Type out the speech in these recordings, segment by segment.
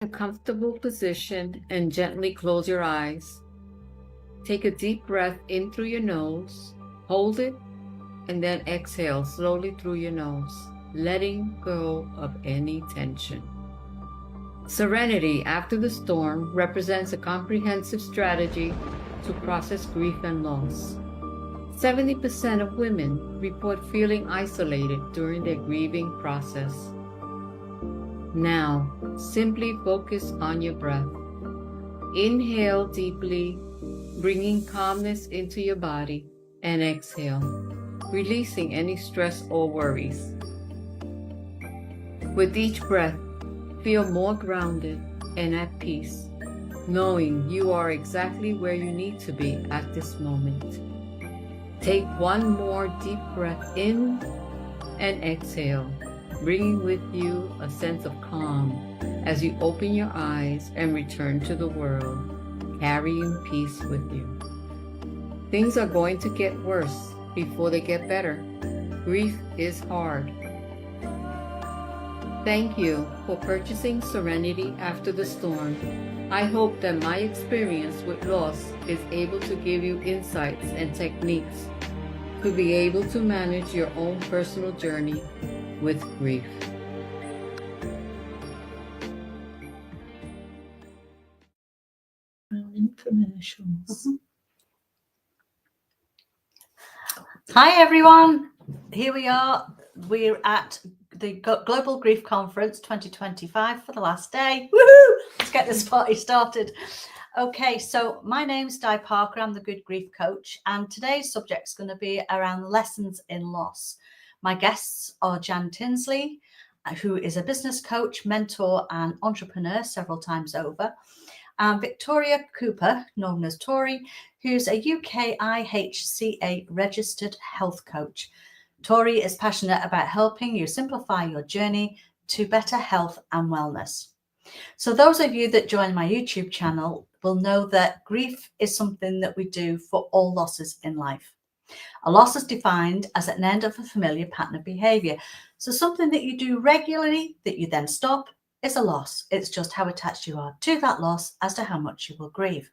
A comfortable position and gently close your eyes. Take a deep breath in through your nose, hold it, and then exhale slowly through your nose, letting go of any tension. Serenity after the storm represents a comprehensive strategy to process grief and loss. 70% of women report feeling isolated during their grieving process. Now, simply focus on your breath. Inhale deeply, bringing calmness into your body, and exhale, releasing any stress or worries. With each breath, feel more grounded and at peace, knowing you are exactly where you need to be at this moment. Take one more deep breath in and exhale, bringing with you a sense of calm as you open your eyes and return to the world, carrying peace with you. Things are going to get worse before they get better. Grief is hard. Thank you for purchasing Serenity After the Storm. I hope that my experience with loss is able to give you insights and techniques to be able to manage your own personal journey with grief. Infomercials. Hi everyone, here we are. We're at the Global Grief Conference 2025 for the last day. Woohoo! Let's get this party started. Okay, so my name's Di Parker. I'm the Good Grief Coach, and today's subject is going to be around lessons in loss. My guests are Jan Tinsley, who is a business coach, mentor, and entrepreneur several times over, and Victoria Cooper, known as Tori, who's a UK IHCA registered health coach. Tori is passionate about helping you simplify your journey to better health and wellness. So those of you that join my YouTube channel will know that grief is something that we do for all losses in life. A loss is defined as an end of a familiar pattern of behavior. So something that you do regularly that you then stop is a loss. It's just how attached you are to that loss as to how much you will grieve.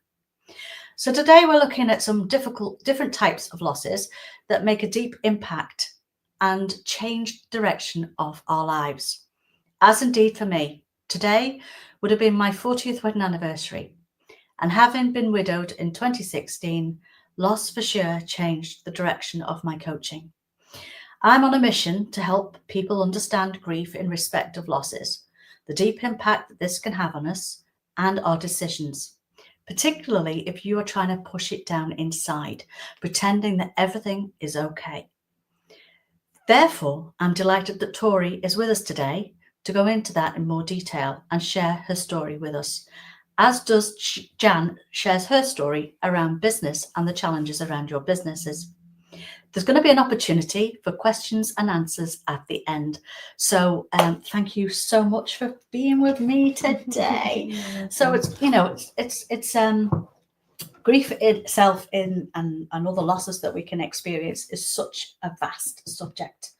So today we're looking at some different types of losses that make a deep impact and change the direction of our lives. As indeed for me, today would have been my 40th wedding anniversary. And having been widowed in 2016, loss for sure changed the direction of my coaching. I'm on a mission to help people understand grief in respect of losses, the deep impact that this can have on us and our decisions, particularly if you are trying to push it down inside, pretending that everything is okay. Therefore, I'm delighted that Tori is with us today to go into that in more detail and share her story with us, as does Jan shares her story around business and the challenges around your businesses. There's going to be an opportunity for questions and answers at the end. So thank you so much for being with me today. So it's grief itself and other losses that we can experience is such a vast subject.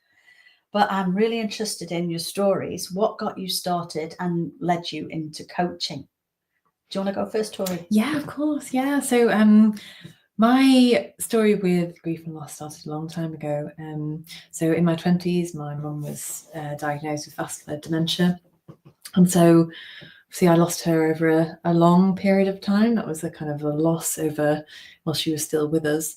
But I'm really interested in your stories. What got you started and led you into coaching? Do you want to go first, Tori? Yeah, of course. Yeah. So my story with grief and loss started a long time ago. So in my 20s, my mum was diagnosed with vascular dementia. And so see, I lost her over a long period of time. That was a kind of a loss over while she was still with us.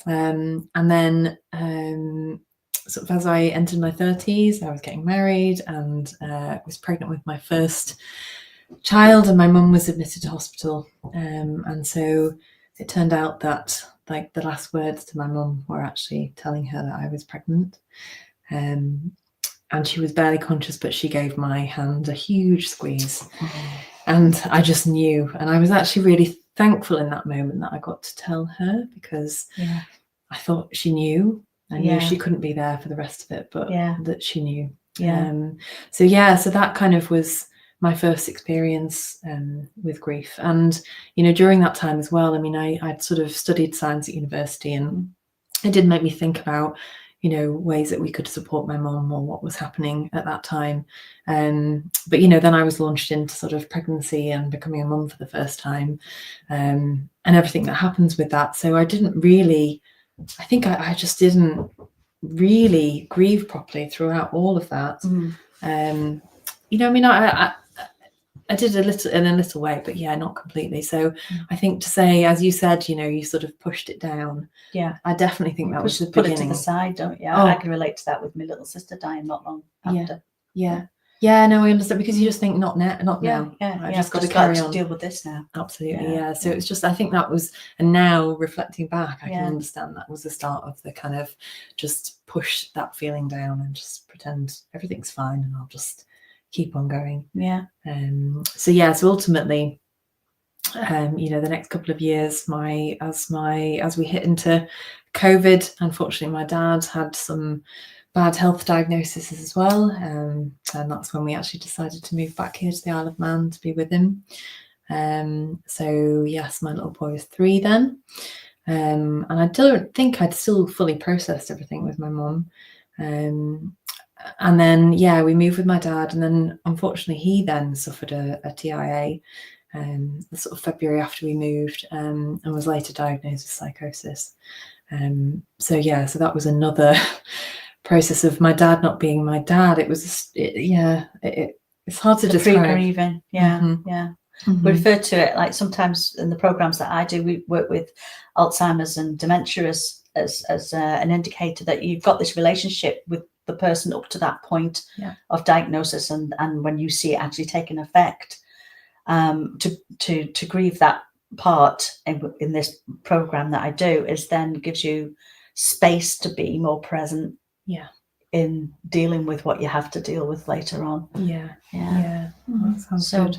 And then sort of as I entered my 30s, I was getting married and was pregnant with my first child, and my mum was admitted to hospital. And so it turned out that like the last words to my mum were actually telling her that I was pregnant. And she was barely conscious, but she gave my hand a huge squeeze. And I just knew. And I was actually really thankful in that moment that I got to tell her, because I thought she knew. I knew she couldn't be there for the rest of it, but that she knew. So that kind of was my first experience with grief. And, you know, during that time as well, I mean, I'd sort of studied science at university, and it did make me think about, ways that we could support my mum or what was happening at that time. But then I was launched into sort of pregnancy and becoming a mum for the first time, and everything that happens with that. So I didn't really, I think I just didn't really grieve properly throughout all of that. I did a little in a little way, but not completely. So I think to say, as you said, you sort of pushed it down. Yeah, I definitely think that was the put beginning. it to the side, don't you? I can relate to that with my little sister dying not long after. No, I understand, because you just think not now. I just got to carry on. Deal with this now. Absolutely, So it's just, I think that was, and now reflecting back, I can understand that was the start of the kind of just push that feeling down and just pretend everything's fine and I'll just keep on going. So ultimately, the next couple of years, as we hit into COVID, unfortunately my dad had some bad health diagnoses as well, and that's when we actually decided to move back here to the Isle of Man to be with him. So yes, my little boy was 3 then, and I don't think I'd still fully processed everything with my mum. And then we moved with my dad, and then unfortunately he then suffered a TIA the sort of February after we moved, and was later diagnosed with psychosis. So that was another process of my dad not being my dad. It was it's hard to describe. Pre-grieving. We refer to it, like, sometimes in the programs that I do, we work with Alzheimer's and dementia as an indicator that you've got this relationship with the person up to that point of diagnosis, and when you see it actually taking effect, to grieve that part in this program that I do is then gives you space to be more present in dealing with what you have to deal with later on. That sounds good.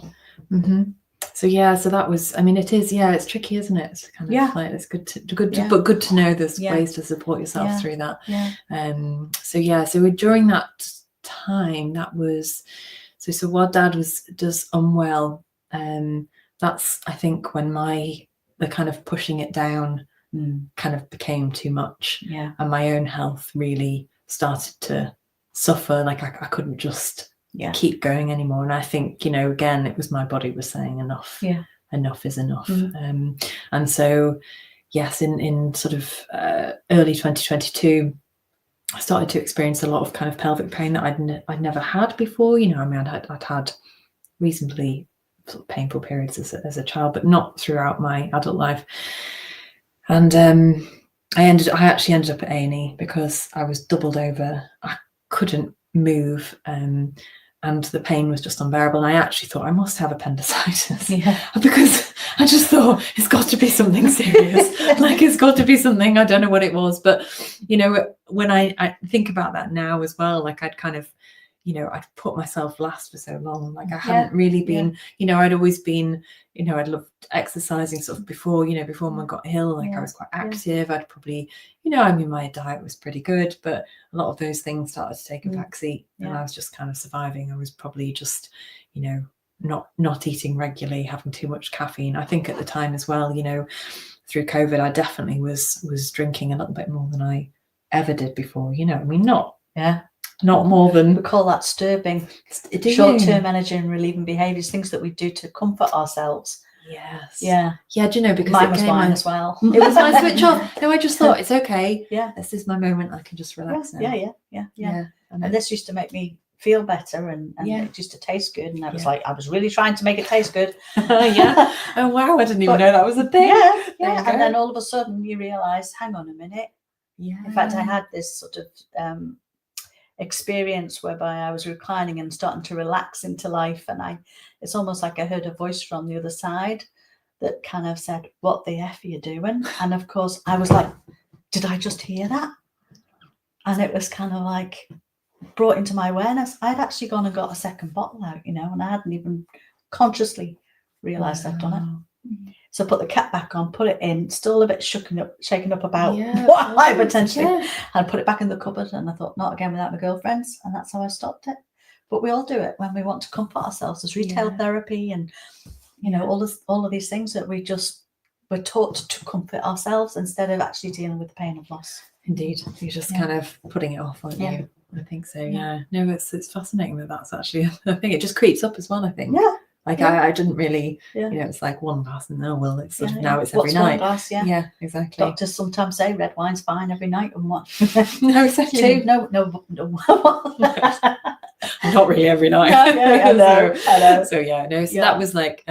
So that was, it is, it's tricky, isn't it? It's kind of like, it's good to know there's ways to support yourself through that. So during that time, that was, so while Dad does unwell, that's, I think, when the kind of pushing it down kind of became too much, and my own health really started to suffer. Like I couldn't just keep going anymore, and I think, again, it was my body was saying enough. Enough is enough. And so yes, in sort of early 2022, I started to experience a lot of kind of pelvic pain that I'd never had before. I'd had reasonably sort of painful periods as a child, but not throughout my adult life. And I actually ended up at A&E because I was doubled over. I couldn't move, and the pain was just unbearable. And I actually thought I must have appendicitis, because I just thought it's got to be something serious. Like, it's got to be something, I don't know what it was. But when I think about that now as well, like, I'd kind of, I'd put myself last for so long. Like, I hadn't really been, I'd always been, I'd loved exercising sort of before I got ill. Like, I was quite active. I'd probably, my diet was pretty good, but a lot of those things started to take a backseat, and I was just kind of surviving. I was probably just, not eating regularly, having too much caffeine. I think at the time as well, through COVID, I definitely was drinking a little bit more than I ever did before. Not more than. We call that disturbing. Short-term energy and relieving behaviours, things that we do to comfort ourselves. Yes. Yeah. Because mine was mine as well. It was my switch off. No, I just thought, it's okay. This is my moment. I can just relax now. Yeah. And this used to make me feel better, and it used to taste good. And I was like, I was really trying to make it taste good. Oh wow, I didn't even know that was a thing. And then all of a sudden you realise, hang on a minute. In fact, I had this sort of experience whereby I was reclining and starting to relax into life, and it's almost like I heard a voice from the other side that kind of said, what the F are you doing? And of course I was like, did I just hear that? And it was kind of like brought into my awareness. I'd actually gone and got a second bottle out, and I hadn't even consciously realized I'd done it. So I put the cap back on, put it in, still a bit shaken up about what I potentially and put it back in the cupboard. And I thought, not again without my girlfriends. And that's how I stopped it. But we all do it when we want to comfort ourselves. There's retail therapy and all of these things that we just we're taught to comfort ourselves instead of actually dealing with the pain of loss. Indeed, you're just Yeah. kind of putting it off, aren't Yeah. you? I think so. Yeah. Yeah. No, it's fascinating that that's actually a thing. It just creeps up as well. I think. Yeah. Like Yeah. I didn't really, Yeah. you know, it's like one glass and well, it's sort of Yeah, now yeah. it's every What's one night. glass? Yeah. Yeah, exactly. Doctors sometimes say red wine's fine every night, and what? No, exactly. Two? No. Not really every night. I know. So yeah, no, so Yeah. that was like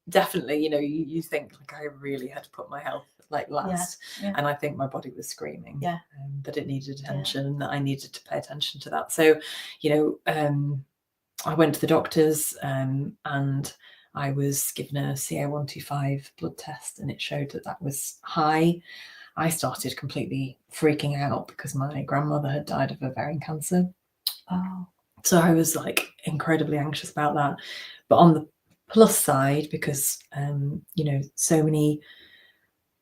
definitely, you know, you think like I really had to put my health like last, Yeah. and I think my body was screaming Yeah. that it needed attention and that I needed to pay attention to that. So, you know, I went to the doctors and I was given a CA125 blood test, and it showed that that was high. I started completely freaking out because my grandmother had died of ovarian cancer. Oh. So I was like incredibly anxious about that. But on the plus side, because you know, so many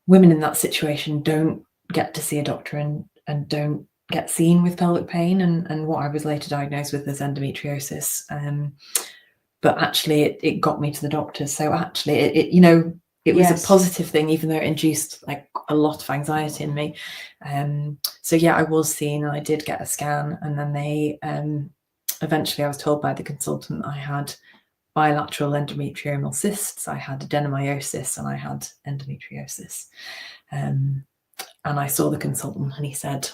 women in that situation don't get to see a doctor and don't get seen with pelvic pain, and what I was later diagnosed with as endometriosis. But actually it got me to the doctors. So actually it you know, it was Yes. a positive thing, even though it induced like a lot of anxiety in me. So yeah, I was seen and I did get a scan, and then they eventually I was told by the consultant I had bilateral endometriomal cysts, I had adenomyosis, and I had endometriosis. And I saw the consultant and he said,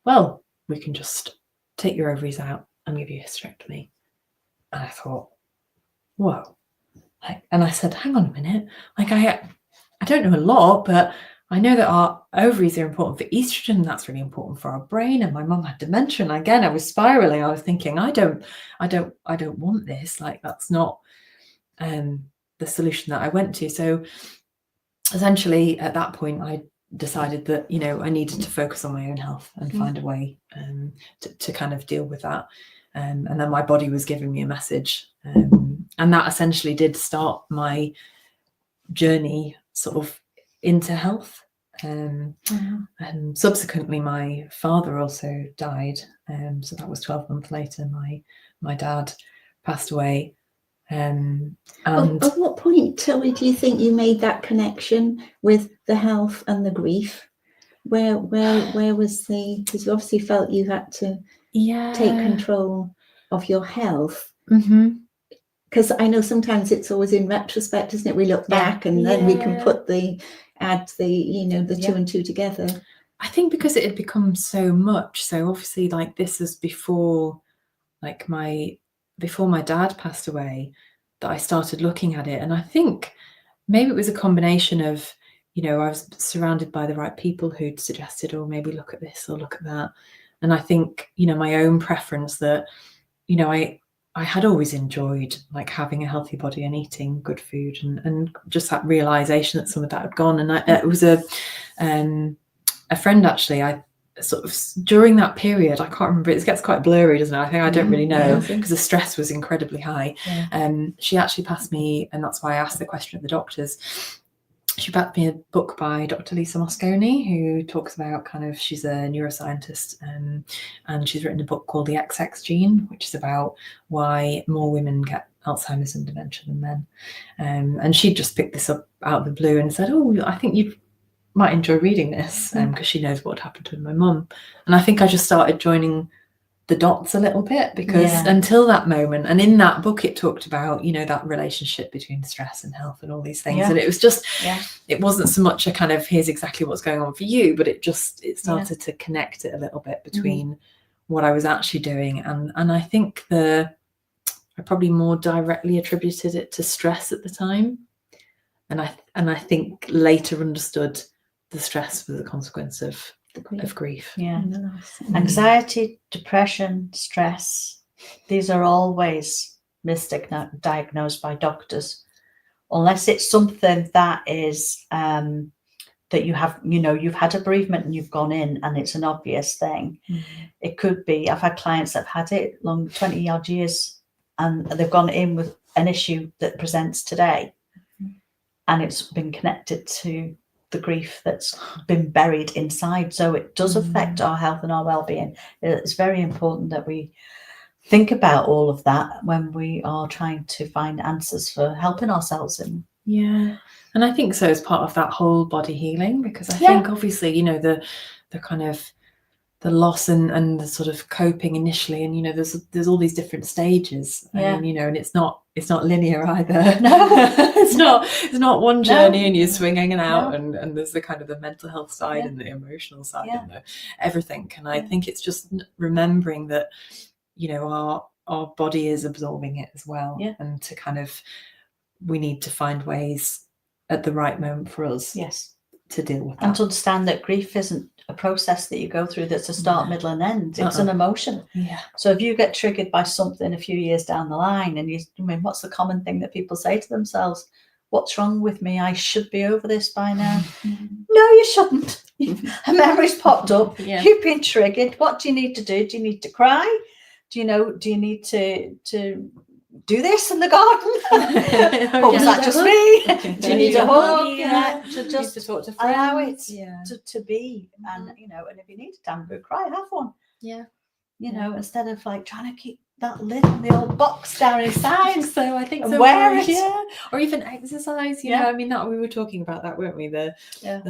well, we can just take your ovaries out and give you a hysterectomy. And I thought, whoa. And I said, hang on a minute. Like I don't know a lot, but I know that our ovaries are important for estrogen, and that's really important for our brain. And my mum had dementia, and again, I was spiraling. I was thinking, I don't want this. Like that's not the solution that I went to. So essentially, at that point, I decided that, you know, I needed to focus on my own health and find a way to kind of deal with that. And then my body was giving me a message, and that essentially did start my journey sort of into health. And subsequently my father also died, so that was 12 months later. My dad passed away, and At what point, Tilly, do you think you made that connection with the health and the grief? Where was because you obviously felt you had to take control of your health. Because I know sometimes it's always in retrospect, isn't it? We look back and then we can add the you know, the two and two together. I think because it had become so much. So obviously, like this was before my dad passed away, that I started looking at it. And I think maybe it was a combination of, you know, I was surrounded by the right people who'd suggested, oh, maybe look at this or look at that. And I think, you know, my own preference that, you know, I had always enjoyed like having a healthy body and eating good food, and just that realization that some of that had gone. And it was a friend actually, I sort of during that period, I can't remember, it gets quite blurry, doesn't it? I think I don't really know, because the stress was incredibly high. She actually passed me, and that's why I asked the question of the doctors, she passed me a book by Dr. Lisa Mosconi, who talks about she's a neuroscientist, and she's written a book called The XX Gene, which is about why more women get Alzheimer's and dementia than men. And she just picked this up out of the blue and said, oh, I think you might enjoy reading this, because she knows what happened to my mum. And I think I just started joining the dots a little bit, because until that moment, and in that book it talked about, you know, that relationship between stress and health and all these things, and it was just it wasn't so much a kind of here's exactly what's going on for you, but it started to connect it a little bit between what I was actually doing, and I think I probably more directly attributed it to stress at the time, and I think later understood the stress was a consequence of grief. Anxiety, depression, stress, these are always misdiagnosed by doctors, unless it's something that is that you have, you know, you've had a bereavement and you've gone in and it's an obvious thing. It could be, I've had clients that have had it long 20 odd years and they've gone in with an issue that presents today, and it's been connected to the grief that's been buried inside. So it does affect our health and our well-being. It's very important that we think about all of that when we are trying to find answers for helping ourselves in Yeah. And I think so as part of that whole body healing, because I Yeah. think obviously, you know, the kind of the loss and the sort of coping initially, and you know, there's all these different stages. Yeah. And you know, and it's not linear either. No. it's not one journey and you're swinging and out, No. and there's the kind of the mental health side Yeah. and the emotional side Yeah. and the everything. And I Yeah. think it's just remembering that, you know, our body is absorbing it as well. Yeah. And to kind of, we need to find ways at the right moment for us Yes. to deal with that. And to understand that grief isn't a process that you go through that's a start, middle and end. It's an emotion. Yeah. So if you get triggered by something a few years down the line, and what's the common thing that people say to themselves? What's wrong with me? I should be over this by now. No, you shouldn't. A memory's popped up. Yeah. You've been triggered. What do you need to do? Do you need to cry? Do you need to do this in the garden? Or was that just me? Do you need a hug? Yeah, to just to talk to allow friends. it to be. And you know, and if you need a damn good cry, have one. Yeah. You know, instead of like trying to keep that lid on the old box down inside. So I think And so. wear it. Yeah. Or even exercise. You Yeah. know, I mean, that we were talking about that, weren't we? The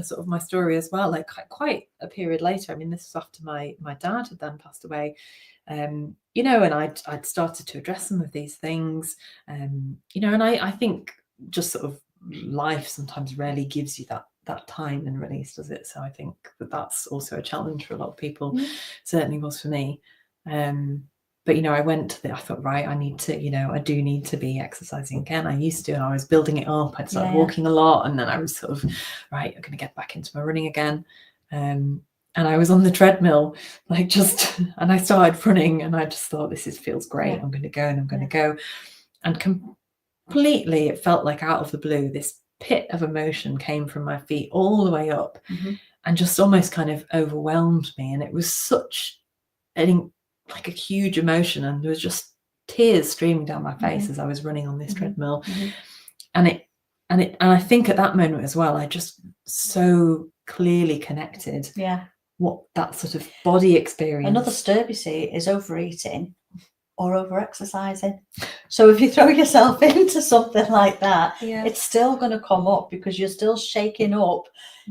sort of my story as well. Like quite a period later. I mean, this was after my dad had then passed away. You know, and I'd started to address some of these things. You know, and I think just sort of life sometimes rarely gives you that time and release, does it? So I think that's also a challenge for a lot of people. Certainly was for me. But you know, I thought, right, I need to, you know, I do need to be exercising again. I used to, and I was building it up. I'd started walking a lot, and then I was sort of, right, I'm going to get back into my running again. And I was on the treadmill, like and I started running, and I just thought, this feels great. I'm going to go, and I'm going to go. And completely, it felt like out of the blue, this pit of emotion came from my feet all the way up, and just almost kind of overwhelmed me. And it was such like a huge emotion, and there was just tears streaming down my face as I was running on this treadmill. And I think at that moment as well, I just so clearly connected what that sort of body experience. Another stir, you see, is overeating or over exercising. So if you throw yourself into something like that, it's still going to come up, because you're still shaking up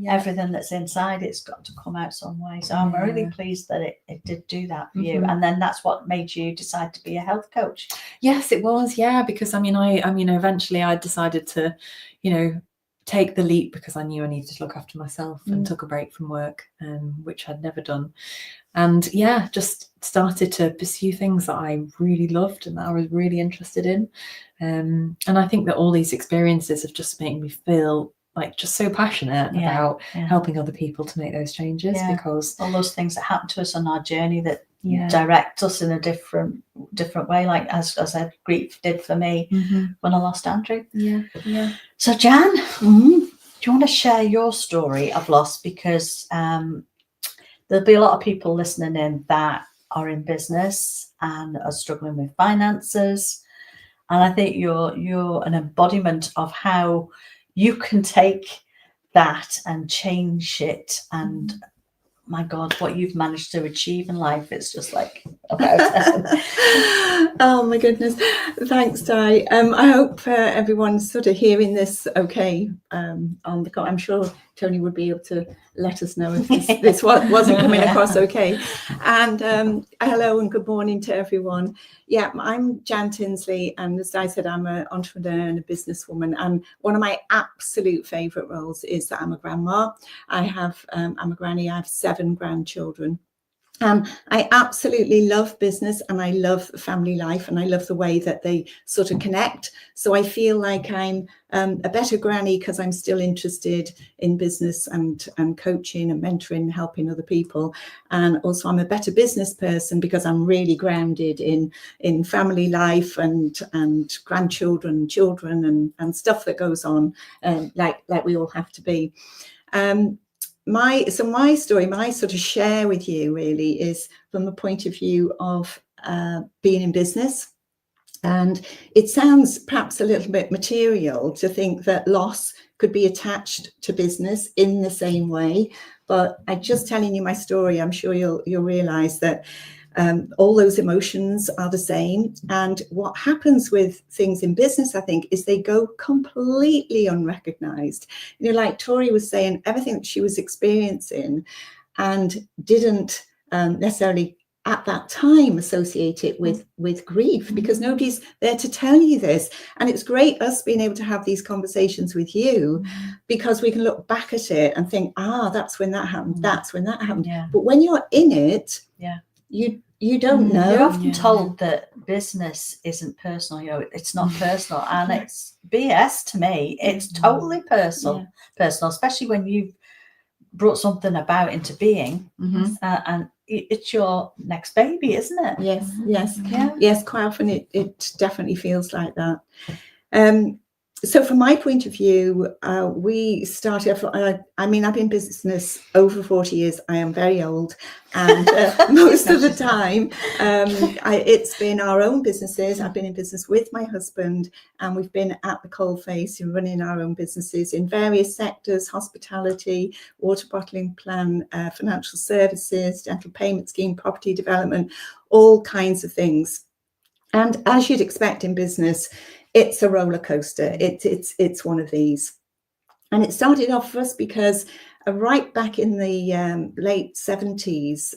everything that's inside. It's got to come out some way. So I'm really pleased that it did do that for you. And then that's what made you decide to be a health coach. Yes, it was. Yeah, because I mean, eventually I decided to, you know, take the leap, because I knew I needed to look after myself, and took a break from work, which I'd never done. And just started to pursue things that I really loved and that I was really interested in. And I think that all these experiences have just made me feel like just so passionate about helping other people to make those changes, because all those things that happen to us on our journey that direct us in a different way, like as I said, grief did for me when I lost Andrew. So Jan, do you want to share your story of loss? Because there'll be a lot of people listening in that are in business and are struggling with finances, and I think you're an embodiment of how you can take that and change it. And my God, what you've managed to achieve in life, it's just like oh my goodness, thanks, Di. I hope everyone's sort of hearing this okay on the I'm sure Tony would be able to let us know if this wasn't coming across okay. And hello and good morning to everyone. I'm Jan Tinsley, and as I said, I'm an entrepreneur and a businesswoman, and one of my absolute favourite roles is that I'm a grandma. I'm a granny. I have 7 grandchildren. I absolutely love business, and I love family life, and I love the way that they sort of connect. So I feel like I'm a better granny because I'm still interested in business and coaching and mentoring, helping other people. And also I'm a better business person because I'm really grounded in family life and grandchildren, children, and stuff that goes on, like we all have to be. My story, my sort of share with you really is from the point of view of being in business. And it sounds perhaps a little bit material to think that loss could be attached to business in the same way. But I'm just telling you my story. I'm sure you'll realise that All those emotions are the same. And what happens with things in business, I think, is they go completely unrecognized. You know, like Tori was saying, everything that she was experiencing and didn't necessarily at that time associate it with grief, because nobody's there to tell you this. And it's great us being able to have these conversations with you, because we can look back at it and think, that's when that happened, that's when that happened. Yeah. But when you're in it, you don't know. You're often told that business isn't personal, you know, it's not personal, and it's BS to me. It's totally personal, especially when you've brought something about into being, and it's your next baby, isn't it? Yes, quite often it definitely feels like that. So from my point of view, we started, I mean, I've been in business over 40 years. I am very old, and most of the time it's been our own businesses. I've been in business with my husband, and we've been at the coalface and running our own businesses in various sectors: hospitality, water bottling plant, financial services, dental payment scheme, property development, all kinds of things. And as you'd expect in business, it's a roller coaster. It's one of these. And it started off for us because right back in the late 70s,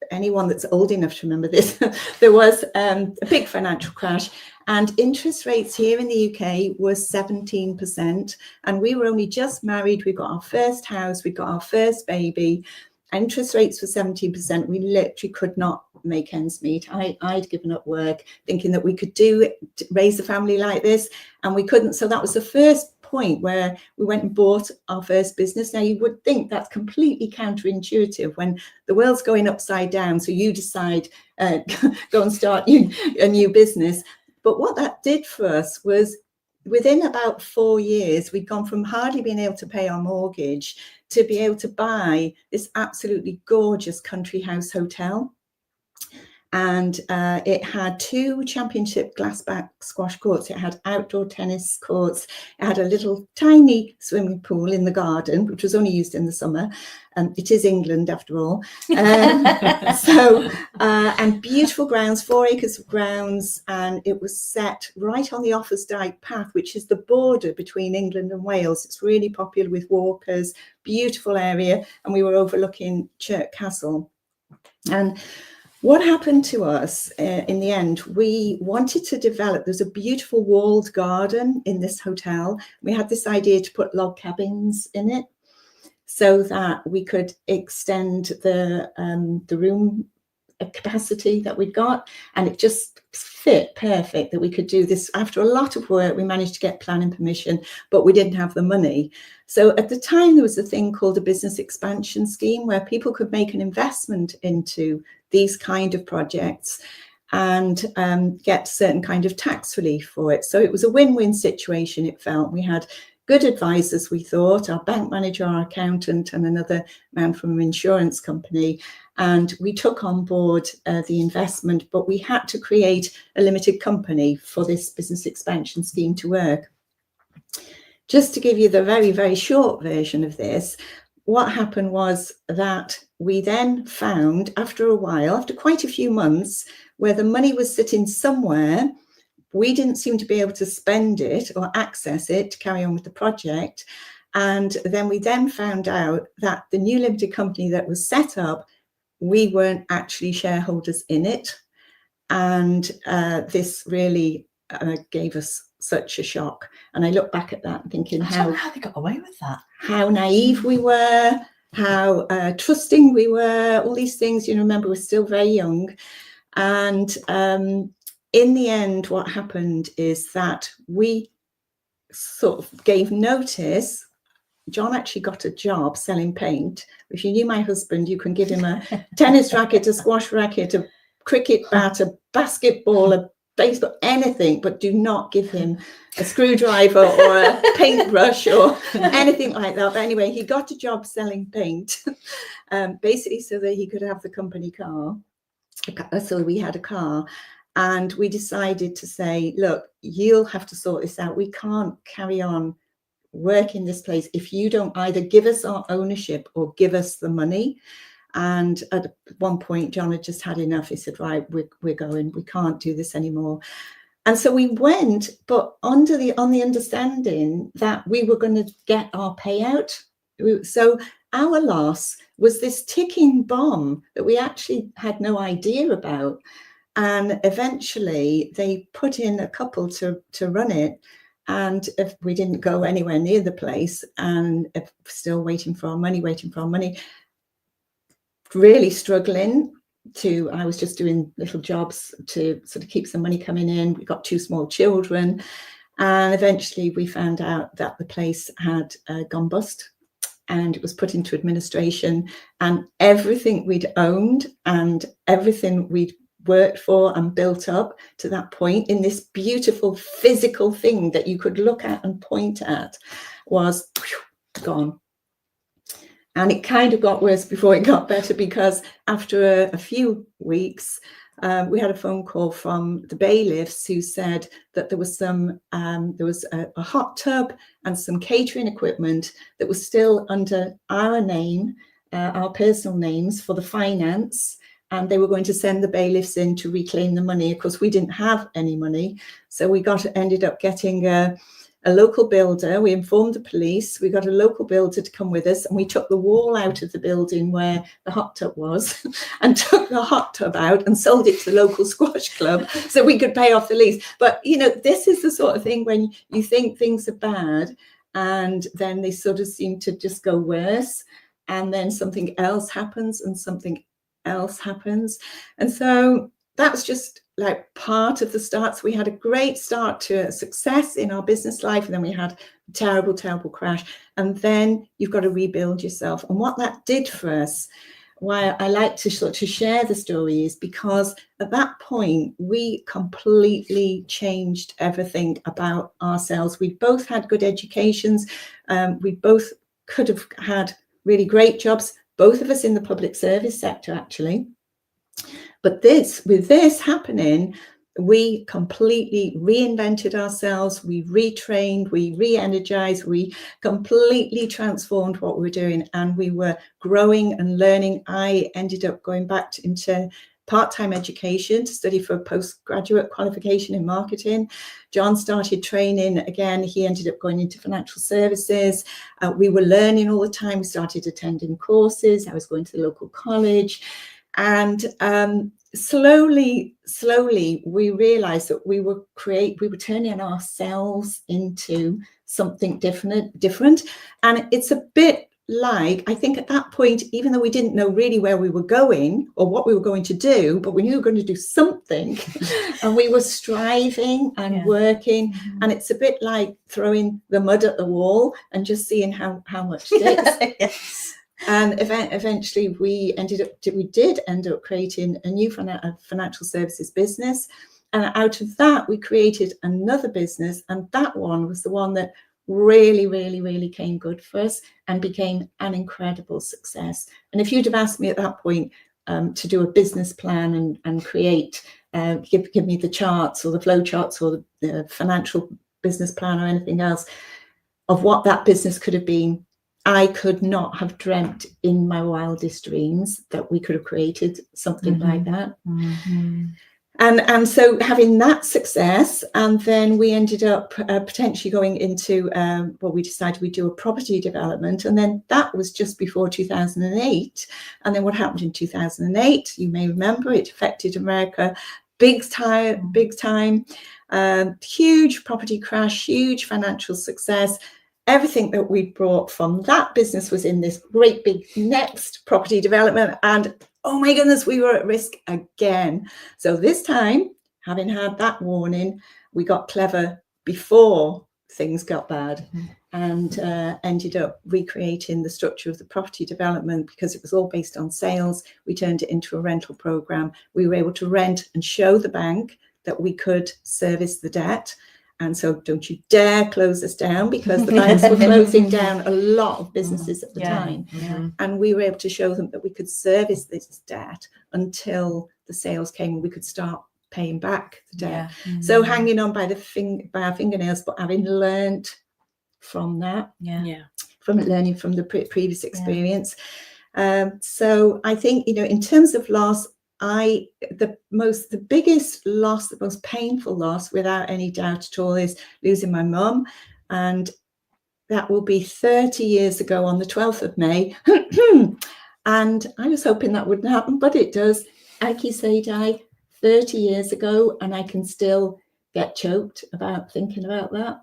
anyone that's old enough to remember this, there was a big financial crash, and interest rates here in the UK was 17%. And we were only just married. We got our first house. We got our first baby. Interest rates were 17%. We literally could not make ends meet. I'd given up work thinking that we could raise a family like this, and we couldn't. So that was the first point where we went and bought our first business. Now, you would think that's completely counterintuitive when the world's going upside down. So you decide, go and start a new business. But what that did for us was, within about 4 years, we'd gone from hardly being able to pay our mortgage to be able to buy this absolutely gorgeous country house hotel. And it had 2 championship glassback squash courts. It had outdoor tennis courts. It had a little tiny swimming pool in the garden, which was only used in the summer. It is England, after all. And beautiful grounds, 4 acres of grounds. And it was set right on the Offers Dyke Path, which is the border between England and Wales. It's really popular with walkers, beautiful area. And we were overlooking Chirk Castle. And what happened to us in the end, we wanted to develop, there's a beautiful walled garden in this hotel. We had this idea to put log cabins in it so that we could extend the room capacity that we'd got, and it just fit perfect that we could do this. After a lot of work, we managed to get planning permission, but we didn't have the money. So at the time, there was a thing called a business expansion scheme where people could make an investment into these kind of projects and get certain kind of tax relief for it. So it was a win-win situation, it felt. We had good advisors, we thought, our bank manager, our accountant, and another man from an insurance company. And we took on board the investment, but we had to create a limited company for this business expansion scheme to work. Just to give you the very, very short version of this, what happened was that we then found, after a while, after quite a few months, where the money was sitting somewhere, we didn't seem to be able to spend it or access it to carry on with the project. And then we found out that the new limited company that was set up, we weren't actually shareholders in it. And this really gave us such a shock. And I look back at that thinking how they got away with that, how naive we were, how trusting we were, all these things. You know, remember, we're still very young. And in the end, what happened is that we sort of gave notice. John actually got a job selling paint. If you knew my husband, you can give him a tennis racket, a squash racket, a cricket bat, a basketball, a baseball, anything, but do not give him a screwdriver or a paintbrush or anything like that. But anyway, he got a job selling paint, basically so that he could have the company car. So we had a car. And we decided to say, look, you'll have to sort this out. We can't carry on work in this place if you don't either give us our ownership or give us the money. And at one point, John had just had enough. He said, right, we're going, we can't do this anymore. And so we went, but on the understanding that we were going to get our payout. So our loss was this ticking bomb that we actually had no idea about. And eventually they put in a couple to run it. And if we didn't go anywhere near the place, and still waiting for our money, really struggling. I was just doing little jobs to sort of keep some money coming in. We got 2 small children, and eventually we found out that the place had gone bust, and it was put into administration, and everything we'd owned and everything we'd worked for and built up to that point in this beautiful physical thing that you could look at and point at was gone. And it kind of got worse before it got better, because after a few weeks, we had a phone call from the bailiffs who said that there was a hot tub and some catering equipment that was still under our name, our personal names for the finance, and they were going to send the bailiffs in to reclaim the money. Of course, we didn't have any money, so we ended up getting a local builder. We informed the police. We got a local builder to come with us, and we took the wall out of the building where the hot tub was and took the hot tub out and sold it to the local squash club so we could pay off the lease. But, you know, this is the sort of thing when you think things are bad and then they sort of seem to just go worse, and then something else happens and something else happens. And so that's just like part of the start. So we had a great start to success in our business life, and then we had a terrible, terrible crash. And then you've got to rebuild yourself. And what that did for us, why I like to sort of share the story, is because at that point we completely changed everything about ourselves. We both had good educations. We both could have had really great jobs, both of us in the public service sector, actually. But with this happening, we completely reinvented ourselves, we retrained, we re-energized, we completely transformed what we were doing, and we were growing and learning. I ended up going back into part-time education to study for a postgraduate qualification in marketing. John started training again. He ended up going into financial services. We were learning all the time. We started attending courses. I was going to the local college. And slowly, we realized that we were turning ourselves into something different. And it's a bit like, I think at that point, even though we didn't know really where we were going or what we were going to do, but we knew we were going to do something, and we were striving and working. And it's a bit like throwing the mud at the wall and just seeing how much sticks. Yes. And eventually we did end up creating a new financial services business. And out of that, we created another business. And that one was the one that really came good for us and became an incredible success. And if you'd have asked me at that point to do a business plan and create, give me the charts or the flow charts or the financial business plan or anything else of what that business could have been, I could not have dreamt in my wildest dreams that we could have created something like that. And so having that success, and then we ended up potentially going into, we decided we'd do a property development. And then that was just before 2008. And then what happened in 2008, you may remember, it affected America big time, huge property crash, huge financial success. Everything that we brought from that business was in this great big next property development. And oh my goodness, we were at risk again. So this time, having had that warning, we got clever before things got bad and ended up recreating the structure of the property development. Because it was all based on sales, we turned it into a rental program. We were able to rent and show the bank that we could service the debt. And so don't you dare close us down, because the banks were closing down a lot of businesses at the time. And we were able to show them that we could service this debt until the sales came and we could start paying back the debt. So hanging on by our fingernails, but having learned from that, from learning from the previous experience. So I think, in terms of loss, the biggest loss, the most painful loss, without any doubt at all, is losing my mum. And that will be 30 years ago on the 12th of May. And I was hoping that wouldn't happen, but it does. Aki Sadai, 30 years ago, and I can still get choked about thinking about that.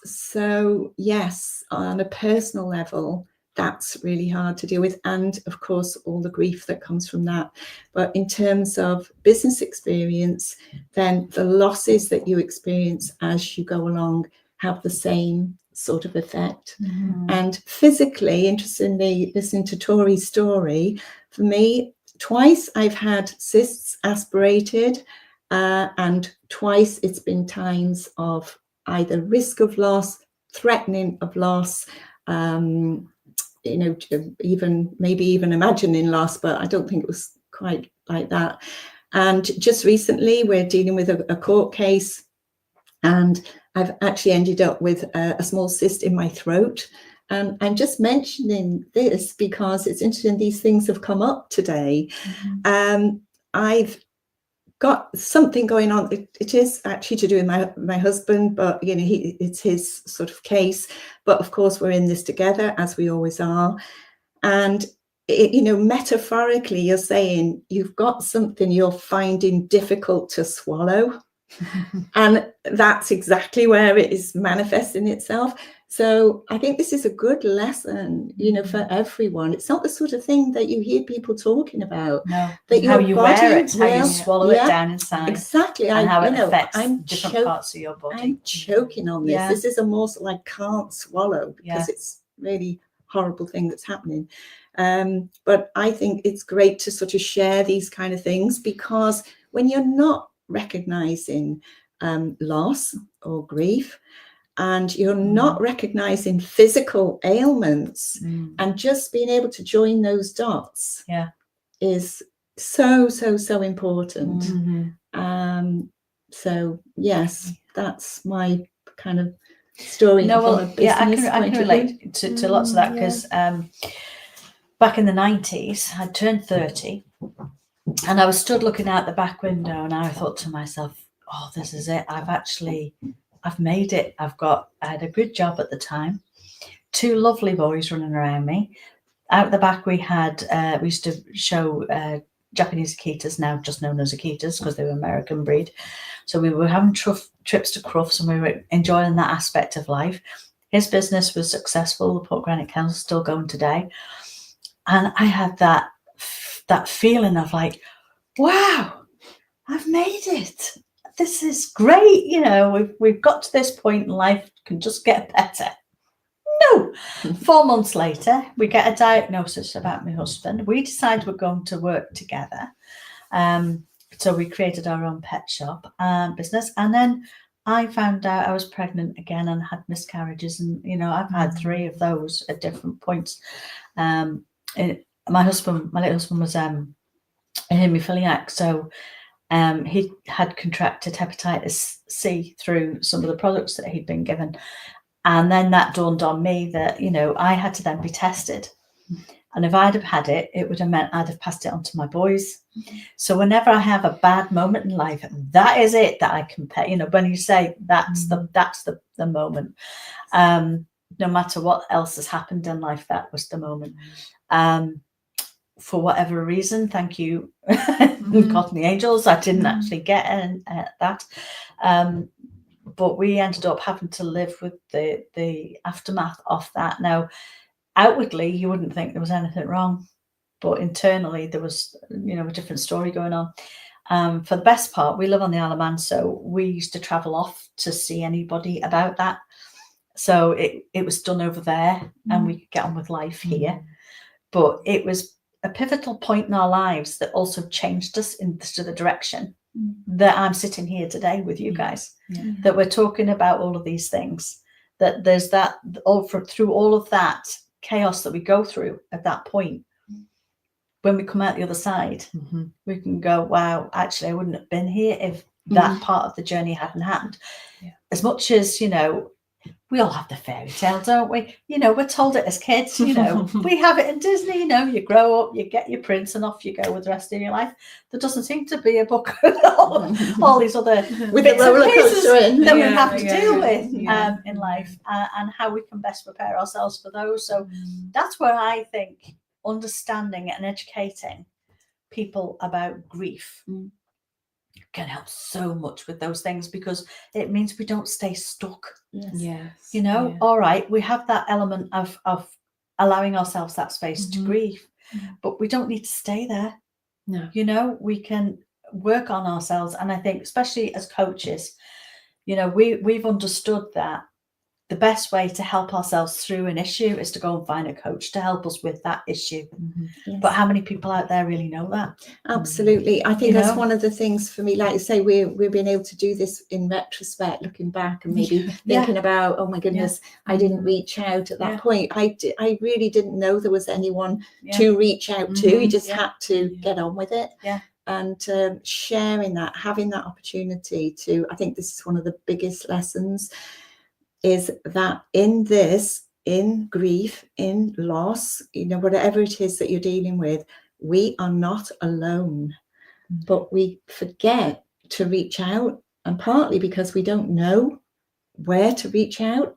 So yes, on a personal level, that's really hard to deal with, and of course all the grief that comes from that. But in terms of business experience, then the losses that you experience as you go along have the same sort of effect. And physically, interestingly, listening to Tori's story, for me, twice I've had cysts aspirated, and twice it's been times of either risk of loss, threatening of loss, even imagining loss, but I don't think it was quite like that. And just recently, we're dealing with a court case, and I've actually ended up with a small cyst in my throat. And I'm just mentioning this because it's interesting, these things have come up today. I've got something going on. It is actually to do with my husband, but it's his sort of case. But of course, we're in this together, as we always are. And metaphorically, you're saying you've got something you're finding difficult to swallow. And that's exactly where it is manifesting itself. So I think this is a good lesson, for everyone. It's not the sort of thing that you hear people talking about. No, that how you wear it, how you will- swallow it down inside. Exactly. And how it affects I'm different parts of your body. I'm choking on this. Yeah. This is a morsel I can't swallow because Yeah. it's really horrible thing that's happening. But I think it's great to sort of share these kind of things, because when you're not recognizing loss or grief, and you're not recognizing physical ailments, and just being able to join those dots is so important. So yes, that's my kind of story. I can relate to lots of that, because back in the 90s, I turned 30, and I was stood looking out the back window, and I thought to myself, oh, this is it. I've made it. I had a good job at the time, 2 lovely boys running around me. Out the back, we used to show Japanese Akitas, now just known as Akitas because they were American breed. So we were having trips to Crufts, and we were enjoying that aspect of life. His business was successful. The Port Granite Council is still going today. And I had that feeling of like, wow, I've made it. This is great. We've got to this point in life, can just get better. No. 4 months later, we get a diagnosis about my husband. We decide we're going to work together. So we created our own pet shop business. And then I found out I was pregnant again and had miscarriages. And, I've had 3 of those at different points. My late husband was a haemophiliac. So he had contracted hepatitis C through some of the products that he'd been given. And then that dawned on me that, I had to then be tested. And if I'd have had it, it would have meant I'd have passed it on to my boys. So whenever I have a bad moment in life, that is it that I compare. When you say that's the moment, no matter what else has happened in life, that was the moment. For whatever reason, thank you, God and the angels, I didn't actually get that. But we ended up having to live with the aftermath of that. Now, outwardly, you wouldn't think there was anything wrong, but internally there was, a different story going on. For the best part, we live on the Isle of Man, so we used to travel off to see anybody about that. So it was done over there, and we could get on with life here. But it was a pivotal point in our lives that also changed us into the direction that I'm sitting here today with you guys, that we're talking about all of these things, that there's that through all of that chaos that we go through at that point. When we come out the other side, we can go, wow, actually, I wouldn't have been here if that part of the journey hadn't happened. As much as, we all have the fairy tale, don't we? You know, we're told it as kids, you know, we have it in Disney, you know, you grow up, you get your prince and off you go with the rest of your life. There doesn't seem to be a book with all these other With the bits and roller pieces coaster in. that we Yeah, have to yeah, deal with yeah. in life, and how we can best prepare ourselves for those. So that's where I think understanding and educating people about grief can help so much with those things, because it means we don't stay stuck. Yes. You know, yeah. all right, we have that element of allowing ourselves that space to grieve, but we don't need to stay there. No. You know, we can work on ourselves. And I think, especially as coaches, you know, we've understood that the best way to help ourselves through an issue is to go and find a coach to help us with that issue. Yes. But how many people out there really know that? Absolutely. I think You that's know? one of the things for me, like you say, we're being able to do this in retrospect, looking back and maybe thinking about, oh my goodness, I didn't reach out at that point. I really didn't know there was anyone to reach out to. You just had to get on with it. And sharing that, having that opportunity to, I think this is one of the biggest lessons, is that in grief, in loss, you know, whatever it is that you're dealing with, we are not alone. But we forget to reach out, and partly because we don't know where to reach out.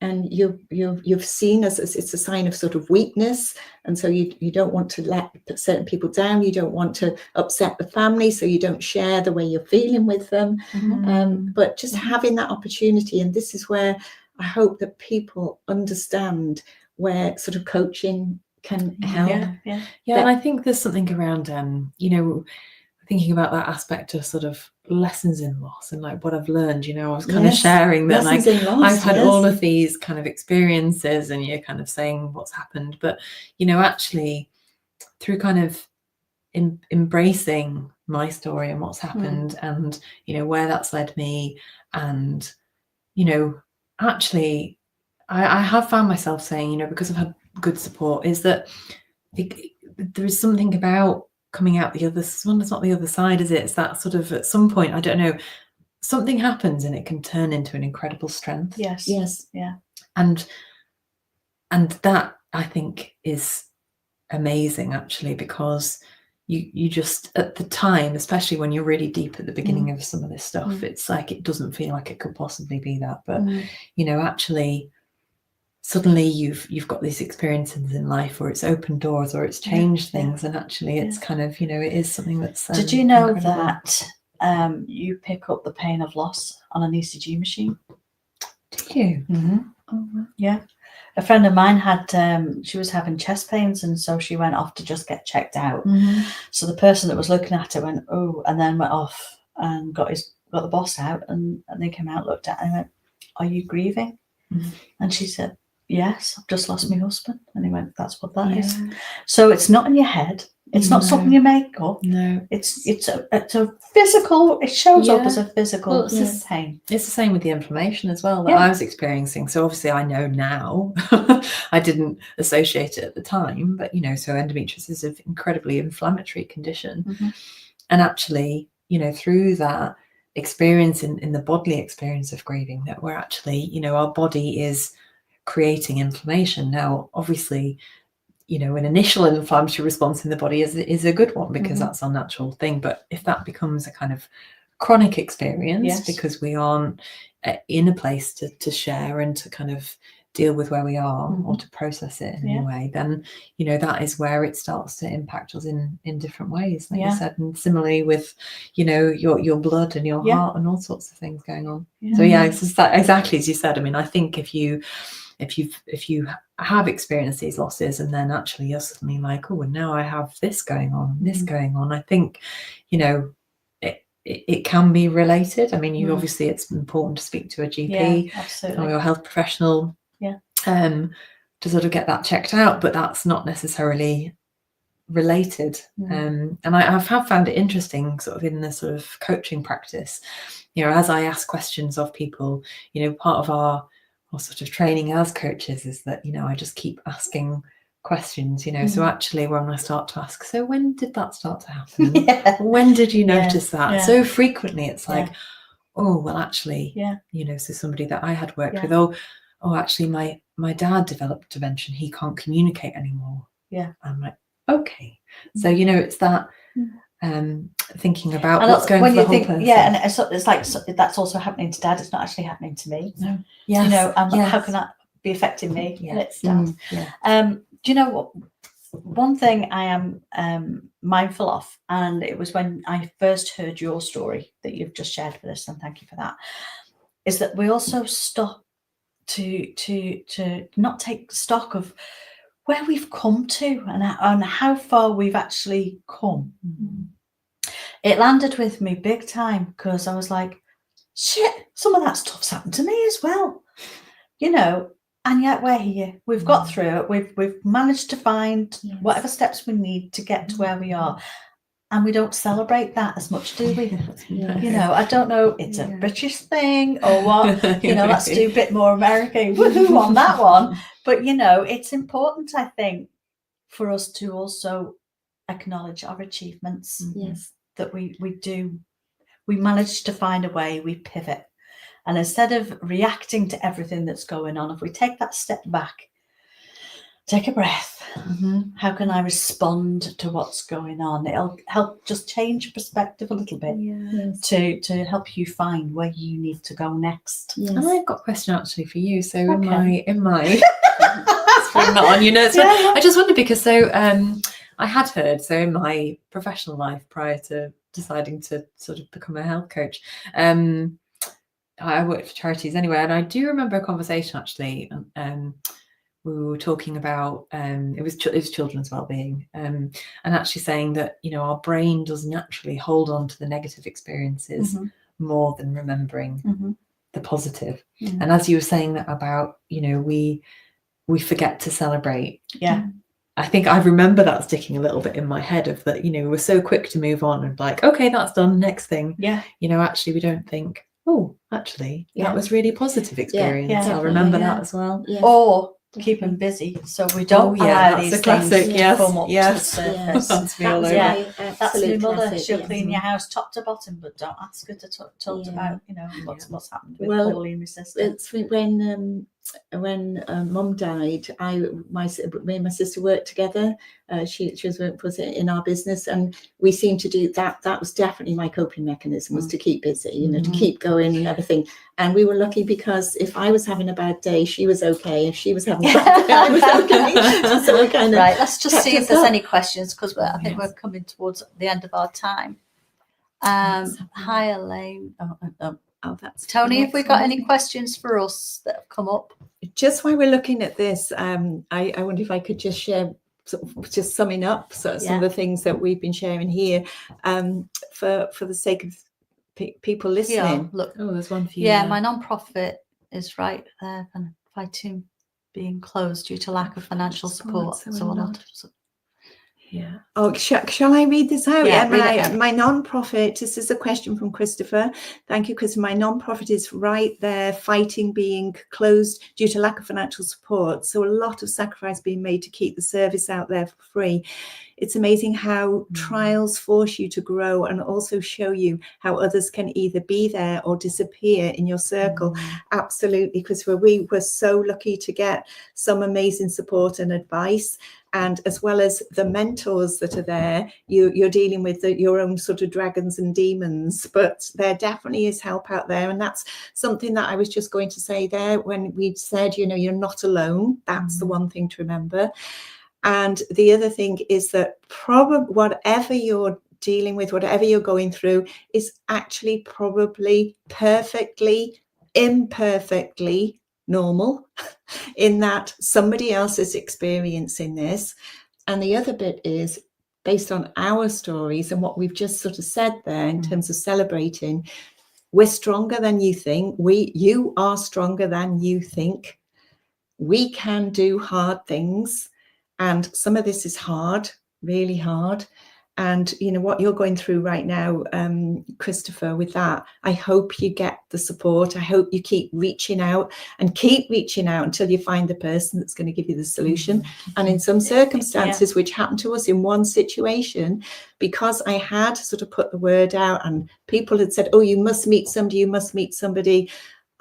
And you've seen as it's a sign of sort of weakness, and so you don't want to let certain people down. You don't want to upset the family, so you don't share the way you're feeling with them. But just having that opportunity, and this is where I hope that people understand where sort of coaching can help. And I think there's something around you know, thinking about that aspect of sort of lessons in loss and like what I've learned. You know, I was kind of sharing that, like, I've had all of these kind of experiences, and you're kind of saying what's happened, but you know, actually through kind of embracing my story and what's happened, and you know where that's led me, and you know, actually I have found myself saying, you know, because I've had good support, is that there is something about coming out the other one. It's not the other side, is it? It's that sort of, at some point, I don't know, something happens and it can turn into an incredible strength. And that, I think, is amazing, actually, because you just, at the time, especially when you're really deep at the beginning of some of this stuff, it's like it doesn't feel like it could possibly be that, but you know, actually suddenly you've got these experiences in life where it's opened doors or it's changed things, and actually it's kind of, you know, it is something that's did you know incredible. that you pick up the pain of loss on an ECG machine? Do you? Oh, yeah. A friend of mine had she was having chest pains, and so she went off to just get checked out. So the person that was looking at her went, oh, and then went off and got the boss out, and they came out, looked at her and went, are you grieving? And she said, yes, I've just lost my husband. And he went, that's what that is. So it's not in your head. It's not something you make up. No, it's a physical. It shows up as a physical pain. It's the same with the inflammation as well that I was experiencing. So obviously I know now. I didn't associate it at the time, but you know, so endometriosis is an incredibly inflammatory condition, and actually, you know, through that experience in the bodily experience of grieving, that we're actually, you know, our body is creating inflammation. Now, obviously, you know, an initial inflammatory response in the body is a good one, because that's our natural thing. But if that becomes a kind of chronic experience, because we aren't in a place to share and to kind of deal with where we are or to process it in any way, then, you know, that is where it starts to impact us in different ways, like you said. And similarly with, you know, your blood and your heart and all sorts of things going on. So it's just that, exactly as you said. I mean, I think if you have experienced these losses, and then actually you're suddenly like, oh, and now I have this going on, I think, you know, it can be related. I mean, you obviously, it's important to speak to a GP or your health professional to sort of get that checked out, but that's not necessarily related. And I have found it interesting, sort of in the sort of coaching practice, you know, as I ask questions of people, you know, part of our sort of training as coaches is that, you know, I just keep asking questions, you know. So actually when I start to ask, so when did that start to happen? When did you notice that? So frequently it's like, oh, well, actually, Yeah. you know, so somebody that I had worked Yeah. with, oh, actually, my dad developed dementia. He can't communicate anymore. Yeah. I'm like, okay. So, you know, it's that thinking about and what's going when for the you whole think, person. yeah, and it's like that's also happening to Dad. It's not actually happening to me. No. Yes. You know, yes. how can that be affecting me? Yeah. And it's Dad. Yeah. Do you know what? One thing I am mindful of, and it was when I first heard your story that you've just shared with us, and thank you for that, is that we also stop to not take stock of where we've come to and how far we've actually come. It landed with me big time because I was like, shit, some of that stuff's happened to me as well, you know. And yet we're here. We've got through it. We've managed to find whatever steps we need to get to where we are. And we don't celebrate that as much, do we? You know, I don't know, it's a British thing or what. You know, let's do a bit more American woohoo on that one. But, you know, it's important, I think, for us to also acknowledge our achievements. Yes. That we manage to find a way, we pivot. And instead of reacting to everything that's going on, if we take that step back, take a breath. How can I respond to what's going on? It'll help just change your perspective a little bit to help you find where you need to go next. And I've got a question actually for you. So in my throwing that on, you know, I just wondered because I had heard, so in my professional life prior to deciding to sort of become a health coach, I worked for charities anyway, and I do remember a conversation actually. We were talking about it was children's well-being, and actually saying that, you know, our brain does naturally hold on to the negative experiences more than remembering the positive. And as you were saying that about, you know, we forget to celebrate. Yeah. I think I remember that sticking a little bit in my head of that, you know, we're so quick to move on and like, okay, that's done, next thing. Yeah. You know, actually we don't think, oh, actually, that was really a positive experience. Yeah, I'll remember that as well. Yes. Or keep them busy so we don't allow these things to come up to the surface. That's me all over. That's my mother. She'll clean your house top to bottom, but don't ask her to talk about, you know, what's happened with Paulie and my sister. It's when Mum died, me and my sister worked together. She was working for us in our business, and we seemed to do that. That was definitely my coping mechanism, was to keep busy, you know, to keep going and everything. And we were lucky because if I was having a bad day, she was okay. If she was having a bad day, I was okay. So we kind of right. Let's just see if there's any questions, because I think we're coming towards the end of our time. Hi, Elaine. Oh, that's Tony, have we got any questions for us that have come up? Just while we're looking at this, I wonder if I could just share, just summing up some of the things that we've been sharing here, for the sake of people listening. Yeah, look, there's one for you. Yeah, my non-profit is right there, and fighting being closed due to lack of financial support. So a lot of Yeah. Oh, shall I read this out? Yeah, my non-profit, this is a question from Christopher. Thank you, Christopher. My non-profit is right there fighting being closed due to lack of financial support. So a lot of sacrifice being made to keep the service out there for free. It's amazing how trials force you to grow and also show you how others can either be there or disappear in your circle. Absolutely, Christopher. We were so lucky to get some amazing support and advice. And as well as the mentors that are there, you're dealing with your own sort of dragons and demons, but there definitely is help out there. And that's something that I was just going to say there when we said, you know, you're not alone. That's the one thing to remember. And the other thing is that probably whatever you're dealing with, whatever you're going through, is actually probably perfectly, imperfectly normal, in that somebody else is experiencing this. And the other bit is based on our stories and what we've just sort of said there in terms of celebrating. We're stronger than you think. You are stronger than you think. We can do hard things, and some of this is hard, really hard. And you know what you're going through right now, Christopher, with that, I hope you get the support. I hope you keep reaching out until you find the person that's going to give you the solution. And in some circumstances, which happened to us in one situation, because I had sort of put the word out and people had said, oh, you must meet somebody,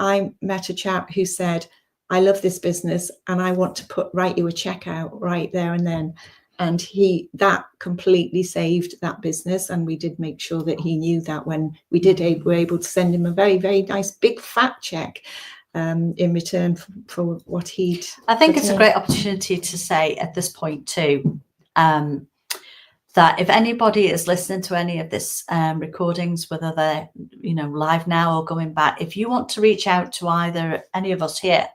I met a chap who said, I love this business and I want to write you a check out right there and then. And that completely saved that business. And we did make sure that he knew that when we were able to send him a very, very nice big fat check in return for what he'd. I think it's a great opportunity to say at this point too, that if anybody is listening to any of this recordings, whether they're, you know, live now or going back, if you want to reach out to either any of us here,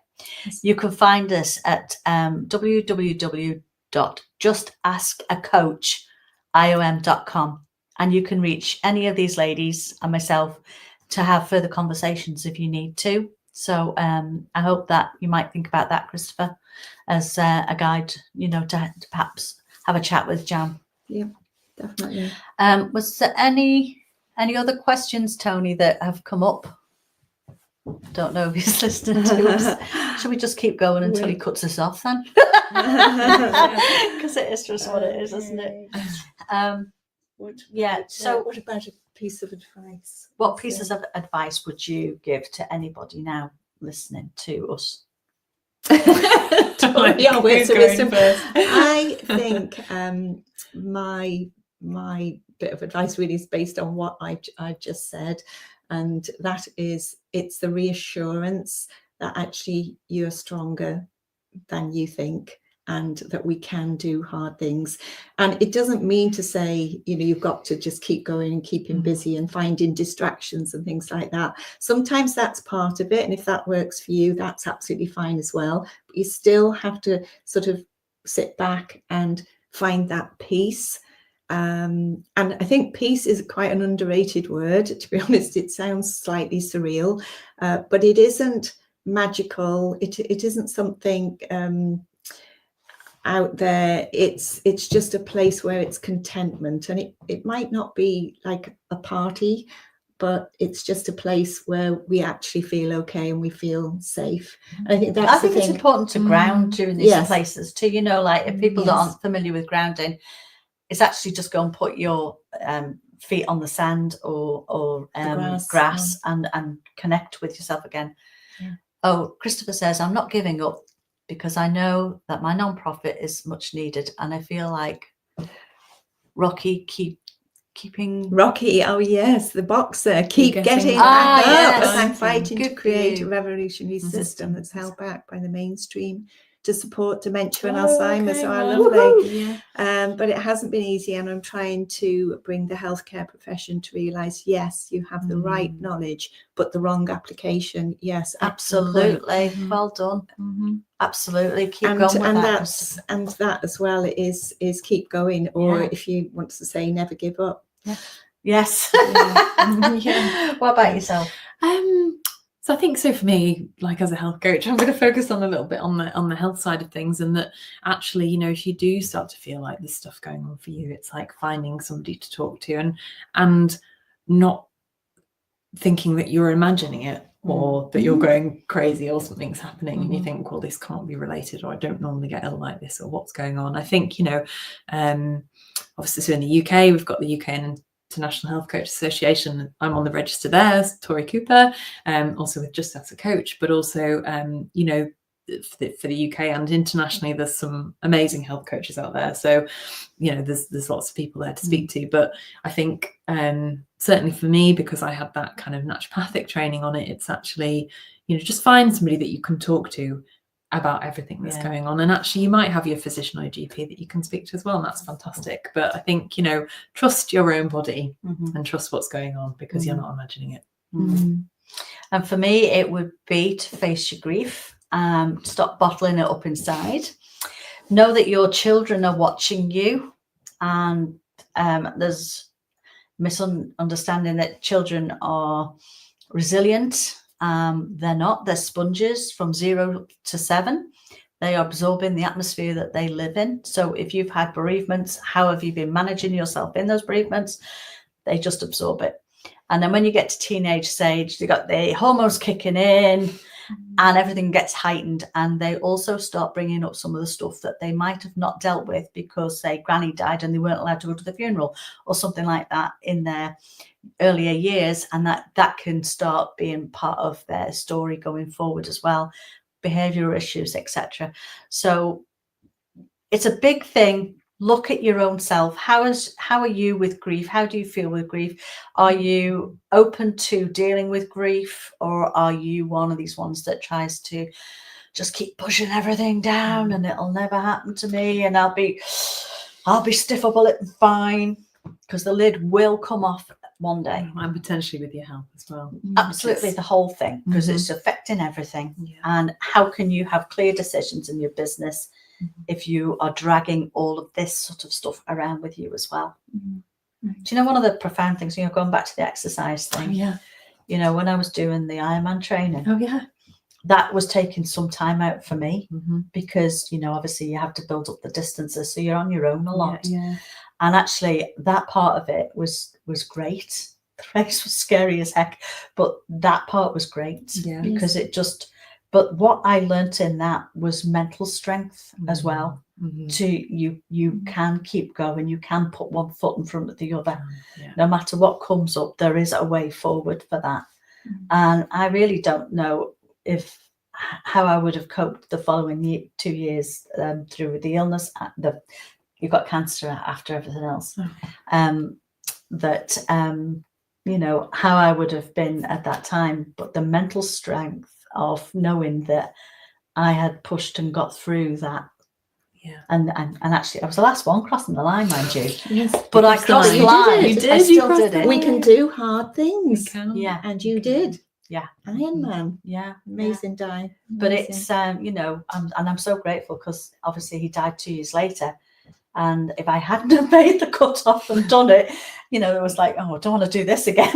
you can find us at www.justaskacoachiom.com, and you can reach any of these ladies and myself to have further conversations if you need to. So I hope that you might think about that, Christopher, as a guide, you know, to perhaps have a chat with Jan. Yeah, definitely. Was there any other questions, Tony, that have come up? Don't know if he's listening to us. Should we just keep going until he cuts us off then? Because it is just what it is, isn't it? So what about a piece of advice? What pieces of advice would you give to anybody now listening to us? Yeah, words of wisdom. I think my bit of advice really is based on what I've just said, and that is, it's the reassurance that actually you're stronger than you think, and that we can do hard things. And it doesn't mean to say, you know, you've got to just keep going and keeping busy and finding distractions and things like that. Sometimes that's part of it, and if that works for you, that's absolutely fine as well. But you still have to sort of sit back and find that peace. And I think peace is quite an underrated word, to be honest. It sounds slightly surreal, but it isn't magical. It isn't something out there. It's just a place where it's contentment, and it might not be like a party, but it's just a place where we actually feel okay and we feel safe. And I think it's important to ground during these places too. You know, like if people that aren't familiar with grounding, it's actually just go and put your feet on the sand or grass and connect with yourself again. Yeah. Oh, Christopher says, I'm not giving up because I know that my non-profit is much needed, and I feel like Rocky Rocky, oh yes, the boxer, keep getting back up as I'm fighting to create a revolutionary system that's held back by the mainstream to support dementia and Alzheimer's. So lovely. But it hasn't been easy, and I'm trying to bring the healthcare profession to realise, yes, you have the right knowledge, but the wrong application. Yes, absolutely. Well done. Absolutely. Keep going with that. And that as well is keep going, or if you want to say, never give up. Yes. What about yourself? So I think so for me, like as a health coach, I'm going to focus on a little bit on the health side of things, and that actually, you know, if you do start to feel like there's stuff going on for you, it's like finding somebody to talk to and not thinking that you're imagining it or that you're going crazy or something's happening and you think, well, this can't be related, or I don't normally get ill like this, or what's going on. I think, you know, obviously, so in the UK, we've got the UK International Health Coach Association. I'm on the register there, Tori Cooper, also with Just As a Coach, but also, you know, for the UK and internationally, there's some amazing health coaches out there. So, you know, there's lots of people there to speak to. But I think certainly for me, because I had that kind of naturopathic training on it, it's actually, you know, just find somebody that you can talk to about everything that's going on. And actually, you might have your physician or your GP that you can speak to as well, and that's fantastic. But I think, you know, trust your own body and trust what's going on, because you're not imagining it. And for me, it would be to face your grief. Stop bottling it up inside. Know that your children are watching you, and there's misunderstanding that children are resilient. They're not. They're sponges from 0 to 7. They are absorbing the atmosphere that they live in. So if you've had bereavements, how have you been managing yourself in those bereavements? They just absorb it. And then when you get to teenage stage, you got the hormones kicking in and everything gets heightened. And they also start bringing up some of the stuff that they might have not dealt with because, say, granny died and they weren't allowed to go to the funeral or something like that in their earlier years. And that can start being part of their story going forward as well. Behavioral issues, etc. So it's a big thing. Look at your own self. How are you with grief? How do you feel with grief? Are you open to dealing with grief, or are you one of these ones that tries to just keep pushing everything down and it'll never happen to me and I'll be stiff upper lip and fine? Because the lid will come off one day. And potentially with your health as well. Absolutely, the whole thing, because it's affecting everything. And how can you have clear decisions in your business if you are dragging all of this sort of stuff around with you as well? Do you know one of the profound things, going back to the exercise thing? When I was doing the Ironman training, that was taking some time out for me because, obviously you have to build up the distances. So you're on your own a lot. And actually that part of it was great. The race was scary as heck, but that part was great because it just, but what I learnt in that was mental strength as well. You can keep going, you can put one foot in front of the other. No matter what comes up, there is a way forward for that. And I really don't know how I would have coped the following 2 years through the illness. You got cancer after everything else. How I would have been at that time, but the mental strength of knowing that I had pushed and got through that. And actually I was the last one crossing the line, mind you. But I crossed the line. You did. I still did it. We can do hard things. Yeah. And you did. Yeah. Ironman. Yeah. Amazing, Di. But it's I'm so grateful because obviously he died 2 years later. And if I hadn't have made the cut off and done it, it was like, oh, I don't want to do this again.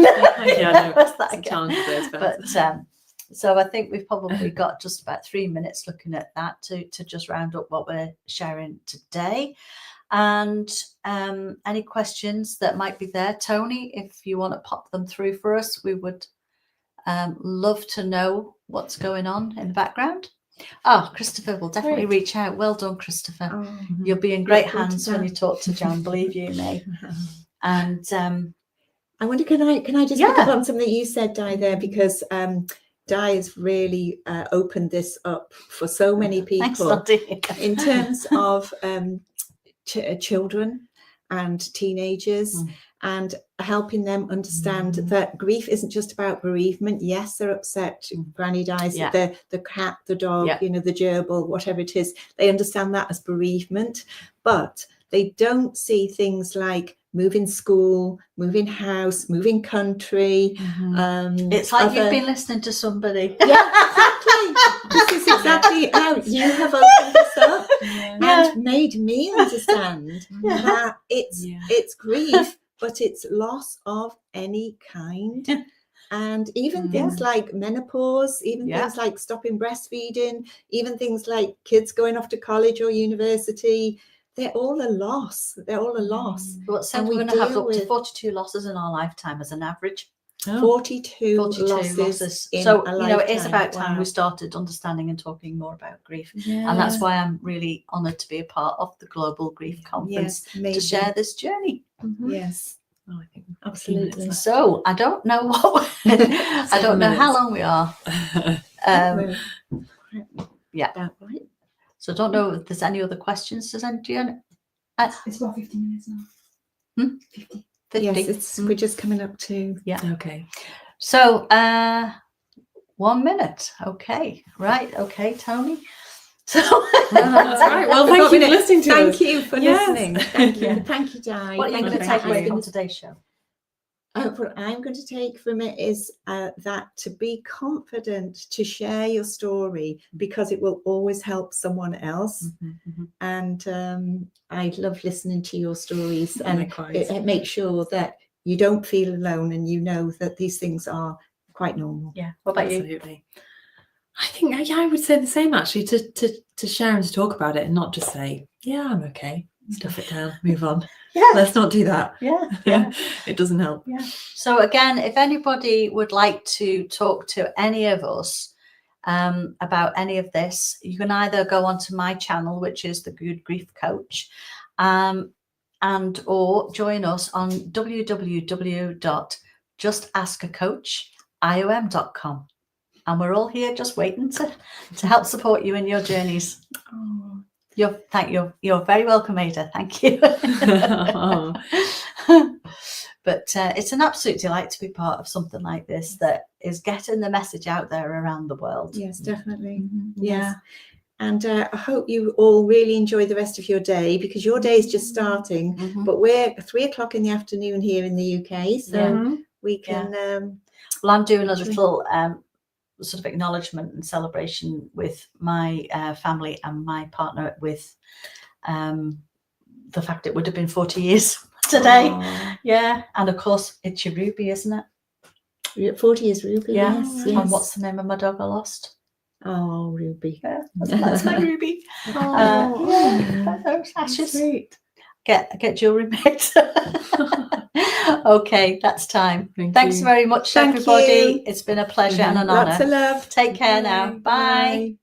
So I think we've probably got just about 3 minutes looking at that to just round up what we're sharing today. And any questions that might be there, Tony, if you want to pop them through for us, we would love to know what's going on in the background. Oh, Christopher will definitely reach out. Well done, Christopher. You'll be in great hands when you talk to John, believe you me. And I wonder, can I just pick up on something you said, Di, there, because Di has really opened this up for so many people. Thanks, in terms of children and teenagers and helping them understand that grief isn't just about bereavement. Yes, they're upset. Granny dies, the cat, the dog, the gerbil, whatever it is. They understand that as bereavement, but they don't see things like moving school, moving house, moving country. It's like you've been listening to somebody. Yeah, exactly. This is exactly how you have opened this up and made me understand that it's grief, but it's loss of any kind. And even things like menopause, even things like stopping breastfeeding, even things like kids going off to college or university, they're all a loss. They're all a loss. But so we're going to have up to 42 losses in our lifetime as an average. 42 losses So, it is about time we started understanding and talking more about grief. And that's why I'm really honoured to be a part of the Global Grief Conference to share this journey. Yes. Oh, I think absolutely. So I don't know I don't know how long we are. So I don't know if there's any other questions. Does anybody? It's about 50 minutes now. 50. Yes, we're just coming up to. Yeah. Okay. So 1 minute. Okay. Right. Okay, Tony. So that's right. Well, thank you for listening to us. Thank you for listening. Thank you. Thank you, Di. What are you going to take away from today's show? What I'm going to take from it is that to be confident to share your story, because it will always help someone else. And I love listening to your stories, and it makes sure that you don't feel alone and you know that these things are quite normal. Yeah. What about you? Absolutely. I think, yeah, I would say the same actually, to share and to talk about it and not just say, yeah, I'm okay, stuff it down, move on. Yeah. Let's not do that. Yeah. It doesn't help. Yeah. So again, if anybody would like to talk to any of us about any of this, you can either go onto my channel, which is the Good Grief Coach, and or join us on www.justaskacoachiom.com. And we're all here just waiting to help support you in your journeys. Oh. You're very welcome, Ada. Thank you. Oh. But it's an absolute delight to be part of something like this that is getting the message out there around the world. Yes, definitely. Mhm. Yeah. Yes. And I hope you all really enjoy the rest of your day, because your day is just starting. Mhm. But we're 3:00 in the afternoon here in the UK, so we can. Well, I'm doing a little sort of acknowledgement and celebration with my family and my partner with the fact it would have been 40 years today. Oh. Yeah, and of course it's your Ruby, isn't it? 40 is Ruby. Yeah. Yes, And what's the name of my dog I lost? Oh, Ruby. Yeah, that's my Ruby. Those ashes. Sweet. Get jewelry made. Okay, that's time. Thanks you. very much, Thank everybody. you. It's been a pleasure and an Lots honour. of love. Take care now. Bye.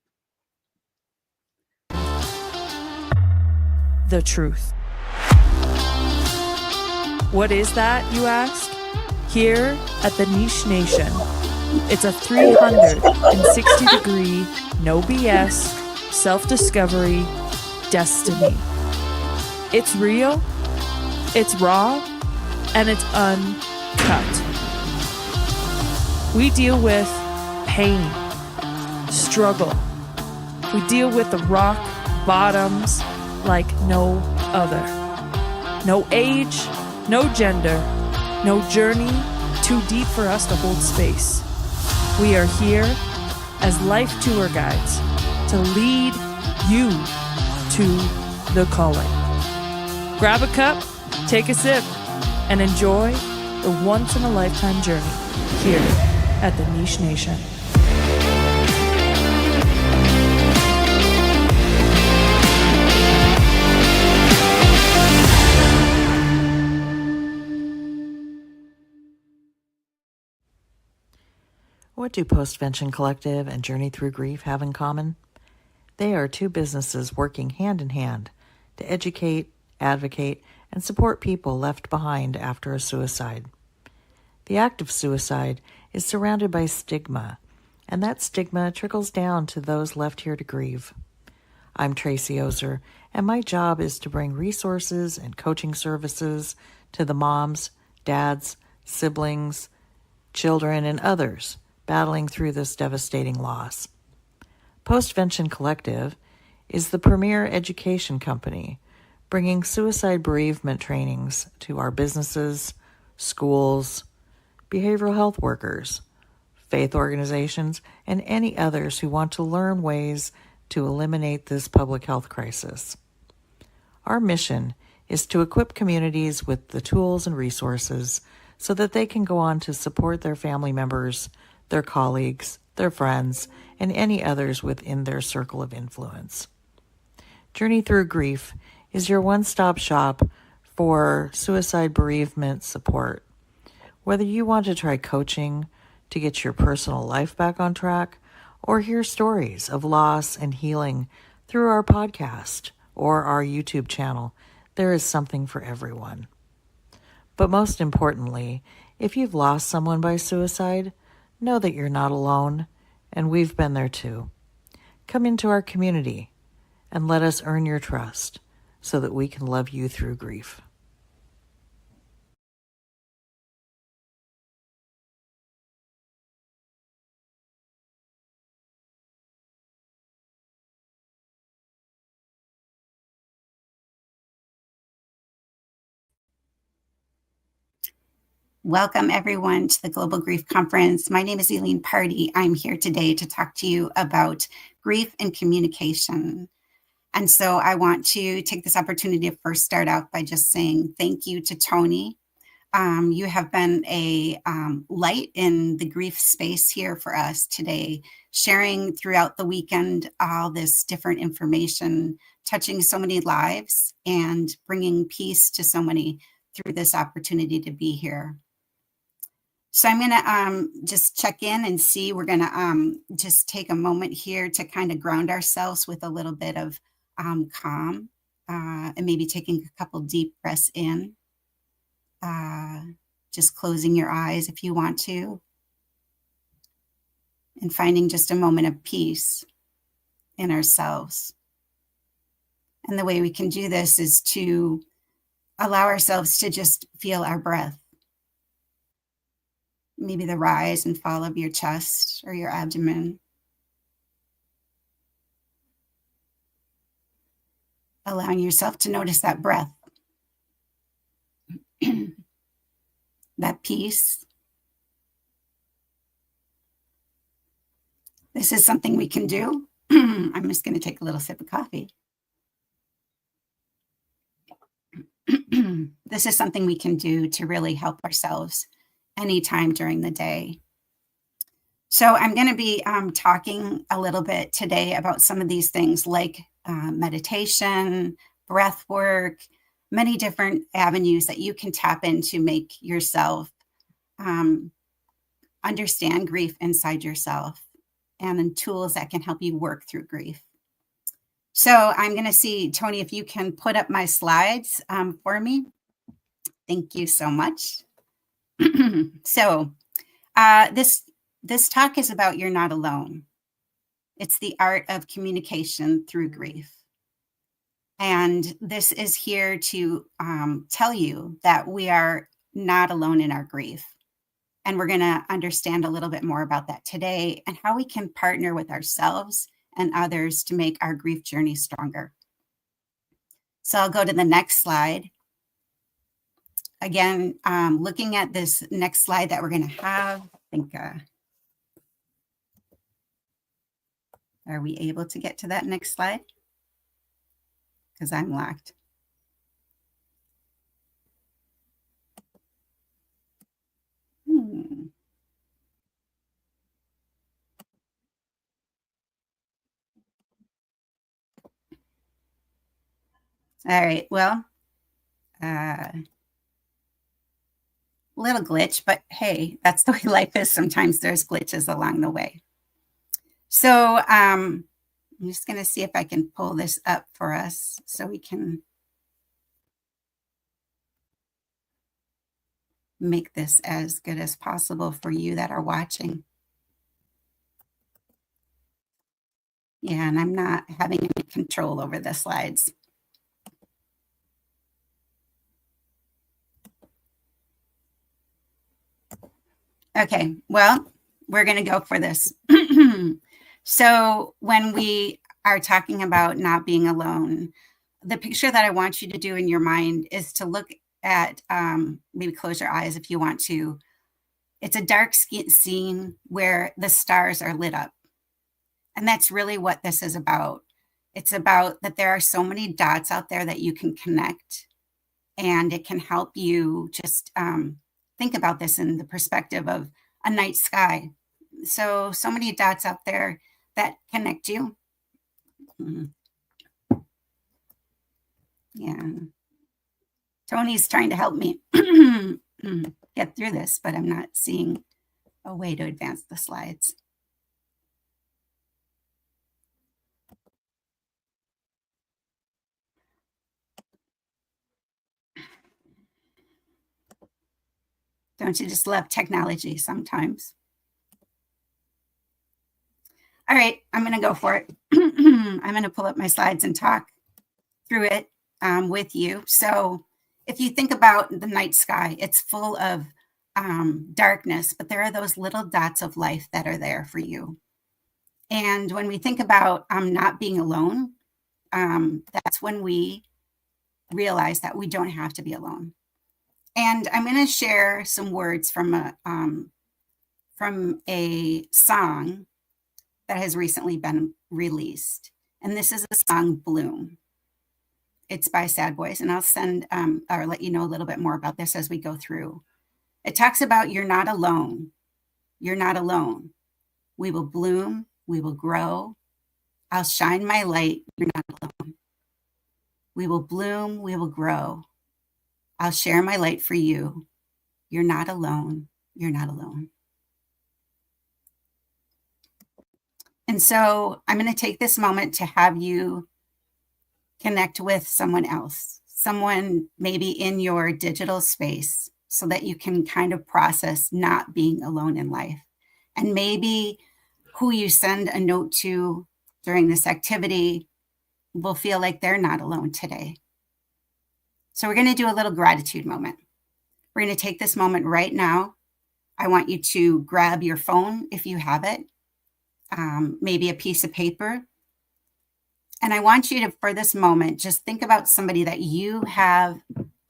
The truth. What is that, you ask? Here at the Niche Nation, it's a 360-degree, no BS, self-discovery, destiny. It's real, it's raw, and it's uncut. We deal with pain, struggle. We deal with the rock bottoms like no other. No age, no gender, no journey too deep for us to hold space. We are here as life tour guides to lead you to the calling. Grab a cup, take a sip, and enjoy the once-in-a-lifetime journey here at the Niche Nation. What do Postvention Collective and Journey Through Grief have in common? They are two businesses working hand in hand to educate, advocate, and support people left behind after a suicide. The act of suicide is surrounded by stigma, and that stigma trickles down to those left here to grieve. I'm Tracy Ozer, and my job is to bring resources and coaching services to the moms, dads, siblings, children, and others battling through this devastating loss. Postvention Collective is the premier education company bringing suicide bereavement trainings to our businesses, schools, behavioral health workers, faith organizations, and any others who want to learn ways to eliminate this public health crisis. Our mission is to equip communities with the tools and resources so that they can go on to support their family members, their colleagues, their friends, and any others within their circle of influence. Journey Through Grief is your one-stop shop for suicide bereavement support. Whether you want to try coaching to get your personal life back on track, or hear stories of loss and healing through our podcast or our YouTube channel, there is something for everyone. But most importantly, if you've lost someone by suicide, know that you're not alone, and we've been there too. Come into our community and let us earn your trust so that we can love you through grief. Welcome, everyone, to the Global Grief Conference. My name is Eileen Party. I'm here today to talk to you about grief and communication. And so I want to take this opportunity to first start out by just saying thank you to Tony You have been a light in the grief space here for us today, sharing throughout the weekend all this different information, touching so many lives and bringing peace to so many through this opportunity to be here. So I'm going to just check in and see. We're going to just take a moment here to kind of ground ourselves with a little bit of calm and maybe taking a couple deep breaths in. Just closing your eyes if you want to, and finding just a moment of peace in ourselves. And the way we can do this is to allow ourselves to just feel our breath. Maybe the rise and fall of your chest or your abdomen. Allowing yourself to notice that breath, that peace. This is something we can do. I'm just going to take a little sip of coffee. This is something we can do to really help ourselves anytime during the day. So I'm going to be talking a little bit today about some of these things like meditation, breath work, many different avenues that you can tap in to make yourself understand grief inside yourself, and tools that can help you work through grief. So I'm going to see, Tony, if you can put up my slides for me. Thank you so much. So this talk is about you're not alone. It's the art of communication through grief. And this is here to tell you that we are not alone in our grief. And we're going to understand a little bit more about that today and how we can partner with ourselves and others to make our grief journey stronger. So I'll go to the next slide. Again, looking at this next slide that we're going to have, I think, are we able to get to that next slide? Because I'm locked. All right, well, little glitch, but hey, that's the way life is. Sometimes there's glitches along the way. So I'm just going to see if I can pull this up for us so we can make this as good as possible for you that are watching. Yeah, and I'm not having any control over the slides. Okay, well, we're going to go for this. So when we are talking about not being alone, the picture that I want you to do in your mind is to look at, maybe close your eyes if you want to. It's a dark scene where the stars are lit up. And that's really what this is about. It's about that there are so many dots out there that you can connect, and it can help you just think about this in the perspective of a night sky. So many dots out there that connect you. Yeah. Tony's trying to help me get through this, but I'm not seeing a way to advance the slides. Don't you just love technology sometimes? All right, I'm going to go for it. I'm going to pull up my slides and talk through it with you. So if you think about the night sky, it's full of darkness, but there are those little dots of life that are there for you. And when we think about not being alone, that's when we realize that we don't have to be alone. And I'm going to share some words from a song that has recently been released. And this is the song Bloom. It's by Sad Boys, and I'll send or let you know a little bit more about this as we go through. It talks about you're not alone. You're not alone. We will bloom. We will grow. I'll shine my light. You're not alone. We will bloom. We will grow. I'll share my light for you. You're not alone. You're not alone. And so I'm going to take this moment to have you connect with someone else, someone maybe in your digital space, so that you can kind of process not being alone in life. And maybe who you send a note to during this activity will feel like they're not alone today. So we're going to do a little gratitude moment. We're going to take this moment right now. I want you to grab your phone if you have it, maybe a piece of paper. And I want you to, for this moment, just think about somebody that you have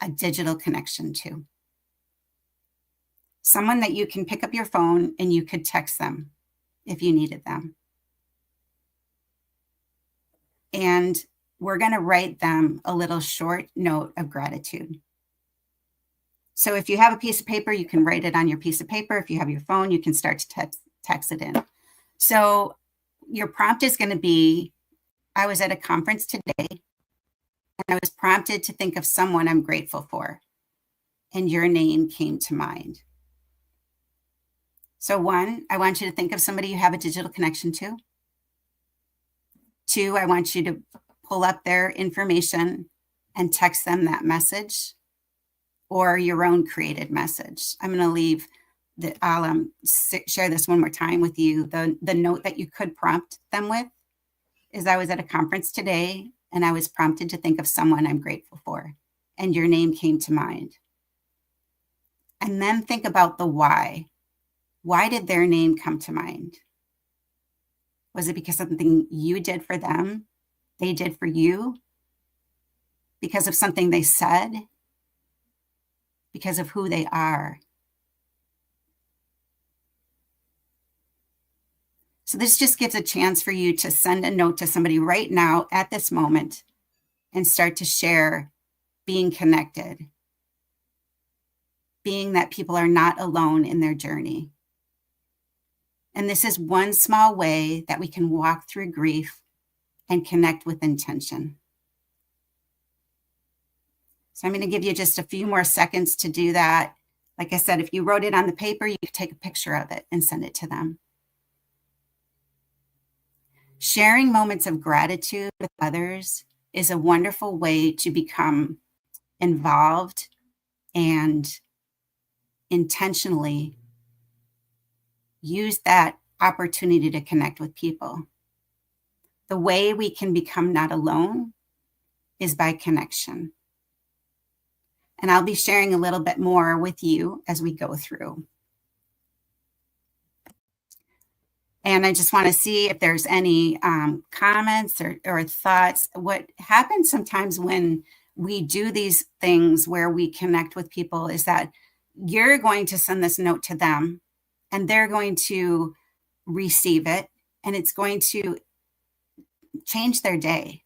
a digital connection to. Someone that you can pick up your phone and you could text them if you needed them. And we're going to write them a little short note of gratitude. So if you have a piece of paper, you can write it on your piece of paper. If you have your phone, you can start to text it in. So your prompt is going to be, I was at a conference today and I was prompted to think of someone I'm grateful for, and your name came to mind. So 1, I want you to think of somebody you have a digital connection to. 2, I want you to pull up their information and text them that message or your own created message. I'm going to leave I'll share this one more time with you. The note that you could prompt them with is, I was at a conference today and I was prompted to think of someone I'm grateful for, and your name came to mind. And then think about the why. Why did their name come to mind? Was it because something you did for them, they did for you? Because of something they said? Because of who they are? So this just gives a chance for you to send a note to somebody right now at this moment and start to share being connected, being that people are not alone in their journey. And this is one small way that we can walk through grief and connect with intention. So I'm going to give you just a few more seconds to do that. Like I said, if you wrote it on the paper, you could take a picture of it and send it to them. Sharing moments of gratitude with others is a wonderful way to become involved and intentionally use that opportunity to connect with people. The way we can become not alone is by connection. And I'll be sharing a little bit more with you as we go through. And I just want to see if there's any comments or thoughts. What happens sometimes when we do these things where we connect with people is that you're going to send this note to them and they're going to receive it, and it's going to change their day.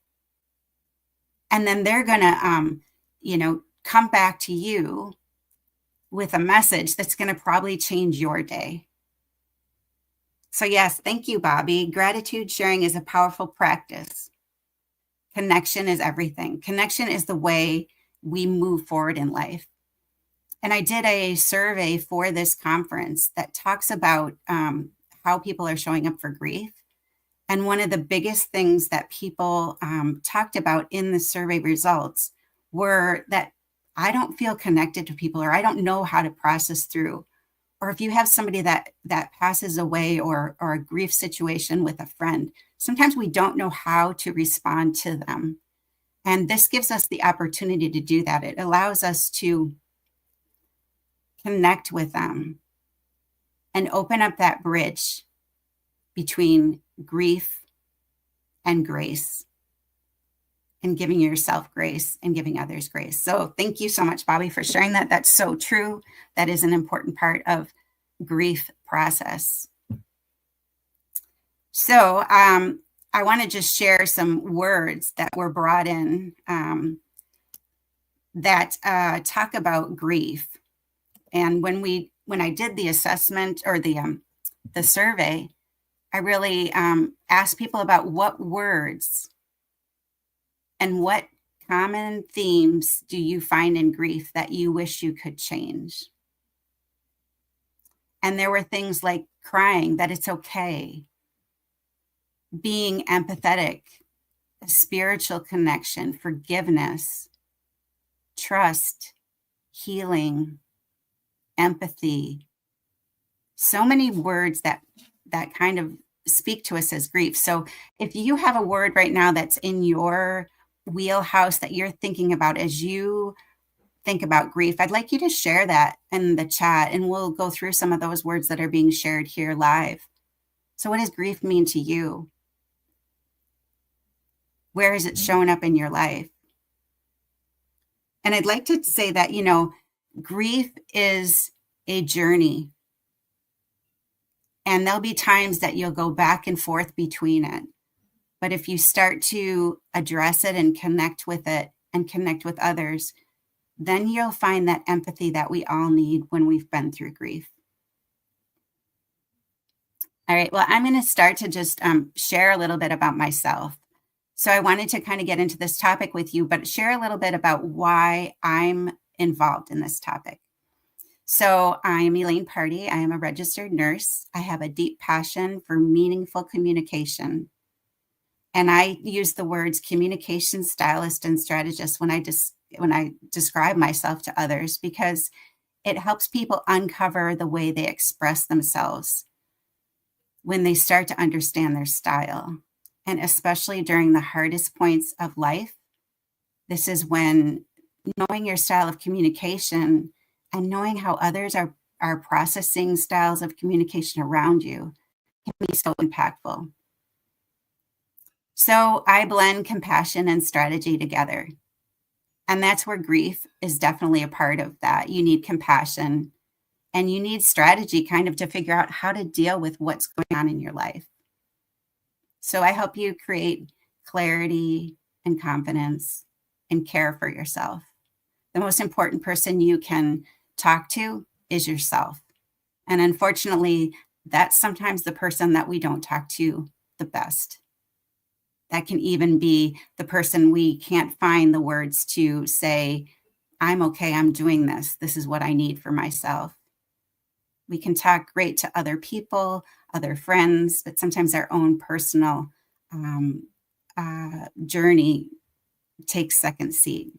And then they're going to, come back to you with a message that's going to probably change your day. So yes, thank you, Bobby. Gratitude sharing is a powerful practice. Connection is everything. Connection is the way we move forward in life. And I did a survey for this conference that talks about how people are showing up for grief. And one of the biggest things that people talked about in the survey results were that I don't feel connected to people, or I don't know how to process through. Or if you have somebody that passes away, or a grief situation with a friend, sometimes we don't know how to respond to them. And this gives us the opportunity to do that. It allows us to connect with them and open up that bridge between grief and grace, and giving yourself grace and giving others grace. So thank you so much, Bobby, for sharing that. That's so true. That is an important part of grief process. So I want to just share some words that were brought in that talk about grief. And when I did the assessment or the survey, I really asked people about what words and what common themes do you find in grief that you wish you could change? And there were things like crying, that it's okay, being empathetic, a spiritual connection, forgiveness, trust, healing, empathy. So many words that kind of speak to us as grief. So if you have a word right now that's in your wheelhouse that you're thinking about as you think about grief, I'd like you to share that in the chat, and we'll go through some of those words that are being shared here live. So what does grief mean to you? Where has it shown up in your life? And I'd like to say that, you know, grief is a journey. And there'll be times that you'll go back and forth between it. But if you start to address it and connect with it and connect with others, then you'll find that empathy that we all need when we've been through grief. All right, well, I'm going to start to just share a little bit about myself. So I wanted to kind of get into this topic with you, but share a little bit about why I'm involved in this topic. So I'm Elaine Party. I am a registered nurse. I have a deep passion for meaningful communication. And I use the words communication stylist and strategist when I describe myself to others, because it helps people uncover the way they express themselves when they start to understand their style. And especially during the hardest points of life, this is when knowing your style of communication and knowing how others are processing styles of communication around you can be so impactful. So I blend compassion and strategy together. And that's where grief is definitely a part of that. You need compassion and you need strategy kind of to figure out how to deal with what's going on in your life. So I help you create clarity and confidence and care for yourself. The most important person you can talk to is yourself. And unfortunately, that's sometimes the person that we don't talk to the best. That can even be the person we can't find the words to say, I'm okay, I'm doing this. This is what I need for myself. We can talk great to other people, other friends, but sometimes our own personal journey takes second seat.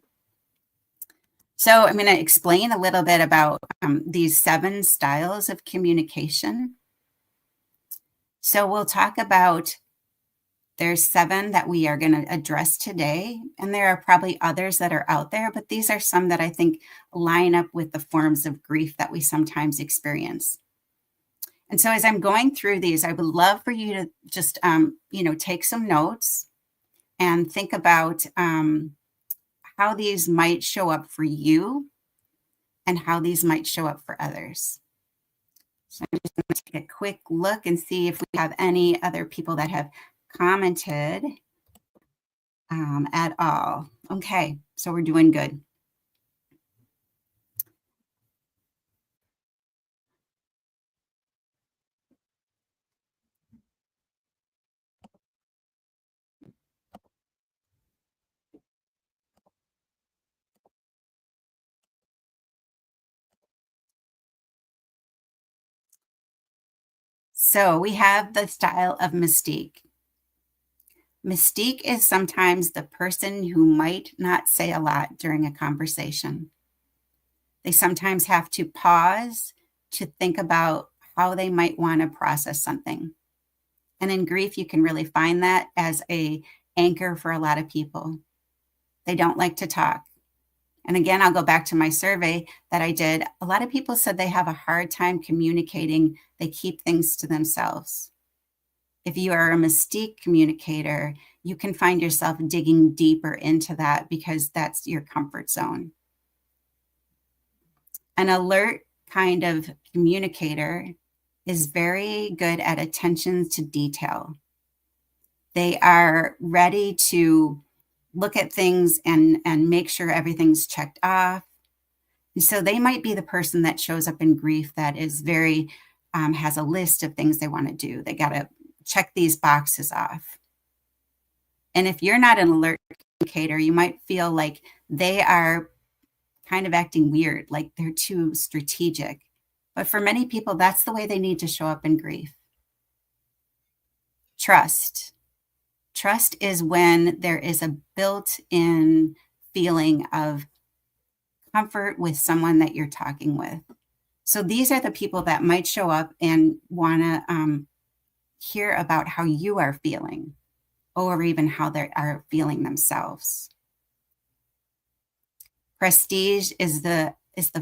So I'm going to explain a little bit about these 7 styles of communication. So we'll talk about, there's 7 that we are going to address today, and there are probably others that are out there, but these are some that I think line up with the forms of grief that we sometimes experience. And so as I'm going through these, I would love for you to just, take some notes and think about how these might show up for you and how these might show up for others. So I'm just going to take a quick look and see if we have any other people that have commented at all. Okay, so we're doing good. So we have the style of mystique. Mystique is sometimes the person who might not say a lot during a conversation. They sometimes have to pause to think about how they might want to process something. And in grief, you can really find that as an anchor for a lot of people. They don't like to talk. And again, I'll go back to my survey that I did. A lot of people said they have a hard time communicating. They keep things to themselves. If you are a mystique communicator, you can find yourself digging deeper into that because that's your comfort zone. An alert kind of communicator is very good at attention to detail. They are ready to look at things and make sure everything's checked off. And so they might be the person that shows up in grief that is very, has a list of things they want to do. They got to check these boxes off. And if you're not an alert communicator, you might feel like they are kind of acting weird, like they're too strategic. But for many people, that's the way they need to show up in grief. Trust. Trust is when there is a built-in feeling of comfort with someone that you're talking with. So these are the people that might show up and want to hear about how you are feeling, or even how they are feeling themselves. Prestige is the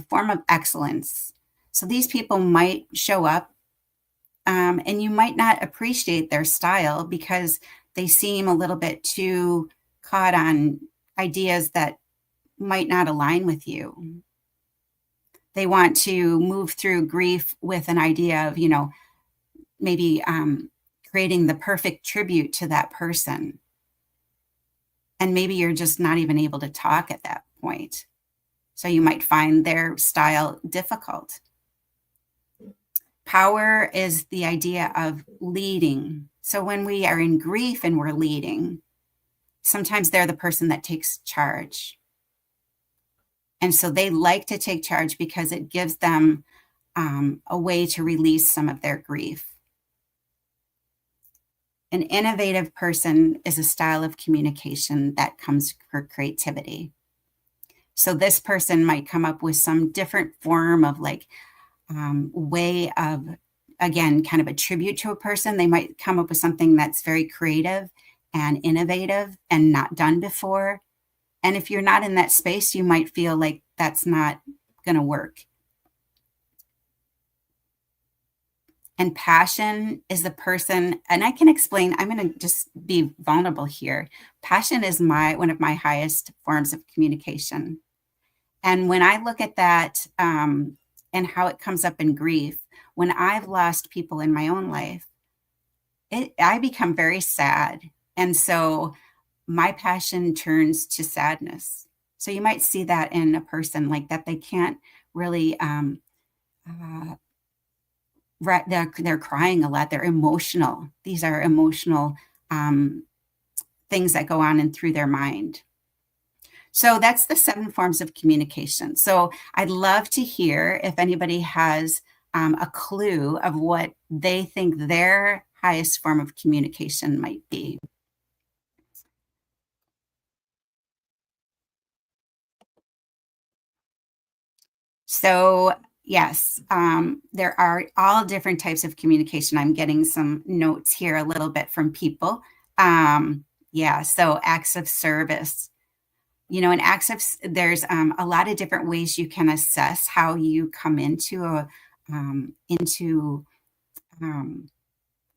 form of excellence. So these people might show up and you might not appreciate their style because they seem a little bit too caught on ideas that might not align with you. They want to move through grief with an idea of, maybe creating the perfect tribute to that person. And maybe you're just not even able to talk at that point. So you might find their style difficult. Power is the idea of leading. So when we are in grief and we're leading, sometimes they're the person that takes charge. And so they like to take charge because it gives them a way to release some of their grief. An innovative person is a style of communication that comes for creativity. So this person might come up with some different form of way of, again, kind of a tribute to a person. They might come up with something that's very creative and innovative and not done before. And if you're not in that space, you might feel like that's not going to work. And passion is the person, and I can explain, I'm going to just be vulnerable here. Passion is one of my highest forms of communication. And when I look at that and how it comes up in grief, when I've lost people in my own life, I become very sad. And so my passion turns to sadness. So you might see that in a person like that. They can't really, they're crying a lot. They're emotional. These are emotional things that go on and through their mind. So that's the 7 forms of communication. So I'd love to hear if anybody has a clue of what they think their highest form of communication might be. So yes, there are all different types of communication. I'm getting some notes here a little bit from people. So acts of service. In acts of, there's a lot of different ways you can assess how you come into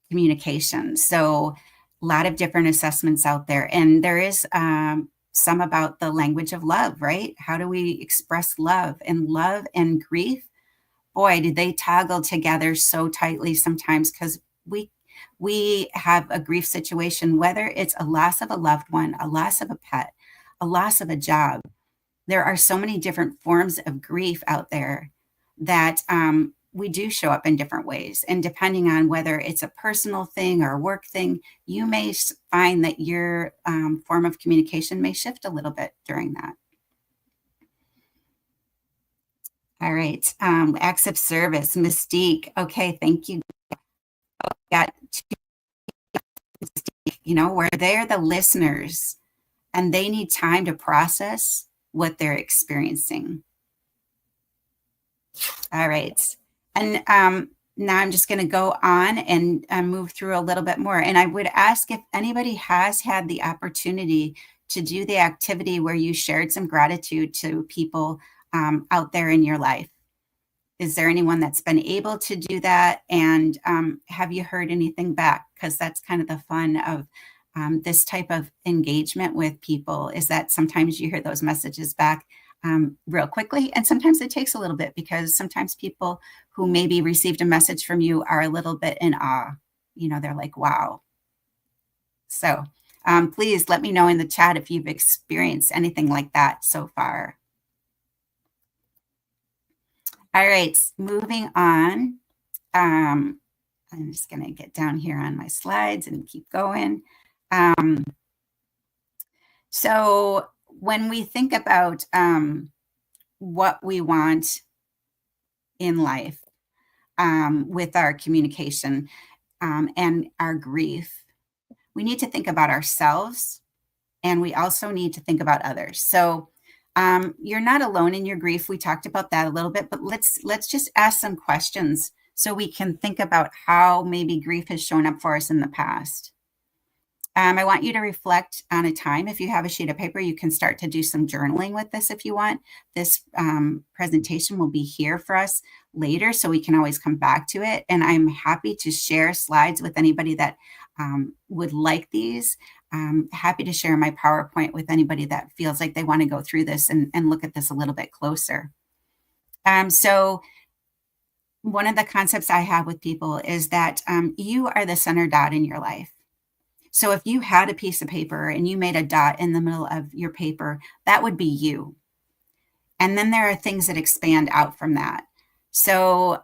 communication. So a lot of different assessments out there. And there is some about the language of love, right? How do we express love? And love and grief, boy, did they toggle together so tightly sometimes, because we have a grief situation, whether it's a loss of a loved one, a loss of a pet, a loss of a job. There are so many different forms of grief out there that we do show up in different ways. And depending on whether it's a personal thing or a work thing, you may find that your form of communication may shift a little bit during that. All right. Acts of service, Mystique. Okay, thank you. Got where they're the listeners and they need time to process what they're experiencing. All right. And now I'm just going to go on and move through a little bit more. And I would ask if anybody has had the opportunity to do the activity where you shared some gratitude to people out there in your life. Is there anyone that's been able to do that? And have you heard anything back? Because that's kind of the fun of this type of engagement with people, is that sometimes you hear those messages back real quickly. And sometimes it takes a little bit, because sometimes people who maybe received a message from you are a little bit in awe. They're like, wow. So, Please let me know in the chat if you've experienced anything like that so far. All right, moving on. I'm just going to get down here on my slides and keep going. So when we think about what we want in life with our communication and our grief, we need to think about ourselves, and we also need to think about others. So you're not alone in your grief. We talked about that a little bit, but let's just ask some questions so we can think about how maybe grief has shown up for us in the past. I want you to reflect on a time. If you have a sheet of paper, you can start to do some journaling with this if you want. This presentation will be here for us later, so we can always come back to it. And I'm happy to share slides with anybody that would like these. I'm happy to share my PowerPoint with anybody that feels like they want to go through this and look at this a little bit closer. So one of the concepts I have with people is that you are the center dot in your life. So if you had a piece of paper and you made a dot in the middle of your paper, that would be you. And then there are things that expand out from that. So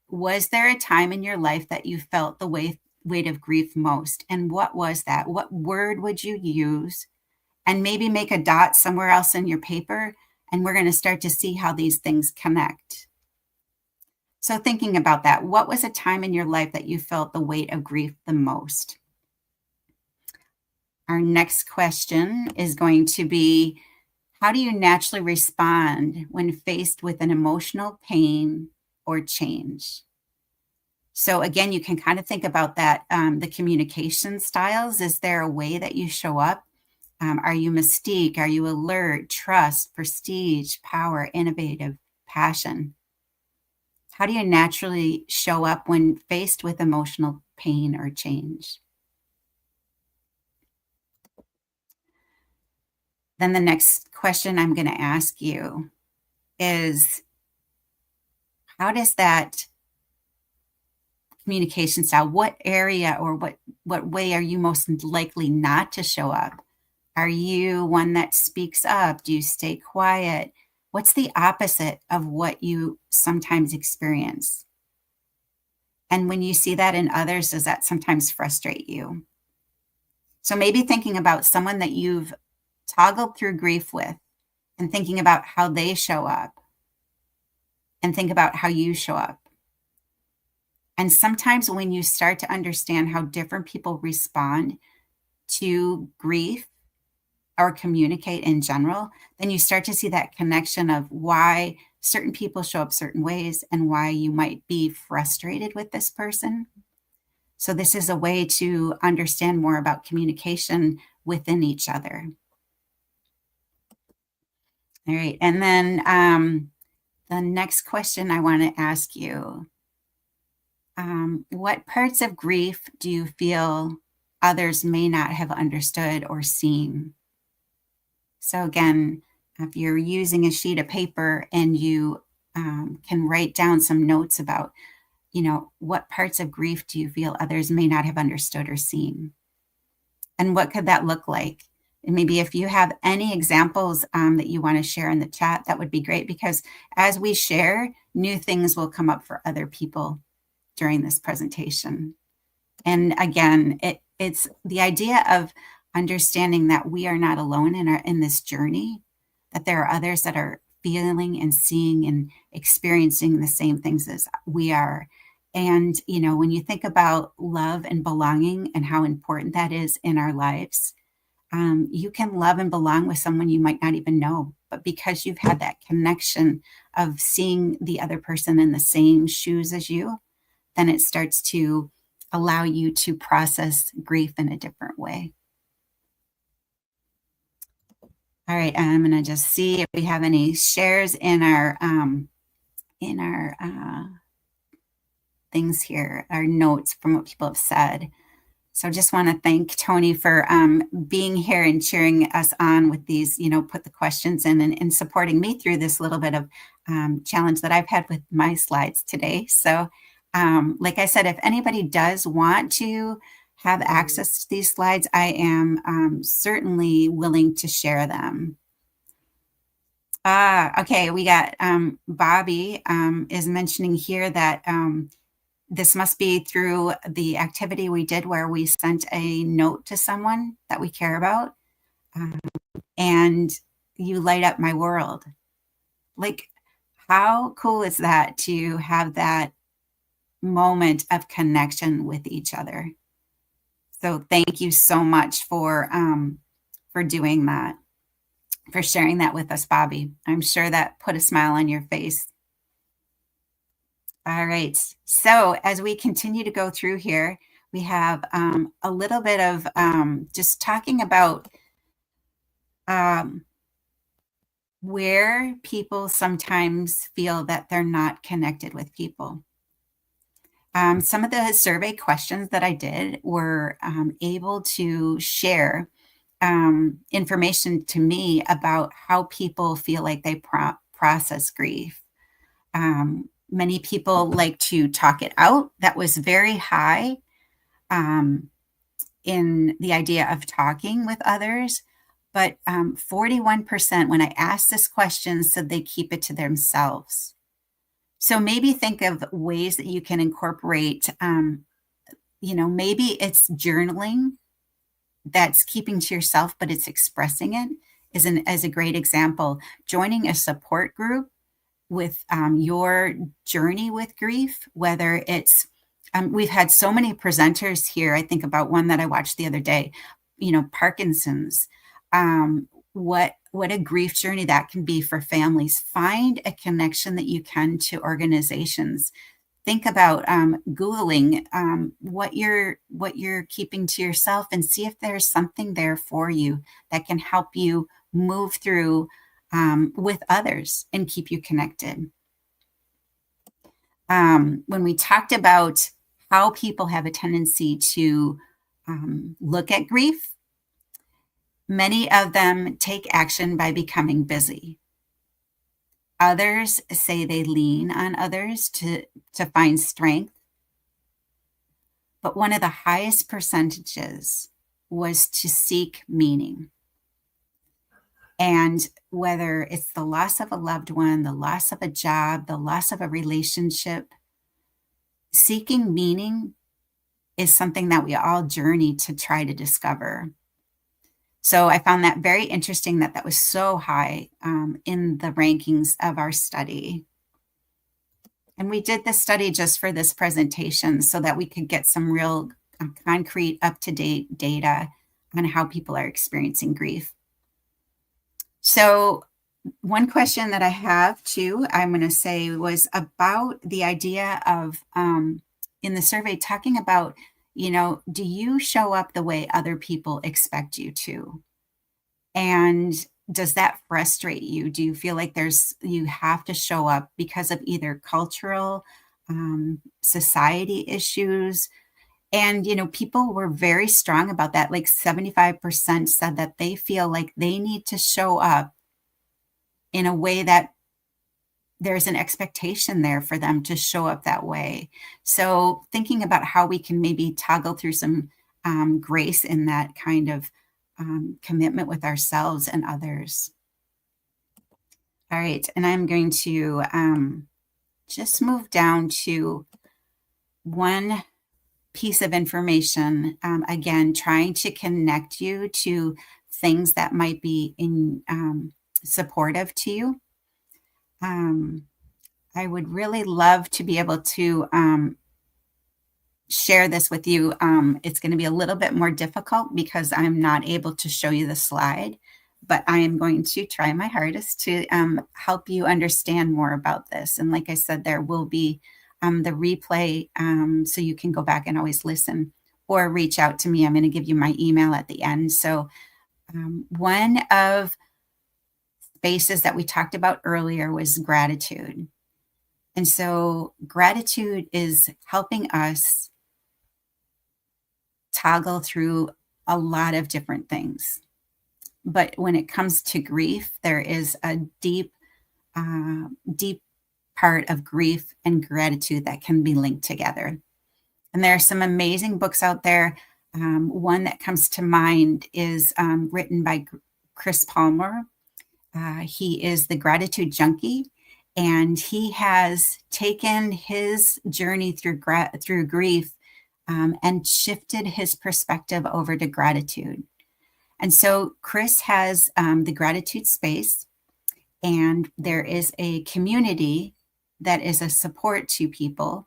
was there a time in your life that you felt the weight of grief most? And what was that? What word would you use? And maybe make a dot somewhere else in your paper. And we're going to start to see how these things connect. So thinking about that, what was a time in your life that you felt the weight of grief the most? Our next question is going to be, how do you naturally respond when faced with an emotional pain or change? So again, you can kind of think about that, the communication styles. Is there a way that you show up? Are you mystique? Are you alert, trust, prestige, power, innovative, passion? How do you naturally show up when faced with emotional pain or change? Then the next question I'm going to ask you is, how does that communication style, what area or what way are you most likely not to show up? Are you one that speaks up? Do you stay quiet? What's the opposite of what you sometimes experience? And when you see that in others, does that sometimes frustrate you? So maybe thinking about someone that you've toggled through grief with and thinking about how they show up and think about how you show up. And sometimes when you start to understand how different people respond to grief or communicate in general, then you start to see that connection of why certain people show up certain ways and why you might be frustrated with this person. So this is a way to understand more about communication within each other. All right, and then the next question I want to ask you, what parts of grief do you feel others may not have understood or seen? So again, if you're using a sheet of paper and you can write down some notes about, what parts of grief do you feel others may not have understood or seen? And what could that look like? And maybe if you have any examples that you want to share in the chat, that would be great, because as we share, new things will come up for other people during this presentation. And again, it's the idea of understanding that we are not alone in this journey, that there are others that are feeling and seeing and experiencing the same things as we are. And, when you think about love and belonging and how important that is in our lives, you can love and belong with someone you might not even know, but because you've had that connection of seeing the other person in the same shoes as you, then it starts to allow you to process grief in a different way. All right, I'm going to just see if we have any shares in our things here, our notes from what people have said. So just want to thank Tony for being here and cheering us on with these, put the questions in and supporting me through this little bit of challenge that I've had with my slides today. So like I said, if anybody does want to have access to these slides, I am certainly willing to share them. Okay, we got Bobby is mentioning here that this must be through the activity we did where we sent a note to someone that we care about, and you light up my world. Like, how cool is that to have that moment of connection with each other? So thank you so much for doing that, for sharing that with us, Bobby. I'm sure that put a smile on your face. All right. So as we continue to go through here, we have a little bit of just talking about where people sometimes feel that they're not connected with people. Some of the survey questions that I did were able to share information to me about how people feel like they process grief. Many people like to talk it out. That was very high in the idea of talking with others. But 41%, when I asked this question, said they keep it to themselves. So maybe think of ways that you can incorporate, maybe it's journaling that's keeping to yourself, but it's expressing it as a great example. Joining a support group with your journey with grief, whether it's, we've had so many presenters here. I think about one that I watched the other day, Parkinson's. What a grief journey that can be for families. Find a connection that you can to organizations. Think about Googling what you're keeping to yourself and see if there's something there for you that can help you move through with others and keep you connected. When we talked about how people have a tendency to look at grief, many of them take action by becoming busy. Others say they lean on others to find strength. But one of the highest percentages was to seek meaning. And whether it's the loss of a loved one, the loss of a job, the loss of a relationship, seeking meaning is something that we all journey to try to discover. So I found that very interesting that was so high in the rankings of our study. And we did this study just for this presentation so that we could get some real concrete, up-to-date data on how people are experiencing grief. So one question that I have too, I'm going to say, was about the idea of, in the survey, talking about, do you show up the way other people expect you to? And does that frustrate you? Do you feel like you have to show up because of either cultural, society issues? And, people were very strong about that. Like 75% said that they feel like they need to show up in a way that there's an expectation there for them to show up that way. So thinking about how we can maybe toggle through some grace in that kind of commitment with ourselves and others. All right, and I'm going to just move down to one piece of information, again, trying to connect you to things that might be supportive to you. I would really love to be able to share this with you. It's going to be a little bit more difficult because I'm not able to show you the slide, but I am going to try my hardest to help you understand more about this. And like I said, there will be the replay, so you can go back and always listen or reach out to me. I'm going to give you my email at the end. So one of spaces that we talked about earlier was gratitude. And so gratitude is helping us toggle through a lot of different things. But when it comes to grief, there is a deep part of grief and gratitude that can be linked together. And there are some amazing books out there. One that comes to mind is written by Chris Palmer. He is the gratitude junkie, and he has taken his journey through grief and shifted his perspective over to gratitude. And so Chris has the gratitude space, and there is a community that is a support to people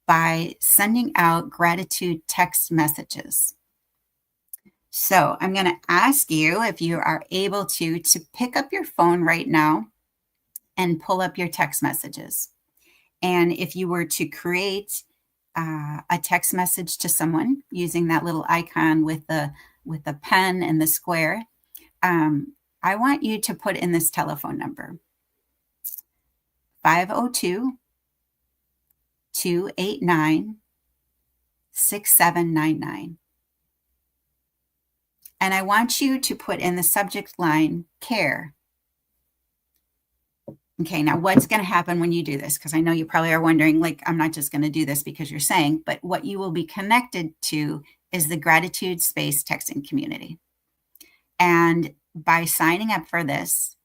by sending out gratitude text messages. So I'm going to ask you, if you are able to pick up your phone right now and pull up your text messages. And if you were to create a text message to someone using that little icon with the pen and the square, I want you to put in this telephone number, 502-289-6799. And I want you to put in the subject line, care. Okay, now what's going to happen when you do this? Because I know you probably are wondering, like, I'm not just going to do this because you're saying, but what you will be connected to is the gratitude space texting community. And by signing up for this,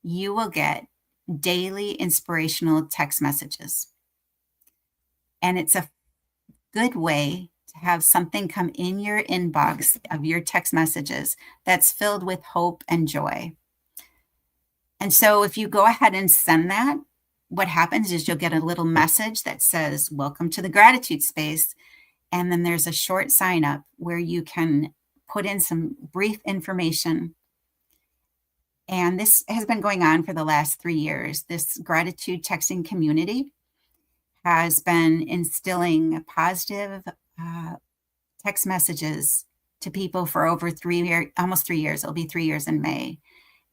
you will get daily inspirational text messages. And it's a good way to have something come in your inbox of your text messages that's filled with hope and joy. And so if you go ahead and send that, what happens is you'll get a little message that says, welcome to the gratitude space. And then there's a short sign up where you can put in some brief information. And this has been going on for the last 3 years. This gratitude texting community has been instilling positive text messages to people for over almost 3 years. It'll be 3 years in May.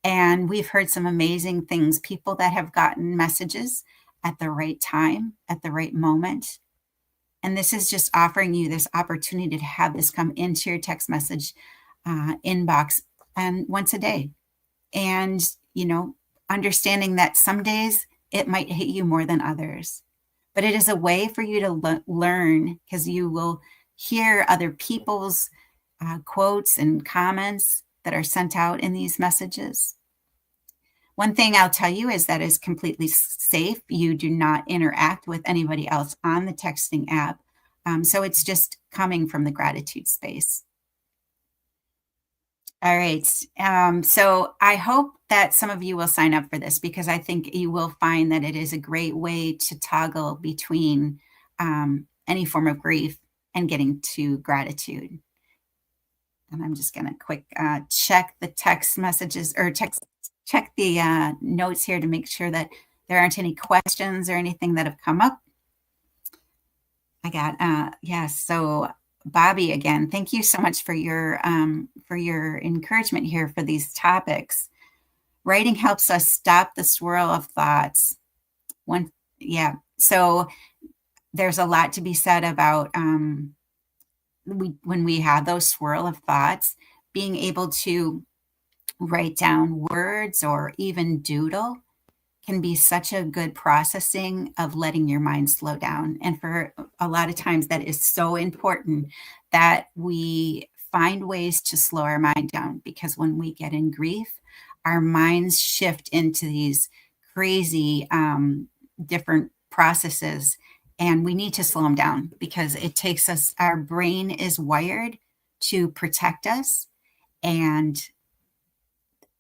And we've heard some amazing things, people that have gotten messages at the right time, at the right moment. And this is just offering you this opportunity to have this come into your text message inbox and once a day. And, you know, understanding that some days it might hit you more than others. But it is a way for you to learn, because you will hear other people's quotes and comments that are sent out in these messages. One thing I'll tell you is that it's completely safe. You do not interact with anybody else on the texting app. So it's just coming from the gratitude space. All right. So I hope that some of you will sign up for this, because I think you will find that it is a great way to toggle between any form of grief and getting to gratitude. And I'm just going to quick check the text messages, or check the notes here to make sure that there aren't any questions or anything that have come up. I got, yes. So Bobby, again, thank you so much for your encouragement here for these topics. Writing helps us stop the swirl of thoughts. So there's a lot to be said about when we have those swirl of thoughts, being able to write down words or even doodle can be such a good processing of letting your mind slow down. And for a lot of times that is so important that we find ways to slow our mind down, because when we get in grief, our minds shift into these crazy different processes, and we need to slow them down, because it takes us, our brain is wired to protect us. And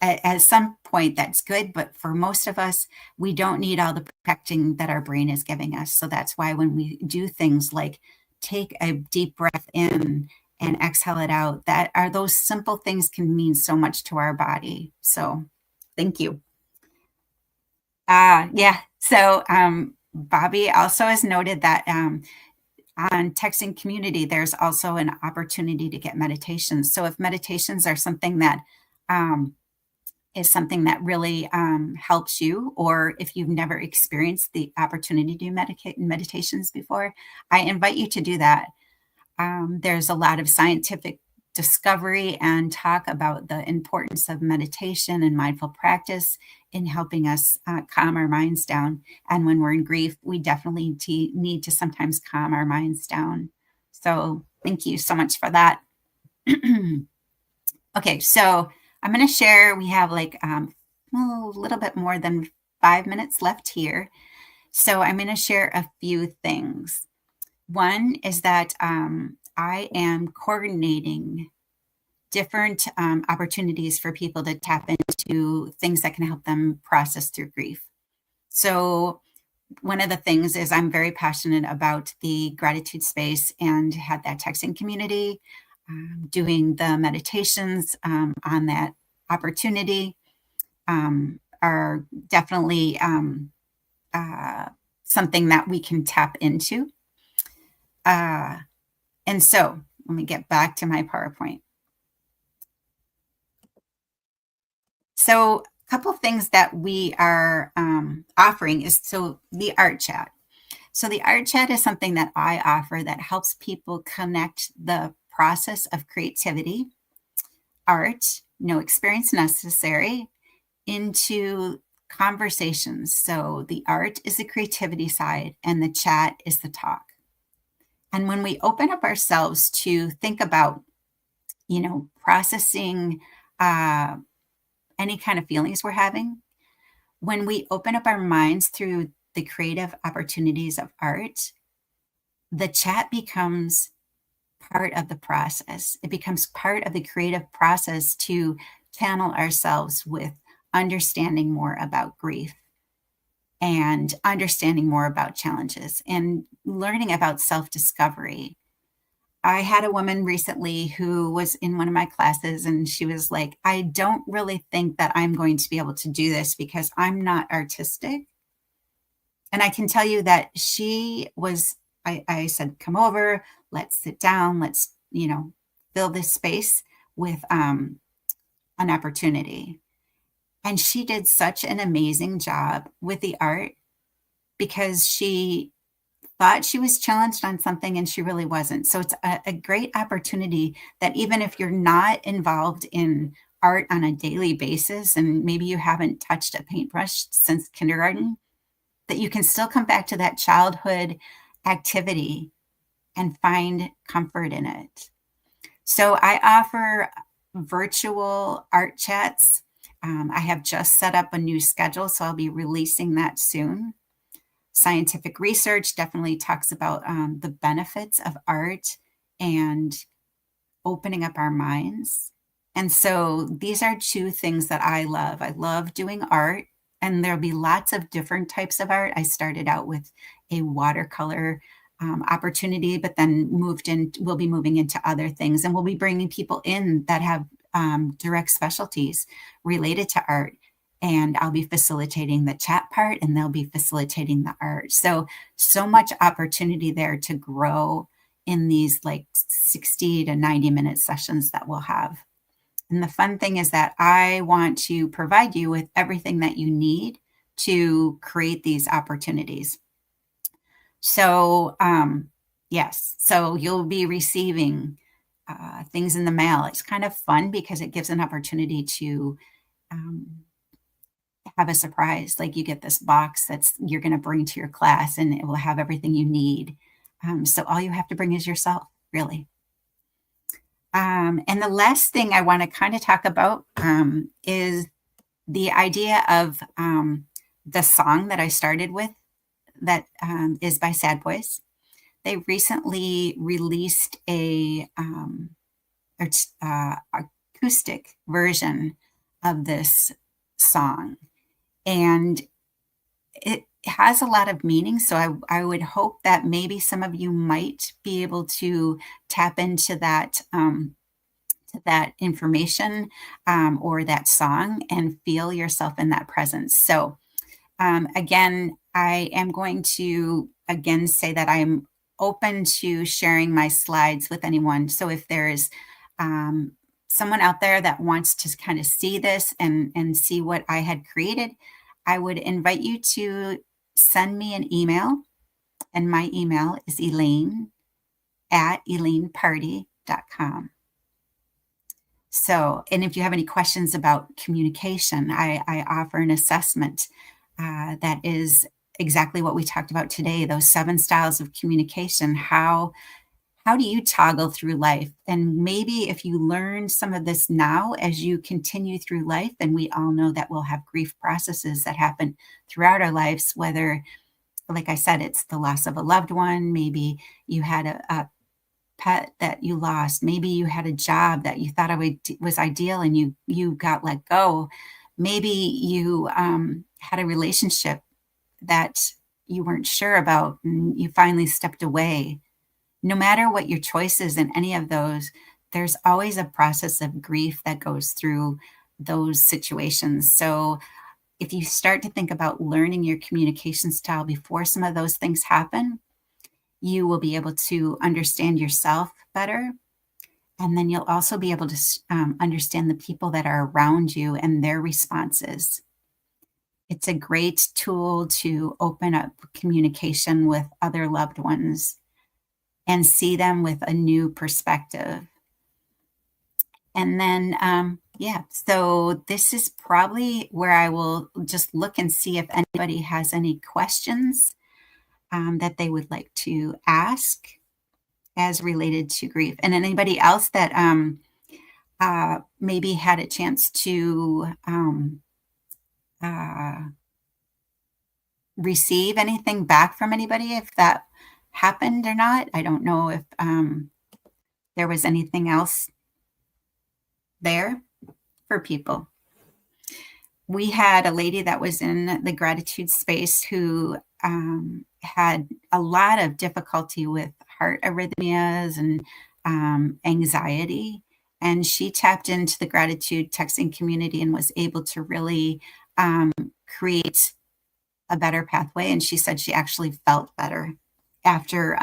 at some point that's good, but for most of us, we don't need all the protecting that our brain is giving us. So that's why when we do things like take a deep breath in and exhale it out, those simple things can mean so much to our body. So thank you. So Bobby also has noted that on texting community, there's also an opportunity to get meditations. So if meditations are something that is something that really helps you, or if you've never experienced the opportunity to do meditations before, I invite you to do that. There's a lot of scientific discovery and talk about the importance of meditation and mindful practice in helping us calm our minds down. And when we're in grief, we definitely need to sometimes calm our minds down. So thank you so much for that. Okay, so I'm going to share. We have like a little bit more than 5 minutes left here. So I'm going to share a few things. One is that I am coordinating different opportunities for people to tap into things that can help them process through grief. So one of the things is I'm very passionate about the gratitude space and had that texting community, doing the meditations on that opportunity are definitely something that we can tap into. And so let me get back to my PowerPoint. So a couple of things that we are offering is the art chat. So the art chat is something that I offer that helps people connect the process of creativity, art, no experience necessary, into conversations. So the art is the creativity side and the chat is the talk. And when we open up ourselves to think about, processing any kind of feelings we're having, when we open up our minds through the creative opportunities of art, the chat becomes part of the process. It becomes part of the creative process to channel ourselves with understanding more about grief and understanding more about challenges and learning about self-discovery. I had a woman recently who was in one of my classes and she was like, I don't really think that I'm going to be able to do this because I'm not artistic. And I can tell you that she was, I said, come over, let's sit down, let's, fill this space with an opportunity. And she did such an amazing job with the art because she thought she was challenged on something and she really wasn't. So it's a great opportunity that even if you're not involved in art on a daily basis, and maybe you haven't touched a paintbrush since kindergarten, that you can still come back to that childhood activity and find comfort in it. So I offer virtual art chats. I have just set up a new schedule, so I'll be releasing that soon. Scientific research definitely talks about the benefits of art and opening up our minds. And so these are two things that I love. I love doing art, and there'll be lots of different types of art. I started out with a watercolor opportunity, but then we'll be moving into other things, and we'll be bringing people in that have direct specialties related to art. And I'll be facilitating the chat part and they'll be facilitating the art. So much opportunity there to grow in these like 60 to 90 minute sessions that we'll have. And the fun thing is that I want to provide you with everything that you need to create these opportunities. So yes, so you'll be receiving things in the mail. It's kind of fun because it gives an opportunity to have a surprise. Like you get this box you're going to bring to your class and it will have everything you need. So all you have to bring is yourself, really. And the last thing I want to kind of talk about is the idea of the song that I started with that is by Sad Boys. They recently released a acoustic version of this song. And it has a lot of meaning. So I would hope that maybe some of you might be able to tap into that information or that song and feel yourself in that presence. So again, I am going to say that I'm open to sharing my slides with anyone. So if there's someone out there that wants to kind of see this and see what I had created, I would invite you to send me an email. And my email is elaine@elaineparty.com. So, and if you have any questions about communication, I offer an assessment that is exactly what we talked about today, those 7 styles of communication. How how do you toggle through life? And maybe if you learn some of this now as you continue through life, and we all know that we'll have grief processes that happen throughout our lives, whether, like I said, it's the loss of a loved one, maybe you had a pet that you lost, maybe you had a job that you thought was ideal and you got let go, maybe you had a relationship that you weren't sure about and you finally stepped away. No matter what your choice is in any of those, there's always a process of grief that goes through those situations. So if you start to think about learning your communication style before some of those things happen, you will be able to understand yourself better. And then you'll also be able to understand the people that are around you and their responses. It's a great tool to open up communication with other loved ones and see them with a new perspective. And then, so this is probably where I will just look and see if anybody has any questions that they would like to ask as related to grief. And anybody else that maybe had a chance to receive anything back from anybody, if that happened or not. I don't know if there was anything else there for people. We had a lady that was in the gratitude space who had a lot of difficulty with heart arrhythmias and anxiety. And she tapped into the gratitude texting community and was able to really create a better pathway. And she said she actually felt better after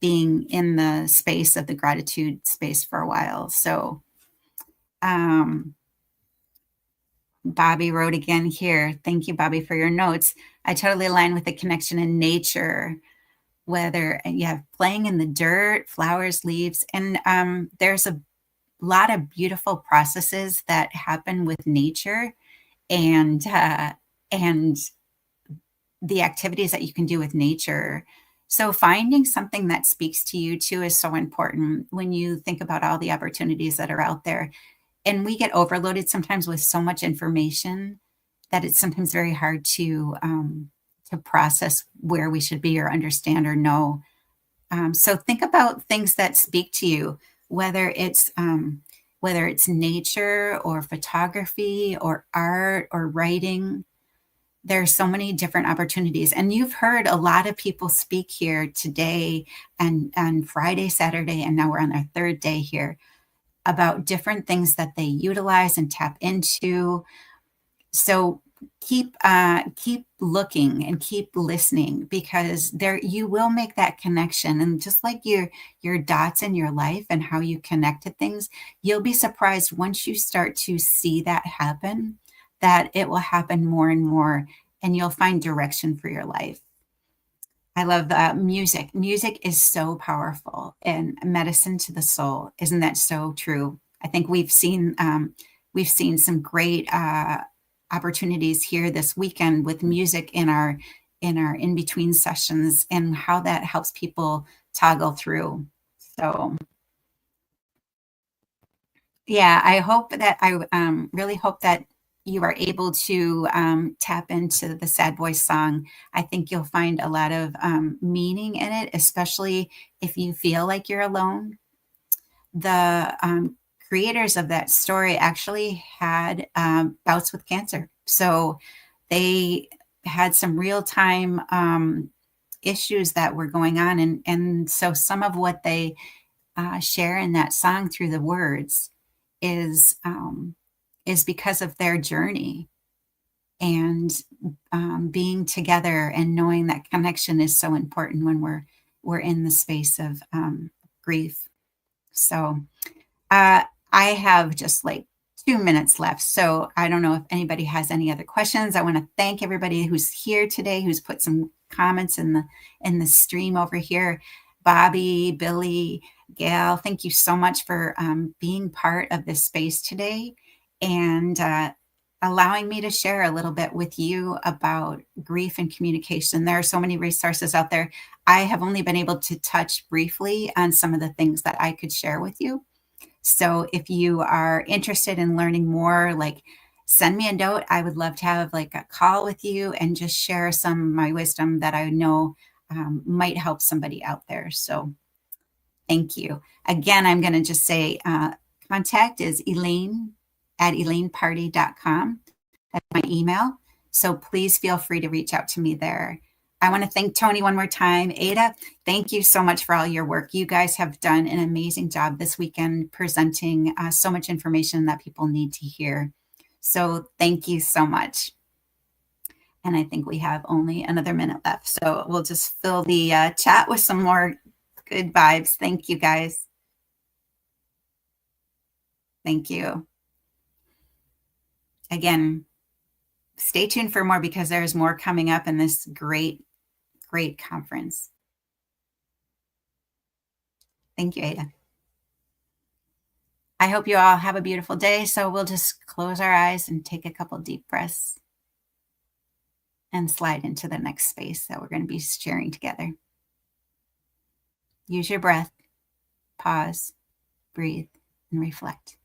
being in the space of the gratitude space for a while. So Bobby wrote again here. Thank you, Bobby, for your notes. I totally align with the connection in nature, whether you have playing in the dirt, flowers, leaves, and there's a lot of beautiful processes that happen with nature and the activities that you can do with nature. So finding something that speaks to you too is so important when you think about all the opportunities that are out there. And we get overloaded sometimes with so much information that it's sometimes very hard to process where we should be or understand or know. So think about things that speak to you, whether it's nature or photography or art or writing. There's so many different opportunities. And you've heard a lot of people speak here today and Friday, Saturday, and now we're on our third day here about different things that they utilize and tap into. So keep looking and keep listening, because there you will make that connection. And just like your dots in your life and how you connect to things, you'll be surprised once you start to see that happen, that it will happen more and more, and you'll find direction for your life. I love music. Music is so powerful and medicine to the soul. Isn't that so true? I think we've seen some great opportunities here this weekend with music in our in-between sessions and how that helps people toggle through. So yeah, I really hope that you are able to tap into the Sad Boy song. I think you'll find a lot of meaning in it, especially if you feel like you're alone. The creators of that story actually had bouts with cancer. So they had some real-time issues that were going on. And so some of what they share in that song through the words is because of their journey, and being together and knowing that connection is so important when we're in the space of grief. So I have just like 2 minutes left. So I don't know if anybody has any other questions. I want to thank everybody who's here today, who's put some comments in the stream over here. Bobby, Billy, Gail, thank you so much for being part of this space today. And allowing me to share a little bit with you about grief and communication. There are so many resources out there. I have only been able to touch briefly on some of the things that I could share with you. So if you are interested in learning more, like send me a note. I would love to have like a call with you and just share some of my wisdom that I know might help somebody out there. So thank you. Again, I'm going to just say contact is elaine@elaineparty.com. That's my email. So please feel free to reach out to me there. I want to thank Tony one more time. Ada, thank you so much for all your work. You guys have done an amazing job this weekend presenting so much information that people need to hear. So thank you so much. And I think we have only another minute left. So we'll just fill the chat with some more good vibes. Thank you, guys. Thank you. Again, stay tuned for more because there's more coming up in this great conference. Thank you, Ada. I hope you all have a beautiful day. So we'll just close our eyes and take a couple deep breaths and slide into the next space that we're going to be sharing together. Use your breath, pause, breathe, and reflect.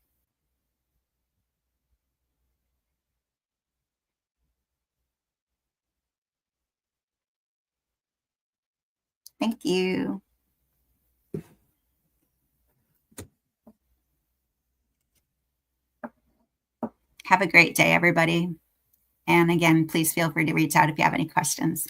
Thank you. Have a great day, everybody. And again, please feel free to reach out if you have any questions.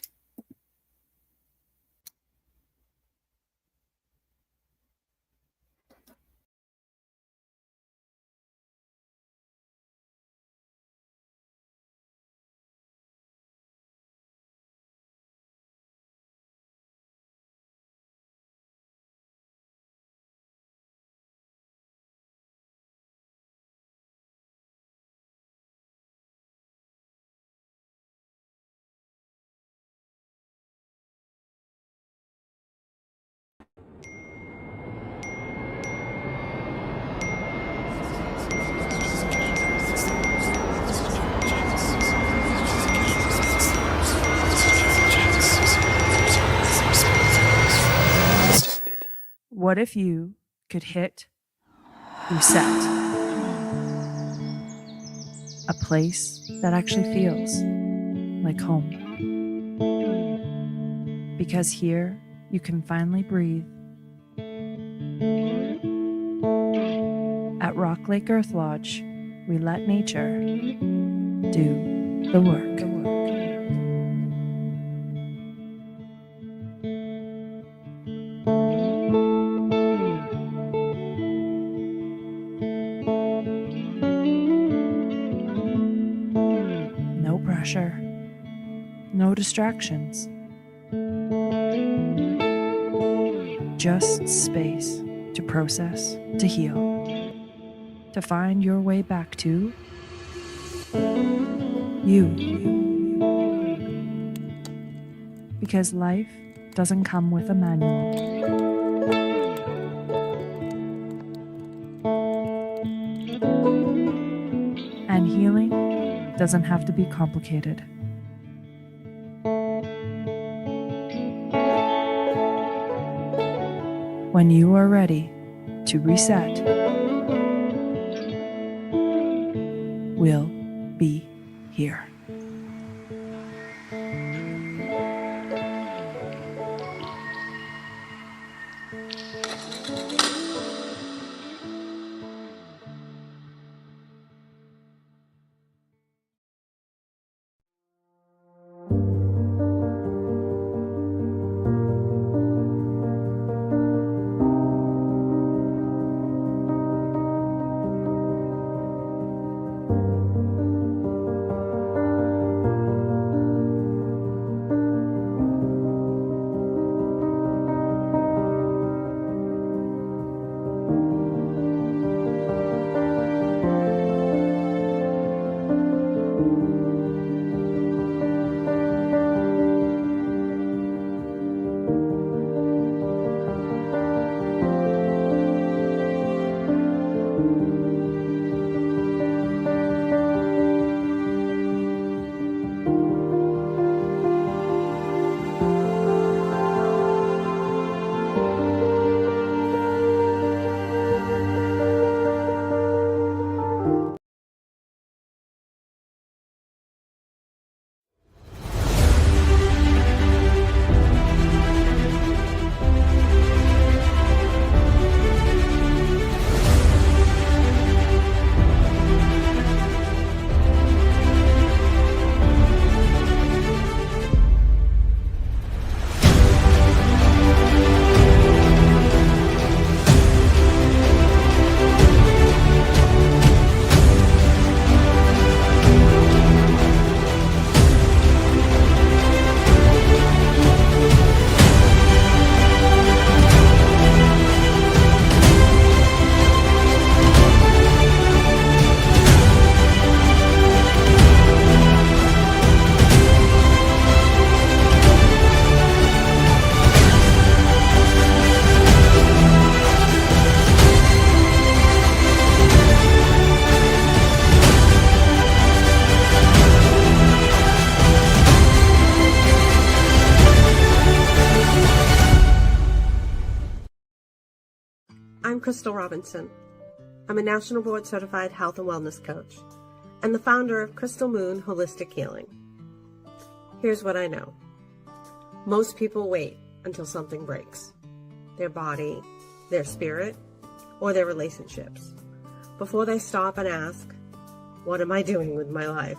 What if you could hit reset? A place that actually feels like home. Because here you can finally breathe. At Rock Lake Earth Lodge, we let nature do the work. No pressure, no distractions. Just space to process, to heal, to find your way back to you. Because life doesn't come with a manual. And healing doesn't have to be complicated. When you are ready to reset, we'll be here. I'm Crystal Robinson. I'm a National Board Certified Health and Wellness Coach and the founder of Crystal Moon Holistic Healing. Here's what I know. Most people wait until something breaks. Their body, their spirit, or their relationships, before they stop and ask, what am I doing with my life?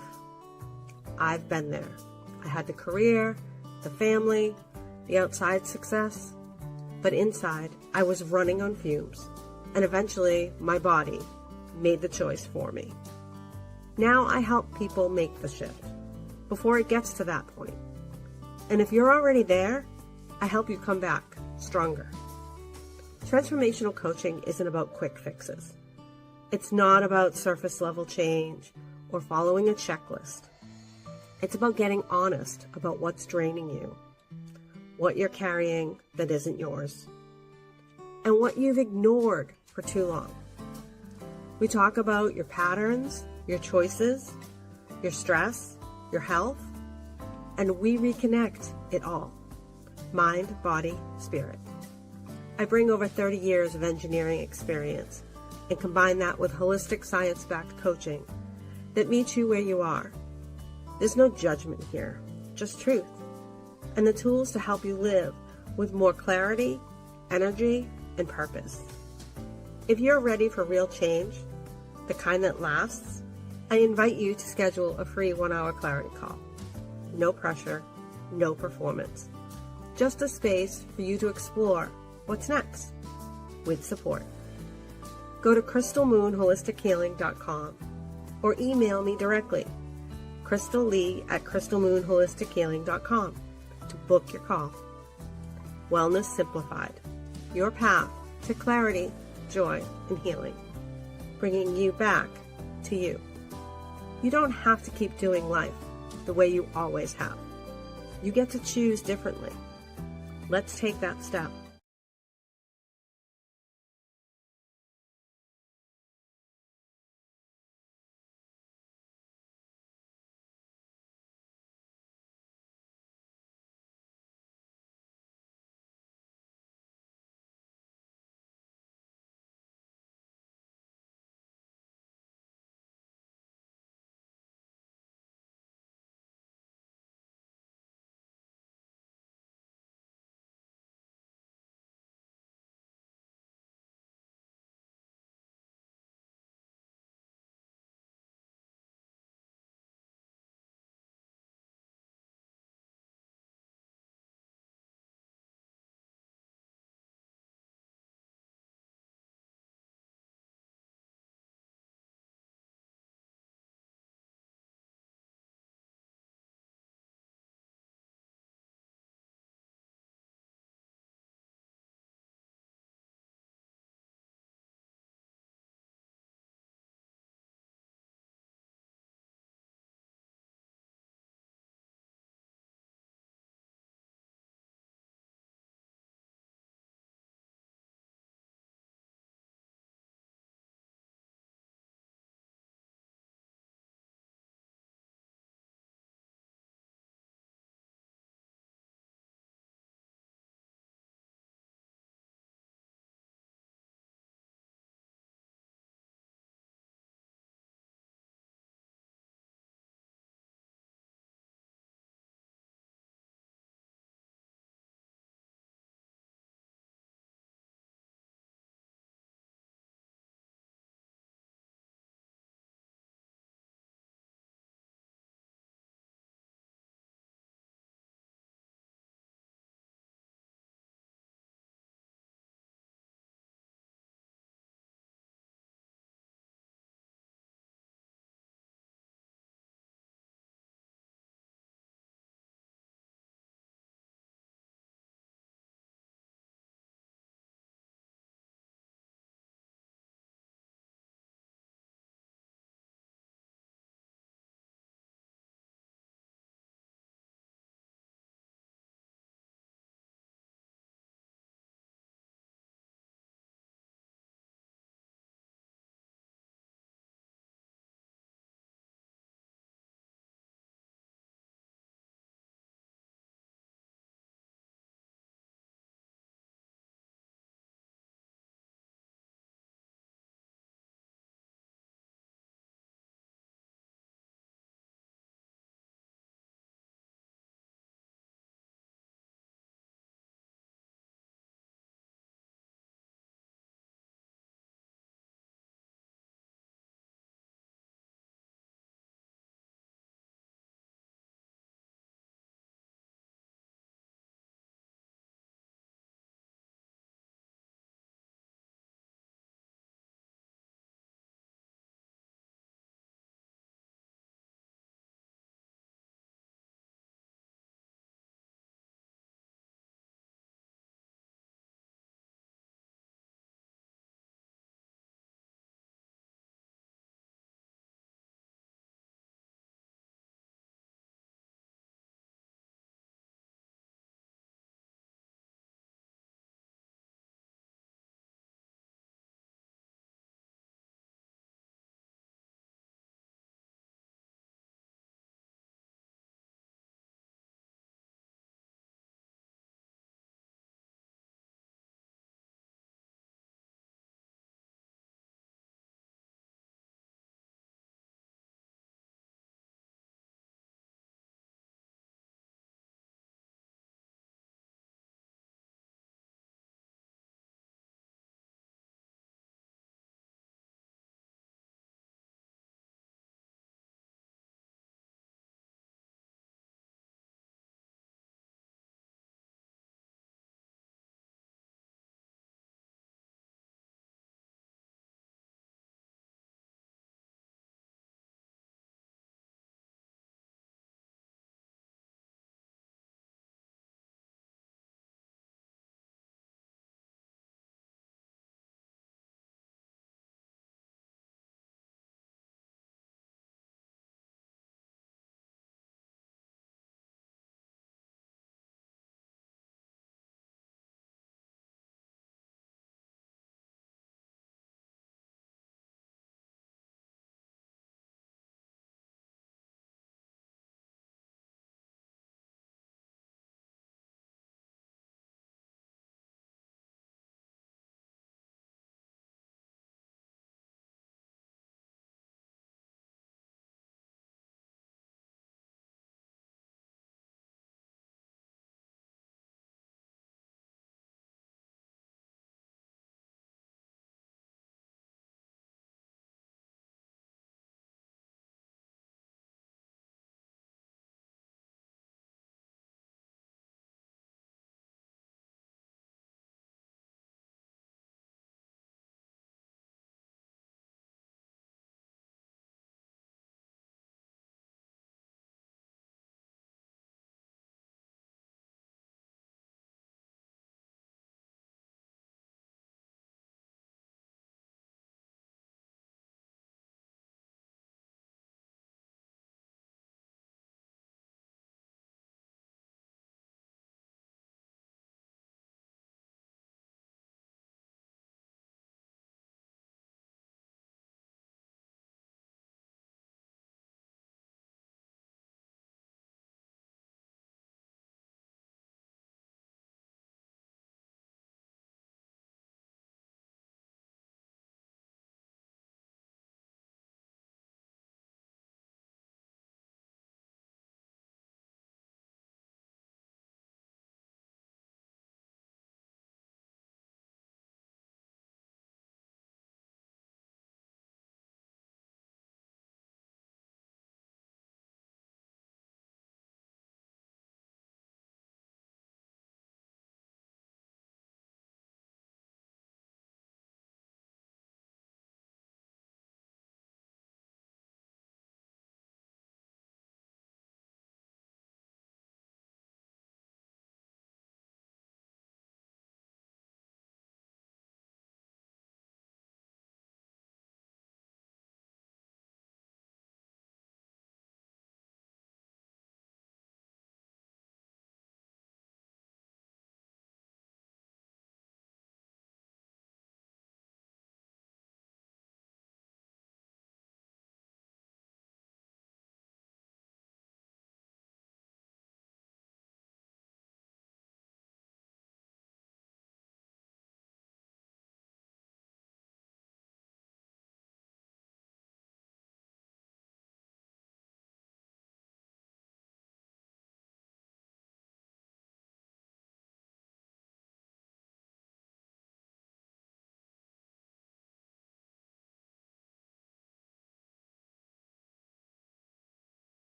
I've been there. I had the career, the family, the outside success, but inside I was running on fumes, and eventually my body made the choice for me. Now I help people make the shift before it gets to that point. And if you're already there, I help you come back stronger. Transformational coaching isn't about quick fixes. It's not about surface level change or following a checklist. It's about getting honest about what's draining you, what you're carrying that isn't yours, and what you've ignored for too long. We talk about your patterns, your choices, your stress, your health, and we reconnect it all. Mind, body, spirit. I bring over 30 years of engineering experience and combine that with holistic science-backed coaching that meets you where you are. There's no judgment here, just truth, and the tools to help you live with more clarity, energy, and purpose. If you're ready for real change, the kind that lasts, I invite you to schedule a free 1-hour clarity call. No pressure, no performance. Just a space for you to explore what's next with support. Go to crystalmoonholistichealing.com or email me directly, crystallee@crystalmoonholistichealing.com to book your call. Wellness Simplified, your path to clarity, joy, and healing, bringing you back to you. You don't have to keep doing life the way you always have. You get to choose differently. Let's take that step.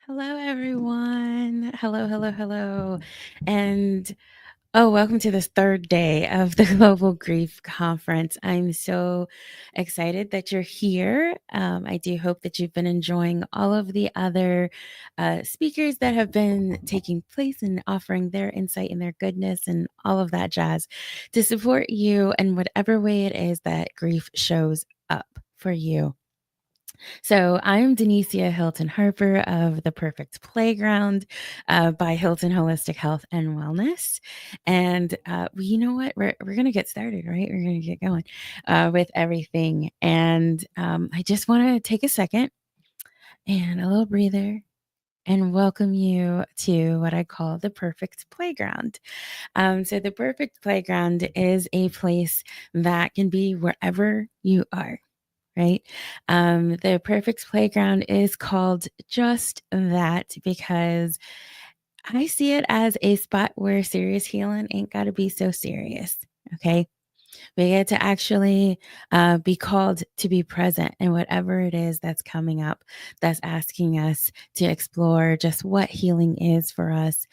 Hello, everyone. Hello, hello, hello. And welcome to this third day of the Global Grief Conference. I'm so excited that you're here. I do hope that you've been enjoying all of the other speakers that have been taking place and offering their insight and their goodness and all of that jazz to support you in whatever way it is that grief shows up for you. So I'm Denicia Hilton Harper of The Perfect Playground by Hilton Holistic Health and Wellness. And you know what? We're going to get started, right? We're going to get going with everything. And I just want to take a second and a little breather and welcome you to what I call the perfect playground. So the perfect playground is a place that can be wherever you are. Right? The perfect playground is called just that because I see it as a spot where serious healing ain't got to be so serious. Okay. We get to actually be called to be present in whatever it is that's coming up, that's asking us to explore just what healing is for us.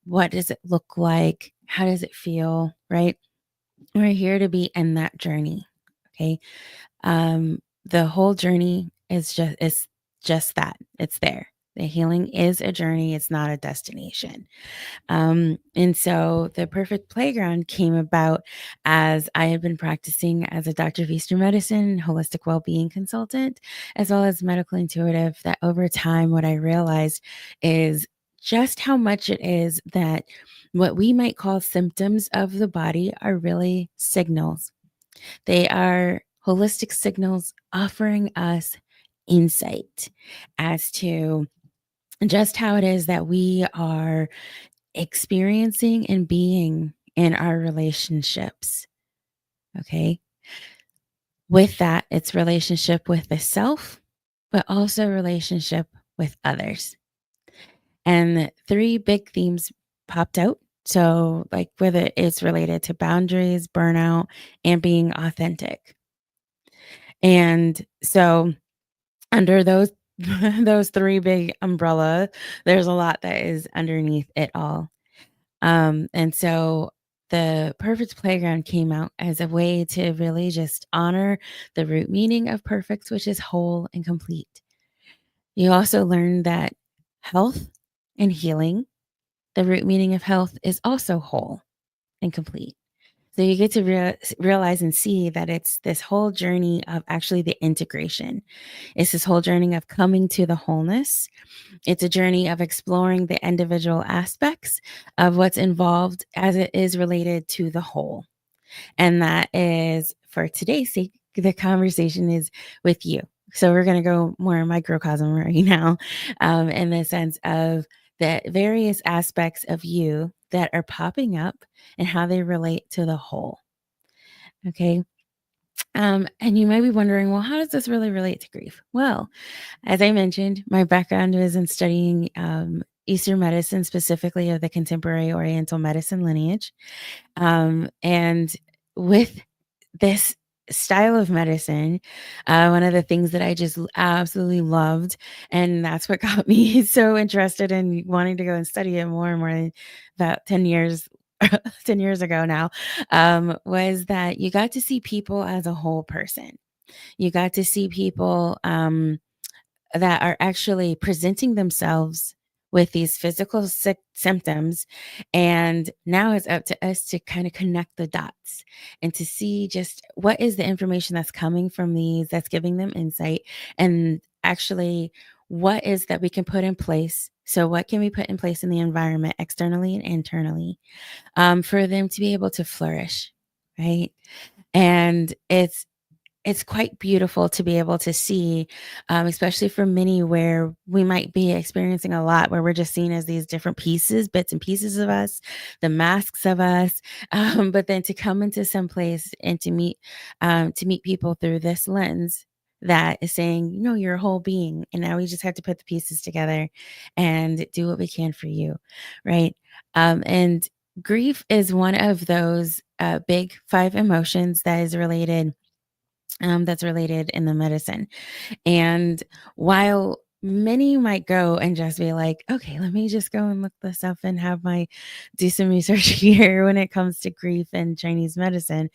What does it look like? How does it feel? Right? We're here to be in that journey. Okay. The whole journey is just that. It's there. The healing is a journey. It's not a destination. And so the perfect playground came about as I had been practicing as a doctor of Eastern medicine, holistic well-being consultant, as well as medical intuitive, that over time, what I realized is just how much it is that what we might call symptoms of the body are really signals. They are holistic signals offering us insight as to just how it is that we are experiencing and being in our relationships. Okay. With that, it's relationship with the self, but also relationship with others. And 3 big themes popped out. So, like whether it's related to boundaries, burnout, and being authentic. And so under those those 3 big umbrella, there's a lot that is underneath it all. And so the perfect playground came out as a way to really just honor the root meaning of perfect, which is whole and complete. You also learn that health and healing, the root meaning of health is also whole and complete. So you get to realize and see that it's this whole journey of actually the integration. It's this whole journey of coming to the wholeness. It's a journey of exploring the individual aspects of what's involved as it is related to the whole. And that is, for today's sake, the conversation is with you. So we're going to go more microcosm right now, in the sense of the various aspects of you that are popping up and how they relate to the whole. Okay. And you might be wondering, well, how does this really relate to grief? Well, as I mentioned, my background is in studying Eastern medicine, specifically of the contemporary Oriental medicine lineage. And with this style of medicine, one of the things that I just absolutely loved, and that's what got me so interested in wanting to go and study it more and more, about 10 years 10 years ago now, was that you got to see people as a whole person. You got to see people that are actually presenting themselves with these physical symptoms. And now it's up to us to kind of connect the dots and to see just what is the information that's coming from these, that's giving them insight, and actually what is that we can put in place. So what can we put in place in the environment externally and internally, for them to be able to flourish, right? And it's quite beautiful to be able to see, especially for many where we might be experiencing a lot where we're just seen as these different pieces, bits and pieces of us, the masks of us, but then to come into some place and to meet people through this lens that is saying, you're a whole being, and now we just have to put the pieces together and do what we can for you, right? And grief is one of those big 5 emotions that is related, that's related in the medicine. And while many might go and just be like, okay, let me just go and look this up and do some research here when it comes to grief and Chinese medicine.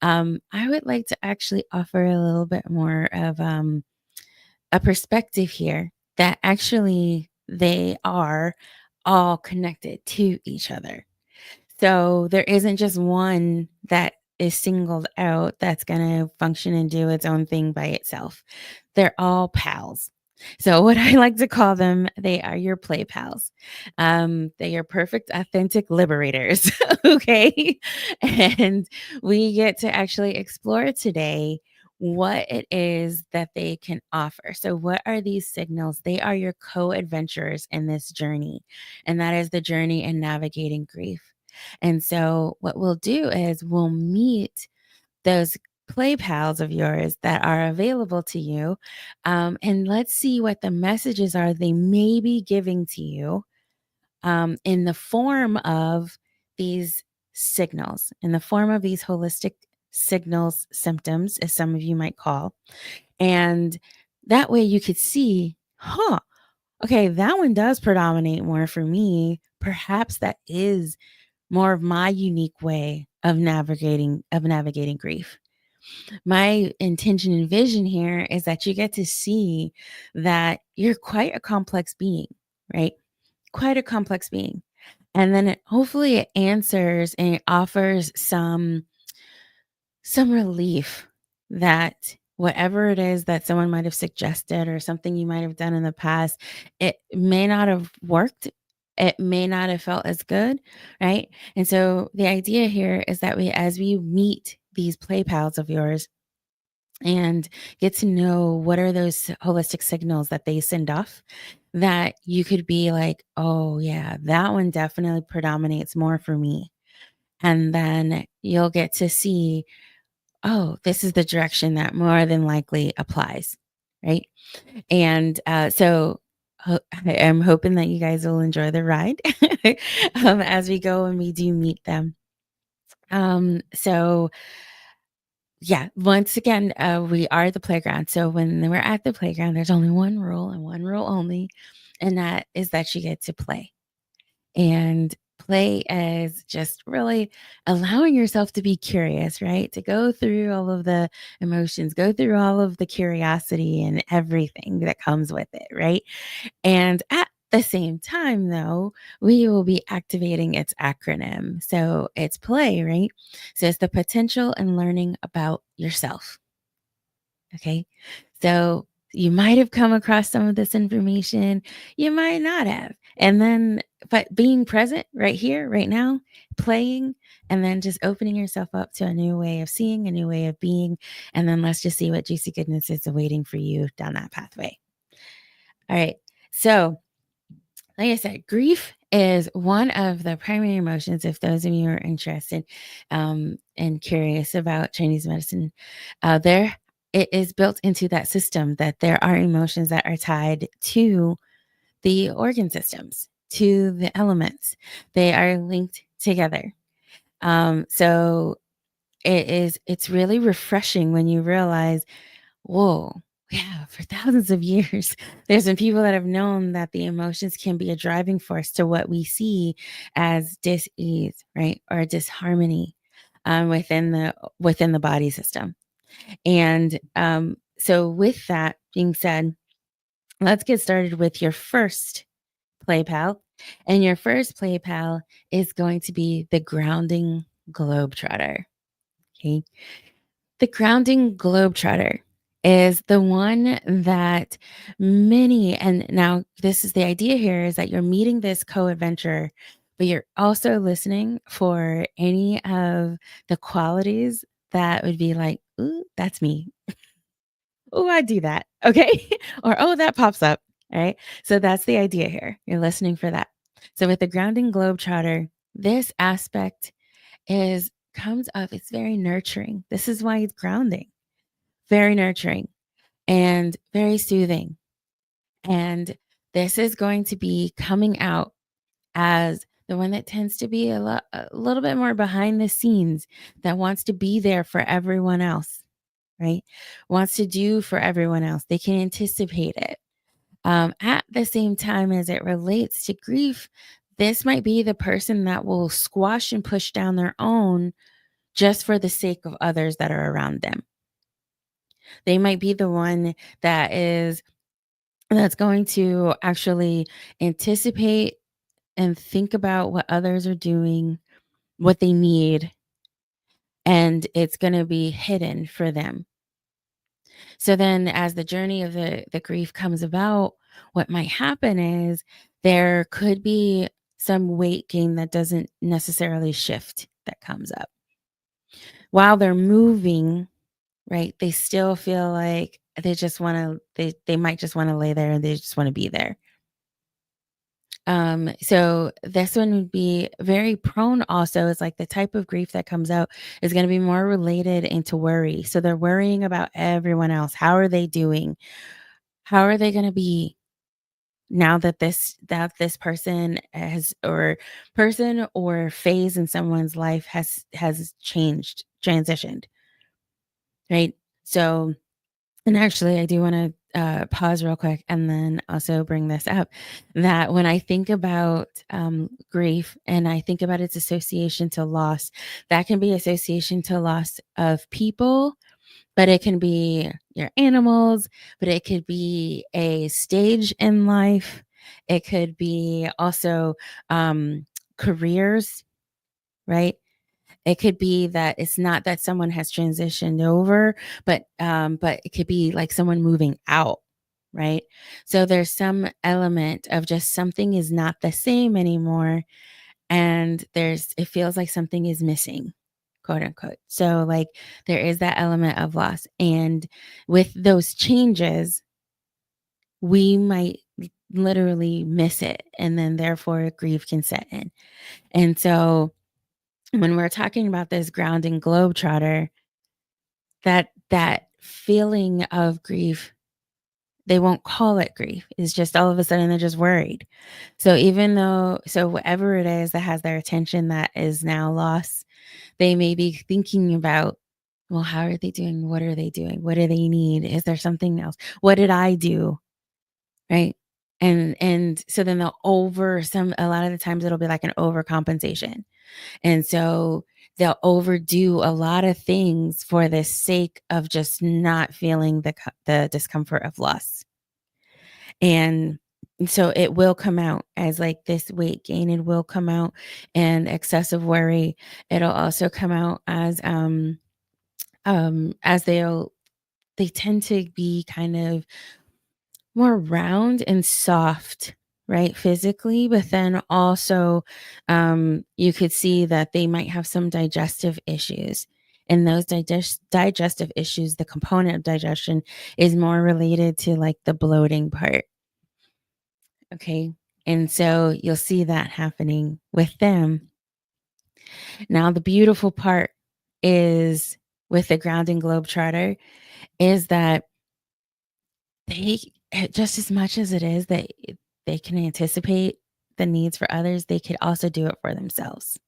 I would like to actually offer a little bit more of a perspective here that actually they are all connected to each other. So there isn't just one that is singled out that's going to function and do its own thing by itself. They're all pals. So what I like to call them, they are your play pals. They are perfect, authentic liberators. Okay. And we get to actually explore today what it is that they can offer. So what are these signals? They are your co-adventurers in this journey. And that is the journey in navigating grief. And so what we'll do is we'll meet those play pals of yours that are available to you. And let's see what the messages are they may be giving to you in the form of these signals, in the form of these holistic signals, symptoms, as some of you might call. And that way you could see, okay, that one does predominate more for me. Perhaps that is more of my unique way of navigating grief. My intention and vision here is that you get to see that you're quite a complex being, right? Quite a complex being. And then hopefully it answers and it offers some relief that whatever it is that someone might have suggested or something you might have done in the past, it may not have worked. It may not have felt as good, right? And so the idea here is that as we meet these play pals of yours and get to know what are those holistic signals that they send off, that you could be like, oh yeah, that one definitely predominates more for me. And then you'll get to see, oh, this is the direction that more than likely applies, right? And so I am hoping that you guys will enjoy the ride as we go and we do meet them. So yeah, once again, we are the playground. So when we're at the playground, there's only one rule and one rule only, and that is that you get to play. And play is just really allowing yourself to be curious, right? To go through all of the emotions, go through all of the curiosity and everything that comes with it, right? And at the same time, though, we will be activating its acronym. So it's play, right? So it's the potential and learning about yourself. Okay. So you might have come across some of this information, you might not have. And then, but being present right here, right now, playing, and then just opening yourself up to a new way of seeing, a new way of being. And then let's just see what juicy goodness is awaiting for you down that pathway. All right. So, like I said, grief is one of the primary emotions. If those of you are interested and curious about Chinese medicine, it is built into that system that there are emotions that are tied to the organ systems, to the elements. They are linked together. So it's really refreshing when you realize, whoa, yeah, for thousands of years, there's been people that have known that the emotions can be a driving force to what we see as dis-ease, right? Or disharmony within the body system. And so with that being said, let's get started with your first play pal. And your first play pal is going to be the grounding globetrotter. Okay. The grounding globetrotter is the one that many, and now this is the idea here, is that you're meeting this co-adventurer, but you're also listening for any of the qualities that would be like, ooh, that's me. Oh, I do that. Okay. Or, oh, that pops up. All right. So that's the idea here. You're listening for that. So with the grounding globetrotter, this aspect comes up. It's very nurturing. This is why it's grounding. Very nurturing and very soothing. And this is going to be coming out as the one that tends to be a little bit more behind the scenes, that wants to be there for everyone else, right? Wants to do for everyone else. They can anticipate it. At the same time, as it relates to grief, this might be the person that will squash and push down their own just for the sake of others that are around them. They might be the one that's going to actually anticipate and think about what others are doing, what they need, and it's going to be hidden for them. So then as the journey of the grief comes about, what might happen is there could be some weight gain that doesn't necessarily shift that comes up. While they're moving, right, they still feel like they just want to, they might just want to lay there and they just want to be there. So this one would be very prone also. It's like the type of grief that comes out is going to be more related into worry. So they're worrying about everyone else. How are they doing? How are they going to be now that this person or phase in someone's life has transitioned, right? So, and actually, I do want to pause real quick and then also bring this up, that when I think about grief and I think about its association to loss, that can be association to loss of people, but it can be your animals, but it could be a stage in life. It could be also careers, right? It could be that it's not that someone has transitioned over, but it could be like someone moving out, right? So there's some element of just something is not the same anymore, and it feels like something is missing, quote unquote. So like there is that element of loss, and with those changes, we might literally miss it, and then therefore grief can set in. And so when we're talking about this grounding globetrotter, that feeling of grief, they won't call it grief. It's just all of a sudden they're just worried. So whatever it is that has their attention that is now lost, they may be thinking about, well, how are they doing? What are they doing? What do they need? Is there something else? What did I do? Right. And so then a lot of the times it'll be like an overcompensation. And so they'll overdo a lot of things for the sake of just not feeling the discomfort of loss. And so it will come out as like this weight gain. It will come out and excessive worry. It'll also come out as they tend to be kind of more round and soft, right, physically, but then also you could see that they might have some digestive issues. And those digestive issues, the component of digestion is more related to like the bloating part. Okay. And so you'll see that happening with them. Now, the beautiful part is with the grounding globetrotter is that they, just as much as it is that they can anticipate the needs for others, they could also do it for themselves.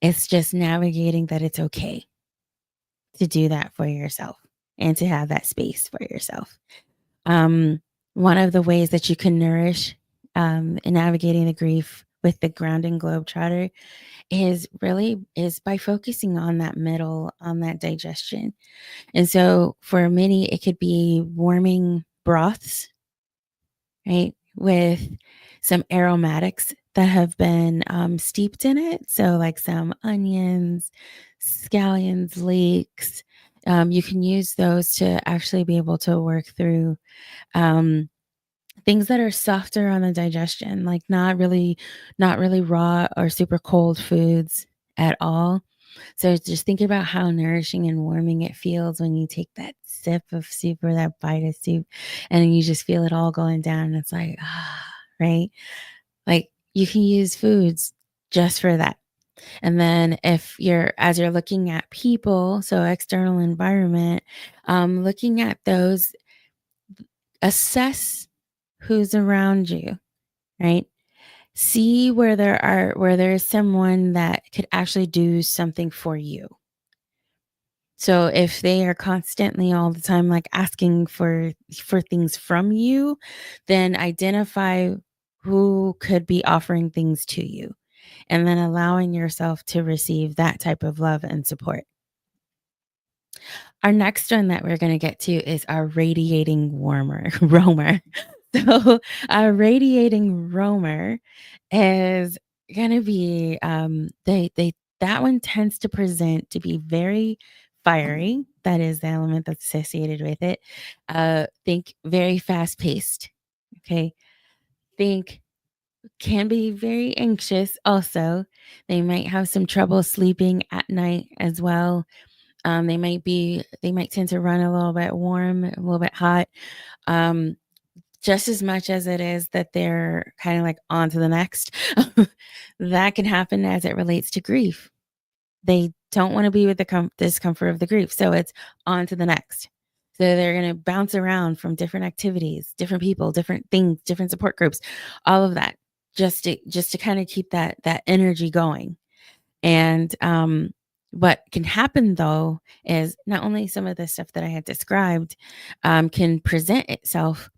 It's just navigating that it's okay to do that for yourself and to have that space for yourself. One of the ways that you can nourish in navigating the grief with the grounding globetrotter is by focusing on that middle, on that digestion. And so for many, it could be warming broths, right, with some aromatics that have been steeped in it. So like some onions, scallions, leeks. You can use those to actually be able to work through things that are softer on the digestion, like not really raw or super cold foods at all. So just think about how nourishing and warming it feels when you take that sip of soup or that bite of soup and you just feel it all going down. And it's like, right? Like you can use foods just for that. And then as you're looking at people, so external environment, looking at those, assess who's around you, right? See where there's someone that could actually do something for you. So if they are constantly all the time like asking for things from you, then identify who could be offering things to you and then allowing yourself to receive that type of love and support. Our next one that we're going to get to is our radiating roamer. So our radiating roamer is going to be that one tends to present to be very fiery. That is the element that's associated with it. Think very fast paced. Okay. Think can be very anxious also. They might have some trouble sleeping at night as well. They might tend to run a little bit warm, a little bit hot. Just as much as it is that they're kind of like on to the next. That can happen as it relates to grief. They don't want to be with the discomfort of the grief. So it's on to the next. So they're going to bounce around from different activities, different people, different things, different support groups, all of that, just to kind of keep that energy going. And what can happen though is not only some of the stuff that I had described can present itself,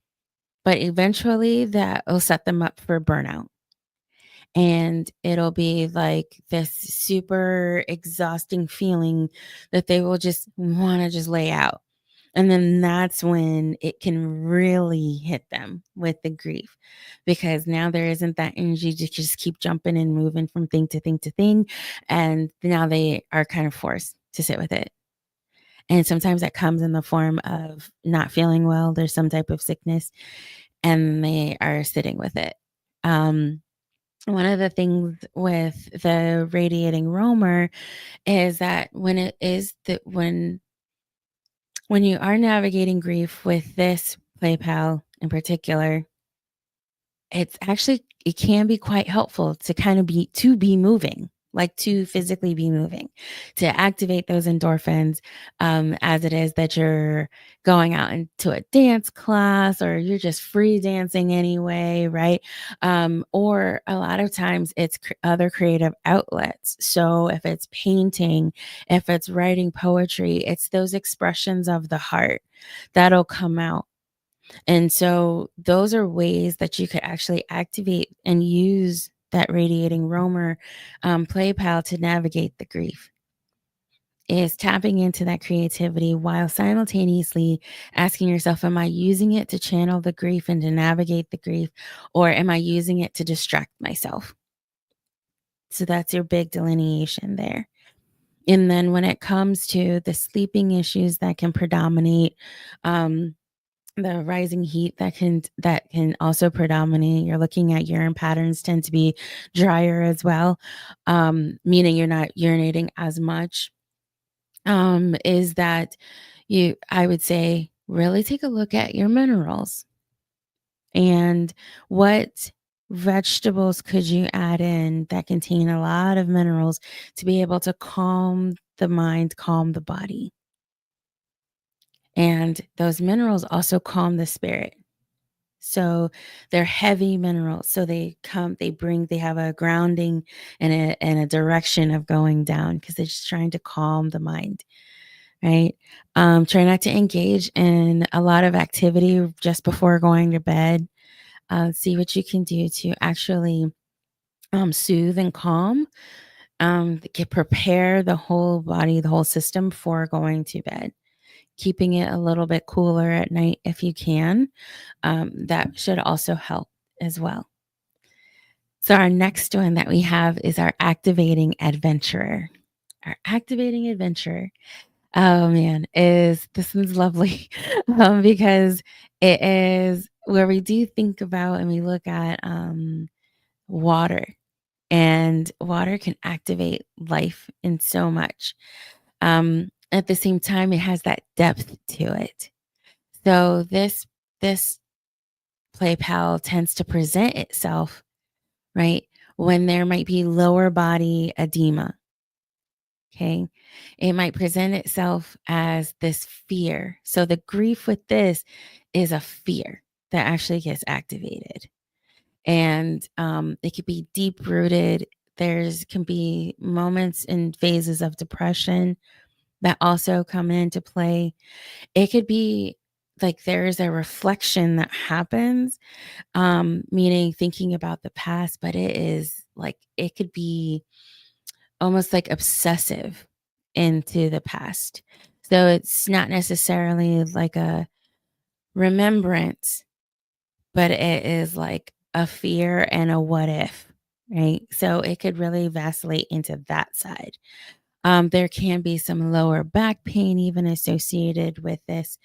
but eventually that will set them up for burnout. And it'll be like this super exhausting feeling that they will just want to just lay out. And then that's when it can really hit them with the grief, because now there isn't that energy to just keep jumping and moving from thing to thing to thing. And now they are kind of forced to sit with it. And sometimes that comes in the form of not feeling well. There's some type of sickness and they are sitting with it. One of the things with the radiating roamer is that when you are navigating grief with this play pal in particular, it can be quite helpful to kind of be moving, like to physically be moving, to activate those endorphins, as it is that you're going out into a dance class or you're just free dancing anyway, right? Or a lot of times it's other creative outlets. So if it's painting, if it's writing poetry, it's those expressions of the heart that'll come out. And so those are ways that you could actually activate and use that radiating roamer play pal to navigate the grief, is tapping into that creativity while simultaneously asking yourself, am I using it to channel the grief and to navigate the grief, or am I using it to distract myself? So that's your big delineation there. And then when it comes to the sleeping issues that can predominate, the rising heat that can also predominate. You're looking at urine patterns tend to be drier as well, meaning you're not urinating as much. Is that I would say, really take a look at your minerals and what vegetables could you add in that contain a lot of minerals to be able to calm the mind, calm the body. And those minerals also calm the spirit. So they're heavy minerals. So they have a grounding and a direction of going down, because they're just trying to calm the mind, right? Try not to engage in a lot of activity just before going to bed. See what you can do to actually soothe and calm. Prepare the whole body, the whole system for going to bed. Keeping it a little bit cooler at night if you can. That should also help as well. So our next one that we have is our activating adventurer. Our activating adventurer. Oh man, this one's lovely because it is where we do think about and we look at water, and water can activate life in so much. At the same time, it has that depth to it. So this play pal tends to present itself, right, when there might be lower body edema. Okay. It might present itself as this fear. So the grief with this is a fear that actually gets activated. And it could be deep rooted. Can be moments and phases of depression, that also come into play. It could be like there's a reflection that happens, meaning thinking about the past, but it is like it could be almost like obsessive into the past. So it's not necessarily like a remembrance, but it is like a fear and a what if, right? So it could really vacillate into that side. There can be some lower back pain even associated with this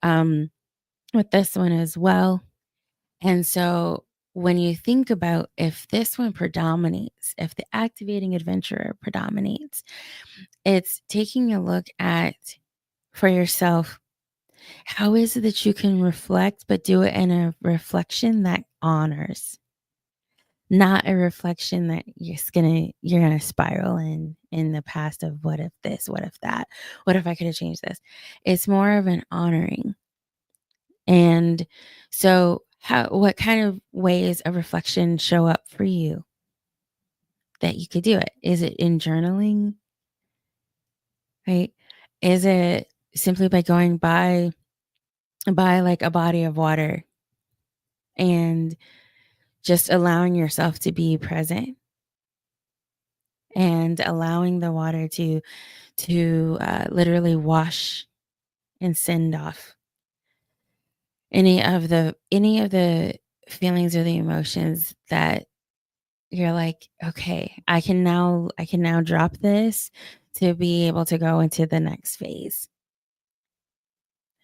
one as well. And so when you think about if this one predominates, if the activating adventurer predominates, it's taking a look at for yourself, how is it that you can reflect, but do it in a reflection that honors, not a reflection that you're gonna spiral in the past of what if this, what if that, what if I could have changed this. It's more of an honoring. And so what kind of ways of reflection show up for you that you could do it? Is it in journaling? Right? Is it simply by going by like a body of water and just allowing yourself to be present and allowing the water to literally wash and send off any of the feelings or the emotions that you're like, okay, I can now drop this to be able to go into the next phase.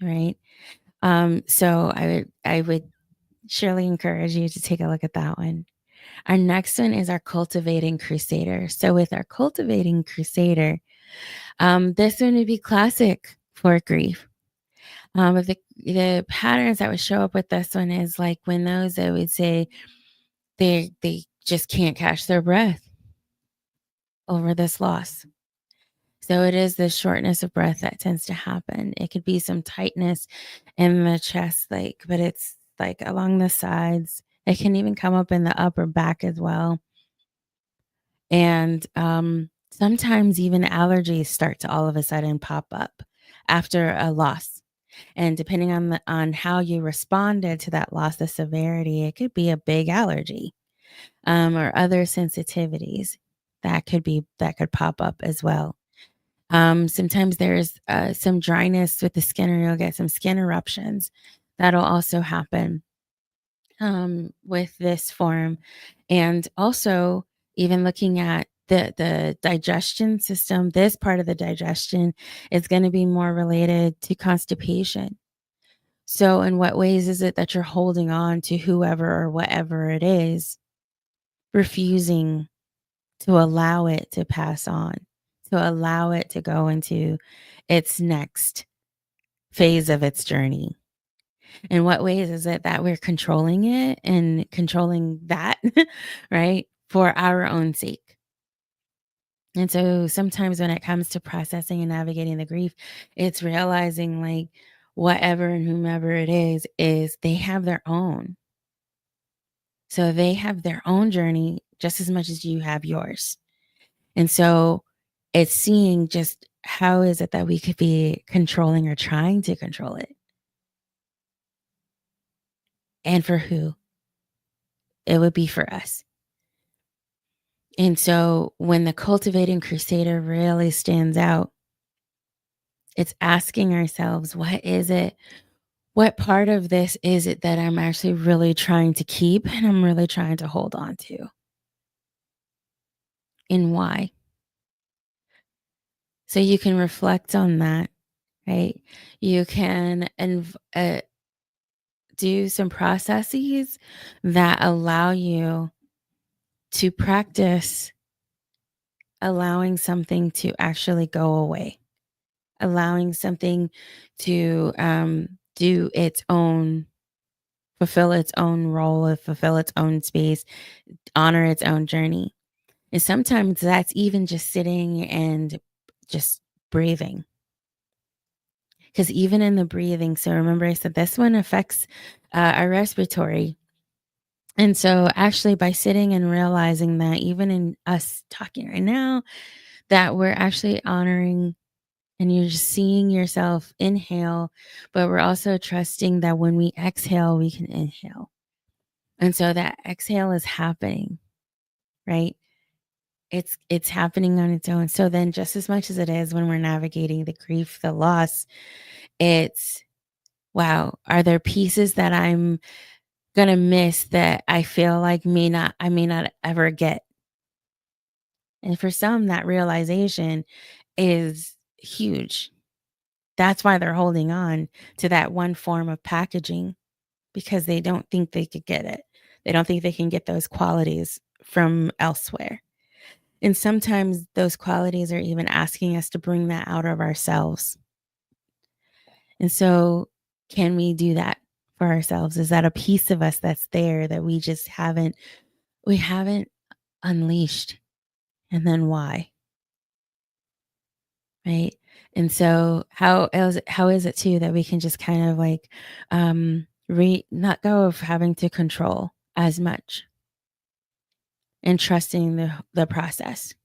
Right? So I would surely encourage you to take a look at that one. Our next one is our Cultivating Crusader. So with our Cultivating Crusader, this one would be classic for grief. But the patterns that would show up with this one is like when those, I would say, they just can't catch their breath over this loss. So it is the shortness of breath that tends to happen. It could be some tightness in the chest, but it's like along the sides. It can even come up in the upper back as well. And sometimes even allergies start to all of a sudden pop up after a loss. And depending on how you responded to that loss, the severity, it could be a big allergy or other sensitivities that could pop up as well. Sometimes there's some dryness with the skin, or you'll get some skin eruptions. That'll also happen with this form. And also, even looking at the digestion system, this part of the digestion is going to be more related to constipation. So, in what ways is it that you're holding on to whoever or whatever it is, refusing to allow it to pass on, to allow it to go into its next phase of its journey? In what ways is it that we're controlling it and controlling that, right, for our own sake? And so sometimes when it comes to processing and navigating the grief, it's realizing like whatever and whomever it is they have their own. So they have their own journey just as much as you have yours. And so it's seeing just how is it that we could be controlling or trying to control it. And for who? It would be for us. And so when the Cultivating Crusader really stands out, it's asking ourselves, what is it? What part of this is it that I'm actually really trying to keep and I'm really trying to hold on to? And why? So you can reflect on that, right? You can do some processes that allow you to practice allowing something to actually go away, allowing something to do its own, fulfill its own role, fulfill its own space, honor its own journey. And sometimes that's even just sitting and just breathing. Because even in the breathing, so remember I said this one affects our respiratory. And so actually by sitting and realizing that even in us talking right now, that we're actually honoring And you're just seeing yourself inhale, but we're also trusting that when we exhale, we can inhale. And so that exhale is happening, right? It's happening on its own. So then just as much as it is when we're navigating the grief, the loss, it's, wow, are there pieces that I'm going to miss that I feel like I may not ever get? And for some, that realization is huge. That's why they're holding on to that one form of packaging, because they don't think they could get it. They don't think they can get those qualities from elsewhere. And sometimes those qualities are even asking us to bring that out of ourselves. And so, can we do that for ourselves? Is that a piece of us that's there that we just haven't unleashed? And then why? Right? And so how is it too that we can just kind of like not go of having to control as much and trusting the process.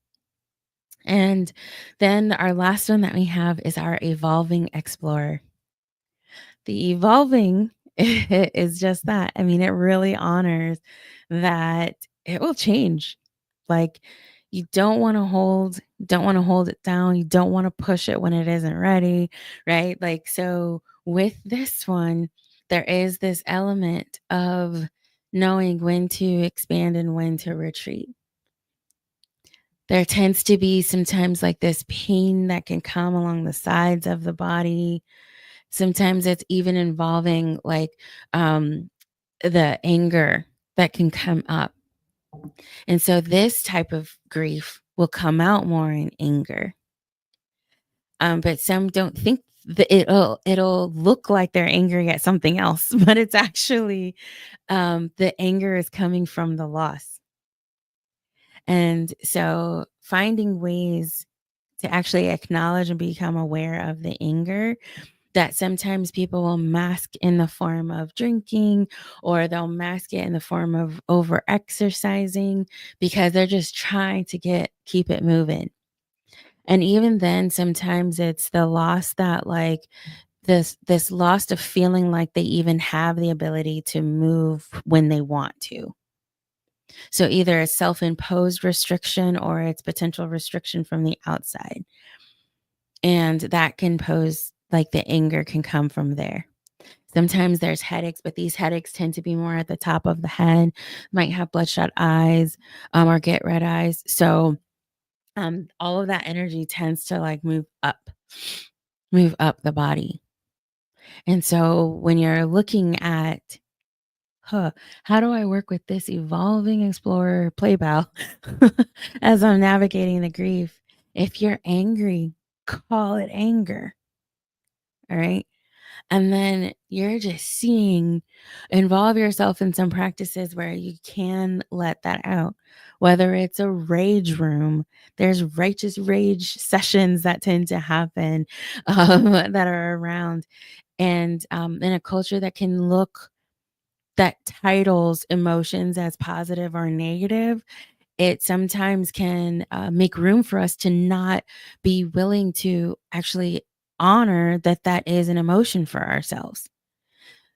And then our last one that we have is our evolving explorer. The evolving is just that. I mean, it really honors that it will change. Like, you don't want to hold it down. You don't want to push it when it isn't ready, right? Like, so with this one, there is this element of knowing when to expand and when to retreat. There tends to be sometimes like this pain that can come along the sides of the body. Sometimes it's even involving like the anger that can come up. And so this type of grief will come out more in anger. But some don't think that it'll look like they're angry at something else, but it's actually the anger is coming from the loss. And so finding ways to actually acknowledge and become aware of the anger that sometimes people will mask in the form of drinking, or they'll mask it in the form of over exercising, because they're just trying to keep it moving. And even then, sometimes it's the loss that like this loss of feeling like they even have the ability to move when they want to. So either a self-imposed restriction or it's potential restriction from the outside. And that can pose, like, the anger can come from there. Sometimes there's headaches, but these headaches tend to be more at the top of the head, might have bloodshot eyes, or get red eyes. So all of that energy tends to like move up the body. And so when you're looking at, how do I work with this evolving explorer play pal as I'm navigating the grief? If you're angry, call it anger. All right. And then you're just involve yourself in some practices where you can let that out. Whether it's a rage room, there's righteous rage sessions that tend to happen that are around. And in a culture that titles emotions as positive or negative, it sometimes can make room for us to not be willing to actually honor that is an emotion for ourselves,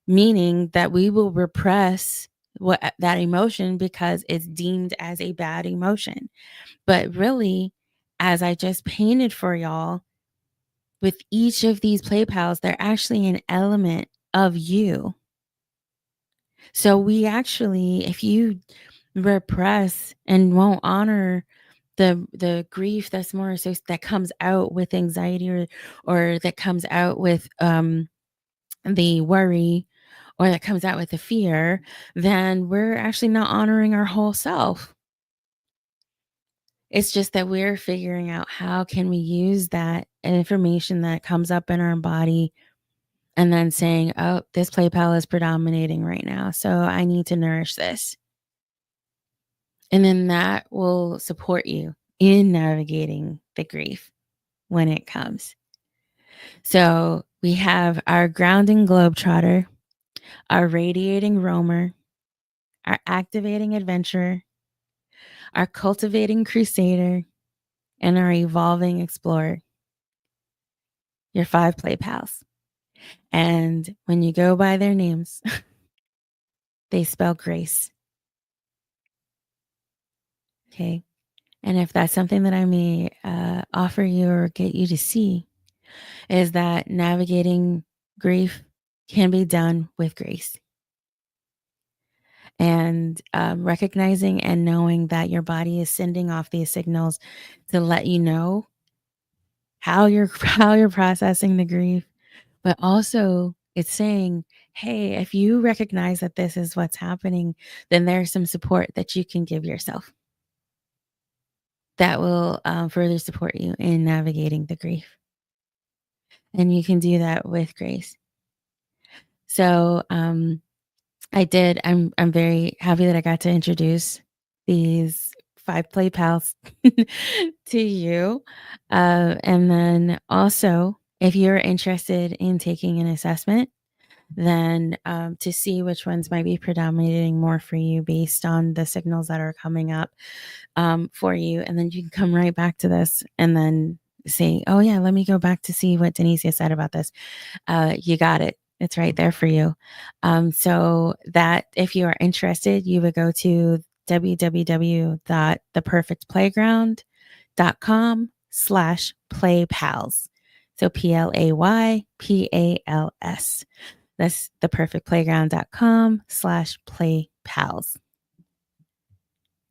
meaning that we will repress that emotion because it's deemed as a bad emotion. But really, as I just painted for y'all, with each of these play pals, they're actually an element of you. So we actually, if you repress and won't honor the grief that's more associated, that comes out with anxiety, or that comes out with the worry, or that comes out with the fear, then we're actually not honoring our whole self. It's just that we're figuring out how can we use that information that comes up in our body, and then saying, oh, this play pal is predominating right now, so I need to nourish this. And then that will support you in navigating the grief when it comes. So we have our grounding globetrotter, our radiating roamer, our activating adventurer, our cultivating crusader, and our evolving explorer. your 5 play pals. And when you go by their names, they spell grace. Okay. And if that's something that I may offer you or get you to see, is that navigating grief can be done with grace. And recognizing and knowing that your body is sending off these signals to let you know how you're processing the grief, but also it's saying, hey, if you recognize that this is what's happening, then there's some support that you can give yourself that will further support you in navigating the grief. And you can do that with grace. So I'm very happy that I got to introduce these 5 play pals to you. And then also, if you're interested in taking an assessment, then to see which ones might be predominating more for you based on the signals that are coming up for you. And then you can come right back to this and then say, oh, yeah, let me go back to see what Denise said about this. You got it. It's right there for you. So that if you are interested, you would go to www.theperfectplayground.com/playpals. So PLAYPALS. That's theperfectplayground.com/playpals.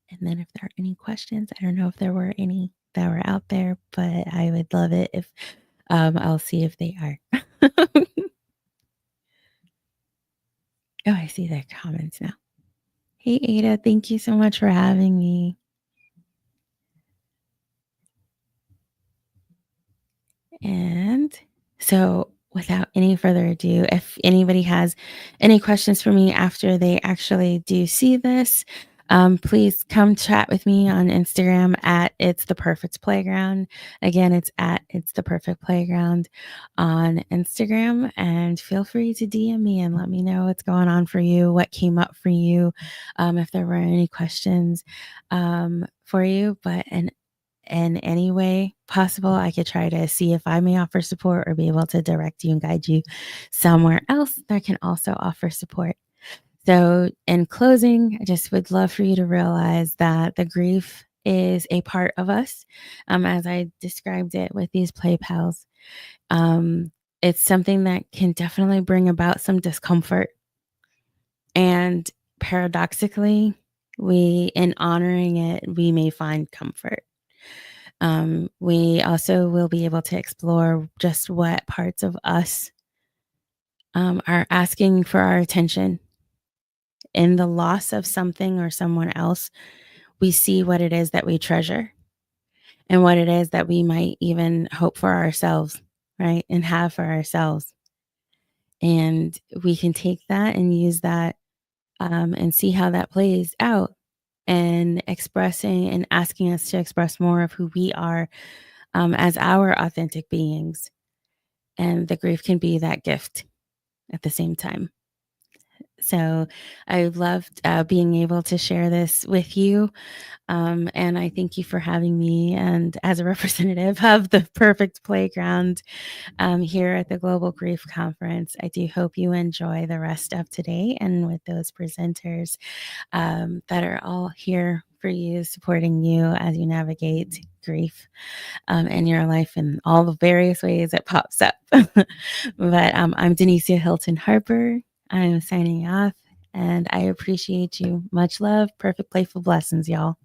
And then if there are any questions, I don't know if there were any that were out there, but I would love it if I'll see if they are. Oh, I see their comments now. Hey, Ada, thank you so much for having me. And so, without any further ado, if anybody has any questions for me after they actually do see this, please come chat with me on Instagram at It's the Perfect Playground. Again, it's at It's the Perfect Playground on Instagram. And feel free to DM me and let me know what's going on for you, what came up for you, if there were any questions for you. But in any way possible, I could try to see if I may offer support or be able to direct you and guide you somewhere else that can also offer support. So, in closing, I just would love for you to realize that the grief is a part of us, as I described it with these play pals. It's something that can definitely bring about some discomfort. And paradoxically, in honoring it, we may find comfort. We also will be able to explore just what parts of us are asking for our attention. In the loss of something or someone else, we see what it is that we treasure and what it is that we might even hope for ourselves, right? And have for ourselves. And we can take that and use that and see how that plays out and expressing and asking us to express more of who we are as our authentic beings. And the grief can be that gift at the same time. So I loved being able to share this with you. And I thank you for having me. And as a representative of the Perfect Playground here at the Global Grief Conference, I do hope you enjoy the rest of today and with those presenters that are all here for you, supporting you as you navigate grief in your life in all the various ways it pops up. But I'm Denicia Hilton Harper. I'm signing off, and I appreciate you. Much love. Perfect playful blessings, y'all.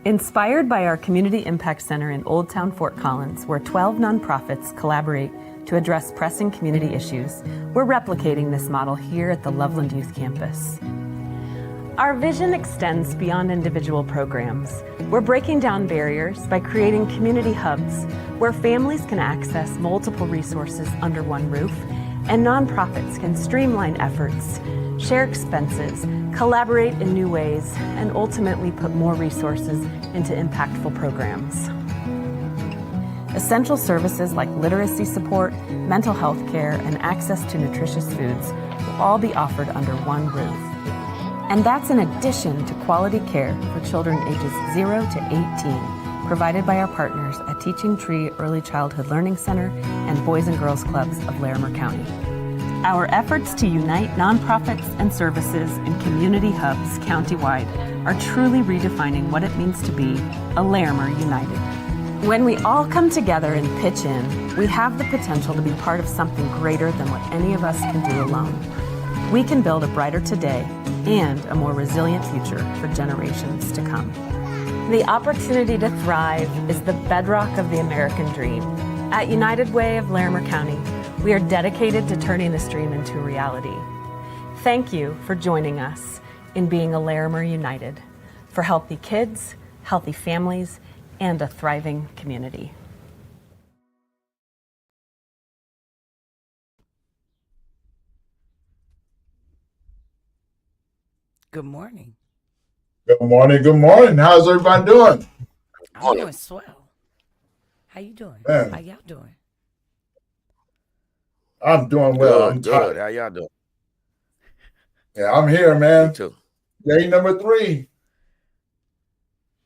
Inspired by our Community Impact Center in Old Town Fort Collins, where 12 nonprofits collaborate to address pressing community issues, we're replicating this model here at the Loveland Youth Campus. Our vision extends beyond individual programs. We're breaking down barriers by creating community hubs where families can access multiple resources under one roof, and nonprofits can streamline efforts, share expenses, collaborate in new ways, and ultimately put more resources into impactful programs. Essential services like literacy support, mental health care, and access to nutritious foods will all be offered under one roof. And that's in addition to quality care for children ages 0 to 18, provided by our partners at Teaching Tree Early Childhood Learning Center and Boys and Girls Clubs of Larimer County. Our efforts to unite nonprofits and services in community hubs countywide are truly redefining what it means to be a Larimer United. When we all come together and pitch in, we have the potential to be part of something greater than what any of us can do alone. We can build a brighter today and a more resilient future for generations to come. The opportunity to thrive is the bedrock of the American dream. At United Way of Larimer County, we are dedicated to turning this dream into reality. Thank you for joining us in being a Larimer United for healthy kids, healthy families, and a thriving community. Good morning. Good morning. Good morning. How's everybody doing? I'm doing swell. How you doing? Man. How y'all doing? I'm doing well. I'm Good. tired. How y'all doing? Yeah, I'm here, man. Me too. Day number 3.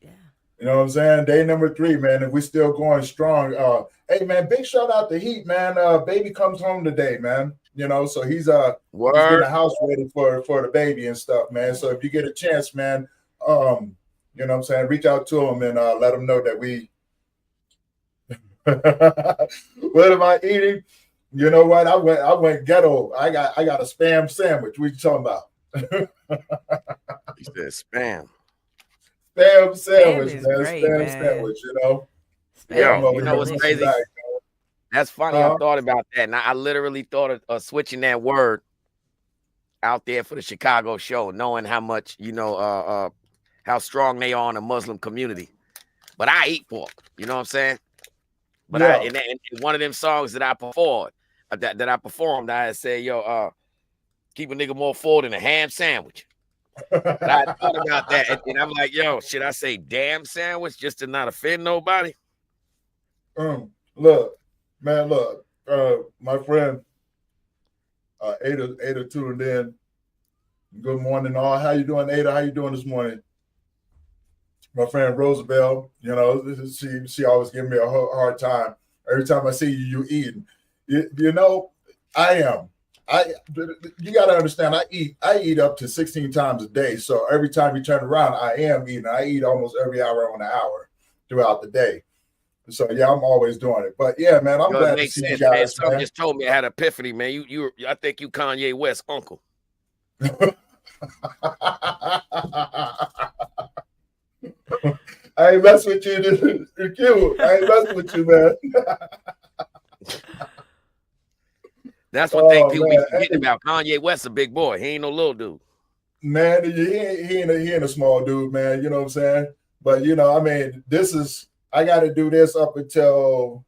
Yeah. You know what I'm saying? Day number 3, man. And we still going strong. Hey, man, big shout out to Heat, man. Baby comes home today, man. You know, so he's getting the house ready for the baby and stuff, man. So if you get a chance, man, you know what I'm saying, reach out to him and let him know that we. What am I eating? You know what? I went ghetto. I got a spam sandwich. What you talking about? He said spam. Spam sandwich, is man. great, Spam man. sandwich, you know. Yo, you know what's crazy? That's funny. I Uh-huh. thought about that, and I literally thought of switching that word out there for the Chicago show, knowing how much, you know, how strong they are in the Muslim community. But I eat pork. You know what I'm saying? But Yeah. in one of them songs that I performed, I said, yo, keep a nigga more full than a ham sandwich. But I thought about that, and I'm like, yo, should I say damn sandwich just to not offend nobody? Look, man, look. My friend Ada tuned in. Good morning, all. How you doing, Ada? How you doing this morning? My friend Roosevelt, you know, she always give me a hard time. Every time I see you eating. You know, you got to understand, I eat up to 16 times a day. So every time you turn around, I am eating. I eat almost every hour on the hour throughout the day. So yeah, I'm always doing it. But yeah, man, I'm glad to see you guys, man. Something man. just told me I had epiphany, man. I think you Kanye West uncle. I ain't messing with you. You're cute. I ain't messing with you, man. That's what they people be forgetting about. Kanye West a big boy. He ain't no little dude. Man, he ain't a small dude, man. You know what I'm saying? But you know, I mean, I got to do this up until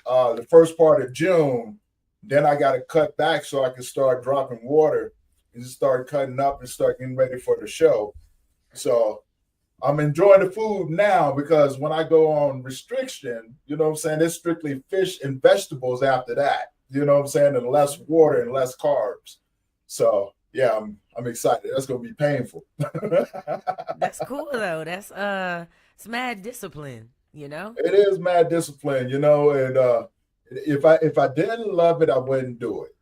the first part of June. Then I got to cut back so I can start dropping water and just start cutting up and start getting ready for the show. So I'm enjoying the food now because when I go on restriction, you know what I'm saying, it's strictly fish and vegetables after that. You know what I'm saying? And less water and less carbs. So yeah, I'm excited. That's gonna be painful. That's cool though. That's it's mad discipline, you know? It is mad discipline, you know, and if I didn't love it, I wouldn't do it.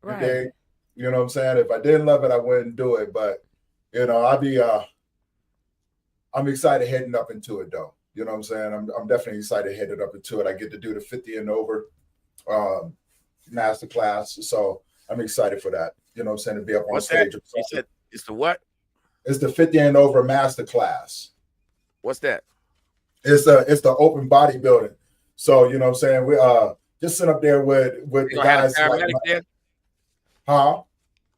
Right. Okay? You know what I'm saying? If I didn't love it, I wouldn't do it. But you know, I'm excited heading up into it though. You know what I'm saying? I'm definitely excited headed up into it. I get to do the 50 and over master class. So I'm excited for that. You know what I'm saying? To be up on What's stage. that? You said it's the what? It's the 50 and over master class. What's that? It's the open bodybuilding. So you know what I'm saying? We just sit up there with They the gonna have guys the paramedics there? Huh?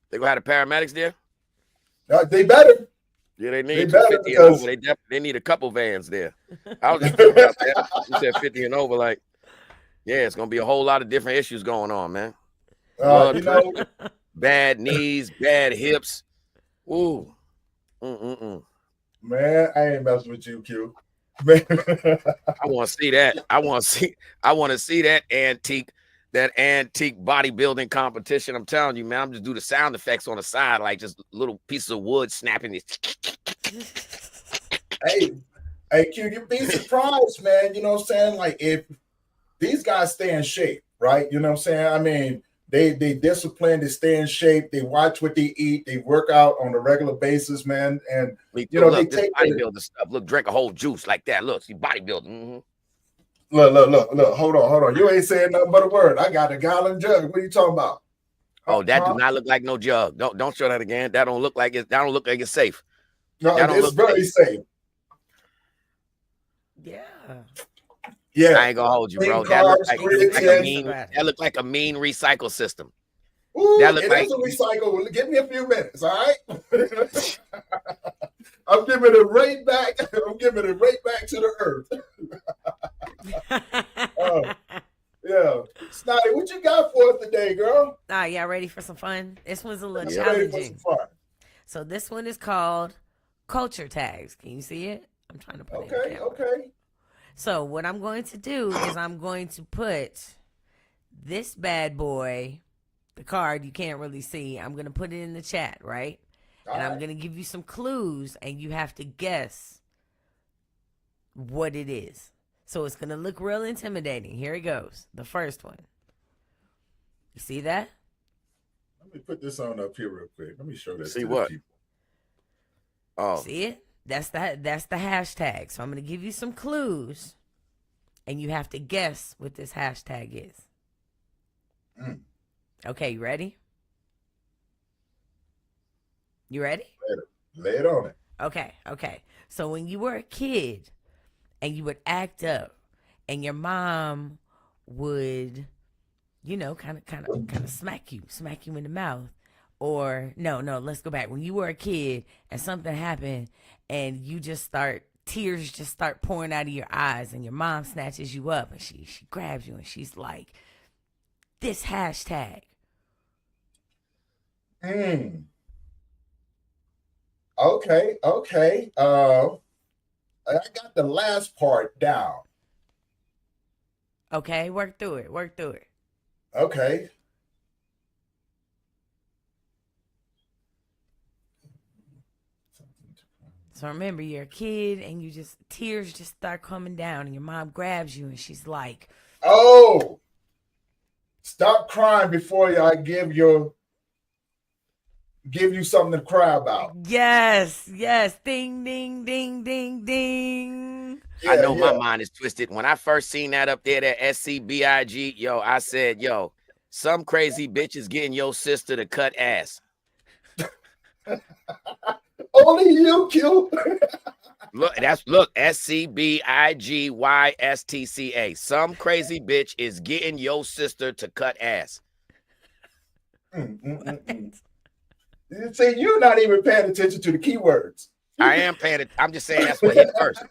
They gonna have the paramedics there? They better. Yeah, they They need to better 50 and over. because They need a couple vans there. I was just thinking about that. You said 50 and over, like, yeah, it's gonna be a whole lot of different issues going on, man. Blood you know, pressure, bad knees, bad hips. Ooh. Mm-mm-mm. man, I ain't messing with you, Q. Man. I want to see that. I want to see that antique bodybuilding competition. I'm telling you, man. I'm just do the sound effects on the side, like just little pieces of wood snapping. Hey, Q, you'd be surprised, man. You know what I'm saying? Like, if these guys stay in shape, right? You know what I'm saying? I mean, they discipline, they stay in shape, they watch what they eat, they work out on a regular basis, man. And Me you too. know, Look, they this take bodybuilding stuff. Look, drink a whole juice like that. Look, see bodybuilding. Mm-hmm. Look. Hold on. You ain't saying nothing but a word. I got a gallon jug. What are you talking about? Oh, that do not look like no jug. Don't show that again. That don't look like it. That don't look like it's safe. No, that don't it's look very safe. Yeah. Yeah. I ain't gonna hold you, Clean bro. That look carbs, like, grits, that look like a mean recycle system. Ooh, That look it like is a recycle. Give me a few minutes, all right? I'm giving it right back. I'm giving it right back to the earth. Oh, yeah. Snotty, what you got for us today, girl? Y'all ready for some fun? This one's a little I'm ready for challenging. some fun. So this one is called culture tags. Can you see it? I'm trying to put it in the camera. Okay. So what I'm going to do is I'm going to put this bad boy, the card you can't really see. I'm going to put it in the chat, right? And I'm going to give you some clues and you have to guess what it is. So it's going to look real intimidating. Here it goes. The first one. You see that? Let me put this on up here real quick. Let me show this See to what? the people. Oh. See it? That's the hashtag. So I'm going to give you some clues and you have to guess what this hashtag is. Okay, you ready? You ready? Lay it on it. Okay. So when you were a kid and you would act up and your mom would, kind of smack you in the mouth. Or no, let's go back. When you were a kid and something happened and tears just start pouring out of your eyes and your mom snatches you up and she grabs you and she's like, this hashtag. Okay. I got the last part down. Okay, work through it. Okay. So remember, you're a kid and tears just start coming down and your mom grabs you and she's like, oh, stop crying before I give you something to cry about. Yes. Ding, ding, ding, ding, ding. Yeah, I know my mind is twisted. When I first seen that up there, that SCBIG, I said, some crazy bitch is getting your sister to cut ass. Only you, Q. Look, SCBIGYSTCA. Some crazy bitch is getting your sister to cut ass. See, you're not even paying attention to the keywords. I am paying it. I'm just saying that's what hit first.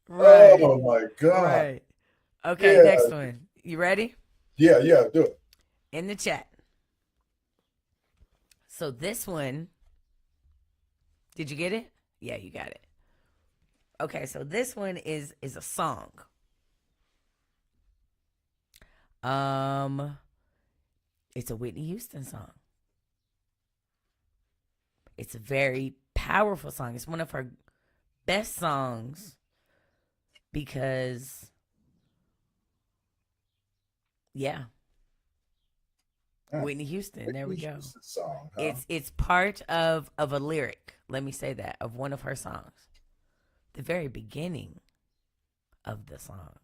Right. Oh my God. Right. Okay, next one. You ready? Yeah, do it. In the chat. So this one, did you get it? Yeah, you got it. Okay, so this one is a song. It's a Whitney Houston song. It's a very powerful song. It's one of her best songs because, Whitney Houston. There we go. Song, huh? It's part of a lyric. Let me say that, of one of her songs. The very beginning of the song.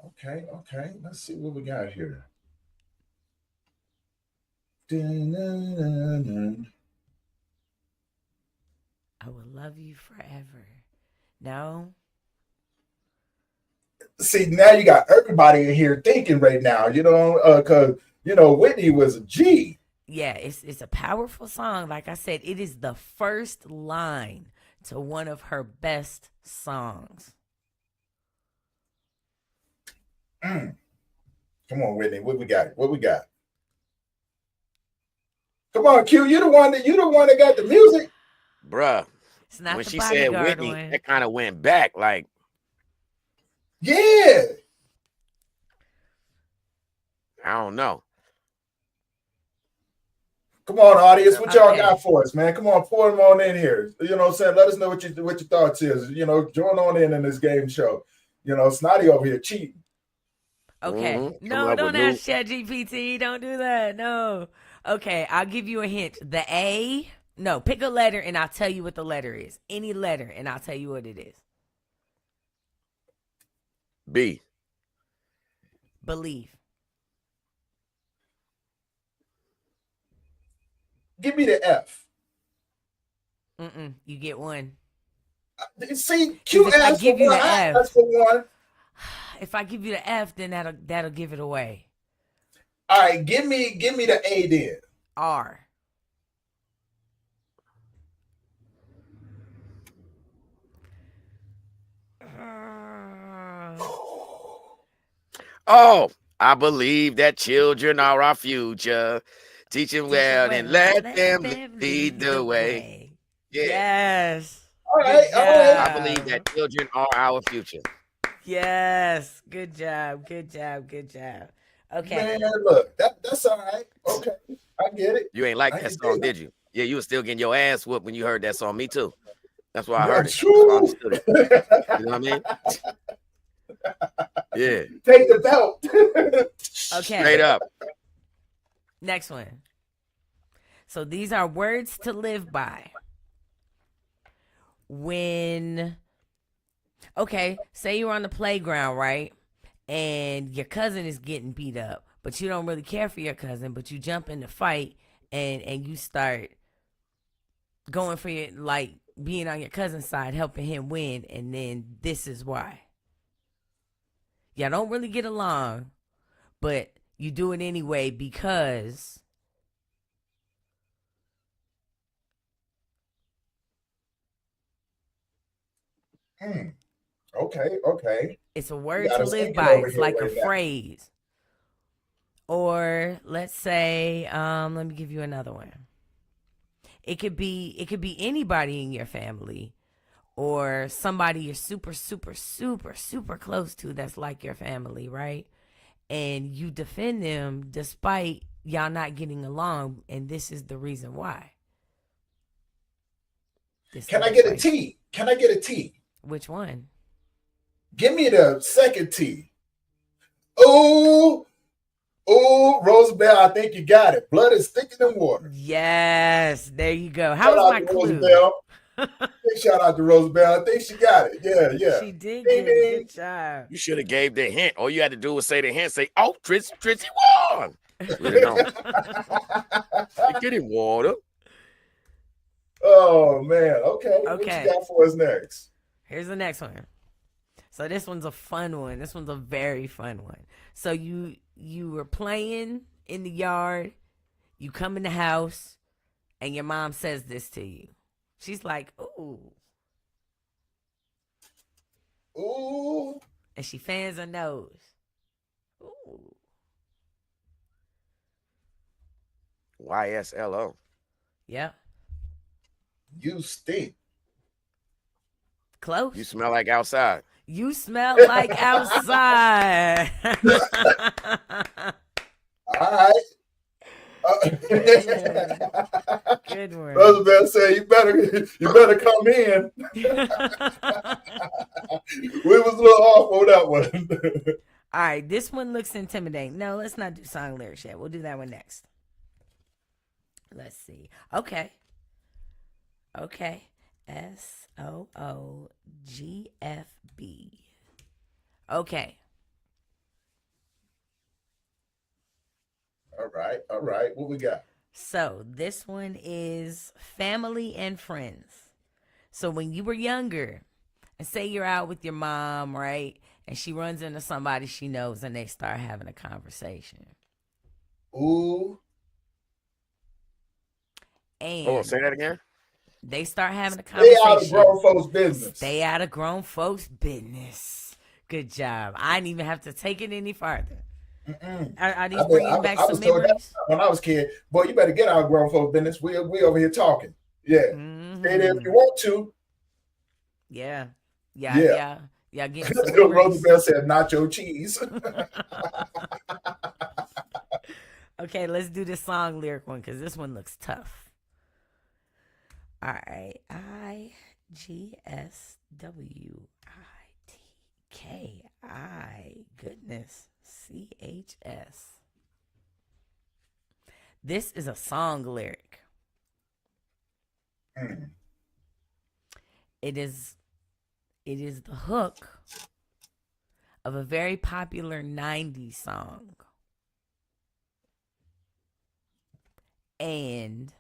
Okay. Let's see what we got here. I will love you forever. No? See, now you got everybody in here thinking right now, because, Whitney was a G. Yeah, it's a powerful song. Like I said, it is the first line to one of her best songs. Come on, Whitney. What we got? Come on, Q. You the one that got the music. Bruh. It's not when the she said Bodyguard Whitney, one. that kind of went back. Like, yeah. I don't know. Come on, audience. What y'all got for us, man? Come on, pour them on in here. You know what I'm saying? Let us know what your thoughts is. Join on in this game show. Snotty over here cheating. Okay. No, don't ask ChatGPT. Don't do that. No. Okay, I'll give you a hint. The A. No, pick a letter and I'll tell you what the letter is. Any letter and I'll tell you what it is. B. Believe. Give me the F. You get one. See, Q asked for one. I asked for one. If I give you the F, then that'll give it away. All right, give me the A then. R. Oh, I believe that children are our future. Teach them well and let them lead the way. Yeah. Yes. All right. I believe that children are our future. Yes. Good job. Okay. Man, look, that's all right. Okay, I get it. You ain't like that song, did you? Yeah, you were still getting your ass whooped when you heard that song. Me too. That's why I heard it. That's why I understood it. You know what I mean? Yeah. Take the belt. Okay. Straight up. Next one. So these are words to live by. Say you're on the playground, right? And your cousin is getting beat up, but you don't really care for your cousin, but you jump in the fight and you start going for your, like, being on your cousin's side, helping him win, and then this is why. Y'all don't really get along, but you do it anyway because Okay. it's a word to live by. It's like a phrase. Or let's say, let me give you another one. It could be anybody in your family or somebody you're super, super, super, super close to that's like your family, right? And you defend them despite y'all not getting along, and this is the reason why. Can I get a T? Can I get a T? Which one? Give me the second T. Ooh, Roosevelt, I think you got it. Blood is thicker than water. Yes, there you go. How was my clue? Big shout out to Roosevelt. I think she got it. Yeah. She did get it. Good job. You should have gave the hint. All you had to do was say the hint. Say, "Oh, Trissy won." Get in water. Oh man. Okay. What you got for us next? Here's the next one. So this one's a fun one. This one's a very fun one. So you were playing in the yard. You come in the house, and your mom says this to you. She's like, "Ooh." Ooh. And she fans her nose. Ooh. YSLO. Yeah. You stink. Close. You smell like outside. You smell like outside. All right. Good one. Roosevelt said, "You better come in." We was a little off on that one. All right, this one looks intimidating. No, let's not do song lyrics yet. We'll do that one next. Let's see. Okay. SOOGFB. Okay. All right. What we got? So this one is family and friends. So when you were younger, and say you're out with your mom, right? And she runs into somebody she knows and they start having a conversation. Ooh. And say that again. They start having a Stay conversation. out of grown folks' business. Stay out of grown folks' business. Good job. I didn't even have to take it any farther. Are these bringing back some memories? When I was a kid, boy, you better get out of grown folks' business. We over here talking. Yeah. Stay there if you want to. Yeah. Yeah. Getting some memories. Roosevelt said nacho cheese. Okay, let's do this song lyric one because this one looks tough. All right. IGSWITKI. Goodness. CHS. This is a song lyric. It is the hook of a very popular 90s song. And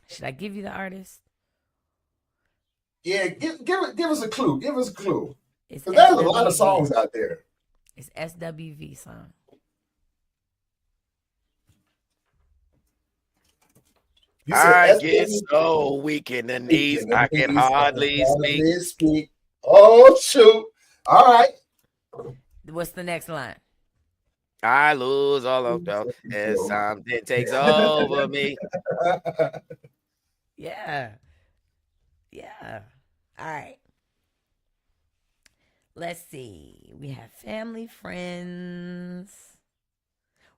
should I give you the artist? Yeah, give us a clue. Give us a clue. There's a lot of songs out there. It's SWV song. I get so weak in the knees, I can hardly speak. Oh, shoot. All right. What's the next line? I lose all of them as something takes over me. Yeah. All right. Let's see. We have family, friends.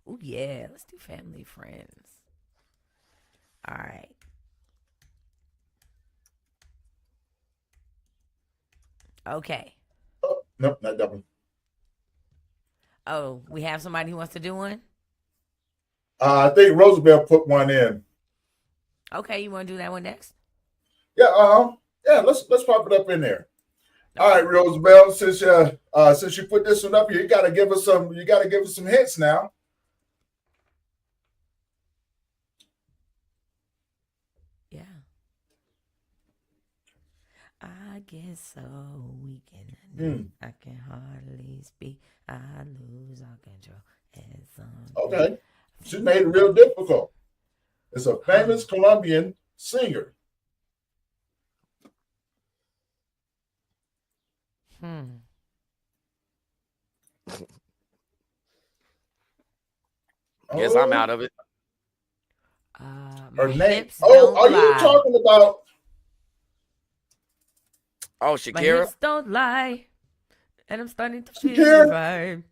Oh, yeah. Let's do family, friends. All right. Okay. Oh, nope, not that one. Oh, we have somebody who wants to do one? I think Roosevelt put one in. Okay, you want to do that one next? Yeah, let's pop it up in there. All right, Roosevelt, since you put this one up here, you gotta give us some hints now. Yeah. I get so weak in the knee, I can hardly speak. I lose all control. Okay. She made it real difficult. It's a famous Colombian singer. Guess I'm out of it. Her name. Oh, are you talking about? Oh, My Shakira. hips don't lie, and I'm starting to feel the vibe.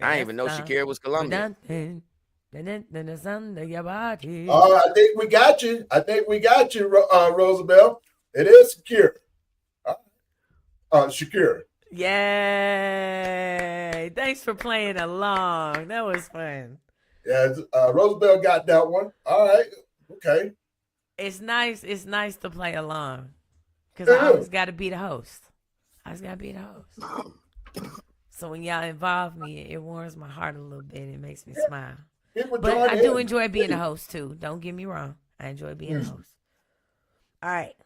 I didn't even know Shakira was Colombian. Under your body. I think we got you. Roosevelt. It is Shakira. Shakira. Yay! Thanks for playing along. That was fun. Yeah, Roosevelt got that one. All right. Okay. It's nice. It's nice to play along because I always got to be the host. So when y'all involve me, it warms my heart a little bit. It makes me smile. But I do enjoy being a host too. Don't get me wrong. I enjoy being a host. All right.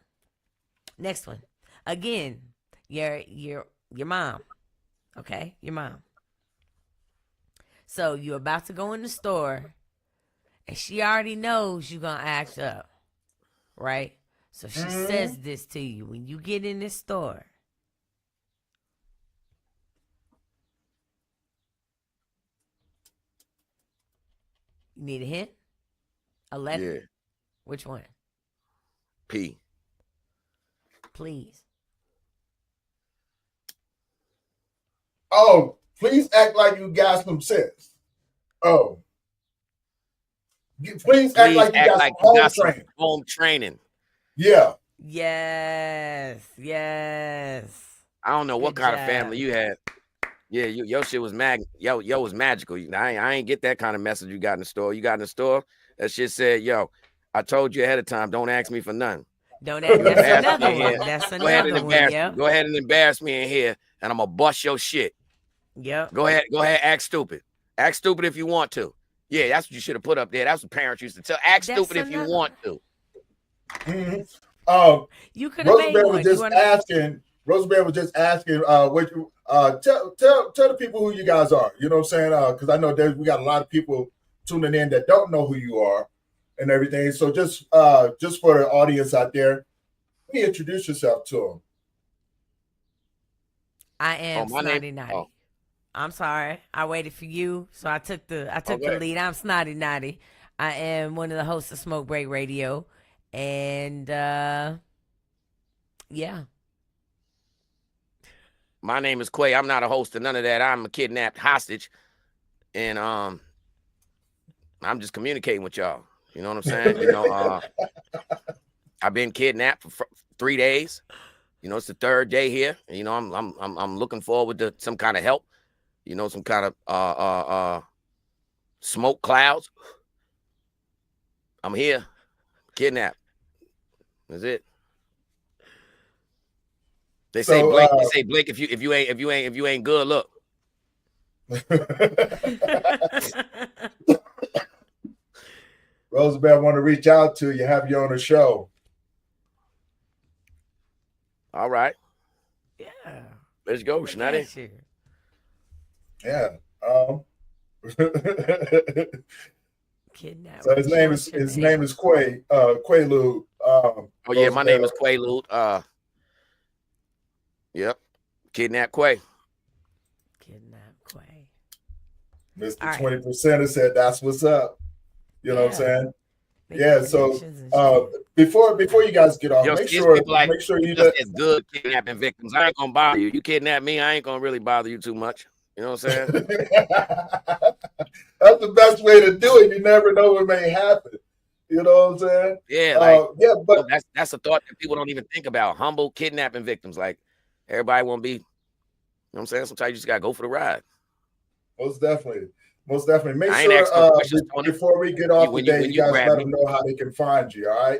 Next one. Again, your mom. Okay? Your mom. So you're about to go in the store and she already knows you're going to act up. Right? So she says this to you when you get in this store. You need a hint? A letter? Yeah. Which one? P. Please. Oh, please act like you got some sense. Oh. Please act like you got some home training. Yeah. Yes. I don't know what kind of family you had. Yeah, your shit was yo was magical. I ain't get that kind of message you got in the store. You got in the store, that shit said, yo, I told you ahead of time, don't ask me for nothing. That's another one. That's another one. Yeah. Go ahead and embarrass me in here, and I'm gonna bust your shit. Yep. Go ahead, act stupid. Act stupid if you want to. Yeah, that's what you should have put up there. That's what parents used to tell. Act stupid if you want to. You could have made Rosemary was one. just asking. Rosemary was just asking. What you tell the people who you guys are. You know what I'm saying? Because I know we got a lot of people tuning in that don't know who you are and everything. So just for the audience out there, let me introduce yourself to them. I am my Snotty name. Naughty. I'm sorry. I waited for you, so I took the Okay. lead. I'm Snotty Naughty. I am one of the hosts of Smoke Break Radio, and yeah. My name is Quay. I'm not a host of none of that. I'm a kidnapped hostage, and I'm just communicating with y'all. You know what I'm saying? You know, I've been kidnapped for 3 days. You know, it's the 3rd day here. You know, I'm looking forward to some kind of help. You know, some kind of smoke clouds. I'm here, kidnapped. That's it. They say Blake. They say Blake. If you ain't good, look. Roosevelt want to reach out to you, have you on the show. All right. Yeah. Let's go, Snotty. Yeah. Kidnapped. So his name is Quay. Quaalude. Oh yeah, my name is Quaalude. Yep. Kidnap Quay. Kidnap Quay. Mr. 20% said that's what's up. You know what I'm saying? Yeah. So before you guys get off, make sure you just as good kidnapping victims. I ain't gonna bother you. You kidnap me, I ain't gonna really bother you too much. You know what I'm saying? That's the best way to do it. You never know what may happen. You know what I'm saying? Yeah, but that's a thought that people don't even think about. Humble kidnapping victims. Like everybody won't be, you know what I'm saying? Sometimes you just gotta go for the ride. Most definitely. Make sure before we get off today, you guys let them know how they can find you, all right?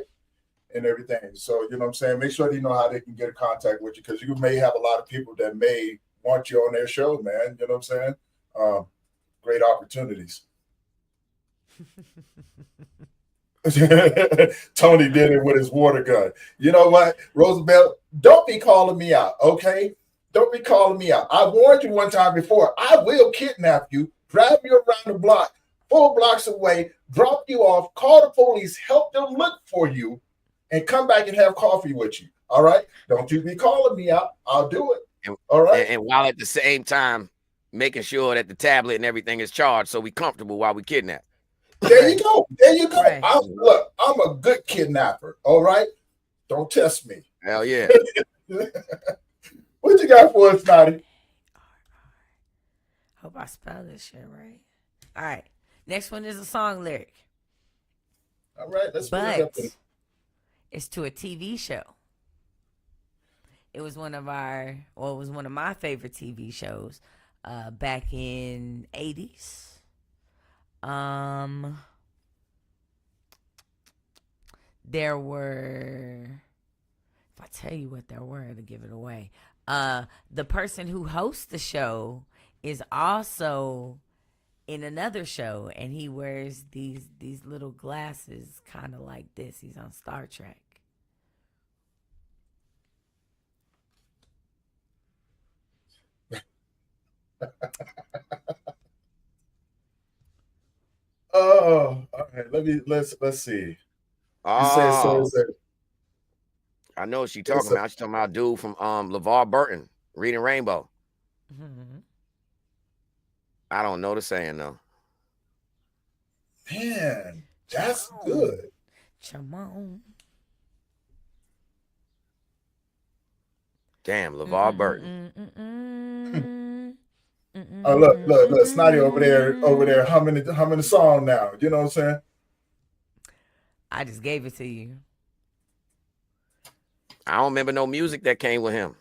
And everything. So, you know what I'm saying? Make sure they know how they can get in contact with you, because you may have a lot of people that may want you on their show, man. You know what I'm saying? Great opportunities. Tony did it with his water gun. You know what, Roosevelt? Don't be calling me out, okay? Don't be calling me out. I warned you one time before. I will kidnap you, drive you around the block, 4 blocks away, drop you off, call the police, help them look for you, and come back and have coffee with you. All right? Don't you be calling me out. I'll do it. All right? And while at the same time making sure that the tablet and everything is charged so we comfortable while we kidnap. There you go. Right. I'm a good kidnapper. All right? Don't test me. Hell yeah. What you got for us, Snotty? Hope I spell this shit right. All right. Next one is a song lyric. All right. But it's to a TV show. It was one of my favorite TV shows back in 80s. There were, if I tell you what there were to give it away, the person who hosts the show is also in another show, and he wears these little glasses kind of like this. He's on Star Trek. Oh, all right. Let's see. Oh, I know what she's talking about. She's talking about a dude from LeVar Burton, Reading Rainbow. Mm-hmm. I don't know the saying though. Man, that's good. Come on. Damn, LeVar Burton. Oh, look, Snotty over there humming the song now. You know what I'm saying? I just gave it to you. I don't remember no music that came with him.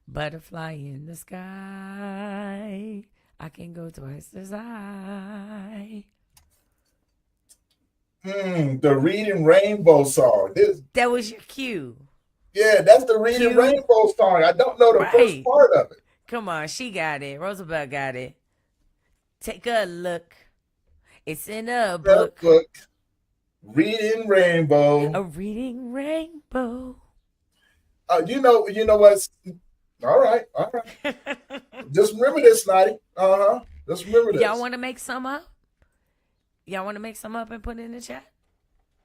Butterfly in the sky. I can go twice as high. The Reading Rainbow song. That was your cue. Yeah, that's the Reading Rainbow song. I don't know the first part of it. Come on, she got it. Roosevelt got it. Take a look. It's in a book. Reading Rainbow. A reading rainbow. You know what? All right. Just remember this, Snotty. Just remember this. Y'all want to make some up? Y'all want to make some up and put it in the chat?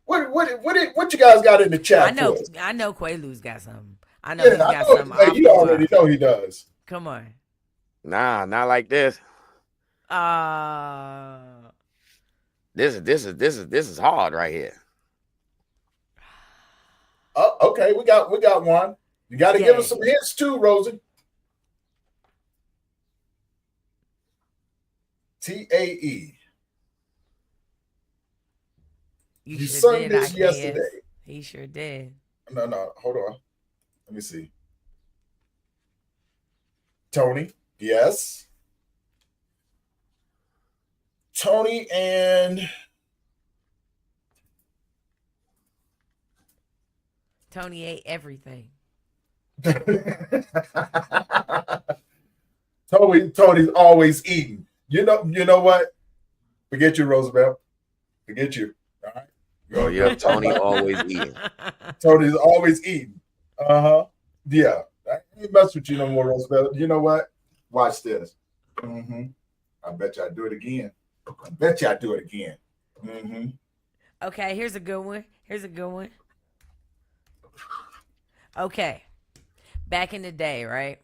What you guys got in the chat? I know Quaalude's got something. I know he's got something. Hey, you already know he does. Come on. Nah, not like this. This is hard right here. Oh, okay, we got one. You got to give us some hints too, Rosie. TAE. You sung did, this yesterday. He sure did. No, hold on. Let me see. Tony, yes. Tony and Tony ate everything. Tony's always eating. You know what? Forget you, Roosevelt. Forget you. All right. Oh yeah, Tony always eating. Tony's always eating. Yeah. I ain't mess with you no more, Roosevelt. You know what? Watch this. I bet you I do it again. Okay, here's a good one. Okay. Back in the day, right?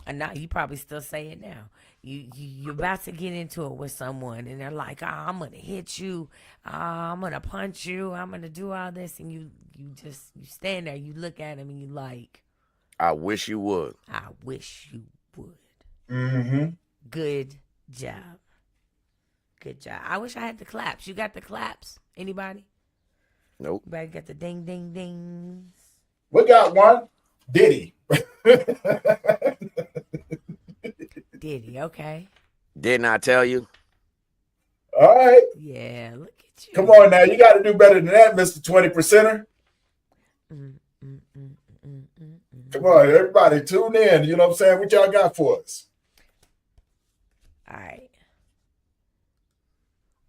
And now you probably still say it now. You're about to get into it with someone and they're like, I'm gonna hit you, I'm gonna punch you, I'm gonna do all this, and you stand there, you look at him and you like, I wish you would. I wish you would. Good job. I wish I had the claps. You got the claps? Anybody? Nope. Everybody got the ding ding dings. We got one. Diddy. Diddy, okay. Didn't I tell you? All right. Yeah, look at you. Come on now. You got to do better than that, Mr. 20%er. Come on, everybody, tune in. You know what I'm saying? What y'all got for us? All right.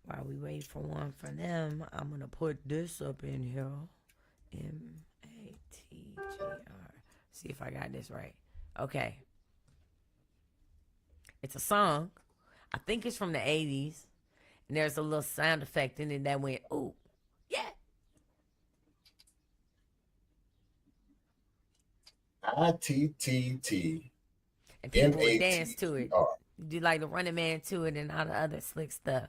While we wait for one for them, I'm going to put this up in here. MATGR. See if I got this right. Okay. It's a song. I think it's from the 80s. And there's a little sound effect in it that went, ooh, yeah. ITTT. And people would dance to it. You do like the Running Man to it and all the other slick stuff.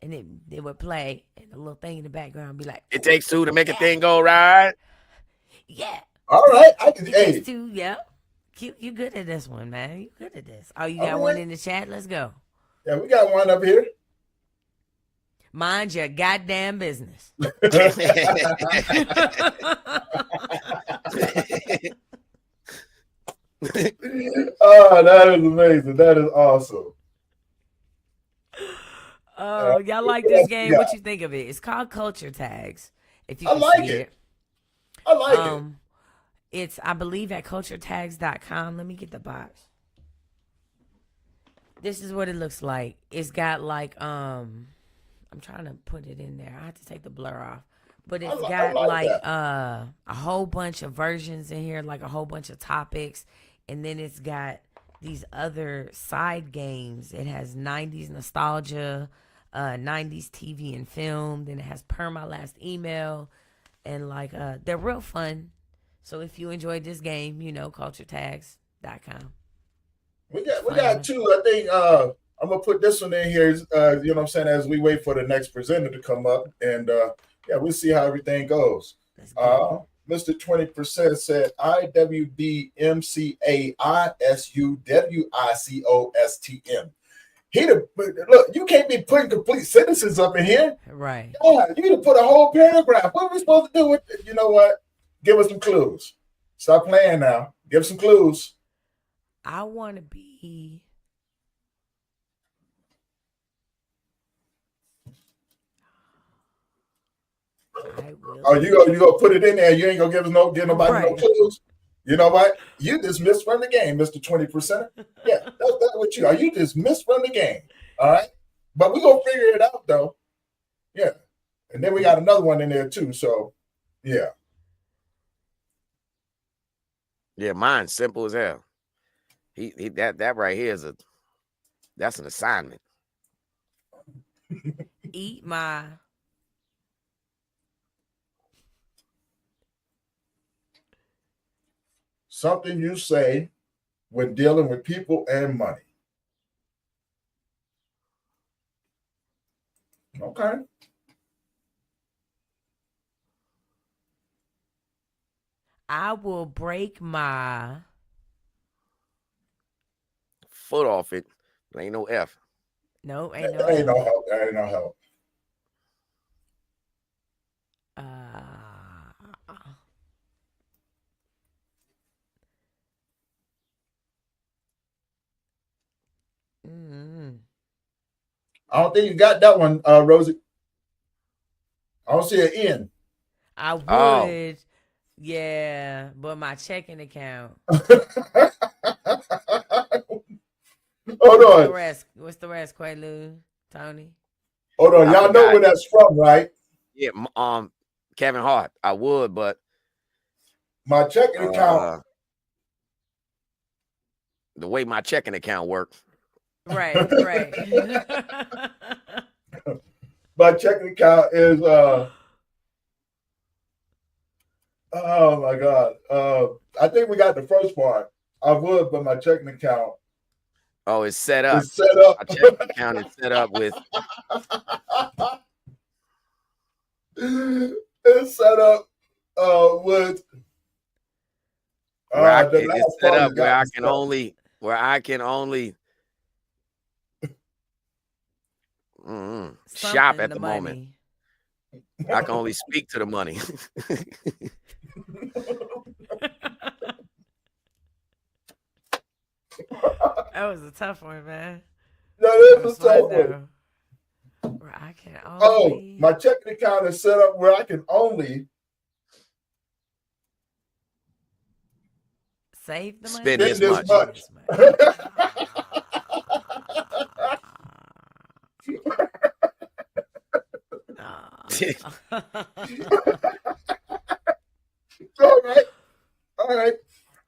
And it would play, and the little thing in the background would be like, It takes two to make a thing go right. Yeah. All right. It takes two, yeah. You good at this one, man. You good at this. Oh, you got one in the chat? Let's go. Yeah, we got one up here. Mind your goddamn business. Oh, that is amazing. That is awesome. Oh, y'all like this game? What you think of it? It's called Culture Tags. If you I can like see it. I like it. It's, I believe, at culturetags.com. Let me get the box. This is what it looks like. It's got like, I'm trying to put it in there. I have to take the blur off. But it's got like a whole bunch of versions in here, like a whole bunch of topics. And then it's got these other side games. It has 90s nostalgia, 90s TV and film. Then it has Per My Last Email. And like, they're real fun. So if you enjoyed this game, you know, culturetags.com. We got two. I think I'm gonna put this one in here. You know what I'm saying? As we wait for the next presenter to come up, and yeah, we'll see how everything goes. Mr. 20% said IWBMCAISUWICOSTM. Look, you can't be putting complete sentences up in here. Right. Yeah, you need to put a whole paragraph. What are we supposed to do with it? You know what? Give us some clues. Stop playing now. Give some clues. I want to be. Oh, you gonna put it in there? You ain't gonna give nobody no clues. You know what? You dismissed from the game, Mr. 20%. Yeah, that's what you are. You dismissed from the game. All right, but we gonna figure it out though. Yeah, And then we got another one in there too. So yeah. Yeah, mine's simple as hell. He that right here is that's an assignment. Eat my. Something you say when dealing with people and money. Okay. I will break my foot off it. There ain't no F. No, ain't no That ain't F. no help. That ain't no help. I don't think you got that one, Rosie. I don't see an N. I would, Oh. yeah, but my checking account. Hold on. What's the rest, Quaalude, Tony? Hold on. Y'all know where that's from, right? Yeah, Kevin Hart. I would, but my checking account. The way my checking account works. Right. My checking account is oh my God. I think we got the first part. I would, but my checking account. Oh, it's set up. It's set up. My checking account is set up with. It's set up with. It's set up where I can only shop at the moment. I can only speak to the money. That was a tough one, man. That is a tough one. Where I can only... my checking account is set up where I can only save the money. Spend this much. All right.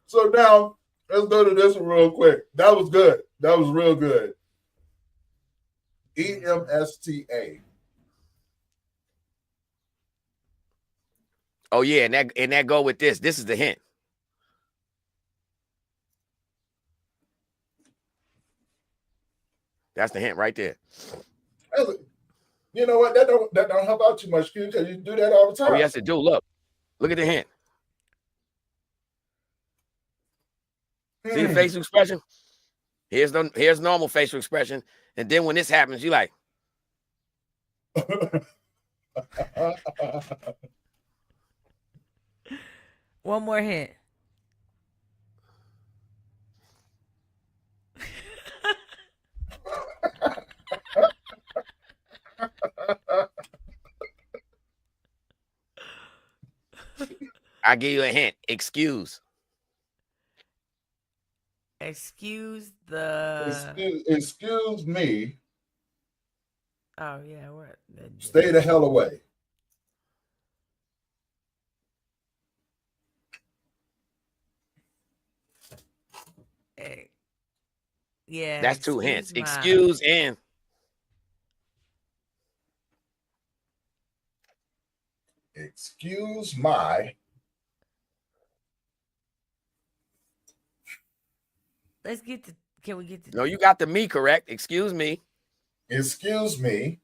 So now let's go to this one real quick. That was good. That was real good. EMSTA. Oh yeah, and that go with this. This is the hint. That's the hint right there. You know what? That don't help out too much, because you do that all the time. Oh yes, it do. Look at the hint. See the facial expression? Here's normal facial expression, and then when this happens, you like. One more hint. I give you a hint. Excuse me. Oh yeah, what? Stay the hell away. Hey. Yeah. That's two hints. Excuse and. Excuse my. Let's get to. Can we get to? No, you got the me correct. Excuse me. Excuse me.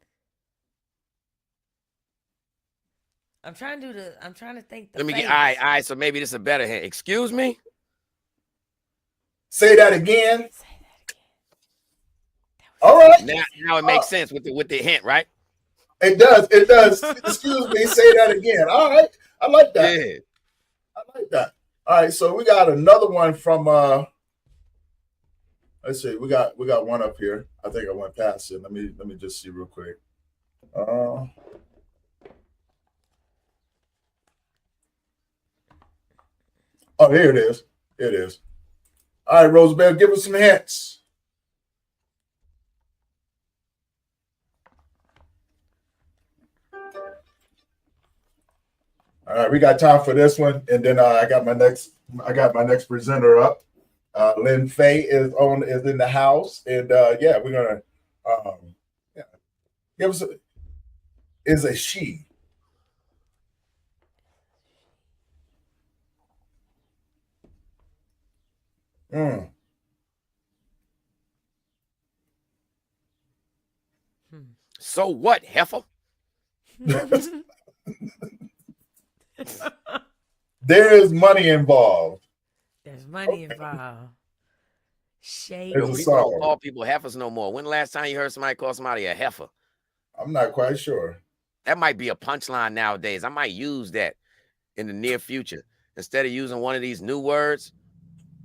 I'm trying to think. Let me get. All right. So maybe this is a better hint. Excuse me. Say that again. All right. Now it makes sense with the hint, right? It does. Excuse me. Say that again. All right. I like that. Yeah. I like that. All right. So we got another one from. Let's see. We got one up here. I think I went past it. Let me just see real quick. Oh, here it is. Here it is. All right, Rosabelle, give us some hints. All right, we got time for this one, and then I got my next presenter up. Lynn Fay is in the house, and yeah, we're gonna yeah, give us is a she. So what, heifer? There is money involved. There's money involved. Shade. There's a People don't song. call people heifers no more. When the last time you heard somebody call somebody a heifer? I'm not quite sure. That might be a punchline nowadays. I might use that in the near future instead of using one of these new words.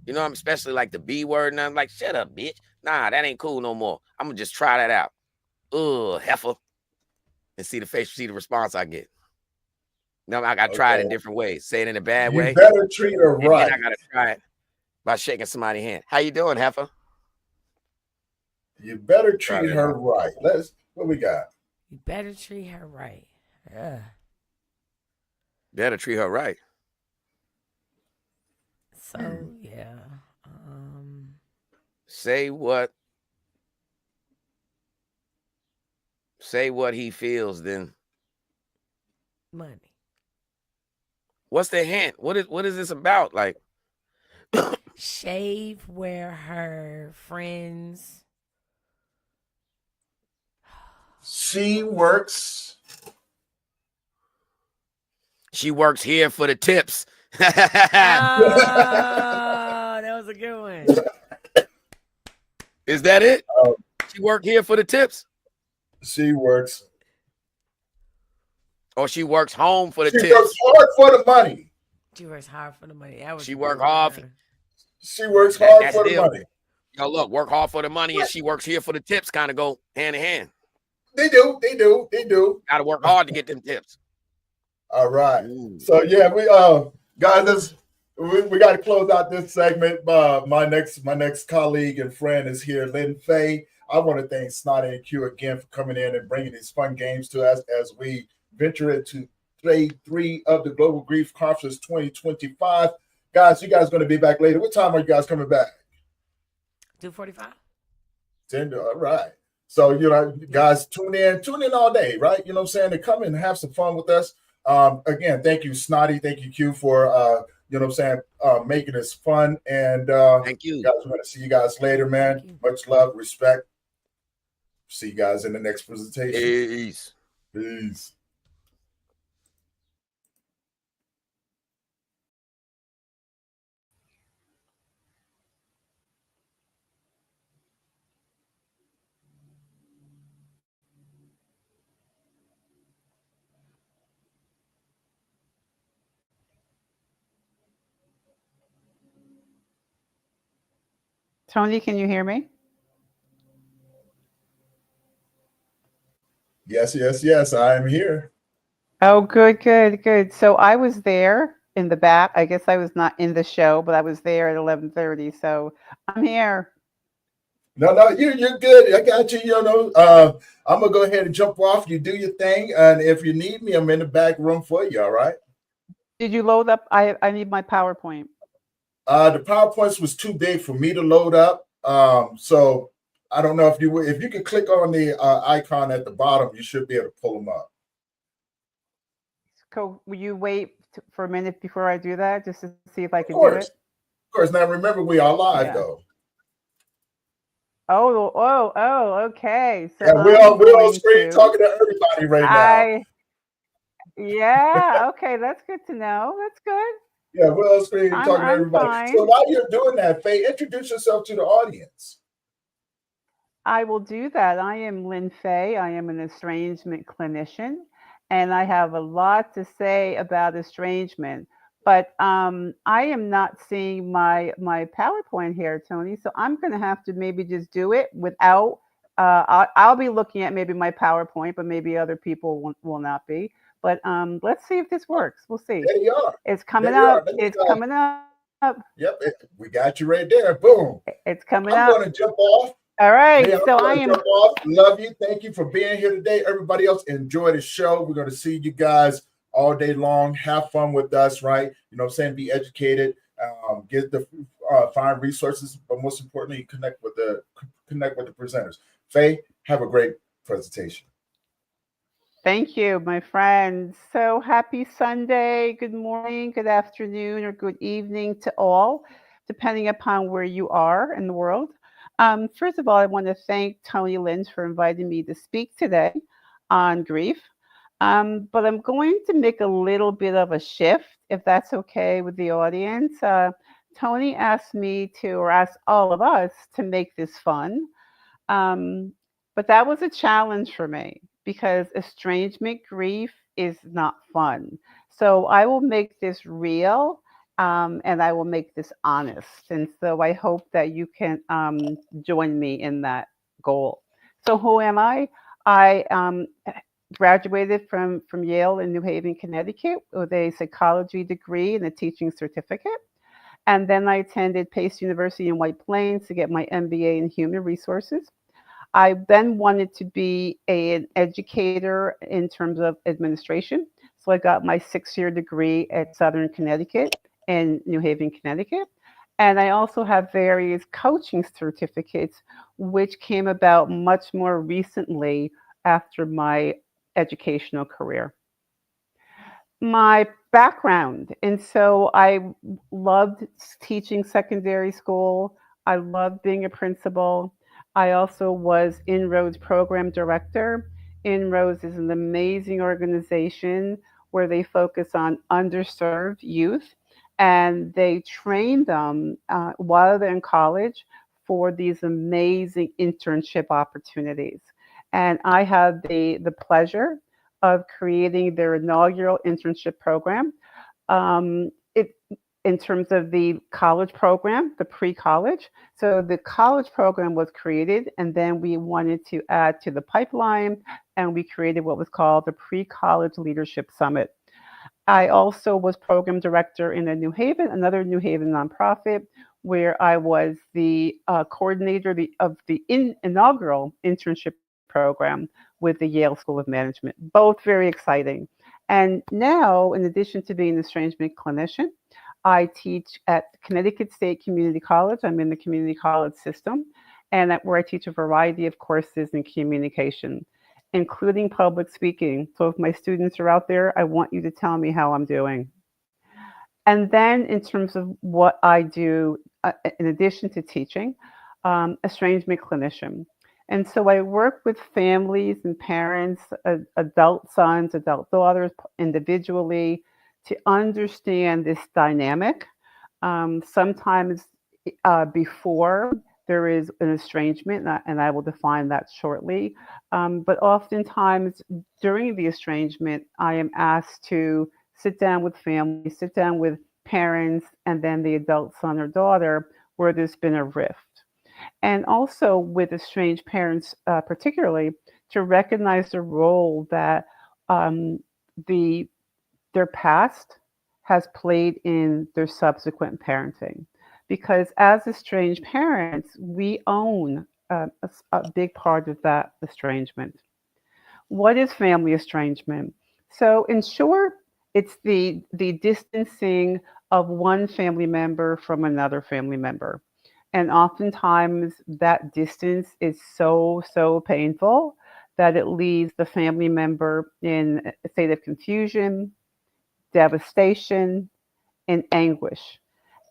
You know, especially like the B word, and I'm like, shut up, bitch. Nah, that ain't cool no more. I'm gonna just try that out. Ugh, heifer. And see the response I get. Now I gotta try it in different ways. Say it in a bad way. You better treat her right. And then I gotta try it by shaking somebody's hand. How you doing, heifer? You better treat her right. What we got? You better treat her right. Yeah. Better treat her right. So yeah. Say what he feels, then money. What's the hint? What is this about? Like shave where her friends. She works here for the tips. Oh, that was a good one. Is that it? She work here for the tips? She works. Or she works home for the tips. She works hard for the money. She works hard for the money. She works hard. She works hard for the money. Yo, look, work hard for the money and she works here for the tips kind of go hand in hand. They do. Got to work hard to get them tips. All right. So yeah, we guys, we got to close out this segment. My next colleague and friend is here, Lynn Fay. I want to thank Snotty and Q again for coming in and bringing these fun games to us as we venture into day 3 of the Global Grief Conference 2025. Guys, you guys going to be back later. What time are you guys coming back? 2:45. 10. All right. So, you know, guys, tune in all day, right? You know what I'm saying? To come and have some fun with us. Again, thank you, Snotty. Thank you, Q, for, you know what I'm saying, making this fun. And thank you. Guys, we're going to see you guys later, man. Much love, respect. See you guys in the next presentation. Peace. Tony, can you hear me? Yes, I am here. Oh, good. So I was there in the back. I guess I was not in the show, but I was there at 11:30. So I'm here. No, you're good. I got you. You know, I'm gonna go ahead and jump off. You do your thing, and if you need me, I'm in the back room for you. All right. Did you load up? I need my PowerPoint. The PowerPoints was too big for me to load up. So I don't know if you could click on the icon at the bottom, you should be able to pull them up. Will you wait for a minute before I do that, just to see if I can do it? Of course. Now remember, we are live though. Oh, okay. So yeah, we're on screen talking to everybody right now. Yeah, okay, that's good to know. That's good. Yeah, we're on screen talking to everybody. Fine. So while you're doing that, Faye, introduce yourself to the audience. I will do that. I am Lynn Fay. I am an estrangement clinician, and I have a lot to say about estrangement. But I am not seeing my PowerPoint here, Tony. So I'm going to have to maybe just do it without. I'll be looking at maybe my PowerPoint, but maybe other people will not be. But let's see if this works. We'll see. There you are. It's coming up. It's coming up. Yep, we got you right there. Boom. It's coming up. I'm going to jump off. All right. Hey, so I am. Jump off. Love you. Thank you for being here today. Everybody else, enjoy the show. We're going to see you guys all day long. Have fun with us, right? You know what I'm saying? Be educated, get the find resources, but most importantly, connect with the presenters. Faye, have a great presentation. Thank you, my friends. So happy Sunday. Good morning, good afternoon, or good evening to all, depending upon where you are in the world. First of all, I want to thank Tony Lynch for inviting me to speak today on grief. But I'm going to make a little bit of a shift, if that's okay with the audience. Tony asked me to, or asked all of us to make this fun. But that was a challenge for me because estrangement grief is not fun. So I will make this real, and I will make this honest. And so I hope that you can join me in that goal. So who am I? I graduated from Yale in New Haven, Connecticut with a psychology degree and a teaching certificate. And then I attended Pace University in White Plains to get my MBA in human resources. I then wanted to be an educator in terms of administration. So I got my 6-year degree at Southern Connecticut in New Haven, Connecticut. And I also have various coaching certificates, which came about much more recently after my educational career. My background, and so I loved teaching secondary school. I loved being a principal. I also was Inroads program director. Inroads is an amazing organization where they focus on underserved youth, and they train them while they're in college for these amazing internship opportunities. And I had the pleasure of creating their inaugural internship program. It in terms of the college program, the pre-college. So the college program was created, and then we wanted to add to the pipeline, and we created what was called the Pre-College Leadership Summit. I also was program director in another New Haven nonprofit, where I was the coordinator of the inaugural internship program with the Yale School of Management. Both very exciting. And now, in addition to being an estrangement clinician, I teach at Connecticut State Community College. I'm in the community college system, and where I teach a variety of courses in communication, including public speaking. So if my students are out there, I want you to tell me how I'm doing. And then in terms of what I do, in addition to teaching, estrangement clinician. And so I work with families and parents, adult sons, adult daughters, individually, to understand this dynamic. Sometimes before there is an estrangement, and I will define that shortly. But oftentimes during the estrangement, I am asked to sit down with families, sit down with parents, and then the adult son or daughter where there's been a rift. And also with estranged parents, particularly, to recognize the role that their past has played in their subsequent parenting. Because as estranged parents, we own a big part of that estrangement. What is family estrangement? So in short, it's the distancing of one family member from another family member. And oftentimes that distance is so painful that it leaves the family member in a state of confusion, devastation, and anguish.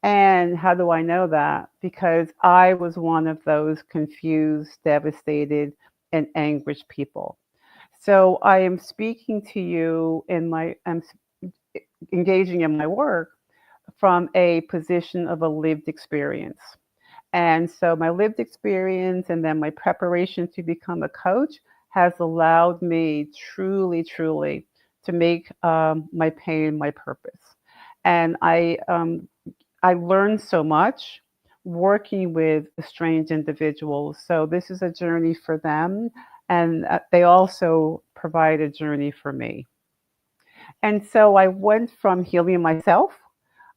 And how do I know that? Because I was one of those confused, devastated, and anguished people. So I am speaking to you I'm engaging in my work from a position of a lived experience. And so my lived experience and then my preparation to become a coach has allowed me truly to make my pain my purpose. And I learned so much working with estranged individuals. So this is a journey for them, and they also provide a journey for me. And so I went from healing myself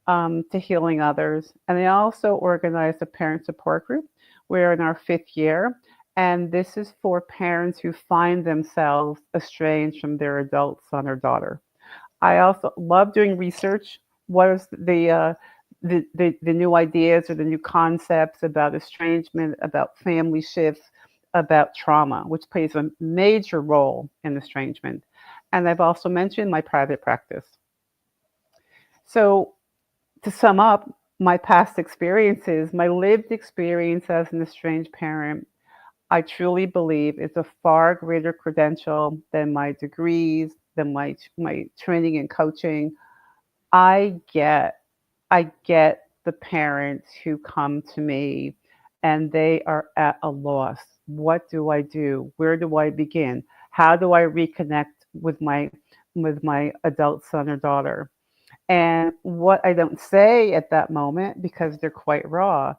to healing others. And I also organized a parent support group. We're in our 5th year, and this is for parents who find themselves estranged from their adult son or daughter. I also love doing research. What is the new ideas or the new concepts about estrangement, about family shifts, about trauma, which plays a major role in estrangement. And I've also mentioned my private practice. So to sum up, my past experiences, my lived experience as an estranged parent, I truly believe it's a far greater credential than my degrees, than my training and coaching. I get I get the parents who come to me and they are at a loss. What do I do? Where do I begin? How do I reconnect with my adult son or daughter? And what I don't say at that moment, because they're quite raw,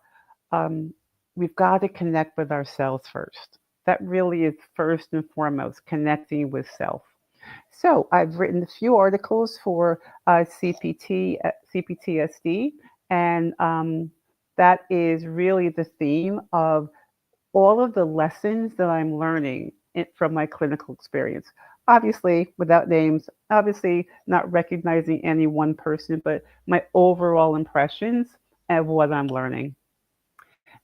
um, we've got to connect with ourselves first. That really is first and foremost connecting with self. So I've written a few articles for CPTSD, and that is really the theme of all of the lessons that I'm learning from my clinical experience. Obviously, without names, obviously not recognizing any one person, but my overall impressions of what I'm learning.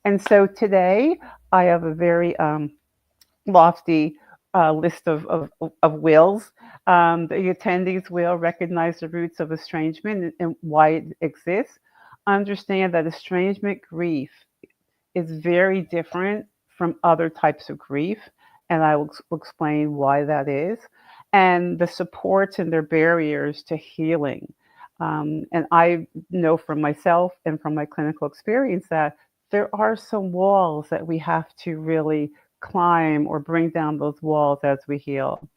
And so today I have a very lofty list of wills. The attendees will recognize the roots of estrangement and why it exists. Understand that estrangement grief is very different from other types of grief, and I will explain why that is, and the supports and their barriers to healing. And I know from myself and from my clinical experience that there are some walls that we have to really climb or bring down those walls as we heal.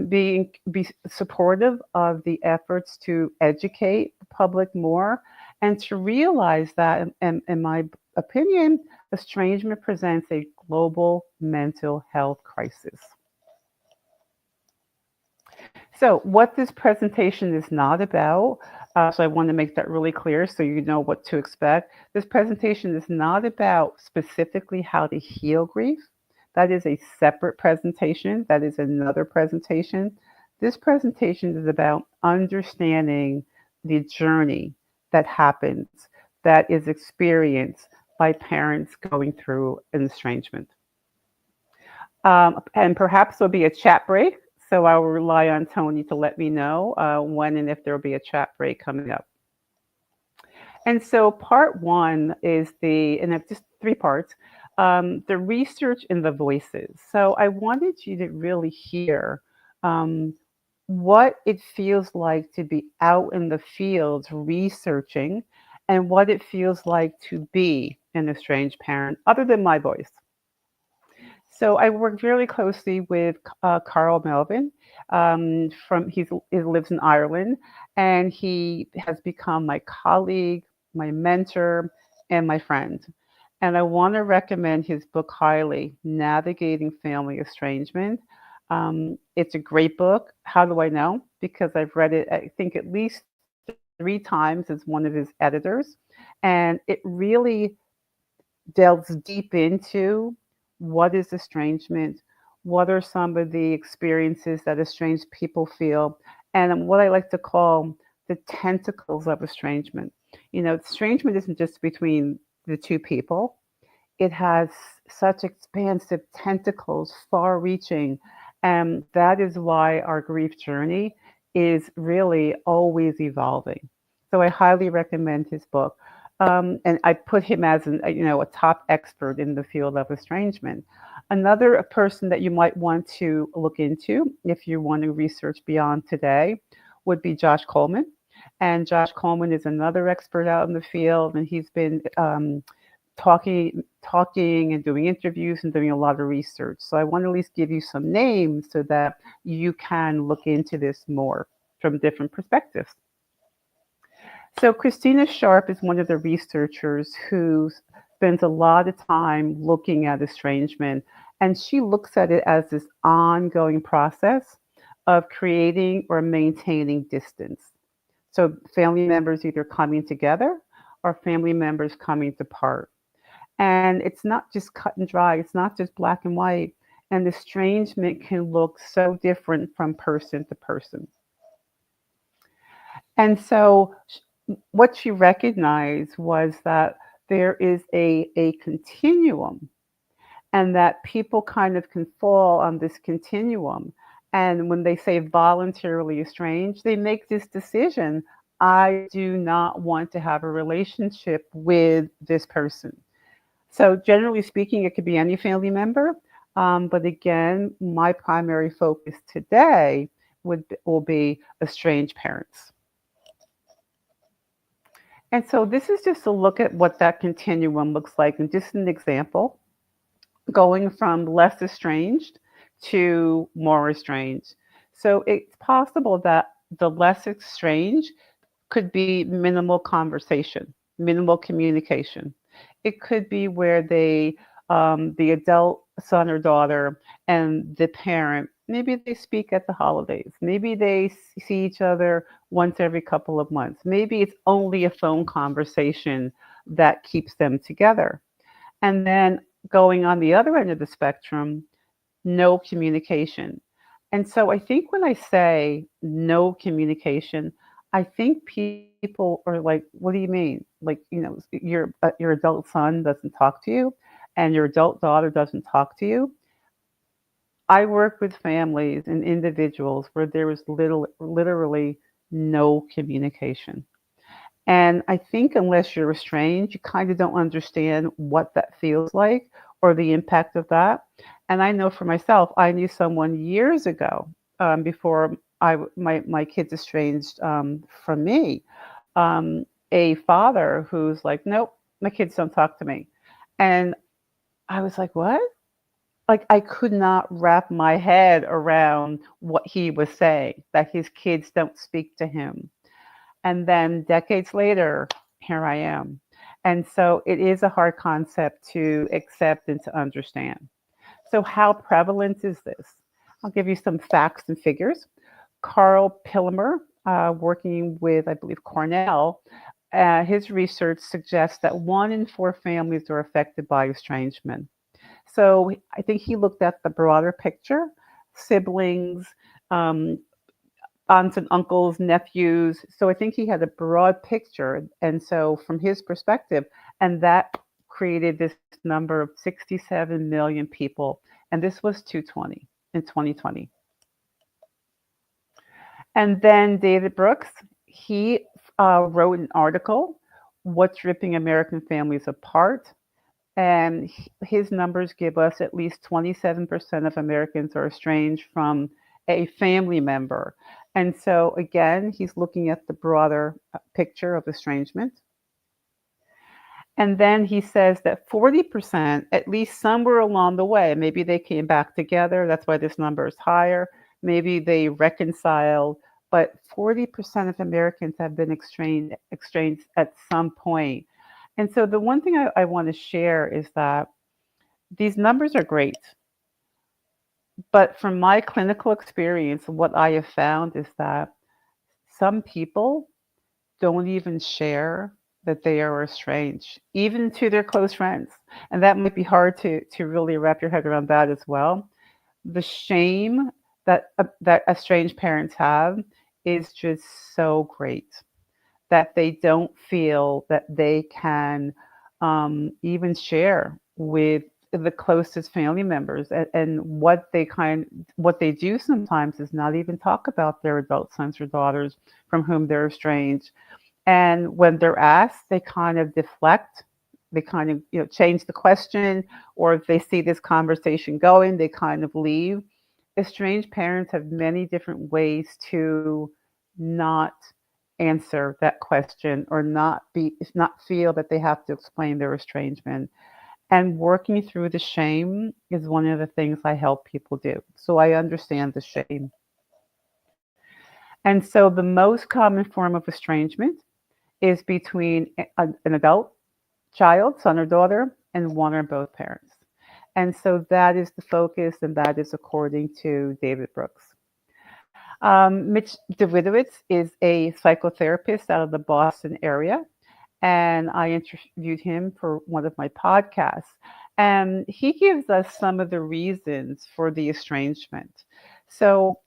Be supportive of the efforts to educate the public more and to realize that, in my opinion, estrangement presents a global mental health crisis. So, what this presentation is not about, so I want to make that really clear so you know what to expect. This presentation is not about specifically how to heal grief. That is a separate presentation. That is another presentation. This presentation is about understanding the journey that happens, that is experienced by parents going through an estrangement. And perhaps there'll be a chat break. So I will rely on Tony to let me know when and if there will be a chat break coming up. And so part one is and it's just 3 parts, the research and the voices. So I wanted you to really hear what it feels like to be out in the fields researching and what it feels like to be an estranged parent, other than my voice. So I work very closely with Carl Melvin. He lives in Ireland, and he has become my colleague, my mentor, and my friend. And I want to recommend his book highly, Navigating Family Estrangement. It's a great book. How do I know? Because I've read it, I think, at least 3 times as one of his editors, and it really delves deep into what is estrangement, what are some of the experiences that estranged people feel, and what I like to call the tentacles of estrangement. You know, estrangement isn't just between the 2 people. It has such expansive tentacles, far reaching, and that is why our grief journey is really always evolving. So I highly recommend his book. And I put him as a top expert in the field of estrangement. Another person that you might want to look into if you want to research beyond today would be Josh Coleman. And Josh Coleman is another expert out in the field, and he's been talking and doing interviews and doing a lot of research. So I want to at least give you some names so that you can look into this more from different perspectives. So Christina Sharp is one of the researchers who spends a lot of time looking at estrangement, and she looks at it as this ongoing process of creating or maintaining distance. So family members either coming together or family members coming apart. And it's not just cut and dry, it's not just black and white. And estrangement can look so different from person to person. And so what she recognized was that there is a continuum, and that people kind of can fall on this continuum. And when they say voluntarily estranged, they make this decision: I do not want to have a relationship with this person. So, generally speaking, it could be any family member. But again, my primary focus today will be estranged parents. And so, this is just a look at what that continuum looks like, and just an example, going from less estranged to more estranged. So, it's possible that the less estranged could be minimal conversation, minimal communication. It could be where the adult son or daughter and the parent, maybe they speak at the holidays. Maybe they see each other once every couple of months. Maybe it's only a phone conversation that keeps them together. And then going on the other end of the spectrum, no communication. And so I think when I say no communication, I think people are like, what do you mean? Like, your adult son doesn't talk to you and your adult daughter doesn't talk to you. I work with families and individuals where there is literally no communication. And I think unless you're estranged, you kind of don't understand what that feels like or the impact of that. And I know for myself, I knew someone years ago, before my kids estranged from me, a father who's like, nope, my kids don't talk to me. And I was like, what? Like, I could not wrap my head around what he was saying, that his kids don't speak to him. And then decades later, here I am. And so it is a hard concept to accept and to understand. So, how prevalent is this? I'll give you some facts and figures. Carl Pillemer, working with, I believe, Cornell, his research suggests that 1 in 4 families are affected by estrangement. So I think he looked at the broader picture: siblings, um, aunts and uncles, nephews. So I think he had a broad picture. And so from his perspective, and that created this number of 67 million people. And this was 220 in 2020. And then David Brooks, he wrote an article, What's Ripping American Families Apart? And his numbers give us at least 27% of Americans are estranged from a family member. And so, again, he's looking at the broader picture of estrangement. And then he says that 40%, at least somewhere along the way, maybe they came back together. That's why this number is higher. Maybe they reconciled, but 40% of Americans have been estranged at some point. And so the one thing I want to share is that these numbers are great. But from my clinical experience, what I have found is that some people don't even share that they are estranged, even to their close friends. And that might be hard to really wrap your head around that as well. The shame that estranged parents have is just so great, that they don't feel that they can even share with the closest family members. And what they do sometimes is not even talk about their adult sons or daughters from whom they're estranged. And when they're asked, they kind of deflect. They kind of change the question, or if they see this conversation going, they kind of leave. Estranged parents have many different ways to not answer that question, or not feel that they have to explain their estrangement. And working through the shame is one of the things I help people do. So I understand the shame. And so the most common form of estrangement is between an adult child, son or daughter, and one or both parents. And so that is the focus, and that is according to David Brooks. Mitch Davidowitz is a psychotherapist out of the Boston area, and I interviewed him for one of my podcasts. And he gives us some of the reasons for the estrangement. So,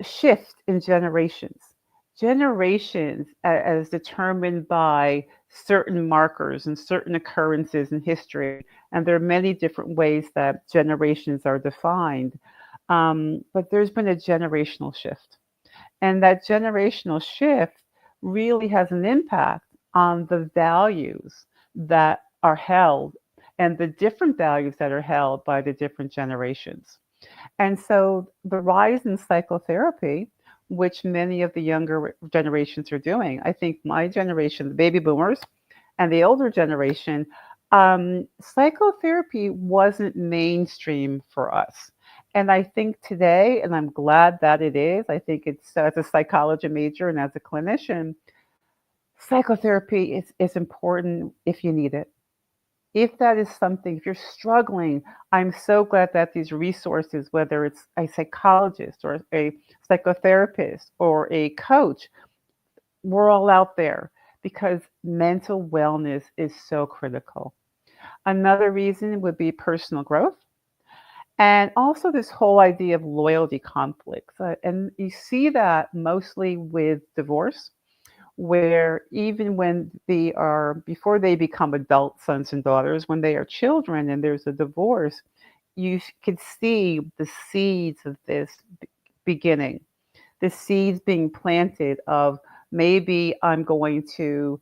shift in generations. generations as determined by certain markers and certain occurrences in history. And there are many different ways that generations are defined. But there's been a generational shift. And that generational shift really has an impact on the values that are held and the different values that are held by the different generations. And so the rise in psychotherapy, which many of the younger generations are doing, I think my generation, the baby boomers, and the older generation, psychotherapy wasn't mainstream for us. And I think today, and I'm glad that it is, I think it's as a psychology major and as a clinician, psychotherapy is important if you need it. If that is something, if you're struggling, I'm so glad that these resources, whether it's a psychologist or a psychotherapist or a coach, we're all out there because mental wellness is so critical. Another reason would be personal growth. And also this whole idea of loyalty conflicts. And you see that mostly with divorce, where even when they are, before they become adult sons and daughters, when they are children and there's a divorce, you could see the seeds of this beginning, the seeds being planted of maybe I'm going to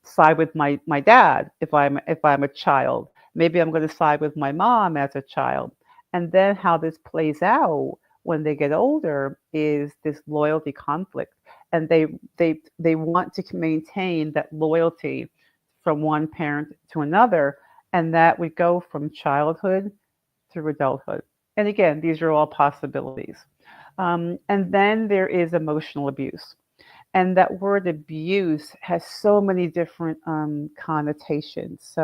side with my dad if I'm a child. Maybe I'm going to side with my mom as a child. And then how this plays out when they get older is this loyalty conflict, and they want to maintain that loyalty from one parent to another, and that would go from childhood through adulthood. And again, these are all possibilities. And then there is emotional abuse. And that word abuse has so many different connotations.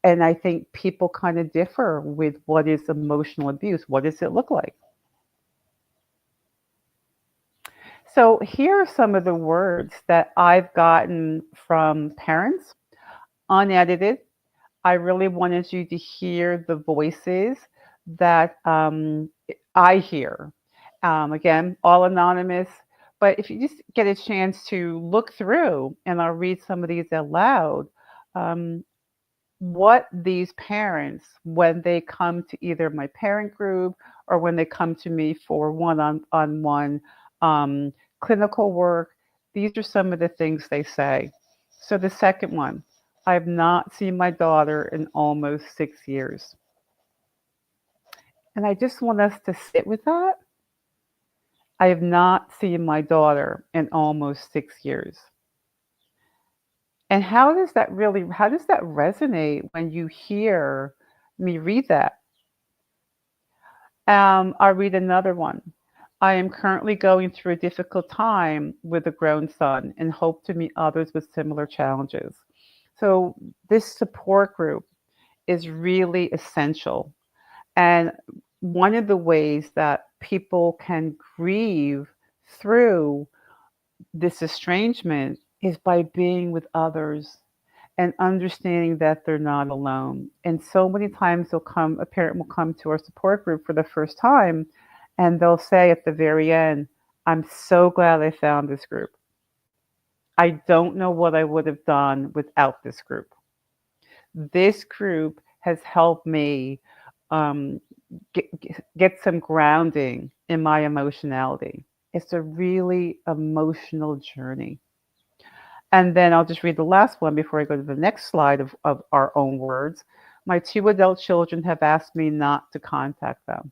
And I think people kind of differ with what is emotional abuse. What does it look like? So here are some of the words that I've gotten from parents, unedited. I really wanted you to hear the voices that I hear. Again, all anonymous. But if you just get a chance to look through, and I'll read some of these out loud, what these parents, when they come to either my parent group or when they come to me for one-on-one clinical work, these are some of the things they say. So the second one, I have not seen my daughter in almost 6 years. And I just want us to sit with that. I have not seen my daughter in almost 6 years. And how does that resonate when you hear me read that? I'll read another one. I am currently going through a difficult time with a grown son and hope to meet others with similar challenges. So this support group is really essential. And one of the ways that people can grieve through this estrangement is by being with others and understanding that they're not alone. And so many times a parent will come to our support group for the first time, and they'll say at the very end, I'm so glad I found this group. I don't know what I would have done without this group. This group has helped me get some grounding in my emotionality. It's a really emotional journey. And then I'll just read the last one before I go to the next slide of our own words. My 2 adult children have asked me not to contact them.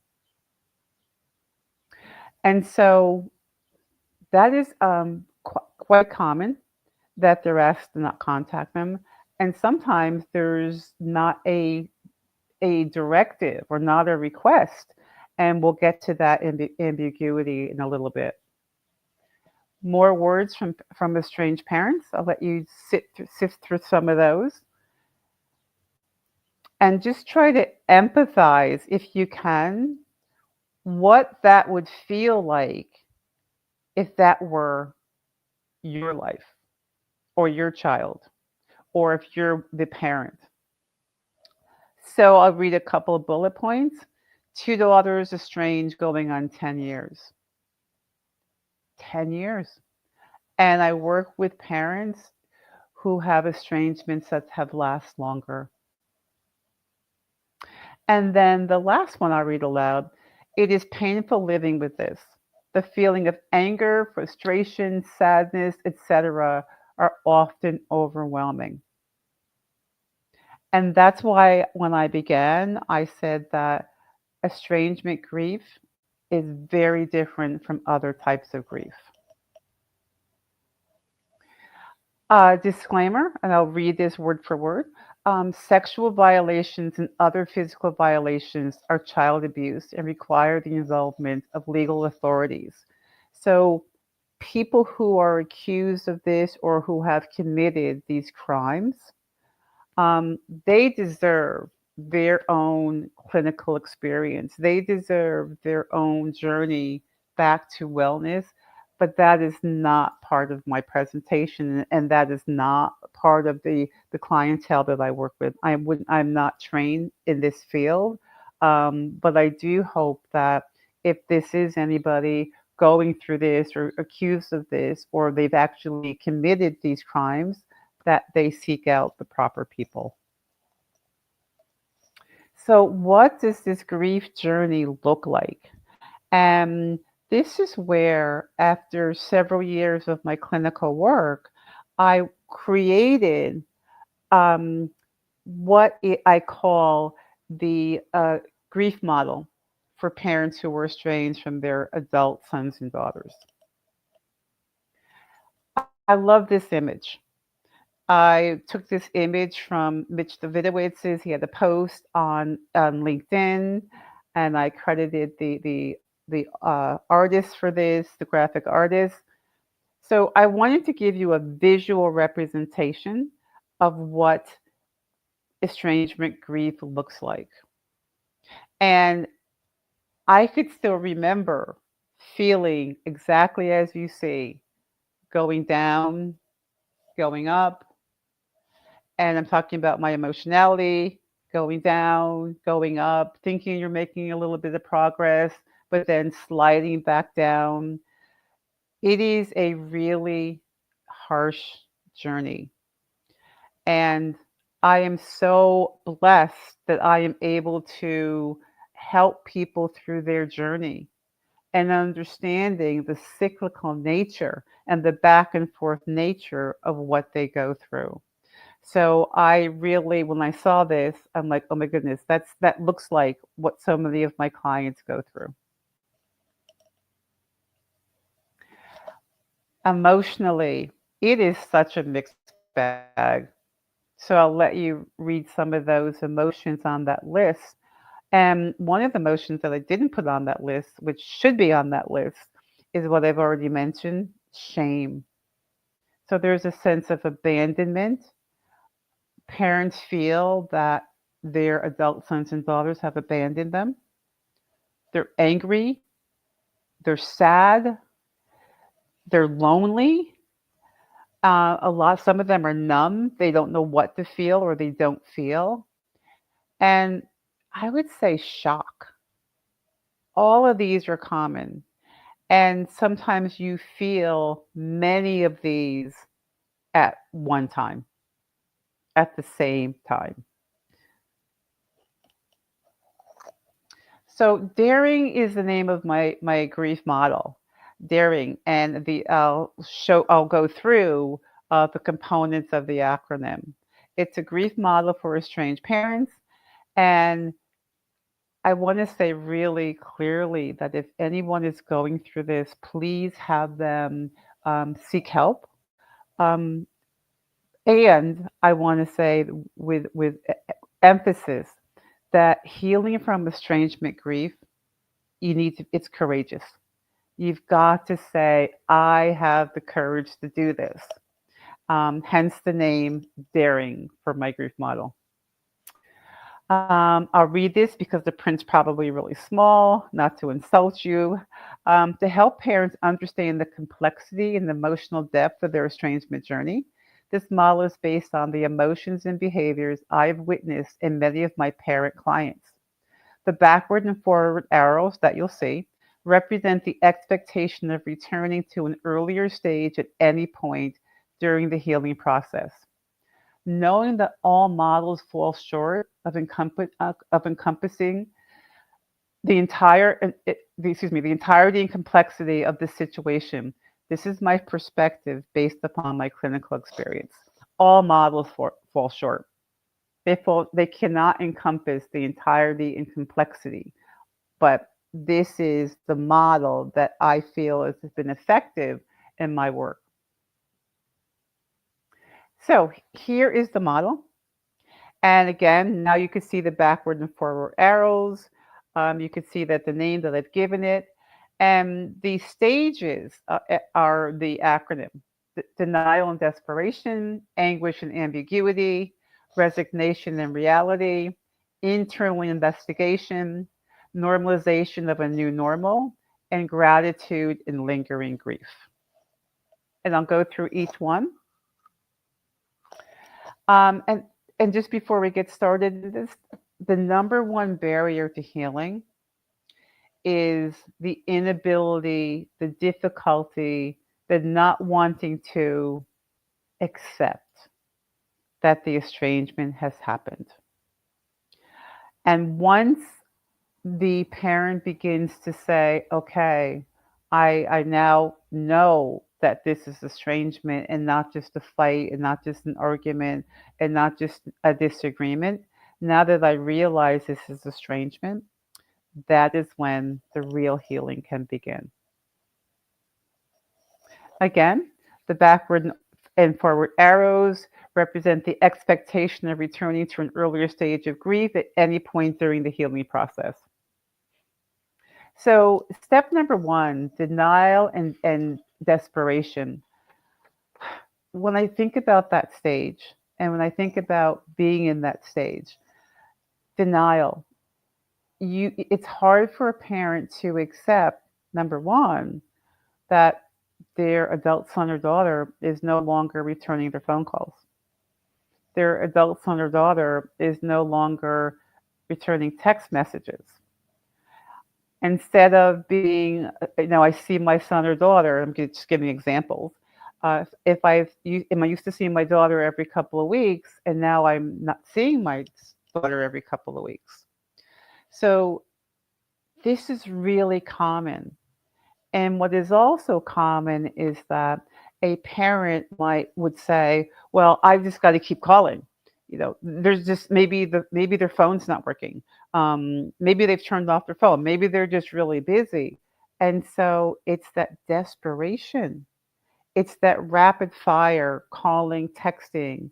And so that is quite common that they're asked to not contact them. And sometimes there's not a directive or not a request. And we'll get to that ambiguity in a little bit. More words from estranged parents. I'll let you sift through some of those. And just try to empathize, if you can, what that would feel like if that were your life or your child, or if you're the parent. So I'll read a couple of bullet points. 2 daughters estranged going on 10 years. 10 years. And I work with parents who have estrangements that have last longer. And then the last one I'll read aloud. It is painful living with this. The feeling of anger, frustration, sadness, etc., are often overwhelming. And that's why when I began, I said that estrangement grief is very different from other types of grief. Disclaimer, and I'll read this word for word. Sexual violations and other physical violations are child abuse and require the involvement of legal authorities. So people who are accused of this or who have committed these crimes, they deserve their own clinical experience. They deserve their own journey back to wellness, but that is not part of my presentation, and that is not part of the clientele that I work with. I'm not trained in this field, but I do hope that if this is anybody going through this or accused of this, or they've actually committed these crimes, that they seek out the proper people. So what does this grief journey look like? And this is where, after several years of my clinical work, I created what I call the grief model for parents who were estranged from their adult sons and daughters. I love this image. I took this image from Mitch Davidowitz's. He had a post on LinkedIn, and I credited the artist for this, the graphic artist. So I wanted to give you a visual representation of what estrangement grief looks like. And I could still remember feeling exactly as you see, going down, going up. And I'm talking about my emotionality, going down, going up, thinking you're making a little bit of progress, but then sliding back down. It is a really harsh journey. And I am so blessed that I am able to help people through their journey and understanding the cyclical nature and the back and forth nature of what they go through. So I really, when I saw this, I'm like, oh my goodness, that looks like what so many of my clients go through. Emotionally, it is such a mixed bag. So I'll let you read some of those emotions on that list. And one of the emotions that I didn't put on that list, which should be on that list, is what I've already mentioned, shame. So there's a sense of abandonment. Parents feel that their adult sons and daughters have abandoned them. They're angry. They're sad. They're lonely. Some of them are numb. They don't know what to feel or they don't feel. And I would say shock. All of these are common. And sometimes you feel many of these at one time, at the same time. So daring is the name of my grief model, daring, and I'll go through the components of the acronym. It's a grief model for estranged parents, and I want to say really clearly that if anyone is going through this, please have them seek help. And I want to say with emphasis that healing from estrangement grief, it's courageous. You've got to say, I have the courage to do this. Hence the name Daring for my grief model. I'll read this because the print's probably really small, not to insult you. To help parents understand the complexity and emotional depth of their estrangement journey, this model is based on the emotions and behaviors I've witnessed in many of my parent clients. The backward and forward arrows that you'll see represent the expectation of returning to an earlier stage at any point during the healing process. Knowing that all models fall short of encompassing the the entirety and complexity of the situation. This is my perspective based upon my clinical experience. All models fall short. They cannot encompass the entirety and complexity, but this is the model that I feel has been effective in my work. So here is the model. And again, now you can see the backward and forward arrows. You can see that the name that I've given it. And the stages are the acronym: denial and desperation, anguish and ambiguity, resignation and reality, internal investigation, normalization of a new normal, and gratitude and lingering grief. And I'll go through each one. And just before we get started, the number one barrier to healing is the inability, the difficulty, the not wanting to accept that the estrangement has happened. And once the parent begins to say, okay, I now know that this is estrangement and not just a fight and not just an argument and not just a disagreement. Now that I realize this is estrangement, that is when the real healing can begin. Again, the backward and forward arrows represent the expectation of returning to an earlier stage of grief at any point during the healing process. So step number one, denial and desperation. When I think about that stage, and when I think about being in that stage, denial, it's hard for a parent to accept, number one, that their adult son or daughter is no longer returning their phone calls. Their adult son or daughter is no longer returning text messages. Instead of being, I see my son or daughter, I'm just giving examples. If am I used to seeing my daughter every couple of weeks, and now I'm not seeing my daughter every couple of weeks. So this is really common. And what is also common is that a parent would say, well, I've just got to keep calling. There's just maybe their phone's not working. Maybe they've turned off their phone. Maybe they're just really busy. And so it's that desperation. It's that rapid fire calling, texting,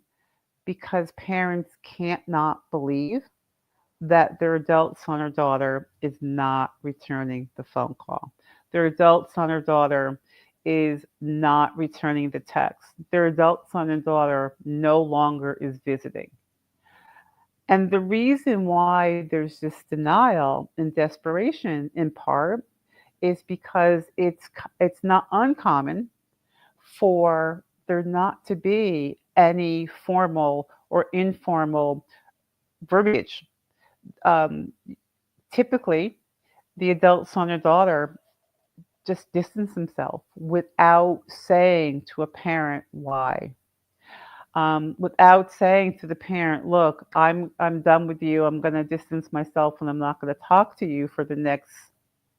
because parents can't not believe that their adult son or daughter is not returning the phone call. Their adult son or daughter is not returning the text. Their adult son and daughter no longer is visiting. And the reason why there's this denial and desperation, in part, is because it's not uncommon for there not to be any formal or informal verbiage. Typically, the adult son or daughter just distance themselves without saying to a parent why. Without saying to the parent, look, I'm done with you. I'm going to distance myself and I'm not going to talk to you for the next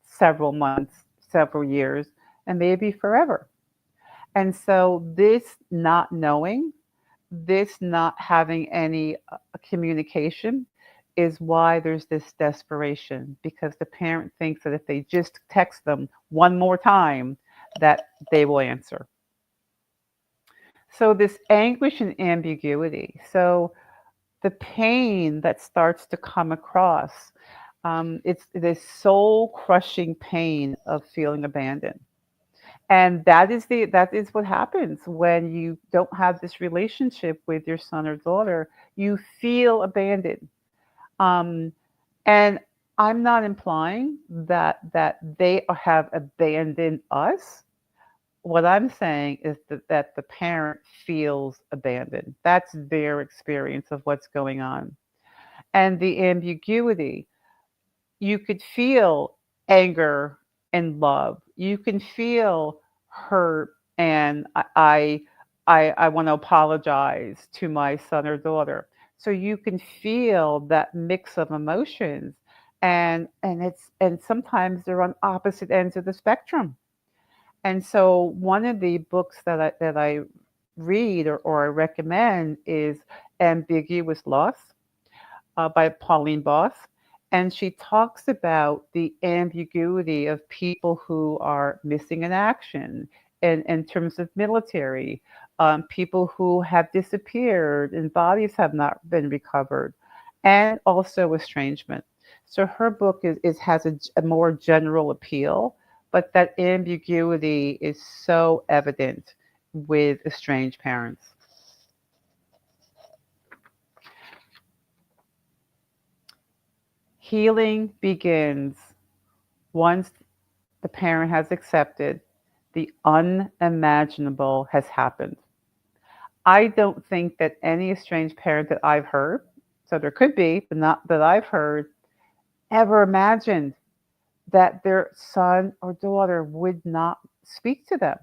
several months, several years, and maybe forever. And so this not knowing, this not having any communication is why there's this desperation, because the parent thinks that if they just text them one more time, that they will answer. So this anguish and ambiguity. So the pain that starts to come across, it's this soul-crushing pain of feeling abandoned. And that is what happens when you don't have this relationship with your son or daughter. You feel abandoned. And I'm not implying that they have abandoned us. What I'm saying is that the parent feels abandoned. That's their experience of what's going on. And the ambiguity, you could feel anger and love. You can feel hurt and I want to apologize to my son or daughter. So you can feel that mix of emotions, and sometimes they're on opposite ends of the spectrum. And so one of the books that I read or I recommend is Ambiguous Loss by Pauline Boss. And she talks about the ambiguity of people who are missing in action in terms of military, people who have disappeared and bodies have not been recovered, and also estrangement. So her book has a more general appeal, but that ambiguity is so evident with estranged parents. Healing begins once the parent has accepted the unimaginable has happened. I don't think that any estranged parent that I've heard, so there could be, but not that I've heard, ever imagined that their son or daughter would not speak to them.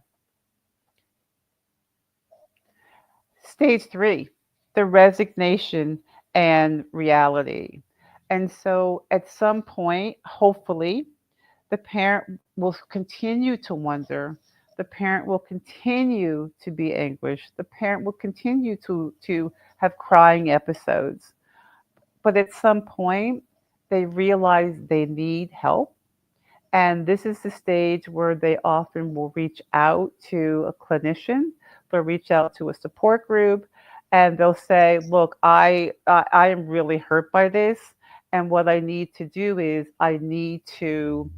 Stage 3, the resignation and reality. And so at some point, hopefully, the parent will continue to wonder. The parent will continue to be anguished. The parent will continue to have crying episodes. But at some point, they realize they need help. And this is the stage where they often will reach out to a clinician, they'll reach out to a support group, and they'll say, look, I am really hurt by this. And what I need to do is I need to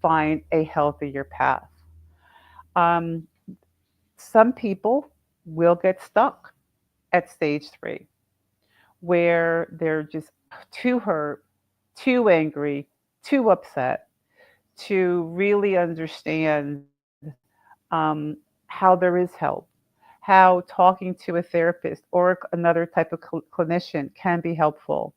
find a healthier path. Um, some people will get stuck at stage 3, where they're just too hurt, too angry, too upset to really understand how there is help, how talking to a therapist or another type of clinician can be helpful.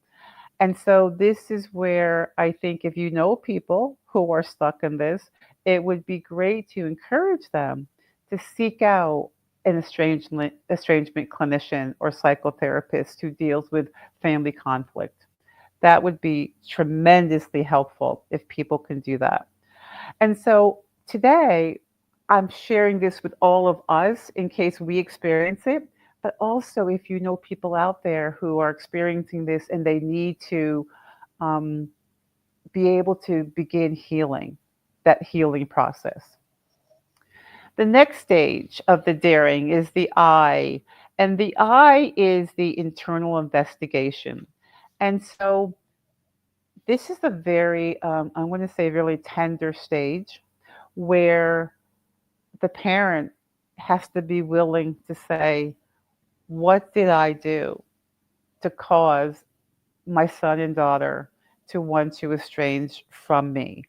And so this is where I think if you know people who are stuck in this, it would be great to encourage them to seek out an estrangement clinician or psychotherapist who deals with family conflict. That would be tremendously helpful if people can do that. And so today, I'm sharing this with all of us in case we experience it, but also if you know people out there who are experiencing this and they need to um, be able to begin healing, that healing process. The next stage of the daring is the I, and the I is the internal investigation. And so this is a very, I want to say, really tender stage where the parent has to be willing to say, what did I do to cause my son and daughter to want to estrange from me?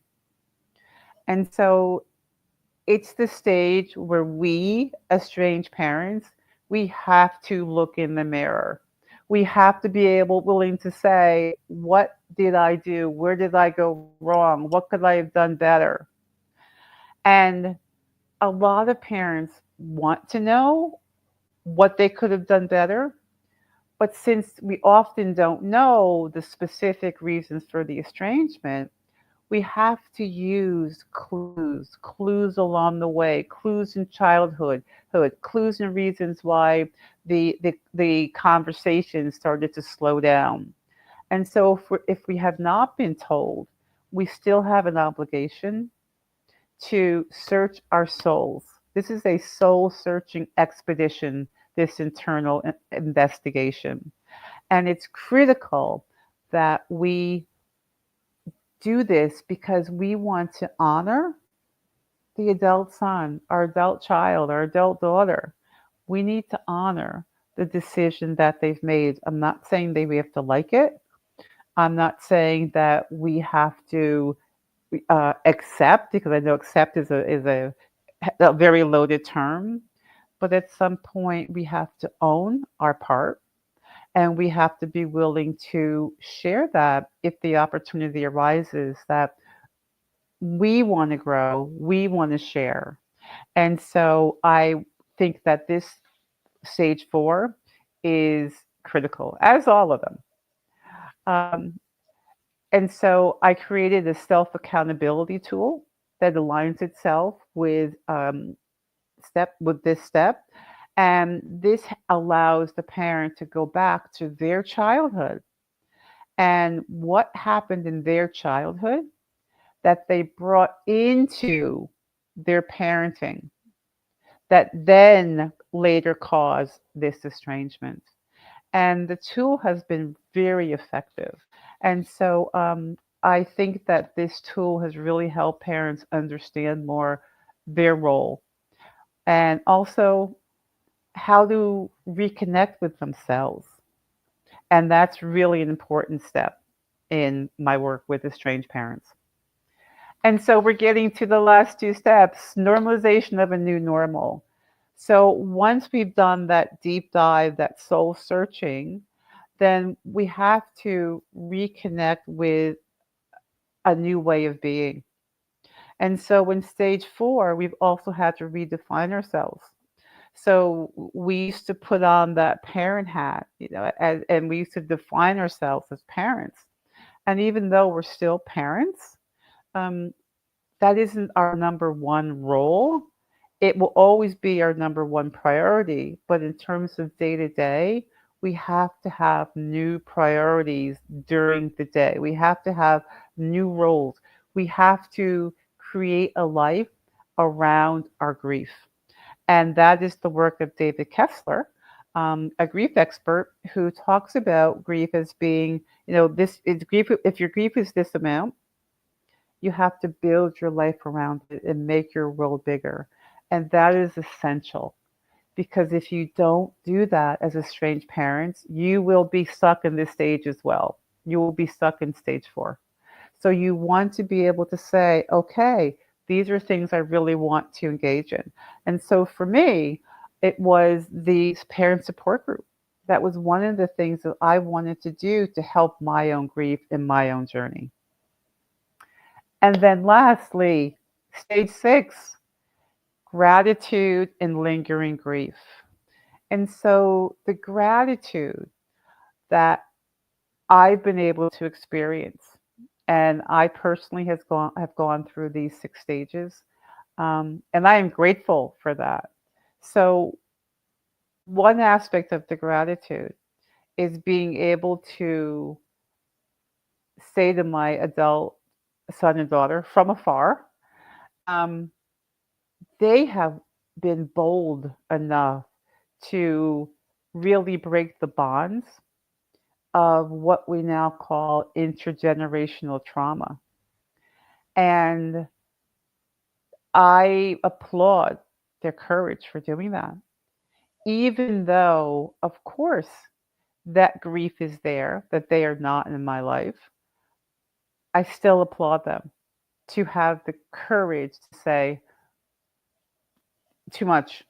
And so it's the stage where we, estranged parents, we have to look in the mirror. We have to be willing to say, what did I do? Where did I go wrong? What could I have done better? And a lot of parents want to know what they could have done better. But since we often don't know the specific reasons for the estrangement, we have to use clues along the way, clues in childhood, clues and reasons why the conversation started to slow down. And so if we have not been told, we still have an obligation to search our souls. This is a soul searching expedition, this internal investigation. And it's critical that we do this because we want to honor the adult son, our adult child, our adult daughter. We need to honor the decision that they've made. I'm not saying that we have to like it. I'm not saying that we have to accept, because I know accept is a very loaded term. But at some point, we have to own our part, and we have to be willing to share that if the opportunity arises that we want to grow, we want to share. And so I think that this stage 4 is critical, as all of them. And so I created a self accountability tool that aligns itself with this step. And this allows the parent to go back to their childhood and what happened in their childhood that they brought into their parenting that then later caused this estrangement. And the tool has been very effective. And so I think that this tool has really helped parents understand more their role and also how to reconnect with themselves. And that's really an important step in my work with estranged parents. And so we're getting to the last 2 steps, normalization of a new normal. So once we've done that deep dive, that soul searching, then we have to reconnect with a new way of being. And so in stage 4, we've also had to redefine ourselves. So we used to put on that parent hat, and we used to define ourselves as parents. And even though we're still parents, that isn't our number one role. It will always be our number one priority. But in terms of day to day, we have to have new priorities during the day. We have to have new roles. We have to create a life around our grief. And that is the work of David Kessler, a grief expert who talks about grief as being, this is grief. If your grief is this amount, you have to build your life around it and make your world bigger. And that is essential because if you don't do that as estranged parents, you will be stuck in this stage as well. You will be stuck in stage 4. So you want to be able to say, okay, these are things I really want to engage in. And so for me, it was the parent support group. That was one of the things that I wanted to do to help my own grief in my own journey. And then lastly, stage 6, gratitude and lingering grief. And so the gratitude that I've been able to experience, and I personally have gone through these 6 stages, and I am grateful for that. So one aspect of the gratitude is being able to say to my adult son and daughter from afar, they have been bold enough to really break the bonds of what we now call intergenerational trauma. And I applaud their courage for doing that. Even though, of course, that grief is there, that they are not in my life, I still applaud them to have the courage to say, too much.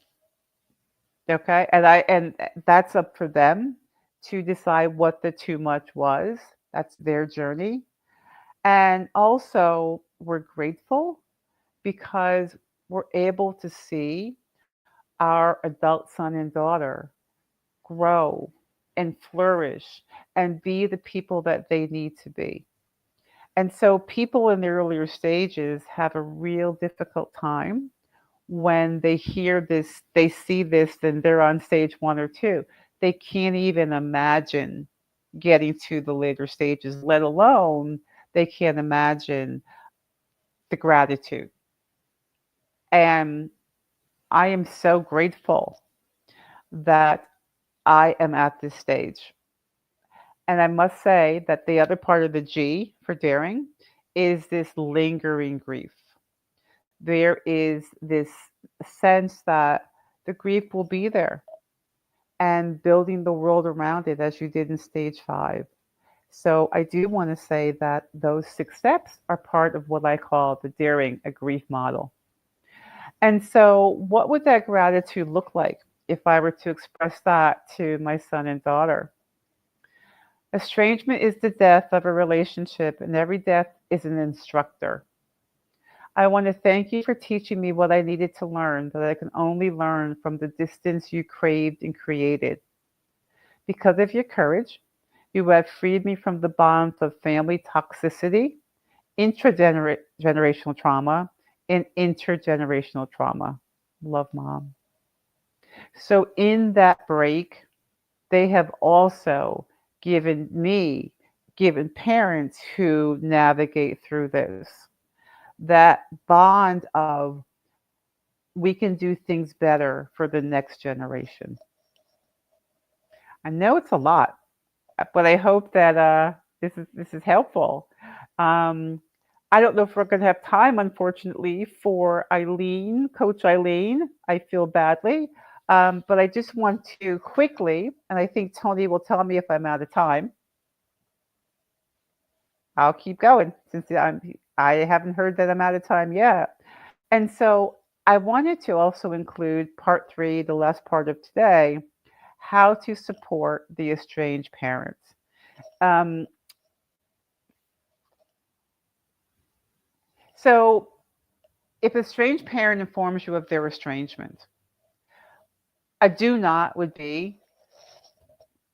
Okay. And that's up for them to decide what the too much was. That's their journey. And also, we're grateful because we're able to see our adult son and daughter grow and flourish and be the people that they need to be. And so, people in the earlier stages have a real difficult time when they hear this, they see this, and they're on stage 1 or 2. They can't even imagine getting to the later stages, let alone they can't imagine the gratitude. And I am so grateful that I am at this stage. And I must say that the other part of the G for daring is this lingering grief. There is this sense that the grief will be there and building the world around it as you did in stage 5. So I do want to say that those 6 steps are part of what I call the daring a grief model. And so what would that gratitude look like if I were to express that to my son and daughter? Estrangement is the death of a relationship, and every death is an instructor. I want to thank you for teaching me what I needed to learn that I can only learn from the distance you craved and created. Because of your courage, you have freed me from the bonds of family toxicity, intragenerational trauma, and intergenerational trauma. Love, Mom. So, in that break, they have also given parents who navigate through this, that bond of we can do things better for the next generation. I know it's a lot, but I hope that this is helpful. Um, I don't know if we're going to have time, unfortunately, for Eileen, Coach Eileen. I feel badly, but I just want to quickly, and I think Tony will tell me if I'm out of time. I'll keep going since I haven't heard that I'm out of time yet. And so I wanted to also include part 3, the last part of today, how to support the estranged parents. So if a estranged parent informs you of their estrangement, a do not would be,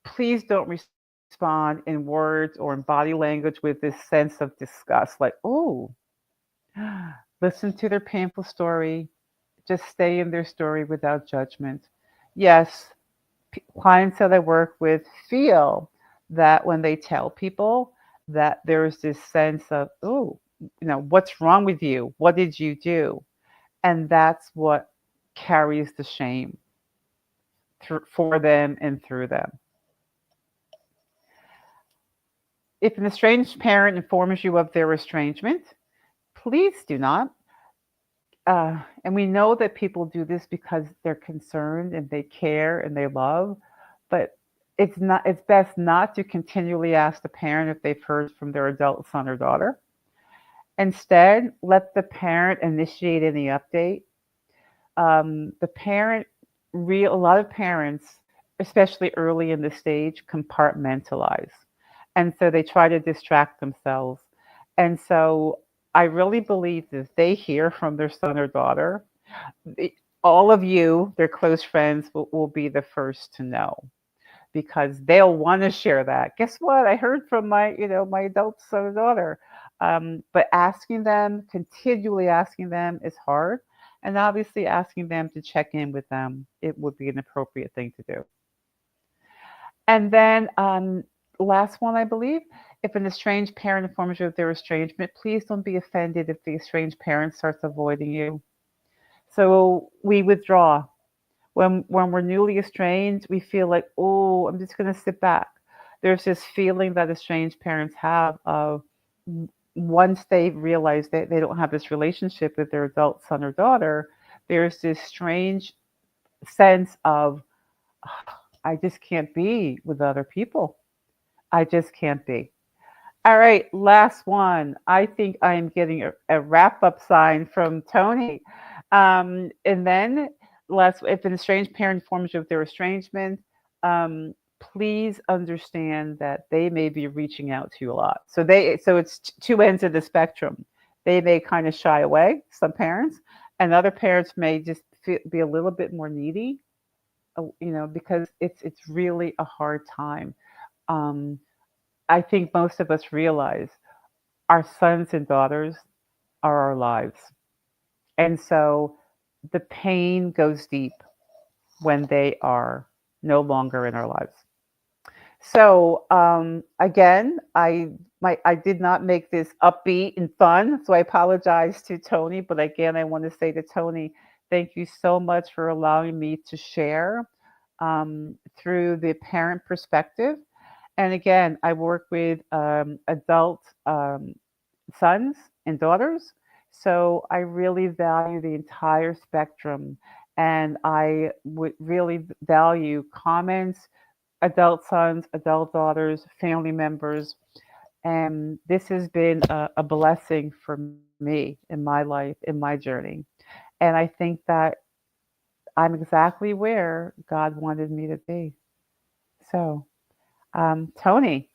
please don't respond in words or in body language with this sense of disgust, like, oh, listen to their painful story. Just stay in their story without judgment. Yes, clients that I work with feel that when they tell people that there's this sense of, oh, what's wrong with you? What did you do? And that's what carries the shame for them and through them. If an estranged parent informs you of their estrangement, please do not. And we know that people do this because they're concerned and they care and they love, but it's best not to continually ask the parent if they've heard from their adult son or daughter. Instead, let the parent initiate any update. A lot of parents, especially early in the stage, compartmentalize. And so they try to distract themselves. And so I really believe that if they hear from their son or daughter, all of you, their close friends, will be the first to know, because they'll want to share that. Guess what? I heard from my adult son or daughter. But continually asking them is hard. And obviously asking them to check in with them, it would be an appropriate thing to do. And then last one, I believe, if an estranged parent informs you of their estrangement, please don't be offended if the estranged parent starts avoiding you. So we withdraw. When we're newly estranged, we feel like, oh, I'm just going to sit back. There's this feeling that estranged parents have of, once they realize that they don't have this relationship with their adult son or daughter, there's this strange sense of, I just can't be with other people. I just can't be. All right, last one. I think I am getting a wrap-up sign from Tony. And then, if an estranged parent informs you of their estrangement, please understand that they may be reaching out to you a lot. So it's two ends of the spectrum. They may kind of shy away, some parents, and other parents may just be a little bit more needy, because it's really a hard time. I think most of us realize our sons and daughters are our lives. And so the pain goes deep when they are no longer in our lives. So again, I did not make this upbeat and fun, so I apologize to Tony. But again, I want to say to Tony, thank you so much for allowing me to share through the parent perspective. And again, I work with adult sons and daughters. So I really value the entire spectrum. And I would really value comments, adult sons, adult daughters, family members. And this has been a blessing for me in my life, in my journey. And I think that I'm exactly where God wanted me to be. So, Tony,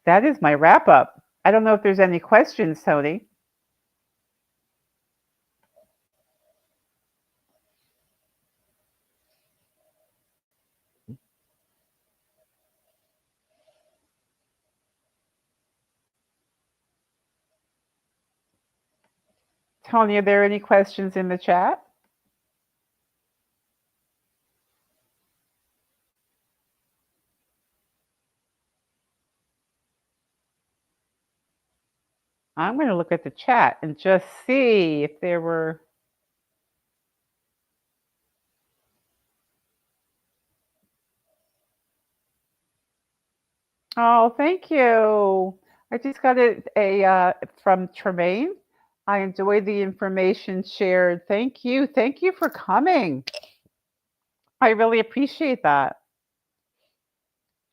that is my wrap up. I don't know if there's any questions, Tony. Tony, are there any questions in the chat? I'm going to look at the chat and just see if there were. Oh, thank you. I just got a from Tremaine. I enjoyed the information shared. Thank you. Thank you for coming. I really appreciate that.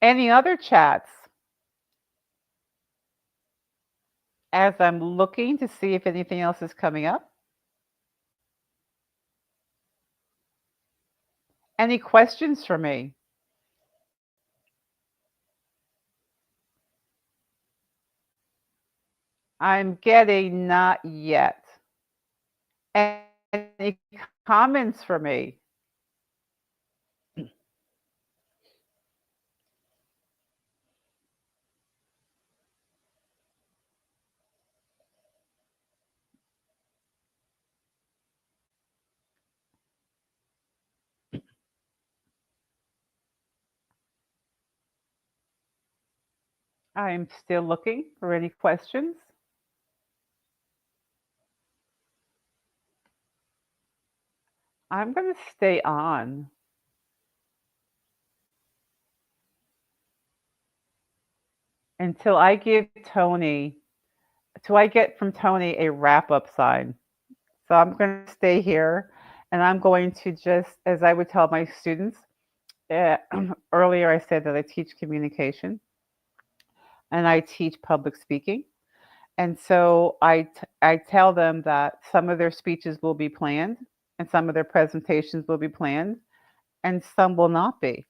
Any other chats? As I'm looking to see if anything else is coming up. Any questions for me? I'm getting not yet. Any comments for me? I'm still looking for any questions. I'm going to stay on. Until I give Tony, till I get from Tony a wrap-up sign. So I'm going to stay here, and I'm going to just, as I would tell my students, earlier I said that I teach communication, and I teach public speaking. And so I tell them that some of their speeches will be planned, and some of their presentations will be planned, and some will not be.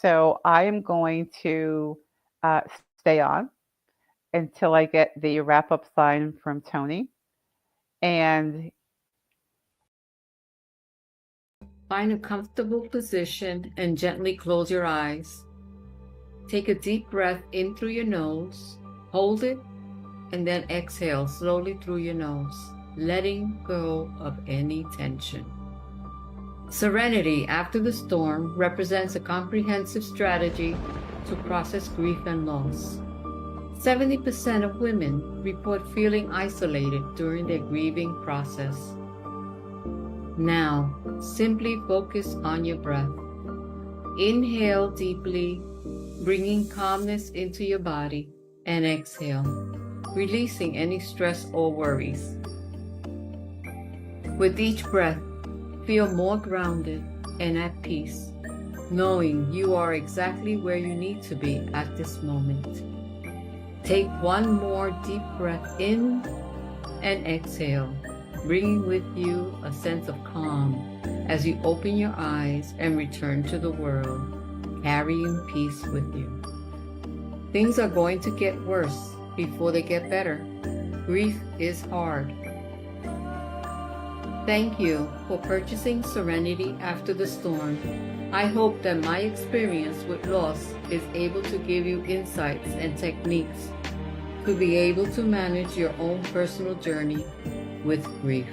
So I am going to stay on until I get the wrap-up sign from Tony. And find a comfortable position and gently close your eyes. Take a deep breath in through your nose, hold it, and then exhale slowly through your nose, letting go of any tension. Serenity after the storm represents a comprehensive strategy to process grief and loss. 70% of women report feeling isolated during their grieving process. Now, simply focus on your breath. Inhale deeply, bringing calmness into your body, and exhale, releasing any stress or worries. With each breath, feel more grounded and at peace, knowing you are exactly where you need to be at this moment. Take one more deep breath in and exhale, bringing with you a sense of calm as you open your eyes and return to the world, carrying peace with you. Things are going to get worse before they get better. Grief is hard. Thank you for purchasing Serenity After the Storm. I hope that my experience with loss is able to give you insights and techniques to be able to manage your own personal journey with grief.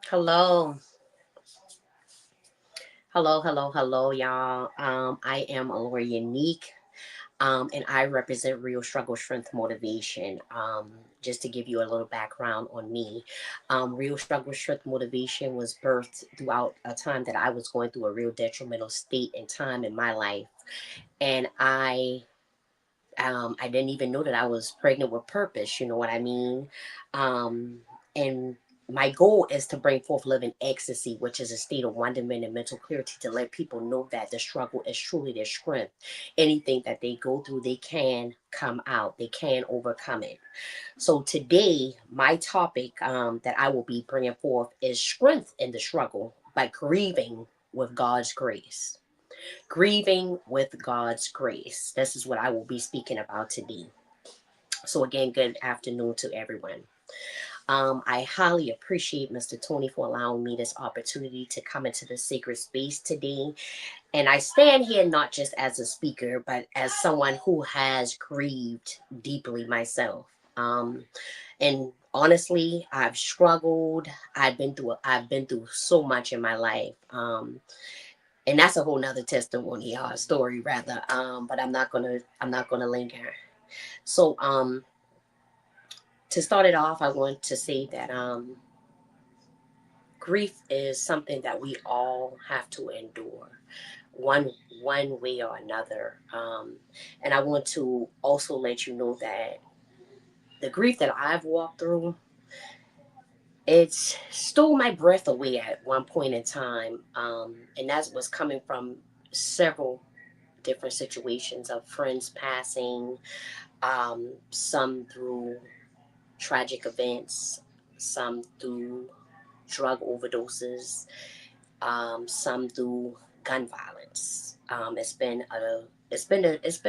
Hello. Hello, y'all. I am Alora Unique, and I represent Real Struggle Strength Motivation. Just to give you a little background on me, Real Struggle Strength Motivation was birthed throughout a time that I was going through a real detrimental state and time in my life, and I didn't even know that I was pregnant with purpose. You know what I mean? And my goal is to bring forth living ecstasy, which is a state of wonderment and mental clarity, to let people know that the struggle is truly their strength. Anything that they go through, they can come out, they can overcome it. So today, my topic that I will be bringing forth is strength in the struggle but grieving with God's grace. Grieving with God's grace. This is what I will be speaking about today. So again, good afternoon to everyone. I highly appreciate Mr. Tony for allowing me this opportunity to come into the sacred space today. And I stand here not just as a speaker, but as someone who has grieved deeply myself. And honestly, I've struggled. I've been through so much in my life. And that's a whole nother testimony, story rather. But I'm not gonna linger. So to start it off, I want to say that grief is something that we all have to endure, one way or another. And I want to also let you know that the grief that I've walked through, it stole my breath away at one point in time, and that was coming from several different situations of friends passing, some through tragic events, some through drug overdoses, some through gun violence. It's been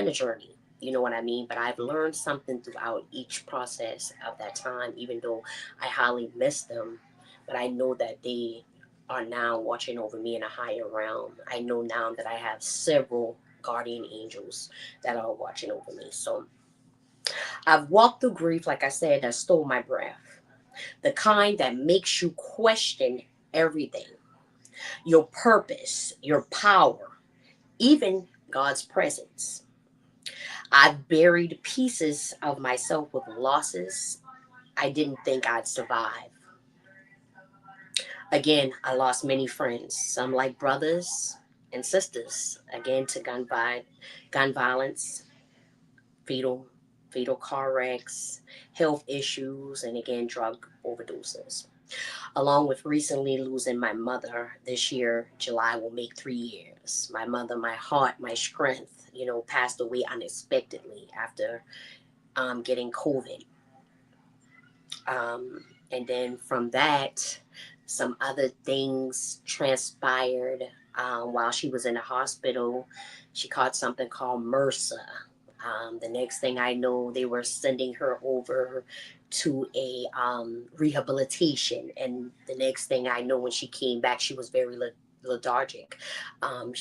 a journey. You know what I mean? But I've learned something throughout each process of that time, even though I highly miss them. But I know that they are now watching over me in a higher realm. I know now that I have several guardian angels that are watching over me. So I've walked through grief, like I said, that stole my breath. The kind that makes you question everything, your purpose, your power, even God's presence. I've buried pieces of myself with losses I didn't think I'd survive. Again, I lost many friends, some like brothers and sisters, again to gun violence, fatal car wrecks, health issues, and again drug overdoses. Along with recently losing my mother this year, July will make 3 years. My mother, my heart, my strength, passed away unexpectedly after getting COVID. And then from that, some other things transpired while she was in the hospital. She caught something called MRSA. The next thing I know, they were sending her over to a rehabilitation. And the next thing I know, when she came back, she was very lethargic.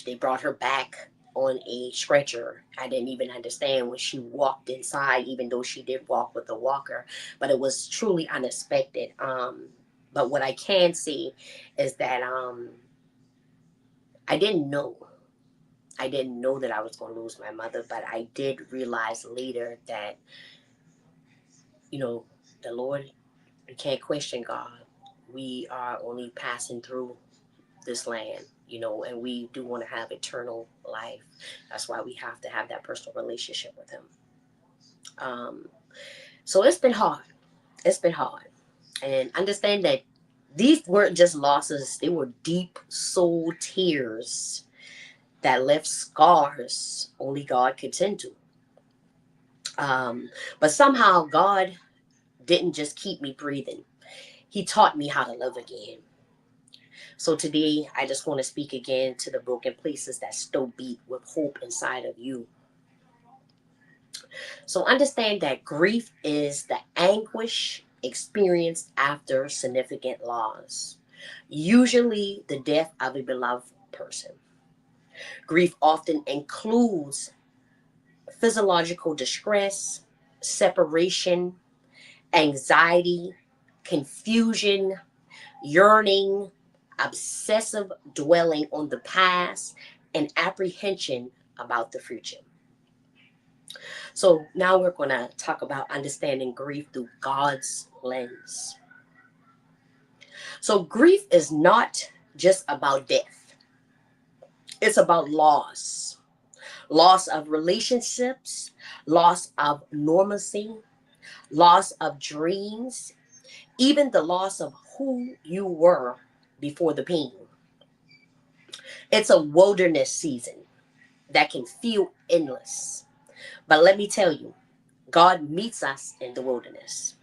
They brought her back on a stretcher. I didn't even understand when she walked inside, even though she did walk with a walker, but it was truly unexpected. But what I can see is that I didn't know. I didn't know that I was going to lose my mother, but I did realize later that, the Lord, we can't question God. We are only passing through this land, and we do want to have eternal life. That's why we have to have that personal relationship with Him. So it's been hard. It's been hard. And understand that these weren't just losses, they were deep soul tears that left scars only God could tend to. But somehow God didn't just keep me breathing. He taught me how to live again. So today, I just want to speak again to the broken places that still beat with hope inside of you. So understand that grief is the anguish experienced after significant loss, usually the death of a beloved person. Grief often includes physiological distress, separation, anxiety, confusion, yearning, obsessive dwelling on the past, and apprehension about the future. So now we're going to talk about understanding grief through God's lens. So grief is not just about death. It's about loss. Loss of relationships, loss of normalcy, loss of dreams, even the loss of who you were before the pain. It's a wilderness season that can feel endless. But let me tell you, God meets us in the wilderness.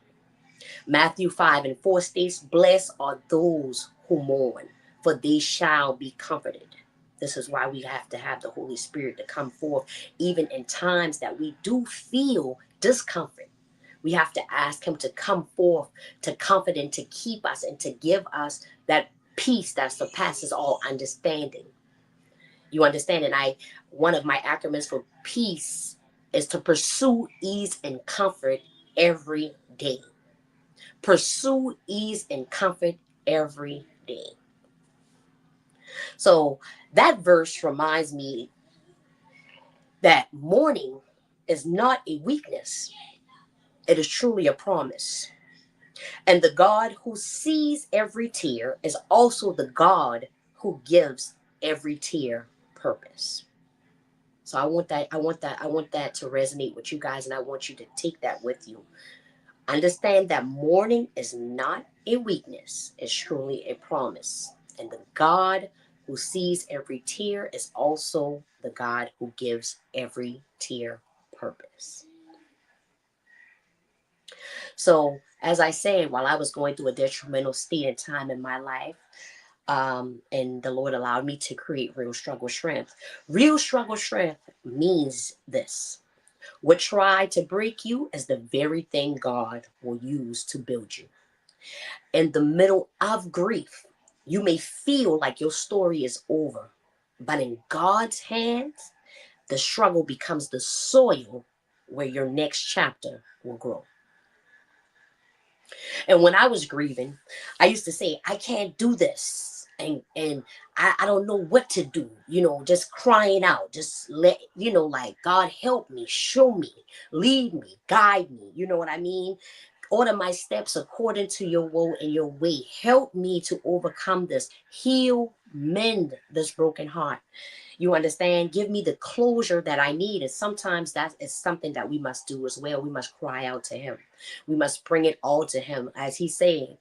Matthew 5:4 states, "Blessed are those who mourn, for they shall be comforted. This is why we have to have the Holy Spirit to come forth, even in times that we do feel discomfort. We have to ask him to come forth, to comfort and to keep us and to give us that peace that surpasses all understanding. You understand? And one of my acronyms for peace is to pursue ease and comfort every day. Pursue ease and comfort every day. So that verse reminds me that mourning is not a weakness. It is truly a promise. And the God who sees every tear is also the God who gives every tear purpose. So I want that to resonate with you guys, and I want you to take that with you. Understand that mourning is not a weakness, it's truly a promise. And the God who sees every tear is also the God who gives every tear purpose. So, as I say, while I was going through a detrimental state and time in my life, and the Lord allowed me to create Real Struggle Strength. Real Struggle Strength means this. What tried to break you is the very thing God will use to build you. In the middle of grief, you may feel like your story is over, but in God's hands, the struggle becomes the soil where your next chapter will grow. And when I was grieving, I used to say, I can't do this. And I don't know what to do, just crying out, just like, God, help me, show me, lead me, guide me. You know what I mean? Order my steps according to your will and your way. Help me to overcome this. Heal, mend this broken heart. You understand? Give me the closure that I need. And sometimes that is something that we must do as well. We must cry out to him. We must bring it all to him. As he said,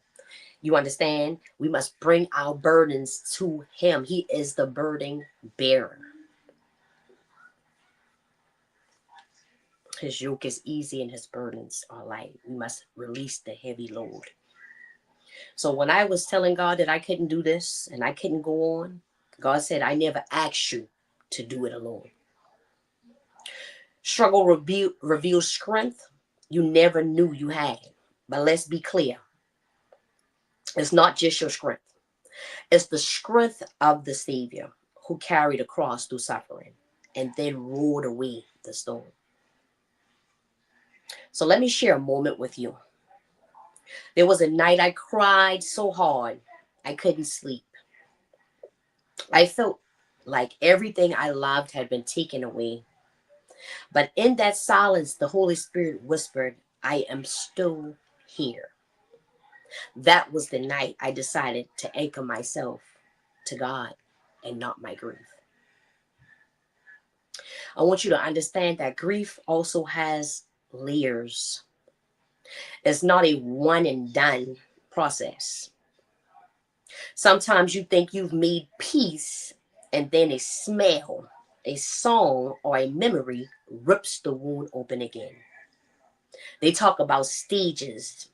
you understand? We must bring our burdens to him. He is the burden bearer. His yoke is easy and his burdens are light. We must release the heavy load. So when I was telling God that I couldn't do this and I couldn't go on, God said, I never asked you to do it alone. Struggle reveals strength you never knew you had. But let's be clear. It's not just your strength. It's the strength of the Savior who carried the cross through suffering and then rolled away the stone. So let me share a moment with you. There was a night I cried so hard I couldn't sleep. I felt like everything I loved had been taken away. But in that silence, the Holy Spirit whispered, I am still here. That was the night I decided to anchor myself to God and not my grief. I want you to understand that grief also has layers. It's not a one and done process. Sometimes you think you've made peace, and then a smell, a song, or a memory rips the wound open again. They talk about stages: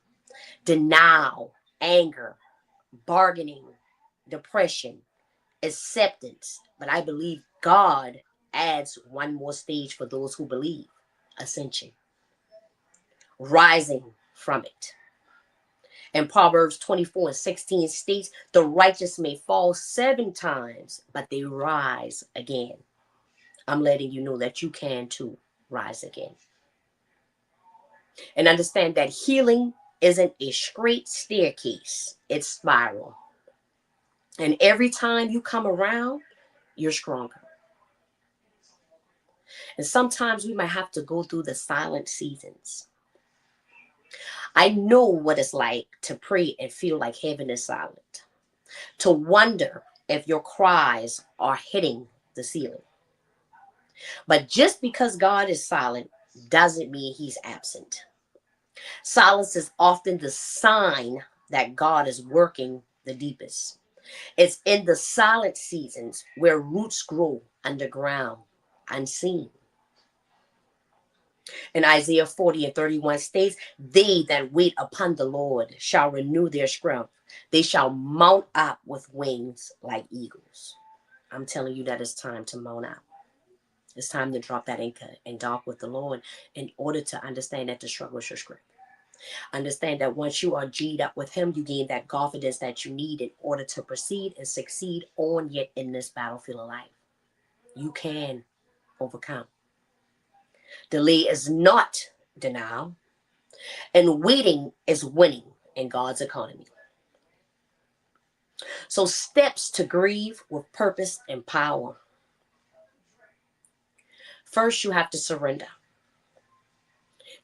denial, anger, bargaining, depression, acceptance. But I believe God adds one more stage for those who believe: ascension, rising from it. And Proverbs 24:16 states, the righteous may fall 7 times, but they rise again. I'm letting you know that you can too rise again. And understand that healing isn't a straight staircase, it's spiral. And every time you come around, you're stronger. And sometimes we might have to go through the silent seasons. I know what it's like to pray and feel like heaven is silent, to wonder if your cries are hitting the ceiling. But just because God is silent doesn't mean he's absent. Silence is often the sign that God is working the deepest. It's in the silent seasons where roots grow underground, unseen. And Isaiah 40:31 states, they that wait upon the Lord shall renew their strength. They shall mount up with wings like eagles. I'm telling you that it's time to mount up. It's time to drop that anchor and dock with the Lord in order to understand that the struggle is your script. Understand that once you are G'd up with him, you gain that confidence that you need in order to proceed and succeed on yet in this battlefield of life. You can overcome. Delay is not denial, and waiting is winning in God's economy. So steps to grieve with purpose and power. First, you have to surrender.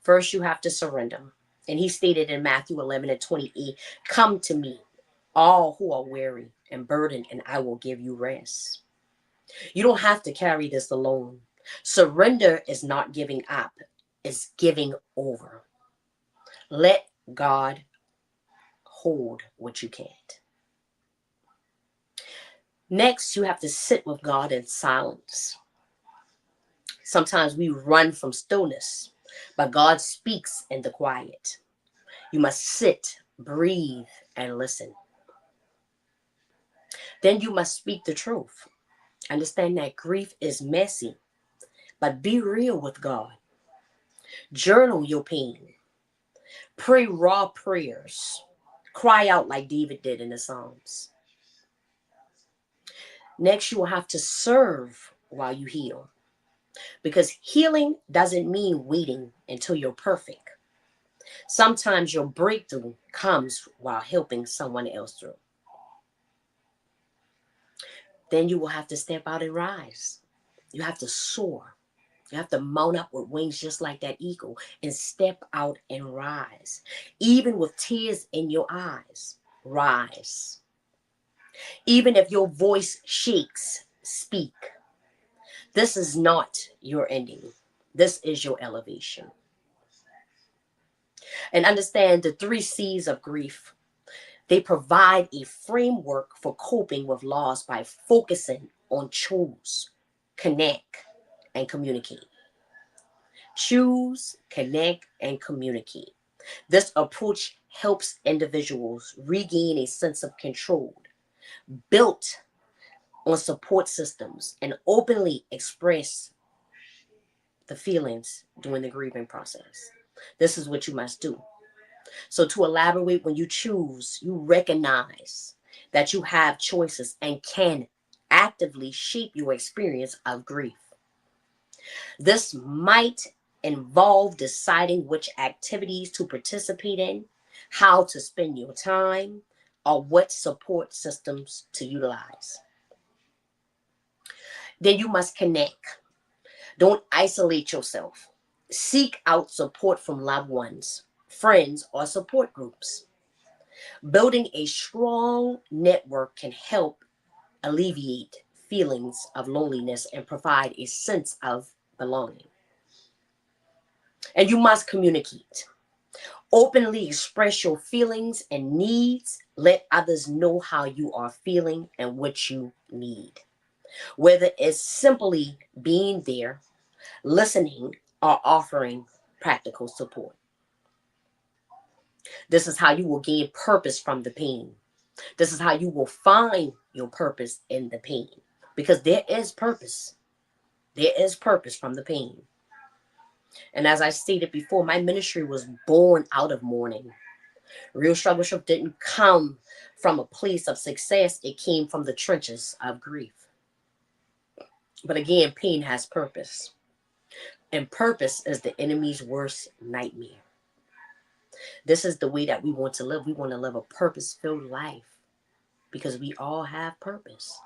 First, you have to surrender. And he stated in Matthew 11:28, come to me, all who are weary and burdened, and I will give you rest. You don't have to carry this alone. Surrender is not giving up, it's giving over. Let God hold what you can't. Next, you have to sit with God in silence. Sometimes we run from stillness, but God speaks in the quiet. You must sit, breathe, and listen. Then you must speak the truth. Understand that grief is messy, but be real with God. Journal your pain. Pray raw prayers. Cry out like David did in the Psalms. Next, you will have to serve while you heal. Because healing doesn't mean waiting until you're perfect. Sometimes your breakthrough comes while helping someone else through. Then you will have to step out and rise. You have to soar. You have to mount up with wings just like that eagle and step out and rise. Even with tears in your eyes, rise. Even if your voice shakes, speak. This is not your ending. This is your elevation. And understand the 3 C's of grief. They provide a framework for coping with loss by focusing on choose, connect, and communicate. Choose, connect, and communicate. This approach helps individuals regain a sense of control, built on support systems, and openly express the feelings during the grieving process. This is what you must do. So to elaborate, when you choose, you recognize that you have choices and can actively shape your experience of grief. This might involve deciding which activities to participate in, how to spend your time, or what support systems to utilize. Then you must connect. Don't isolate yourself. Seek out support from loved ones, friends, or support groups. Building a strong network can help alleviate feelings of loneliness and provide a sense of belonging. And you must communicate. Openly express your feelings and needs. Let others know how you are feeling and what you need. Whether it's simply being there, listening, or offering practical support. This is how you will gain purpose from the pain. This is how you will find your purpose in the pain. Because there is purpose. There is purpose from the pain. And as I stated before, my ministry was born out of mourning. Real struggle didn't come from a place of success. It came from the trenches of grief. But again, pain has purpose. And purpose is the enemy's worst nightmare. This is the way that we want to live. We want to live a purpose-filled life because we all have purpose.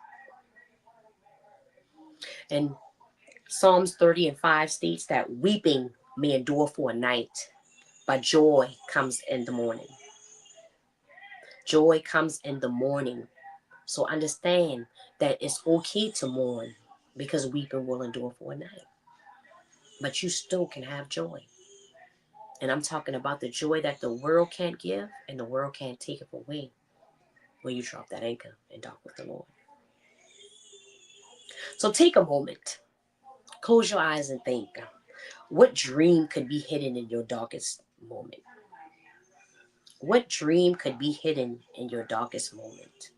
And Psalms 30:5 states that weeping may endure for a night, but joy comes in the morning. Joy comes in the morning. So understand that it's okay to mourn because weeping will endure for a night. But you still can have joy. And I'm talking about the joy that the world can't give and the world can't take it away when you drop that anchor and dock with the Lord. So take a moment. Close your eyes and think. What dream could be hidden in your darkest moment? What dream could be hidden in your darkest moment?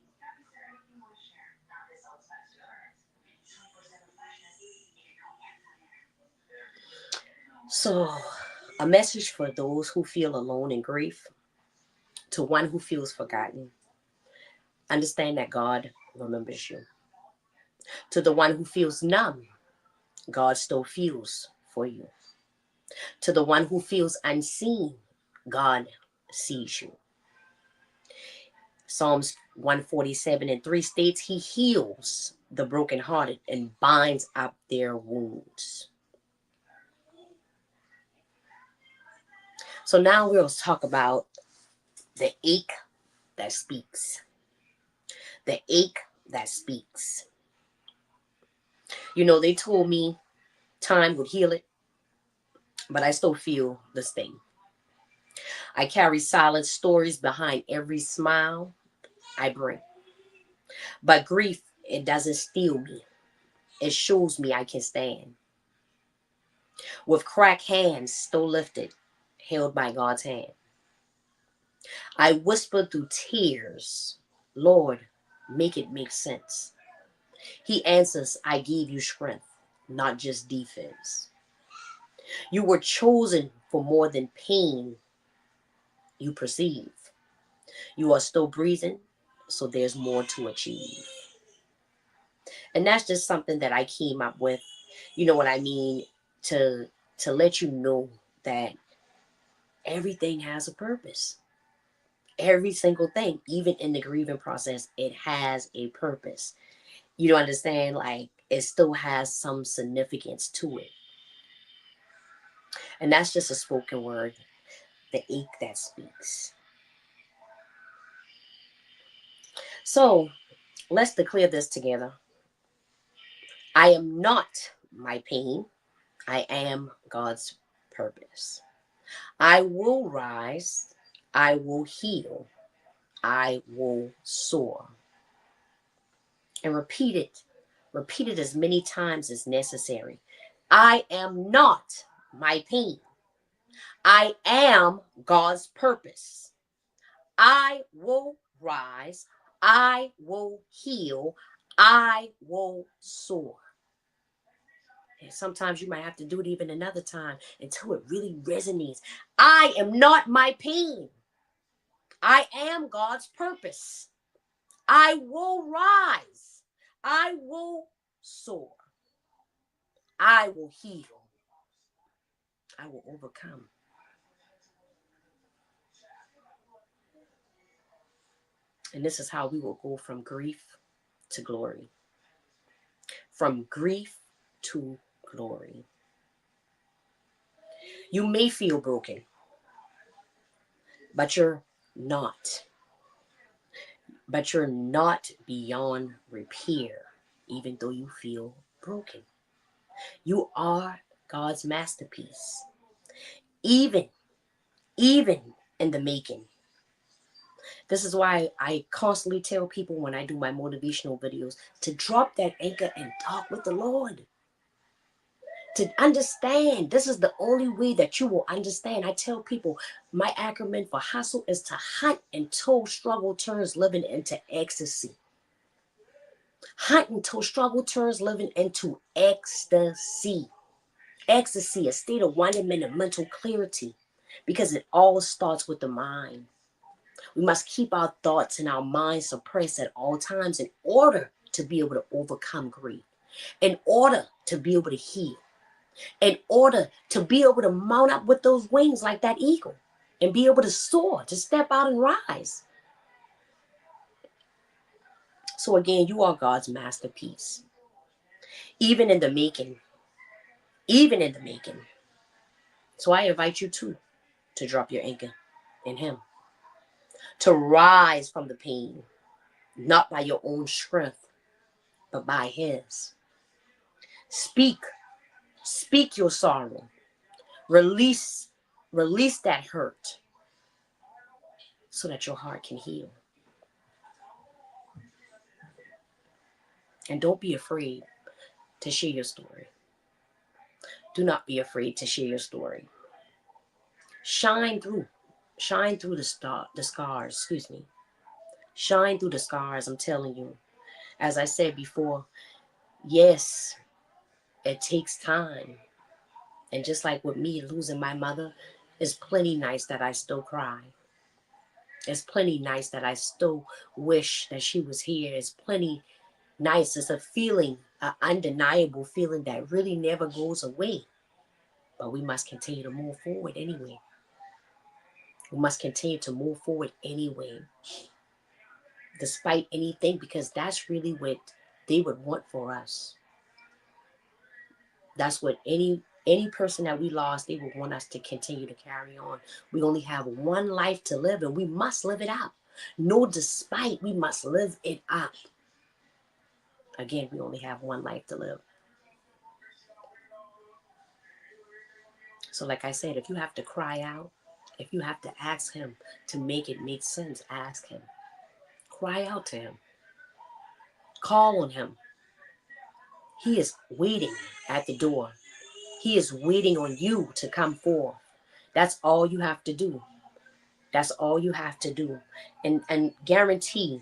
So, a message for those who feel alone in grief, to one who feels forgotten. Understand that God remembers you. To the one who feels numb, God still feels for you. To the one who feels unseen, God sees you. Psalms 147:3 states he heals the brokenhearted and binds up their wounds. So now we'll talk about the ache that speaks. The ache that speaks. You know, they told me time would heal it, but I still feel the sting. I carry silent stories behind every smile I bring. But grief, it doesn't steal me. It shows me I can stand. With cracked hands still lifted, held by God's hand. I whisper through tears, Lord, make it make sense. He answers, I gave you strength, not just defense. You were chosen for more than pain you perceive. You are still breathing, so there's more to achieve. And that's just something that I came up with, you know what I mean, to let you know that everything has a purpose. Every single thing, even in the grieving process, it has a purpose. You don't understand? Like, it still has some significance to it. And that's just a spoken word, the ache that speaks. So let's declare this together. I am not my pain. I am God's purpose. I will rise. I will heal. I will soar. And repeat it. Repeat it as many times as necessary. I am not my pain. I am God's purpose. I will rise. I will heal. I will soar. And sometimes you might have to do it even another time until it really resonates. I am not my pain. I am God's purpose. I will rise. I will soar. I will heal. I will overcome. And this is how we will go from grief to glory. From grief to glory. You may feel broken, but you're not. But you're not beyond repair, even though you feel broken. You are God's masterpiece. Even in the making. This is why I constantly tell people when I do my motivational videos to drop that anchor and talk with the Lord. To understand, this is the only way that you will understand. I tell people my acronym for hustle is to hunt until struggle turns living into ecstasy. Hunt until struggle turns living into ecstasy. Ecstasy, a state of wonderment and mental clarity, because it all starts with the mind. We must keep our thoughts and our minds suppressed at all times in order to be able to overcome grief, in order to be able to heal, in order to be able to mount up with those wings like that eagle and be able to soar, to step out and rise. So again, you are God's masterpiece. Even in the making. Even in the making. So I invite you too to drop your anchor in Him. To rise from the pain, not by your own strength, but by His. Speak your sorrow. Release that hurt so that your heart can heal. And don't be afraid to share your story. Do not be afraid to share your story. Shine through. Shine through the scars, excuse me. Shine through the scars, I'm telling you. As I said before, yes, it takes time. And just like with me losing my mother, it's plenty nights that I still cry. It's plenty nights that I still wish that she was here. It's plenty nights. It's a feeling, an undeniable feeling that really never goes away. But we must continue to move forward anyway. We must continue to move forward anyway, despite anything, because that's really what they would want for us. That's what any person that we lost, they would want us to continue to carry on. We only have one life to live, and we must live it out. No despite, we must live it up. Again, we only have one life to live. So like I said, if you have to cry out, if you have to ask him to make it make sense, ask him. Cry out to him. Call on him. He is waiting at the door. He is waiting on you to come forth. That's all you have to do. That's all you have to do. And guarantee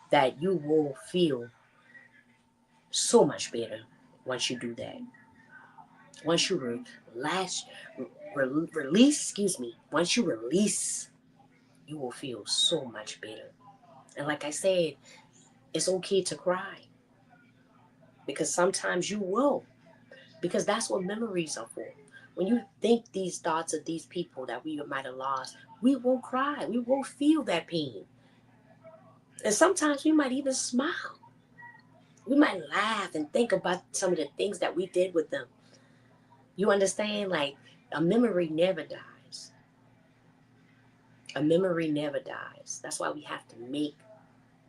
that you will feel so much better once you do that. Once you once you release, you will feel so much better. And like I said, it's okay to cry. Because sometimes you will. Because that's what memories are for. When you think these thoughts of these people that we might have lost, we will cry. We will feel that pain. And sometimes we might even smile. We might laugh and think about some of the things that we did with them. You understand? Like, a memory never dies. A memory never dies. That's why we have to make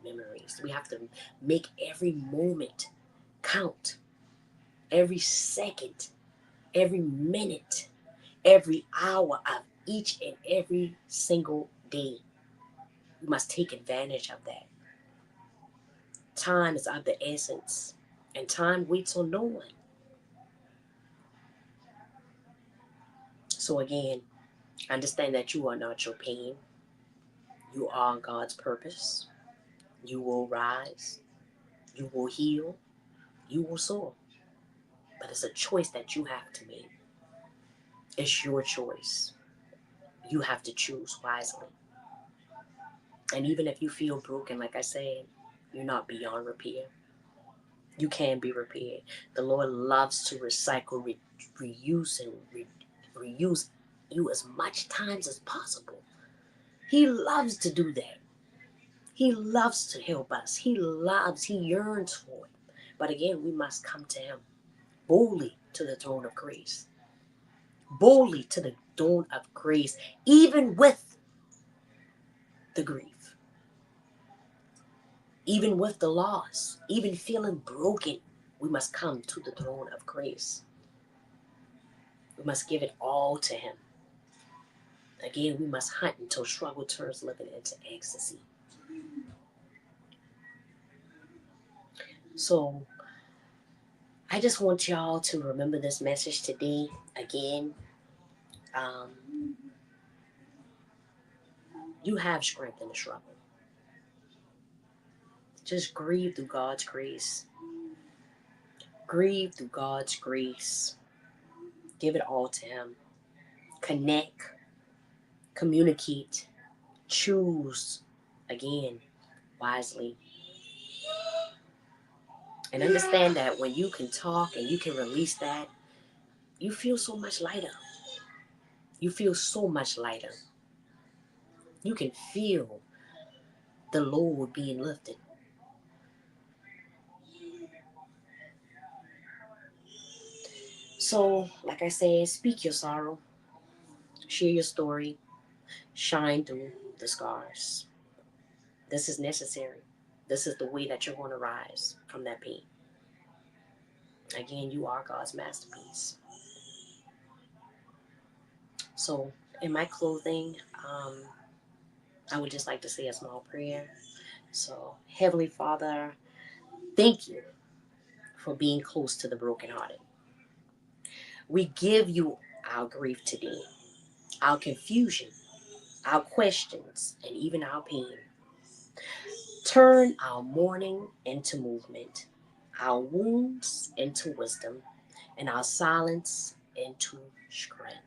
memories. We have to make every moment count. Every second, every minute, every hour of each and every single day. We must take advantage of that. Time is of the essence, and time waits on no one. So again, understand that you are not your pain. You are God's purpose. You will rise. You will heal. You will soar. But it's a choice that you have to make. It's your choice. You have to choose wisely. And even if you feel broken, like I said, you're not beyond repair. You can be repaired. The Lord loves to recycle, reuse, and reuse you as much times as possible. He loves to do that. He loves to help us. He yearns for it. But again, we must come to him boldly to the throne of grace. Boldly to the throne of grace, even with the grief, even with the loss, even feeling broken. We must come to the throne of grace. We must give it all to him. Again, we must hunt until struggle turns living into ecstasy. So I just want y'all to remember this message today. Again, you have strength in the struggle. Just grieve through God's grace. Grieve through God's grace. Give it all to him. Connect. Communicate. Choose. Again, wisely. And understand that when you can talk and you can release that, you feel so much lighter. You feel so much lighter. You can feel the load being lifted. So, like I said, speak your sorrow. Share your story. Shine through the scars. This is necessary. This is the way that you're going to rise from that pain. Again, you are God's masterpiece. So, in my closing, I would just like to say a small prayer. So, Heavenly Father, thank you for being close to the brokenhearted. We give you our grief today, our confusion, our questions, and even our pain. Turn our mourning into movement, our wounds into wisdom, and our silence into strength.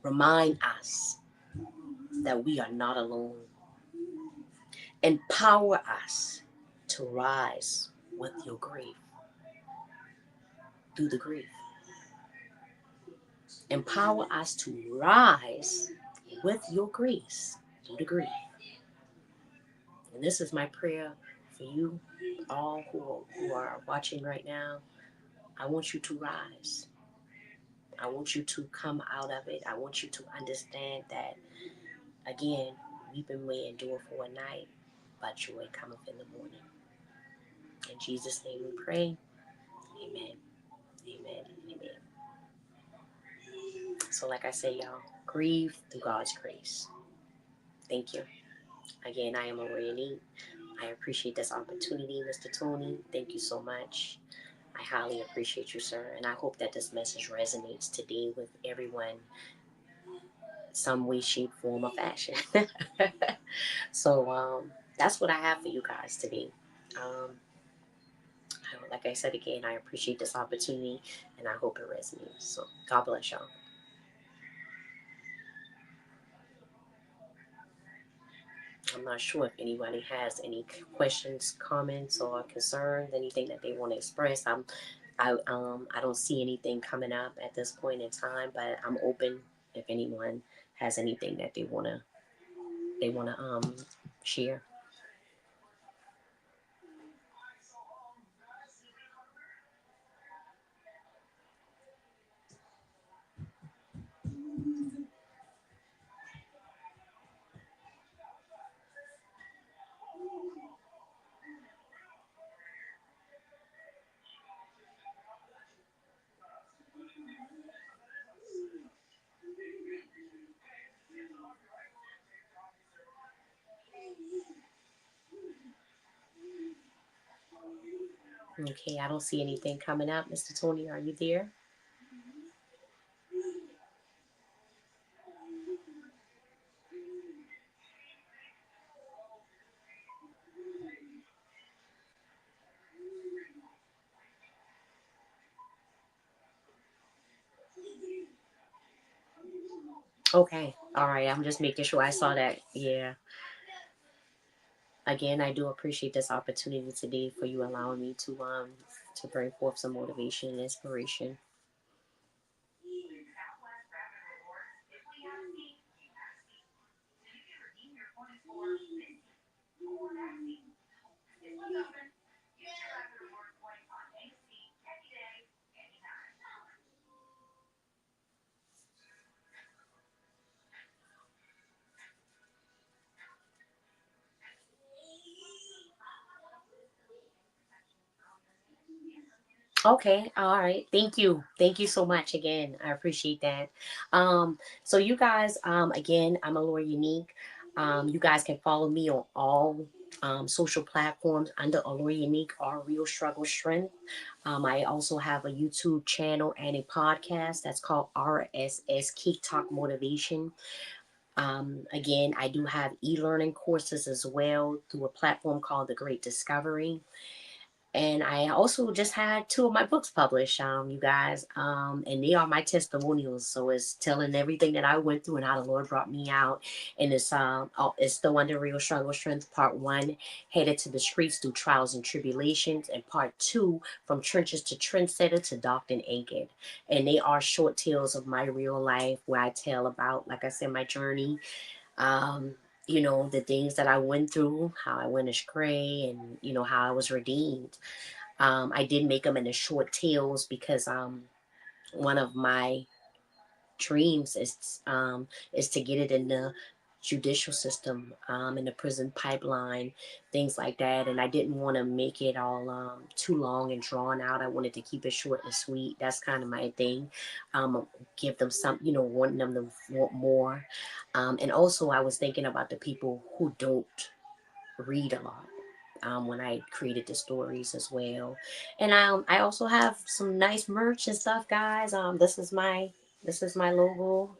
Remind us that we are not alone. Empower us to rise with your grief, through the grief. Empower us to rise with your grace through the grief. And this is my prayer for you all who are watching right now. I want you to rise. I want you to come out of it. I want you to understand that, again, weeping may endure for a night, but joy cometh in the morning. In Jesus' name we pray. Amen. Amen. Amen. So like I say, y'all, grieve through God's grace. Thank you. Again, I am Aurora Neat. I appreciate this opportunity, Mr. Tony. Thank you so much. I highly appreciate you, sir. And I hope that this message resonates today with everyone, some way, shape, form, or fashion. So that's what I have for you guys today. Like I said again, I appreciate this opportunity and I hope it resonates. So God bless y'all. I'm not sure if anybody has any questions, comments, or concerns, anything that they want to express. I don't see anything coming up at this point in time, but I'm open if anyone has anything that they wanna share. Okay, I don't see anything coming up. Mr. Tony, are you there? Okay, all right. I'm just making sure I saw that. Yeah. Again, I do appreciate this opportunity today for you allowing me to bring forth some motivation and inspiration. Okay, all right. Thank you. Thank you so much again. I appreciate that. So you guys, again, I'm Allure Unique. You guys can follow me on all social platforms under Allure Unique or Real Struggle Strength. I also have a YouTube channel and a podcast that's called RSS Keep Talk Motivation. Again, I do have e-learning courses as well through a platform called The Great Discovery. And I also just had 2 of my books published, you guys, and they are my testimonials. So it's telling everything that I went through and how the Lord brought me out. And it's still under Real Struggle Strength, Part 1, Headed to the Streets Through Trials and Tribulations, and Part 2, From Trenches to Trendsetter to Docked and Anchored. And they are short tales of my real life where I tell about, like I said, my journey. The things that I went through, how I went astray, and how I was redeemed. I did make them into short tales because one of my dreams is to get it in the judicial system, in the prison pipeline, things like that. And I didn't want to make it all too long and drawn out. I wanted to keep it short and sweet. That's kind of my thing. Give them some, wanting them to want more. And also I was thinking about the people who don't read a lot. When I created the stories as well. And I also have some nice merch and stuff, guys. This is my This is my logo.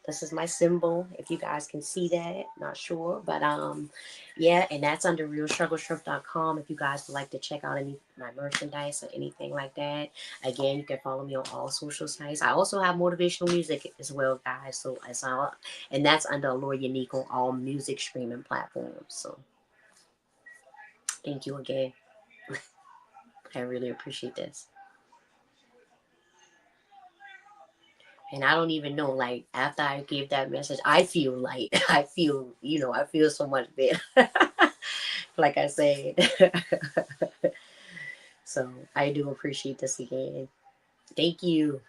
This is my symbol. If you guys can see that, not sure, but yeah, and that's under realstruggleshrimp.com. If you guys would like to check out any my merchandise or anything like that, again, you can follow me on all social sites. I also have motivational music as well, guys. So as all, and that's under Allure Unique on all music streaming platforms. So thank you again. I really appreciate this. And I don't even know, like, after I gave that message, I feel like, I feel, I feel so much better. Like I said. So I do appreciate this again. Thank you.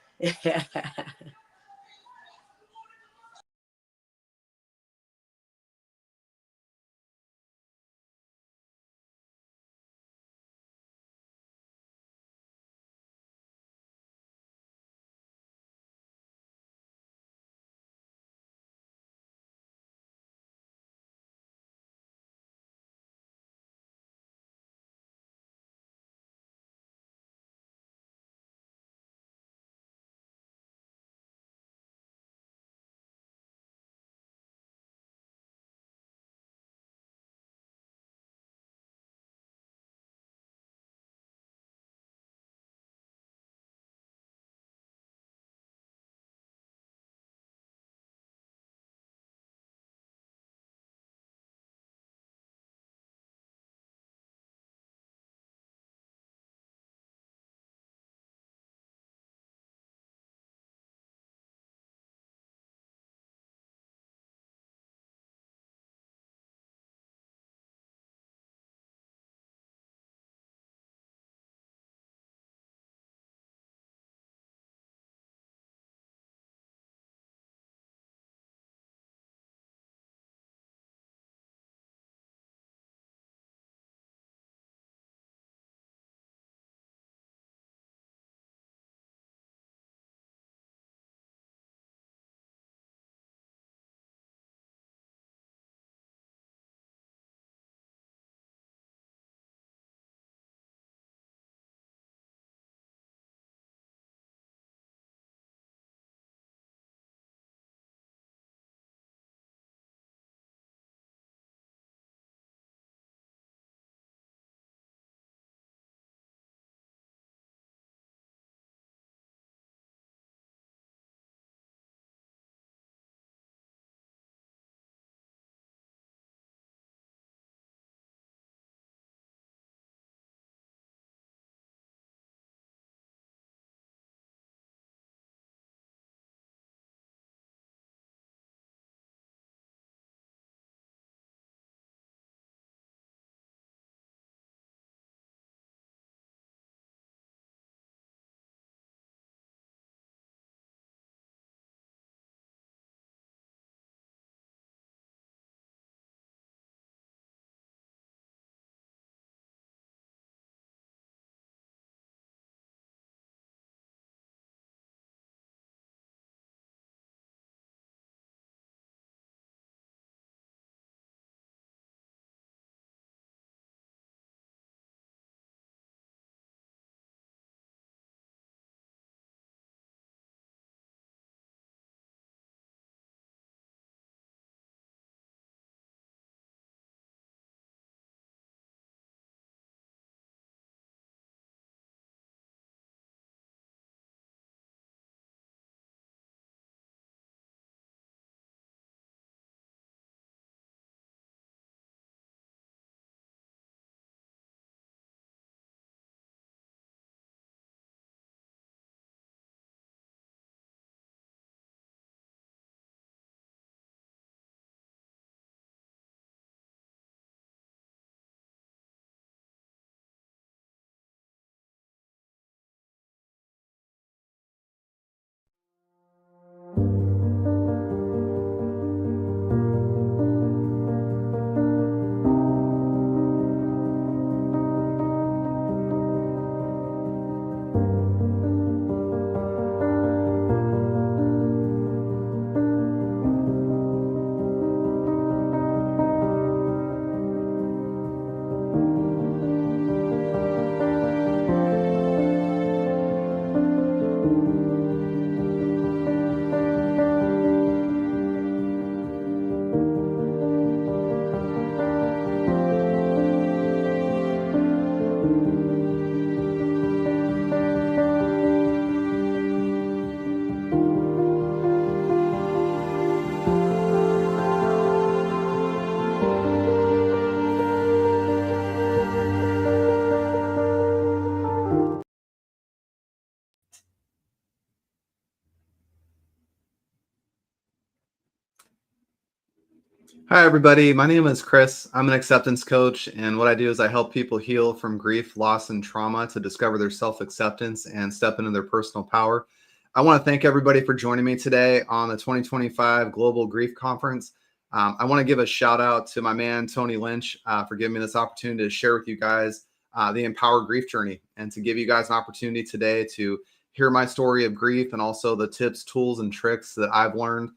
Hi, everybody. My name is Chris. I'm an acceptance coach, and what I do is I help people heal from grief, loss, and trauma to discover their self-acceptance and step into their personal power. I want to thank everybody for joining me today on the 2025 Global Grief Conference. I want to give a shout out to my man, Tony Lynch, for giving me this opportunity to share with you guys the Empower Grief Journey and to give you guys an opportunity today to hear my story of grief and also the tips, tools, and tricks that I've learned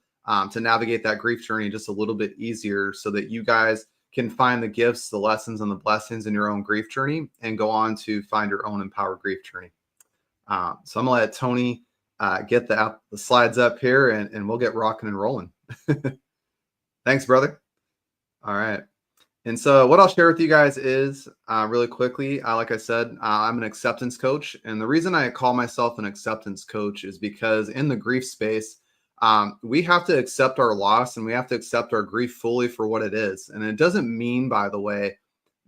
to navigate that grief journey just a little bit easier so that you guys can find the gifts, the lessons, and the blessings in your own grief journey and go on to find your own empowered grief journey. So I'm going to let Tony get the slides up here and we'll get rocking and rolling. Thanks, brother. All right. And so what I'll share with you guys is really quickly, like I said, I'm an acceptance coach. And the reason I call myself an acceptance coach is because in the grief space, we have to accept our loss and we have to accept our grief fully for what it is. And it doesn't mean, by the way,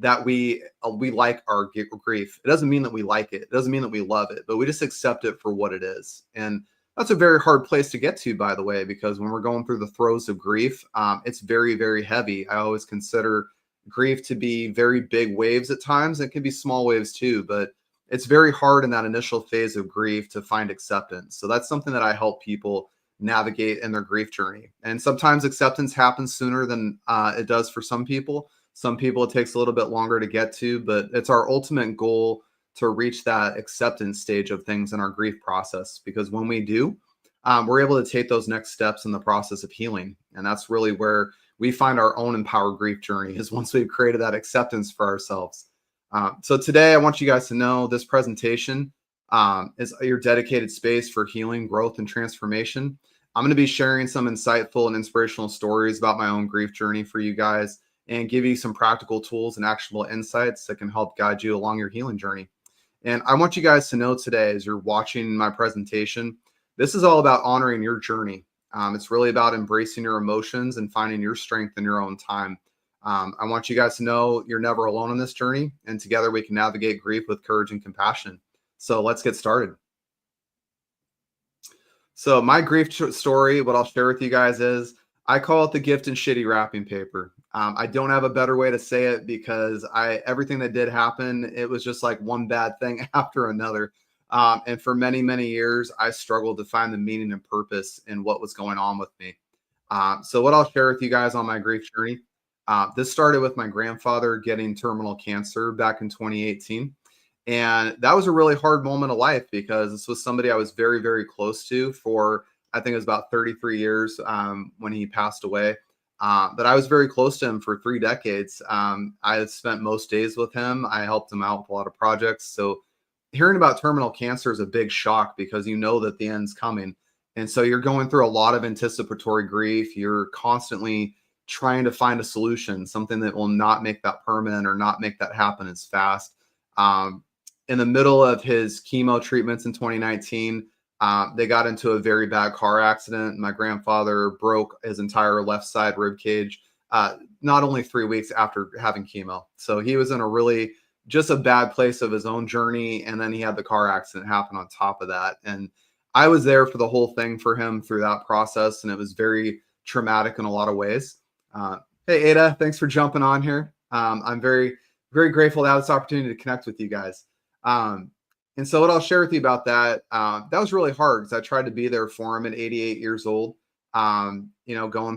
that we like our grief. It doesn't mean that we like it. It doesn't mean that we love it, but we just accept it for what it is. And that's a very hard place to get to, by the way, because when we're going through the throes of grief, it's very, very heavy. I always consider grief to be very big waves at times. It can be small waves too, but it's very hard in that initial phase of grief to find acceptance. So that's something that I help people navigate in their grief journey. And sometimes acceptance happens sooner than it does for some people. Some people it takes a little bit longer to get to, but it's our ultimate goal to reach that acceptance stage of things in our grief process. Because when we do, we're able to take those next steps in the process of healing. And that's really where we find our own empowered grief journey, is once we've created that acceptance for ourselves. So today I want you guys to know this presentation is your dedicated space for healing, growth, and transformation. I'm going to be sharing some insightful and inspirational stories about my own grief journey for you guys and give you some practical tools and actionable insights that can help guide you along your healing journey. And I want you guys to know today, as you're watching my presentation, this is all about honoring your journey. It's really about embracing your emotions and finding your strength in your own time. I want you guys to know you're never alone on this journey, and together we can navigate grief with courage and compassion. So let's get started. So my grief story, what I'll share with you guys is, I call it the gift and shitty wrapping paper. I don't have a better way to say it because everything that did happen, it was just like one bad thing after another. And for many, many years, I struggled to find the meaning and purpose in what was going on with me. So what I'll share with you guys on my grief journey, this started with my grandfather getting terminal cancer back in 2018. And that was a really hard moment of life because this was somebody I was very, very close to for, I think it was about 33 years when he passed away. But I was very close to him for 3 decades. I had spent most days with him. I helped him out with a lot of projects. So hearing about terminal cancer is a big shock because you know that the end's coming. And so you're going through a lot of anticipatory grief. You're constantly trying to find a solution, something that will not make that permanent or not make that happen as fast. In the middle of his chemo treatments in 2019, they got into a very bad car accident. My grandfather broke his entire left side rib cage, not only 3 weeks after having chemo. So he was in a really just a bad place of his own journey. And then he had the car accident happen on top of that. And I was there for the whole thing for him through that process. And it was very traumatic in a lot of ways. Hey, Ada, thanks for jumping on here. I'm very, very grateful to have this opportunity to connect with you guys. And so what I'll share with you about that, that was really hard because I tried to be there for him at 88 years old, going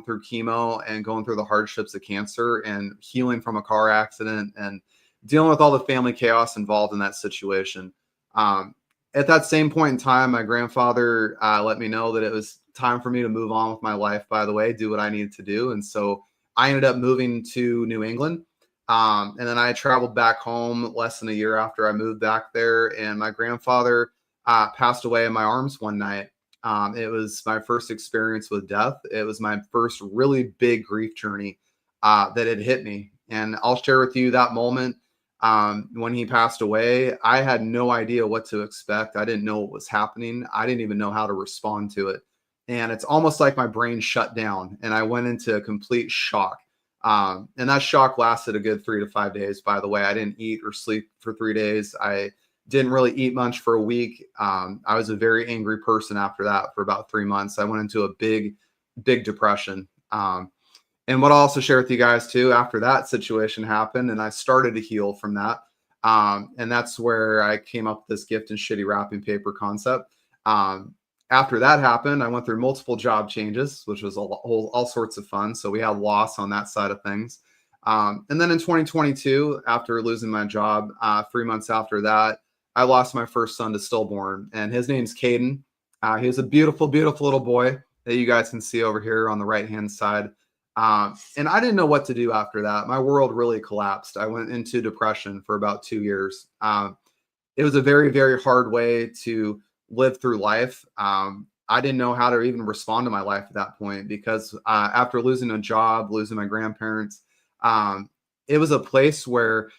through chemo and going through the hardships of cancer and healing from a car accident and dealing with all the family chaos involved in that situation. At that same point in time, my grandfather let me know that it was time for me to move on with my life, by the way, do what I needed to do. And so I ended up moving to New England. And then I traveled back home less than a year after I moved back there. And my grandfather passed away in my arms one night. It was my first experience with death. It was my first really big grief journey that had hit me. And I'll share with you that moment when he passed away. I had no idea what to expect. I didn't know what was happening. I didn't even know how to respond to it. And it's almost like my brain shut down and I went into a complete shock. And that shock lasted a good 3 to 5 days, by the way. I didn't eat or sleep for 3 days. I didn't really eat much for a week. I was a very angry person after that for about 3 months. I went into a big, big depression. And And what I'll also share with you guys too, after that situation happened and I started to heal from that. And that's where I came up with this gift and shitty wrapping paper concept. After that happened, I went through multiple job changes, which was all sorts of fun. So we had loss on that side of things. And then in 2022, after losing my job, 3 months after that, I lost my first son to stillborn, and his name's Caden. He was a beautiful, beautiful little boy that you guys can see over here on the right-hand side. And I didn't know what to do after that. My world really collapsed. I went into depression for about 2 years. It was a very, very hard way to live through life. I didn't know how to even respond to my life at that point because after losing a job, losing my grandparents, it was a place where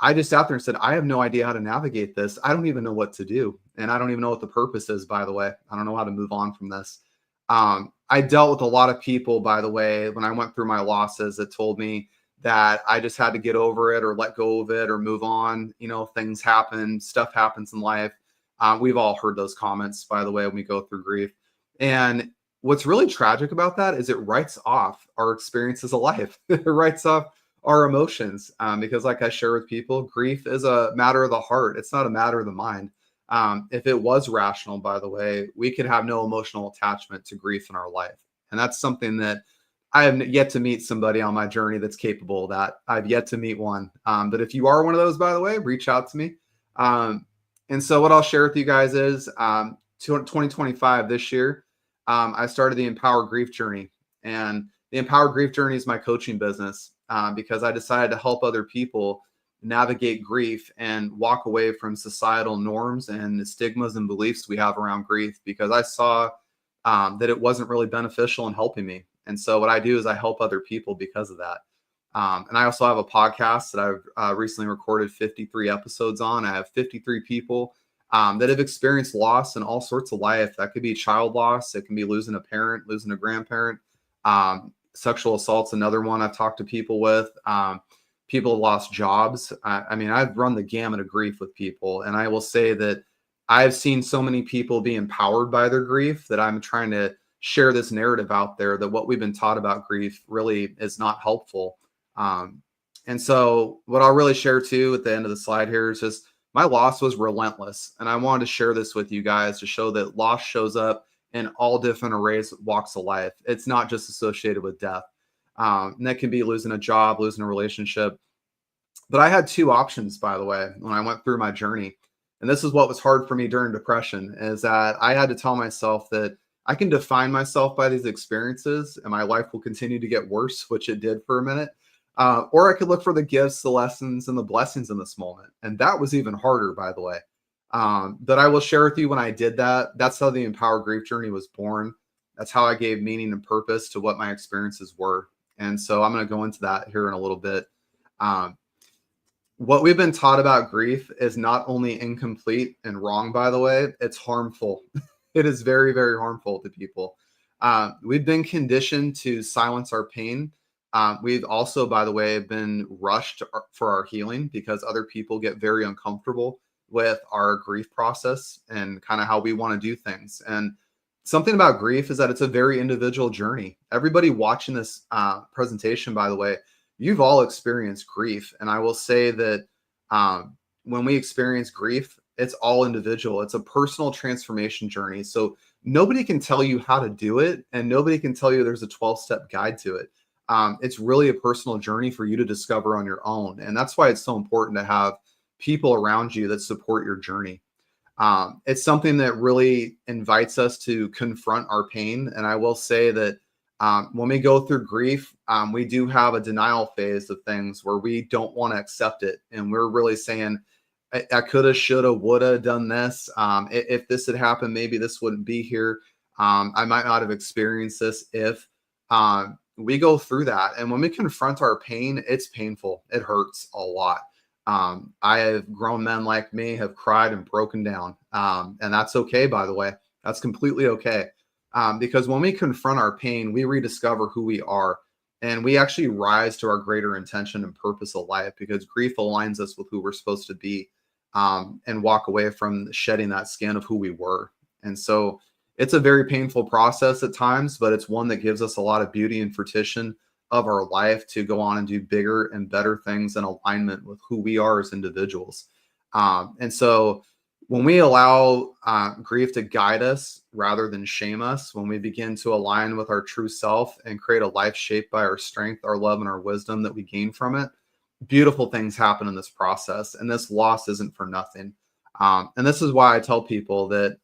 I just sat there and said, I have no idea how to navigate this. I don't even know what to do. And I don't even know what the purpose is, by the way. I don't know how to move on from this. I dealt with a lot of people, by the way, when I went through my losses that told me that I just had to get over it or let go of it or move on. You know, things happen, stuff happens in life. We've all heard those comments, by the way, when we go through grief. And what's really tragic about that is it writes off our experiences of life. It writes off our emotions because, like I share with people, grief is a matter of the heart. It's not a matter of the mind. If it was rational, by the way, we could have no emotional attachment to grief in our life. And that's something that I have yet to meet somebody on my journey that's capable of that. I've yet to meet one. But if you are one of those, by the way, reach out to me. And so what I'll share with you guys is 2025 this year, I started the Empower Grief Journey. And the Empower Grief Journey is my coaching business because I decided to help other people navigate grief and walk away from societal norms and the stigmas and beliefs we have around grief because I saw that it wasn't really beneficial in helping me. And so what I do is I help other people because of that. And I also have a podcast that I've recently recorded 53 episodes on. I have 53 people that have experienced loss in all sorts of life. That could be child loss. It can be losing a parent, losing a grandparent. Sexual assault's another one I've talked to people with. People lost jobs. I mean, I've run the gamut of grief with people. And I will say that I've seen so many people be empowered by their grief that I'm trying to share this narrative out there that what we've been taught about grief really is not helpful. And so what I'll really share too at the end of the slide here is just my loss was relentless. And I wanted to share this with you guys to show that loss shows up in all different arrays, walks of life. It's not just associated with death. And that can be losing a job, losing a relationship. But I had two options, by the way, when I went through my journey. And this is what was hard for me during depression, is that I had to tell myself that I can define myself by these experiences and my life will continue to get worse, which it did for a minute. Or I could look for the gifts, the lessons, and the blessings in this moment. And that was even harder, by the way. But I will share with you when I did that. That's how the Empower Grief Journey was born. That's how I gave meaning and purpose to what my experiences were. And so I'm going to go into that here in a little bit. What we've been taught about grief is not only incomplete and wrong, by the way, it's harmful. It is very, very harmful to people. We've been conditioned to silence our pain. We've also, by the way, been rushed for our healing because other people get very uncomfortable with our grief process and kind of how we want to do things. And something about grief is that it's a very individual journey. Everybody watching this presentation, by the way, you've all experienced grief. And I will say that when we experience grief, it's all individual. It's a personal transformation journey. So nobody can tell you how to do it. And nobody can tell you there's a 12-step guide to it. It's really a personal journey for you to discover on your own. And that's why it's so important to have people around you that support your journey. It's something that really invites us to confront our pain. And I will say that when we go through grief, we do have a denial phase of things where we don't want to accept it. And we're really saying, I coulda, shoulda, woulda done this. If this had happened, maybe this wouldn't be here. I might not have experienced this if we go through that. And when we confront our pain, it's painful. It hurts a lot. I have grown men like me have cried and broken down. And that's okay, by the way. That's completely okay. Because when we confront our pain, we rediscover who we are. And we actually rise to our greater intention and purpose of life because grief aligns us with who we're supposed to be and walk away from shedding that skin of who we were. And so it's a very painful process at times, but it's one that gives us a lot of beauty and fruition of our life to go on and do bigger and better things in alignment with who we are as individuals. And so when we allow grief to guide us rather than shame us, when we begin to align with our true self and create a life shaped by our strength, our love, and our wisdom that we gain from it, beautiful things happen in this process. And this loss isn't for nothing. And this is why I tell people that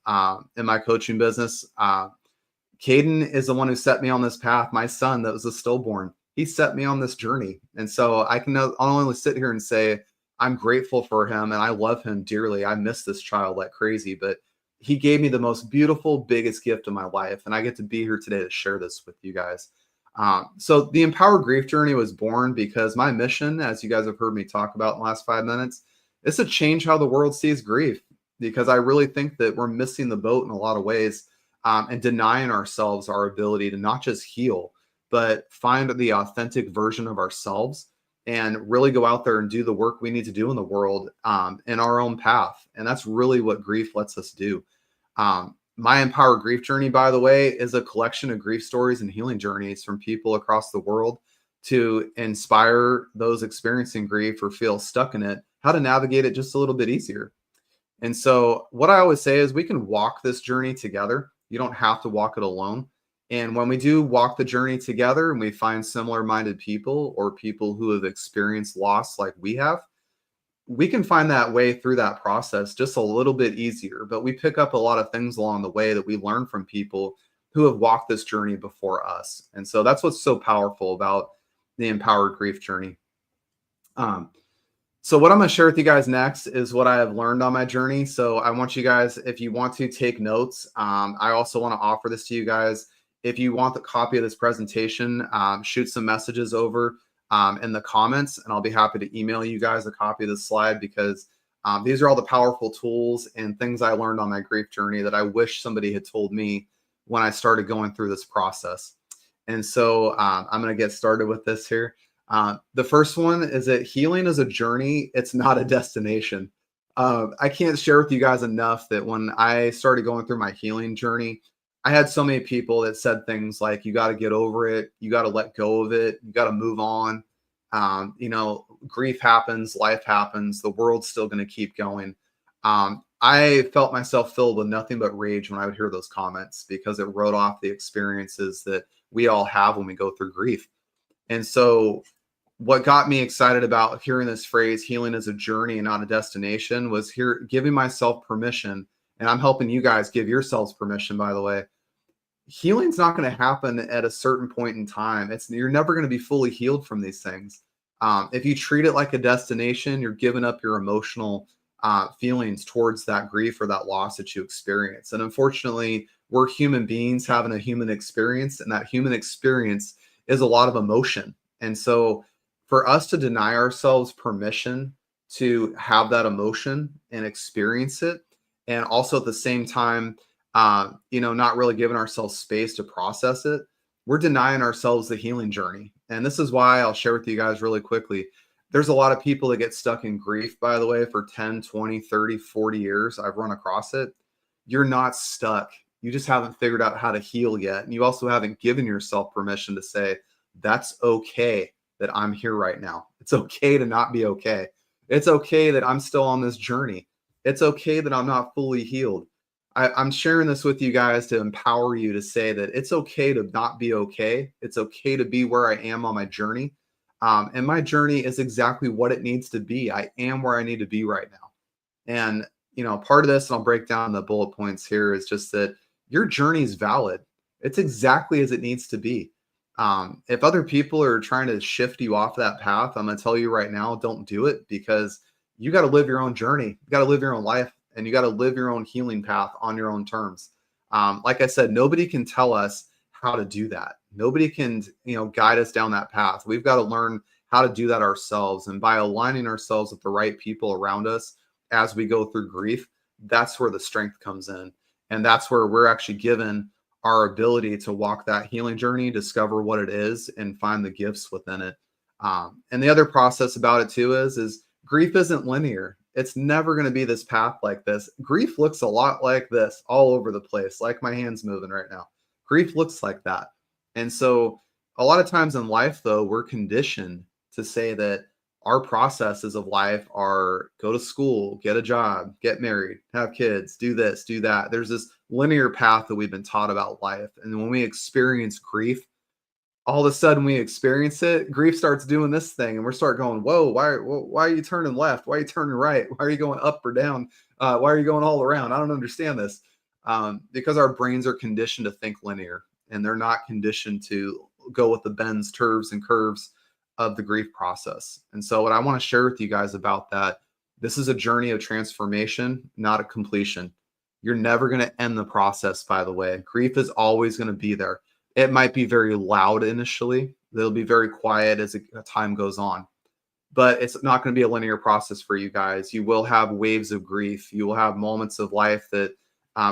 in my coaching business, Caden is the one who set me on this path. My son that was a stillborn, he set me on this journey. And so I can not only sit here and say, I'm grateful for him and I love him dearly. I miss this child like crazy, but he gave me the most beautiful, biggest gift of my life. And I get to be here today to share this with you guys. So the Empowered Grief Journey was born because my mission, as you guys have heard me talk about in the last 5 minutes, is to change how the world sees grief, because I really think that we're missing the boat in a lot of ways and denying ourselves our ability to not just heal, but find the authentic version of ourselves and really go out there and do the work we need to do in the world in our own path. And that's really what grief lets us do. My Empowered Grief Journey, by the way, is a collection of grief stories and healing journeys from people across the world to inspire those experiencing grief or feel stuck in it, how to navigate it just a little bit easier. And so what I always say is we can walk this journey together. You don't have to walk it alone. And when we do walk the journey together and we find similar minded people or people who have experienced loss like we have, we can find that way through that process just a little bit easier. But we pick up a lot of things along the way that we learn from people who have walked this journey before us. And so that's what's so powerful about the Empowered Grief Journey. So what I'm going to share with you guys next is what I have learned on my journey. So I want you guys, if you want to take notes, I also want to offer this to you guys. If you want the copy of this presentation, shoot some messages over in the comments, and I'll be happy to email you guys a copy of the slide, because these are all the powerful tools and things I learned on my grief journey that I wish somebody had told me when I started going through this process. And so I'm going to get started with this here. The first one is that healing is a journey. It's not a destination. I can't share with you guys enough that when I started going through my healing journey, I had so many people that said things like, you got to get over it. You got to let go of it. You got to move on. Grief happens, life happens. The world's still going to keep going. I felt myself filled with nothing but rage when I would hear those comments, because it wrote off the experiences that we all have when we go through grief. And so what got me excited about hearing this phrase, healing is a journey and not a destination, was giving myself permission. And I'm helping you guys give yourselves permission, by the way. Healing's not going to happen at a certain point in time. You're never going to be fully healed from these things. If you treat it like a destination, you're giving up your emotional feelings towards that grief or that loss that you experience. And unfortunately, we're human beings having a human experience, and that human experience is a lot of emotion. And so for us to deny ourselves permission to have that emotion and experience it, and also at the same time, not really giving ourselves space to process it, we're denying ourselves the healing journey. And this is why I'll share with you guys really quickly. There's a lot of people that get stuck in grief, by the way, for 10, 20, 30, 40 years. I've run across it. You're not stuck. You just haven't figured out how to heal yet. And you also haven't given yourself permission to say, that's okay that I'm here right now. It's okay to not be okay. It's okay that I'm still on this journey. It's okay that I'm not fully healed. I'm sharing this with you guys to empower you to say that it's okay to not be okay. It's okay to be where I am on my journey. And my journey is exactly what it needs to be. I am where I need to be right now. And, part of this, and I'll break down the bullet points here, is just that your journey is valid. It's exactly as it needs to be. If other people are trying to shift you off that path, I'm going to tell you right now, don't do it, because you got to live your own journey. You got to live your own life, and you got to live your own healing path on your own terms. Like I said, nobody can tell us how to do that. Nobody can, guide us down that path. We've got to learn how to do that ourselves. And by aligning ourselves with the right people around us as we go through grief, that's where the strength comes in. And that's where we're actually given our ability to walk that healing journey, discover what it is, and find the gifts within it. And the other process about it too is grief isn't linear. It's never going to be this path like this. Grief looks a lot like this all over the place, like my hand's moving right now. Grief looks like that. And so A lot of times in life, though, we're conditioned to say that our processes of life are go to school, get a job, get married, have kids, do this, do that. There's this linear path that we've been taught about life. And when we experience grief, all of a sudden we experience it, grief starts doing this thing, and we start going, whoa, why are you turning left? Why are you turning right? Why are you going up or down? Why are you going all around? I don't understand this. Because our brains are conditioned to think linear, and they're not conditioned to go with the bends, turves, and curves of the grief process. And so what I want to share with you guys about that, this is a journey of transformation, not a completion. You're never going to end the process, by the way. Grief is always going to be there. It might be very loud initially. They'll be very quiet as time goes on. But it's not going to be a linear process for you guys. You will have waves of grief. You will have moments of life that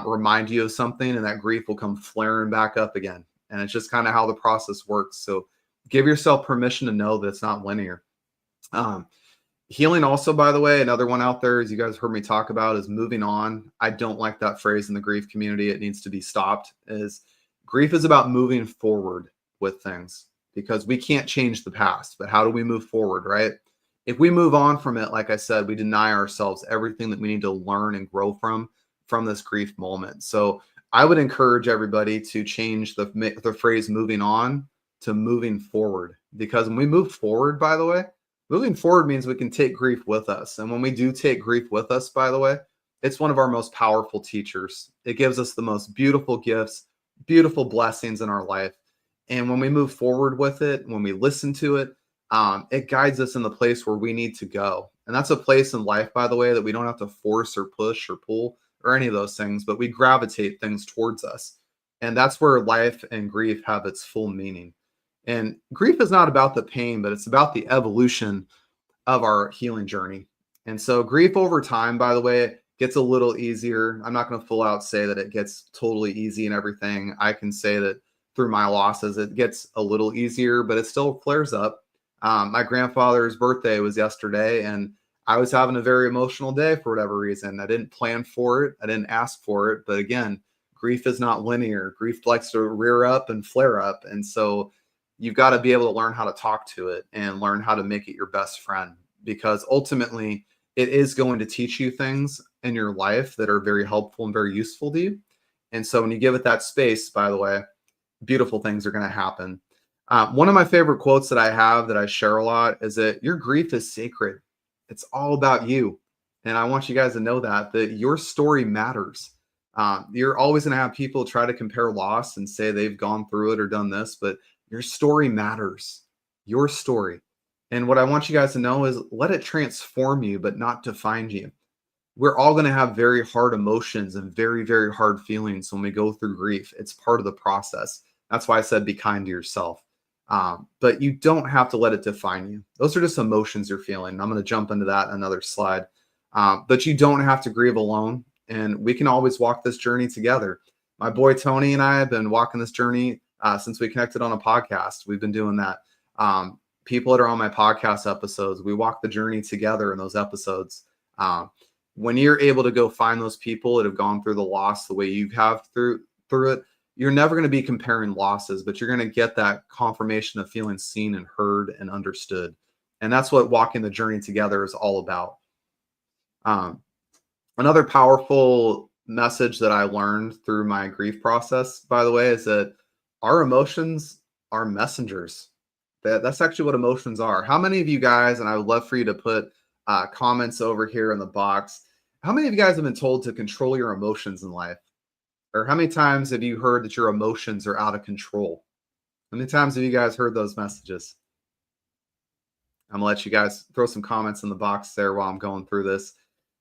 remind you of something, and that grief will come flaring back up again. And it's just kind of how the process works. So give yourself permission to know that it's not linear. Healing also, by the way, another one out there, as you guys heard me talk about, is moving on. I don't like that phrase in the grief community. It needs to be stopped. Grief is about moving forward with things, because we can't change the past, but how do we move forward, right? If we move on from it, like I said, we deny ourselves everything that we need to learn and grow from this grief moment. So I would encourage everybody to change the phrase moving on to moving forward, because when we move forward, by the way, moving forward means we can take grief with us. And when we do take grief with us, by the way, it's one of our most powerful teachers. It gives us the most beautiful gifts, beautiful blessings in our life. And when we move forward with it, when we listen to it, it guides us in the place where we need to go. And that's a place in life, by the way, that we don't have to force or push or pull or any of those things, but we gravitate things towards us. And that's where life and grief have its full meaning. And grief is not about the pain, but it's about the evolution of our healing journey. And so grief over time, by the way, gets a little easier. I'm not going to full out say that it gets totally easy and everything. I can say that through my losses, it gets a little easier, but it still flares up. My grandfather's birthday was yesterday, and I was having a very emotional day for whatever reason. I didn't plan for it. I didn't ask for it. But again, grief is not linear. Grief likes to rear up and flare up. And so you've got to be able to learn how to talk to it and learn how to make it your best friend, because ultimately it is going to teach you things in your life that are very helpful and very useful to you. And so when you give it that space, by the way, beautiful things are going to happen. One of my favorite quotes that I have that I share a lot is that your grief is sacred. It's all about you. And I want you guys to know that your story matters. You're always going to have people try to compare loss and say they've gone through it or done this, but your story matters. Your story. And what I want you guys to know is let it transform you, but not define you. We're all going to have very hard emotions and very, very hard feelings when we go through grief. It's part of the process. That's why I said be kind to yourself. But you don't have to let it define you. Those are just emotions you're feeling. I'm going to jump into that in another slide. But you don't have to grieve alone. And we can always walk this journey together. My boy Tony and I have been walking this journey since we connected on a podcast. We've been doing that. People that are on my podcast episodes, we walk the journey together in those episodes. When you're able to go find those people that have gone through the loss the way you have through it, you're never going to be comparing losses, but you're going to get that confirmation of feeling seen and heard and understood. And that's what walking the journey together is all about. Another powerful message that I learned through my grief process, by the way, is that our emotions are messengers. That's actually what emotions are. How many of you guys, and I would love for you to put comments over here in the box, how many of you guys have been told to control your emotions in life? Or how many times have you heard that your emotions are out of control? How many times have you guys heard those messages? I'm gonna let you guys throw some comments in the box there while I'm going through this.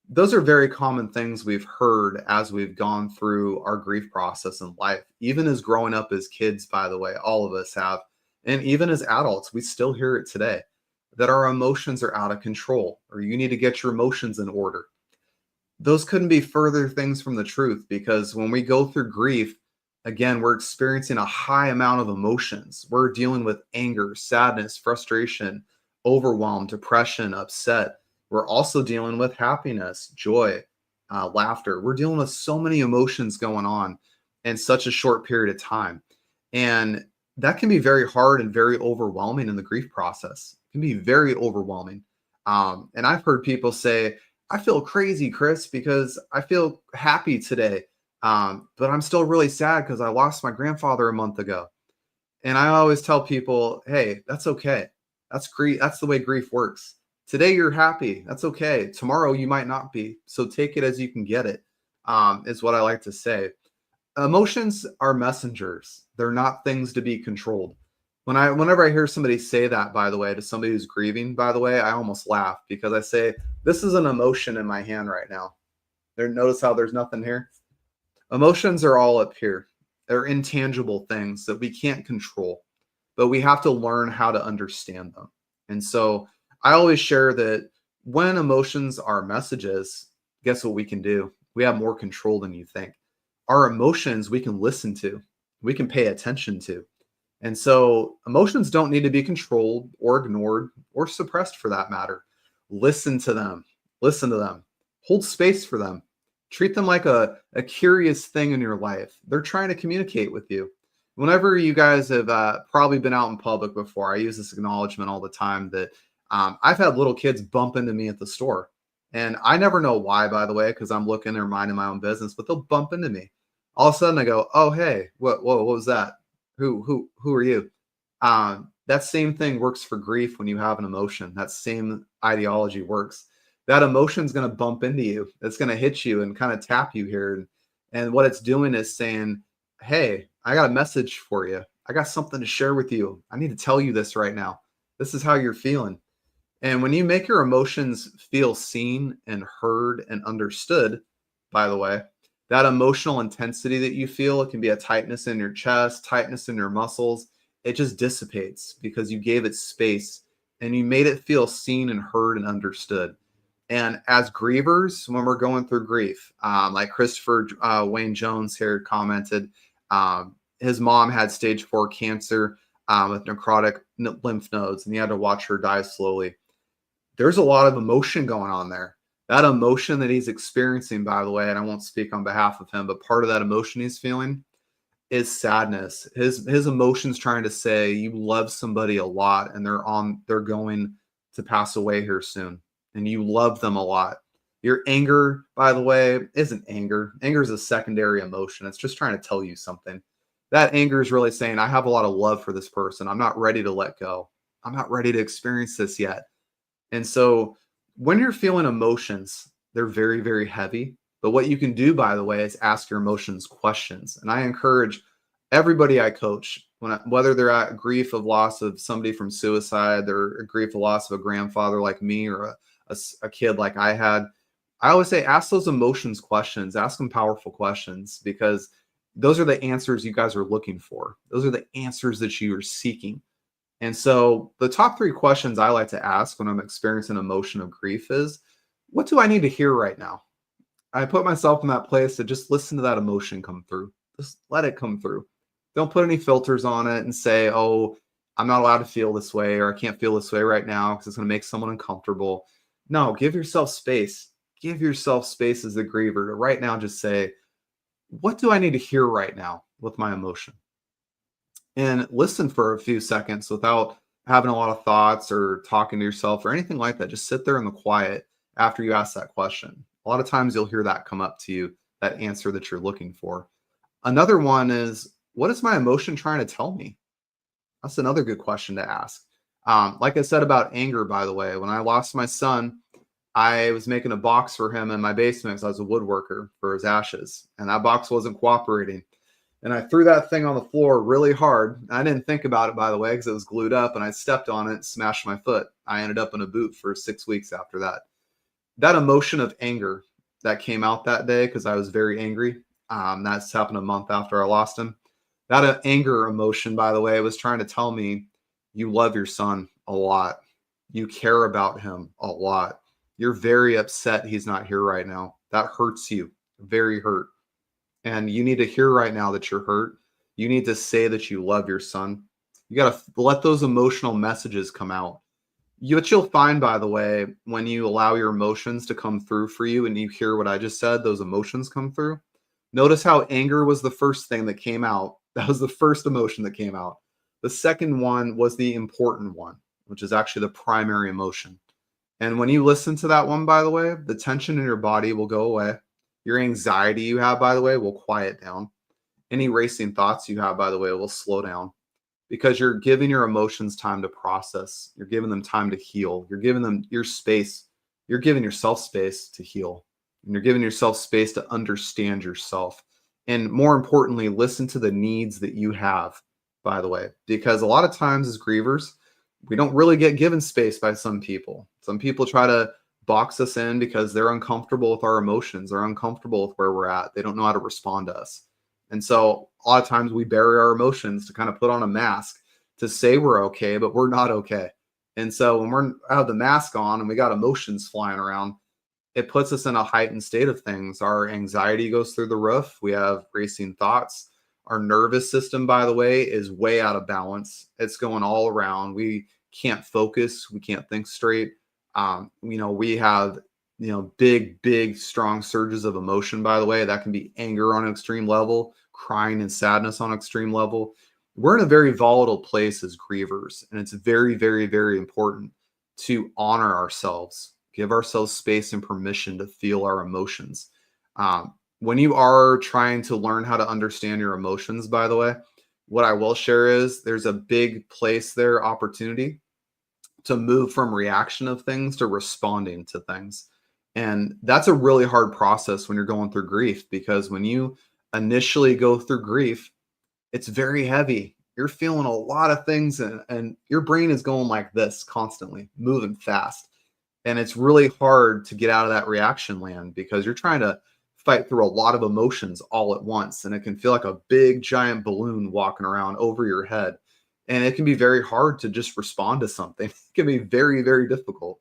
Those are very common things we've heard as we've gone through our grief process in life. Even as growing up as kids, by the way, all of us have. And even as adults, we still hear it today, that our emotions are out of control, or you need to get your emotions in order. Those couldn't be further things from the truth, because when we go through grief, again, we're experiencing a high amount of emotions. We're dealing with anger, sadness, frustration, overwhelm, depression, upset. We're also dealing with happiness, joy, laughter. We're dealing with so many emotions going on in such a short period of time. And that can be very hard and very overwhelming in the grief process. It can be very overwhelming. And I've heard people say, I feel crazy, Chris, because I feel happy today. But I'm still really sad because I lost my grandfather a month ago. And I always tell people, hey, that's okay. That's grief. That's the way grief works. Today you're happy. That's okay. Tomorrow you might not be. So take it as you can get it, is what I like to say. Emotions are messengers. They're not things to be controlled. Whenever I hear somebody say that, by the way, to somebody who's grieving, by the way, I almost laugh because I say, this is an emotion in my hand right now. Notice how there's nothing here? Emotions are all up here. They're intangible things that we can't control, but we have to learn how to understand them. And so I always share that when emotions are messages, guess what we can do? We have more control than you think. Our emotions we can listen to, we can pay attention to. And so emotions don't need to be controlled or ignored or suppressed for that matter. Listen to them. Listen to them. Hold space for them. Treat them like a curious thing in your life. They're trying to communicate with you. Whenever you guys have probably been out in public before, I use this acknowledgement all the time that I've had little kids bump into me at the store. And I never know why, by the way, because I'm looking or minding my own business, but they'll bump into me. All of a sudden I go, oh, hey, what was that? Who are you? That same thing works for grief when you have an emotion. That same ideology works. That emotion is going to bump into you. It's going to hit you and kind of tap you here. And what it's doing is saying, hey, I got a message for you. I got something to share with you. I need to tell you this right now. This is how you're feeling. And when you make your emotions feel seen and heard and understood, by the way, that emotional intensity that you feel, it can be a tightness in your chest, tightness in your muscles. It just dissipates because you gave it space and you made it feel seen and heard and understood. And as grievers, when we're going through grief, like Christopher Wayne Jones here commented, his mom had stage 4 cancer with necrotic lymph nodes, and he had to watch her die slowly. There's a lot of emotion going on there. That emotion that he's experiencing, by the way, and I won't speak on behalf of him, but part of that emotion he's feeling is sadness. His emotions trying to say you love somebody a lot and they're going to pass away here soon. And you love them a lot. Your anger, by the way, isn't anger. Anger is a secondary emotion. It's just trying to tell you something. That anger is really saying, I have a lot of love for this person. I'm not ready to let go. I'm not ready to experience this yet. And so when you're feeling emotions, they're very, very heavy. But what you can do, by the way, is ask your emotions questions. And I encourage everybody I coach, whether they're at grief of loss of somebody from suicide, or grief of loss of a grandfather like me, or a kid like I had, I always say, ask those emotions questions, ask them powerful questions, because those are the answers you guys are looking for. Those are the answers that you are seeking. And so the top 3 questions I like to ask when I'm experiencing emotion of grief is, what do I need to hear right now? I put myself in that place to just listen to that emotion come through. Just let it come through. Don't put any filters on it and say, oh, I'm not allowed to feel this way, or I can't feel this way right now because it's going to make someone uncomfortable. No, give yourself space. Give yourself space as the griever to right now just say, what do I need to hear right now with my emotion? And listen for a few seconds without having a lot of thoughts or talking to yourself or anything like that. Just sit there in the quiet after you ask that question. A lot of times you'll hear that come up to you, that answer that you're looking for. Another one is, what is my emotion trying to tell me? That's another good question to ask. Like I said about anger, by the way, when I lost my son, I was making a box for him in my basement because I was a woodworker for his ashes, and that box wasn't cooperating. And I threw that thing on the floor really hard. I didn't think about it, by the way, because it was glued up, and I stepped on it and smashed my foot. I ended up in a boot for 6 weeks after that. That emotion of anger that came out that day, because I was very angry, that's happened a month after I lost him. That anger emotion, by the way, was trying to tell me you love your son a lot. You care about him a lot. You're very upset he's not here right now. That hurts you, very hurt. And you need to hear right now that you're hurt. You need to say that you love your son. You got to let those emotional messages come out. What you'll find, by the way, when you allow your emotions to come through for you and you hear what I just said, those emotions come through. Notice how anger was the first thing that came out. That was the first emotion that came out. The second one was the important one, which is actually the primary emotion. And when you listen to that one, by the way, the tension in your body will go away. Your anxiety you have, by the way, will quiet down. Any racing thoughts you have, by the way, will slow down, because you're giving your emotions time to process. You're giving them time to heal. You're giving them your space. You're giving yourself space to heal. And you're giving yourself space to understand yourself. And more importantly, listen to the needs that you have, by the way, because a lot of times as grievers, we don't really get given space by some people. Some people try to box us in because they're uncomfortable with our emotions. They're uncomfortable with where we're at. They don't know how to respond to us. And so a lot of times we bury our emotions to kind of put on a mask to say we're okay, but we're not okay. And so when we're have the mask on and we got emotions flying around, it puts us in a heightened state of things. Our anxiety goes through the roof. We have racing thoughts. Our nervous system, by the way, is way out of balance. It's going all around. We can't focus. We can't think straight. We have, big, strong surges of emotion, by the way. That can be anger on an extreme level, crying and sadness on an extreme level. We're in a very volatile place as grievers, and it's very, very, very important to honor ourselves, give ourselves space and permission to feel our emotions. When you are trying to learn how to understand your emotions, by the way, what I will share is there's a big place there, opportunity to move from reaction of things to responding to things. And that's a really hard process when you're going through grief, because when you initially go through grief, it's very heavy. You're feeling a lot of things, and your brain is going like this constantly, moving fast. And it's really hard to get out of that reaction land because you're trying to fight through a lot of emotions all at once. And it can feel like a big giant balloon walking around over your head. And it can be very hard to just respond to something. It can be very, very difficult.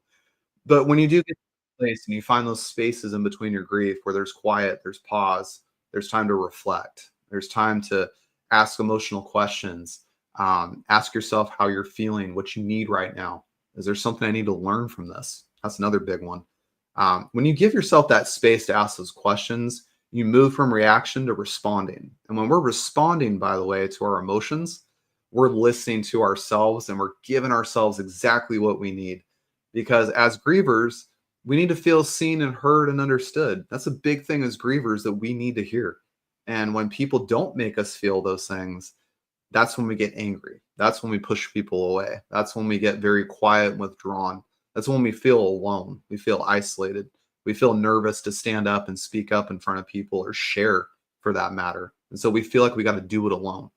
But when you do get to a place and you find those spaces in between your grief where there's quiet, there's pause, there's time to reflect, there's time to ask emotional questions, ask yourself how you're feeling, what you need right now. Is there something I need to learn from this? That's another big one. When you give yourself that space to ask those questions, you move from reaction to responding. And when we're responding, by the way, to our emotions, we're listening to ourselves and we're giving ourselves exactly what we need. Because as grievers, we need to feel seen and heard and understood. That's a big thing as grievers that we need to hear. And when people don't make us feel those things, that's when we get angry. That's when we push people away. That's when we get very quiet and withdrawn. That's when we feel alone. We feel isolated. We feel nervous to stand up and speak up in front of people or share, for that matter. And so we feel like we got to do it alone.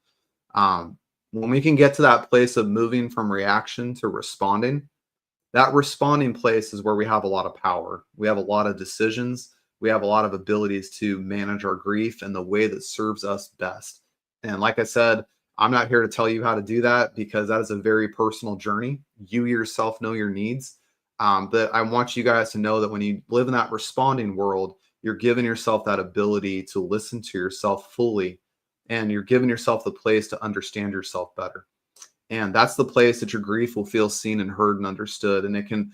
When we can get to that place of moving from reaction to responding, that responding place is where we have a lot of power. We have a lot of decisions. We have a lot of abilities to manage our grief in the way that serves us best. And like I said, I'm not here to tell you how to do that because that is a very personal journey. You yourself know your needs. But I want you guys to know that when you live in that responding world, you're giving yourself that ability to listen to yourself fully, and you're giving yourself the place to understand yourself better. And that's the place that your grief will feel seen and heard and understood. And it can,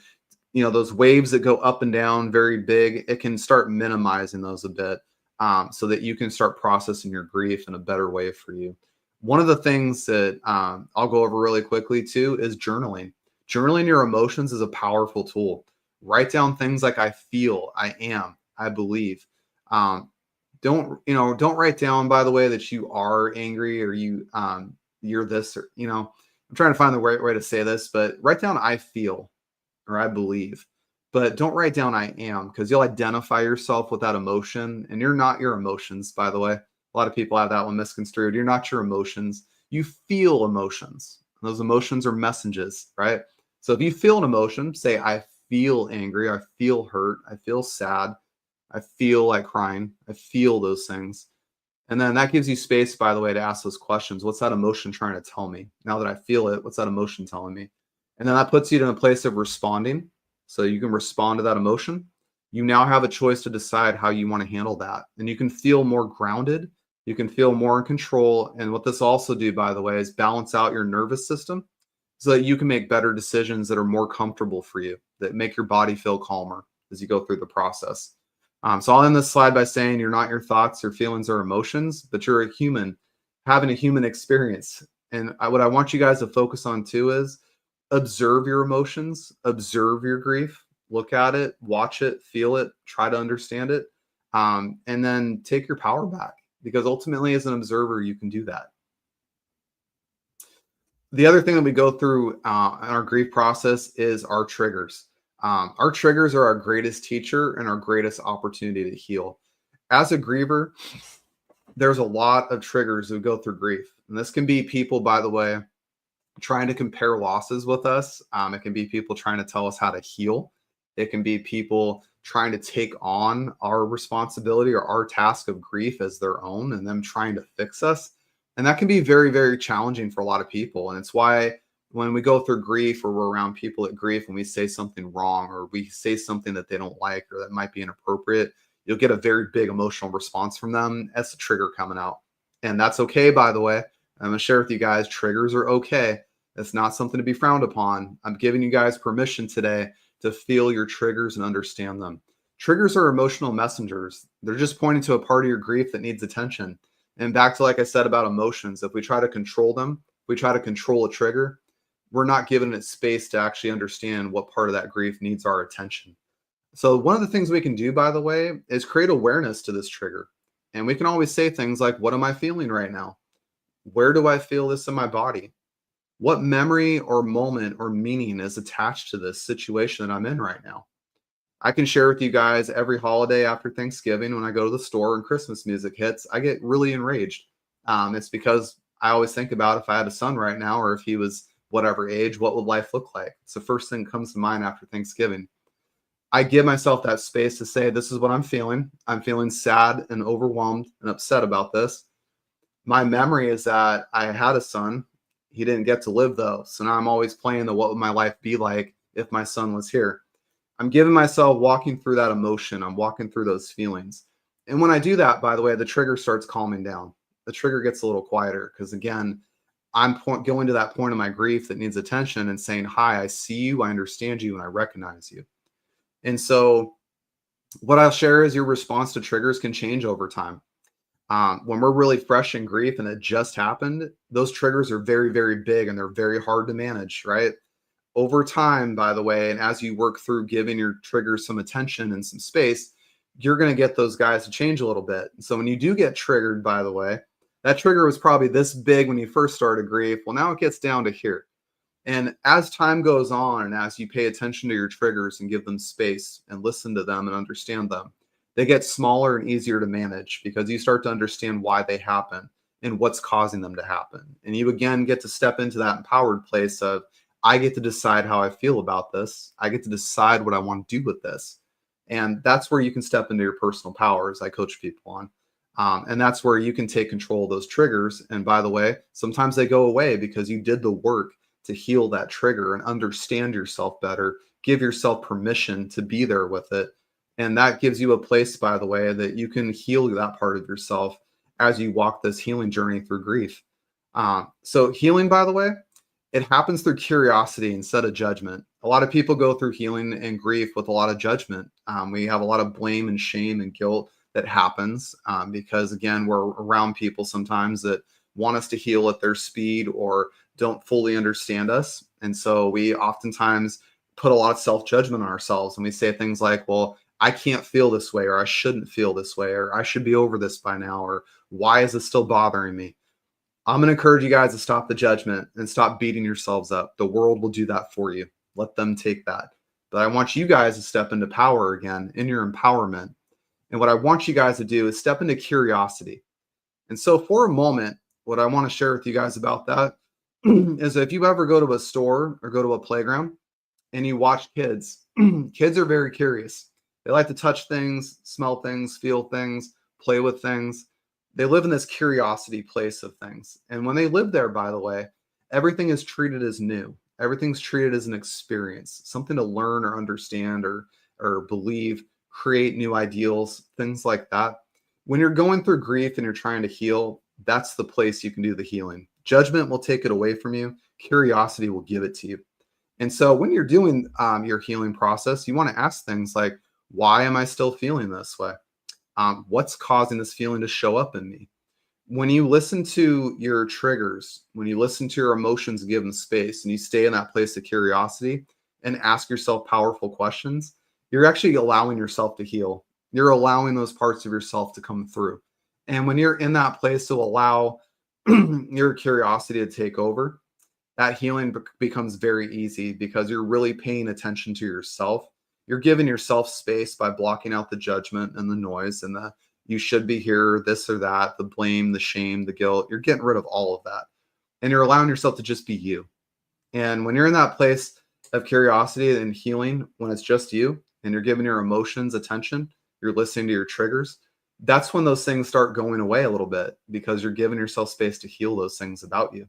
those waves that go up and down very big, it can start minimizing those a bit, so that you can start processing your grief in a better way for you. One of the things that I'll go over really quickly too is journaling. Journaling your emotions is a powerful tool. Write down things like I feel, I am, I believe. Don't write down, by the way, that you are angry or you're this, or, I'm trying to find the right way to say this, but write down I feel or I believe, but don't write down I am, because you'll identify yourself with that emotion, and you're not your emotions, by the way. A lot of people have that one misconstrued. You're not your emotions. You feel emotions. Those emotions are messages, right? So if you feel an emotion, say, I feel angry, I feel hurt, I feel sad, I feel like crying, I feel those things. And then that gives you space, by the way, to ask those questions. What's that emotion trying to tell me? Now that I feel it, what's that emotion telling me? And then that puts you in a place of responding. So you can respond to that emotion. You now have a choice to decide how you want to handle that. And you can feel more grounded. You can feel more in control. And what this also do, by the way, is balance out your nervous system so that you can make better decisions that are more comfortable for you, that make your body feel calmer as you go through the process. So I'll end this slide by saying you're not your thoughts or feelings or emotions, but you're a human having a human experience. And what I want you guys to focus on too is observe your emotions, observe your grief, look at it, watch it, feel it, try to understand it, and then take your power back, because ultimately as an observer, you can do that. The other thing that we go through in our grief process is our triggers. Our triggers are our greatest teacher and our greatest opportunity to heal. As a griever, there's a lot of triggers that go through grief. And this can be people, by the way, trying to compare losses with us. It can be people trying to tell us how to heal. It can be people trying to take on our responsibility or our task of grief as their own, and them trying to fix us. And that can be very, very challenging for a lot of people. And it's why when we go through grief, or we're around people at grief, and we say something wrong, or we say something that they don't like, or that might be inappropriate, you'll get a very big emotional response from them as a trigger coming out. And that's okay, by the way. I'm going to share with you guys, triggers are okay. It's not something to be frowned upon. I'm giving you guys permission today to feel your triggers and understand them. Triggers are emotional messengers. They're just pointing to a part of your grief that needs attention. And back to, like I said, about emotions, if we try to control them, if we try to control a trigger, we're not giving it space to actually understand what part of that grief needs our attention. So one of the things we can do, by the way, is create awareness to this trigger. And we can always say things like, what am I feeling right now? Where do I feel this in my body? What memory or moment or meaning is attached to this situation that I'm in right now? I can share with you guys every holiday after Thanksgiving, when I go to the store and Christmas music hits, I get really enraged. It's because I always think about, if I had a son right now, or if he was whatever age, what would life look like? It's the first thing that comes to mind after Thanksgiving. I give myself that space to say, this is what I'm feeling. I'm feeling sad and overwhelmed and upset about this. My memory is that I had a son. He didn't get to live though. So now I'm always playing the what would my life be like if my son was here. I'm giving myself walking through that emotion. I'm walking through those feelings. And when I do that, by the way, the trigger starts calming down. The trigger gets a little quieter, because again, I'm going to that point of my grief that needs attention and saying, hi, I see you, I understand you, and I recognize you. And so what I'll share is your response to triggers can change over time. When we're really fresh in grief and it just happened, those triggers are very, very big, and they're very hard to manage, right? Over time, by the way, and as you work through giving your triggers some attention and some space, you're going to get those guys to change a little bit. So when you do get triggered, by the way, that trigger was probably this big when you first started grief. Well, now it gets down to here. And as time goes on, and as you pay attention to your triggers and give them space and listen to them and understand them, they get smaller and easier to manage, because you start to understand why they happen and what's causing them to happen. And you again get to step into that empowered place of, I get to decide how I feel about this. I get to decide what I want to do with this. And that's where you can step into your personal powers I coach people on. And that's where you can take control of those triggers. And by the way, sometimes they go away because you did the work to heal that trigger and understand yourself better, give yourself permission to be there with it. And that gives you a place, by the way, that you can heal that part of yourself as you walk this healing journey through grief. So healing, by the way, it happens through curiosity instead of judgment. A lot of people go through healing and grief with a lot of judgment. We have a lot of blame and shame and guilt that happens because, again, we're around people sometimes that want us to heal at their speed or don't fully understand us. And so we oftentimes put a lot of self-judgment on ourselves, and we say things like, well, I can't feel this way, or I shouldn't feel this way, or I should be over this by now, or why is it still bothering me? I'm going to encourage you guys to stop the judgment and stop beating yourselves up. The world will do that for you. Let them take that. But I want you guys to step into power again, in your empowerment. And what I want you guys to do is step into curiosity. And so for a moment, what I want to share with you guys about that is if you ever go to a store or go to a playground and you watch kids, kids are very curious. They like to touch things, smell things, feel things, play with things. They live in this curiosity place of things. And when they live there, by the way, everything is treated as new. Everything's treated as an experience, something to learn or understand or believe, create new ideals, things like that. When you're going through grief and you're trying to heal, that's the place you can do the healing. Judgment will take it away from you. Curiosity will give it to you. And so when you're doing your healing process, you want to ask things like, why am I still feeling this way? What's causing this feeling to show up in me? when you listen to your triggers, when you listen to your emotions, give them space, and you stay in that place of curiosity and ask yourself powerful questions, you're actually allowing yourself to heal. You're allowing those parts of yourself to come through. And when you're in that place to allow your curiosity to take over, that healing becomes very easy because you're really paying attention to yourself. You're giving yourself space by blocking out the judgment and the noise and the you should be here, this or that, the blame, the shame, the guilt. You're getting rid of all of that. And you're allowing yourself to just be you. And when you're in that place of curiosity and healing, when it's just you and you're giving your emotions attention, you're listening to your triggers, that's when those things start going away a little bit because you're giving yourself space to heal those things about you.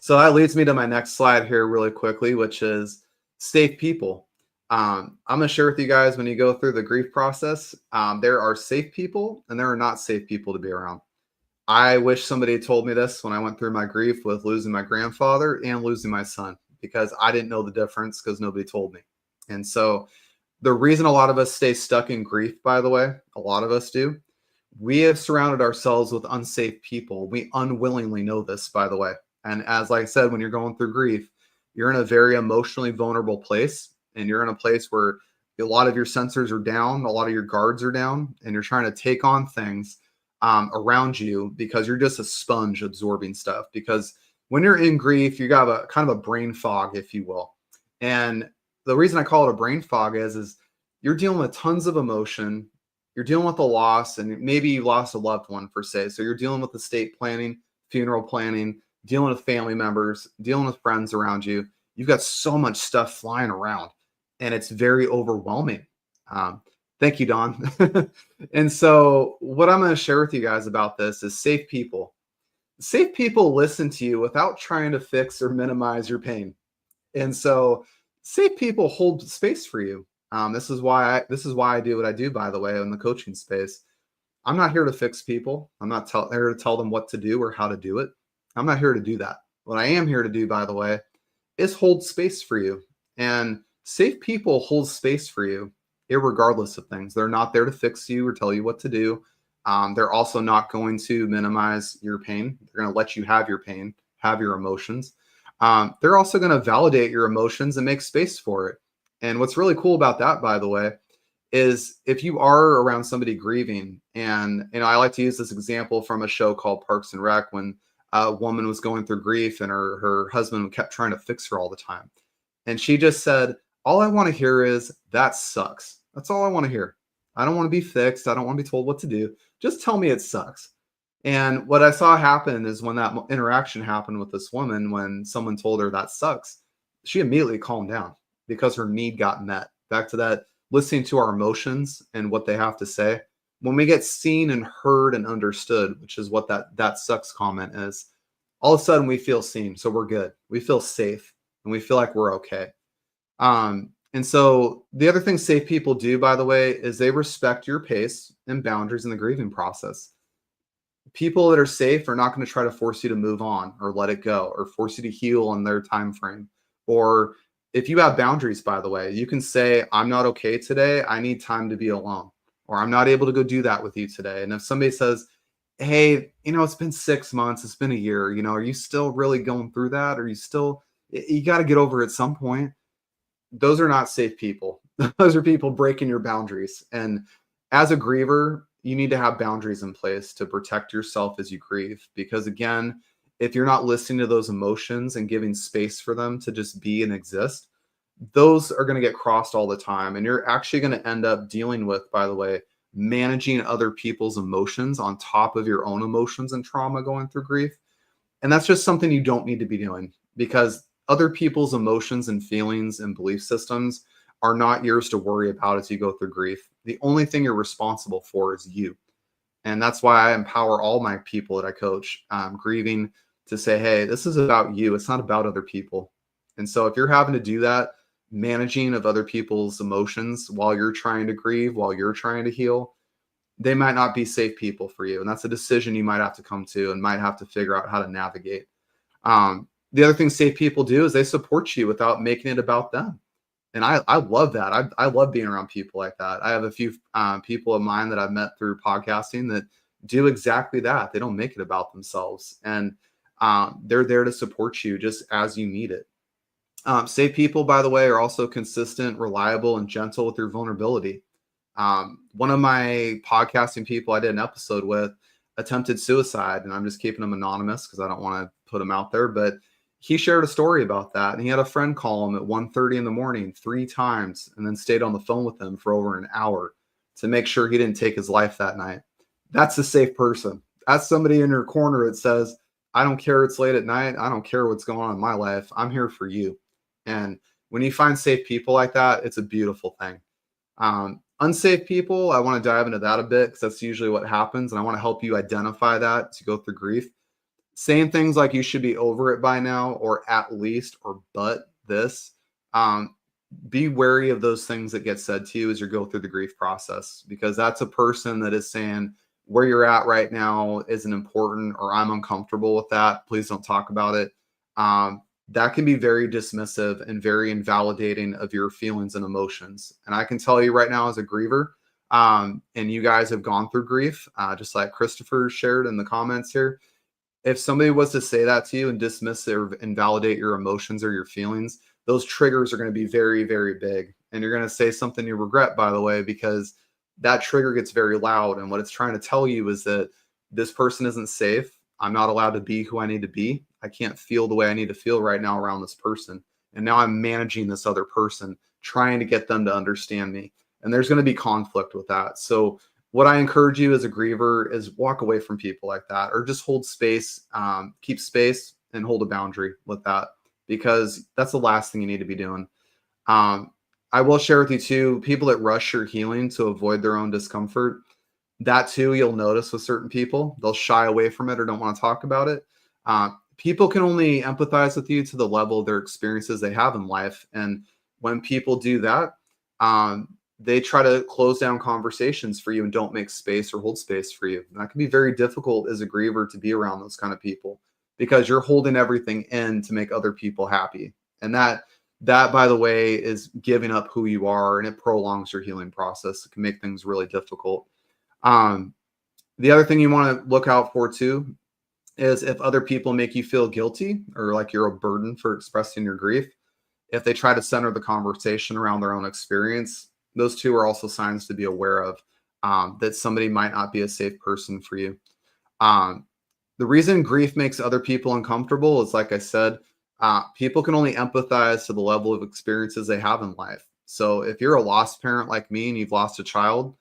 So that leads me to my next slide here really quickly, which is safe people. I'm going to share with you guys when you go through the grief process, there are safe people and there are not safe people to be around. I wish somebody had told me this when I went through my grief with losing my grandfather and losing my son, because I didn't know the difference because nobody told me. And so the reason a lot of us stay stuck in grief, by the way, a lot of us do, we have surrounded ourselves with unsafe people. We unwillingly know this, by the way. And as like I said, when you're going through grief, you're in a very emotionally vulnerable place. And you're in a place where a lot of your sensors are down, a lot of your guards are down, and you're trying to take on things around you because you're just a sponge absorbing stuff. Because when you're in grief, you got a kind of a brain fog, if you will. And the reason I call it a brain fog is you're dealing with tons of emotion. You're dealing with a loss, and maybe you lost a loved one, per se. So you're dealing with estate planning, funeral planning, dealing with family members, dealing with friends around you. You've got so much stuff flying around. And it's very overwhelming. Thank you, Don. And so what I'm going to share with you guys about this is safe people. Safe people listen to you without trying to fix or minimize your pain. And so safe people hold space for you. This is why I do what I do, by the way, in the coaching space. I'm not here to fix people. I'm not here to tell them what to do or how to do it. I'm not here to do that. What I am here to do, by the way, is hold space for you. And safe people hold space for you, irregardless of things. They're not there to fix you or tell you what to do. They're also not going to minimize your pain. They're going to let you have your pain, have your emotions. They're also going to validate your emotions and make space for it. And what's really cool about that, by the way, is if you are around somebody grieving, and I like to use this example from a show called Parks and Rec, when a woman was going through grief and her husband kept trying to fix her all the time. And she just said, all I want to hear is, that sucks. That's all I want to hear. I don't want to be fixed. I don't want to be told what to do. Just tell me it sucks. And what I saw happen is when that interaction happened with this woman, when someone told her that sucks, she immediately calmed down because her need got met. Back to that, listening to our emotions and what they have to say. When we get seen and heard and understood, which is what that sucks comment is, all of a sudden we feel seen. So we're good. We feel safe and we feel like we're okay. And so the other thing safe people do, by the way, is they respect your pace and boundaries in the grieving process. People that are safe are not going to try to force you to move on or let it go or force you to heal on their time frame. Or if you have boundaries, by the way, you can say, I'm not okay today. I need time to be alone, or I'm not able to go do that with you today. And if somebody says, hey, it's been 6 months, it's been a year, are you still really going through that? Or you got to get over it at some point. Those are not safe people. Those are people breaking your boundaries. And as a griever, you need to have boundaries in place to protect yourself as you grieve. Because again, if you're not listening to those emotions and giving space for them to just be and exist, those are going to get crossed all the time. And you're actually going to end up dealing with, by the way, managing other people's emotions on top of your own emotions and trauma going through grief. And that's just something you don't need to be doing, because other people's emotions and feelings and belief systems are not yours to worry about as you go through grief. The only thing you're responsible for is you. And that's why I empower all my people that I coach grieving to say, hey, this is about you. It's not about other people. And so if you're having to do that, managing of other people's emotions while you're trying to grieve, while you're trying to heal, they might not be safe people for you. And that's a decision you might have to come to and might have to figure out how to navigate. The other thing safe people do is they support you without making it about them. And I love that. I love being around people like that. I have a few people of mine that I've met through podcasting that do exactly that. They don't make it about themselves. And they're there to support you just as you need it. Safe people, by the way, are also consistent, reliable, and gentle with your vulnerability. One of my podcasting people I did an episode with attempted suicide, and I'm just keeping him anonymous because I don't want to put him out there, but he shared a story about that. And he had a friend call him at 1:30 in the morning 3 times and then stayed on the phone with him for over an hour to make sure he didn't take his life that night. That's a safe person. That's somebody in your corner that says, I don't care it's late at night. I don't care what's going on in my life. I'm here for you. And when you find safe people like that, it's a beautiful thing. Unsafe people, I want to dive into that a bit because that's usually what happens. And I want to help you identify that to go through grief. Saying things like you should be over it by now, or at least, or but this. Be wary of those things that get said to you as you go through the grief process, because that's a person that is saying where you're at right now isn't important, or I'm uncomfortable with that. Please don't talk about it. That can be very dismissive and very invalidating of your feelings and emotions. And I can tell you right now as a griever, and you guys have gone through grief, just like Christopher shared in the comments here. If somebody was to say that to you and dismiss or invalidate your emotions or your feelings, those triggers are going to be very, very big. And you're going to say something you regret, by the way, because that trigger gets very loud. And what it's trying to tell you is that this person isn't safe. I'm not allowed to be who I need to be. I can't feel the way I need to feel right now around this person. And now I'm managing this other person, trying to get them to understand me. And there's going to be conflict with that. So what I encourage you as a griever is walk away from people like that, or just hold space, keep space and hold a boundary with that, because that's the last thing you need to be doing. I will share with you too, people that rush your healing to avoid their own discomfort, that too, you'll notice with certain people, they'll shy away from it or don't want to talk about it. People can only empathize with you to the level of their experiences they have in life. And when people do that, they try to close down conversations for you and don't make space or hold space for you. And that can be very difficult as a griever to be around those kind of people, because you're holding everything in to make other people happy. And that, by the way, is giving up who you are, and it prolongs your healing process. It can make things really difficult. The other thing you want to look out for too is if other people make you feel guilty or like you're a burden for expressing your grief. If they try to center the conversation around their own experience, those two are also signs to be aware of, that somebody might not be a safe person for you. The reason grief makes other people uncomfortable is, like I said, people can only empathize to the level of experiences they have in life. So if you're a lost parent like me and you've lost a child,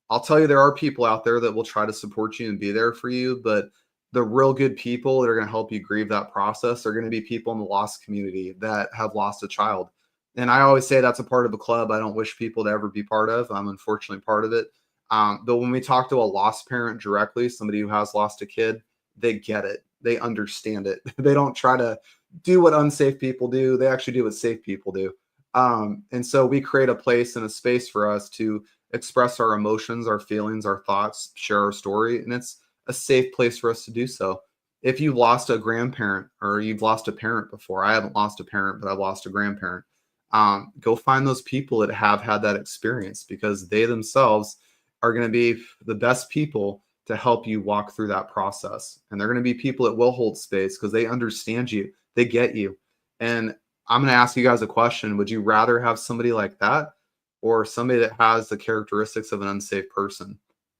I'll tell you there are people out there that will try to support you and be there for you, but the real good people that are going to help you grieve that process are going to be people in the lost community that have lost a child. And I always say that's a part of a club I don't wish people to ever be part of. I'm unfortunately part of it. But when we talk to a lost parent directly, somebody who has lost a kid, they get it. They understand it. They don't try to do what unsafe people do. They actually do what safe people do. And so we create a place and a space for us to express our emotions, our feelings, our thoughts, share our story. And it's a safe place for us to do so. If you've lost a grandparent or you've lost a parent before, I haven't lost a parent, but I've lost a grandparent. Go find those people that have had that experience, because they themselves are going to be the best people to help you walk through that process. And they're going to be people that will hold space because they understand you. They get you. And I'm going to ask you guys a question. Would you rather have somebody like that or somebody that has the characteristics of an unsafe person?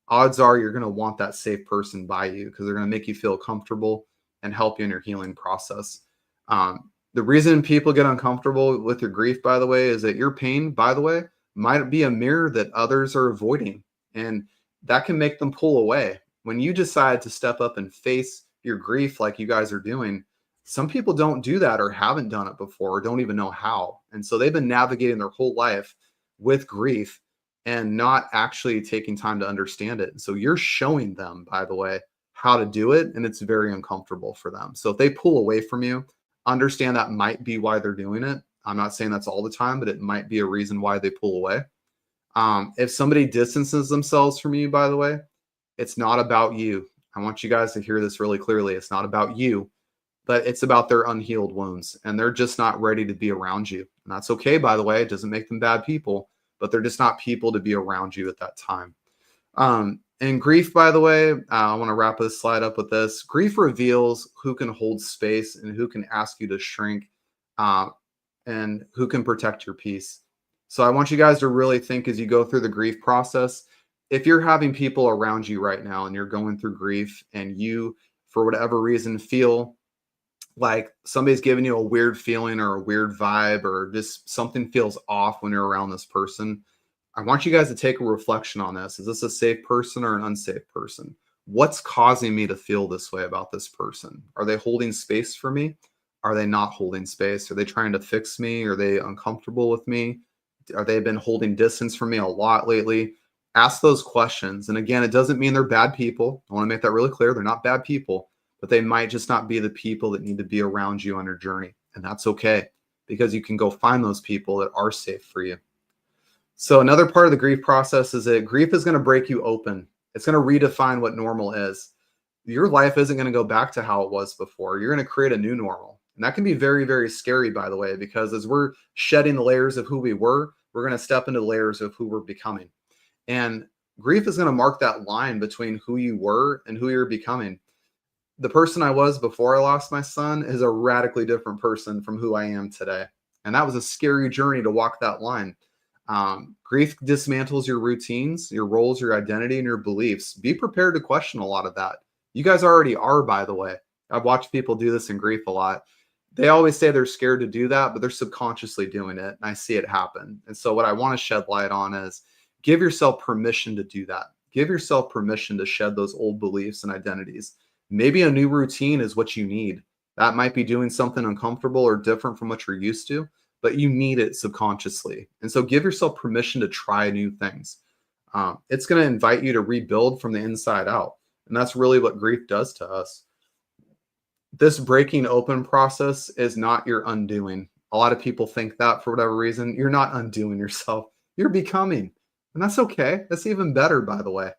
Odds are you're going to want that safe person by you, because they're going to make you feel comfortable and help you in your healing process. The reason people get uncomfortable with your grief, by the way, is that your pain, by the way, might be a mirror that others are avoiding. And that can make them pull away. When you decide to step up and face your grief like you guys are doing, some people don't do that or haven't done it before or don't even know how. And so they've been navigating their whole life with grief and not actually taking time to understand it. So you're showing them, by the way, how to do it, and it's very uncomfortable for them. So if they pull away from you, understand that might be why they're doing it. I'm not saying that's all the time, but it might be a reason why they pull away. If somebody distances themselves from you, by the way, it's not about you. I want you guys to hear this really clearly. It's not about you, but it's about their unhealed wounds, and they're just not ready to be around you. And that's okay, by the way. It doesn't make them bad people, but they're just not people to be around you at that time. And grief, by the way, I want to wrap this slide up with this. Grief reveals who can hold space and who can ask you to shrink, and who can protect your peace. So I want you guys to really think as you go through the grief process, if you're having people around you right now and you're going through grief and you, for whatever reason, feel like somebody's giving you a weird feeling or a weird vibe, or just something feels off when you're around this person, I want you guys to take a reflection on this. Is this a safe person or an unsafe person? What's causing me to feel this way about this person? Are they holding space for me? Are they not holding space? Are they trying to fix me? Are they uncomfortable with me? Are they been holding distance from me a lot lately? Ask those questions. And again, it doesn't mean they're bad people. I want to make that really clear. They're not bad people, but they might just not be the people that need to be around you on your journey. And that's okay, because you can go find those people that are safe for you. So another part of the grief process is that grief is going to break you open. It's going to redefine what normal is. Your life isn't going to go back to how it was before. You're going to create a new normal. And that can be very, very scary, by the way, because as we're shedding the layers of who we were, we're going to step into the layers of who we're becoming. And grief is going to mark that line between who you were and who you're becoming. The person I was before I lost my son is a radically different person from who I am today. And that was a scary journey to walk that line. Grief dismantles your routines, your roles, your identity, and your beliefs. Be prepared to question a lot of that. You guys already are, by the way. I've watched people do this in grief a lot. They always say they're scared to do that, but they're subconsciously doing it. And I see it happen. And so what I want to shed light on is give yourself permission to do that. Give yourself permission to shed those old beliefs and identities. Maybe a new routine is what you need. That might be doing something uncomfortable or different from what you're used to, but you need it subconsciously. And so give yourself permission to try new things. It's going to invite you to rebuild from the inside out. And that's really what grief does to us. This breaking open process is not your undoing. A lot of people think that for whatever reason. You're not undoing yourself. You're becoming. And that's okay. That's even better, by the way.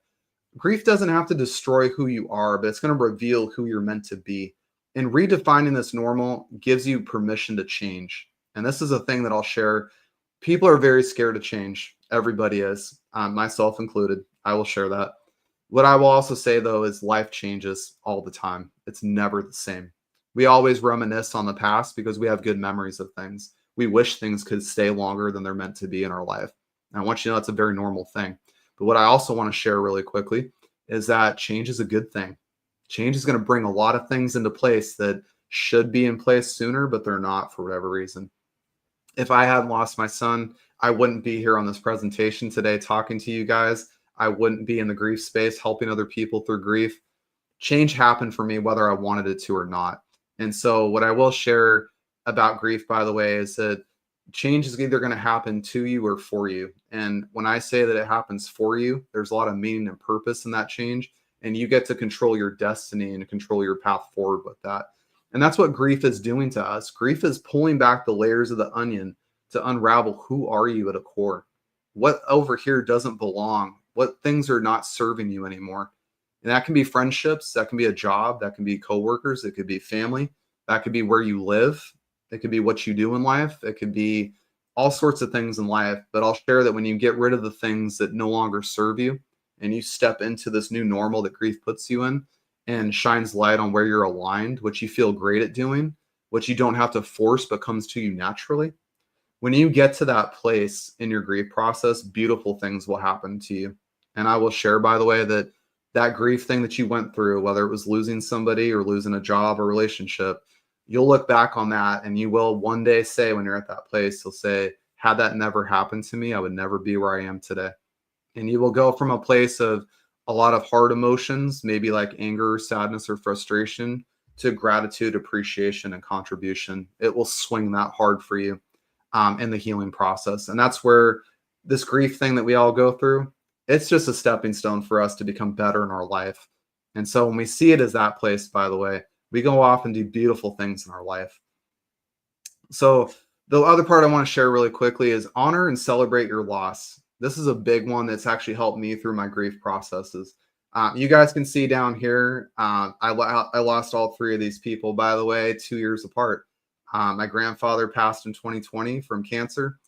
Grief doesn't have to destroy who you are, but it's going to reveal who you're meant to be. And redefining this normal gives you permission to change. And this is a thing that I'll share. People are very scared to change. Everybody is, myself included. I will share that. What I will also say, though, is life changes all the time. It's never the same. We always reminisce on the past because we have good memories of things. We wish things could stay longer than they're meant to be in our life. And I want you to know that's a very normal thing. But what I also want to share really quickly is that change is a good thing. Change is going to bring a lot of things into place that should be in place sooner, but they're not for whatever reason. If I hadn't lost my son, I wouldn't be here on this presentation today talking to you guys. I wouldn't be in the grief space helping other people through grief. Change happened for me whether I wanted it to or not. And so what I will share about grief, by the way, is that change is either going to happen to you or for you. And when I say that it happens for you, there's a lot of meaning and purpose in that change. And you get to control your destiny and control your path forward with that. And that's what grief is doing to us. Grief is pulling back the layers of the onion to unravel who are you at a core. What over here doesn't belong? What things are not serving you anymore? And that can be friendships, that can be a job, that can be coworkers, it could be family, that could be where you live, it could be what you do in life, it could be all sorts of things in life. But I'll share that when you get rid of the things that no longer serve you and you step into this new normal that grief puts you in and shines light on where you're aligned, what you feel great at doing, what you don't have to force but comes to you naturally. When you get to that place in your grief process, beautiful things will happen to you. And I will share, by the way, that that grief thing that you went through, whether it was losing somebody or losing a job or relationship, you'll look back on that and you will one day say, when you're at that place, you'll say, had that never happened to me, I would never be where I am today. And you will go from a place of a lot of hard emotions, maybe like anger, sadness, or frustration, to gratitude, appreciation, and contribution. It will swing that hard for you in the healing process. And that's where this grief thing that we all go through, it's just a stepping stone for us to become better in our life. And so when we see it as that place, by the way, we go off and do beautiful things in our life. So the other part I want to share really quickly is honor and celebrate your loss. This is a big one that's actually helped me through my grief processes. You guys can see down here, I lost all three of these people, by the way, 2 years apart. My grandfather passed in 2020 from cancer.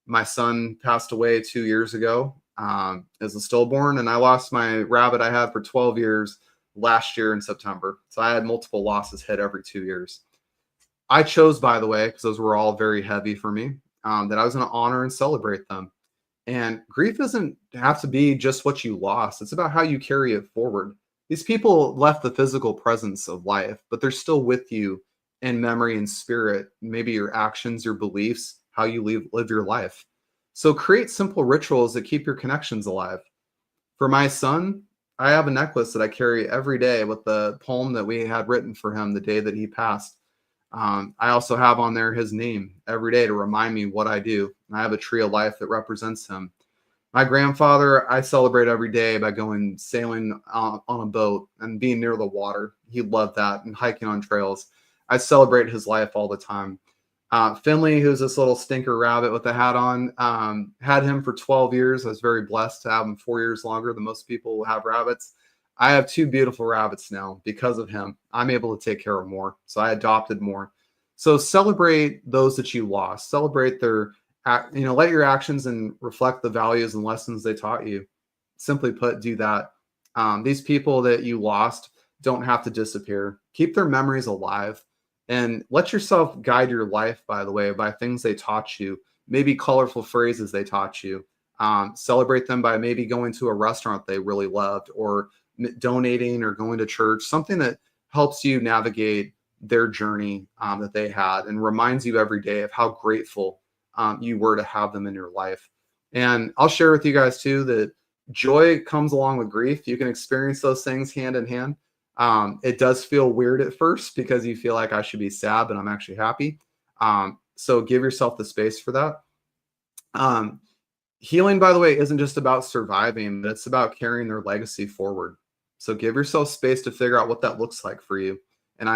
My son passed away 2 years ago. as a stillborn, and I lost my rabbit I had for 12 years last year in September. So I had multiple losses hit every 2 years. I chose, by the way, because those were all very heavy for me, that I was going to honor and celebrate them. And grief doesn't have to be just what you lost. It's about how you carry it forward. These people left the physical presence of life, but they're still with you in memory and spirit, maybe your actions, your beliefs, how you live your life. So create simple rituals that keep your connections alive. For my son, I have a necklace that I carry every day with the poem that we had written for him the day that he passed. I also have on there his name every day to remind me what I do. And I have a tree of life that represents him. My grandfather, I celebrate every day by going sailing on a boat and being near the water. He loved that, and hiking on trails. I celebrate his life all the time. Finley, who's this little stinker rabbit with the hat on, had him for 12 years. I was very blessed to have him 4 years longer than most people have rabbits. I have 2 beautiful rabbits now because of him. I'm able to take care of more. So I adopted more. So celebrate those that you lost. Celebrate their, let your actions and reflect the values and lessons they taught you. Simply put, do that. These people that you lost don't have to disappear. Keep their memories alive. And let yourself guide your life, by the way, by things they taught you, maybe colorful phrases they taught you. Celebrate them by maybe going to a restaurant they really loved, or donating, or going to church, something that helps you navigate their journey that they had, and reminds you every day of how grateful you were to have them in your life. And I'll share with you guys too that joy comes along with grief. You can experience those things hand in hand. It does feel weird at first because you feel like I should be sad, but I'm actually happy. So give yourself the space for that. Healing, by the way, isn't just about surviving, but it's about carrying their legacy forward. So give yourself space to figure out what that looks like for you. And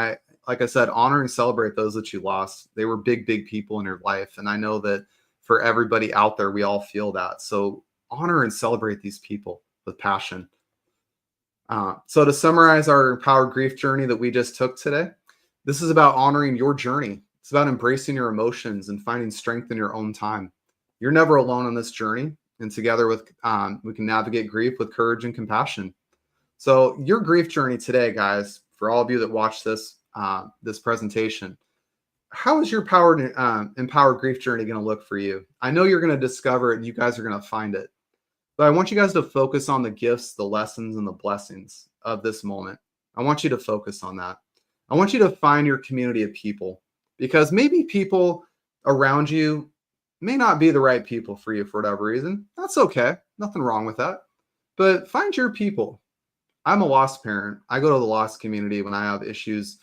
like I said, honor and celebrate those that you lost. They were big, big people in your life. And I know that for everybody out there, we all feel that. So honor and celebrate these people with passion. So to summarize our empowered grief journey that we just took today, this is about honoring your journey. It's about embracing your emotions and finding strength in your own time. You're never alone on this journey. And together we can navigate grief with courage and compassion. So your grief journey today, guys, for all of you that watch this presentation, how is your empowered grief journey going to look for you? I know you're going to discover it and you guys are going to find it. But I want you guys to focus on the gifts, the lessons, and the blessings of this moment. I want you to focus on that. I want you to find your community of people, because maybe people around you may not be the right people for you for whatever reason. That's okay. Nothing wrong with that. But find your people. I'm a lost parent. I go to the lost community when I have issues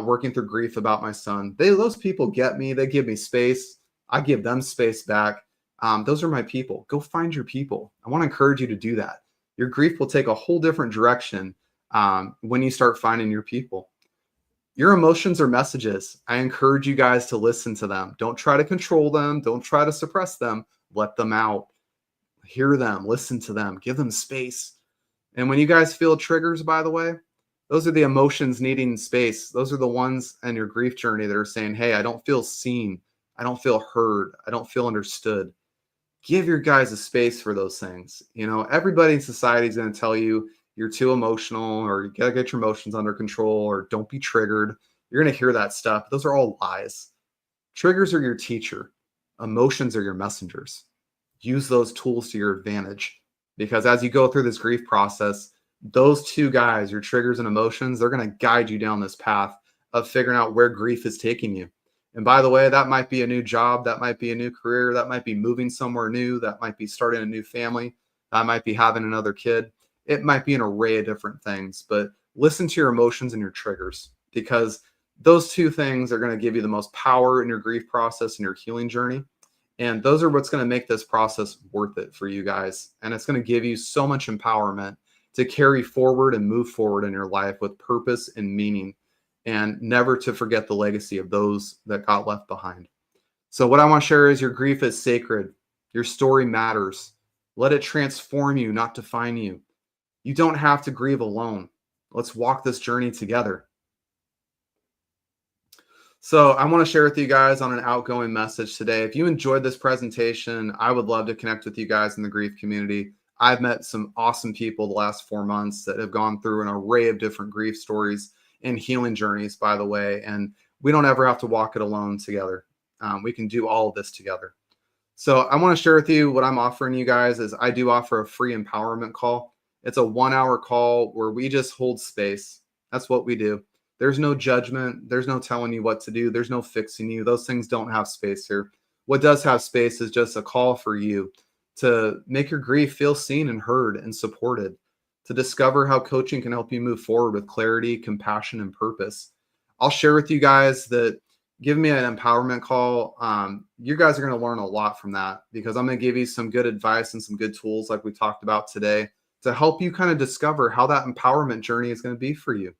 working through grief about my son. Those people get me. They give me space. I give them space back. Those are my people. Go find your people. I want to encourage you to do that. Your grief will take a whole different direction when you start finding your people. Your emotions are messages. I encourage you guys to listen to them. Don't try to control them. Don't try to suppress them. Let them out. Hear them. Listen to them. Give them space. And when you guys feel triggers, by the way, those are the emotions needing space. Those are the ones in your grief journey that are saying, hey, I don't feel seen. I don't feel heard. I don't feel understood. Give your guys a space for those things. Everybody in society is going to tell you you're too emotional, or you got to get your emotions under control, or don't be triggered. You're going to hear that stuff. Those are all lies. Triggers are your teacher. Emotions are your messengers. Use those tools to your advantage, because as you go through this grief process, those two guys, your triggers and emotions, they're going to guide you down this path of figuring out where grief is taking you. And by the way, that might be a new job. That might be a new career. That might be moving somewhere new. That might be starting a new family. That might be having another kid. It might be an array of different things, but listen to your emotions and your triggers, because those two things are going to give you the most power in your grief process and your healing journey. And those are what's going to make this process worth it for you guys. And it's going to give you so much empowerment to carry forward and move forward in your life with purpose and meaning, and never to forget the legacy of those that got left behind. So what I want to share is your grief is sacred. Your story matters. Let it transform you, not define you. You don't have to grieve alone. Let's walk this journey together. So I want to share with you guys on an outgoing message today. If you enjoyed this presentation, I would love to connect with you guys in the grief community. I've met some awesome people the last 4 months that have gone through an array of different grief stories and healing journeys, by the way. And we don't ever have to walk it alone together. We can do all of this together. So I want to share with you what I'm offering you guys is I do offer a free empowerment call. It's a 1-hour call where we just hold space. That's what we do. There's no judgment. There's no telling you what to do. There's no fixing you. Those things don't have space here. What does have space is just a call for you to make your grief feel seen and heard and supported, to discover how coaching can help you move forward with clarity, compassion, and purpose. I'll share with you guys that give me an empowerment call. You guys are going to learn a lot from that because I'm going to give you some good advice and some good tools like we talked about today to help you kind of discover how that empowerment journey is going to be for you.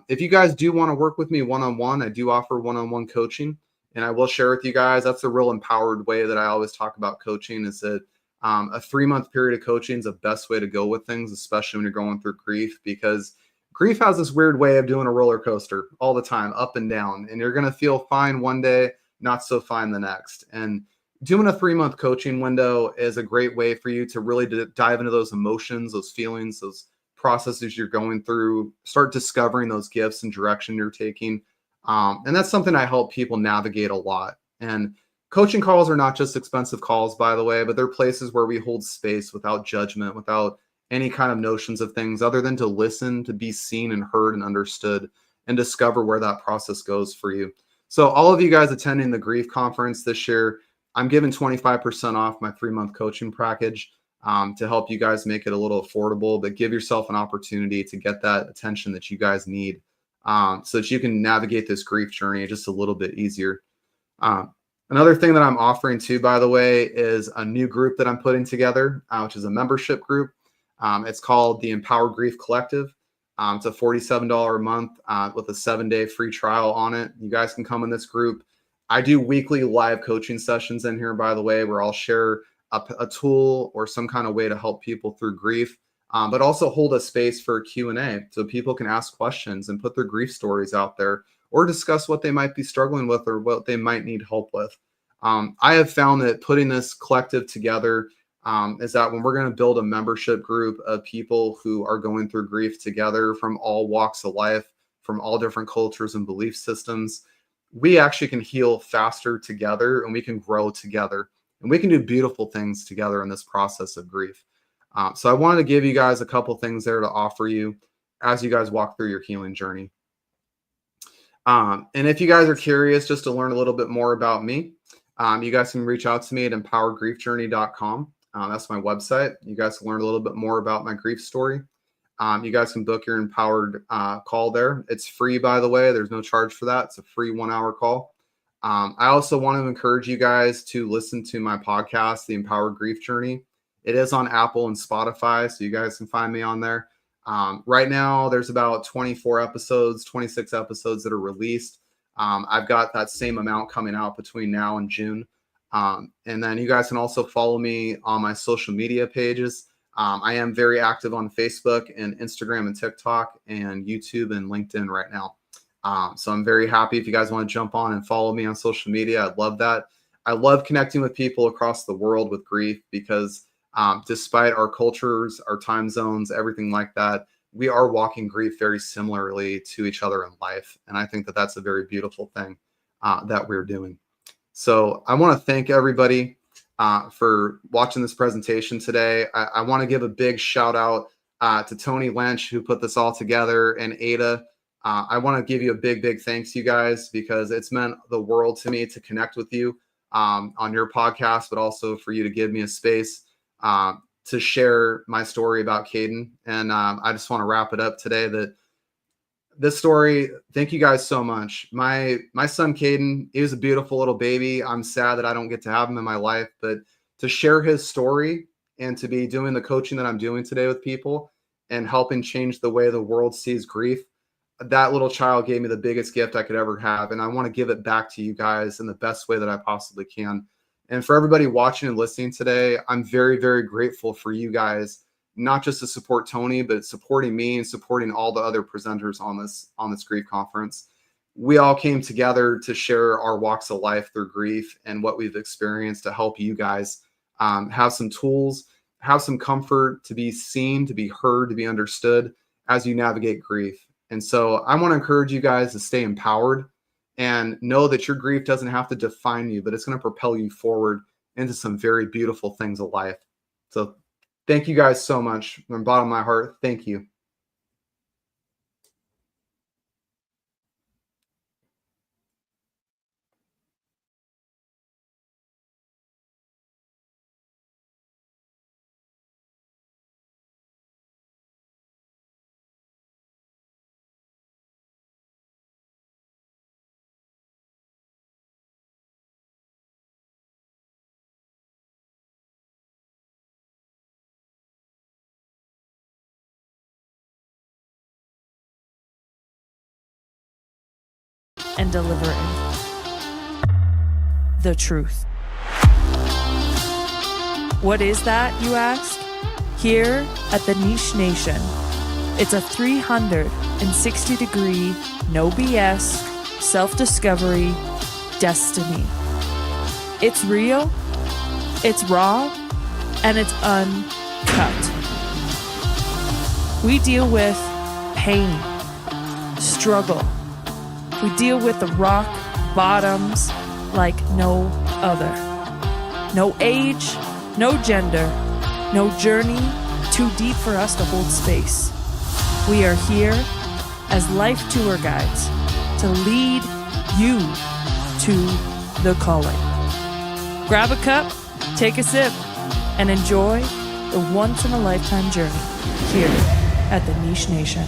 If you guys do want to work with me one-on-one, I do offer one-on-one coaching, and I will share with you guys, that's a real empowered way that I always talk about coaching is that a 3-month period of coaching is the best way to go with things, especially when you're going through grief, because grief has this weird way of doing a roller coaster all the time, up and down, and you're going to feel fine one day, not so fine the next. And doing a 3-month coaching window is a great way for you to really dive into those emotions, those feelings, those processes you're going through, start discovering those gifts and direction you're taking. And that's something I help people navigate a lot. And coaching calls are not just expensive calls, by the way, but they're places where we hold space without judgment, without any kind of notions of things other than to listen, to be seen and heard and understood, and discover where that process goes for you. So all of you guys attending the grief conference this year, I'm giving 25% off my 3-month coaching package to help you guys make it a little affordable, but give yourself an opportunity to get that attention that you guys need so that you can navigate this grief journey just a little bit easier. Another thing that I'm offering too, by the way, is a new group that I'm putting together, which is a membership group. It's called the Empowered Grief Collective. It's a $47 a month with a 7-day free trial on it. You guys can come in this group. I do weekly live coaching sessions in here, by the way, where I'll share a tool or some kind of way to help people through grief, but also hold a space for Q&A so people can ask questions and put their grief stories out there or discuss what they might be struggling with or what they might need help with. I have found that putting this collective together is that when we're going to build a membership group of people who are going through grief together from all walks of life, from all different cultures and belief systems, we actually can heal faster together and we can grow together and we can do beautiful things together in this process of grief. So I wanted to give you guys a couple things there to offer you as you guys walk through your healing journey. And if you guys are curious just to learn a little bit more about me, you guys can reach out to me at empoweredgriefjourney.com. That's my website. You guys can learn a little bit more about my grief story. You guys can book your empowered call there. It's free, by the way. There's no charge for that. It's a free 1-hour call. I also want to encourage you guys to listen to my podcast, The Empowered Grief Journey. It is on Apple and Spotify, so you guys can find me on there. Right now, there's about 26 episodes that are released. I've got that same amount coming out between now and June. And then you guys can also follow me on my social media pages. I am very active on Facebook and Instagram and TikTok and YouTube and LinkedIn right now. So I'm very happy if you guys want to jump on and follow me on social media. I'd love that. I love connecting with people across the world with grief because despite our cultures, our time zones, everything like that, we are walking grief very similarly to each other in life. And I think that that's a very beautiful thing that we're doing. So I want to thank everybody for watching this presentation today. I want to give a big shout out to Tony Lynch, who put this all together, and Ada. I want to give you a big thanks, you guys, because it's meant the world to me to connect with you on your podcast, but also for you to give me a space to share my story about Caden. And I just want to wrap it up today that this story, thank you guys so much. My son, Caden, he was a beautiful little baby. I'm sad that I don't get to have him in my life, but to share his story and to be doing the coaching that I'm doing today with people and helping change the way the world sees grief, that little child gave me the biggest gift I could ever have. And I want to give it back to you guys in the best way that I possibly can. And for everybody watching and listening today, I'm very grateful for you guys, not just to support Tony, but supporting me and supporting all the other presenters on this grief conference. We all came together to share our walks of life through grief and what we've experienced to help you guys have some tools have some comfort, to be seen, to be heard, to be understood as you navigate grief. And so I want to encourage you guys to stay empowered and know that your grief doesn't have to define you, but it's going to propel you forward into some very beautiful things of life. So thank you guys so much. From the bottom of my heart, thank you. And delivering the truth. What is that, you ask? Here at the Niche Nation, it's a 360-degree, no BS, self-discovery destiny. It's real, it's raw, and it's uncut. We deal with pain, struggle. We deal with the rock bottoms like no other. No age, no gender, no journey too deep for us to hold space. We are here as life tour guides to lead you to the calling. Grab a cup, take a sip, and enjoy the once-in-a-lifetime journey here at the Niche Nation.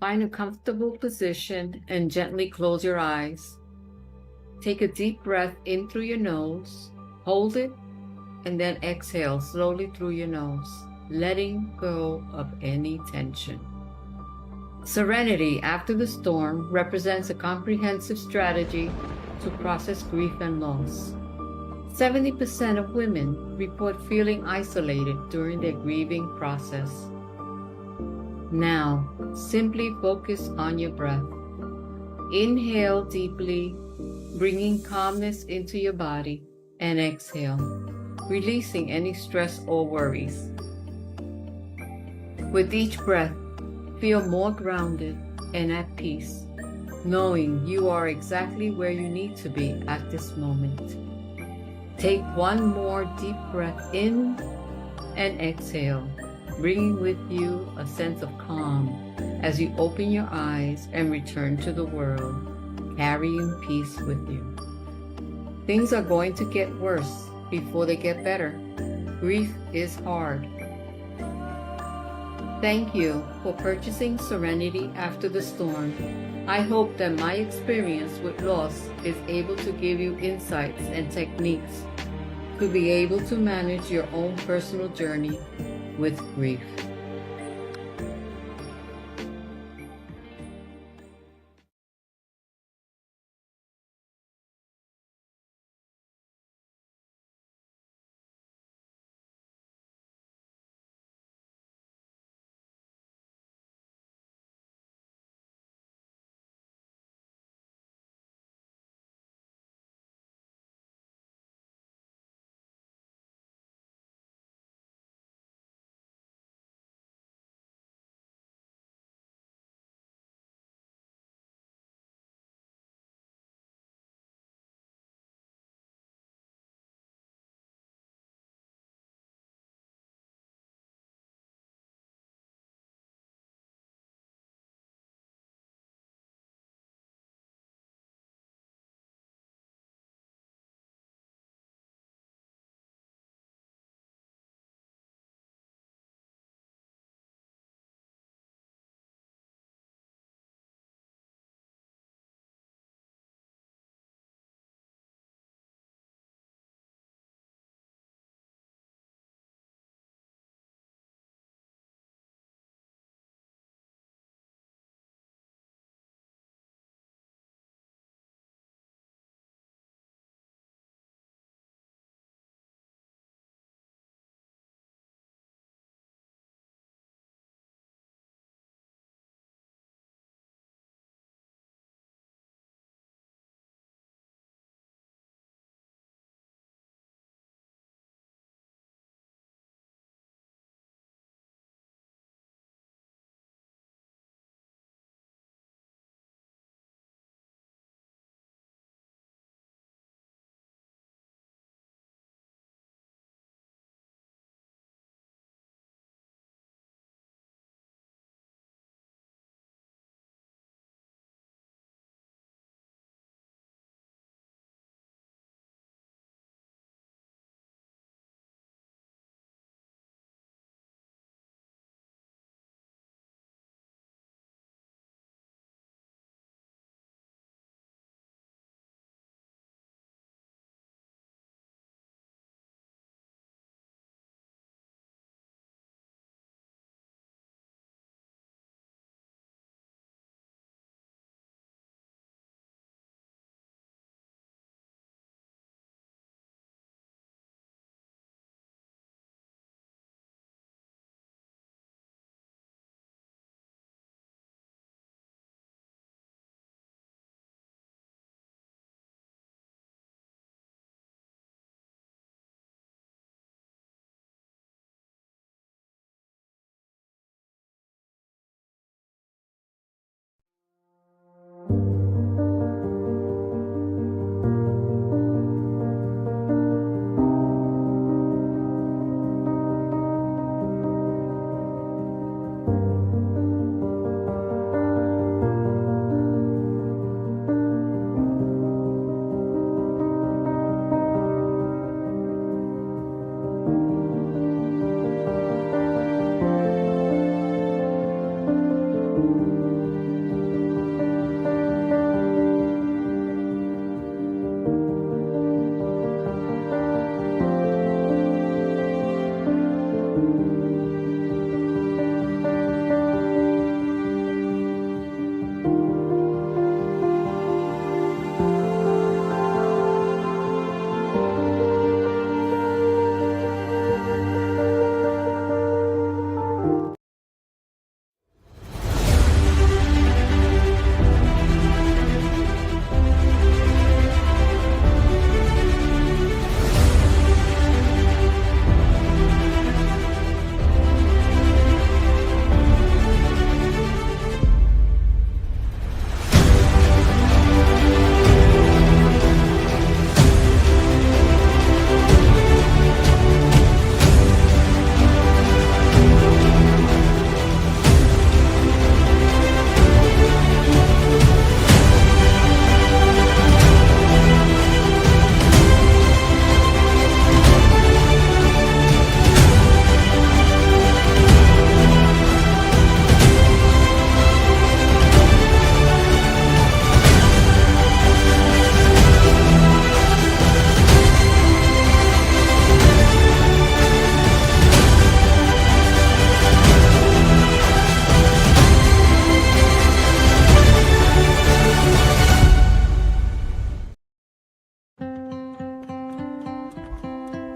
Find a comfortable position and gently close your eyes. Take a deep breath in through your nose, hold it, and then exhale slowly through your nose, letting go of any tension. Serenity after the storm represents a comprehensive strategy to process grief and loss. 70% of women report feeling isolated during their grieving process. Now, simply focus on your breath. Inhale deeply, bringing calmness into your body, and exhale, releasing any stress or worries. With each breath, feel more grounded and at peace, knowing you are exactly where you need to be at this moment. Take one more deep breath in and exhale, bringing with you a sense of calm as you open your eyes and return to the world, carrying peace with you. Things are going to get worse before they get better. Grief is hard. Thank you for purchasing Serenity After the Storm. I hope that my experience with loss is able to give you insights and techniques to be able to manage your own personal journey with grief.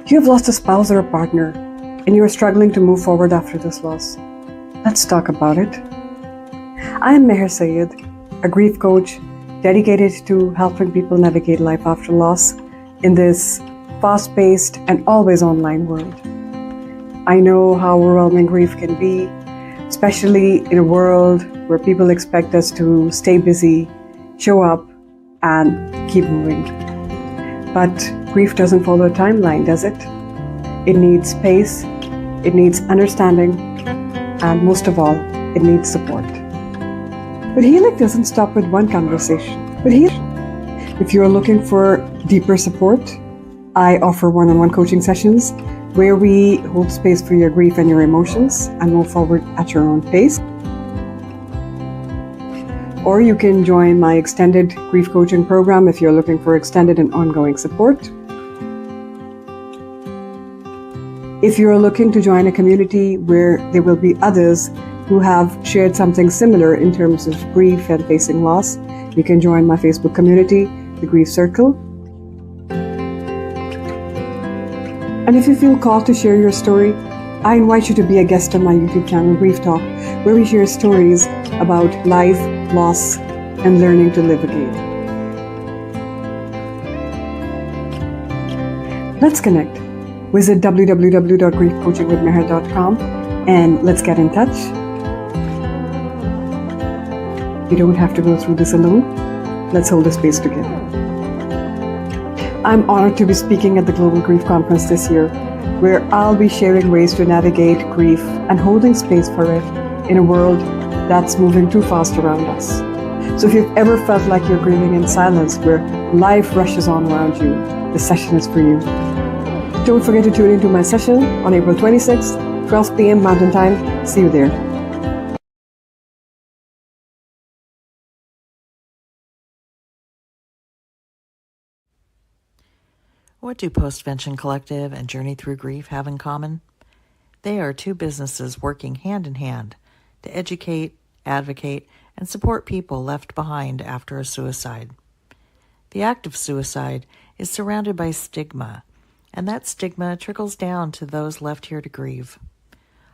You have lost a spouse or a partner, and you are struggling to move forward after this loss. Let's talk about it. I am Meher Sayed, a grief coach dedicated to helping people navigate life after loss in this fast-paced and always online world. I know how overwhelming grief can be, especially in a world where people expect us to stay busy, show up, and keep moving. But grief doesn't follow a timeline, does it? It needs space, it needs understanding, and most of all, it needs support. But healing doesn't stop with one conversation. If you're looking for deeper support, I offer one-on-one coaching sessions where we hold space for your grief and your emotions and move forward at your own pace. Or you can join my extended grief coaching program if you're looking for extended and ongoing support. If you're looking to join a community where there will be others who have shared something similar in terms of grief and facing loss, you can join my Facebook community, the Grief Circle. And if you feel called to share your story, I invite you to be a guest on my YouTube channel, Grief Talk, where we share stories about life, loss, and learning to live again. Let's connect. Visit www.griefcoachingwithmeher.com and let's get in touch. You don't have to go through this alone. Let's hold a space together. I'm honored to be speaking at the Global Grief Conference this year, where I'll be sharing ways to navigate grief and holding space for it in a world that's moving too fast around us. So if you've ever felt like you're grieving in silence, where life rushes on around you, this session is for you. Don't forget to tune into my session on April 26th, 12 p.m. Mountain Time. See you there. What do Postvention Collective and Journey Through Grief have in common? They are two businesses working hand in hand to educate, advocate, and support people left behind after a suicide. The act of suicide is surrounded by stigma, and that stigma trickles down to those left here to grieve.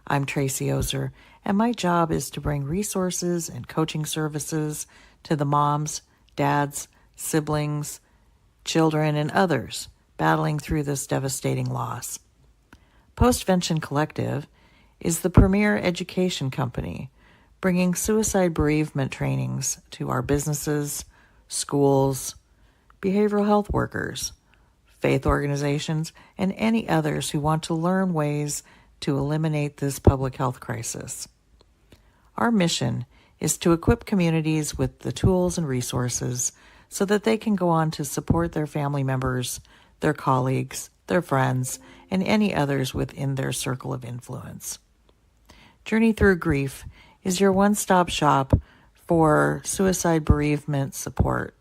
I'm Tracy Ozer, and my job is to bring resources and coaching services to the moms, dads, siblings, children, and others battling through this devastating loss. Postvention Collective is the premier education company bringing suicide bereavement trainings to our businesses, schools, behavioral health workers, faith organizations, and any others who want to learn ways to eliminate this public health crisis. Our mission is to equip communities with the tools and resources so that they can go on to support their family members, their colleagues, their friends, and any others within their circle of influence. Journey Through Grief is your one-stop shop for suicide bereavement support.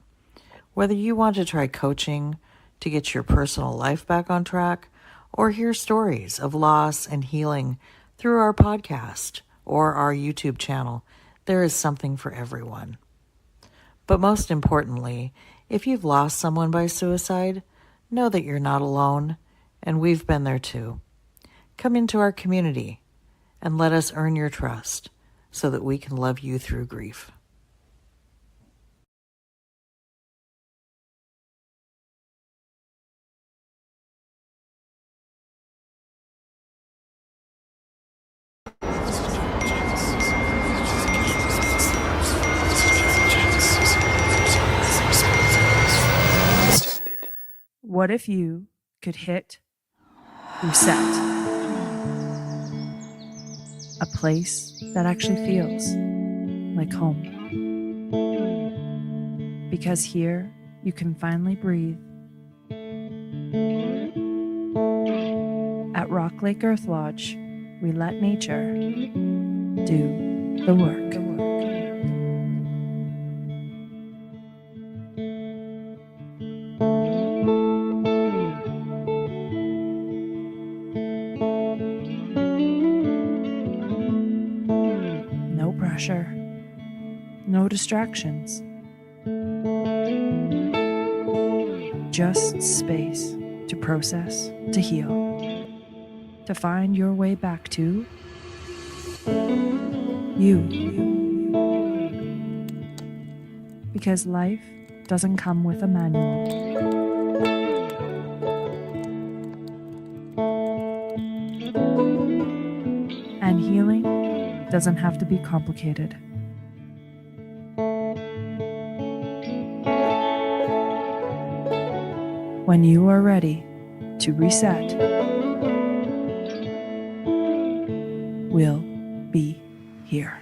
Whether you want to try coaching to get your personal life back on track, or hear stories of loss and healing through our podcast or our YouTube channel, there is something for everyone. But most importantly, if you've lost someone by suicide, know that you're not alone, and we've been there too. Come into our community and let us earn your trust so that we can love you through grief. What if you could hit reset? A place that actually feels like home. Because here you can finally breathe. At Rock Lake Earth Lodge, we let nature do the work. No pressure, no distractions, just space to process, to heal. to find your way back to you. Because life doesn't come with a manual. And healing doesn't have to be complicated. When you are ready to reset, we'll be here.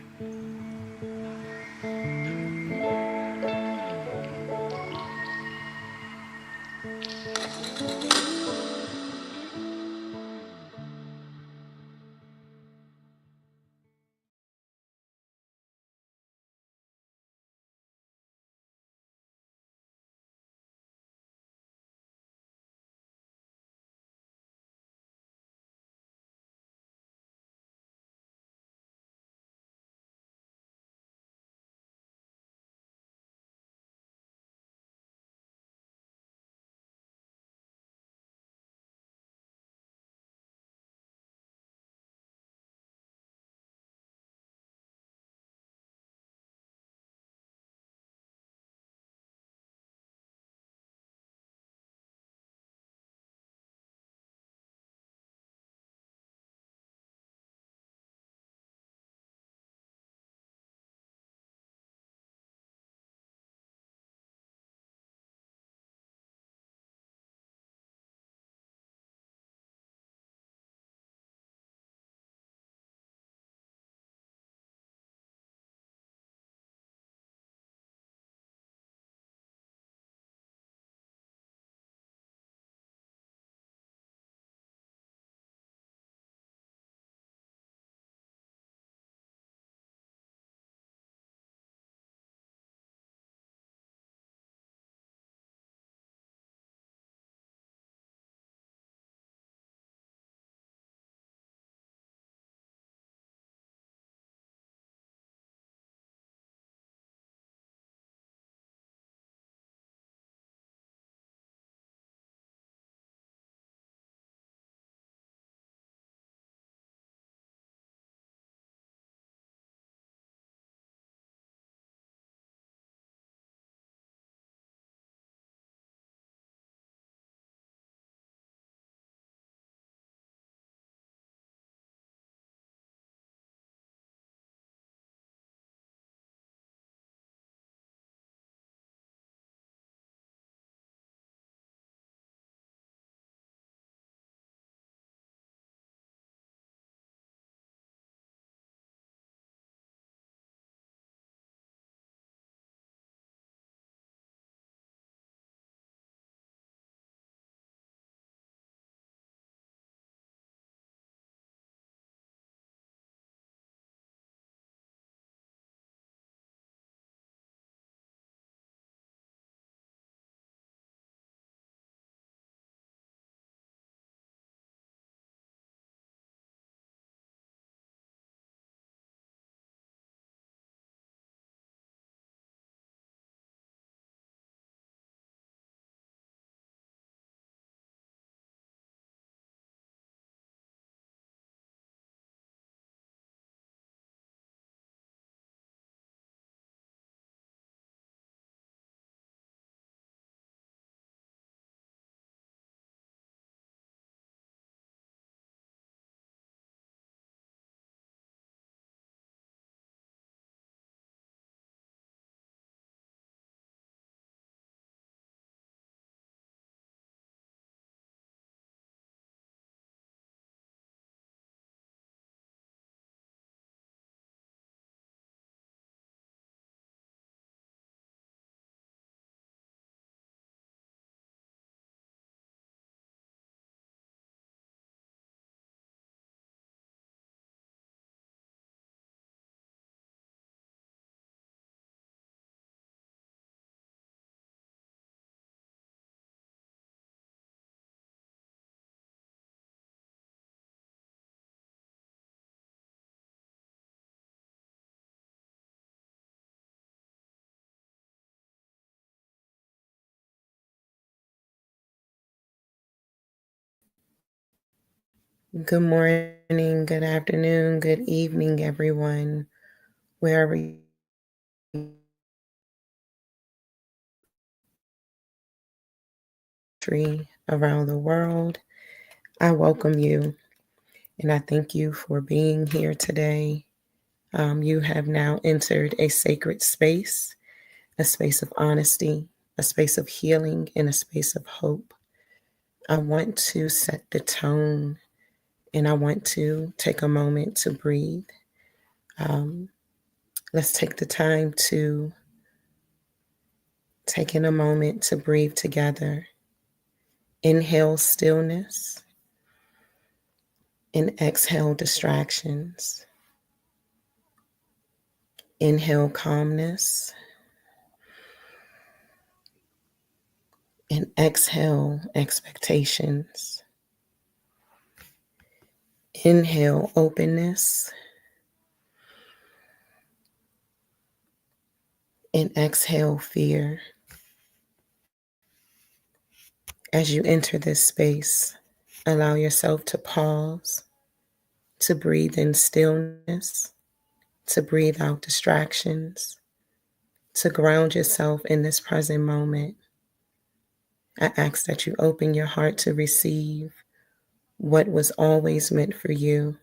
Good morning, good afternoon, good evening, everyone, wherever you around the world. I welcome you and I thank you for being here today. You have now entered a sacred space, a space of honesty, a space of healing, and a space of hope. I want to set the tone and I want to take a moment to breathe. Let's take the time to take in a moment to breathe together. Inhale stillness and exhale distractions. Inhale calmness and exhale expectations. Inhale openness and exhale fear. As you enter this space, allow yourself to pause, to breathe in stillness, to breathe out distractions, to ground yourself in this present moment. I ask that you open your heart to receive what was always meant for you.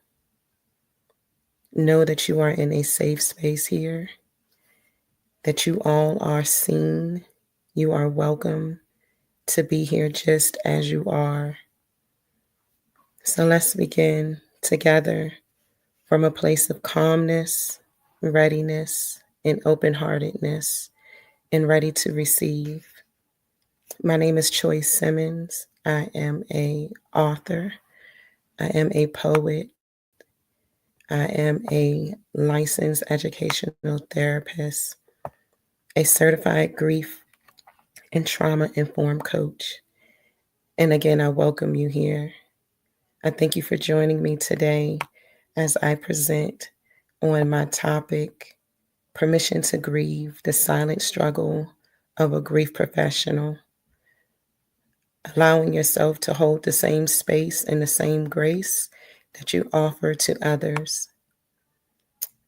Know that you are in a safe space here, that you all are seen, you are welcome to be here just as you are. So let's begin together from a place of calmness, readiness, and open-heartedness, and ready to receive. My name is Choice Simmons. I am an author. I am a poet. I am a licensed educational therapist, a certified grief and trauma informed coach. And again, I welcome you here. I thank you for joining me today as I present on my topic, Permission to Grieve, the Silent Struggle of a Grief Professional. Allowing yourself to hold the same space and the same grace that you offer to others.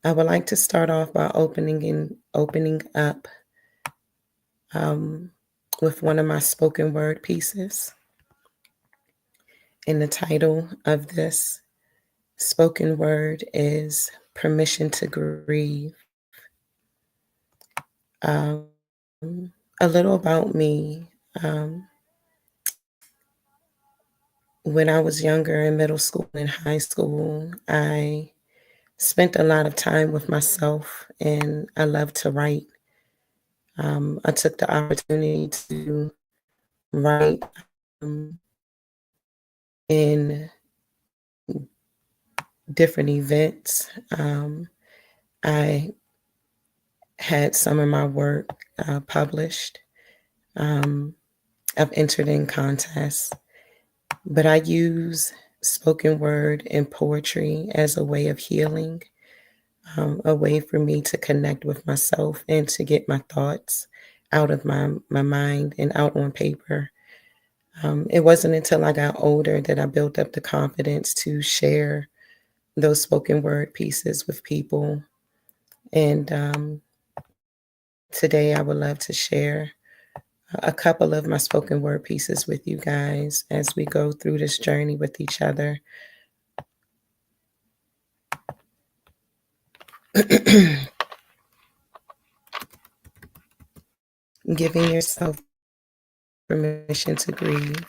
I would like to start off by opening up with one of my spoken word pieces. And the title of this spoken word is Permission to Grieve. A little about me. When I was younger in middle school and high school, I spent a lot of time with myself and I love to write. I took the opportunity to write in different events. I had some of my work published. I've entered in contests, but I use spoken word and poetry as a way of healing, a way for me to connect with myself and to get my thoughts out of my mind and out on paper. It wasn't until I got older that I built up the confidence to share those spoken word pieces with people. And today I would love to share a couple of my spoken word pieces with you guys as we go through this journey with each other. Giving yourself permission to grieve.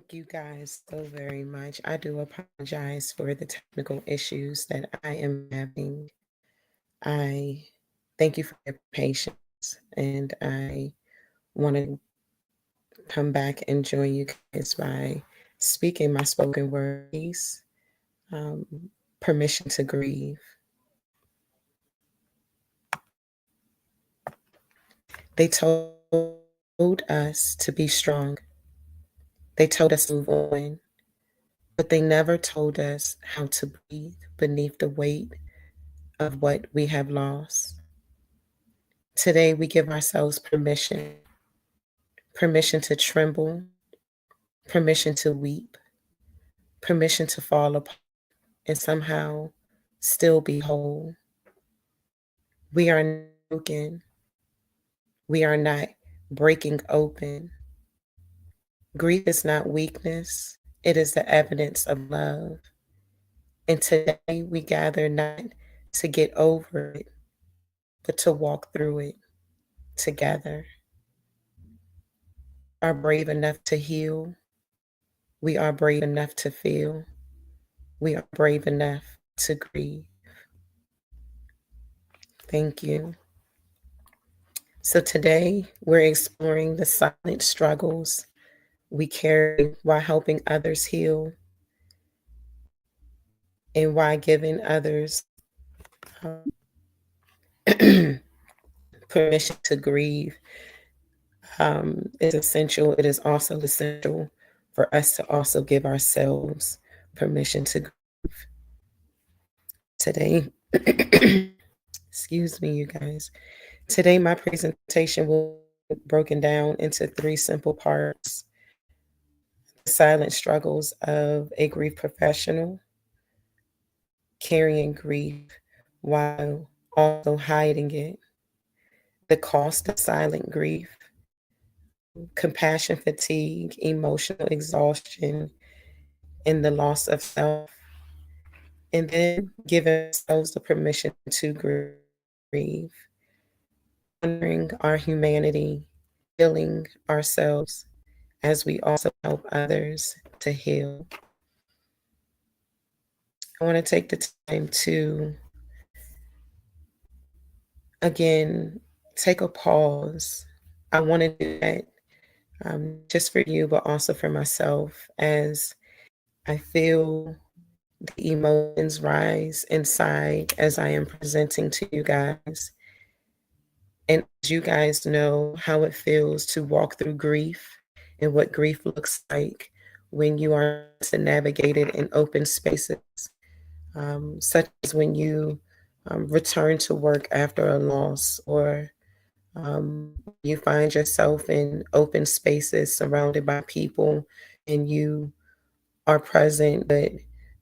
Thank you guys so very much. I do apologize for the technical issues that I am having. I thank you for your patience, and I want to come back and join you guys by speaking my spoken word piece, um, Permission to Grieve. They told us to be strong. They told us to move on, but they never told us how to breathe beneath the weight of what we have lost. Today, we give ourselves permission to tremble, permission to weep, permission to fall apart and somehow still be whole. We are not broken. We are not breaking open. Grief is not weakness, it is the evidence of love. And today we gather not to get over it, but to walk through it together. We are brave enough to heal. We are brave enough to feel. We are brave enough to grieve. Thank you. So today we're exploring the silent struggles we carry while helping others heal and why giving others permission to grieve is essential. It is also essential for us to also give ourselves permission to grieve. Today, excuse me, you guys. Today, my presentation will be broken down into 3 simple parts. The silent struggles of a grief professional, carrying grief while also hiding it, the cost of silent grief, compassion fatigue, emotional exhaustion, and the loss of self, and then giving ourselves the permission to grieve, honoring our humanity, healing ourselves as we also help others to heal. I want to take the time to, again, take a pause. I want to do that just for you, but also for myself, as I feel the emotions rise inside as I am presenting to you guys. And as you guys know how it feels to walk through grief and what grief looks like when you are to navigate it in open spaces, such as when you return to work after a loss, or you find yourself in open spaces surrounded by people and you are present but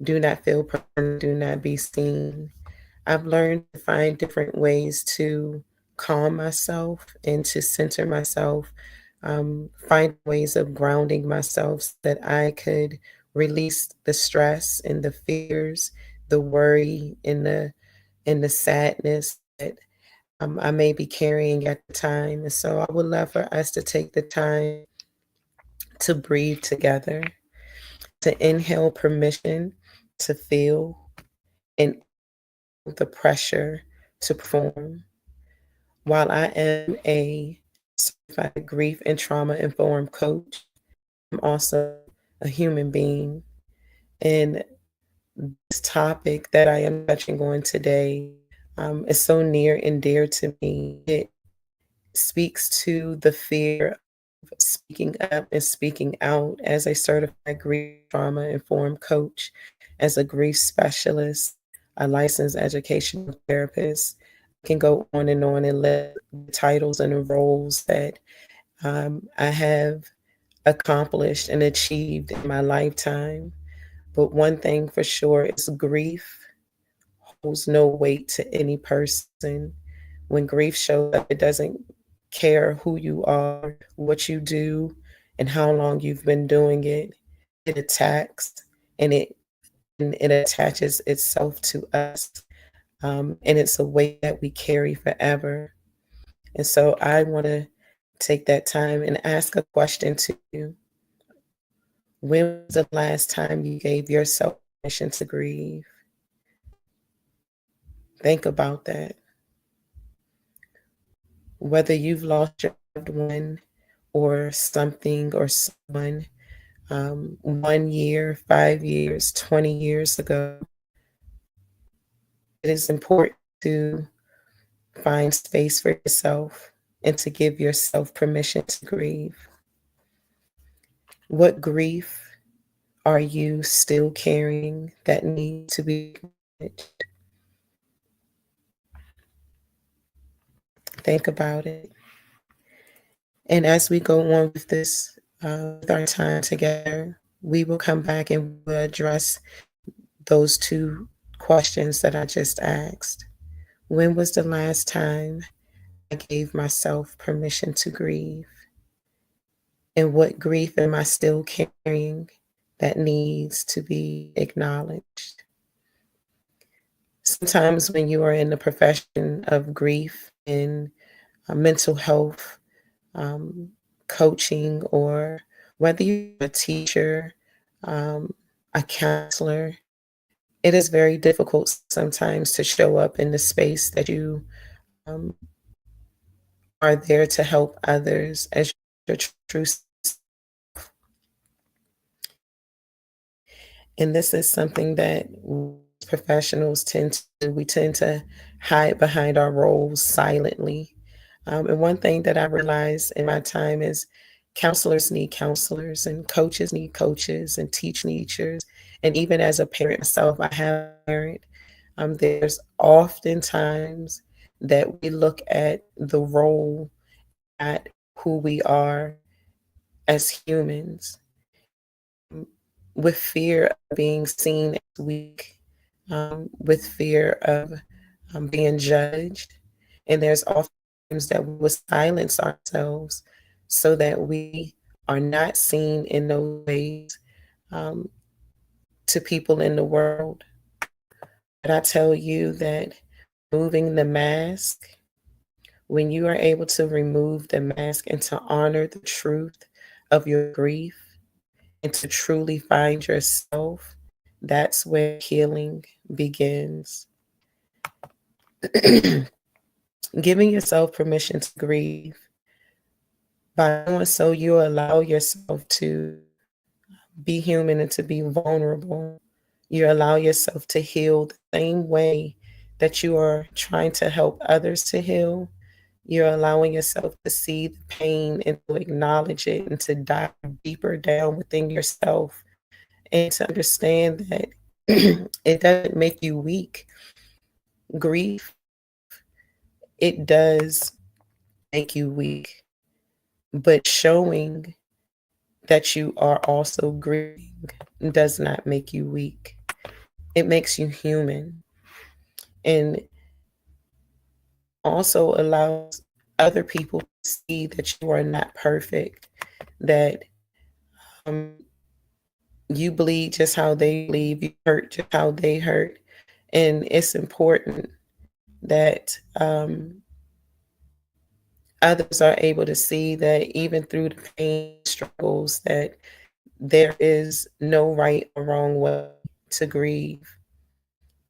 do not feel present, do not be seen. I've learned to find different ways to calm myself and to center myself, find ways of grounding myself so that I could release the stress and the fears, the worry and the sadness that I may be carrying at the time. And so I would love for us to take the time to breathe together, to inhale permission to feel, and the pressure to perform. While I am a certified grief and trauma informed coach, I'm also a human being. And this topic that I am touching on today is so near and dear to me. It speaks to the fear of speaking up and speaking out as a certified grief trauma informed coach, as a grief specialist, a licensed educational therapist. I can go on and list the titles and the roles that I have accomplished and achieved in my lifetime. But one thing for sure is grief holds no weight to any person. When grief shows up, it doesn't care who you are, what you do, and how long you've been doing it. It attacks and it attaches itself to us. And it's a weight that we carry forever. And so I want to take that time and ask a question to you. When was the last time you gave yourself permission to grieve? Think about that. Whether you've lost your loved one or something or someone 1 year, 5 years, 20 years ago, it is important to find space for yourself and to give yourself permission to grieve. What grief are you still carrying that needs to be acknowledged? Think about it. And as we go on with this, with our time together, we will come back and we'll address those two questions that I just asked. When was the last time I gave myself permission to grieve? And what grief am I still carrying that needs to be acknowledged? Sometimes when you are in the profession of grief and mental health, coaching, or whether you're a teacher, a counselor, it is very difficult sometimes to show up in the space that you are there to help others as your true self. And this is something that professionals tend to do. We tend to hide behind our roles silently. And one thing that I realized in my time is counselors need counselors and coaches need coaches and teachers. And even as a parent myself, I have a parent. There's oftentimes that we look at the role, at who we are as humans, with fear of being seen as weak, with fear of being judged. And there's often times that we will silence ourselves so that we are not seen in those ways to people in the world. But I tell you that moving the mask, when you are able to remove the mask and to honor the truth of your grief and to truly find yourself, that's where healing begins. Giving yourself permission to grieve. By doing so, you allow yourself to be human and to be vulnerable. You allow yourself to heal the same way that you are trying to help others to heal. You're allowing yourself to see the pain and to acknowledge it and to dive deeper down within yourself and to understand that it doesn't make you weak. Grief, it does make you weak, but showing that you are also grieving does not make you weak. It makes you human and also allows other people to see that you are not perfect, that you bleed just how they bleed, you hurt just how they hurt. And it's important that others are able to see that even through the pain struggles, that there is no right or wrong way to grieve.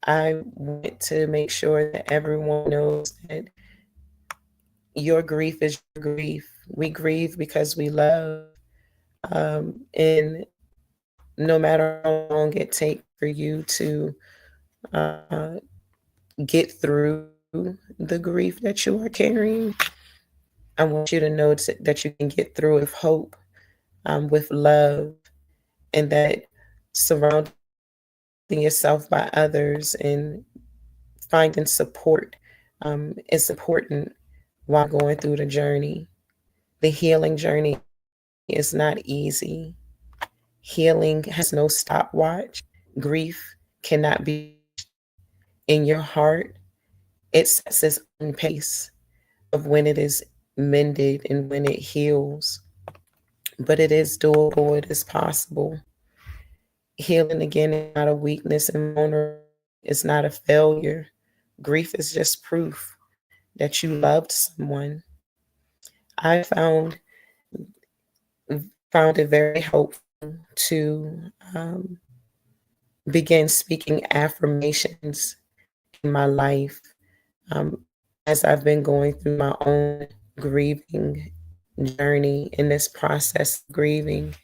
I want to make sure that everyone knows that your grief is your grief. We grieve because we love. And no matter how long it takes for you to get through the grief that you are carrying, I want you to know that you can get through it with hope, with love, and that surrounding yourself by others and finding support is important while going through the journey. The healing journey is not easy. Healing has no stopwatch. Grief cannot be in your heart. It sets its own pace of when it is mended and when it heals. But it is doable, it is possible. Healing again is not a weakness and vulnerability is not a failure. Grief is just proof that you loved someone. I found it very helpful to begin speaking affirmations in my life as I've been going through my own grieving journey in this process of grieving.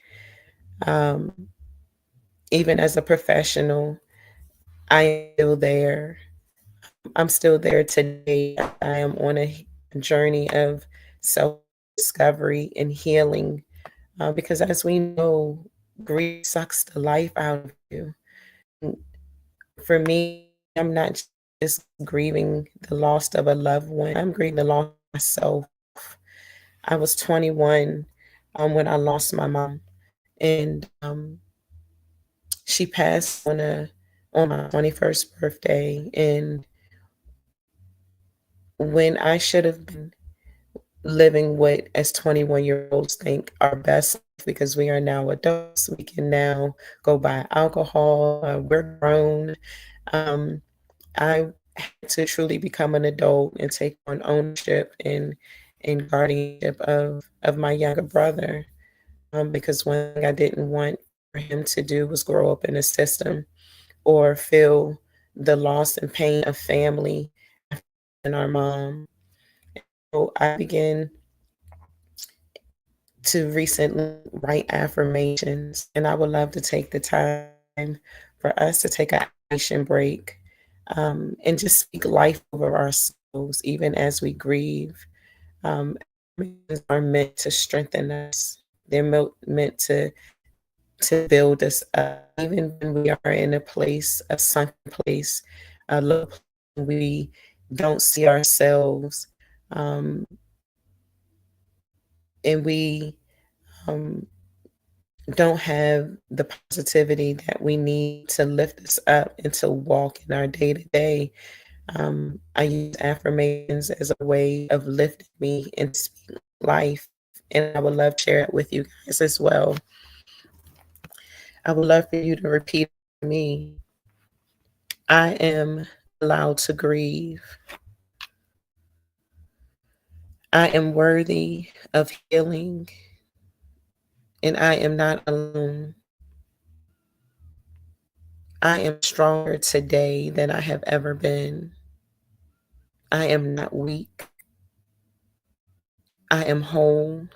Even as a professional, I am still there. I'm still there today. I am on a journey of self discovery and healing because, as we know, grief sucks the life out of you. For me, I'm not just grieving the loss of a loved one, I'm grieving the loss of myself. I was 21 when I lost my mom, and she passed on my 21st birthday. And when I should have been living what as 21-year-olds think our best, because we are now adults, we can now go buy alcohol, we're grown. I had to truly become an adult and take on ownership and guardianship of my younger brother, because one thing I didn't want for him to do was grow up in a system or feel the loss and pain of family and our mom. So I began to recently write affirmations, and I would love to take the time for us to take an affirmation break and just speak life over ourselves, even as we grieve. Affirmations are meant to strengthen us. They're meant to build us up, even when we are in a place, a sunken place, a low place, we don't see ourselves, and we don't have the positivity that we need to lift us up and to walk in our day to day. I use affirmations as a way of lifting me and speaking life, and I would love to share it with you guys as well. I would love for you to repeat after me. I am allowed to grieve. I am worthy of healing, and I am not alone. I am stronger today than I have ever been. I am not weak. I am whole.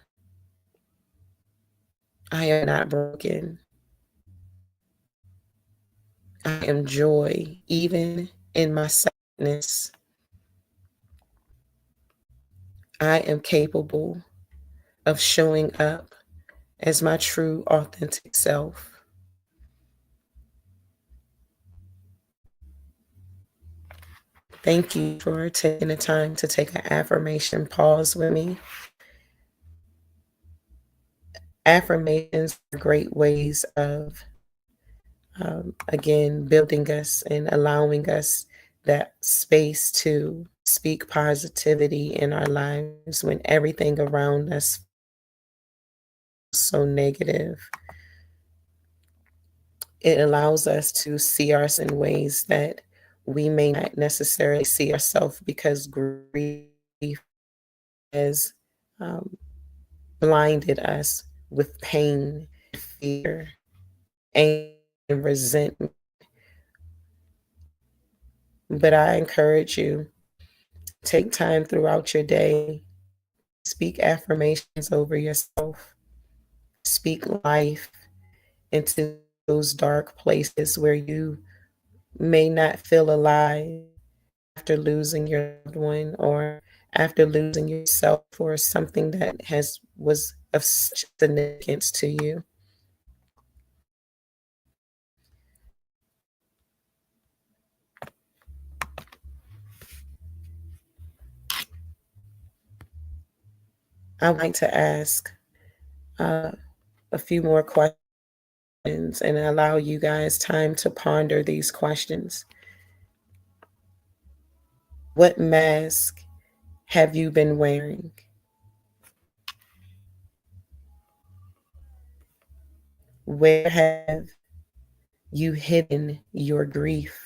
I am not broken. I am joy, even in my sadness. I am capable of showing up as my true, authentic self. Thank you for taking the time to take an affirmation pause with me. Affirmations are great ways of, again, building us and allowing us that space to speak positivity in our lives when everything around us is so negative. It allows us to see ourselves in ways that we may not necessarily see ourselves, because grief has blinded us with pain, fear, anger, and resentment. But I encourage you, take time throughout your day, speak affirmations over yourself, speak life into those dark places where you may not feel alive after losing your loved one or after losing yourself for something that was of such significance to you. I would like to ask a few more questions and allow you guys time to ponder these questions. What mask have you been wearing? Where have you hidden your grief?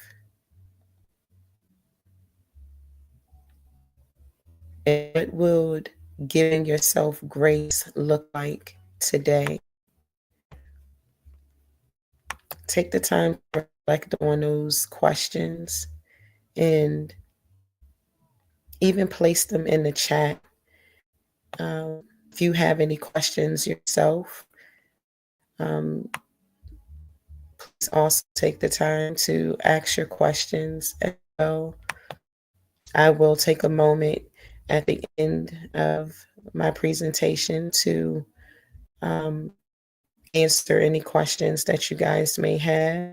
And what would giving yourself grace look like today? take the time to reflect on those questions and even place them in the chat. If you have any questions yourself, please also take the time to ask your questions as well. I will take a moment at the end of my presentation to answer any questions that you guys may have,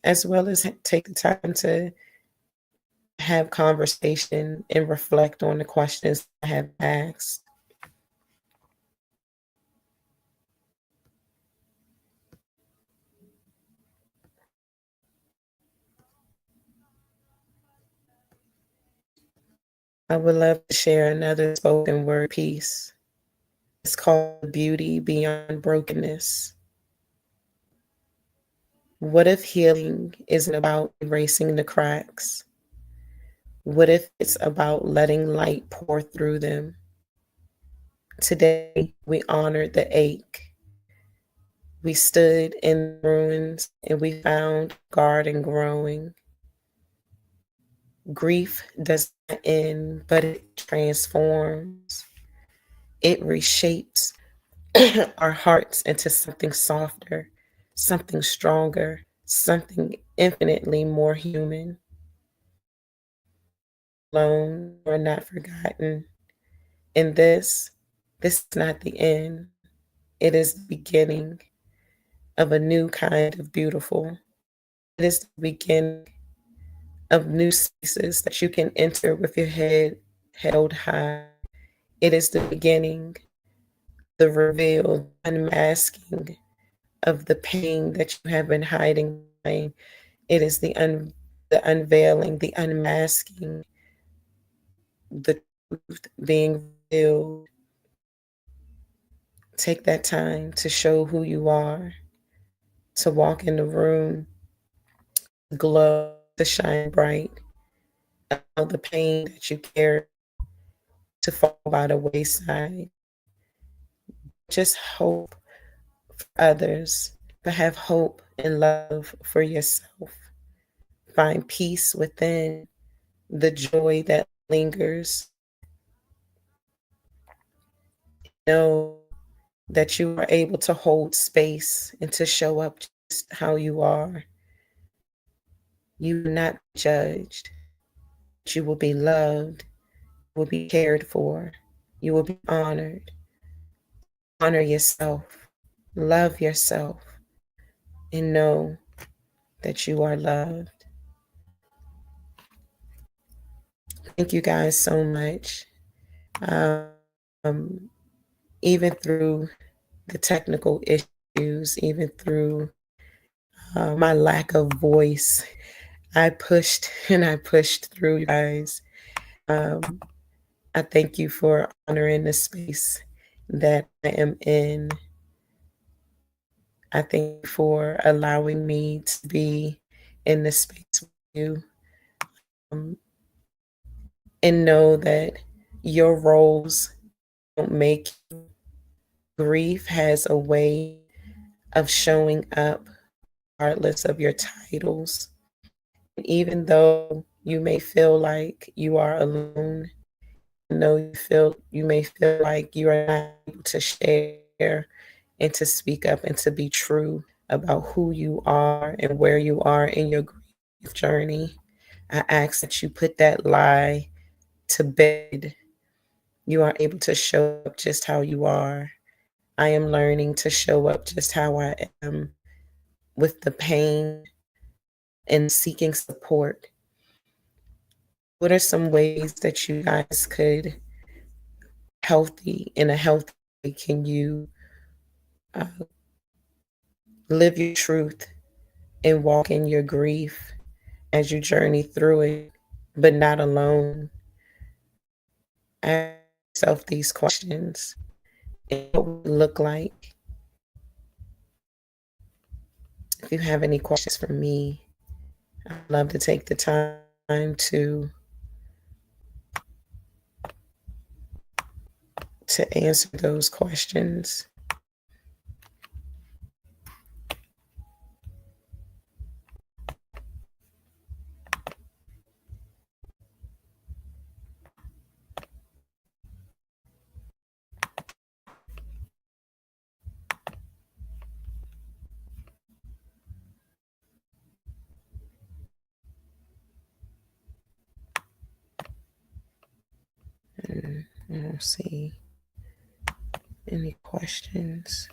as well as take the time to have conversation and reflect on the questions I have asked. I would love to share another spoken word piece. It's called Beauty Beyond Brokenness. What if healing isn't about erasing the cracks? What if it's about letting light pour through them? Today, we honored the ache. We stood in ruins and we found garden growing. Grief does not end, but it transforms. It reshapes our hearts into something softer, something stronger, something infinitely more human. Alone or not forgotten. And this is not the end. It is the beginning of a new kind of beautiful. It is the beginning of new spaces that you can enter with your head held high. It is the beginning, the reveal, unmasking of the pain that you have been hiding behind. It is the unveiling, the unmasking, the truth being revealed. Take that time to show who you are, to walk in the room, to glow, to shine bright. Allow the pain that you carry to fall by the wayside. Just hope for others, but have hope and love for yourself. Find peace within, the joy that lingers. Know that you are able to hold space and to show up just how you are. You will not be judged. You will be loved. You will be cared for. You will be honored. Honor yourself. Love yourself. And know that you are loved. Thank you guys so much. Even through the technical issues, even through my lack of voice, I pushed and I pushed through, you guys. I thank you for honoring the space that I am in. I thank you for allowing me to be in this space with you. And know that your roles don't make you. Grief has a way of showing up regardless of your titles. Even though you may feel like you are alone, you may feel like you are not able to share and to speak up and to be true about who you are and where you are in your grief journey. I ask that you put that lie to bed. You are able to show up just how you are. I am learning to show up just how I am, with the pain and seeking support. What are some ways that you guys could in a healthy way, can you live your truth and walk in your grief as you journey through it, but not alone? Ask yourself these questions. And what would it look like? If you have any questions for me, I'd love to take the time to answer those questions. I don't see any questions.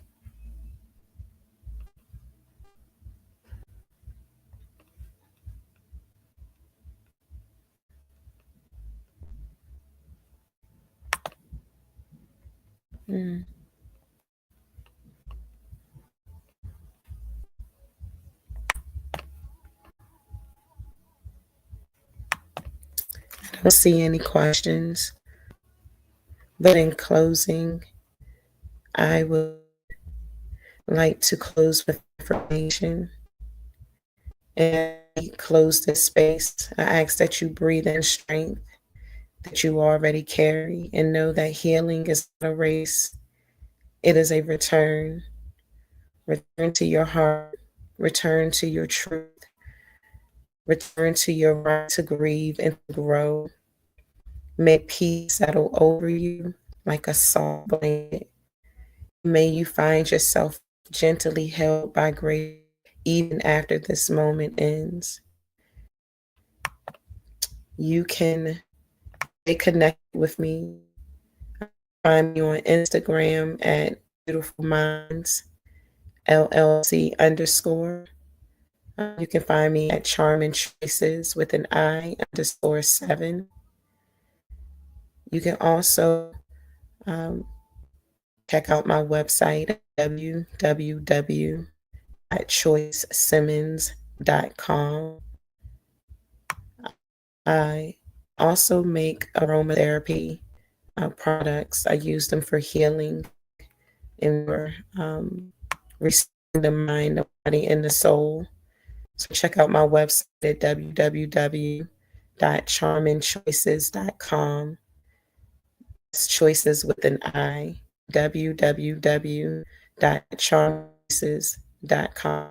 Mm. I don't see any questions. But in closing, I would like to close with affirmation. And close this space. I ask that you breathe in strength that you already carry and know that healing is not a race. It is a return. Return to your heart. Return to your truth. Return to your right to grieve and to grow. May peace settle over you like a soft blanket. May you find yourself gently held by grace even after this moment ends. You can stay connected with me. Find me on Instagram at Beautiful Minds LLC _. You can find me at Charming Choices with an I _7. You can also check out my website at www.choicesimmons.com. I also make aromatherapy products. I use them for healing and for restoring the mind, the body, and the soul. So check out my website at www.charmingchoices.com. It's choices with an I. www.charmingchoices.com.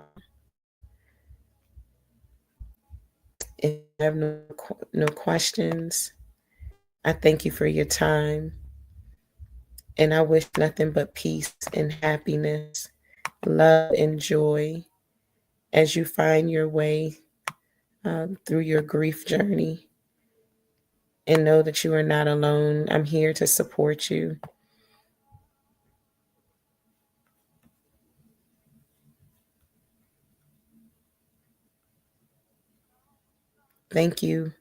If you have no questions, I thank you for your time. And I wish nothing but peace and happiness, love and joy as you find your way through your grief journey. And know that you are not alone. I'm here to support you. Thank you.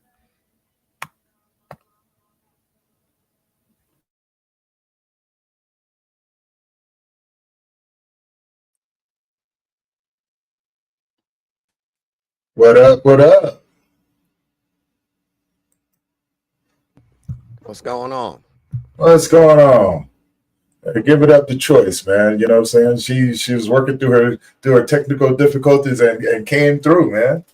What up? What up? What's going on? What's going on? Give it up to Choice, man. You know what I'm saying? She was working through her technical difficulties and came through, man.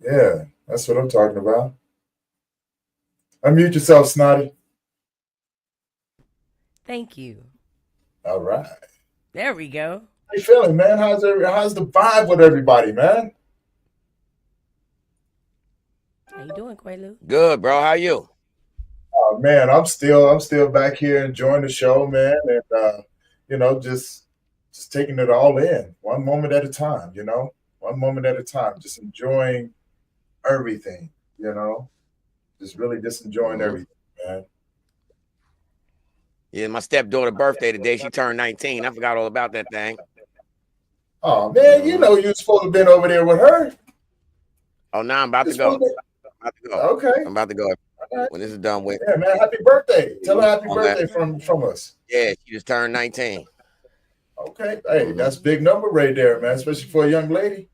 Yeah, that's what I'm talking about. Unmute yourself, Snotty. Thank you. All right. There we go. How you feeling, man? How's the vibe with everybody, man? How you doing, Quaalude? Good, bro. How you? Oh man, I'm still back here enjoying the show, man, and just taking it all in, one moment at a time, one moment at a time, just enjoying everything, just really just enjoying everything, man. Yeah, my stepdaughter birthday today. She turned 19. I forgot all about that thing. Oh man, you know you're supposed to have been over there with her. Oh, now I'm about to go. Okay. I'm about to go. Right. When this is done with. Yeah, man. Happy birthday. Tell her happy birthday from us. Yeah, she just turned 19. Okay. Hey, that's a big number right there, man, especially for a young lady.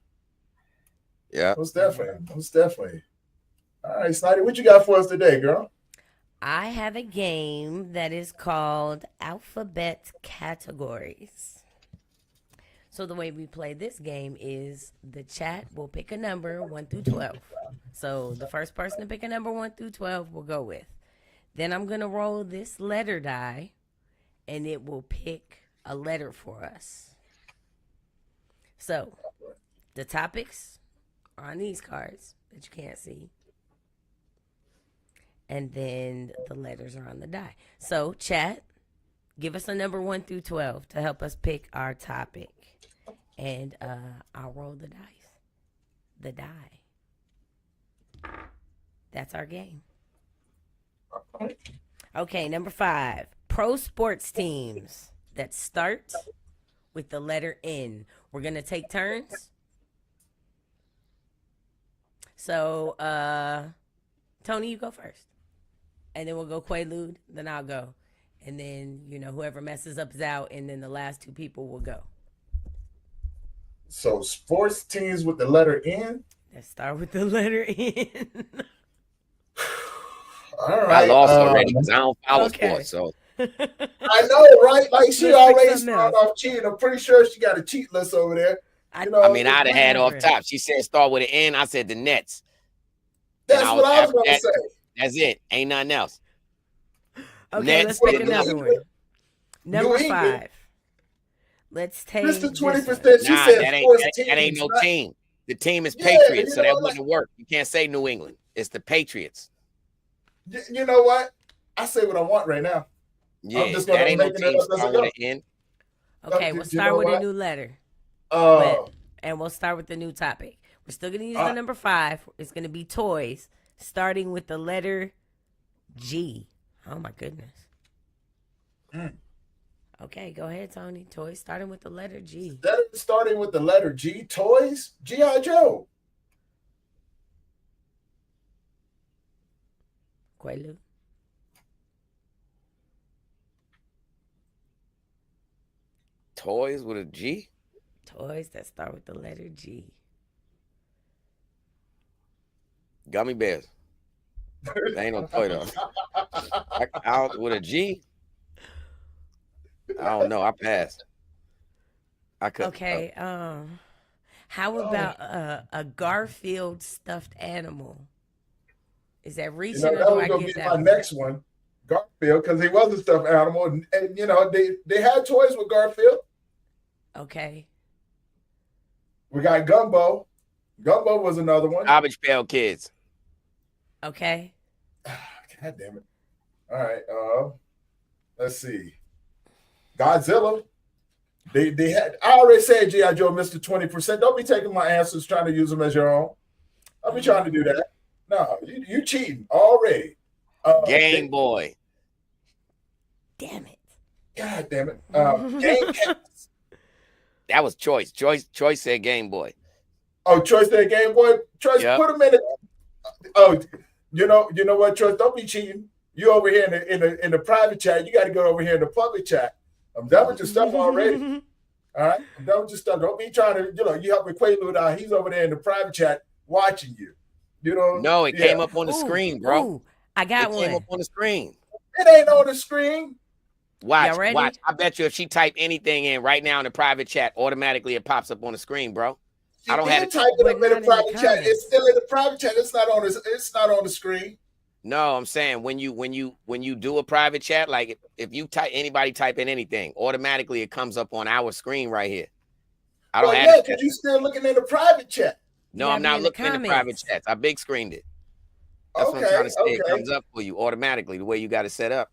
Yeah. Most definitely. All right, Snotty, what you got for us today, girl? I have a game that is called Alphabet Categories. So the way we play this game is the chat will pick a number 1 through 12. So the first person to pick a number 1 through 12 will go with. Then I'm going to roll this letter die, and it will pick a letter for us. So the topics are on these cards that you can't see. And then the letters are on the die. So chat, give us a number 1 through 12 to help us pick our topic. And I'll roll the dice. The die. That's our game. Okay, number 5. Pro sports teams that start with the letter N. We're gonna take turns. So, Tony, you go first, and then we'll go Quaalude. Then I'll go, and then whoever messes up is out, and then the last 2 people will go. So sports teams with the letter N. Let's start with the letter N. All right. I lost already because I don't follow sports. So I know, right? Like she Let's pick already something started else. off cheating. I'm pretty sure she got a cheat list over there. I mean, I'd have had off top. She said start with an N. I said the Nets. That's what I was gonna say. That's it. Ain't nothing else. Okay, Nets, let's pick another one. Number 5. Let's take Mr. 20%. She Nah, said that ain't no team. The team is Patriots, so that wouldn't work. You can't say New England. It's the Patriots. You know what? I say what I want right now. Yeah, I'm just that gonna ain't no make it team up as I start go. with an N. Okay, we'll start with a new letter. And we'll start with the new topic. We're still going to use the number 5. It's going to be toys, starting with the letter G. Oh, my goodness. Okay, go ahead, Tony. Toys starting with the letter G. Starting with the letter G. Toys? G.I. Joe. Quaalude. Toys with a G? Toys that start with the letter G. Gummy bears. That ain't no toy though. With a G? I don't know. I passed. I could. Okay. How about a Garfield stuffed animal? Is that reaching, that or do was I gonna get be that my one? next one. Garfield, because he was a stuffed animal, and they had toys with Garfield. Okay. We got Gumbo. Gumbo was another one. Garbage Pail Kids. Okay. God damn it. All right. Let's see. Godzilla. They had. I already said G.I. Joe, Mr. 20%. Don't be taking my answers, trying to use them as your own. I'll be trying to do that. No, you cheating already. Game Boy. Damn it. God damn it. Game Cats. That was Choice. Choice said Game Boy. Oh, Choice said Game Boy. Choice, Yep. put them in it. Oh, you know what, Choice? Don't be cheating. You over here in the private chat. You got to go over here in the public chat. I'm done with your stuff already. All right, I'm done with your stuff. Don't be trying to, you help me Quaalude out. He's over there in the private chat watching you. No, it came up on the screen, bro. Ooh, I got one. It came up on the screen. It ain't on the screen. Watch, Y'all ready? watch. I bet you if she type anything in right now in the private chat, automatically it pops up on the screen, bro. I don't have to type it up in the private chat. It's still in the private chat. It's not on the screen. No, I'm saying when you do a private chat, like if you anybody type in anything, automatically it comes up on our screen right here. I don't have because you still looking in the private chat. No, I'm not looking in the private chats. I big screened it. That's what I'm trying to say. It comes up for you automatically the way you got it set up.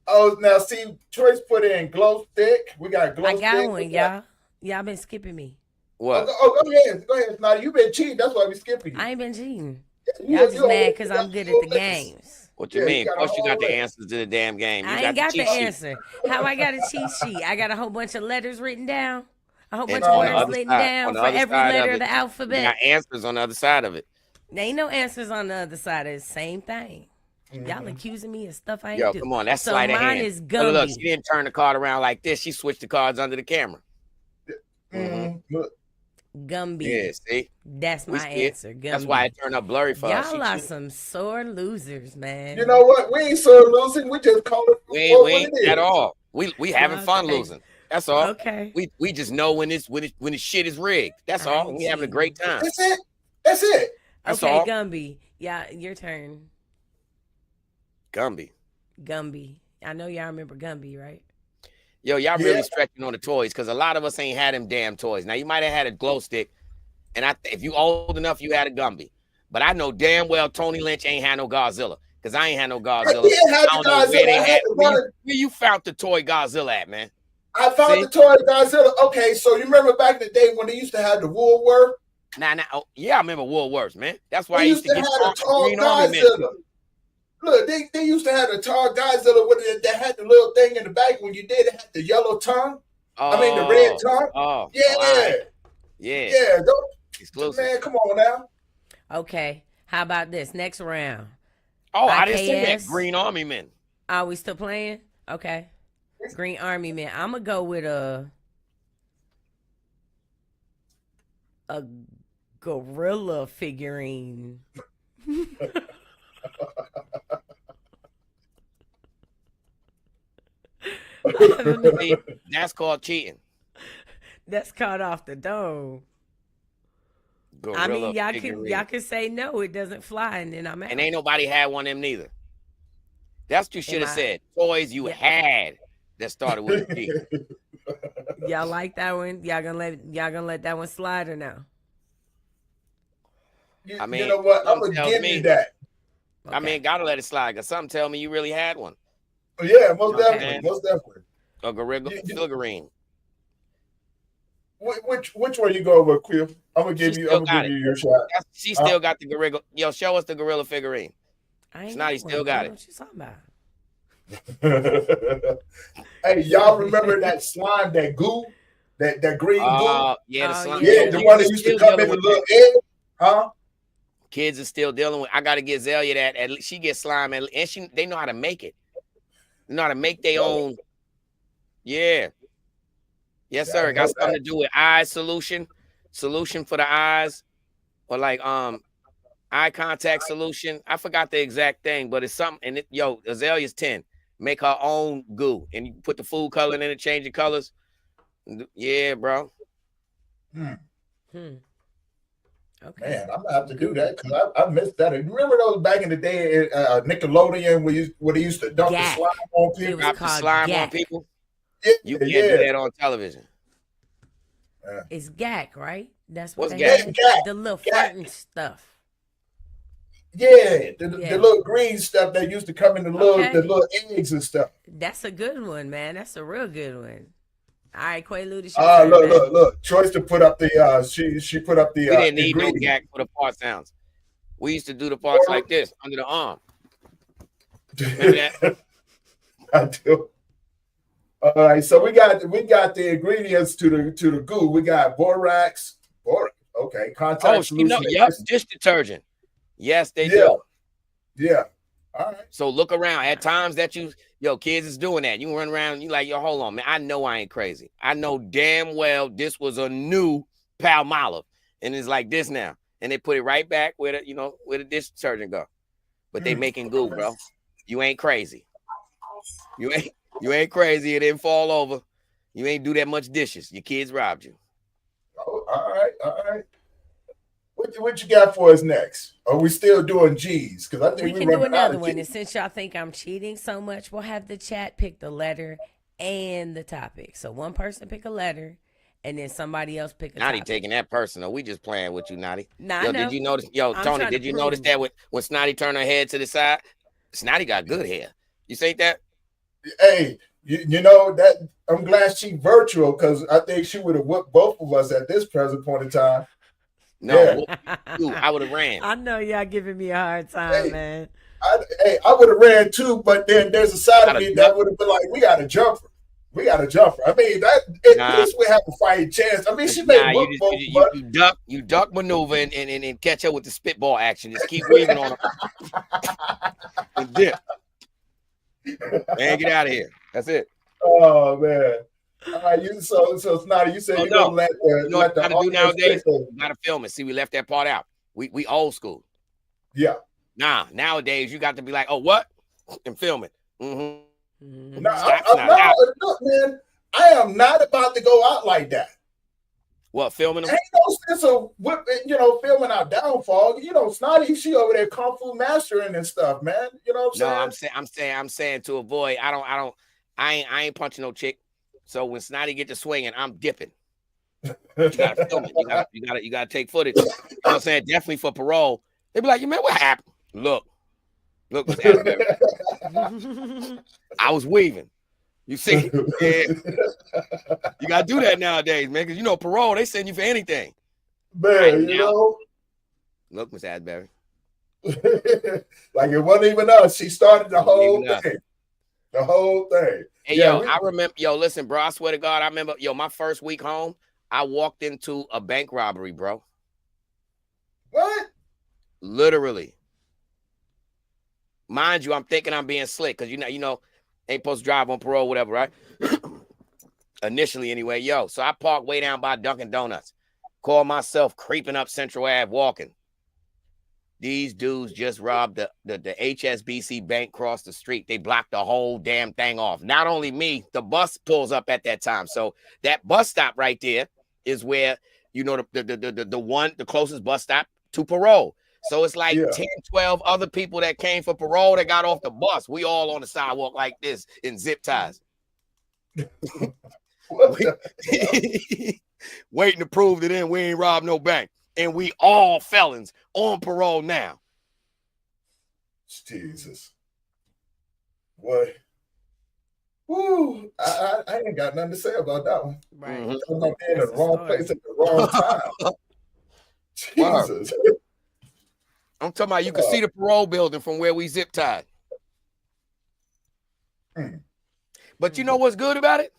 Oh, now see, Choice put in glow stick. We got glow stick. I got one, y'all. Y'all been skipping me. What? Oh, go ahead. Go ahead. Now you've been cheating. That's why we skipping you. I ain't been cheating. Y'all just mad because I'm good at the games. What you mean? Of course you got the answers to the damn game. I ain't got the answer. How I got a cheat sheet? I got a whole bunch of letters written down. A whole bunch of words written down for every letter of the alphabet. You got answers on the other side of it. There ain't no answers on the other side. It's the same thing. Y'all accusing me of stuff I ain't do. Yo, come on. That's so sleight of mine hand. is Gumby. Look, she didn't turn the card around like this. She switched the cards under the camera. Gumby. Yeah, see? That's my answer. Gumby. That's why it turned up blurry for us. Y'all are some sore losers, man. You know what? We ain't sore losing. We just call it. We ain't at all. We having fun losing. That's all. Okay. We just know when the shit is rigged. That's all. We having a great time. That's it. That's it. That's okay, all. Gumby. Yeah, your turn. Gumby. Gumby. I know y'all remember Gumby, right? Yo, y'all really stretching on the toys because a lot of us ain't had them damn toys. Now you might have had a glow stick, and if you old enough, you had a Gumby. But I know damn well Tony Lynch ain't had no Godzilla because I ain't had no Godzilla. I don't know where they had. Where you found the toy Godzilla at, man? I found the toy Godzilla. Okay, so you remember back in the day when they used to have the Woolworth? Nah. Oh, yeah, I remember Woolworths, man. That's why they I used to get have a tall Green Army Godzilla. Look, they used to have the tall guys that had the little thing in the back. When you did, it had the yellow tongue. I mean, the red tongue. All Yeah. right. Yeah. Yeah. Exclusive. Man, come on now. Okay. How about this next round? Oh, I didn't say that. IKS. Green Army Men. Are we still playing? Okay. Green Army Men. I'm gonna go with a gorilla figurine. That's called cheating. That's caught off the dome. Gorilla I mean, figurine. y'all can say no, it doesn't fly, and then I'm out. And ain't nobody had one of them neither. That's what you should have I- said. Toys you had that started with a G. Y'all like that one? Y'all gonna let that one slide or no? I mean, you know what? I'm something gonna tells give me- you that. I mean, gotta let it slide because something tell me you really had one. Yeah, most Okay. definitely, most definitely. A gorilla figurine. Which one you go with, Quill? I'm gonna give She you. still I'm got gonna give it. you your shot. She still got the gorilla. Yo, show us the gorilla figurine. I ain't Snotty got still one. got I it. know what you talking about. Hey, y'all remember that slime, that goo, that green goo? Yeah, the slime. Yeah, the one that used to come in the little egg, huh? Kids are still dealing with. I got to get Zelia that. At least she gets slime, and they know how to make it. They know how to make their own. Yeah. Yes, sir. It got something to do with eye solution for the eyes, or like eye contact solution. I forgot the exact thing, but it's something. And Azalea's 10. Make her own goo, and you put the food coloring in it, change the colors. Yeah, bro. Okay. Man, I'm gonna have to do that because I missed that. Remember those back in the day at Nickelodeon where they used to dump the slime on people? Drop the slime on people. Yeah, You can't do that on television. It's GAC, right? That's what What's they GAC? had? GAC. The little farting stuff. Yeah, the little green stuff that used to come in the little eggs and stuff. That's a good one, man. That's a real good one. All right, Quaalude, it's your turn, Look, man. look. Choice to put up the she put up the We didn't need no ingredient. GAC for the part sounds. We used to do the parts like this under the arm. Remember that? I do. All right, so we got the ingredients to the goo. We got borax. Okay, contact solution. Yep, dish detergent. Yes, they do. Yeah. All right. So look around. At times that kids is doing that. You run around, you like, hold on, man. I know I ain't crazy. I know damn well this was a new Palmolive, and it's like this now. And they put it right back where the dish detergent go. But they making goo, bro. You ain't crazy. You ain't crazy. It didn't fall over. You ain't do that much dishes. Your kids robbed you. Oh, all right. What you got for us next? Are we still doing G's? Because I think We can do another one. And since y'all think I'm cheating so much, we'll have the chat pick the letter and the topic. So one person pick a letter, and then somebody else pick a Naughty topic. taking that personal. We just playing with you, Naughty. Nah, I know. Did you notice? I'm Tony, trying did to you notice prove. that when Snotty turned her head to the side? Snotty got good hair. You say that? Hey, you know that I'm glad she virtual because I think she would have whooped both of us at this present point in time. No, I would have ran. I know y'all giving me a hard time, man. I would have ran too, but then there's a side of me that would have been like, we got a jumper. I mean, at least we have a fighting chance. I mean, she may whoop both of us. You duck maneuver and catch her with the spitball action. Just keep weaving on her. And dip. Man, get out of here. That's it. Oh man. All right, so Snotty, you said you're gonna let the what you gotta do nowadays? pick You gotta film it. See, we left that part out. We old school. Yeah. Nah, nowadays you got to be like, oh, what? And film it. Mm-hmm. Look, man, I am not about to go out like that. What, filming them? Ain't no sense of filming our downfall. Snotty, she over there kung fu mastering and stuff, man. You know what I'm saying? No, I'm saying to avoid. I ain't punching no chick. So when Snotty get to swinging, I'm dipping. You gotta film it. You gotta take footage. You know what I'm saying? Definitely for parole. They be like, man, what happened? Look, Miss Asbury. I was weaving. You see? Yeah. You gotta do that nowadays, man, because parole, they send you for anything. Man, Look, Miss Asbury. Like it wasn't even us. She started the whole thing. The whole thing. Hey, Yeah, I remember, listen, bro, I swear to God, I remember, my first week home, I walked into a bank robbery, bro. What? Literally. Mind you, I'm thinking I'm being slick because, ain't supposed to drive on parole, whatever, right? Initially, anyway, so I parked way down by Dunkin' Donuts. Call myself creeping up Central Ave walking. These dudes just robbed the HSBC bank across the street. They blocked the whole damn thing off. Not only me, the bus pulls up at that time. So that bus stop right there is where, the closest bus stop to parole. So it's like 10, 12 other people that came for parole that got off the bus. We all on the sidewalk like this in zip ties. Waiting to prove to them we ain't robbed no bank. And we all felons on parole now. Jesus. What? Woo. I ain't got nothing to say about that one. Right. I'm not being in the wrong place at the wrong time. Jesus. I'm talking about you can see the parole building from where we zip tied. But you know what's good about it?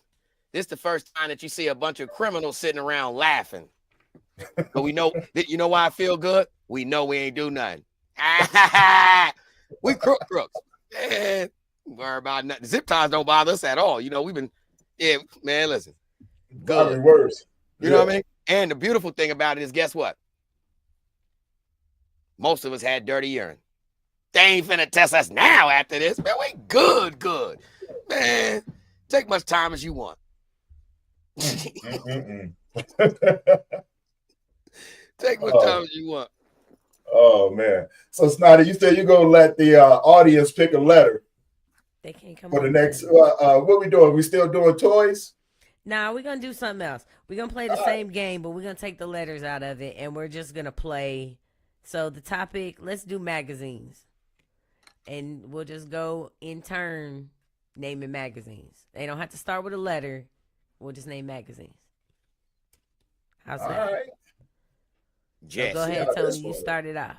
This is the first time that you see a bunch of criminals sitting around laughing. But we know that, you know why I feel good? We know we ain't do nothing. We crooks. Man, worry about nothing. Zip ties don't bother us at all. We've been, man, listen. Good. Probably worse. You know what I mean? And the beautiful thing about it is, guess what? Most of us had dirty urine. They ain't finna test us now after this. Man, we good. Man, take much time as you want. Take what time you want. Oh man. So Snotty, you said you're gonna let the audience pick a letter. They can't come for the up next with what we doing? We still doing toys? Nah, we're gonna do something else. We're gonna play the same game, but we're gonna take the letters out of it and we're just gonna play. So the topic, let's do magazines. And we'll just go in turn naming magazines. They don't have to start with a letter. We'll just name magazines. How's that? All right. So go ahead, Tony. You start it off.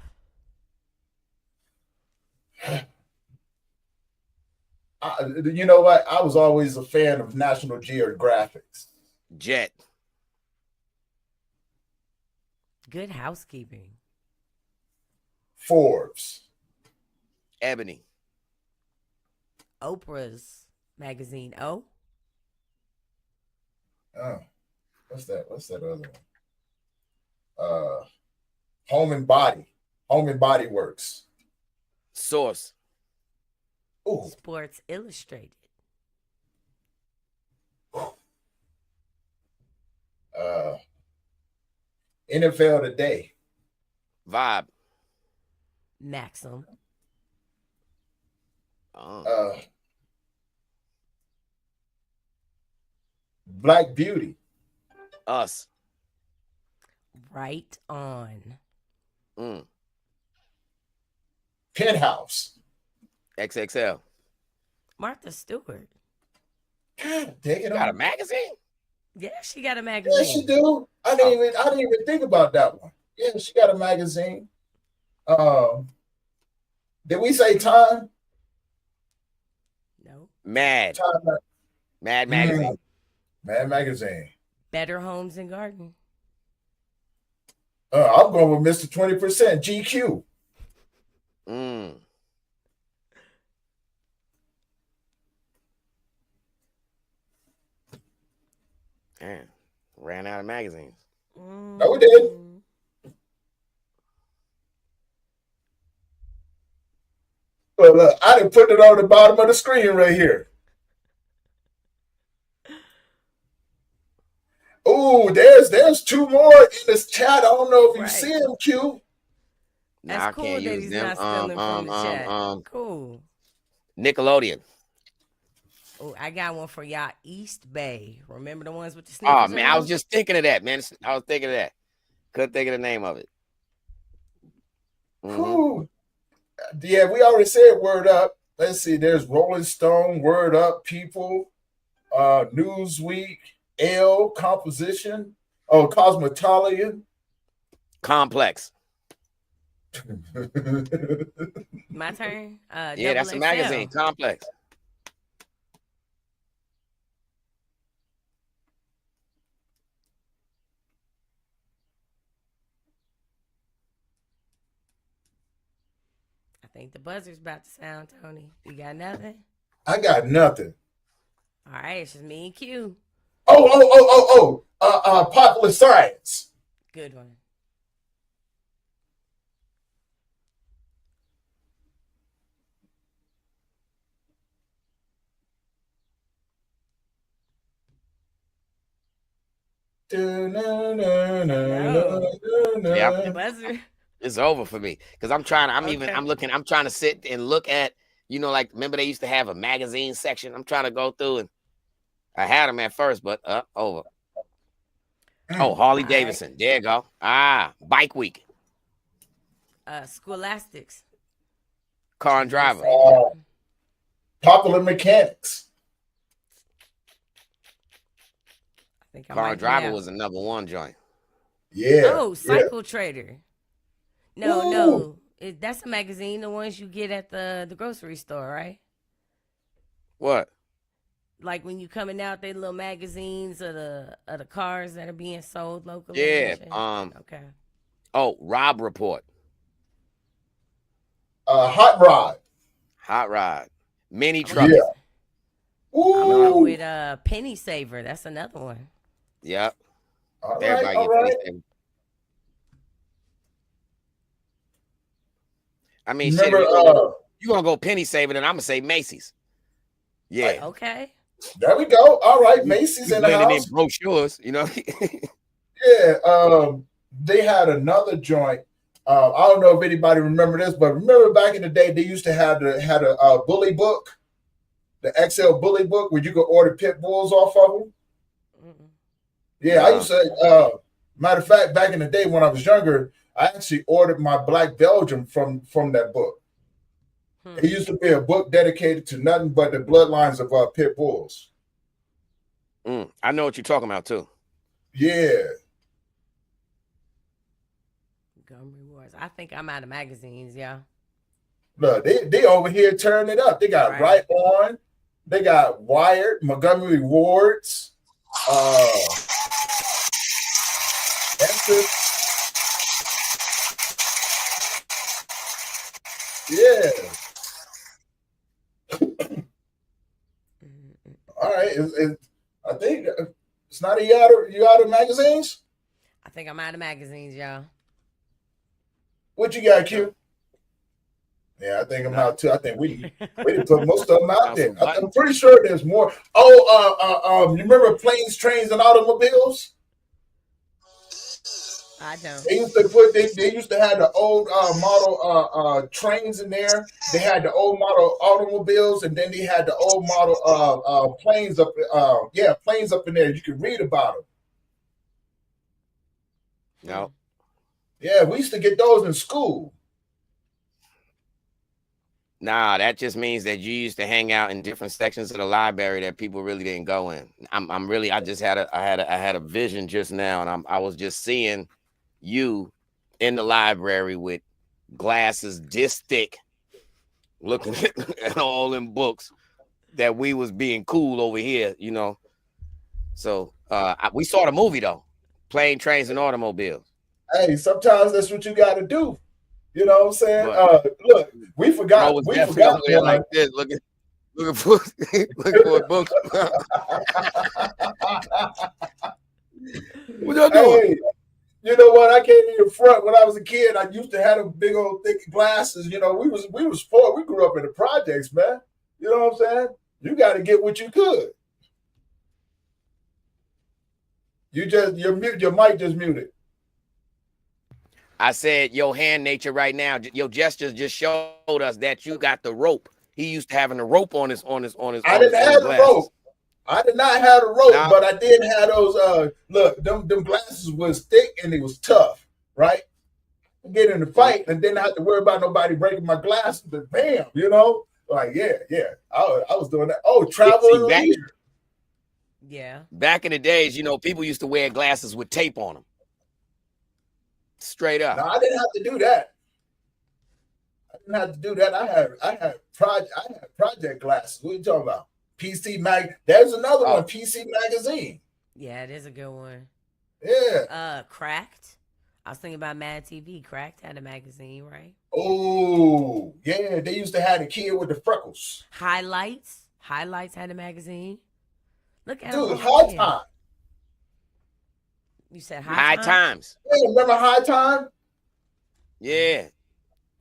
You know what? I was always a fan of National Geographics. Jet. Good housekeeping. Forbes. Ebony. Oprah's magazine. Oh, what's that? What's that other one? Home and Body. Home and Body Works. Source. Ooh. Sports Illustrated. NFL Today. Vibe. Maxim. Black Beauty. Us. Right on. Penthouse. XXL. Martha Stewart. God dang it! Got a magazine? Yeah, she got a magazine. Yeah, she do. I didn't even think about that one. Yeah, she got a magazine. Did we say Time? No. Mad. Time. Mad magazine. Mad magazine. Better Homes and Garden. I'm going with Mr. 20%. GQ. Man, ran out of magazines. No, we did. Well, look, I didn't put it on the bottom of the screen right here. Oh, there's two more in this chat. I don't know if you see them, Q. That's I cool can't that use he's them. not stealing from the chat. Cool. Nickelodeon. Oh, I got one for y'all. East Bay. Remember the ones with the sneakers? Oh man, I was just thinking of that, man. I was thinking of that. Couldn't think of the name of it. Yeah, we already said Word Up. Let's see. There's Rolling Stone, Word Up, People, Newsweek, Elle, Composition, Cosmetology, Complex. My turn. Yeah, that's a magazine. Complex. I think the buzzer's about to sound, Tony. You got nothing? I got nothing. All right, it's just me and Q. Popular science. Good one. Yeah, The buzzer. it's over for me because I'm trying. Okay. I'm trying to sit and look at. Like remember they used to have a magazine section. I'm trying to go through and I had them at first, but over. Oh, Harley Davidson. There you go. Bike Week. Scholastics. Car and Driver. Popular Mechanics. I think Car and Driver was a #1 joint. Yeah. Oh, Cycle Trader. No. That's a magazine. The ones you get at the grocery store, right? What? Like when you coming out, they little magazines of the cars that are being sold locally. Yeah. Okay. Oh, Rob Report. Hot Rod. Hot Rod. Mini Trucks. Yeah. I'm gonna go with Penny Saver. That's another one. Yep. All Everybody right. get Penny Saver. I mean, Remember, you gonna go Penny Saver, then I'm gonna say Macy's. Yeah. Okay. There we go. All right, Macy's in the blending house. in brochures, Yeah. They had another joint. I don't know if anybody remember this, but remember back in the day they used to have a bully book, the XL bully book, where you could order pit bulls off of them. Yeah, I used to. Matter of fact, back in the day when I was younger, I actually ordered my Black Belgium from that book. It used to be a book dedicated to nothing but the bloodlines of pit bulls. I know what you're talking about too. Yeah. Gum rewards. I think I'm out of magazines, y'all. Look, they over here turning it up. They got Right On. They got Wired, Montgomery Wards. That's it. Yeah. All right. I think it's not you out of magazines? I think I'm out of magazines, y'all. What you got, Q? Yeah, I think I'm out too. I think we didn't put most of them out there. I'm pretty sure there's more. You remember Planes, Trains, and Automobiles? I don't. They used to have the old model trains in there. They had the old model automobiles, and then they had the old model planes up. Planes up in there. You could read about them. No. Yeah, we used to get those in school. Nah, that just means that you used to hang out in different sections of the library that people really didn't go in. I just had a vision just now, and I was just seeing you in the library with glasses this thick, looking at all them books that we was being cool over here, So we saw the movie though, Plane, Trains, and Automobiles. Hey, sometimes that's what you got to do. You know what I'm saying? Look, we forgot. We forgot one. Like this, looking for a book. What y'all doing? Hey, you know what? I came in the front when I was a kid. I used to have a big old thick glasses. We was poor. We grew up in the projects, man. You know what I'm saying? You got to get what you could. Your mic just muted. I said your hand nature right now, your gestures just showed us that you got the rope. He used to having the rope on his. I didn't have the rope. I did not have a rope, but I did have those. Look, them glasses was thick and it was tough, right? Get in the fight and didn't have to worry about nobody breaking my glasses. But bam, like yeah. I was doing that. Oh, travel and leisure. Yeah. Back in the days, people used to wear glasses with tape on them. Straight up. No, I didn't have to do that. I didn't have to do that. I had project glasses. What are you talking about? PC Mag. There's another one. PC Magazine. Yeah, it is a good one. Yeah. Cracked. I was thinking about Mad TV. Cracked had a magazine, right? Oh, yeah. They used to have the kid with the freckles. Highlights. Highlights had a magazine. Look at Dude, High Time. You said High Times. Yeah, remember High Time? Yeah.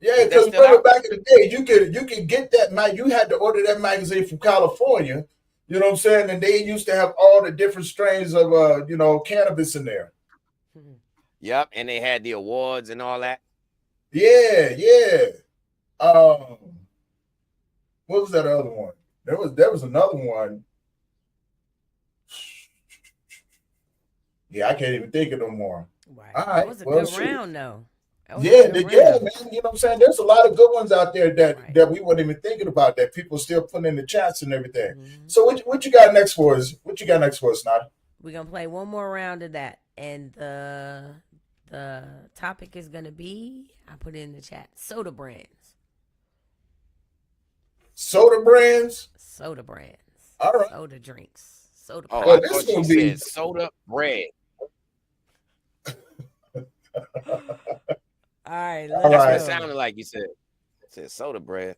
Yeah, because remember back in the day, you could get that mag. You had to order that magazine from California. You know what I'm saying? And they used to have all the different strains of cannabis in there. Yep, and they had the awards and all that. Yeah. What was that other one? There was another one. Yeah, I can't even think of no more. Right. All right. That was a good round, though. Yeah, man. You know what I'm saying? There's a lot of good ones out there that we weren't even thinking about that people still putting in the chats and everything. So what you got next for us? What you got next for us, Nada? We're gonna play one more round of that, and the topic is gonna be, I put it in the chat, soda brands. Soda brands. Soda brands. All right. Soda drinks. Soda. Oh, products. I thought you said soda bread. All right. That's what it sounded like. You said soda bread.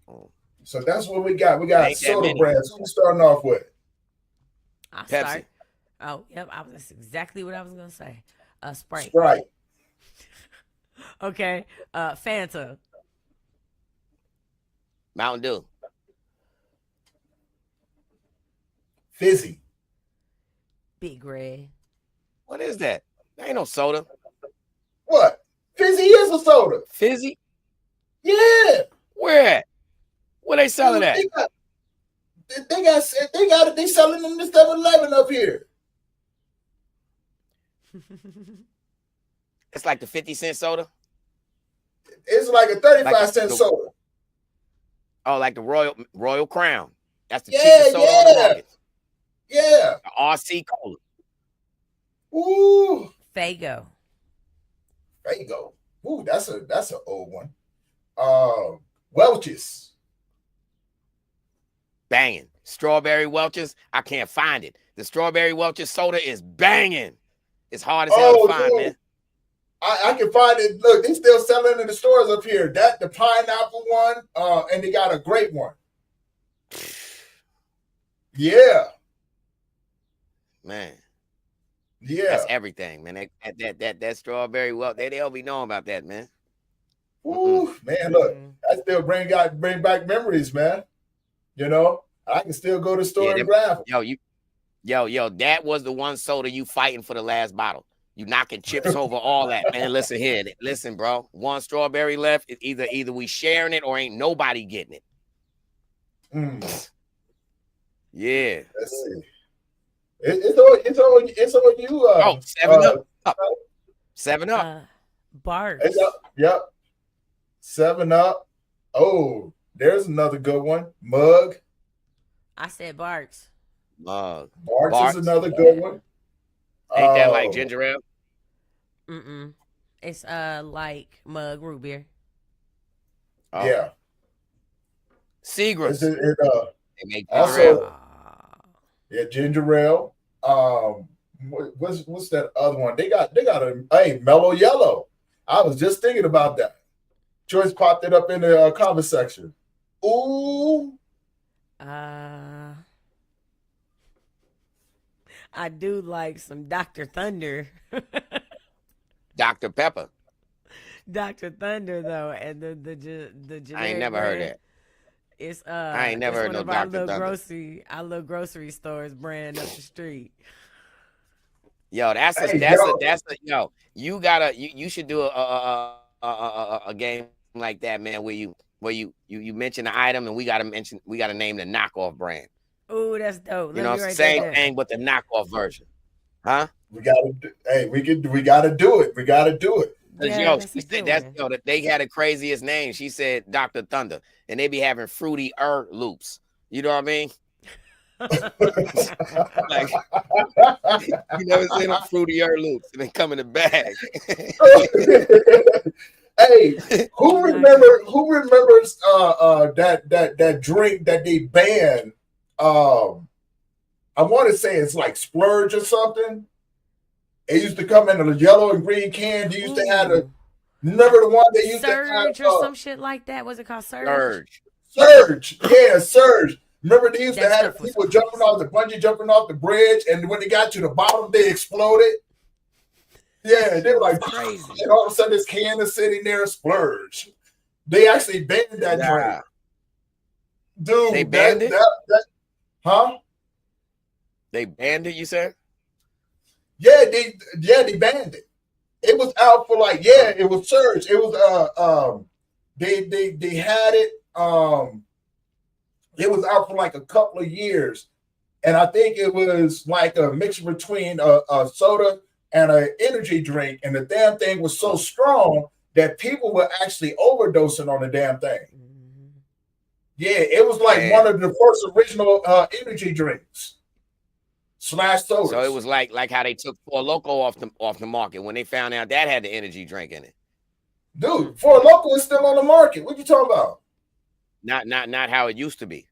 Oh. So that's what we got. We got Ain't that soda many. brands. Who's starting off with? I'll Pepsi. start. Oh, yep. That's exactly what I was gonna say. Sprite. Sprite. Okay. Fanta. Mountain Dew. Fizzy. Big Red. What is that? That ain't no soda. What? Fizzy is a soda. Fizzy? Yeah. Where at? Where they selling that? They got it. They selling in the 7-Eleven up here. It's like the 50-cent soda. It's like a 35-cent soda. Oh, like the Royal Crown. That's the Yeah, cheapest soda on the market. Yeah. The RC Cola. Ooh. Faygo. Ooh, that's an old one. Welch's. Banging. Strawberry Welch's. I can't find it. The Strawberry Welch's soda is banging. It's hard as hell to find, dude. man. I can find it. Look, they still selling in the stores up here. That the pineapple one, and they got a grape one. Yeah. Man. Yeah. That's everything, man. That Strawberry Welch, they'll be knowing about that, man. Ooh, man, look, I still bring back memories, man. You know, I can still go to the store and grab them. Yo, that was the one soda you fighting for the last bottle. You knocking chips over all that, man. Listen here. Listen, bro. One strawberry left. It's either we sharing it or ain't nobody getting it. Yeah. Let's see. It's on you. 7 Up. 7 Up. Barks. Yep. 7 Up. Oh, there's another good one. Mug. I said Barks. Mug. Barks is another good one. Ain't that like ginger ale? Mm-mm. It's like mug root beer. Oh. Yeah. Seagrass. They make also, ginger ale. Yeah, ginger ale. What's that other one? They got a mellow yellow. I was just thinking about that. Joyce popped it up in the comment section. Ooh. I do like some Dr. Thunder. Dr. Pepper. Dr. Thunder though, and the generic I ain't never heard brand, that. It's I ain't never heard no Dr. Thunder. Our little grocery stores brand up the street. Yo, you should do a game like that, man, where you mention the item and we gotta name the knockoff brand. Oh, that's dope. You know, same thing but the knockoff version. Huh? We gotta do it. We gotta do it. Yeah, they had the craziest name. She said Dr. Thunder, and they be having fruity loops. You know what I mean? Like, you never seen them fruity loops, and they come in the bag. Hey, who remembers that drink that they banned? I want to say it's like Splurge or something. It used to come in a yellow and green can. They used to have a. Remember the one they used to have? Surge or some shit like that. Was it called Surge? Surge. Yeah, Surge. Remember they used to That have stuff was people jumping off the bungee, jumping off the bridge, and when they got to the bottom, they exploded. Yeah, they were like, crazy. And all of a sudden, this can is sitting there, Splurge. They actually banned that drink. Dude, They banned it? Huh? They banned it, you said? Yeah, they banned it. It was out for like, it was Surge. It was they had it. It was out for like a couple of years. And I think it was like a mixture between a soda and an energy drink. And the damn thing was so strong that people were actually overdosing on the damn thing. Yeah, it was like one of the first original energy drinks / sodas. So it was like how they took Four Loko off the market when they found out that had the energy drink in it. Dude, Four Loko is still on the market. What you talking about? Not how it used to be.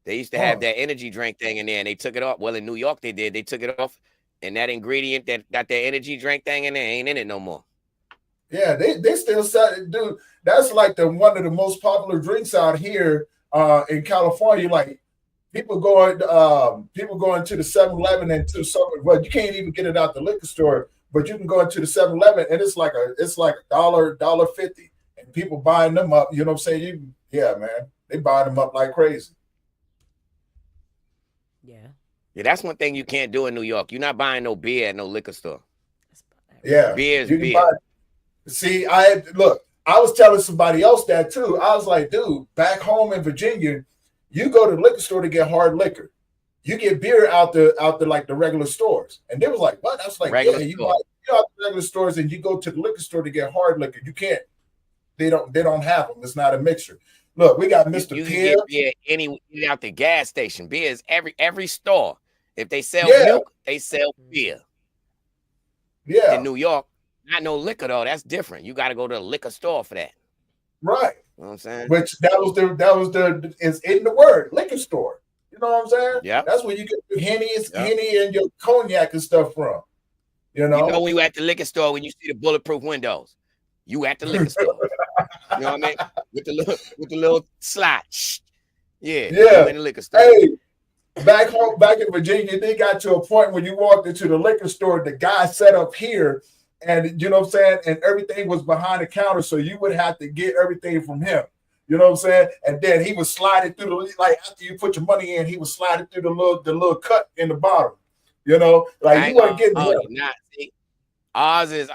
They used to have that energy drink thing in there, and they took it off. Well, in New York, they did. They took it off, and that ingredient that got that energy drink thing in there ain't in it no more. Yeah, they still sell it, dude. That's like one of the most popular drinks out here in California. Like people going to the 7-Eleven and to some. Well, you can't even get it out the liquor store, but you can go into the 7-Eleven and it's like $1.50, and people buying them up. You know what I'm saying? Man, they buying them up like crazy. Yeah, that's one thing you can't do in New York. You're not buying no beer at no liquor store. Yeah, beer is you can beer. See, I was telling somebody else that too. I was like, dude, back home in Virginia, you go to the liquor store to get hard liquor. You get beer out the like the regular stores. And they was like, what? I was like, you buy beer out the regular stores and you go to the liquor store to get hard liquor. You can't. They don't have them. It's not a mixture. Look, we got Mr. You Pibb. can get beer out the gas station. Beer is every store. If they sell milk, they sell beer. Yeah. In New York, not no liquor though. That's different. You got to go to the liquor store for that. Right. You know what I'm saying? Which that was the is in the word liquor store. You know what I'm saying? Yeah. That's where you get your Henny and your cognac and stuff from. You know when you at the liquor store when you see the bulletproof windows, you at the liquor store. You know what I mean? With the little slot. Yeah. You in the liquor store. Hey, back in Virginia, they got to a point when you walked into the liquor store, the guy set up here, and you know what I'm saying, and everything was behind the counter, so you would have to get everything from him. You know what I'm saying? And then he was sliding through after you put your money in, he was sliding through the little cut in the bottom. You know, like you weren't getting Ours is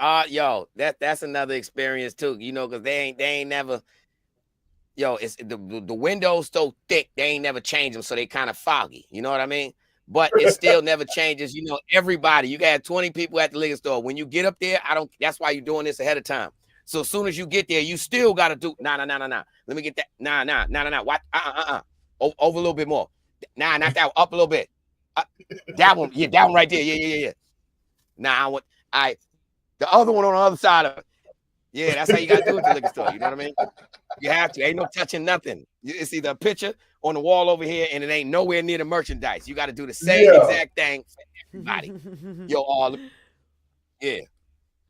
that's another experience too, you know, because they ain't never it's the windows so thick, they ain't never changed them, so they kind of foggy, you know what I mean? But it still never changes, you know. Everybody, you got 20 people at the liquor store. When you get up there, that's why you're doing this ahead of time. So as soon as you get there, you still got to do nah. Let me get that. Nah. What? Over a little bit more. Nah, not that one. Up a little bit. That one. Yeah, that one right there. Yeah. Nah, the other one on the other side of it. Yeah, that's how you got to do it at the liquor store. You know what I mean? You have to. Ain't no touching nothing. It's either a picture on the wall over here, and it ain't nowhere near the merchandise. You got to do the same exact thing for everybody. Yeah.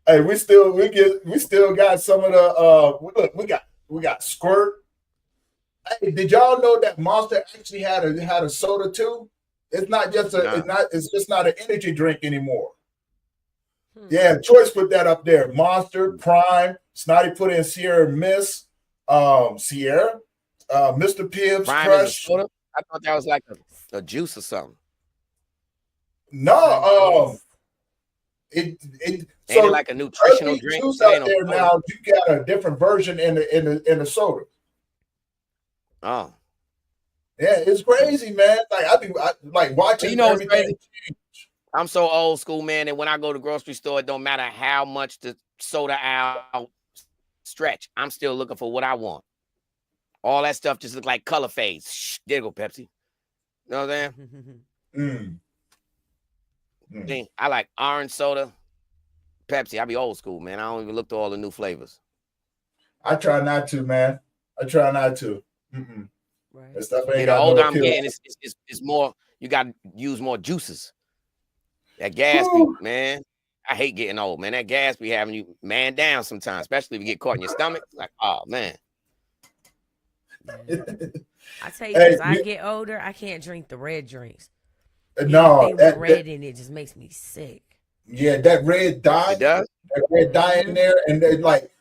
Hey, we still got some of the look, we got Squirt. Hey, did y'all know that Monster actually had a soda too? It's not just it's just not an energy drink anymore. Yeah, Choice put that up there. Monster, Prime, Snotty put in Sierra Mist, Mr. Pibb's Prime Crush. I thought that was like a juice or something. No, so like a nutritional drink juice out there now. You got a different version in the soda. Oh, yeah, it's crazy, man. Like I like watching. You know what's crazy? I'm so old school, man, and when I go to the grocery store, it don't matter how much the soda aisle stretch. I'm still looking for what I want. All that stuff just look like color fades. Shh, there you go, Pepsi. You know what I'm saying? I like orange soda, Pepsi. I be old school, man. I don't even look to all the new flavors. I try not to, man. I try not to. Mm-mm. Right. That stuff ain't The got no older I'm appeal. getting, it's more. You got to use more juices. That gas be, man. I hate getting old, man. That gas be having you man down sometimes, especially if you get caught in your stomach. Like, oh man. I tell you, Hey, as I get older, I can't drink the red drinks. no, Anything with red in it just makes me sick. yeah, that red dye, It does? that red dye in there, and then like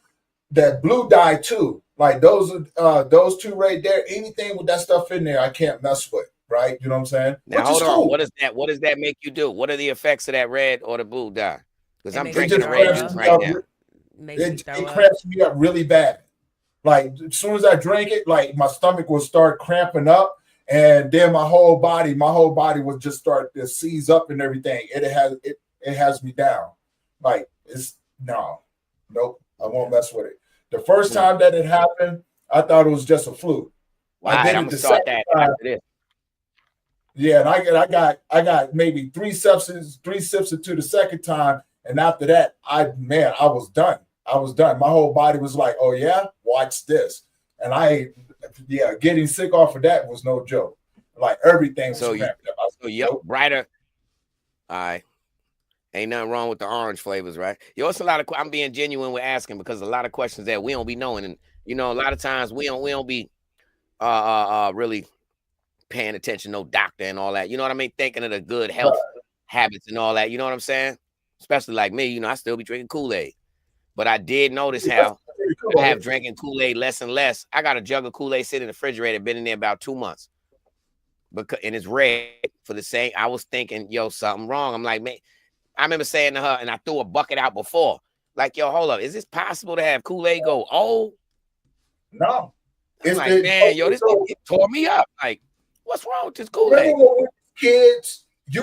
that blue dye too. Like those two right there. Anything with that stuff in there, I can't mess with. Right? You know what I'm saying? Now Which hold is on. cool. What does that make you do? What are the effects of that red or the blue dye? Because I'm It drinking just the red cramps juice me right up. now. It cramps me up really bad. Like as soon as I drink it, like my stomach will start cramping up, and then my whole body will just start to seize up and everything. It has me down. Like it's nope. I won't mess with it. The first time that it happened, I thought it was just a fluke. All I right, did I'm it gonna the start second that time. after this. Yeah, and I got maybe three sips into the second time, and after that, I was done. I was done. My whole body was like, "Oh yeah, watch this," and getting sick off of that was no joke. Like everything was cramped up. Brighter. All right. Ain't nothing wrong with the orange flavors, right? Yo, it's a lot of. I'm being genuine with asking because a lot of questions that we don't be knowing, and a lot of times we don't be really paying attention, no doctor and all that. You know what I mean? Thinking of the good health habits and all that. You know what I'm saying? Especially like me, I still be drinking Kool-Aid. But I did notice how I have drinking Kool-Aid less and less. I got a jug of Kool-Aid sitting in the refrigerator, been in there about 2 months. And it's red for the same. I was thinking, yo, something wrong. I'm like, man, I remember saying to her, and I threw a bucket out before. Like, yo, hold up. Is this possible to have Kool-Aid go old? No. I'm like, man, yo, this it tore me up. Like, what's wrong with this Kool-Aid? Remember when we were kids, we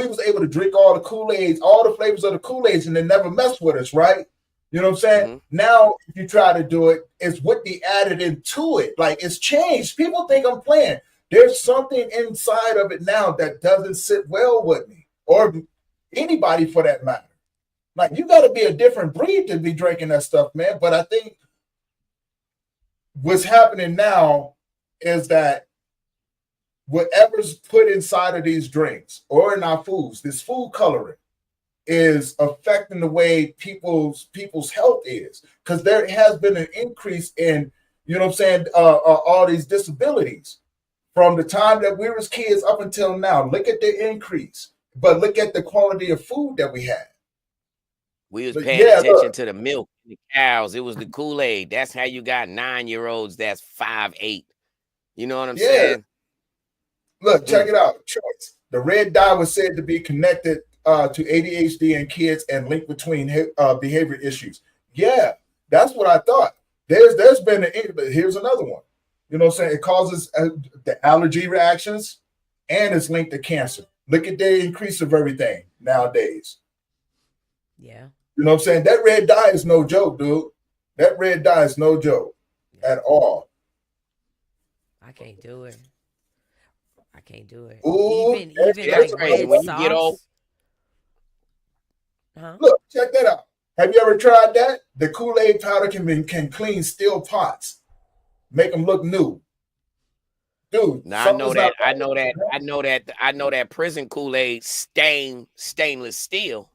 was able to drink all the Kool-Aids, all the flavors of the Kool-Aids, and they never mess with us, right? You know what I'm saying? Now, if you try to do it, it's what they added into it. Like it's changed. People think I'm playing. There's something inside of it now that doesn't sit well with me or anybody for that matter. Like you got to be a different breed to be drinking that stuff, man. But I think what's happening now is that whatever's put inside of these drinks or in our foods, this food coloring is affecting the way people's health is. Because there has been an increase in, all these disabilities from the time that we was kids up until now. Look at the increase, but look at the quality of food that we had. We was paying attention to the milk, the cows. It was the Kool-Aid. That's how you got 9-year-olds that's 5'8". You know what I'm saying? Look, check it out. Choice. The red dye was said to be connected to ADHD in kids and linked between behavior issues. Yeah, that's what I thought. There's been here's another one. You know what I'm saying? It causes the allergy reactions and it's linked to cancer. Look at the increase of everything nowadays. Yeah. You know what I'm saying? That red dye is no joke, dude. That red dye is no joke at all. I can't do it. I can't do it. Ooh, even that's like crazy. red When you sauce. get old. Huh? Look, check that out. Have you ever tried that? The Kool-Aid powder can clean steel pots, make them look new. Dude, Now I know that prison Kool-Aid stainless steel.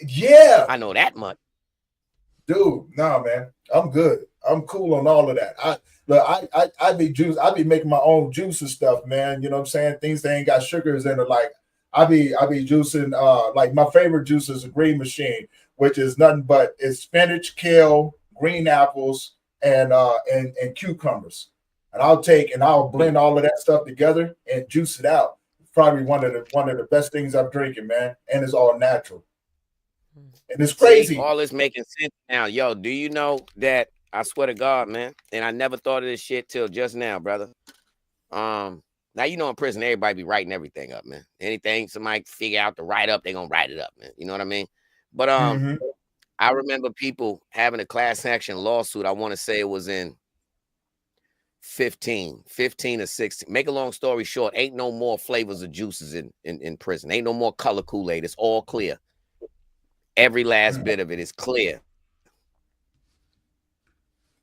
Yeah. I know that much. Dude, nah, man. I'm good. I'm cool on all of that. I be making my own juice and stuff, man. You know what I'm saying? Things that ain't got sugars in it. Like I be juicing like my favorite juice is a green machine, which is nothing but it's spinach, kale, green apples, and cucumbers. And I'll blend all of that stuff together and juice it out. It's probably one of the best things I'm drinking, man. And it's all natural. And it's crazy. See, all this making sense now. Yo, do you know that I swear to God, man, and I never thought of this shit till just now, brother. Now in prison, everybody be writing everything up, man. Anything somebody figure out to write up, they gonna write it up, man. You know what I mean? But I remember people having a class action lawsuit. I want to say it was in 15 or 16. Make a long story short, ain't no more flavors of juices in prison. Ain't no more color Kool-Aid. It's all clear. Every last bit of it is clear.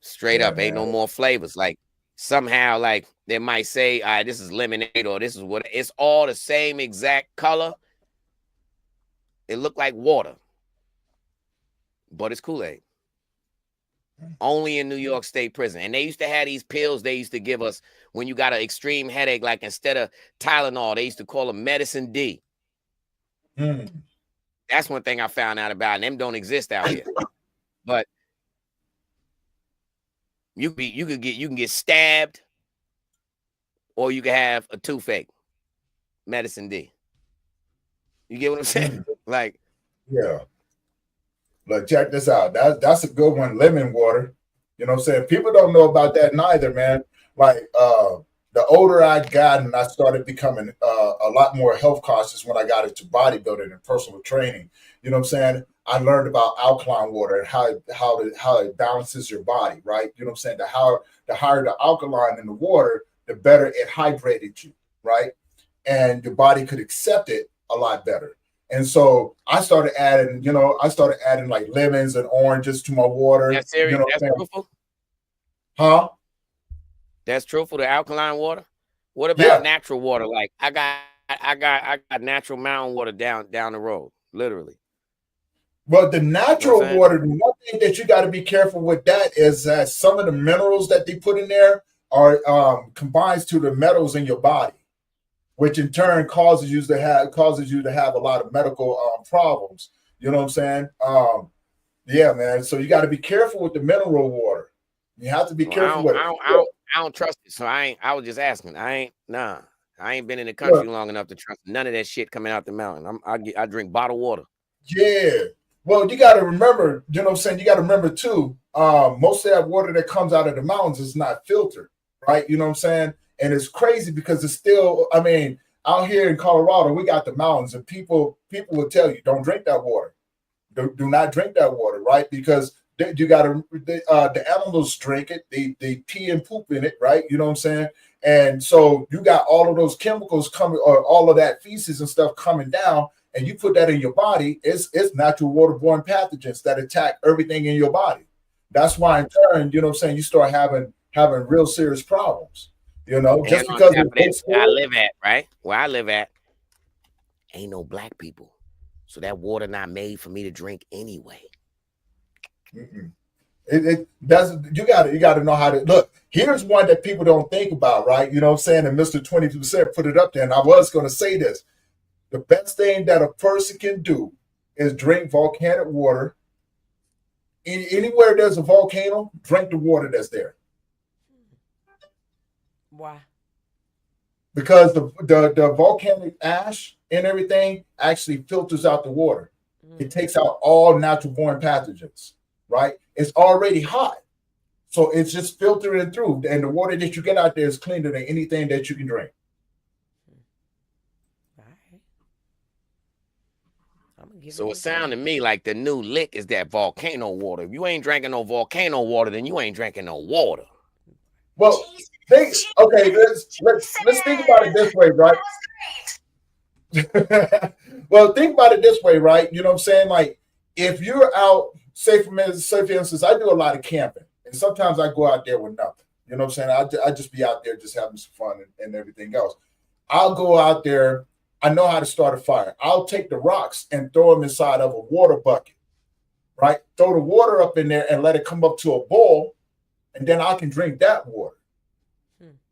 Straight Yeah, up, ain't no man. more flavors. Like somehow, like they might say, all right, this is lemonade or this is what. It's all the same exact color. It looked like water, but it's Kool-Aid. Only in New York State prison. And they used to have these pills they used to give us when you got an extreme headache, like instead of Tylenol, they used to call them medicine D. That's one thing I found out about, and them don't exist out here. But you can get stabbed, or you can have a toothache. Medicine D. You get what I'm saying? Like, yeah. Look, check this out. That's a good one. Lemon water. You know what I'm saying? People don't know about that neither, man. Like the older I got and I started becoming a lot more health conscious when I got into bodybuilding and personal training. You know what I'm saying? I learned about alkaline water and how it balances your body, right? You know what I'm saying? The higher the alkaline in the water, the better it hydrated you, right? And your body could accept it a lot better. And so I started adding, like lemons and oranges to my water. that's serious. You know That's what I'm saying? truthful. Huh? That's truthful. The alkaline water. What about natural water? Like I got natural mountain water down the road, literally. Well, the natural saying? water, the one thing that you got to be careful with that is that some of the minerals that they put in there are combines to the metals in your body, which in turn causes you to have a lot of medical problems. You know what I'm saying? Yeah, man. So you got to be careful with the mineral water. You have to be careful with it. I don't trust it. So I was just asking. I ain't been in the country long enough to trust none of that shit coming out the mountain. I drink bottled water. Yeah. Well, you got to remember, you know what I'm saying? You got to remember too, most of that water that comes out of the mountains is not filtered, right? You know what I'm saying? And it's crazy because it's still, I mean, out here in Colorado, we got the mountains and people will tell you, don't drink that water. Do not drink that water, right? Because the animals drink it, they pee and poop in it, right? You know what I'm saying? And so you got all of those chemicals coming, or all of that feces and stuff coming down, and you put that in your body, it's natural waterborne pathogens that attack everything in your body. That's why in turn, you know what I'm saying, you start having real serious problems. You know, And just on because top of that, it's where I live at, right? Where I live at, ain't no black people. So that water not made for me to drink anyway. It does. You got to know how to look. Here's one that people don't think about, right? You know what I'm saying? And Mr. 22% put it up there. And I was going to say this. The best thing that a person can do is drink volcanic water. Anywhere there's a volcano, drink the water that's there. Why? Because the volcanic ash and everything actually filters out the water. It takes out all natural born pathogens, right? It's already hot. So it's just filtering through. And the water that you get out there is cleaner than anything that you can drink. So it sounded to me like the new lick is that volcano water. If you ain't drinking no volcano water, then you ain't drinking no water. Well, let's think about it this way, right? Well, think about it this way, right? You know what I'm saying? Like, if you're out, say for instance, I do a lot of camping, and sometimes I go out there with nothing. You know what I'm saying? I just be out there just having some fun and everything else. I'll go out there. I know how to start a fire. I'll take the rocks and throw them inside of a water bucket, right? Throw the water up in there and let it come up to a boil, and then I can drink that water.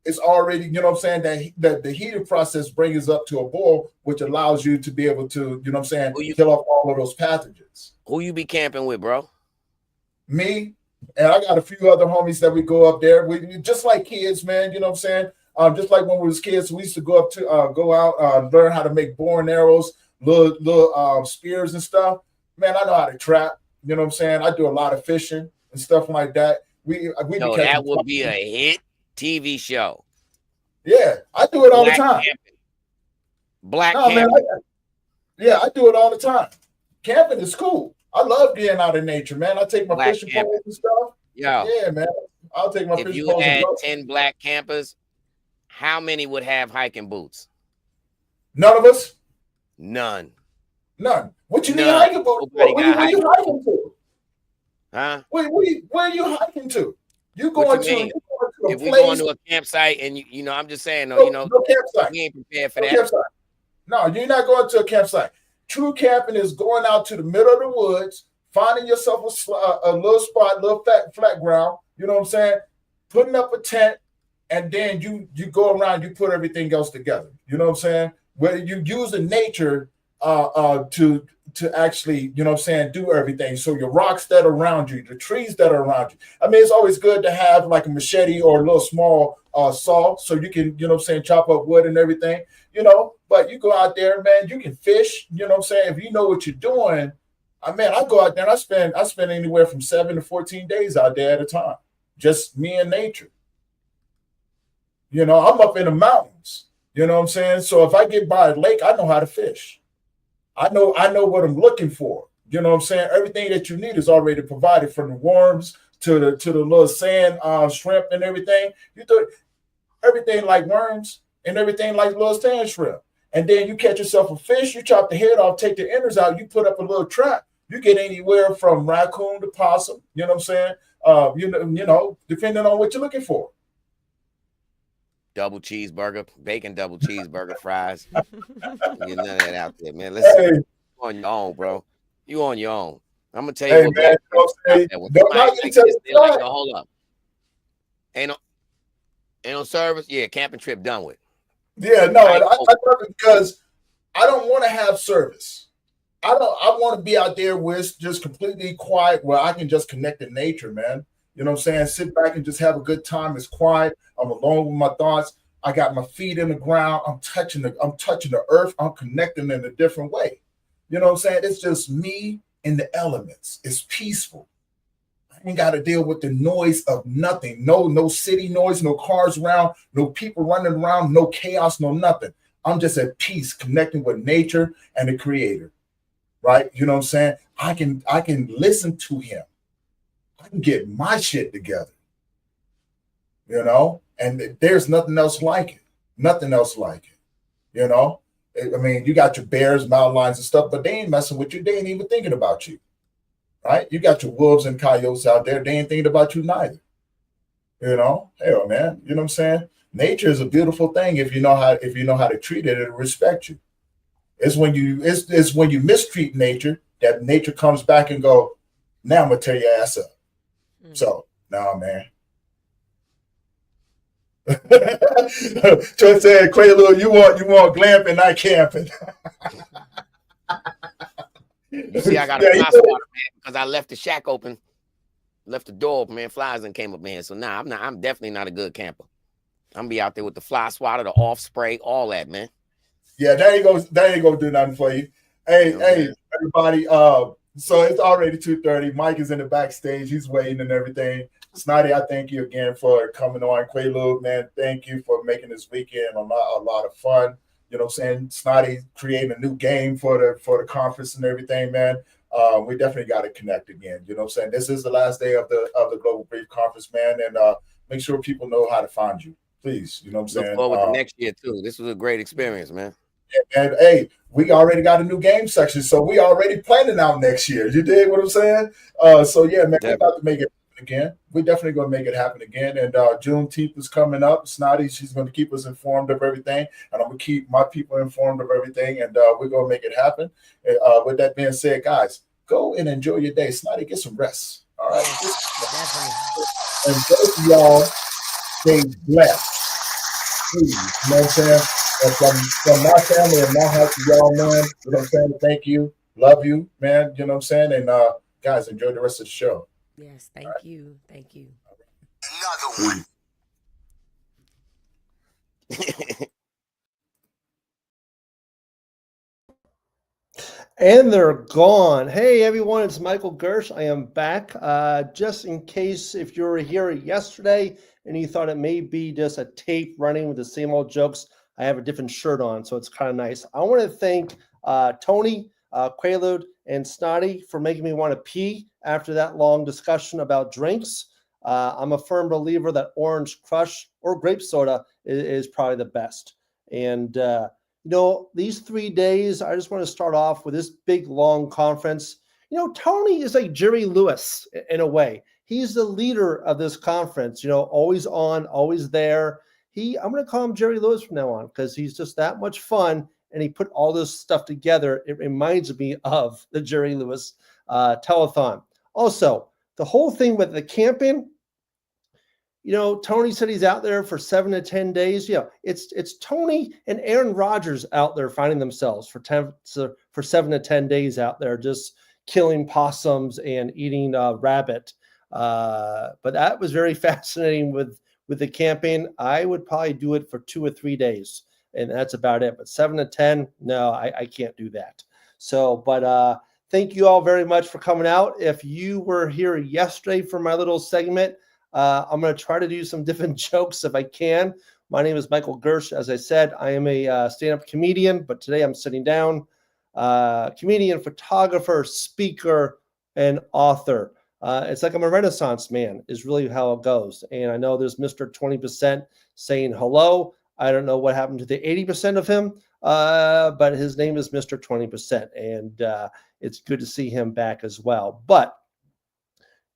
It's already, you know what I'm saying, that the heating process brings it up to a boil, which allows you to be able to, you know what I'm saying, kill off all of those pathogens. Who you be camping with, bro? Me, and I got a few other homies that we go up there. We just like kids, man, you know what I'm saying? Just like when we was kids, we used to go out, learn how to make bow and arrows, little spears and stuff. Man, I know how to trap, you know what I'm saying? I do a lot of fishing and stuff like that. No, that would be a hit TV show. Yeah, I do it all the time. Camping. Man, I do it all the time. Camping is cool. I love getting out in nature, man. I take my fishing poles and stuff. Yeah, man. I'll take my fishing poles. If you and had go. 10 black campers, how many would have hiking boots? None of us. None. What you need hiking boots? Where you hiking to? Huh? Where are you hiking to? You What going you to mean? a If we going place? to a campsite and you know, I'm just saying though, No campsite. we ain't prepared for No that. campsite. No, you're not going to a campsite. True camping is going out to the middle of the woods, finding yourself a little spot, little flat ground. You know what I'm saying? Putting up a tent, and then you go around. You put everything else together. You know what I'm saying? Where you use the nature to actually, you know what I'm saying, do everything. So your rocks that are around you, the trees that are around you. I mean, it's always good to have like a machete or a little small saw so you can, you know what I'm saying, chop up wood and everything, you know. But you go out there, man, you can fish, you know what I'm saying, if you know what you're doing. I mean, I go out there and I spend anywhere from 7 to 14 days out there at a time. Just me and nature. You know, I'm up in the mountains. You know what I'm saying? So if I get by a lake, I know how to fish. I know what I'm looking for. You know what I'm saying? Everything that you need is already provided, from the worms to the little sand shrimp and everything. You do everything like worms and everything like little sand shrimp. And then you catch yourself a fish, you chop the head off, take the innards out, you put up a little trap. You get anywhere from raccoon to possum, you know what I'm saying? You know, depending on what you're looking for. Double cheeseburger, bacon double cheeseburger, fries. Get none of that out there, man. Listen, Hey. you on your own, bro. You on your own. I'm gonna tell you Hey, what. man, don't knock it until it's done. Hold up. Ain't no service. Yeah, camping trip done with. Yeah, no, I love it because I don't want to have service. I want to be out there where it's just completely quiet, where I can just connect to nature, man. You know what I'm saying? Sit back and just have a good time. It's quiet. I'm alone with my thoughts. I got my feet in the ground. I'm touching the earth. I'm connecting in a different way. You know what I'm saying? It's just me and the elements. It's peaceful. I ain't got to deal with the noise of nothing. No city noise, no cars around, no people running around, no chaos, no nothing. I'm just at peace, connecting with nature and the creator. Right? You know what I'm saying? I can listen to him. I can get my shit together. You know? And there's nothing else like it. Nothing else like it. You know? I mean, you got your bears, mountain lions and stuff, but they ain't messing with you. They ain't even thinking about you. Right? You got your wolves and coyotes out there. They ain't thinking about you neither. You know? Hell, man. You know what I'm saying? Nature is a beautiful thing if you know how to treat it and respect you. It's when you mistreat nature that nature comes back and go, now I'm gonna tear your ass up. So, nah, man. Troy said, Quaalude, you want glamping, not camping. You see, I got a fly swatter, man, because I left the shack open, left the door open, man. Flies and came up in. So now I'm definitely not a good camper. I'm gonna be out there with the fly swatter, the off spray, all that, man. Yeah, that ain't gonna do nothing for you. Hey, everybody. So it's already 2:30. Mike is in the backstage. He's waiting and everything. Snotty, I thank you again for coming on. Quaalude, man, thank you for making this weekend a lot of fun. You know what I'm saying? Snotty creating a new game for the conference and everything, man. We definitely got to connect again. You know what I'm saying? This is the last day of the Global Brief Conference, man, and make sure people know how to find you. Please, you know what I'm saying? Look forward to next year too. This was a great experience, man. And hey, we already got a new game section, so we already planning out next year. You dig what I'm saying? So yeah, man, we're about to make it happen again. We're definitely going to make it happen again. And Juneteenth is coming up. Snotty, she's going to keep us informed of everything, and I'm going to keep my people informed of everything, and we're going to make it happen. And, with that being said, guys, go and enjoy your day. Snotty, get some rest. All right. And both of y'all stay blessed. Please, you know what I'm saying? And from my family and my heart to y'all, man, you know what I'm saying? Thank you. Love you, man. You know what I'm saying? And guys, enjoy the rest of the show. Yes, thank you. Thank you. Another one. And they're gone. Hey, everyone, it's Michael Gersh. I am back. Just in case if you were here yesterday and you thought it may be just a tape running with the same old jokes, I have a different shirt on, so it's kind of nice. I want to thank Tony, Quaalude, and Snotty for making me want to pee after that long discussion about drinks. I'm a firm believer that Orange Crush or grape soda is probably the best. And these 3 days, I just want to start off with this big, long conference. Tony is like Jerry Lewis in a way. He's the leader of this conference, always on, always there. I'm going to call him Jerry Lewis from now on because he's just that much fun. And he put all this stuff together. It reminds me of the Jerry Lewis telethon. Also, the whole thing with the camping, Tony said he's out there for 7 to 10 days. It's Tony and Aaron Rodgers out there finding themselves for 7 to 10 days out there, just killing possums and eating rabbit. But that was very fascinating with the camping. I would probably do it for 2 or 3 days, and that's about it. But 7 to 10, no, I can't do that. So, but thank you all very much for coming out. If you were here yesterday for my little segment, I'm going to try to do some different jokes if I can. My name is Michael Gersh. As I said, I am a stand-up comedian, but today I'm sitting down. Comedian, photographer, speaker, and author. It's like I'm a Renaissance man is really how it goes. And I know there's Mr. 20% saying hello. I don't know what happened to the 80% of him, but his name is Mr. 20%. And it's good to see him back as well. But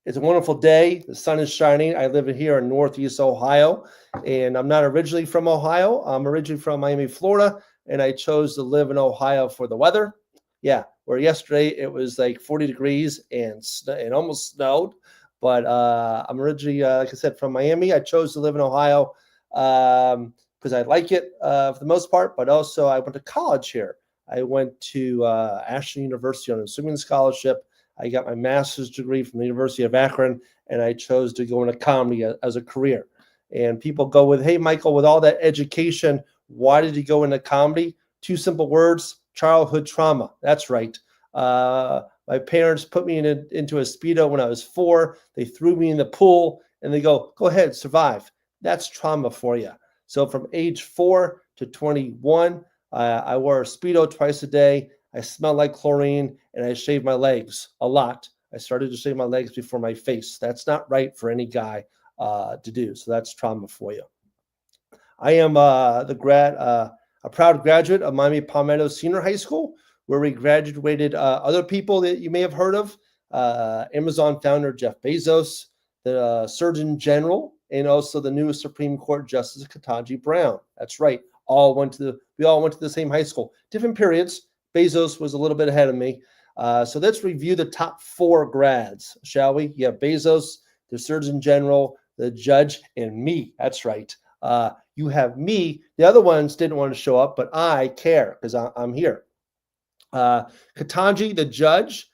it's a wonderful day. The sun is shining. I live here in Northeast Ohio, and I'm not originally from Ohio. I'm originally from Miami, Florida, and I chose to live in Ohio for the weather. Yeah, where yesterday it was like 40 degrees and almost snowed. But I'm originally, like I said, from Miami. I chose to live in Ohio because I like it for the most part, but also I went to college here. I went to Ashland University on a swimming scholarship. I got my master's degree from the University of Akron, and I chose to go into comedy as a career. And people go with, hey, Michael, with all that education, why did you go into comedy? 2 simple words, childhood trauma. That's right. My parents put me into a Speedo when I was 4. They threw me in the pool, and they go ahead, survive. That's trauma for you. So from age 4 to 21, I wore a Speedo twice a day. I smelled like chlorine, and I shaved my legs a lot. I started to shave my legs before my face. That's not right for any guy to do. So that's trauma for you. I am a proud graduate of Miami Palmetto Senior High School, where we graduated other people that you may have heard of. Amazon founder Jeff Bezos, the Surgeon General, and also the newest Supreme Court Justice Ketanji Brown. That's right. We all went to the same high school, different periods. Bezos was a little bit ahead of me. So let's review the top 4 grads, shall we? You have Bezos, the Surgeon General, the judge, and me. That's right. You have me. The other ones didn't want to show up, but I care because I'm here. Ketanji, the judge,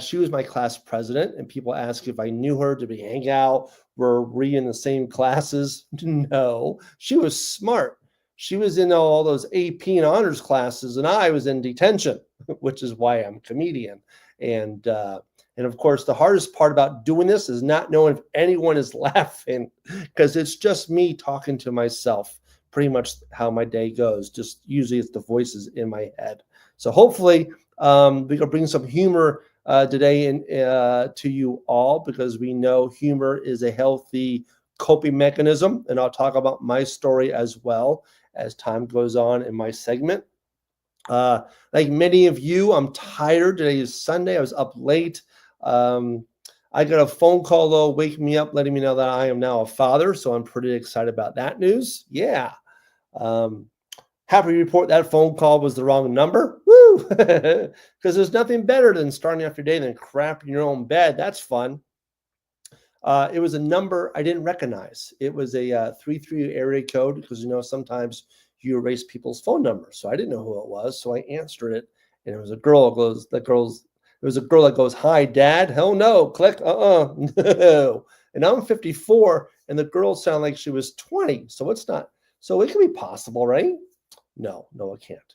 she was my class president, and people ask if I knew her. Did we hang out? Were we in the same classes? No. She was smart. She was in all those AP and honors classes, and I was in detention, which is why I'm a comedian. And of course, the hardest part about doing this is not knowing if anyone is laughing, because it's just me talking to myself, pretty much how my day goes. Just usually it's the voices in my head. So hopefully we can bring some humor today to you all, because we know humor is a healthy coping mechanism. And I'll talk about my story as well as time goes on in my segment. Like many of you, I'm tired. Today is Sunday. I was up late. I got a phone call, though, waking me up, letting me know that I am now a father. So I'm pretty excited about that news. Yeah. Happy to report that phone call was the wrong number. Woo! Because there's nothing better than starting off your day than crap in your own bed. That's fun. It was a number I didn't recognize. It was a 33 area code, because sometimes you erase people's phone numbers. So I didn't know who it was. So I answered it, and it was a girl. It was a girl that goes, "Hi, Dad." Hell no. Click. No. And I'm 54, and the girl sounded like she was 20. So it's not. So it can be possible, right? No, it can't.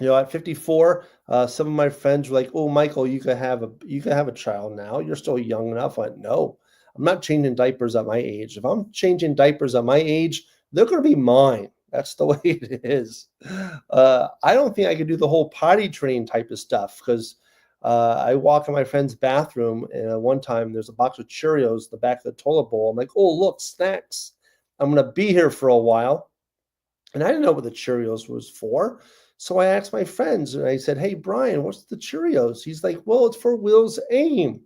At 54, some of my friends were like, "Oh, Michael, you can have a child now. You're still young enough." I went, "No, I'm not changing diapers at my age. If I'm changing diapers at my age, they're going to be mine. That's the way it is." I don't think I could do the whole potty training type of stuff, because I walk in my friend's bathroom, and one time there's a box of Cheerios in the back of the toilet bowl. I'm like, "Oh, look, snacks. I'm going to be here for a while." And I didn't know what the Cheerios was for. So I asked my friends, and I said, "Hey, Brian, what's the Cheerios?" He's like, "Well, it's for Will's aim."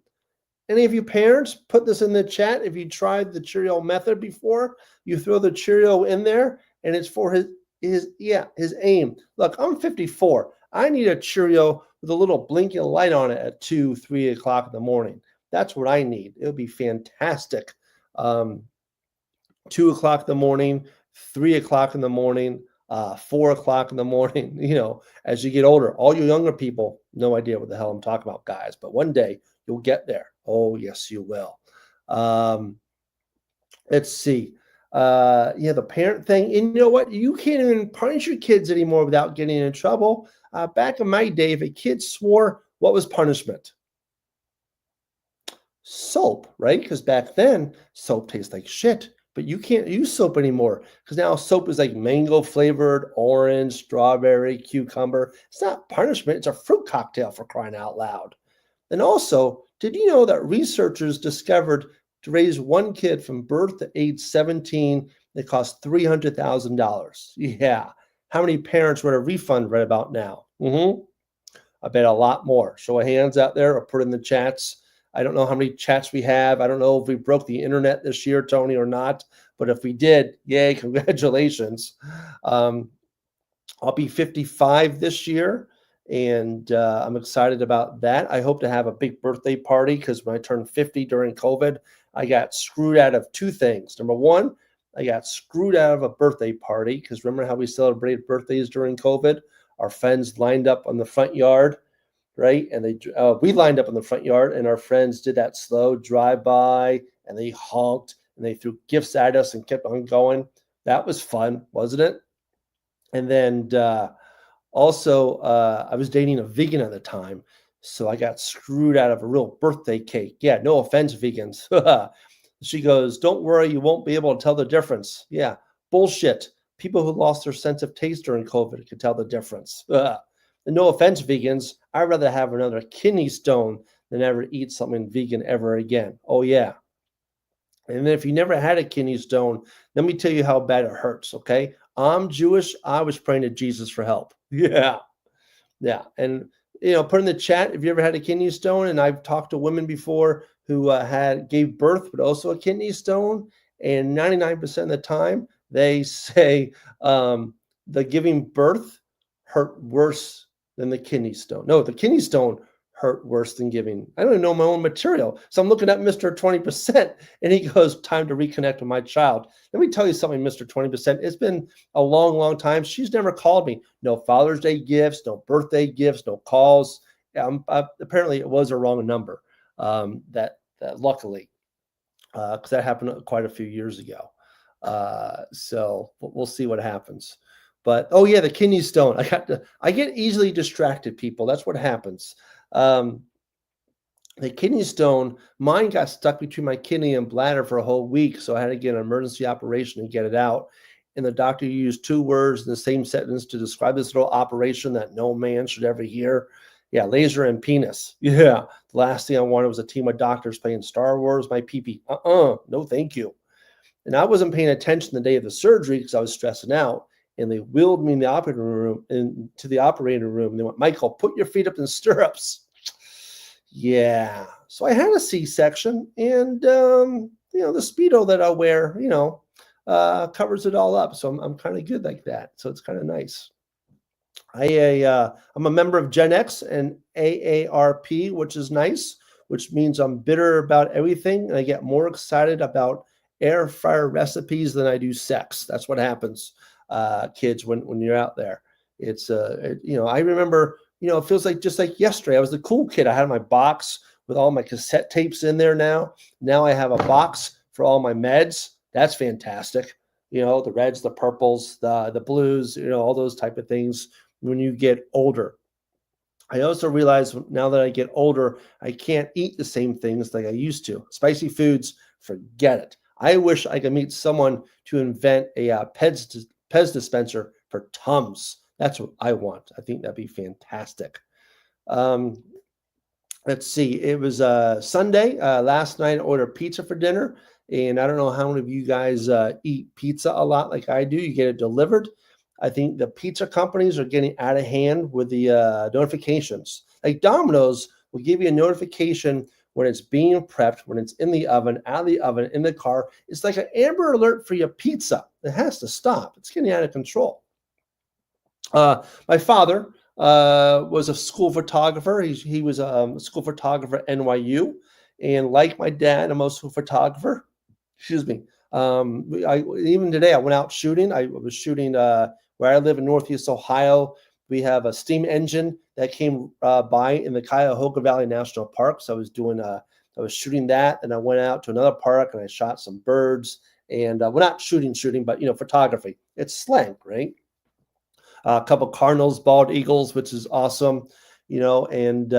Any of you parents, put this in the chat. If you tried the Cheerio method before, you throw the Cheerio in there, and it's for his aim. Look, I'm 54. I need a Cheerio with a little blinking light on it at 2, 3 o'clock in the morning. That's what I need. It would be fantastic. 2 o'clock in the morning, 3 o'clock in the morning, 4 o'clock in the morning, as you get older. All you younger people, no idea what the hell I'm talking about, guys, but one day you'll get there. Oh, yes, you will. Let's see. The parent thing. And you know what? You can't even punish your kids anymore without getting in trouble. Back in my day, if a kid swore, what was punishment? Soap, right? Because back then, soap tastes like shit. But you can't use soap anymore because now soap is like mango flavored, orange, strawberry, cucumber. It's not punishment. It's a fruit cocktail, for crying out loud. And also, did you know that researchers discovered to raise one kid from birth to age 17, it cost $300,000? Yeah. How many parents would a refund right about now? I bet a lot more. Show of hands out there or put in the chats. I don't know how many chats we have. I don't know if we broke the internet this year, Tony, or not. But if we did, yay, congratulations. I'll be 55 this year, and I'm excited about that. I hope to have a big birthday party because when I turned 50 during COVID, I got screwed out of two things. Number one, I got screwed out of a birthday party because remember how we celebrated birthdays during COVID? Our friends lined up on the front yard, right? And we lined up in the front yard, and our friends did that slow drive-by, and they honked, and they threw gifts at us and kept on going. That was fun, wasn't it? And then also, I was dating a vegan at the time, so I got screwed out of a real birthday cake. Yeah, no offense, vegans. She goes, don't worry, you won't be able to tell the difference. Yeah, bullshit. People who lost their sense of taste during COVID could tell the difference. And no offense, vegans, I'd rather have another kidney stone than ever eat something vegan ever again. Oh, yeah. And then if you never had a kidney stone, let me tell you how bad it hurts, okay? I'm Jewish. I was praying to Jesus for help. Yeah. Yeah. And, put in the chat if you ever had a kidney stone. And I've talked to women before who gave birth, but also a kidney stone. And 99% of the time, they say the giving birth hurt worse than the kidney stone. No, the kidney stone hurt worse than giving. I don't even know my own material. So I'm looking at Mr. 20%, and he goes, time to reconnect with my child. Let me tell you something, Mr. 20%. It's been a long, long time. She's never called me. No Father's Day gifts, no birthday gifts, no calls. Apparently, it was a wrong number, that luckily, because that happened quite a few years ago. So we'll see what happens. But, oh, yeah, the kidney stone. I get easily distracted, people. That's what happens. The kidney stone, mine got stuck between my kidney and bladder for a whole week, so I had to get an emergency operation to get it out. And the doctor used two words in the same sentence to describe this little operation that no man should ever hear. Yeah, laser and penis. Yeah, the last thing I wanted was a team of doctors playing Star Wars, my pee-pee. No thank you. And I wasn't paying attention the day of the surgery because I was stressing out. And they wheeled me in the operating room into the operating room. And they went, Michael, put your feet up in stirrups. Yeah. So I had a C-section, and the Speedo that I wear, covers it all up. So I'm kind of good like that. So it's kind of nice. I'm a member of Gen X and AARP, which is nice, which means I'm bitter about everything. And I get more excited about air fryer recipes than I do sex. That's what happens. Kids, when you're out there, it's I remember, it feels like just like yesterday. I was the cool kid. I had my box with all my cassette tapes in there. Now I have a box for all my meds. That's fantastic. The reds, the purples, the blues, all those type of things. When you get older, I also realize now that I get older, I can't eat the same things like I used to. Spicy foods, forget it. I wish I could meet someone to invent a Pez dispenser for Tums. That's what I want. I think that'd be fantastic. Let's see. It was Sunday. Last night I ordered pizza for dinner. And I don't know how many of you guys eat pizza a lot like I do. You get it delivered. I think the pizza companies are getting out of hand with the notifications. Like Domino's will give you a notification when it's being prepped, when it's in the oven, out of the oven, in the car. It's like an Amber Alert for your pizza. It has to stop. It's getting out of control. My father was a school photographer. He was a school photographer at NYU. And like my dad, I'm also a photographer. Excuse me. Even today, I went out shooting. I was shooting where I live in Northeast Ohio. We have a steam engine that came by in the Cuyahoga Valley National Park. So I was shooting that, and I went out to another park and I shot some birds. And we're not shooting, but photography. It's slang, right? A couple cardinals, bald eagles, which is awesome, and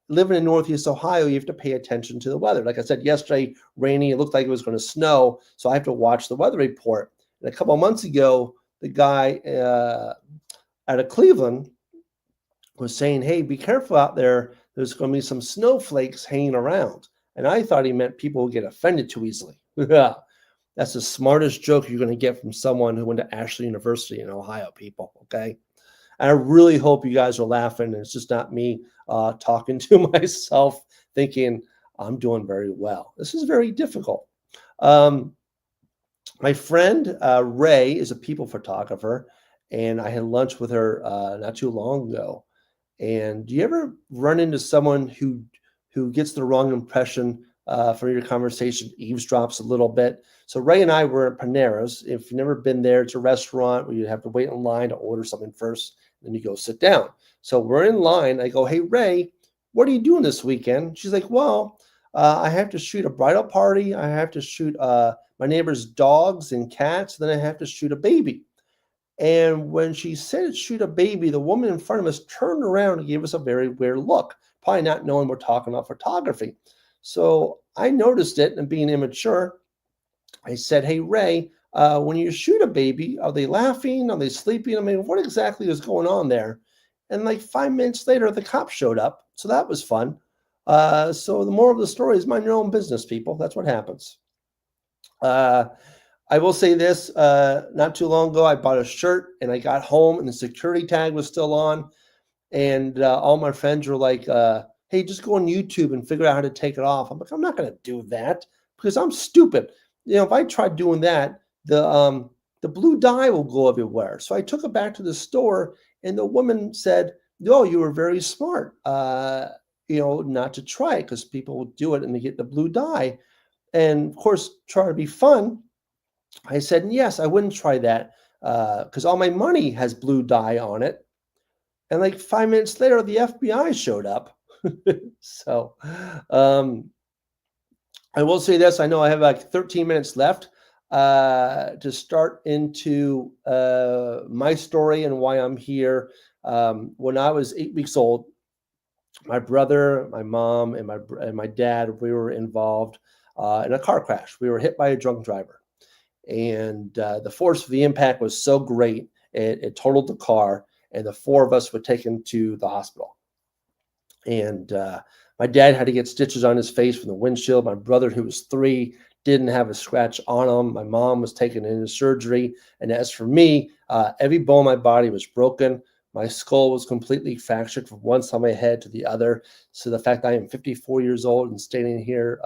living in Northeast Ohio, you have to pay attention to the weather. Like I said, yesterday, rainy, it looked like it was going to snow, so I have to watch the weather report. And a couple of months ago, the guy out of Cleveland was saying, hey, be careful out there. There's going to be some snowflakes hanging around. And I thought he meant people would get offended too easily. That's the smartest joke you're going to get from someone who went to Ashley University in Ohio, people, okay? And I really hope you guys are laughing, and it's just not me talking to myself thinking I'm doing very well. This is very difficult. My friend Ray is a people photographer, and I had lunch with her not too long ago. And do you ever run into someone who gets the wrong impression from your conversation, eavesdrops a little bit? So Ray and I were at Panera's. If you've never been there, it's a restaurant where you have to wait in line to order something first, then you go sit down. So we're in line. I go, hey, Ray, what are you doing this weekend? She's like, well, I have to shoot a bridal party. I have to shoot my neighbor's dogs and cats. Then I have to shoot a baby. And when she said shoot a baby, the woman in front of us turned around and gave us a very weird look, probably not knowing we're talking about photography. So I noticed it, and being immature, I said, hey, Ray, when you shoot a baby, are they laughing? Are they sleeping? I mean, what exactly is going on there? And like 5 minutes later, the cop showed up. So that was fun. So the moral of the story is mind your own business, people. That's what happens. I will say this, not too long ago, I bought a shirt and I got home and the security tag was still on. And all my friends were like, hey, just go on YouTube and figure out how to take it off. I'm like, I'm not going to do that because I'm stupid. If I tried doing that, the blue dye will go everywhere. So I took it back to the store, and the woman said, "No, you were very smart. Not to try it because people will do it and they get the blue dye." And of course, try to be fun. I said, "Yes, I wouldn't try that because all my money has blue dye on it." And like 5 minutes later, the FBI showed up. So. I will say this. I know I have like 13 minutes left to start into my story and why I'm here. When I was 8 weeks old, my brother, my mom, and my dad, we were involved in a car crash. We were hit by a drunk driver. And the force of the impact was so great, it totaled the car, and the four of us were taken to the hospital. And my dad had to get stitches on his face from the windshield. My brother, who was 3, didn't have a scratch on him. My mom was taken into surgery. And as for me, every bone in my body was broken. My skull was completely fractured from one side of my head to the other. So the fact that I am 54 years old and sitting here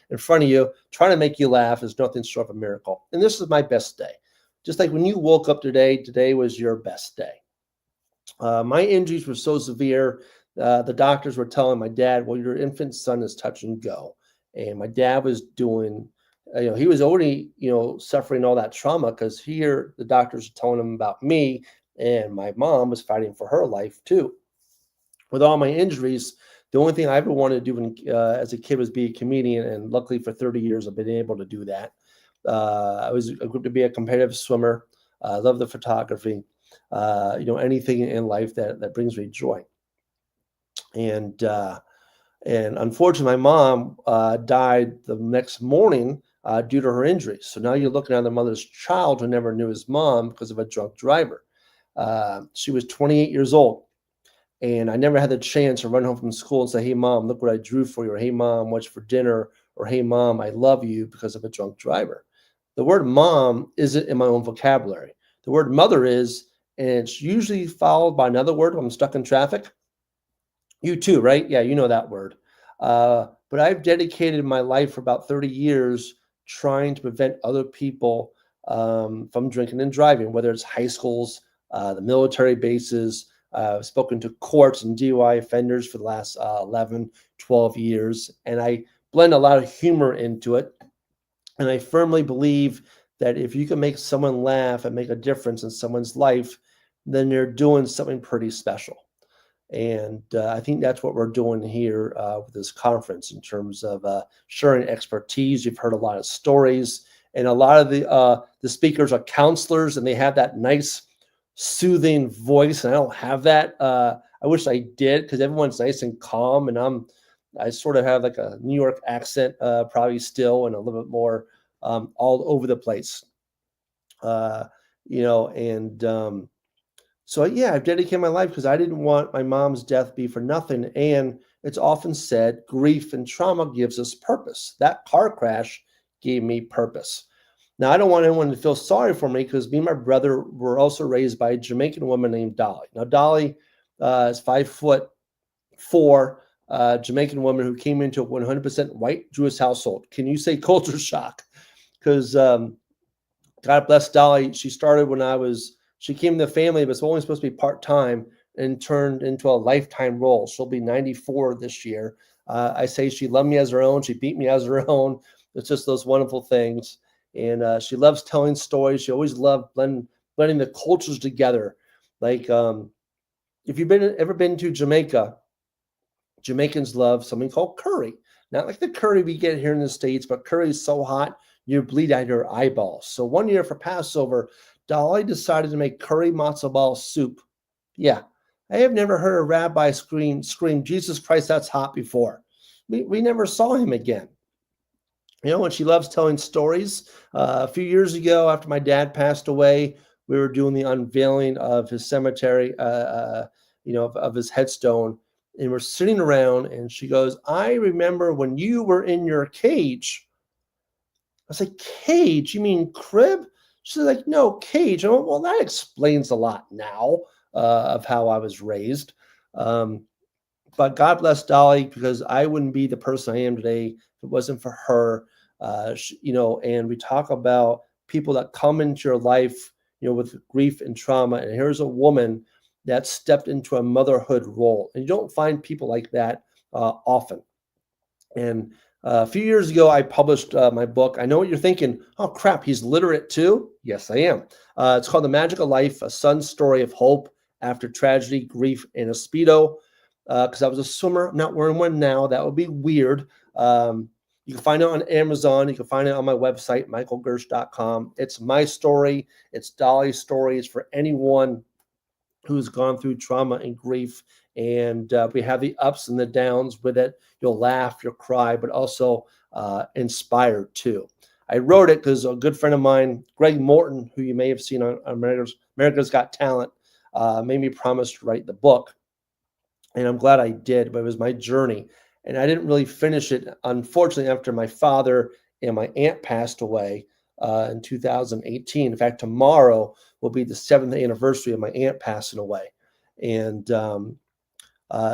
in front of you, trying to make you laugh is nothing short of a miracle. And this is my best day. Just like when you woke up today was your best day. My injuries were so severe. The doctors were telling my dad, well, your infant son is touch and go. And my dad was doing, he was already, suffering all that trauma because here the doctors were telling him about me, and my mom was fighting for her life too. With all my injuries, the only thing I ever wanted to do as a kid was be a comedian. And luckily for 30 years, I've been able to do that. I grew up to be a competitive swimmer. I love the photography, anything in life that brings me joy. And unfortunately, my mom died the next morning due to her injuries. So now you're looking at the mother's child who never knew his mom because of a drunk driver. She was 28 years old, and I never had the chance to run home from school and say, hey, Mom, look what I drew for you, or hey, Mom, what's for dinner, or hey, Mom, I love you, because of a drunk driver. The word mom isn't in my own vocabulary. The word mother is, and it's usually followed by another word when I'm stuck in traffic. You too, right? Yeah, you know that word. But I've dedicated my life for about 30 years trying to prevent other people from drinking and driving, whether it's high schools, the military bases. I've spoken to courts and DUI offenders for the last 11, 12 years, and I blend a lot of humor into it. And I firmly believe that if you can make someone laugh and make a difference in someone's life, then they're doing something pretty special. And I think that's what we're doing here with this conference in terms of sharing expertise. You've heard a lot of stories, and a lot of the speakers are counselors, and they have that nice, soothing voice. And I don't have that. I wish I did, because everyone's nice and calm, and I sort of have like a New York accent, probably still, and a little bit more all over the place. So yeah, I've dedicated my life because I didn't want my mom's death be for nothing. And it's often said grief and trauma gives us purpose. That car crash gave me purpose. Now, I don't want anyone to feel sorry for me, because me and my brother were also raised by a Jamaican woman named Dolly. Now, Dolly is 5'4", Jamaican woman who came into a 100% white Jewish household. Can you say culture shock? Because God bless Dolly. She started she came to the family, but it's only supposed to be part-time, and turned into a lifetime role. She'll be 94 this year. I say she loved me as her own. She beat me as her own. It's just those wonderful things. And she loves telling stories. She always loved blending the cultures together. Like if you've ever been to Jamaica, Jamaicans love something called curry. Not like the curry we get here in the States, but curry is so hot, you bleed out your eyeballs. So one year for Passover, Dolly decided to make curry matzo ball soup. Yeah, I have never heard a rabbi scream, Jesus Christ, that's hot before. We never saw him again. And she loves telling stories. A few years ago, after my dad passed away, we were doing the unveiling of his cemetery, of his headstone. And we're sitting around, and she goes, I remember when you were in your cage. I was like, cage? You mean crib? She's like, no, cage. I went, well, that explains a lot now of how I was raised. But God bless Dolly, because I wouldn't be the person I am today if it wasn't for her. And we talk about people that come into your life, with grief and trauma. And here's a woman that stepped into a motherhood role. And you don't find people like that often. And a few years ago, I published my book. I know what you're thinking. Oh, crap, he's literate too? Yes, I am. It's called The Magical Life, A Son's Story of Hope After Tragedy, Grief, and a Speedo. Because I was a swimmer. I'm not wearing one now. That would be weird. You can find it on Amazon. You can find it on my website, michaelgersh.com. It's my story. It's Dolly's story. It's for anyone who's gone through trauma and grief. And we have the ups and the downs with it. You'll laugh, you'll cry, but also inspired too. I wrote it because a good friend of mine, Greg Morton, who you may have seen on America's Got Talent, made me promise to write the book. And I'm glad I did, but it was my journey. And I didn't really finish it, unfortunately, after my father and my aunt passed away in 2018. In fact, tomorrow will be the 7th anniversary of my aunt passing away. And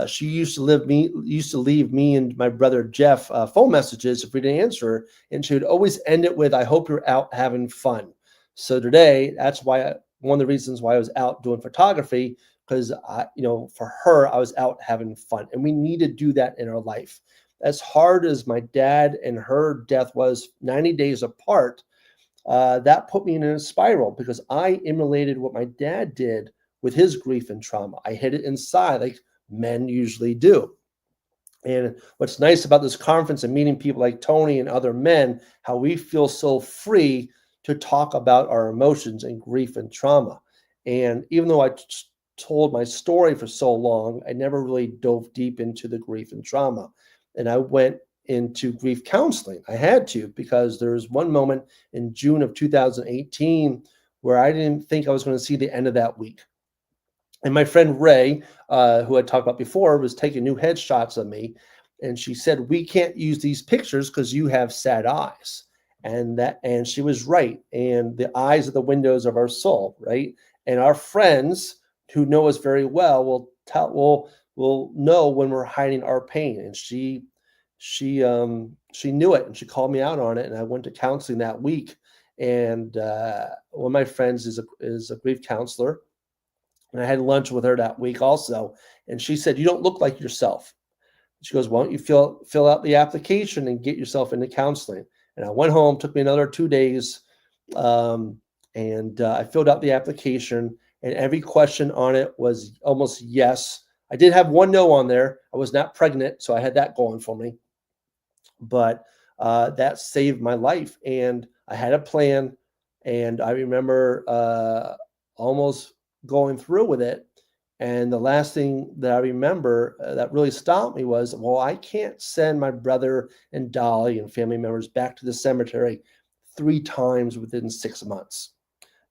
she used to leave me and my brother Jeff phone messages if we didn't answer her, and she would always end it with, "I hope you're out having fun." So today, that's why one of the reasons why I was out doing photography, because for her, I was out having fun, and we need to do that in our life. As hard as my dad and her death was 90 days apart, that put me in a spiral, because I emulated what my dad did with his grief and trauma. I hid it inside like men usually do. And what's nice about this conference and meeting people like Tony and other men, how we feel so free to talk about our emotions and grief and trauma. And even though I told my story for so long, I never really dove deep into the grief and trauma. And I went into grief counseling. I had to, because there was one moment in June of 2018 where I didn't think I was going to see the end of that week. And my friend Ray, who I talked about before, was taking new headshots of me. And she said, "We can't use these pictures because you have sad eyes." And she was right. And the eyes are the windows of our soul, right? And our friends who know us very well will know when we're hiding our pain. And she she knew it, and she called me out on it, and I went to counseling that week. And one of my friends is a grief counselor, and I had lunch with her that week also. And she said, "You don't look like yourself." She goes, "Why don't you fill out the application and get yourself into counseling?" And I went home, took me another 2 days, and I filled out the application, and every question on it was almost yes. I did have one no on there. I was not pregnant, so I had that going for me. But that saved my life, and I had a plan, and I remember almost going through with it. And the last thing that I remember that really stopped me was, well, I can't send my brother and Dolly and family members back to the cemetery 3 times within 6 months.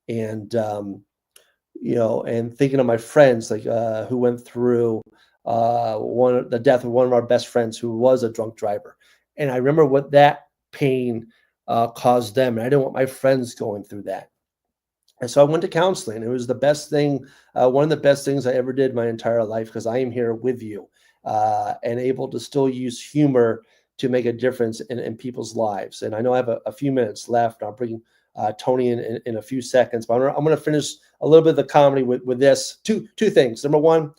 And and thinking of my friends, like who went through the death of one of our best friends who was a drunk driver. And I remember what that pain caused them. And I didn't want my friends going through that. And so I went to counseling. It was the best thing, one of the best things I ever did my entire life, because I am here with you and able to still use humor to make a difference in people's lives. And I know I have a few minutes left. I'll bring Tony in a few seconds, but I'm going to finish a little bit of the comedy with this. Two things. Number one,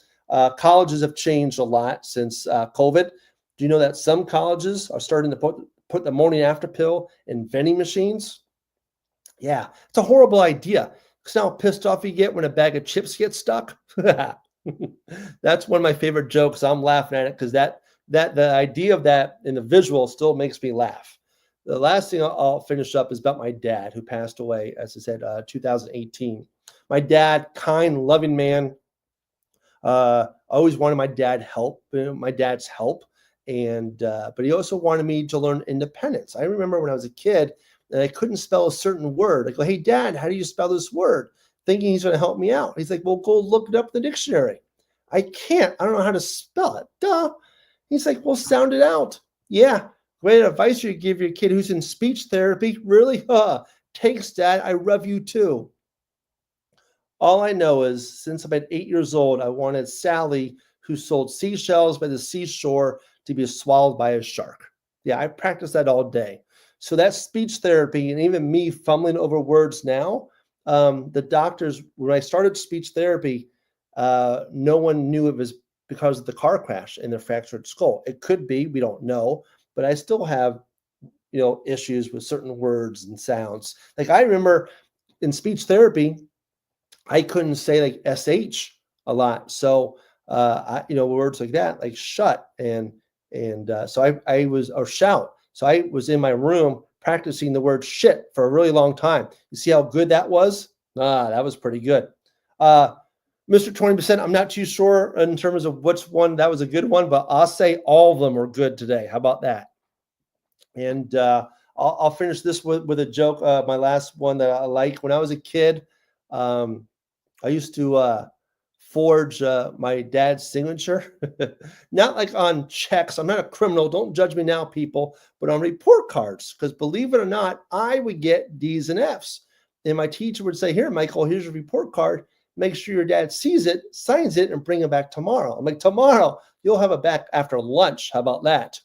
colleges have changed a lot since COVID. Do you know that some colleges are starting to put the morning after pill in vending machines? Yeah, it's a horrible idea. Because how pissed off you get when a bag of chips gets stuck. That's one of my favorite jokes. I'm laughing at it because that the idea of that in the visual still makes me laugh. The last thing I'll finish up is about my dad, who passed away, as I said, 2018. My dad, kind, loving man. Always wanted my dad's help, and but he also wanted me to learn independence. I remember when I was a kid and I couldn't spell a certain word. I go, "Hey, Dad, how do you spell this word?" Thinking he's going to help me out. He's like, "Well, go look it up in the dictionary." I can't. I don't know how to spell it. Duh. He's like, "Well, sound it out." Yeah. Great advice you give your kid who's in speech therapy. Really? Thanks, Dad. I love you too. All I know is since I'm about 8 years old, I wanted Sally, who sold seashells by the seashore, to be swallowed by a shark. Yeah, I practiced that all day. So that's speech therapy, and even me fumbling over words now. The doctors, when I started speech therapy, no one knew it was because of the car crash and the fractured skull. It could be, we don't know, but I still have, issues with certain words and sounds. Like I remember in speech therapy, I couldn't say like SH a lot. So, words like that, like shut so I was, or shout. So I was in my room practicing the word shit for a really long time. You see how good that was? That was pretty good. Mr. 20%, I'm not too sure in terms of which one that was a good one, but I'll say all of them are good today. How about that? And I'll finish this with a joke. My last one that I like. When I was a kid, I used to forge my dad's signature, not like on checks. I'm not a criminal. Don't judge me now, people, but on report cards. Because believe it or not, I would get D's and F's. And my teacher would say, "Here, Michael, here's your report card. Make sure your dad sees it, signs it, and bring it back tomorrow." I'm like, "Tomorrow? You'll have it back after lunch. How about that?"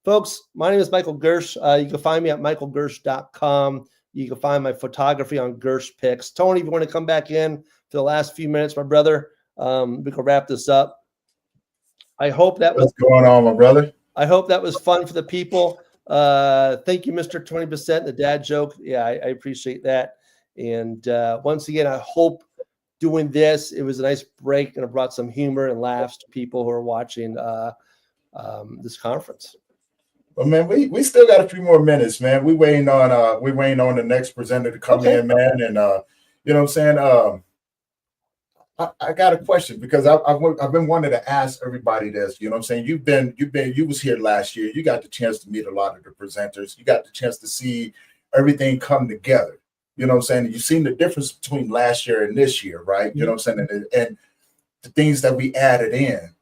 Folks, my name is Michael Gersh. You can find me at michaelgersh.com. You can find my photography on Gersh Pics. Tony, if you want to come back in for the last few minutes, my brother, we can wrap this up. I hope that What's going on, my brother? I hope that was fun for the people. Thank you, Mr. 20%, the dad joke. Yeah, I appreciate that. And once again, I hope doing this, it was a nice break and it brought some humor and laughs to people who are watching this conference. Well, man, we still got a few more minutes, man. We're waiting on the next presenter to come in, man. And you know what I'm saying? I got a question because I've been wanting to ask everybody this. You know what I'm saying? You was here last year. You got the chance to meet a lot of the presenters. You got the chance to see everything come together. You know what I'm saying? You've seen the difference between last year and this year, right? You know what I'm saying? And the things that we added in,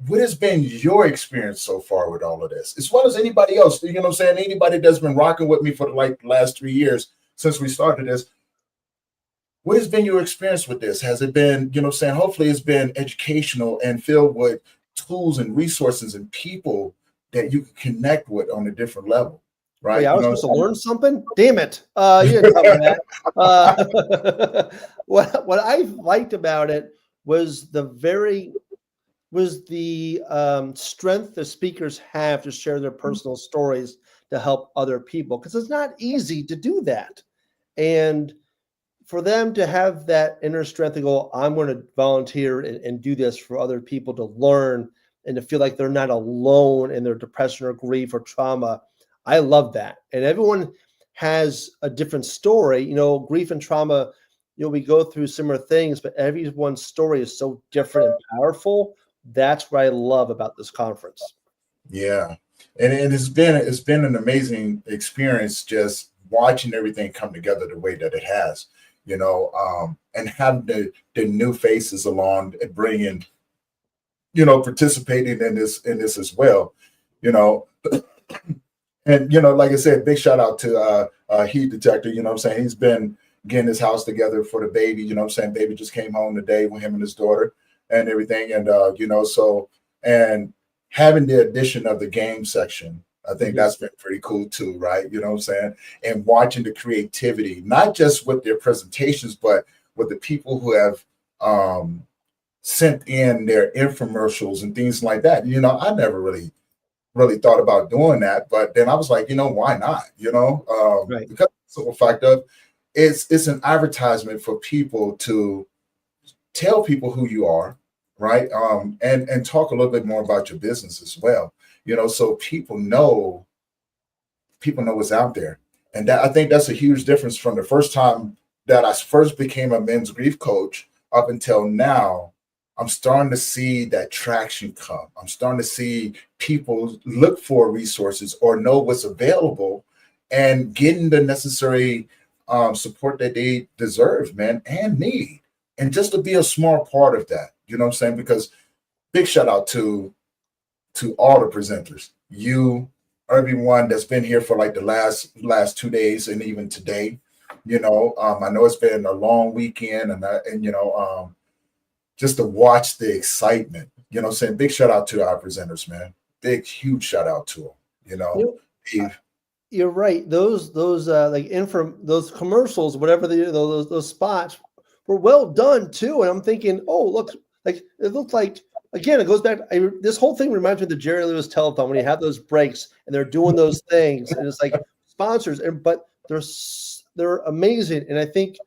what has been your experience so far with all of this, as well as anybody else? You know what I'm saying? Anybody that's been rocking with me for the last 3 years since we started this. What has been your experience with this? Has it been, hopefully it's been educational and filled with tools and resources and people that you can connect with on a different level, right? Wait, I You was know, supposed to learn something? Damn it. You didn't tell me that. What I liked about it was the strength the speakers have to share their personal stories to help other people, because it's not easy to do that. And for them to have that inner strength to go, I'm going to volunteer and do this for other people to learn and to feel like they're not alone in their depression or grief or trauma. I love that. And everyone has a different story. You know, grief and trauma, you know, we go through similar things, but everyone's story is so different and powerful. That's what I love about this conference. Yeah. And it's been an amazing experience just watching everything come together the way that it has, you know, and having the new faces along and bringing, you know, participating in this as well, you know. And, you know, like I said, big shout out to Heat Detector, you know what I'm saying? He's been getting his house together for the baby, you know what I'm saying? Baby just came home today with him and his daughter and everything. And, you know, so, and having the addition of the game section, I think that's been pretty cool too, right? You know what I'm saying? And watching the creativity, not just with their presentations, but with the people who have sent in their infomercials and things like that. You know, I never really thought about doing that, but then I was like, you know, why not? You know, Right. because the simple fact of it's an advertisement for people to tell people who you are, right? And talk a little bit more about your business as well. You know, so people know what's out there. And that, I think that's a huge difference from the first time that I first became a men's grief coach up until now. I'm starting to see that traction come. I'm starting to see people look for resources or know what's available and getting the necessary support that they deserve, man, and need. And just to be a small part of that, you know what I'm saying? Because big shout out to all the presenters, you, everyone that's been here for like the last 2 days and even today. You know, I know it's been a long weekend, and you know, just to watch the excitement. You know what I'm saying? Big shout out to our presenters, man. Big, huge shout out to them. You know, You're right. Those like those commercials, whatever those spots were well done too. And I'm thinking, oh, look, like it looked like, again, it goes back. This whole thing reminds me of the Jerry Lewis telethon when you have those breaks and they're doing those things, and it's like sponsors, but they're amazing. And I think,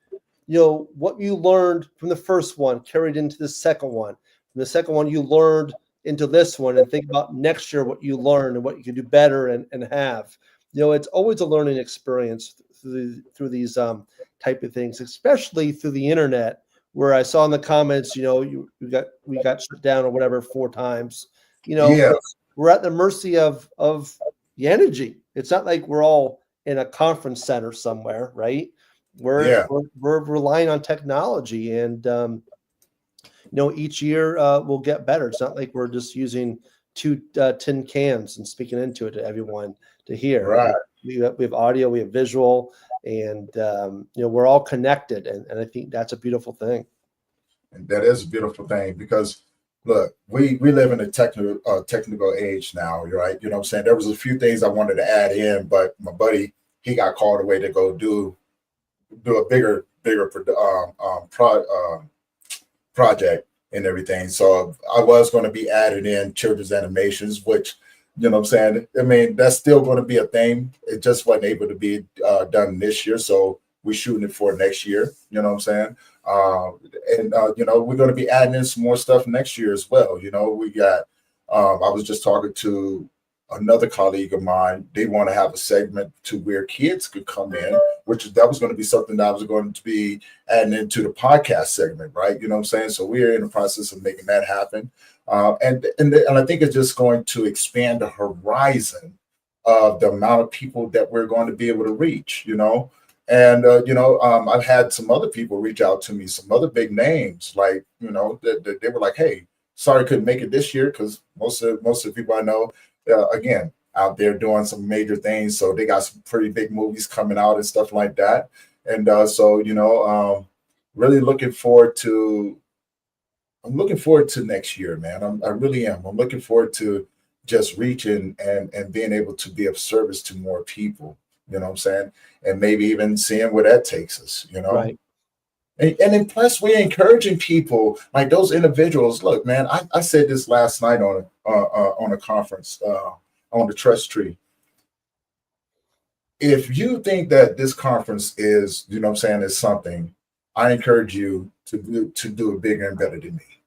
you know, what you learned from the first one carried into the second one. From the second one, you learned into this one, and think about next year what you learned and what you can do better and have. You know, it's always a learning experience through these type of things, especially through the internet, where I saw in the comments, you know, we got shut down or whatever 4 times. You know, Yeah. we're at the mercy of the energy. It's not like we're all in a conference center somewhere, right? We're relying on technology, and you know, each year we'll get better. It's not like we're just using 2 tin cans and speaking into it to everyone to hear. Right. We have audio, we have visual, and you know, we're all connected, and I think that's a beautiful thing. And that is a beautiful thing, because look, we live in a technical age now, right? You know what I'm saying? There was a few things I wanted to add in, but my buddy, he got called away to go do a bigger project and everything. So I was going to be adding in children's animations, which, you know what I'm saying? I mean, that's still going to be a thing. It just wasn't able to be done this year. So we're shooting it for next year. You know what I'm saying? You know, we're going to be adding in some more stuff next year as well. You know, we got, I was just talking to another colleague of mine. They want to have a segment to where kids could come in, that was going to be something that I was going to be adding into the podcast segment, right? You know what I'm saying? So we're in the process of making that happen. And I think it's just going to expand the horizon of the amount of people that we're going to be able to reach, you know? And, you know, I've had some other people reach out to me, some other big names, like, you know, that they were like, hey, sorry, couldn't make it this year, because most of the people I know, again, out there doing some major things. So they got some pretty big movies coming out and stuff like that. And so, you know, really looking forward to next year, man. I really am. I'm looking forward to just reaching and being able to be of service to more people, you know what I'm saying? And maybe even seeing where that takes us, you know? Right. And then plus we're encouraging people like those individuals. Look, man, I said this last night on a conference on the trust tree. If you think that this conference is, you know what I'm saying, is something, I encourage you to do it bigger and better than me.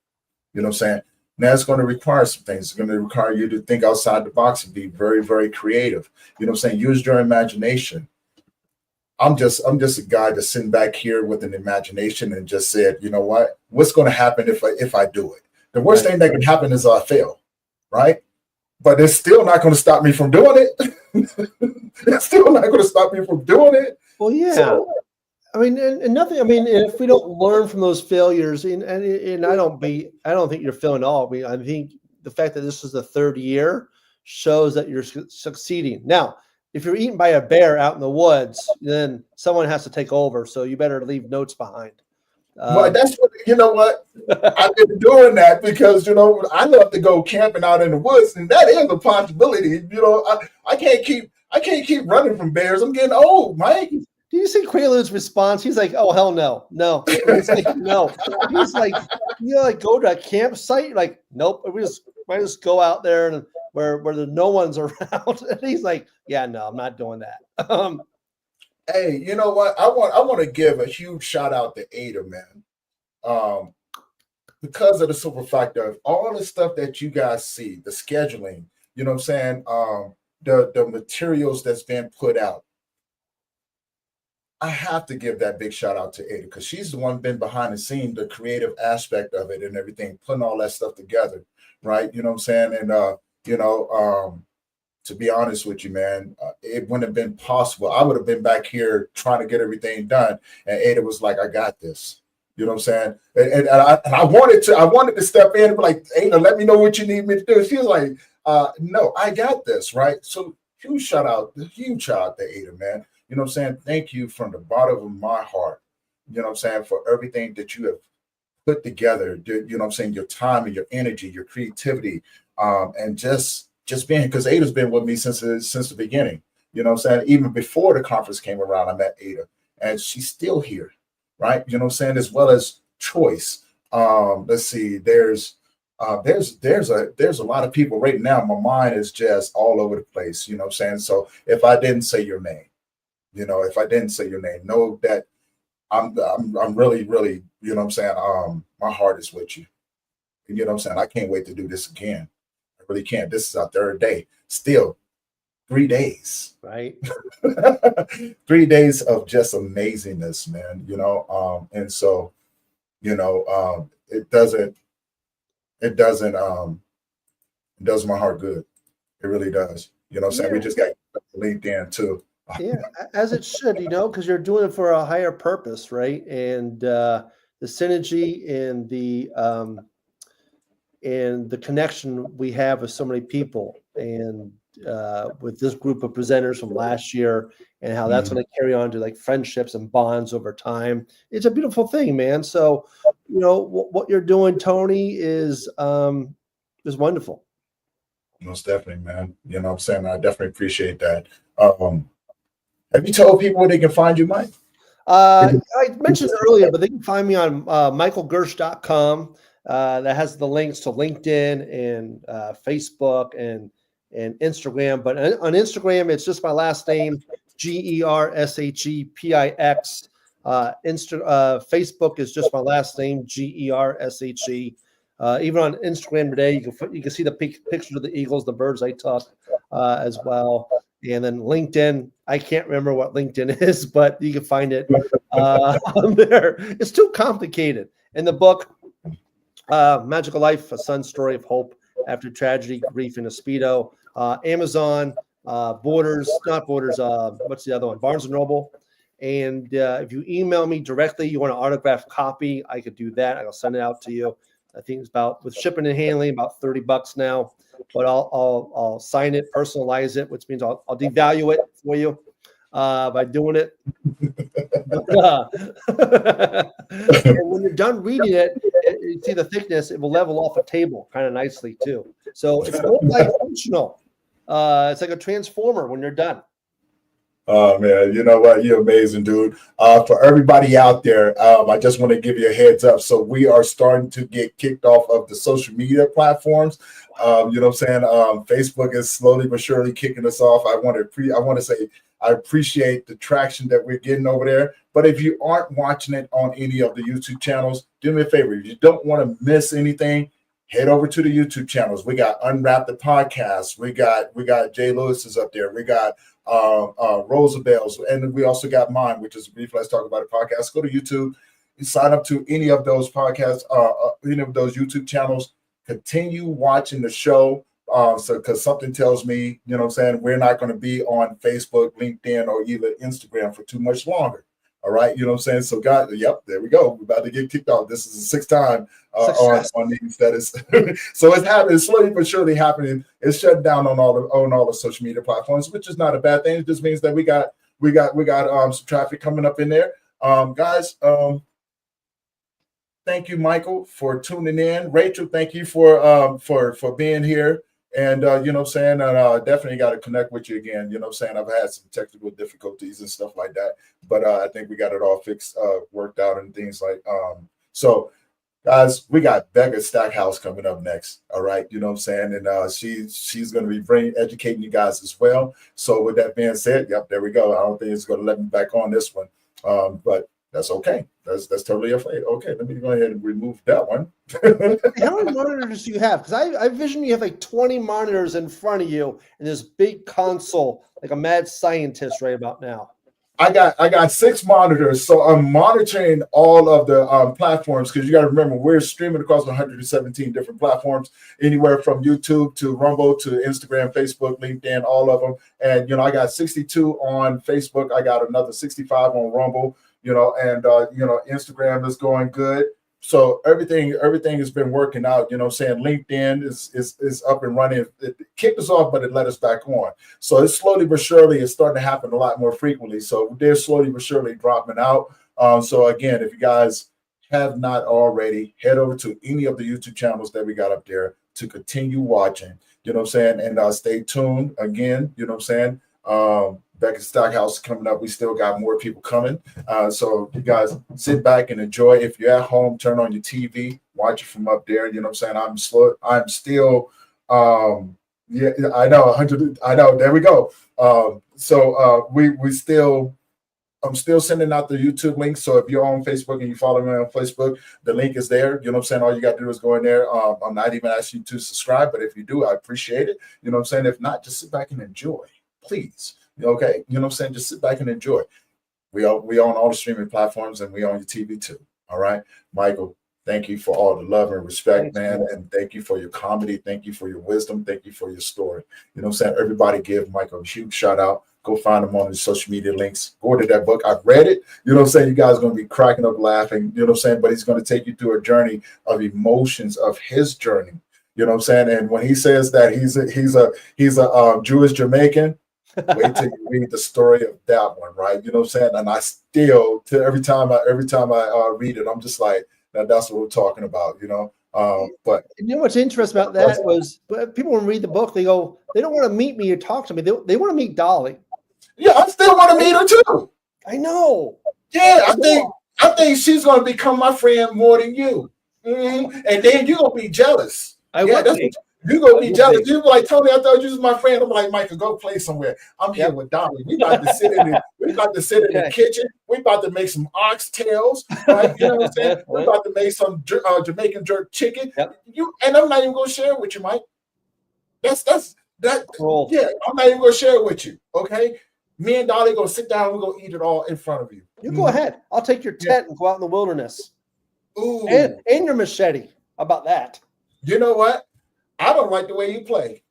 You know what I'm saying? Now it's going to require some things. It's going to require you to think outside the box and be very, very creative. You know what I'm saying? Use your imagination. I'm just a guy that's sitting back here with an imagination and just said, you know what? What's going to happen if I do it? The worst thing that can happen is I fail, right? But it's still not going to stop me from doing it. It's still not going to stop me from doing it. Well, yeah. So, I mean, and nothing. I mean, if we don't learn from those failures, and I don't think you're failing at all. I mean, I think the fact that this is the third year shows that you're succeeding. Now, if you're eaten by a bear out in the woods, then someone has to take over. So you better leave notes behind. Well, that's what, you know what? I've been doing that because, you know, I love to go camping out in the woods, and that is a possibility. You know, I can't keep running from bears. I'm getting old, Mike. Do you see Quaalude's response? He's like, "Oh hell no, no." He's like, "No." He's like, "You know, like go to a campsite." You're like, "Nope." We just go out there and where no one's around. And he's like, "Yeah, no, I'm not doing that." Hey, you know what? I want to give a huge shout out to Ada, man. Because of the simple fact of all the stuff that you guys see, the scheduling, you know what I'm saying? The materials that's been put out. I have to give that big shout out to Ada because she's the one been behind the scene, the creative aspect of it and everything, putting all that stuff together, right? You know what I'm saying? And you know, to be honest with you, man, it wouldn't have been possible. I would have been back here trying to get everything done, and Ada was like, "I got this." You know what I'm saying? And I wanted to step in and be like, "Ada, let me know what you need me to do." She was like, "No, I got this." Right? So huge shout out to Ada, man. You know what I'm saying? Thank you from the bottom of my heart. You know what I'm saying? For everything that you have put together. You know what I'm saying? Your time and your energy, your creativity, and just being, because Ada's been with me since the beginning. You know what I'm saying? Even before the conference came around, I met Ada, and she's still here, right? You know what I'm saying? As well as Choice. Let's see. There's a lot of people right now. My mind is just all over the place. You know what I'm saying? So if I didn't say your name, know that I'm really, really, you know what I'm saying? My heart is with you. You know what I'm saying? I can't wait to do this again. I really can't. This is our third day. Still 3 days. Right. 3 days of just amazingness, man. You know, and so, you know, it does my heart good. It really does. You know what I'm saying? We just got LinkedIn too. Yeah, as it should, you know, because you're doing it for a higher purpose, right? And the synergy and the connection we have with so many people, and with this group of presenters from last year, and how that's going to carry on to like friendships and bonds over time. It's a beautiful thing, man. So, you know, what you're doing, Tony, is wonderful. Most definitely, man. You know what I'm saying? I definitely appreciate that. Have you told people where they can find you, Mike? I mentioned earlier, but they can find me on michaelgersh.com. That has the links to LinkedIn and Facebook and Instagram. But on Instagram, it's just my last name, GERSHEPIX. Facebook is just my last name, GERSHE. Even on Instagram today, you can see the picture of the eagles, the birds I took as well. And then LinkedIn, I can't remember what LinkedIn is, but you can find it on there. It's too complicated. In the book, Magical Life, A Son's Story of Hope After Tragedy, Grief, and a Speedo. Amazon, Borders, not Borders, what's the other one? Barnes & Noble. And if you email me directly, you want an autographed copy, I could do that. I'll send it out to you. I think it's about, with shipping and handling, about $30 now. But I'll sign it, personalize it, which means I'll devalue it for you by doing it. And when you're done reading it, you see the thickness, it will level off a table kind of nicely too. So it's multifunctional. It's like a transformer when you're done. Oh man, you know what? You're amazing, dude. For everybody out there, I just want to give you a heads up. So we are starting to get kicked off of the social media platforms. You know what I'm saying? Facebook is slowly but surely kicking us off. I want to say I appreciate the traction that we're getting over there. But if you aren't watching it on any of the YouTube channels, do me a favor. If you don't want to miss anything, head over to the YouTube channels. We got Unwrap the podcast. We got Jay Lewis is up there. We got Roosevelt's, and we also got mine, which is Brief Let's Talk About It podcast. Go to YouTube, you sign up to any of those podcasts, any of those YouTube channels. Continue watching the show. So because something tells me, you know what I'm saying, we're not going to be on Facebook, LinkedIn, or even Instagram for too much longer. All right, you know what I'm saying? So, God, yep, there we go. We're about to get kicked off. This is the sixth time on these status. So it's happening. It's slowly but surely happening. It's shut down on all the social media platforms, which is not a bad thing. It just means that we got some traffic coming up in there. Guys, thank you, Michael, for tuning in. Rachel, thank you for being here. And you know what I'm saying, and definitely got to connect with you again. You know what I'm saying? I've had some technical difficulties and stuff like that, but I think we got it all fixed, worked out, and things like so. Guys, we got Becca Stackhouse coming up next. All right, you know what I'm saying, and she's going to be educating you guys as well. So with that being said, yep, there we go. I don't think it's going to let me back on this one, but that's okay. That's totally afraid. Okay, let me go ahead and remove that one. How many monitors do you have? Because I envision you have like 20 monitors in front of you and this big console, like a mad scientist right about now. I got 6 monitors, so I'm monitoring all of the platforms, because you got to remember we're streaming across 117 different platforms, anywhere from YouTube to Rumble to Instagram, Facebook, LinkedIn, all of them. And you know, I got 62 on Facebook. I got another 65 on Rumble. You know, and you know, Instagram is going good. So everything has been working out. You know what I'm saying? LinkedIn is up and running. It kicked us off, but it let us back on. So it's slowly but surely it's starting to happen a lot more frequently. So they're slowly but surely dropping out. So again, if you guys have not already, head over to any of the YouTube channels that we got up there to continue watching. You know what I'm saying? And stay tuned again. You know what I'm saying? Becca Stockhouse coming up. We still got more people coming. So you guys sit back and enjoy. If you're at home, turn on your TV, watch it from up there. You know what I'm saying? I'm still, yeah, I know, 100. I know. There we go. I'm still sending out the YouTube link. So if you're on Facebook and you follow me on Facebook, the link is there. You know what I'm saying? All you got to do is go in there. I'm not even asking you to subscribe, but if you do, I appreciate it. You know what I'm saying? If not, just sit back and enjoy, please. Okay, you know what I'm saying? Just sit back and enjoy. We own all the streaming platforms, and we own your TV too. All right, Michael, thank you for all the love and respect, man. And thank you for your comedy. Thank you for your wisdom. Thank you for your story. You know what I'm saying? Everybody give Michael a huge shout out. Go find him on his social media links. Go to that book. I've read it. You know what I'm saying? You guys are going to be cracking up laughing. You know what I'm saying? But he's going to take you through a journey of emotions of his journey. You know what I'm saying? And when he says that he's a Jewish Jamaican, wait till you read the story of that one, right? You know what I'm saying? And I still, every time I read it, I'm just like, that's what we're talking about, you know? But you know what's interesting about that was people when read the book, they go, they don't want to meet me or talk to me. They want to meet Dolly. Yeah, I still want to meet her too. I know. Yeah, I think she's going to become my friend more than you. Mm-hmm. And then you're going to be jealous. You're going to be jealous. You're like, Tony, I thought you was my friend. I'm like, Michael, go play somewhere. I'm here with Dolly. We about to sit in the kitchen. We about to make some oxtails, right? You know what I'm saying? We're about to make some Jamaican jerk chicken. And I'm not even going to share it with you, Mike. That's cool. Yeah, I'm not even going to share it with you, okay? Me and Dolly going to sit down. We're going to eat it all in front of you. You go ahead. I'll take your tent and go out in the wilderness. Ooh. And your machete. How about that? You know what? I don't like the way you play.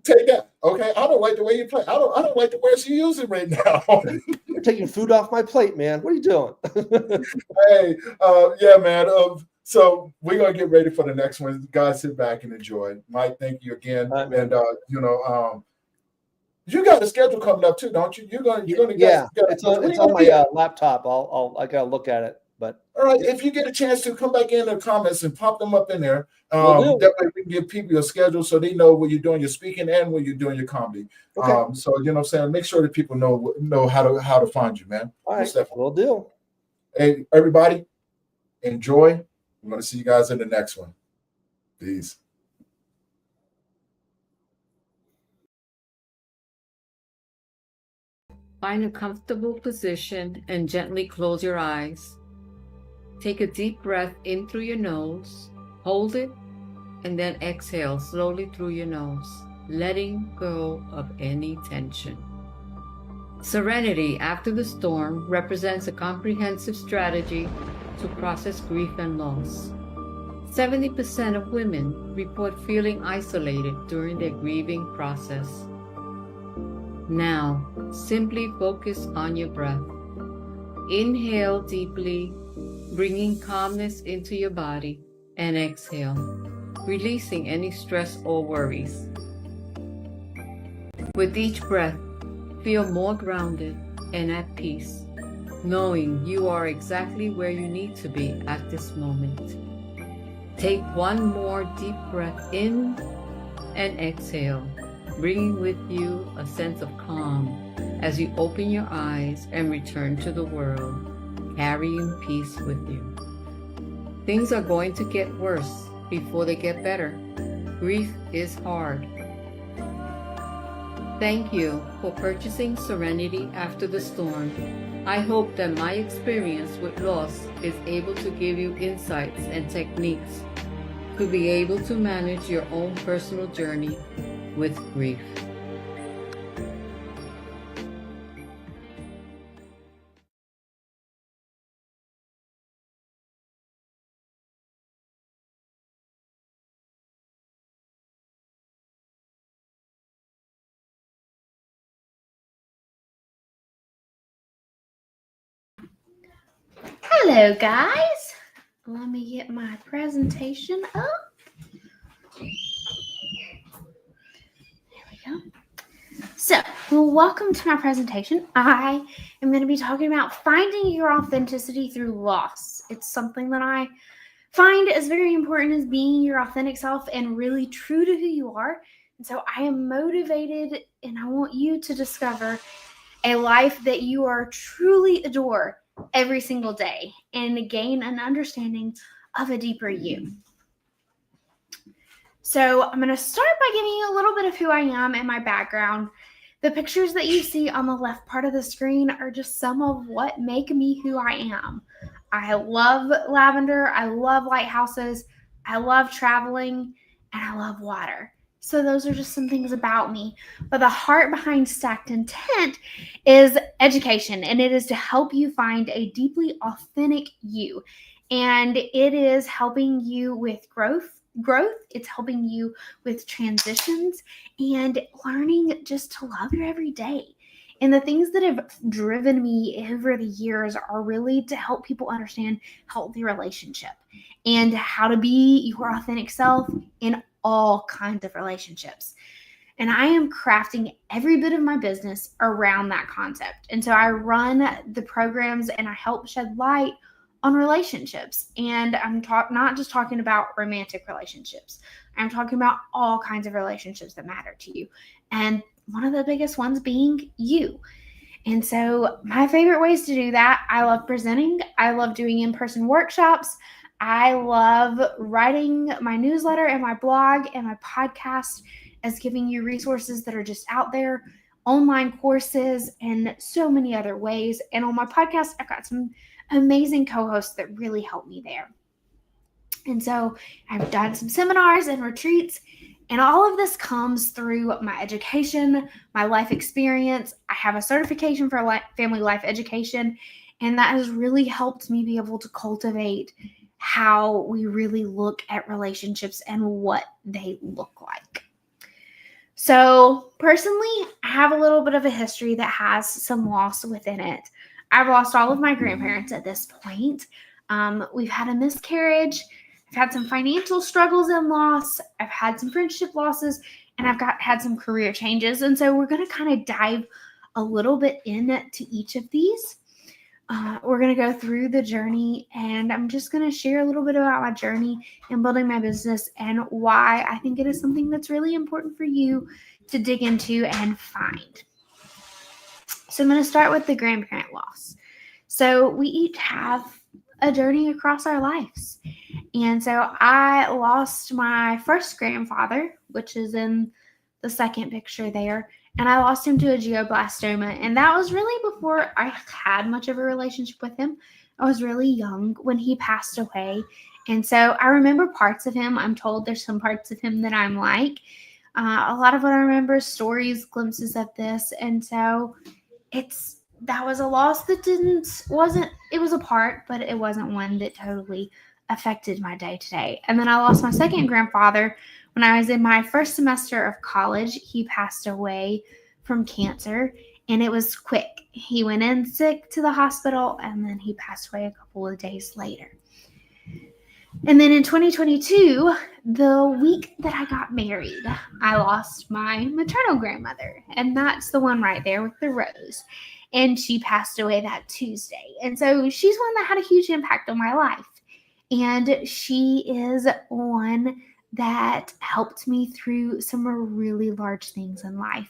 Take that, okay? I don't like the way you play. I don't like the words you're using right now. You're taking food off my plate, man. What are you doing? Hey, yeah, man. So we're gonna get ready for the next one. Guys, sit back and enjoy. Mike, thank you again. And you know, you got a schedule coming up too, don't you? You're gonna it's on my laptop. I gotta look at it. But All right. If you get a chance to come back in the comments and pop them up in there, Will do. that way we can give people your schedule so they know when you're doing your speaking and when you're doing your comedy. Okay. So you know what I'm saying. Make sure that people know how to find you, man. All Most right. definitely. Will do. Hey, everybody, enjoy. I'm going to see you guys in the next one. Peace. Find a comfortable position and gently close your eyes. Take a deep breath in through your nose, hold it, and then exhale slowly through your nose, letting go of any tension. Serenity after the storm represents a comprehensive strategy to process grief and loss. 70% of women report feeling isolated during their grieving process. Now, simply focus on your breath. Inhale deeply, bringing calmness into your body, and exhale, releasing any stress or worries. With each breath, feel more grounded and at peace, knowing you are exactly where you need to be at this moment. Take one more deep breath in and exhale, bringing with you a sense of calm as you open your eyes and return to the world, carrying peace with you. Things are going to get worse before they get better. Grief is hard. Thank you for purchasing Serenity After the Storm. I hope that my experience with loss is able to give you insights and techniques to be able to manage your own personal journey with grief. Hello, guys. Let me get my presentation up. There we go. So, welcome to my presentation. I am going to be talking about finding your authenticity through loss. It's something that I find is very important, as being your authentic self and really true to who you are. And so I am motivated, and I want you to discover a life that you are truly adore every single day and gain an understanding of a deeper you. So I'm going to start by giving you a little bit of who I am and my background. The pictures that you see on the left part of the screen are just some of what make me who I am. I love lavender, I love lighthouses, I love traveling, and I love water. So those are just some things about me. But the heart behind Stacked Intent is education, and it is to help you find a deeply authentic you. And it is helping you with growth. It's helping you with transitions and learning just to love your everyday. And the things that have driven me over the years are really to help people understand healthy relationship and how to be your authentic self in all kinds of relationships. And I am crafting every bit of my business around that concept. And so I run the programs and I help shed light on relationships. And I'm not just talking about romantic relationships. I'm talking about all kinds of relationships that matter to you. And one of the biggest ones being you. And so my favorite ways to do that, I love presenting. I love doing in-person workshops. I love writing my newsletter and my blog and my podcast as giving you resources that are just out there, online courses, and so many other ways. And on my podcast, I've got some amazing co-hosts that really help me there. And so I've done some seminars and retreats, and all of this comes through my education, my life experience. I have a certification for family life education, and that has really helped me be able to cultivate how we really look at relationships and what they look like. So personally, I have a little bit of a history that has some loss within it. I've lost all of my grandparents at this point. We've had a miscarriage. I've had some financial struggles and loss. I've had some friendship losses, and I've had some career changes. And so we're going to kind of dive a little bit into each of these. we're going to go through the journey, and I'm just going to share a little bit about my journey in building my business and why I think it is something that's really important for you to dig into and find. So I'm going to start with the grandparent loss. So we each have a journey across our lives. And so I lost my first grandfather, which is in the second picture there, and I lost him to a glioblastoma. And that was really before I had much of a relationship with him. I was really young when he passed away. And so I remember parts of him. I'm told there's some parts of him that I'm like. A lot of what I remember is stories, glimpses of this. And so that was a loss that it was a part, but it wasn't one that totally affected my day to day. And then I lost my second grandfather when I was in my first semester of college. He passed away from cancer, and it was quick. He went in sick to the hospital, and then he passed away a couple of days later. And then in 2022, the week that I got married, I lost my maternal grandmother, and that's the one right there with the rose. And she passed away that Tuesday. And so she's one that had a huge impact on my life. And she is one that helped me through some really large things in life.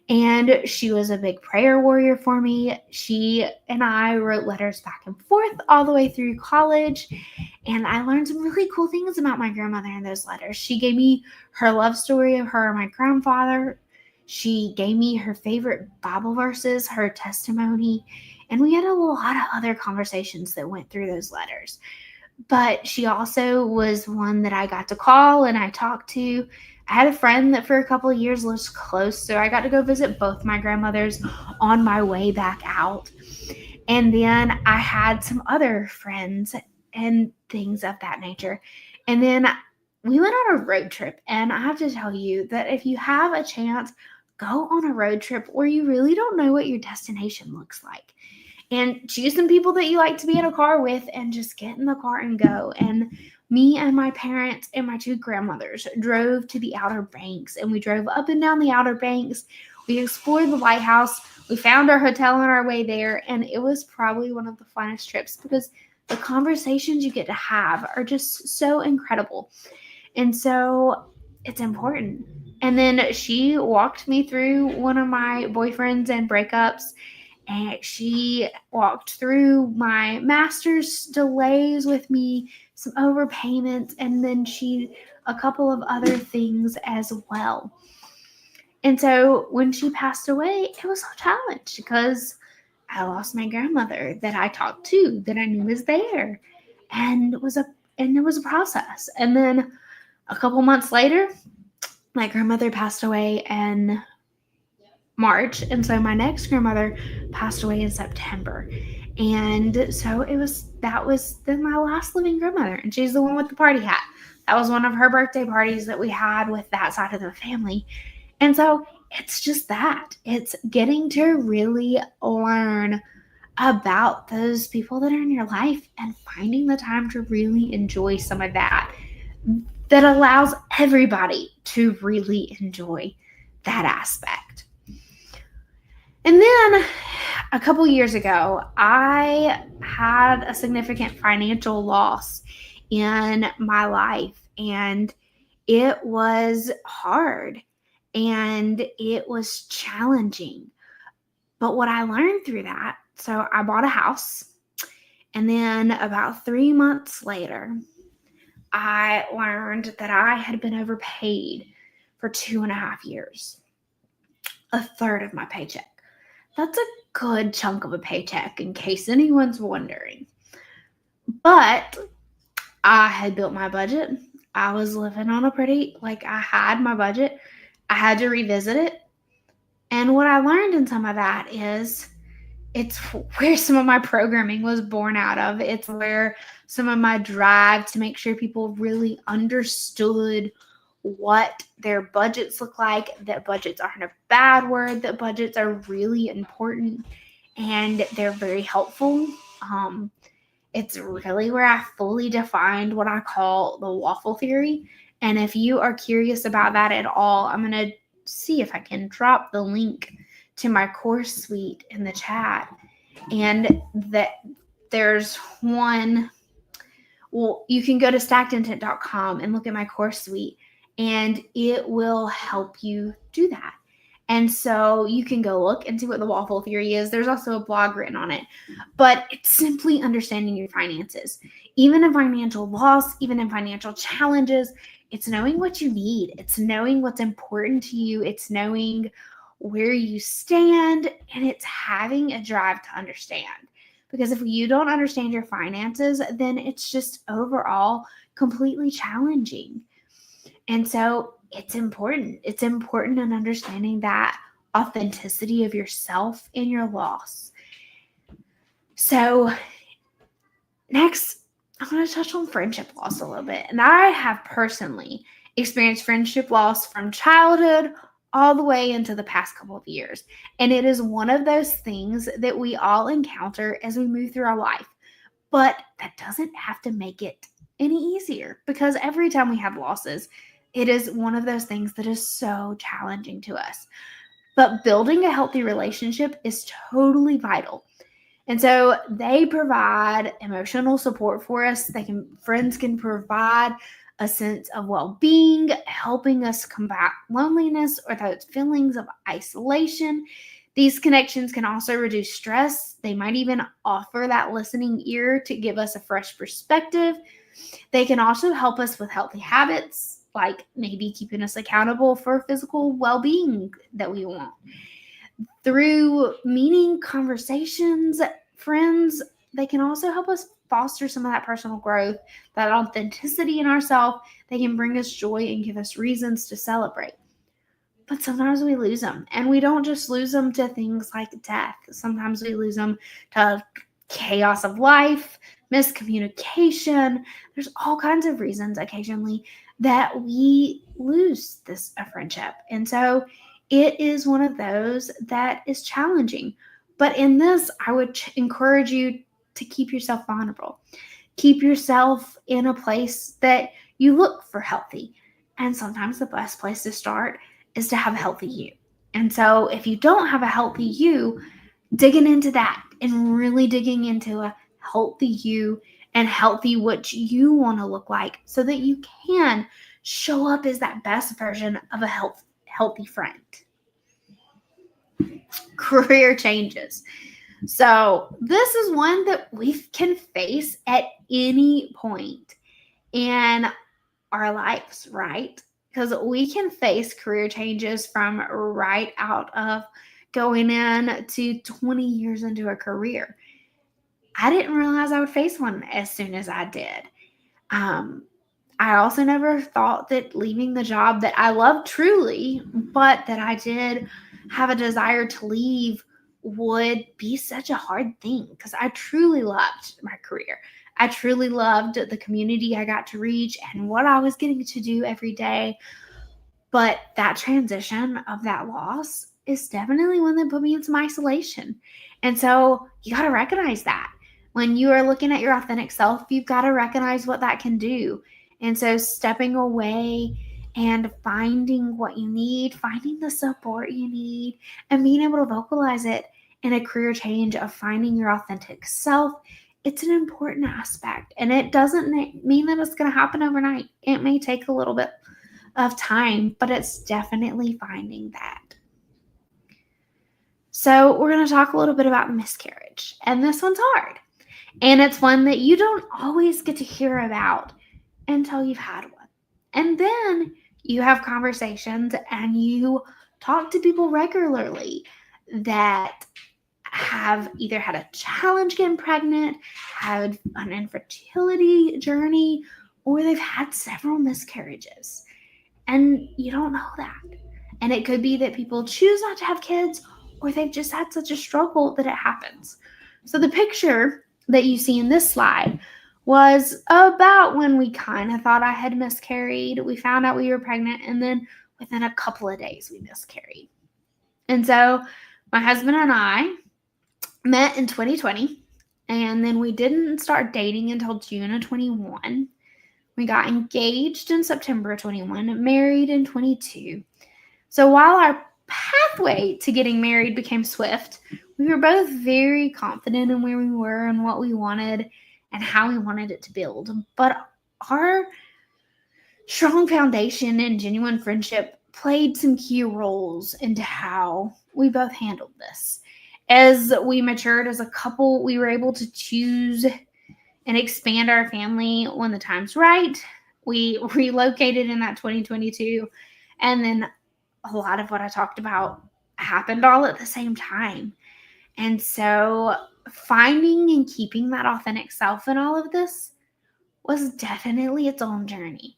And she was a big prayer warrior for me. She and I wrote letters back and forth all the way through college. And I learned some really cool things about my grandmother in those letters. She gave me her love story of her and my grandfather. She gave me her favorite Bible verses, her testimony. And we had a lot of other conversations that went through those letters. But she also was one that I got to call and I talked to. I had a friend that for a couple of years lived close, so I got to go visit both my grandmothers on my way back out. And then I had some other friends and things of that nature. And then we went on a road trip, and I have to tell you that if you have a chance, go on a road trip where you really don't know what your destination looks like. And choose some people that you like to be in a car with and just get in the car and go. And me and my parents and my two grandmothers drove to the Outer Banks, and we drove up and down the Outer Banks. We explored the lighthouse. We found our hotel on our way there, and it was probably one of the funnest trips because the conversations you get to have are just so incredible. And so it's important. And then she walked me through one of my boyfriends and breakups. And she walked through my master's delays with me, some overpayments, and then a couple of other things as well. And so when she passed away, it was a challenge because I lost my grandmother that I talked to, that I knew was there, and it was a process. And then a couple months later, my grandmother passed away in March, and so my next grandmother passed away in September. And so that was then my last living grandmother, and she's the one with the party hat. That was one of her birthday parties that we had with that side of the family. And so it's just that. It's getting to really learn about those people that are in your life and finding the time to really enjoy some of that allows everybody to really enjoy that aspect. And then a couple years ago, I had a significant financial loss in my life, and it was hard and it was challenging. But what I learned through that, so I bought a house, and then about 3 months later, I learned that I had been overpaid for 2.5 years, a third of my paycheck. That's a good chunk of a paycheck in case anyone's wondering. But I had built my budget. I was living on I had my budget. I had to revisit it. And what I learned in some of that is it's where some of my programming was born out of. It's where some of my drive to make sure people really understood what their budgets look like, that budgets aren't a bad word, that budgets are really important and they're very helpful. It's really where I fully defined what I call the waffle theory. And if you are curious about that at all, I'm going to see if I can drop the link to my course suite in the chat. And that there's one, well, you can go to stackedintent.com and look at my course suite, and it will help you do that. And so you can go look and see what the waffle theory is. There's also a blog written on it, but it's simply understanding your finances. Even in financial loss, even in financial challenges, it's knowing what you need. It's knowing what's important to you. It's knowing where you stand, and it's having a drive to understand. Because if you don't understand your finances, then it's just overall completely challenging. And so it's important. It's important in understanding that authenticity of yourself in your loss. So next, I'm going to touch on friendship loss a little bit. And I have personally experienced friendship loss from childhood all the way into the past couple of years. And it is one of those things that we all encounter as we move through our life. But that doesn't have to make it any easier, because every time we have losses, it is one of those things that is so challenging to us. But building a healthy relationship is totally vital. And so they provide emotional support for us. Friends can provide a sense of well-being, helping us combat loneliness or those feelings of isolation. These connections can also reduce stress. They might even offer that listening ear to give us a fresh perspective. They can also help us with healthy habits, like maybe keeping us accountable for physical well-being that we want. Through meaning conversations, friends, they can also help us foster some of that personal growth, that authenticity in ourselves. They can bring us joy and give us reasons to celebrate. But sometimes we lose them, and we don't just lose them to things like death. Sometimes we lose them to chaos of life, miscommunication. There's all kinds of reasons occasionally that we lose a friendship. And so it is one of those that is challenging. But in this, I would encourage you to keep yourself vulnerable. Keep yourself in a place that you look for healthy. And sometimes the best place to start is to have a healthy you. And so if you don't have a healthy you, digging into that and really digging into a healthy you and healthy what you want to look like, so that you can show up as that best version of a healthy friend. Career changes. So this is one that we can face at any point in our lives, right? Because we can face career changes from right out of going in to 20 years into a career. I didn't realize I would face one as soon as I did. I also never thought that leaving the job that I love truly, but that I did have a desire to leave, would be such a hard thing, because I truly loved my career. I truly loved the community I got to reach and what I was getting to do every day. But that transition of that loss is definitely one that put me in some isolation. And so you got to recognize that. When you are looking at your authentic self, you've got to recognize what that can do. And so stepping away and finding what you need, finding the support you need, and being able to vocalize it in a career change of finding your authentic self, it's an important aspect. And it doesn't mean that it's going to happen overnight. It may take a little bit of time, but it's definitely finding that. So we're going to talk a little bit about miscarriage. And this one's hard. And it's one that you don't always get to hear about until you've had one. And then you have conversations and you talk to people regularly that have either had a challenge getting pregnant, had an infertility journey, or they've had several miscarriages. And you don't know that. And it could be that people choose not to have kids, or they've just had such a struggle that it happens. So the picture that you see in this slide was about when we kind of thought I had miscarried. We found out we were pregnant, and then within a couple of days we miscarried. And so my husband and I met in 2020, and then we didn't start dating until June of 21. We got engaged in September of 21, married in 22. So while our pathway to getting married became swift. We were both very confident in where we were and what we wanted and how we wanted it to build. But our strong foundation and genuine friendship played some key roles into how we both handled this. As we matured as a couple, we were able to choose and expand our family when the time's right. We relocated in that 2022, and then a lot of what I talked about happened all at the same time. And so finding and keeping that authentic self in all of this was definitely its own journey.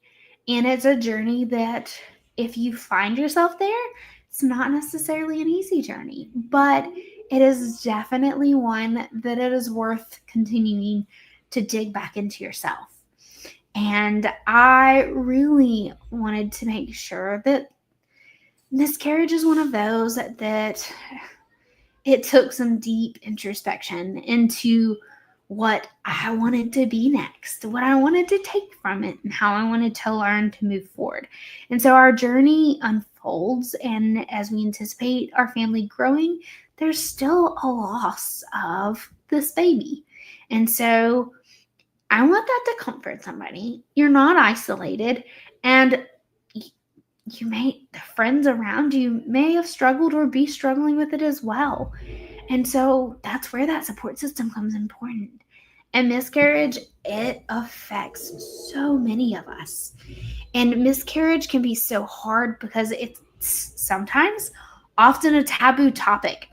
And it's a journey that if you find yourself there, it's not necessarily an easy journey, but it is definitely one that it is worth continuing to dig back into yourself. And I really wanted to make sure that miscarriage is one of those that it took some deep introspection into what I wanted to be next, what I wanted to take from it, and how I wanted to learn to move forward. And so our journey unfolds, and as we anticipate our family growing, there's still a loss of this baby. And so I want that to comfort somebody. You're not isolated, and the friends around you may have struggled or be struggling with it as well. And so that's where that support system comes important. And miscarriage, it affects so many of us. And miscarriage can be so hard because it's sometimes often a taboo topic.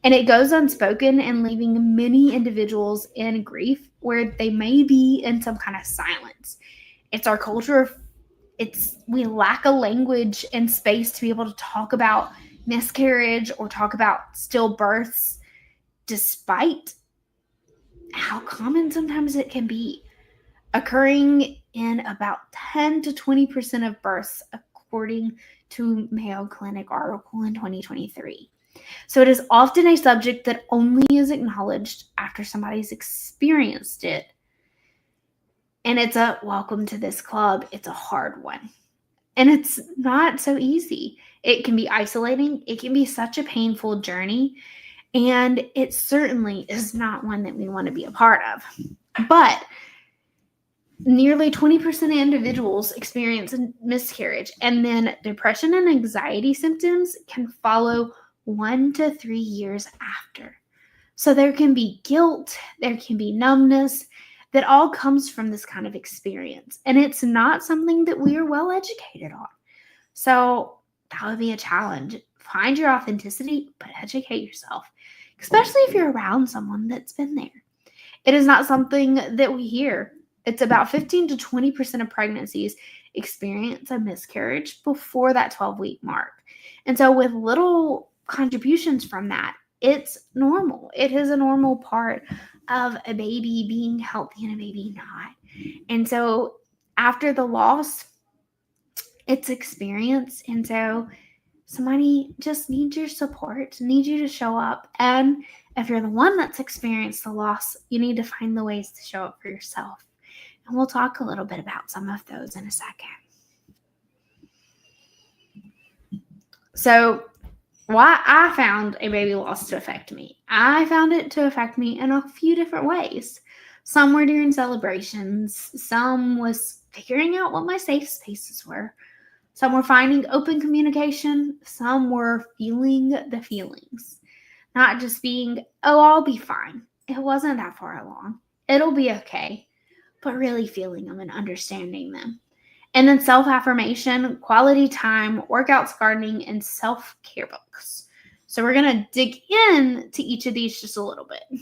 And it goes unspoken and leaving many individuals in grief where they may be in some kind of silence. It's our culture. We lack a language and space to be able to talk about miscarriage or talk about stillbirths, despite how common sometimes it can be, occurring in about 10 to 20% of births, according to Mayo Clinic article in 2023. So it is often a subject that only is acknowledged after somebody's experienced it. And it's a welcome to this club. It's a hard one. And it's not so easy. It can be isolating. It can be such a painful journey. And it certainly is not one that we want to be a part of. But nearly 20% of individuals experience a miscarriage. And then depression and anxiety symptoms can follow 1 to 3 years after. So there can be guilt, there can be numbness, that all comes from this kind of experience. And it's not something that we are well educated on. So that would be a challenge. Find your authenticity, but educate yourself, especially if you're around someone that's been there. It is not something that we hear. It's about 15 to 20% of pregnancies experience a miscarriage before that 12-week mark. And so with little contributions from that, it's normal. It is a normal part of a baby being healthy and a baby not. And so after the loss, it's experience. And so somebody just needs your support, needs you to show up. And if you're the one that's experienced the loss, you need to find the ways to show up for yourself. And we'll talk a little bit about some of those in a second. So why I found a baby loss to affect me. I found it to affect me in a few different ways. Some were during celebrations. Some was figuring out what my safe spaces were. Some were finding open communication. Some were feeling the feelings. Not just being, oh, I'll be fine. It wasn't that far along. It'll be okay. But really feeling them and understanding them. And then self-affirmation, quality time, workouts, gardening, and self-care books. So we're going to dig in to each of these just a little bit.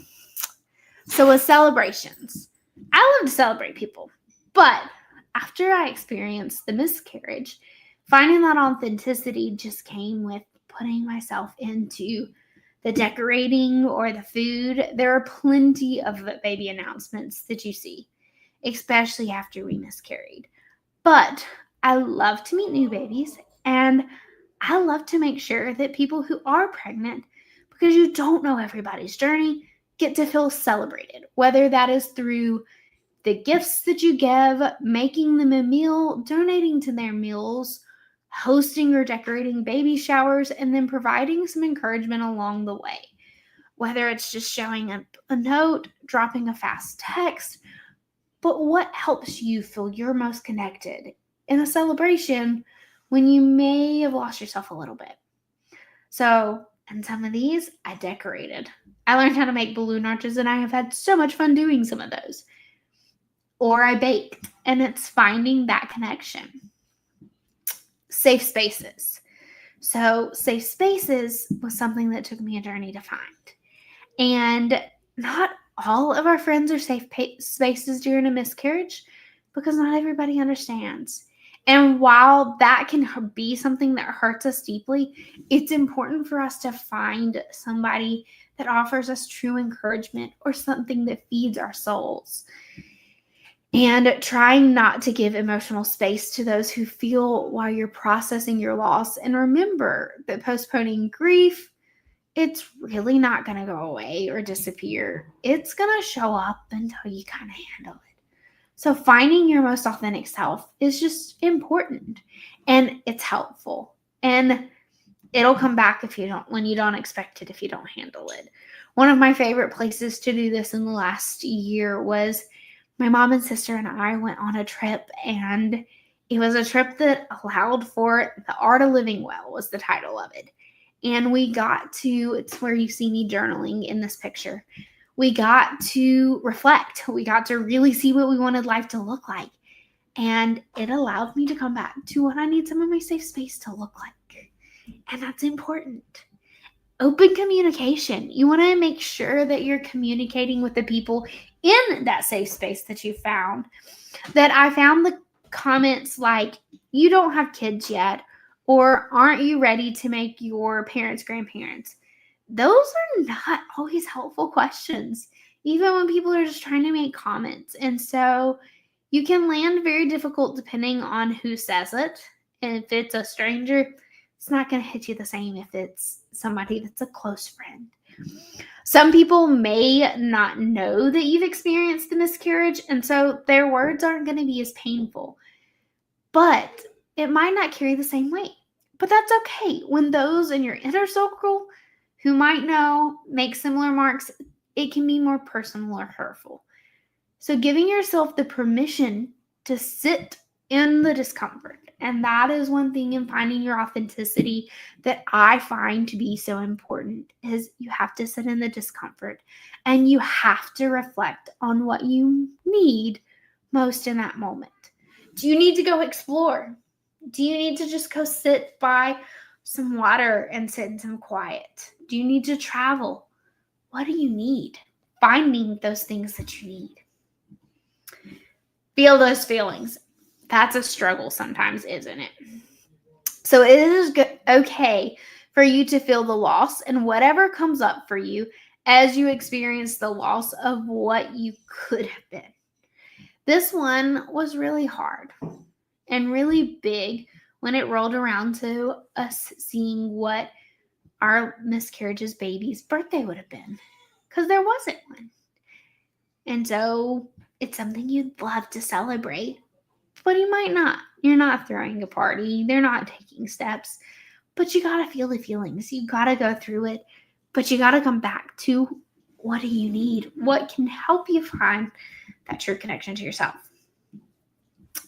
So with celebrations, I love to celebrate people. But after I experienced the miscarriage, finding that authenticity just came with putting myself into the decorating or the food. There are plenty of baby announcements that you see, especially after we miscarried. But I love to meet new babies, and I love to make sure that people who are pregnant, because you don't know everybody's journey, get to feel celebrated, whether that is through the gifts that you give, making them a meal, donating to their meals, hosting or decorating baby showers, and then providing some encouragement along the way. Whether it's just showing up a note, dropping a fast text, but what helps you feel you're most connected in a celebration when you may have lost yourself a little bit? So, and some of these I decorated. I learned how to make balloon arches, and I have had so much fun doing some of those. Or I baked, and it's finding that connection. Safe spaces. So, safe spaces was something that took me a journey to find. And not all of our friends are safe spaces during a miscarriage, because not everybody understands. And while that can be something that hurts us deeply, it's important for us to find somebody that offers us true encouragement or something that feeds our souls. And trying not to give emotional space to those who feel while you're processing your loss. And remember that postponing grief, it's really not going to go away or disappear. It's going to show up until you kind of handle it. So finding your most authentic self is just important, and it's helpful, and it'll come back when you don't expect it, if you don't handle it. One of my favorite places to do this in the last year was my mom and sister and I went on a trip, and it was a trip that allowed for The Art of Living Well was the title of it. And we got to, it's where you see me journaling in this picture. We got to reflect. We got to really see what we wanted life to look like. And it allowed me to come back to what I need some of my safe space to look like. And that's important. Open communication. You want to make sure that you're communicating with the people in that safe space that you found. That I found the comments like, you don't have kids yet, or aren't you ready to make your parents grandparents? Those are not always helpful questions, even when people are just trying to make comments. And so you can land very difficult depending on who says it. And if it's a stranger, it's not going to hit you the same if it's somebody that's a close friend. Some people may not know that you've experienced the miscarriage, and so their words aren't going to be as painful. But it might not carry the same weight. But that's okay. When those in your inner circle who might know make similar marks, it can be more personal or hurtful. So giving yourself the permission to sit in the discomfort. And that is one thing in finding your authenticity that I find to be so important, is you have to sit in the discomfort and you have to reflect on what you need most in that moment. Do you need to go explore? Do you need to just go sit by some water and sit in some quiet? Do you need to travel? What do you need? Finding those things that you need. Feel those feelings. That's a struggle sometimes, isn't it? So it is okay for you to feel the loss and whatever comes up for you as you experience the loss of what you could have been. This one was really hard and really big when it rolled around to us seeing what our miscarriage's baby's birthday would have been, because there wasn't one. And so it's something you'd love to celebrate, but you might not. You're not throwing a party. They're not taking steps, but you got to feel the feelings. You got to go through it, but you got to come back to, what do you need? What can help you find that true connection to yourself?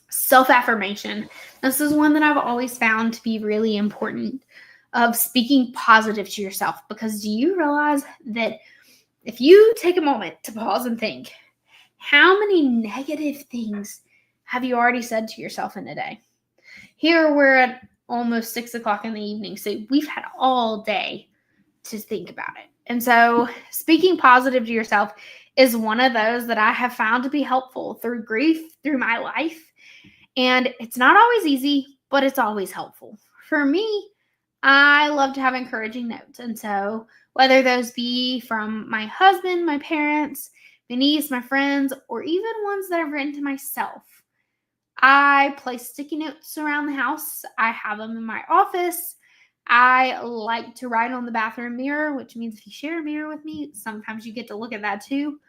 Self-affirmation. This is one that I've always found to be really important, of speaking positive to yourself, because do you realize that if you take a moment to pause and think, how many negative things have you already said to yourself in a day? Here we're at almost 6 o'clock in the evening, so we've had all day to think about it. And so speaking positive to yourself is one of those that I have found to be helpful through grief, through my life. And it's not always easy, but it's always helpful. For me, I love to have encouraging notes. And so whether those be from my husband, my parents, my niece, my friends, or even ones that I've written to myself, I place sticky notes around the house. I have them in my office. I like to write on the bathroom mirror, which means if you share a mirror with me, sometimes you get to look at that too.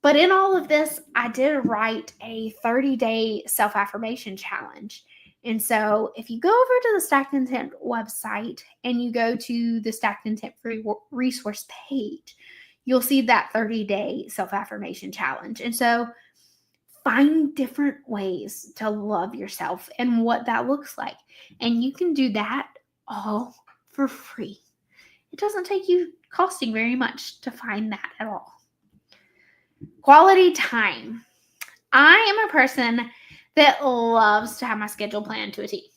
But in all of this, I did write a 30-day self-affirmation challenge. And so if you go over to the Stacked Intent website and you go to the Stacked Intent free resource page, you'll see that 30-day self-affirmation challenge. And so find different ways to love yourself and what that looks like. And you can do that all for free. It doesn't take you costing very much to find that at all. Quality time. I am a person that loves to have my schedule planned to a T.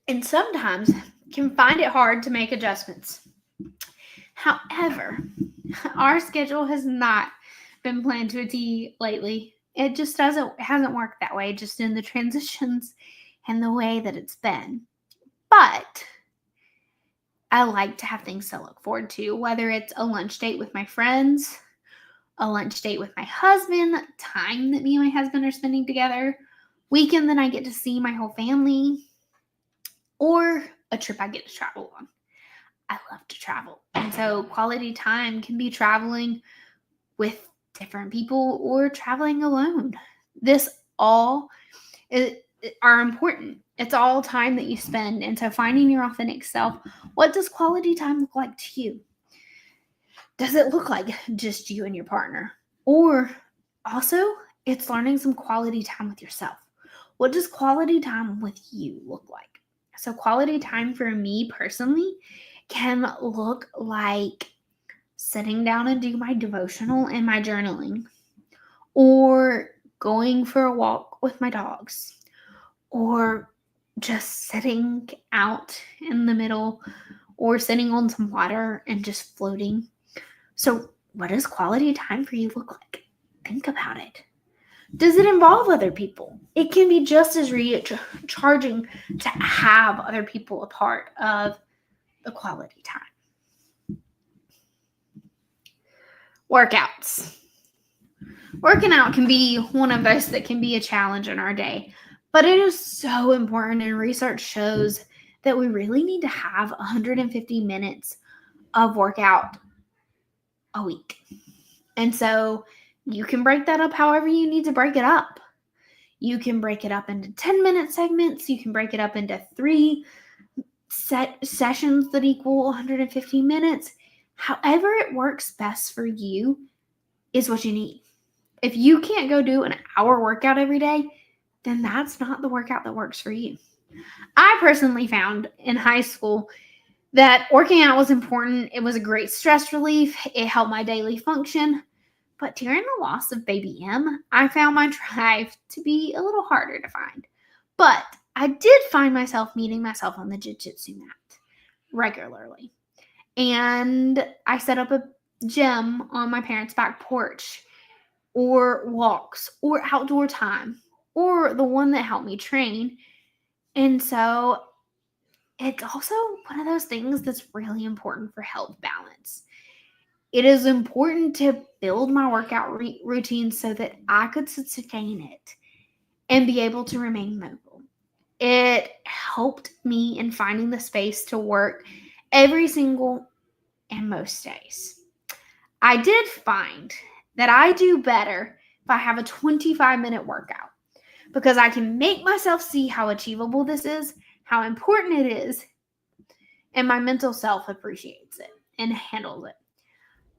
And sometimes can find it hard to make adjustments. However, our schedule has not been planned to a T lately. It just hasn't worked that way, just in the transitions and the way that it's been. But I like to have things to look forward to, whether it's a lunch date with my friends, a lunch date with my husband, time that me and my husband are spending together, weekend that I get to see my whole family, or a trip I get to travel on. I love to travel. And so quality time can be traveling with different people or traveling alone. This all are important. It's all time that you spend. And so finding your authentic self, what does quality time look like to you? Does it look like just you and your partner? Or also, it's learning some quality time with yourself. What does quality time with you look like? So quality time for me personally can look like sitting down and do my devotional and my journaling, or going for a walk with my dogs, or just sitting out in the middle, or sitting on some water and just floating. So what does quality time for you look like? Think about it. Does it involve other people? It can be just as recharging to have other people a part of the quality time. Workouts. Working out can be one of those that can be a challenge in our day, but it is so important, and research shows that we really need to have 150 minutes of workout a week. And so you can break that up however you need to break it up. You can break it up into 10-minute segments. You can break it up into 3 sessions that equal 150 minutes. However it works best for you is what you need. If you can't go do an hour workout every day, then that's not the workout that works for you. I personally found in high school that working out was important. It was a great stress relief. It helped my daily function. But during the loss of baby M, I found my drive to be a little harder to find. But I did find myself meeting myself on the jiu-jitsu mat regularly. And I set up a gym on my parents' back porch, or walks, or outdoor time, or the one that helped me train. And so it's also one of those things that's really important for health balance. It is important to build my workout routine so that I could sustain it and be able to remain mobile. It helped me in finding the space to work every single and most days. I did find that I do better if I have a 25-minute workout, because I can make myself see how achievable this is, how important it is, and my mental self appreciates it and handles it.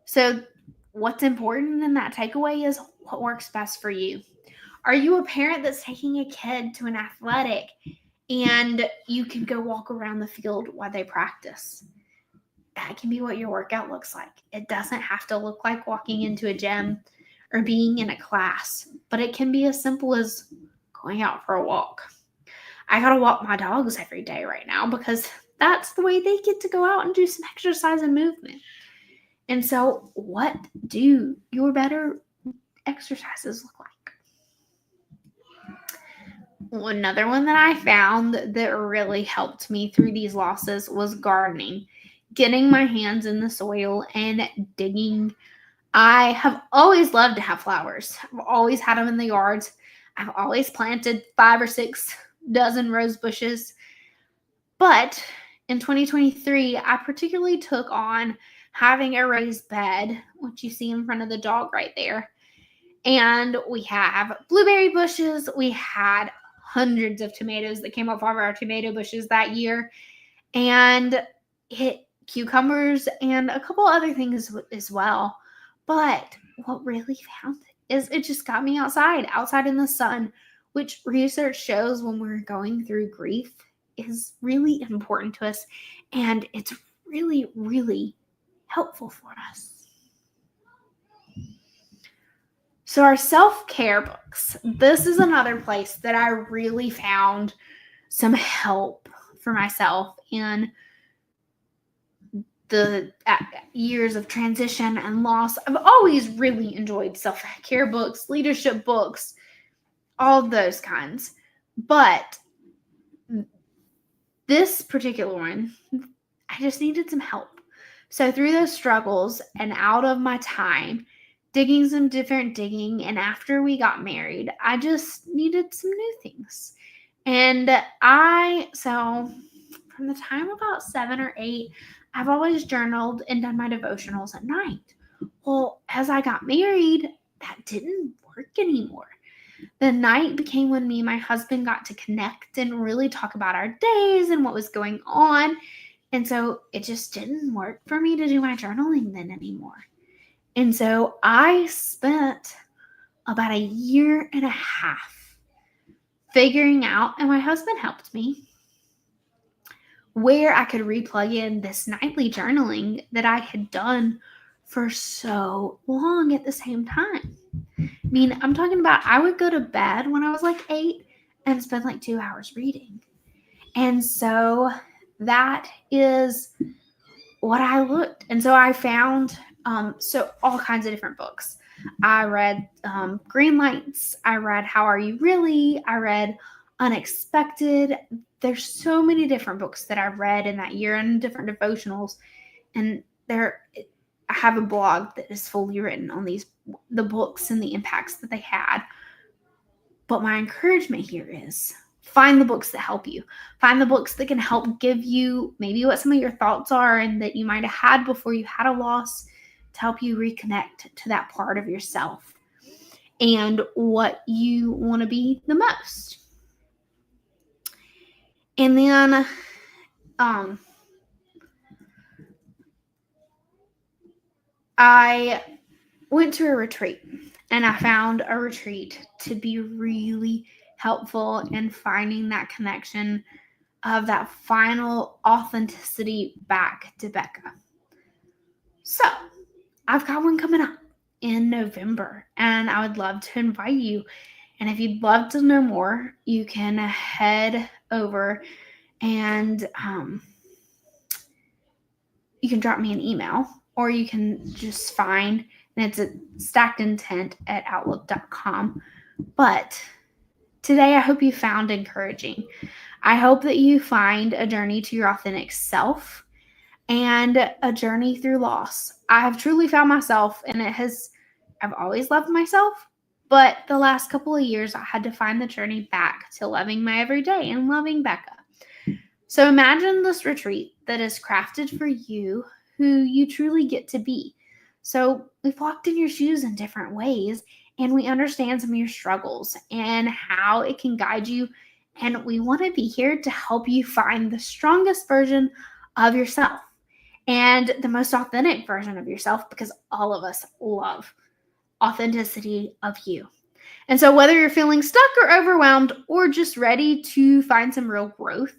So what's important in that takeaway is what works best for you. Are you a parent that's taking a kid to an athletic and you can go walk around the field while they practice? That can be what your workout looks like. It doesn't have to look like walking into a gym or being in a class, but it can be as simple as going out for a walk. I gotta walk my dogs every day right now because that's the way they get to go out and do some exercise and movement. And so what do your better exercises look like? Another one that I found that really helped me through these losses was gardening, getting my hands in the soil and digging. I have always loved to have flowers. I've always had them in the yards. I've always planted 5 or 6 dozen rose bushes. But in 2023, I particularly took on having a raised bed, which you see in front of the dog right there. And we have blueberry bushes. We had hundreds of tomatoes that came off of our tomato bushes that year. And cucumbers and a couple other things as well. But what really found it is it just got me outside in the sun, which research shows when we're going through grief is really important to us. And it's really, really helpful for us. So our self-care books, this is another place that I really found some help for myself in the years of transition and loss. I've always really enjoyed self-care books, leadership books, all of those kinds. But this particular one, I just needed some help. So through those struggles and out of my time, digging some different digging, and after we got married, I just needed some new things. And so from the time about 7 or 8, I've always journaled and done my devotionals at night. Well, as I got married, that didn't work anymore. The night became when me and my husband got to connect and really talk about our days and what was going on. And so it just didn't work for me to do my journaling then anymore. And so I spent about 1.5 years figuring out, and my husband helped me, where I could replug in this nightly journaling that I had done for so long at the same time. I mean, I'm talking about I would go to bed when I was like 8 and spend like 2 hours reading. And so that is what I looked. And so I found so all kinds of different books. I read Green Lights. I read How Are You Really? I read Unexpected. There's so many different books that I read in that year and different devotionals. And I have a blog that is fully written on the books and the impacts that they had. But my encouragement here is find the books that help you. Find the books that can help give you maybe what some of your thoughts are and that you might have had before you had a loss, to help you reconnect to that part of yourself and what you want to be the most. And then I went to a retreat, and I found a retreat to be really helpful in finding that connection of that final authenticity back to Becca. So I've got one coming up in November, and I would love to invite you. And if you'd love to know more, you can head over and you can drop me an email, or you can just find, and it's at stackedintent@outlook.com. But today, I hope you found encouraging. I hope that you find a journey to your authentic self and a journey through loss. I have truly found myself, and I've always loved myself, but the last couple of years, I had to find the journey back to loving my everyday and loving Becca. So imagine this retreat that is crafted for you, who you truly get to be. So we've walked in your shoes in different ways, and we understand some of your struggles and how it can guide you. And we want to be here to help you find the strongest version of yourself and the most authentic version of yourself, because all of us love authenticity of you. And so whether you're feeling stuck or overwhelmed, or just ready to find some real growth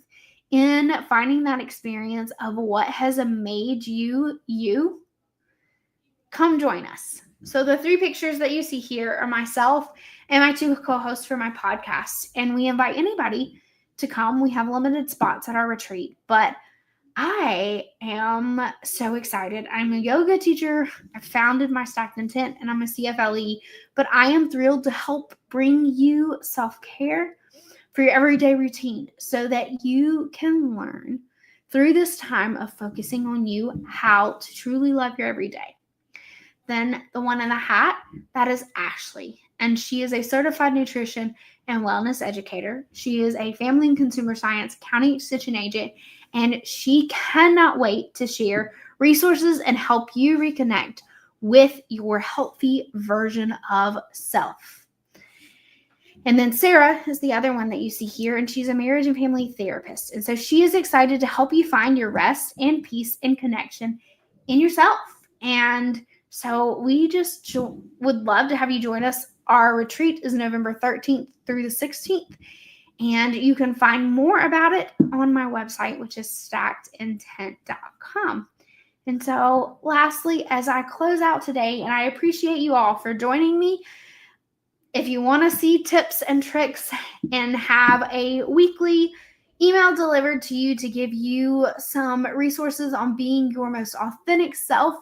in finding that experience of what has made you, come join us. So the 3 pictures that you see here are myself and my 2 co-hosts for my podcast. And we invite anybody to come. We have limited spots at our retreat, but I am so excited. I'm a yoga teacher. I founded my Stacked Intent, and I'm a CFLE, but I am thrilled to help bring you self-care for your everyday routine so that you can learn through this time of focusing on you how to truly love your everyday. Then the one in the hat, that is Ashley, and she is a certified nutrition and wellness educator. She is a family and consumer science county extension agent, and she cannot wait to share resources and help you reconnect with your healthy version of self. And then Sarah is the other one that you see here, and she's a marriage and family therapist. And so she is excited to help you find your rest and peace and connection in yourself. And so we just would love to have you join us. Our retreat is November 13th through the 16th. And you can find more about it on my website, which is stackedintent.com. And so lastly, as I close out today, and I appreciate you all for joining me, if you want to see tips and tricks and have a weekly email delivered to you to give you some resources on being your most authentic self,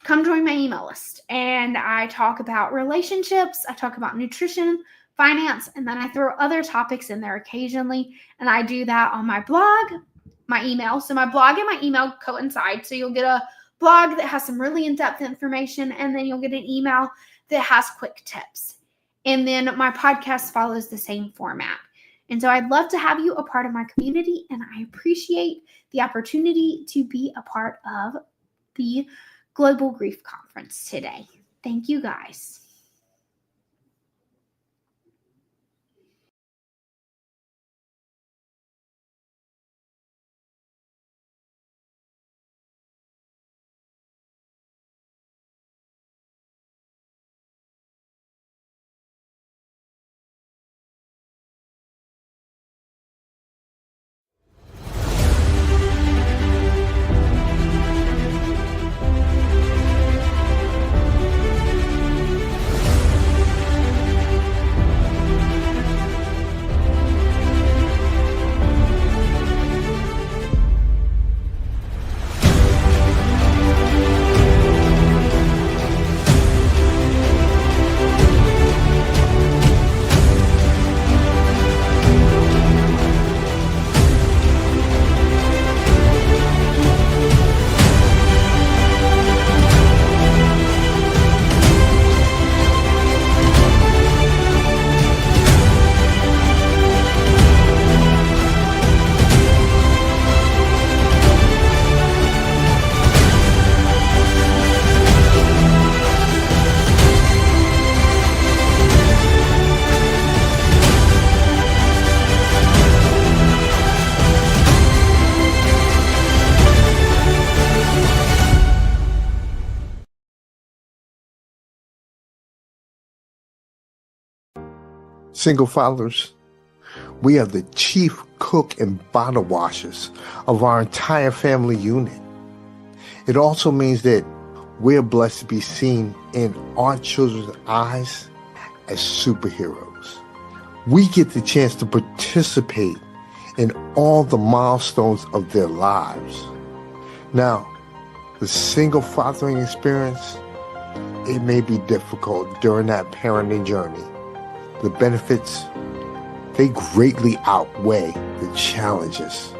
come join my email list. And I talk about relationships, I talk about nutrition, finance, and then I throw other topics in there occasionally. And I do that on my blog, my email. So my blog and my email coincide. So you'll get a blog that has some really in-depth information, and then you'll get an email that has quick tips. And then my podcast follows the same format. And so I'd love to have you a part of my community, and I appreciate the opportunity to be a part of the Global Grief Conference today. Thank you, guys. Single fathers, we are the chief cook and bottle washers of our entire family unit. It also means that we're blessed to be seen in our children's eyes as superheroes. We get the chance to participate in all the milestones of their lives. Now, the single fathering experience, it may be difficult during that parenting journey. The benefits, they greatly outweigh the challenges.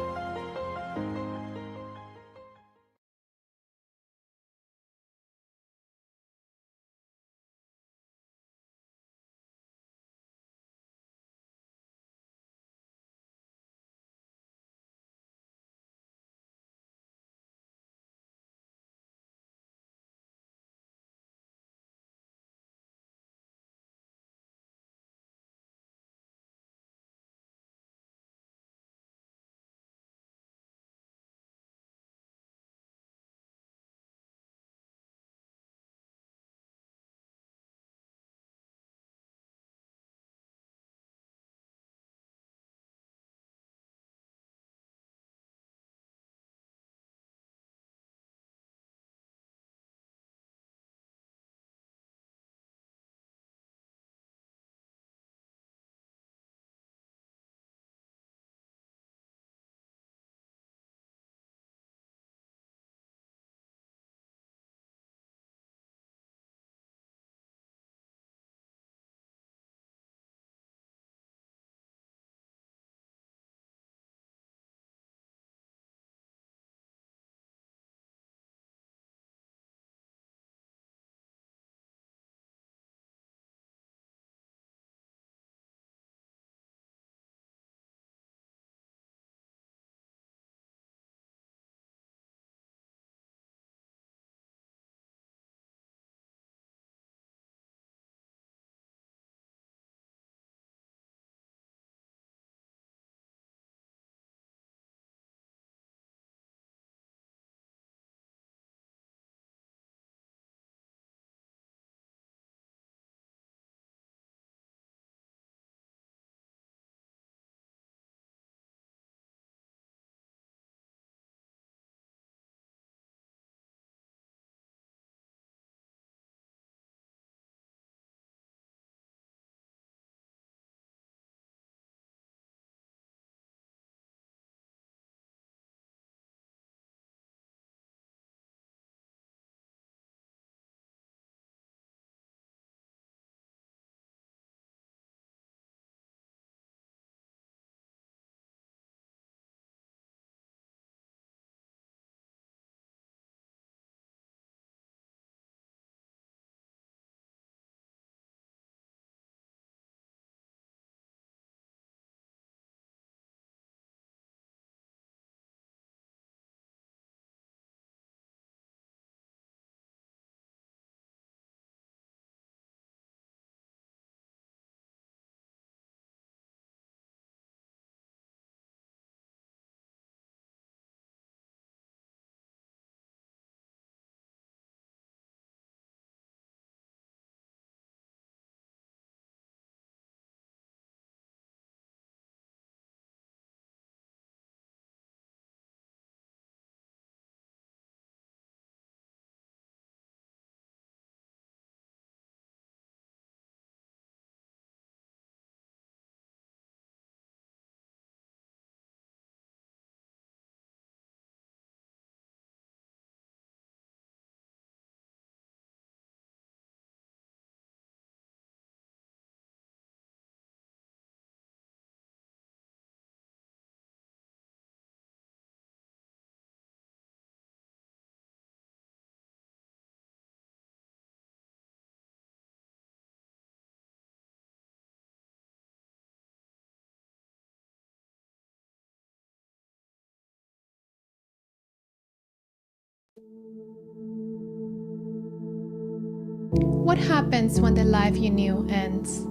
What happens when the life you knew ends?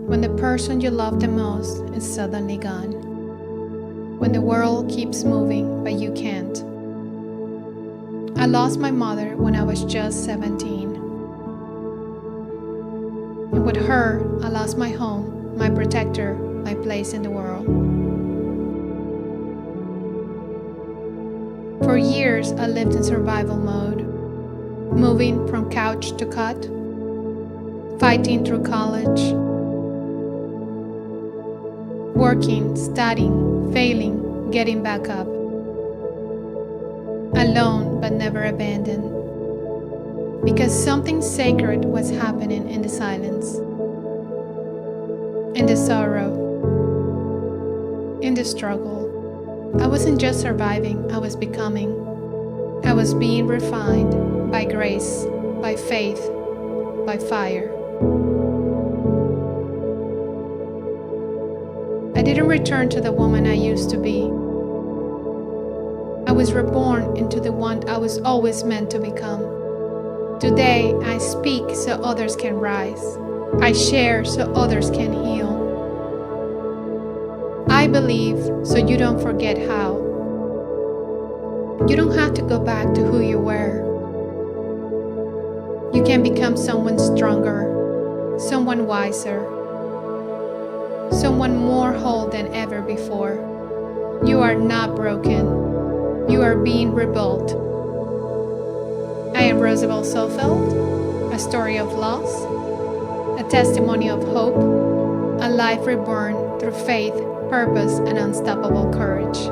When the person you love the most is suddenly gone? When the world keeps moving but you can't? I lost my mother when I was just 17. And with her, I lost my home, my protector, my place in the world. For years, I lived in survival mode, moving from couch to cot, fighting through college, working, studying, failing, getting back up. Alone but never abandoned. Because something sacred was happening in the silence, in the sorrow, in the struggle. I wasn't just surviving, I was becoming. I was being refined by grace, by faith, by fire. I didn't return to the woman I used to be. I was reborn into the one I was always meant to become. Today, I speak so others can rise. I share so others can heal. I believe so you don't forget how. You don't have to go back to who you were. You can become someone stronger, someone wiser, someone more whole than ever before. You are not broken. You are being rebuilt. I am Roosevelt Sofeld, a story of loss, a testimony of hope, a life reborn through faith, purpose, and unstoppable courage.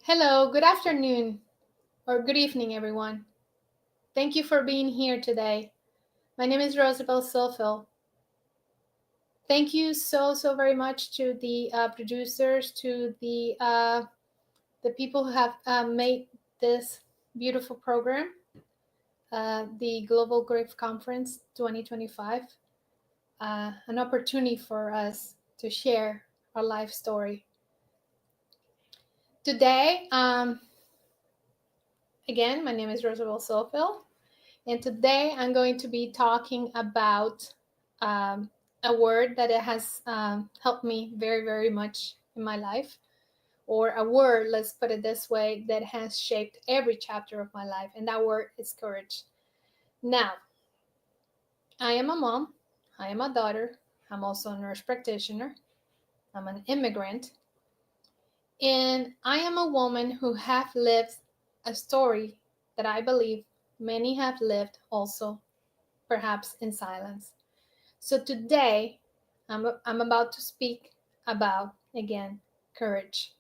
Hello, good afternoon, or good evening, everyone. Thank you for being here today. My name is Roosevelt Sofeld. Thank you so very much to the producers, to the people who have made this beautiful program, the Global Grief Conference 2025, an opportunity for us to share our life story. Today, again, my name is Roosevelt Sofeld, and today I'm going to be talking about a word that has helped me very much in my life, or a word, let's put it this way, that has shaped every chapter of my life, and that word is courage. Now, I am a mom, I am a daughter, I'm also a nurse practitioner, I'm an immigrant, and I am a woman who have lived a story that I believe many have lived also, perhaps in silence. So today, I'm about to speak about, again, courage.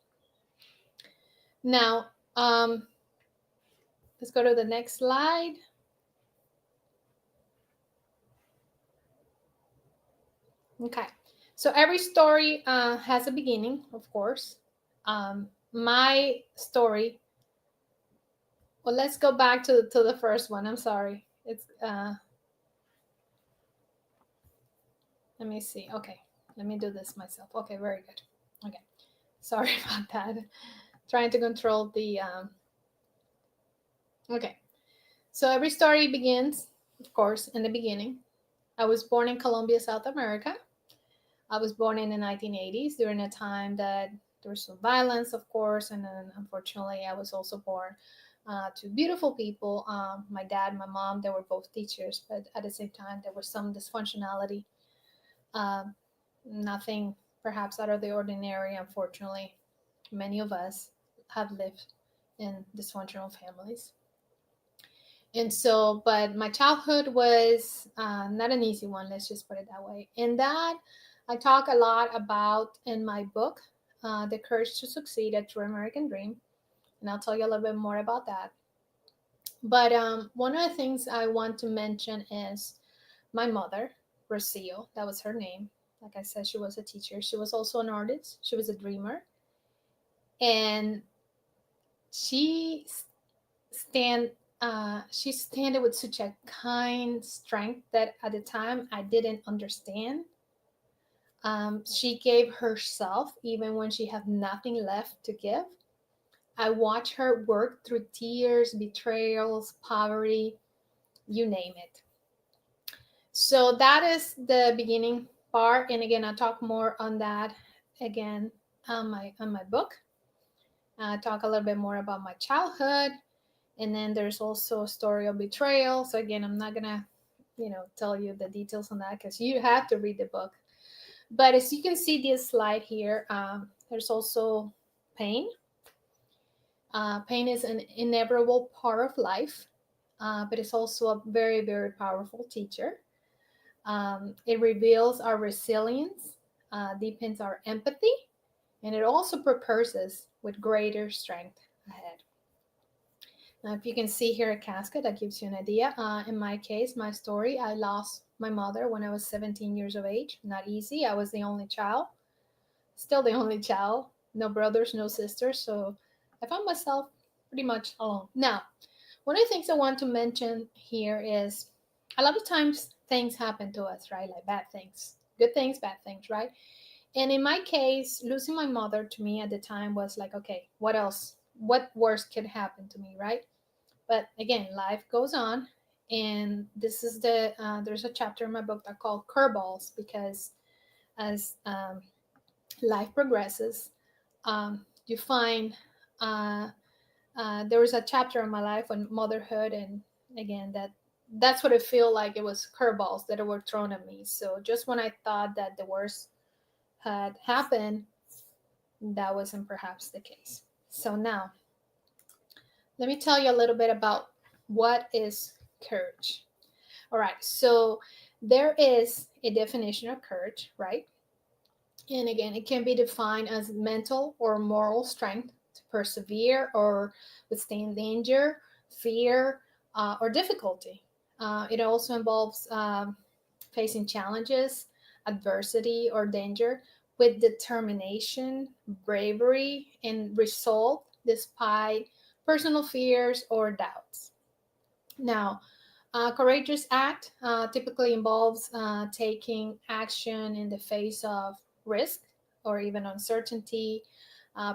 Now, let's go to the next slide. Okay, so every story has a beginning, of course. My story, well, let's go back to the first one. I'm sorry. It's, let me see. Okay, let me do this myself. Okay, very good. Okay, sorry about that. Trying to control the, okay. So every story begins, of course, in the beginning. I was born in Colombia, South America. I was born in the 1980s during a time that there was some violence, of course, and then unfortunately, I was also born to beautiful people. My dad, my mom, they were both teachers, but at the same time, there was some dysfunctionality. Nothing perhaps out of the ordinary, unfortunately. Many of us have lived in dysfunctional families. And so, but my childhood was not an easy one, let's just put it that way. And that I talk a lot about in my book, The Courage to Succeed, A True American Dream. And I'll tell you a little bit more about that. But one of the things I want to mention is my mother, Rocio, that was her name. Like I said, she was a teacher. She was also an artist. She was a dreamer. And she she standed with such a kind strength that at the time I didn't understand. She gave herself even when she had nothing left to give. I watched her work through tears, betrayals, poverty, you name it. So that is the beginning part. And again, I'll talk more on that again on my book. Talk a little bit more about my childhood. And then there's also a story of betrayal. So again, I'm not gonna, tell you the details on that because you have to read the book. But as you can see this slide here, there's also pain. Pain is an inevitable part of life, but it's also a very, very powerful teacher. It reveals our resilience, deepens our empathy, and it also prepares us with greater strength ahead. Now, if you can see here a casket, that gives you an idea. In my case, my story, I lost my mother when I was 17 years of age. Not easy. I was the only child, still the only child, no brothers, no sisters. So I found myself pretty much alone. Now, one of the things I want to mention here is a lot of times things happen to us, right? Like bad things, good things, bad things, right? And in my case, losing my mother to me at the time was like, okay, what else? What worse could happen to me, right? But again, life goes on. And this is there's a chapter in my book that called Curveballs because as life progresses, you find there was a chapter in my life on motherhood, and again that's what it felt like. It was curveballs that were thrown at me. So just when I thought that the worst had happened, that wasn't perhaps the case. So now let me tell you a little bit about what is courage. All right, so there is a definition of courage, right? And again, it can be defined as mental or moral strength to persevere or withstand danger, fear, or difficulty. It also involves facing challenges, adversity, or danger with determination, bravery, and resolve despite personal fears or doubts. Now, a courageous act typically involves taking action in the face of risk or even uncertainty.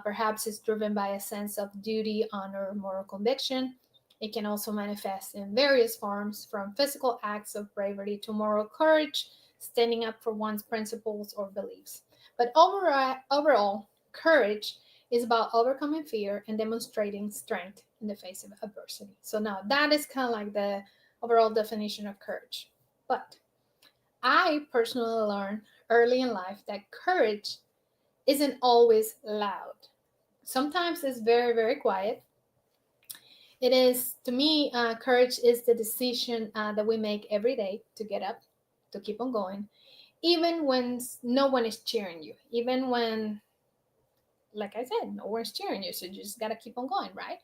Perhaps it's driven by a sense of duty, honor, or moral conviction. It can also manifest in various forms, from physical acts of bravery to moral courage, standing up for one's principles or beliefs. But overall, courage is about overcoming fear and demonstrating strength in the face of adversity. So now that is kind of like the overall definition of courage. But I personally learned early in life that courage isn't always loud. Sometimes it's very, very quiet. It is, to me, courage is the decision that we make every day to get up, to keep on going, even when no one is cheering you, even when, like I said, no one's cheering you. So you just got to keep on going, right?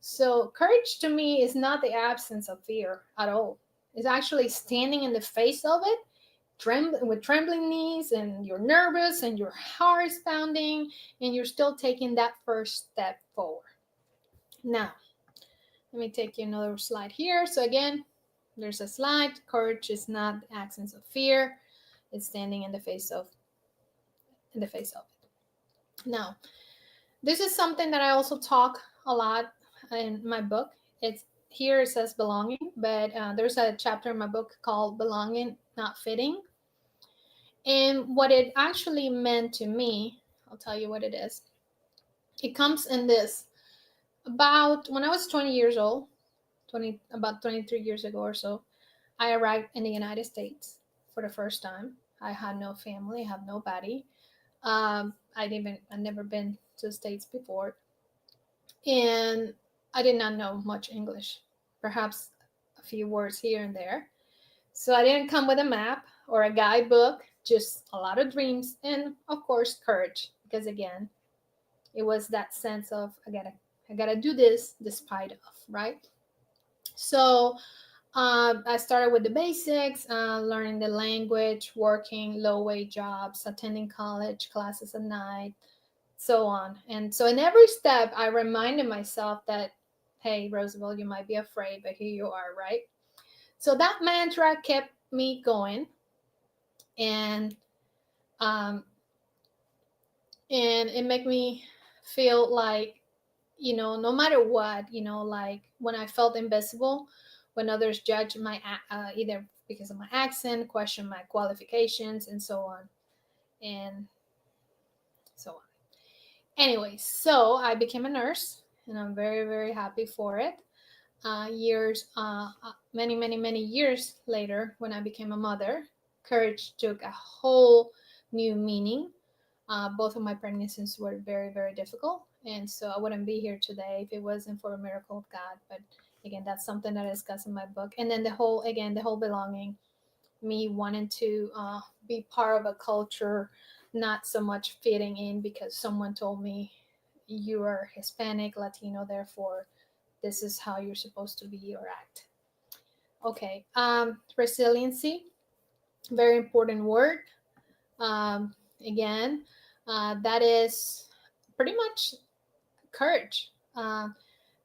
So courage to me is not the absence of fear at all. It's actually standing in the face of it, with trembling knees, and you're nervous and your heart is pounding, and you're still taking that first step forward. Now, let me take you another slide here. So again, there's a slide. Courage is not the absence of fear. It's standing in the face of it. Now, this is something that I also talk a lot in my book. It's here it says belonging, but there's a chapter in my book called Belonging, Not Fitting. And what it actually meant to me, I'll tell you what it is. It comes in this. About when I was 20 years old, about 23 years ago or so, I arrived in the United States for the first time. I had no family, I have nobody. I'd never been to the States before, and I did not know much English. Perhaps a few words here and there. So I didn't come with a map or a guidebook, just a lot of dreams and of course courage, because again, it was that sense of I gotta do this despite of, right? So I started with the basics, learning the language, working low wage jobs, attending college classes at night, so on. And so in every step, I reminded myself that, hey, Roosevelt, you might be afraid, but here you are, right? So that mantra kept me going, and um, and it made me feel like, no matter what, like when I felt invisible, when others judged either because of my accent, question my qualifications, and so on, and so on. Anyway, so I became a nurse, and I'm very, very happy for it. Many years later, when I became a mother, courage took a whole new meaning. Both of my pregnancies were very, very difficult. And so I wouldn't be here today if it wasn't for a miracle of God. But again, that's something that I discuss in my book. And then the whole belonging, me wanting to be part of a culture, not so much fitting in because someone told me you are Hispanic, Latino, therefore this is how you're supposed to be or act. Okay, resiliency, very important word. Again, that is pretty much courage.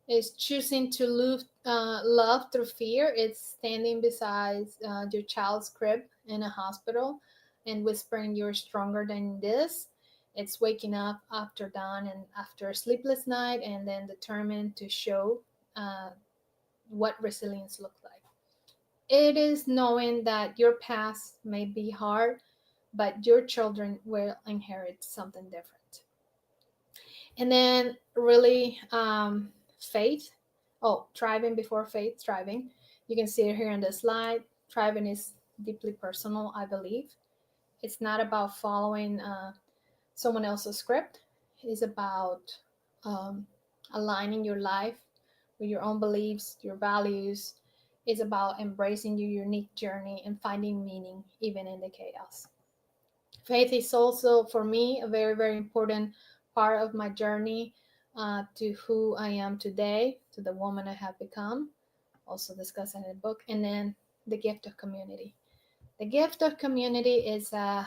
Is choosing to love through fear. It's standing beside your child's crib in a hospital and whispering you're stronger than this. It's waking up after dawn and after a sleepless night and then determined to show what resilience looks like. It is knowing that your past may be hard, but your children will inherit something different. And then really faith. Oh, thriving before faith, thriving. You can see it here on the slide. Thriving is deeply personal, I believe. It's not about following someone else's script. It's about um, aligning your life with your own beliefs, your values. It's about embracing your unique journey and finding meaning even in the chaos. Faith is also, for me, a very, very important part of my journey to who I am today, to the woman I have become, also discussed in the book. And then the gift of community. The gift of community is let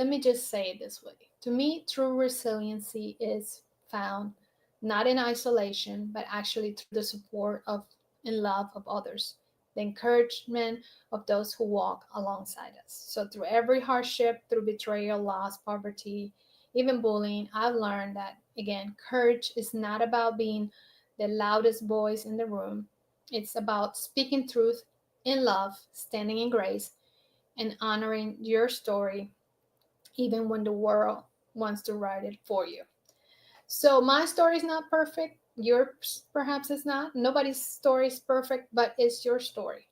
me just say it this way. To me, true resiliency is found not in isolation, but actually through the support of and love of others, the encouragement of those who walk alongside us. So through every hardship, through betrayal, loss, poverty, even bullying, I've learned that again, courage is not about being the loudest voice in the room. It's about speaking truth in love, standing in grace, and honoring your story even when the world wants to write it for you. So my story is not perfect. Yours perhaps is not. Nobody's story is perfect, but it's your story,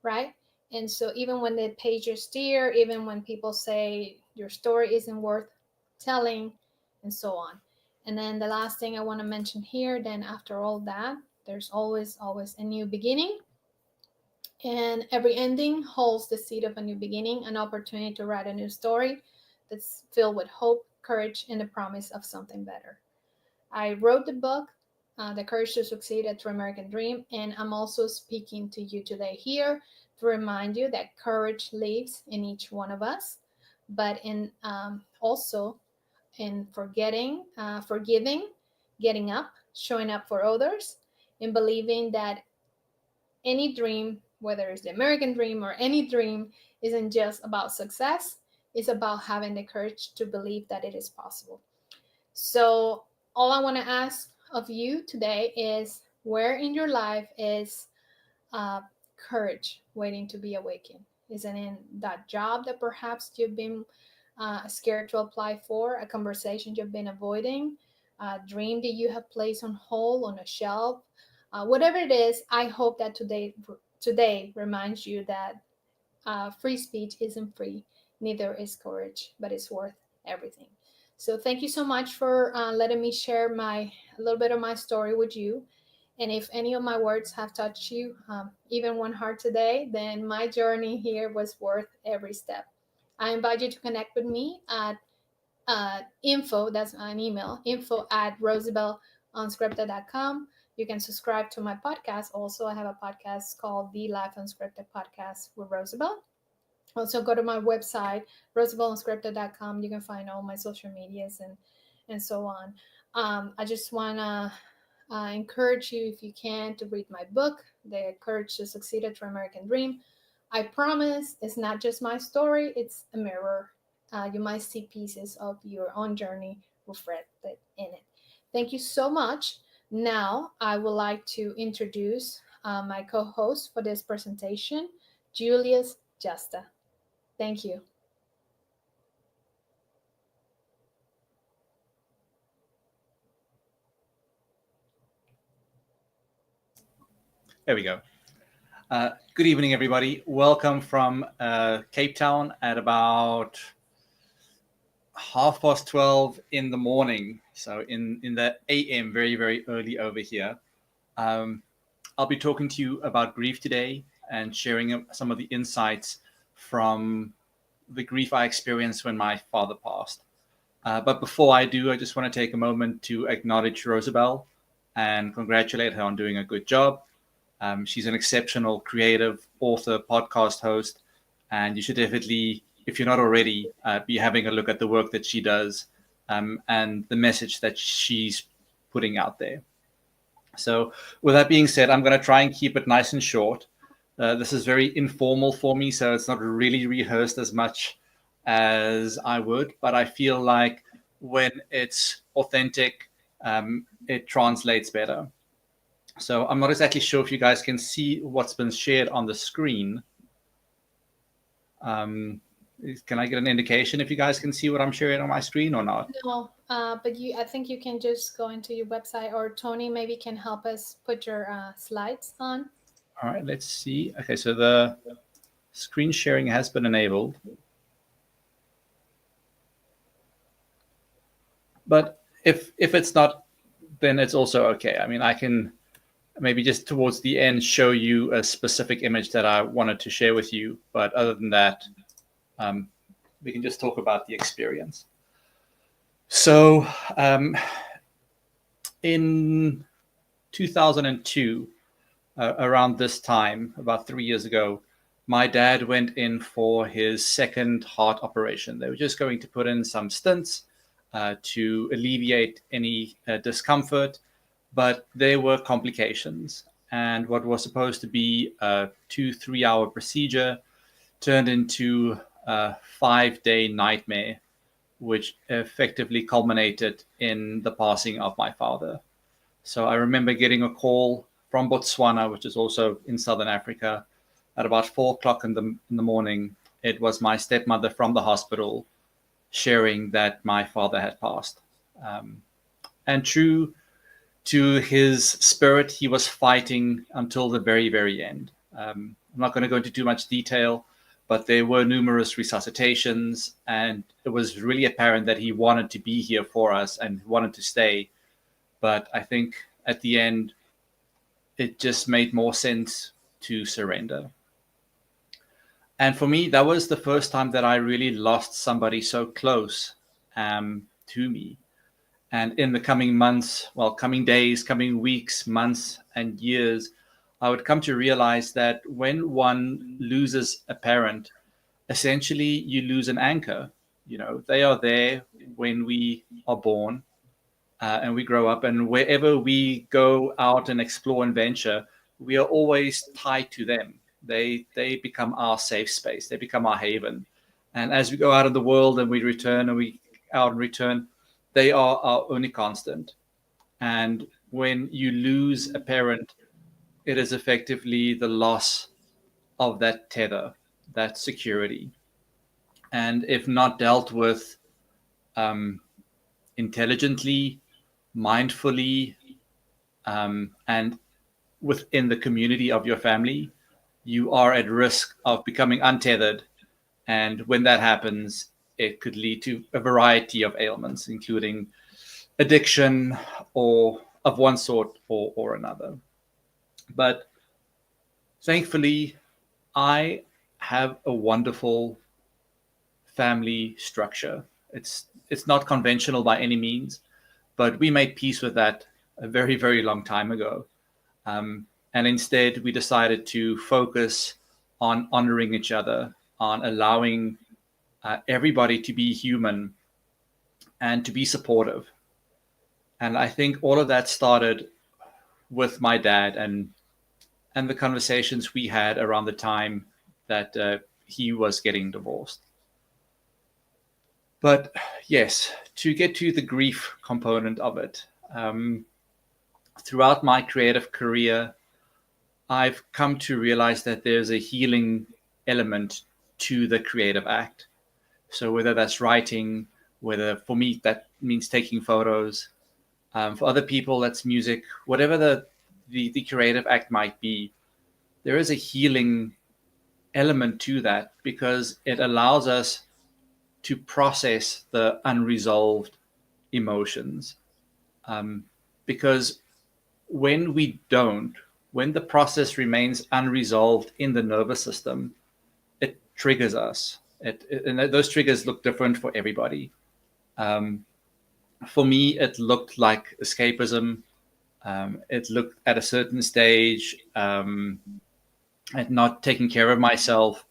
right? And so even when the pages steer, even when people say your story isn't worth telling, and so on. And then the last thing I want to mention here, then after all that, there's always, always a new beginning. And every ending holds the seed of a new beginning, an opportunity to write a new story that's filled with hope, courage, and the promise of something better. I wrote the book, The Courage to Succeed, a True American Dream, and I'm also speaking to you today here to remind you that courage lives in each one of us, but in also in forgiving, getting up, showing up for others, and believing that any dream, whether it's the American dream or any dream, isn't just about success, it's about having the courage to believe that it is possible. So, all I want to ask of you today is where in your life is courage waiting to be awakened? Is it in that job that perhaps you've been scared to apply for, a conversation you've been avoiding, a dream that you have placed on hold, on a shelf? Whatever it is, I hope that today reminds you that free speech isn't free, neither is courage, but it's worth everything. So thank you so much for letting me share a little bit of my story with you. And if any of my words have touched you, even one heart today, then my journey here was worth every step. I invite you to connect with me at info, that's an email, info@rosabellunscripted.com. You can subscribe to my podcast. Also, I have a podcast called The Life Unscripted Podcast with Rosabel. Also, go to my website, rosabellunscripted.com. You can find all my social medias and so on. I just want to encourage you, if you can, to read my book, The Courage to Succeed at Your American Dream. I promise it's not just my story, it's a mirror. You might see pieces of your own journey reflected in it. Thank you so much. Now, I would like to introduce my co host for this presentation, Julius Justa. Thank you. There we go. Good evening, everybody. Welcome from Cape Town at about 12:30 in the morning. So in the AM, very, very early over here. I'll be talking to you about grief today and sharing some of the insights from the grief I experienced when my father passed. But before I do, I just want to take a moment to acknowledge Rosabel and congratulate her on doing a good job. She's an exceptional creative author, podcast host, and you should definitely, if you're not already, be having a look at the work that she does and the message that she's putting out there. So with that being said, I'm going to try and keep it nice and short. This is very informal for me, so it's not really rehearsed as much as I would, but I feel like when it's authentic, it translates better. So I'm not exactly sure if you guys can see what's been shared on the screen. Can I get an indication if you guys can see what I'm sharing on my screen or not? No, but I think you can just go into your website, or Tony maybe can help us put your slides on. All right, let's see. Okay, so the screen sharing has been enabled. But if it's not, then it's also okay. I mean, I can maybe just towards the end show you a specific image that I wanted to share with you. But other than that, we can just talk about the experience. So in 2002, around this time, about 3 years ago, my dad went in for his second heart operation. They were just going to put in some stents to alleviate any discomfort, but there were complications. And what was supposed to be a 2-3 hour procedure turned into a 5-day nightmare, which effectively culminated in the passing of my father. So I remember getting a call from Botswana, which is also in Southern Africa, at about 4 o'clock in the morning. It was my stepmother from the hospital sharing that my father had passed. And true to his spirit, he was fighting until the very, very end. I'm not going to go into too much detail, but there were numerous resuscitations, and it was really apparent that he wanted to be here for us and wanted to stay. But I think at the end, it just made more sense to surrender. And for me, that was the first time that I really lost somebody so close to me. And in the coming months, coming days, coming weeks, months, and years, I would come to realize that when one loses a parent, essentially you lose an anchor. You know, they are there when we are born and we grow up, and wherever we go out and explore and venture, we are always tied to them. They become our safe space. They become our haven. And as we go out in the world and we return and we out and return, they are our only constant. And when you lose a parent, it is effectively the loss of that tether, that security. And if not dealt with intelligently, mindfully, and within the community of your family, you are at risk of becoming untethered. And when that happens, it could lead to a variety of ailments, including addiction or of one sort or another. But thankfully, I have a wonderful family structure. It's not conventional by any means, but we made peace with that a very, very long time ago. And instead, we decided to focus on honoring each other, on allowing everybody to be human and to be supportive. And I think all of that started with my dad and the conversations we had around the time that he was getting divorced. But yes, to get to the grief component of it, throughout my creative career, I've come to realize that there's a healing element to the creative act. So whether that's writing, whether for me that means taking photos, for other people that's music, whatever the creative act might be, there is a healing element to that because it allows us to process the unresolved emotions. Because when we don't, when the process remains unresolved in the nervous system, it triggers us. And those triggers look different for everybody. For me, it looked like escapism. It looked at a certain stage at not taking care of myself,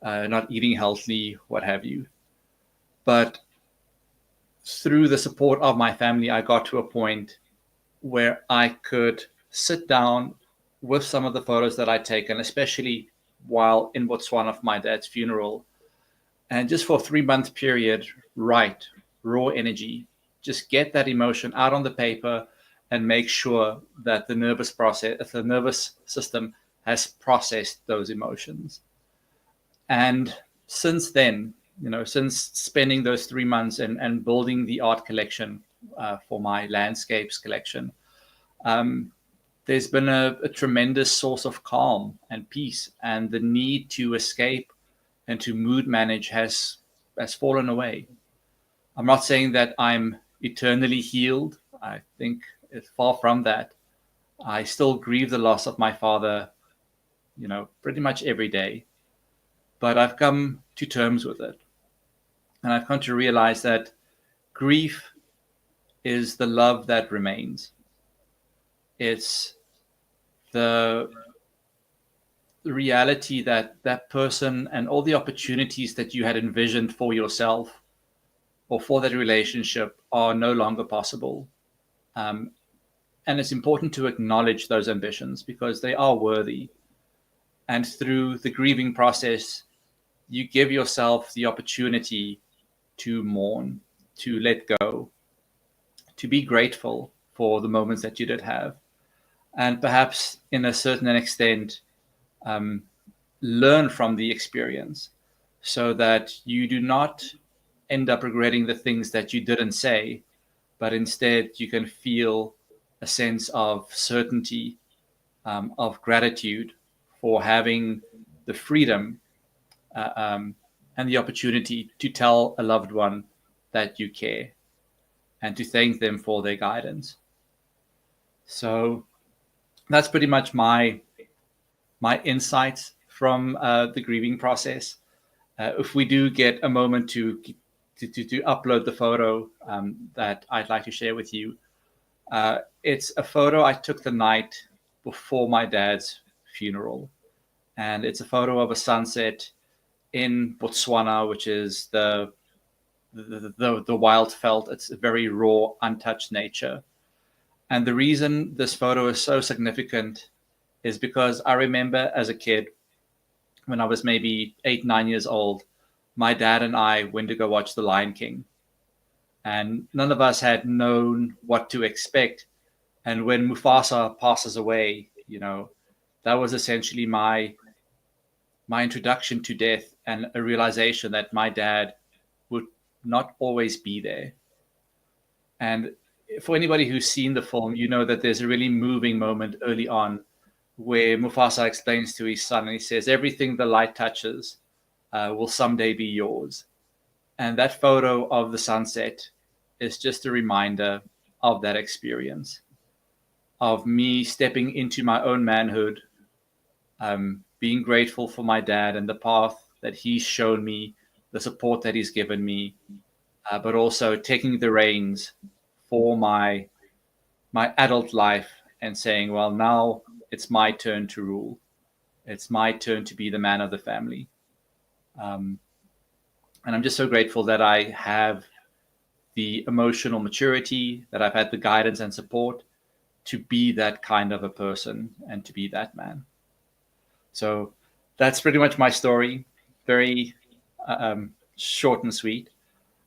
not eating healthily, what have you. But through the support of my family, I got to a point where I could sit down with some of the photos that I'd taken, especially while in Botswana for my dad's funeral, and just for a 3-month period, write raw energy, just get that emotion out on the paper and make sure that the nervous system has processed those emotions. And since then, since spending those 3 months and building the art collection for my landscapes collection, there's been a tremendous source of calm and peace, and the need to escape and to mood manage has fallen away. I'm not saying that I'm eternally healed. I think it's far from that. I still grieve the loss of my father, pretty much every day, but I've come to terms with it. And I've come to realize that grief is the love that remains. It's the reality that that person and all the opportunities that you had envisioned for yourself or for that relationship are no longer possible. And it's important to acknowledge those ambitions because they are worthy. And through the grieving process, you give yourself the opportunity to mourn, to let go, to be grateful for the moments that you did have. And perhaps in a certain extent, learn from the experience so that you do not end up regretting the things that you didn't say, but instead you can feel a sense of certainty, of gratitude for having the freedom and the opportunity to tell a loved one that you care and to thank them for their guidance. So that's pretty much my insights from the grieving process. If we do get a moment to upload the photo that I'd like to share with you, it's a photo I took the night before my dad's funeral, and it's a photo of a sunset in Botswana, which is the wild veld. It's a very raw, untouched nature. And the reason this photo is so significant is because I remember as a kid, when I was maybe 8, 9 years old, my dad and I went to go watch The Lion King. And none of us had known what to expect. And when Mufasa passes away, that was essentially my introduction to death and a realization that my dad would not always be there. And for anybody who's seen the film, that there's a really moving moment early on where Mufasa explains to his son, and he says, everything the light touches will someday be yours. And that photo of the sunset is just a reminder of that experience. of me stepping into my own manhood, being grateful for my dad and the path that he's shown me, the support that he's given me, but also taking the reins for my adult life and saying, well, now it's my turn to rule. It's my turn to be the man of the family. And I'm just so grateful that I have the emotional maturity, that I've had the guidance and support to be that kind of a person and to be that man. So that's pretty much my story. Very short and sweet.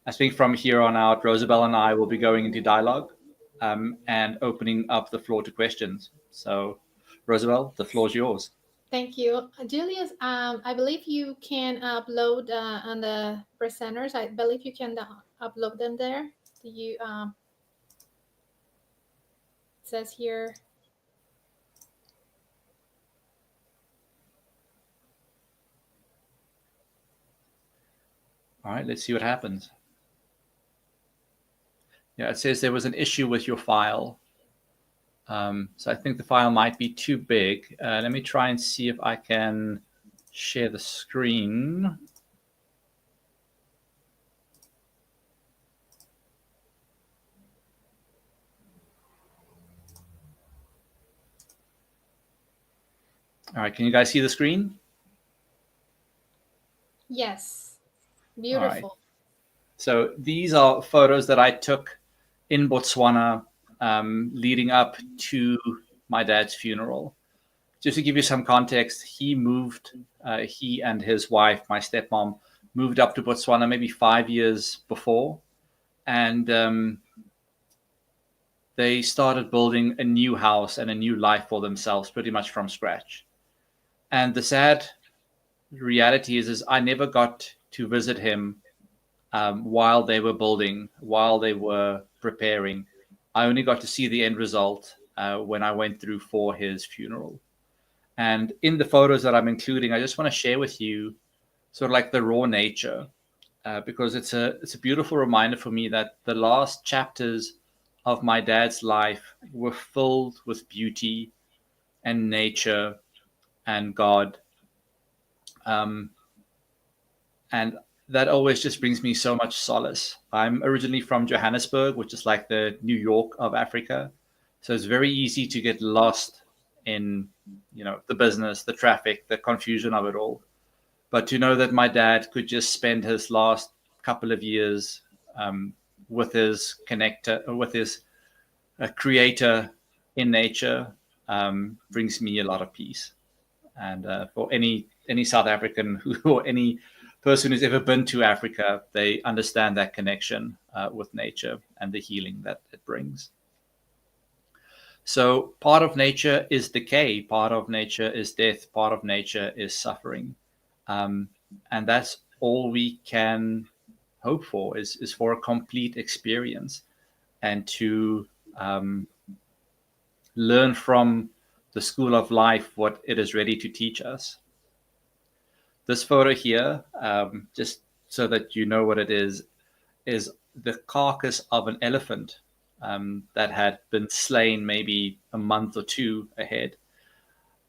I think from here on out, Rosabelle and I will be going into dialogue and opening up the floor to questions. So, Rosabelle, the floor is yours. Thank you. Julius, I believe you can upload on the presenters. I believe you can upload them there. Do you, it says here. All right, let's see what happens. Yeah, it says there was an issue with your file. So I think the file might be too big. Let me try and see if I can share the screen. All right, can you guys see the screen? Yes, beautiful. All right. So these are photos that I took in Botswana leading up to my dad's funeral. Just to give you some context, he and his wife, my stepmom, moved up to Botswana maybe 5 years before. And they started building a new house and a new life for themselves pretty much from scratch. And the sad reality is I never got to visit him while they were building, while they were preparing. I only got to see the end result when I went through for his funeral. And in the photos that I'm including, I just want to share with you sort of like the raw nature, because it's a beautiful reminder for me that the last chapters of my dad's life were filled with beauty and nature and God. And that always just brings me so much solace. I'm originally from Johannesburg, which is like the New York of Africa. So it's very easy to get lost in, the business, the traffic, the confusion of it all. But to know that my dad could just spend his last couple of years with his creator in nature brings me a lot of peace. And for any South African or any person who's ever been to Africa, they understand that connection with nature and the healing that it brings. So part of nature is decay, part of nature is death, part of nature is suffering. And that's all we can hope for is for a complete experience and to learn from the school of life what it is ready to teach us. This photo here, just so that you know what it is the carcass of an elephant that had been slain maybe a month or two ahead.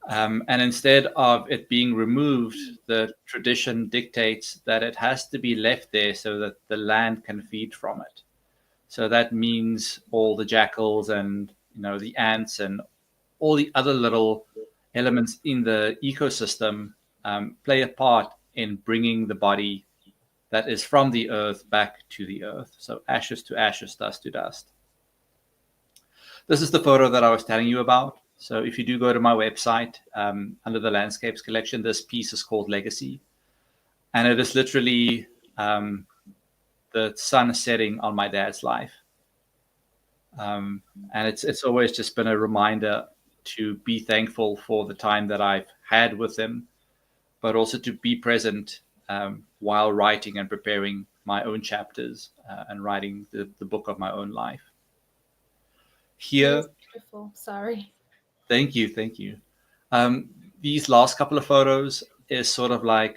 And instead of it being removed, the tradition dictates that it has to be left there so that the land can feed from it. So that means all the jackals and the ants and all the other little elements in the ecosystem play a part in bringing the body that is from the earth back to the earth. So ashes to ashes, dust to dust. This is the photo that I was telling you about. So if you do go to my website, under the landscapes collection, this piece is called Legacy. And it is literally the sun setting on my dad's life. And it's always just been a reminder to be thankful for the time that I've had with him, but also to be present while writing and preparing my own chapters and writing the book of my own life. Here, beautiful. Sorry. Thank you. These last couple of photos is sort of like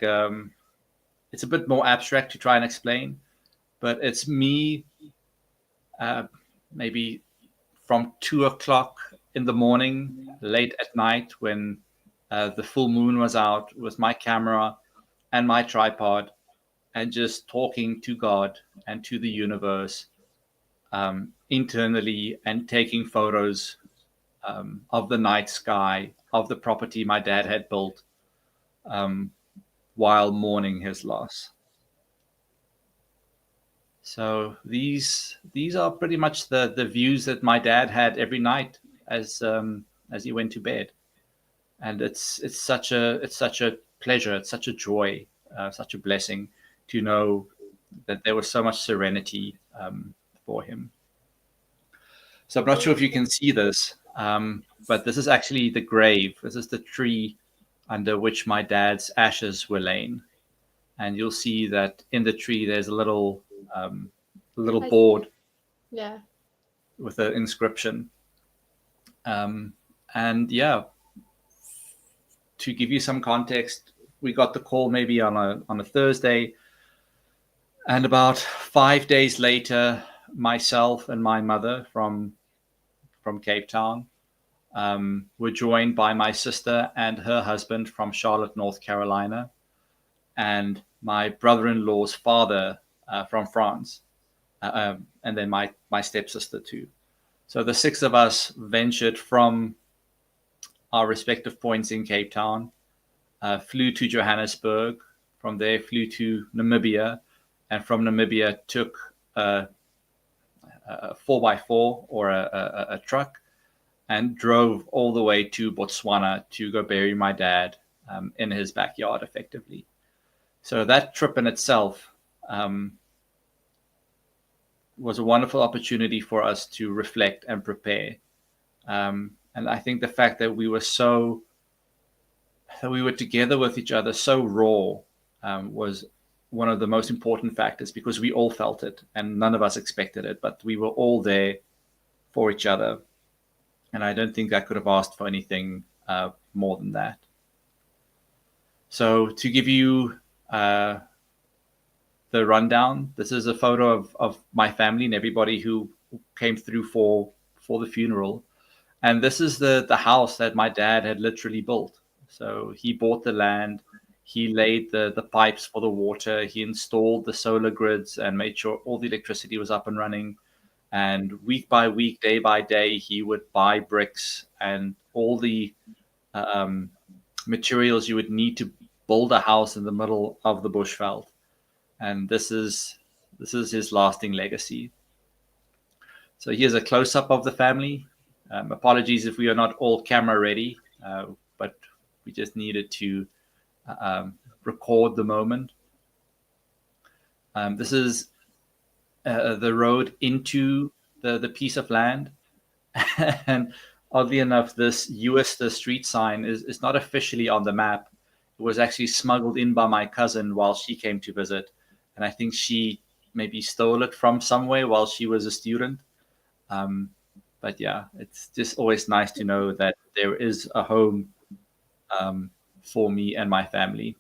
it's a bit more abstract to try and explain, but it's me maybe from 2 o'clock in the morning, late at night, when the full moon was out, with my camera and my tripod, and just talking to God and to the universe internally, and taking photos of the night sky, of the property my dad had built, while mourning his loss. So these are pretty much the views that my dad had every night as he went to bed, and it's such a pleasure, it's such a joy, such a blessing to know that there was so much serenity for him. So I'm not sure if you can see this, but this is actually the grave. This is the tree under which my dad's ashes were laid, and you'll see that in the tree there's a little board Yeah. with an inscription. And yeah, to give you some context, we got the call maybe on a Thursday, and about 5 days later, myself and my mother from Cape Town were joined by my sister and her husband from Charlotte, North Carolina, and my brother-in-law's father from France, and then my stepsister too. So the six of us ventured from our respective points in Cape Town, flew to Johannesburg, from there flew to Namibia, and from Namibia took a 4x4 or a truck and drove all the way to Botswana to go bury my dad in his backyard, effectively. So that trip in itself was a wonderful opportunity for us to reflect and prepare. And I think the fact that we were together with each other so raw was one of the most important factors, because we all felt it and none of us expected it, but we were all there for each other. And I don't think I could have asked for anything more than that. So to give you the rundown, this is a photo of my family and everybody who came through for the funeral. And this is the house that my dad had literally built. So he bought the land, he laid the pipes for the water, he installed the solar grids and made sure all the electricity was up and running. And week by week, day by day, he would buy bricks and all the materials you would need to build a house in the middle of the bushveld. And this is his lasting legacy. So here's a close-up of the family. Apologies if we are not all camera ready, but we just needed to record the moment. This is the road into the piece of land. And oddly enough, this the street sign is not officially on the map. It was actually smuggled in by my cousin while she came to visit. And I think she maybe stole it from somewhere while she was a student. But yeah, it's just always nice to know that there is a home for me and my family.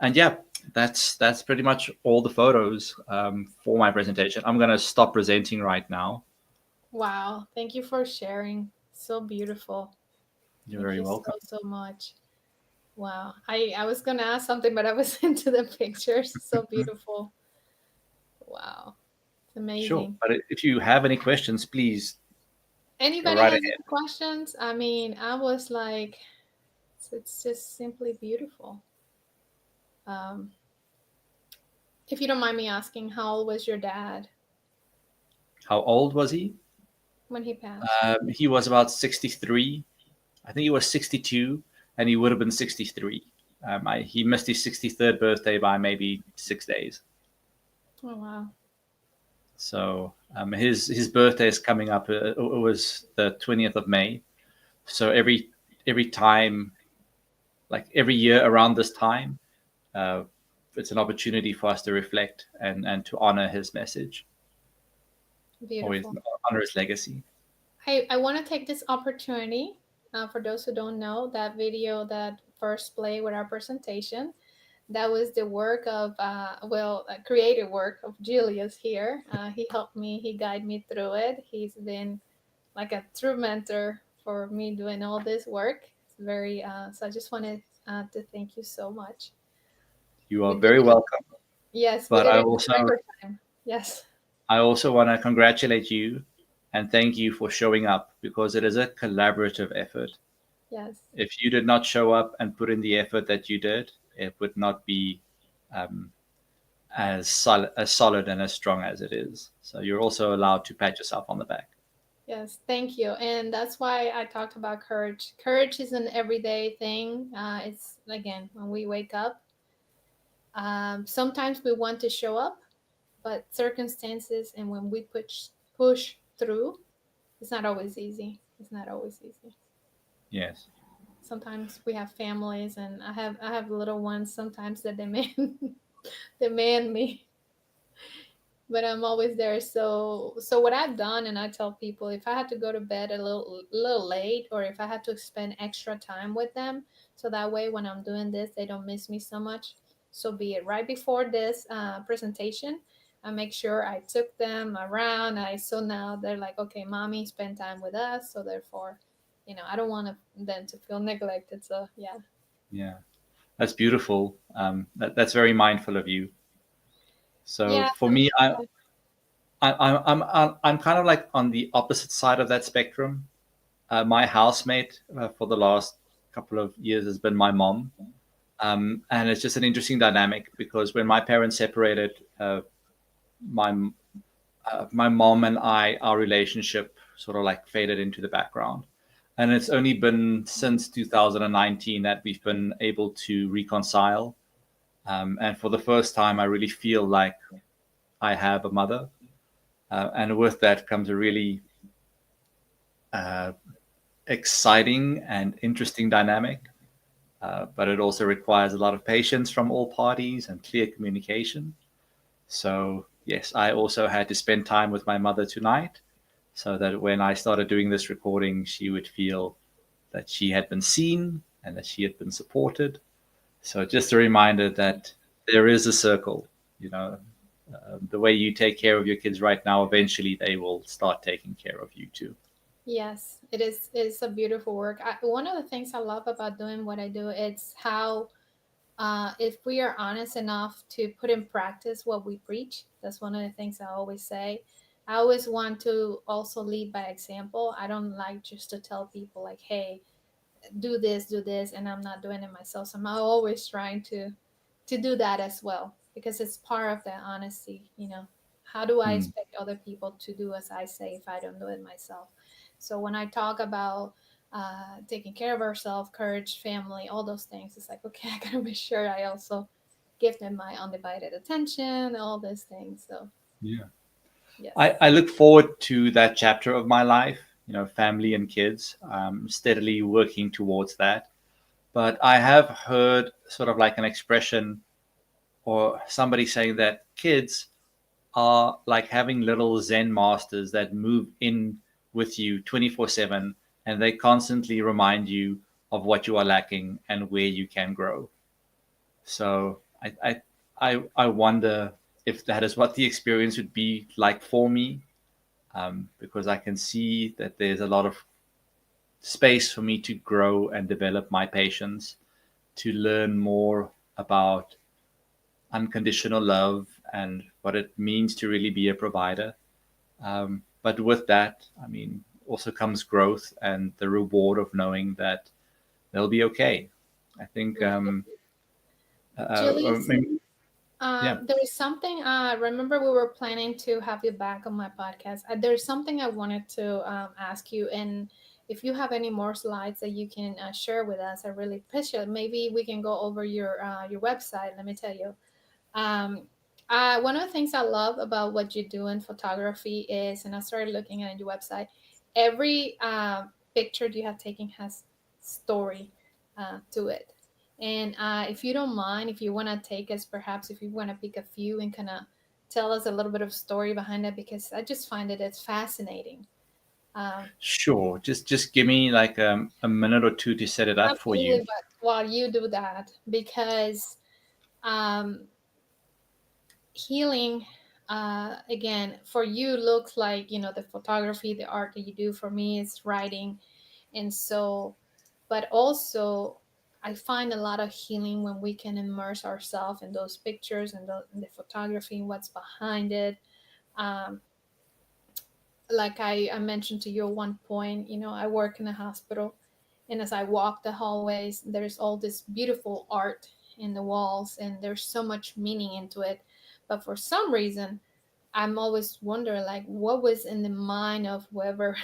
And yeah, that's pretty much all the photos for my presentation. I'm going to stop presenting right now. Wow. Thank you for sharing. So beautiful. You're very welcome. So much. Wow. I was going to ask something, but I was into the pictures. So beautiful. Wow. It's amazing. Sure. But if you have any questions, please. Anybody has any questions? I mean, I was like, it's just simply beautiful. If you don't mind me asking, how old was your dad? How old was he? When he passed? He was about 63. I think he was 62, and he would have been 63. He missed his 63rd birthday by maybe 6 days. Oh, wow. So his birthday is coming up. It was the 20th of May. So every time, like every year around this time, it's an opportunity for us to reflect and to honor his message. Beautiful. Honor his legacy. I want to take this opportunity, for those who don't know, that video that first played with our presentation, that was the work of, creative work of Julius here. He helped me, he guided me through it. He's been like a true mentor for me doing all this work. It's very so I just wanted to thank you so much. You We are did very it. welcome. Yes, we But did it in record time. Yes. I also want to congratulate you and thank you for showing up, because it is a collaborative effort. Yes. If you did not show up and put in the effort that you did, it would not be um, as solid and as strong as it is. So you're also allowed to pat yourself on the back. Yes, thank you. And that's why I talked about courage. Courage is an everyday thing. It's, again, when we wake up, sometimes we want to show up, but circumstances and when we push through, it's not always easy. It's not always easy. Yes. Sometimes we have families, and I have little ones sometimes that demand me, but I'm always there. So what I've done, and I tell people, if I had to go to bed a little late, or if I had to spend extra time with them, so that way when I'm doing this, they don't miss me so much. So be it right before this presentation, I make sure I took them around. So now they're like, okay, mommy, spend time with us. So therefore, I don't want them to feel neglected. So yeah. Yeah. That's beautiful. That's very mindful of you. So Yeah. for me, I'm kind of like on the opposite side of that spectrum. My housemate for the last couple of years has been my mom, and it's just an interesting dynamic, because when my parents separated, my my mom and our relationship sort of like faded into the background, and it's only been since 2019 that we've been able to reconcile, and for the first time, I really feel like I have a mother. And with that comes a really uh, exciting and interesting dynamic. But it also requires a lot of patience from all parties and clear communication. So, yes, I also had to spend time with my mother tonight, so that when I started doing this recording, she would feel that she had been seen and that she had been supported. So, just a reminder that there is a circle, you know. The way you take care of your kids right now, eventually they will start taking care of you too. Yes, it is. It's a beautiful work. One of the things I love about doing what I do, it's how if we are honest enough to put in practice what we preach. That's one of the things I always say. I always want to also lead by example. I don't like just to tell people like, "Hey, do this," and I'm not doing it myself. So I'm always trying to do that as well, because it's part of that honesty. How do I Mm. expect other people to do as I say if I don't do it myself? So when I talk about taking care of ourselves, courage, family, all those things, it's like, okay, I gotta make sure I also give them my undivided attention, all those things. So Yeah. yes. I look forward to that chapter of my life, family and kids, steadily working towards that. But I have heard sort of like an expression or somebody saying that kids are like having little Zen masters that move in with you 24/7, and they constantly remind you of what you are lacking and where you can grow. So I wonder if that is what the experience would be like for me, because I can see that there's a lot of space for me to grow and develop my patience, to learn more about unconditional love and what it means to really be a provider. But with that, I mean, also comes growth and the reward of knowing that they'll be okay. I think, or Julius, maybe, yeah, there is something. Remember, we were planning to have you back on my podcast. There's something I wanted to ask you, and if you have any more slides that you can share with us, I really appreciate it. Maybe we can go over your website. Let me tell you. Um, one of the things I love about what you do in photography is, and I started looking at your website, every picture you have taken has story to it. And if you don't mind, if you want to take us, perhaps if you want to pick a few and kind of tell us a little bit of story behind it, because I just find it's fascinating. sure. Just give me like a minute or two to set it up for you. Absolutely, but while you do that, because um, healing again, for you looks like, you know, the photography, the art that you do. For me, it's writing. And so, but also I find a lot of healing when we can immerse ourselves in those pictures and the photography and what's behind it. um, like I mentioned to you at one point, you know, I work in a hospital, and as I walk the hallways, there's all this beautiful art in the walls, and there's so much meaning into it. But for some reason, I'm always wondering, like, what was in the mind of whoever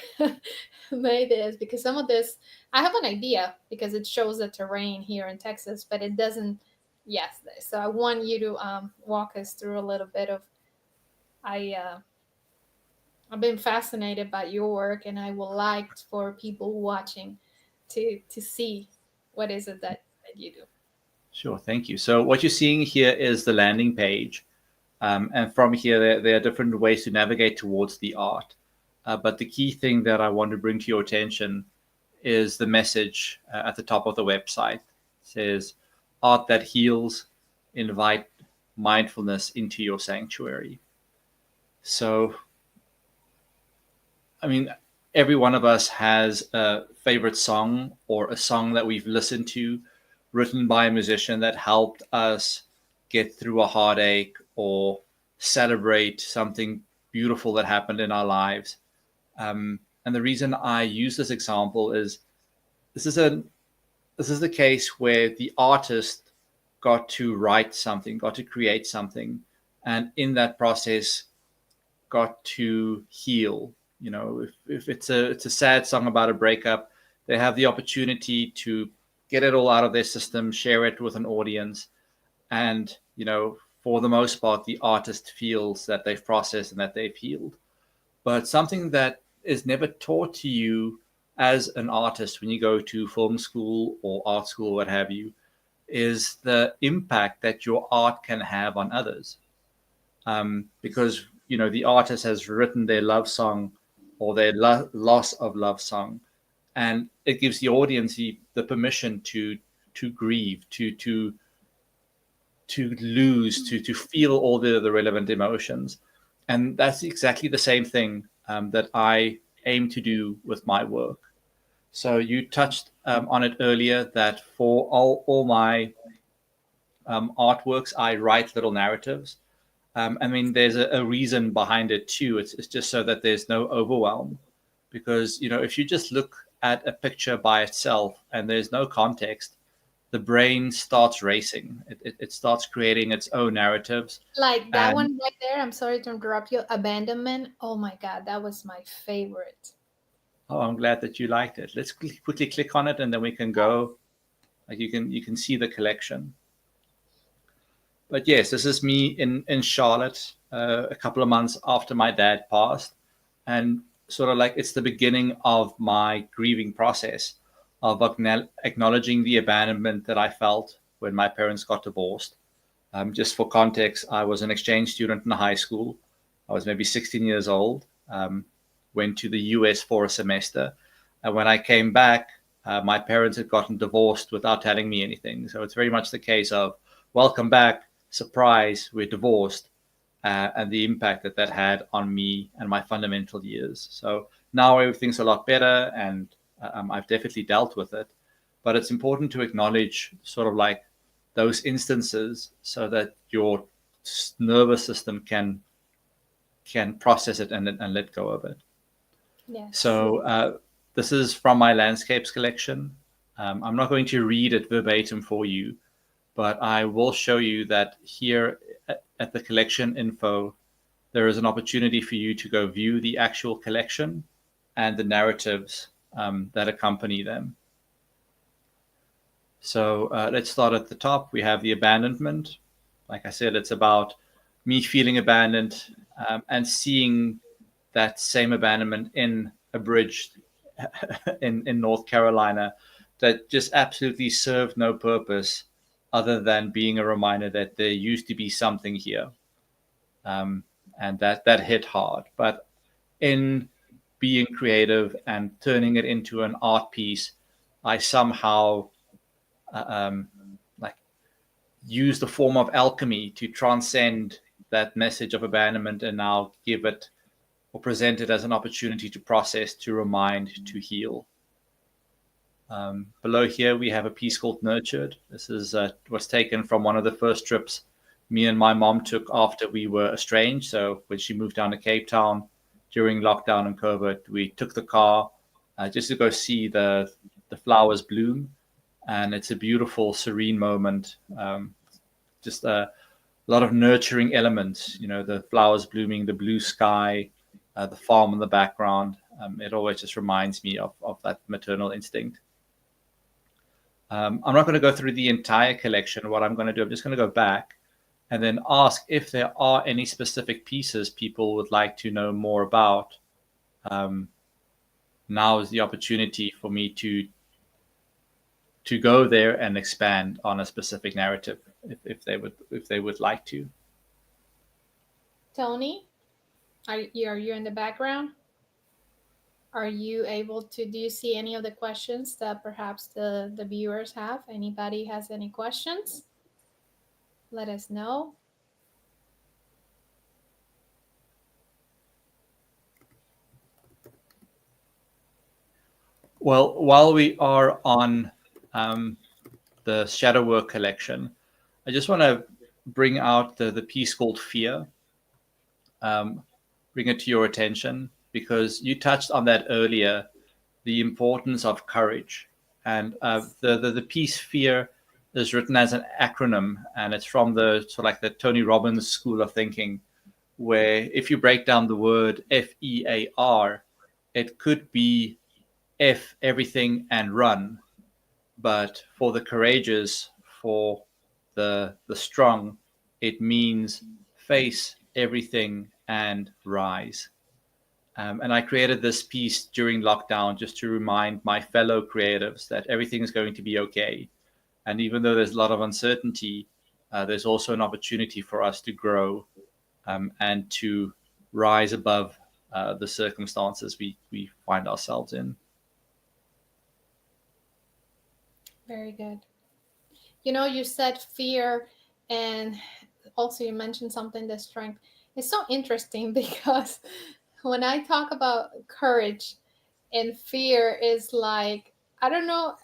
made this? Because some of this, I have an idea because it shows the terrain here in Texas, but it doesn't. Yes, so I want you to walk us through a little bit of. I I've been fascinated by your work, and I would like for people watching to see what is it that you do. Sure, thank you. So what you're seeing here is the landing page. And from here, there are different ways to navigate towards the art. But the key thing that I want to bring to your attention is the message at the top of the website. It says, art that heals, invite mindfulness into your sanctuary. So, I mean, every one of us has a favorite song or a song that we've listened to, written by a musician that helped us get through a heartache or celebrate something beautiful that happened in our lives. And the reason I use this example is this is the case where the artist got to write something, got to create something, and in that process got to heal. You know, if it's a sad song about a breakup, they have the opportunity to get it all out of their system, share it with an audience, and you know, for the most part, the artist feels that they've processed and that they've healed. But something that is never taught to you as an artist when you go to film school or art school, what have you, is the impact that your art can have on others. Because you know, the artist has written their love song or their loss of love song, and it gives the audience the permission to grieve, to lose, to feel all the relevant emotions. And that's exactly the same thing that I aim to do with my work. So you touched on it earlier that for all my artworks, I write little narratives. I mean, there's a reason behind it too. It's just so that there's no overwhelm. Because, you know, if you just look at a picture by itself and there's no context, the brain starts racing. It starts creating its own narratives. Like that And one right there. I'm sorry to interrupt you. Abandonment. Oh my God, that was my favorite. oh, I'm glad that you liked it. Let's quickly click on it, and then we can go. Like you can see the collection. But yes, this is me in Charlotte a couple of months after my dad passed, and sort of like it's the beginning of my grieving process of acknowledging the abandonment that I felt when my parents got divorced. Just for context, I was an exchange student in high school. I was maybe 16 years old. Went to the US for a semester, and when I came back, my parents had gotten divorced without telling me anything. So it's very much the case of welcome back, surprise, we're divorced, and the impact that that had on me and my fundamental years. So now everything's a lot better, and I've definitely dealt with it. But it's important to acknowledge sort of like those instances so that your nervous system can process it and let go of it. Yes. So this is from my landscapes collection. I'm not going to read it verbatim for you, but I will show you that here at the collection info, there is an opportunity for you to go view the actual collection and the narratives that accompany them. So let's start at the top. We have the abandonment. Like I said, it's about me feeling abandoned and seeing that same abandonment in a bridge in North Carolina that just absolutely served no purpose other than being a reminder that there used to be something here. And that hit hard. But in being creative and turning it into an art piece, I somehow like use the form of alchemy to transcend that message of abandonment and now give it or present it as an opportunity to process, to remind, to heal. Below here, we have a piece called Nurtured. This is was taken from one of the first trips me and my mom took after we were estranged. So when she moved down to Cape Town during lockdown and COVID, we took the car just to go see the flowers bloom. And it's a beautiful, serene moment. Just a lot of nurturing elements, the flowers blooming, the blue sky, the farm in the background. It always just reminds me of that maternal instinct. I'm not going to go through the entire collection. What I'm going to do, I'm just going to go back and then ask if there are any specific pieces people would like to know more about. Now is the opportunity for me to go there and expand on a specific narrative if they would like to. Tony, are you in the background? Are you able to, do you see any of the questions that perhaps the viewers have? Anybody has any questions? Let us know. Well, while we are on the Shadow Work collection, I just want to bring out the piece called Fear. Bring it to your attention because you touched on that earlier, the importance of courage. And the piece Fear is written as an acronym, and it's from the sort of like the Tony Robbins school of thinking, where if you break down the word FEAR, it could be F everything and run. But for the courageous, for the strong, it means face everything and rise. And I created this piece during lockdown just to remind my fellow creatives that everything is going to be okay. And even though there's a lot of uncertainty, there's also an opportunity for us to grow and to rise above the circumstances we find ourselves in. Very good. You said fear, and also you mentioned something, the strength. It's so interesting because when I talk about courage and fear is like, I don't know,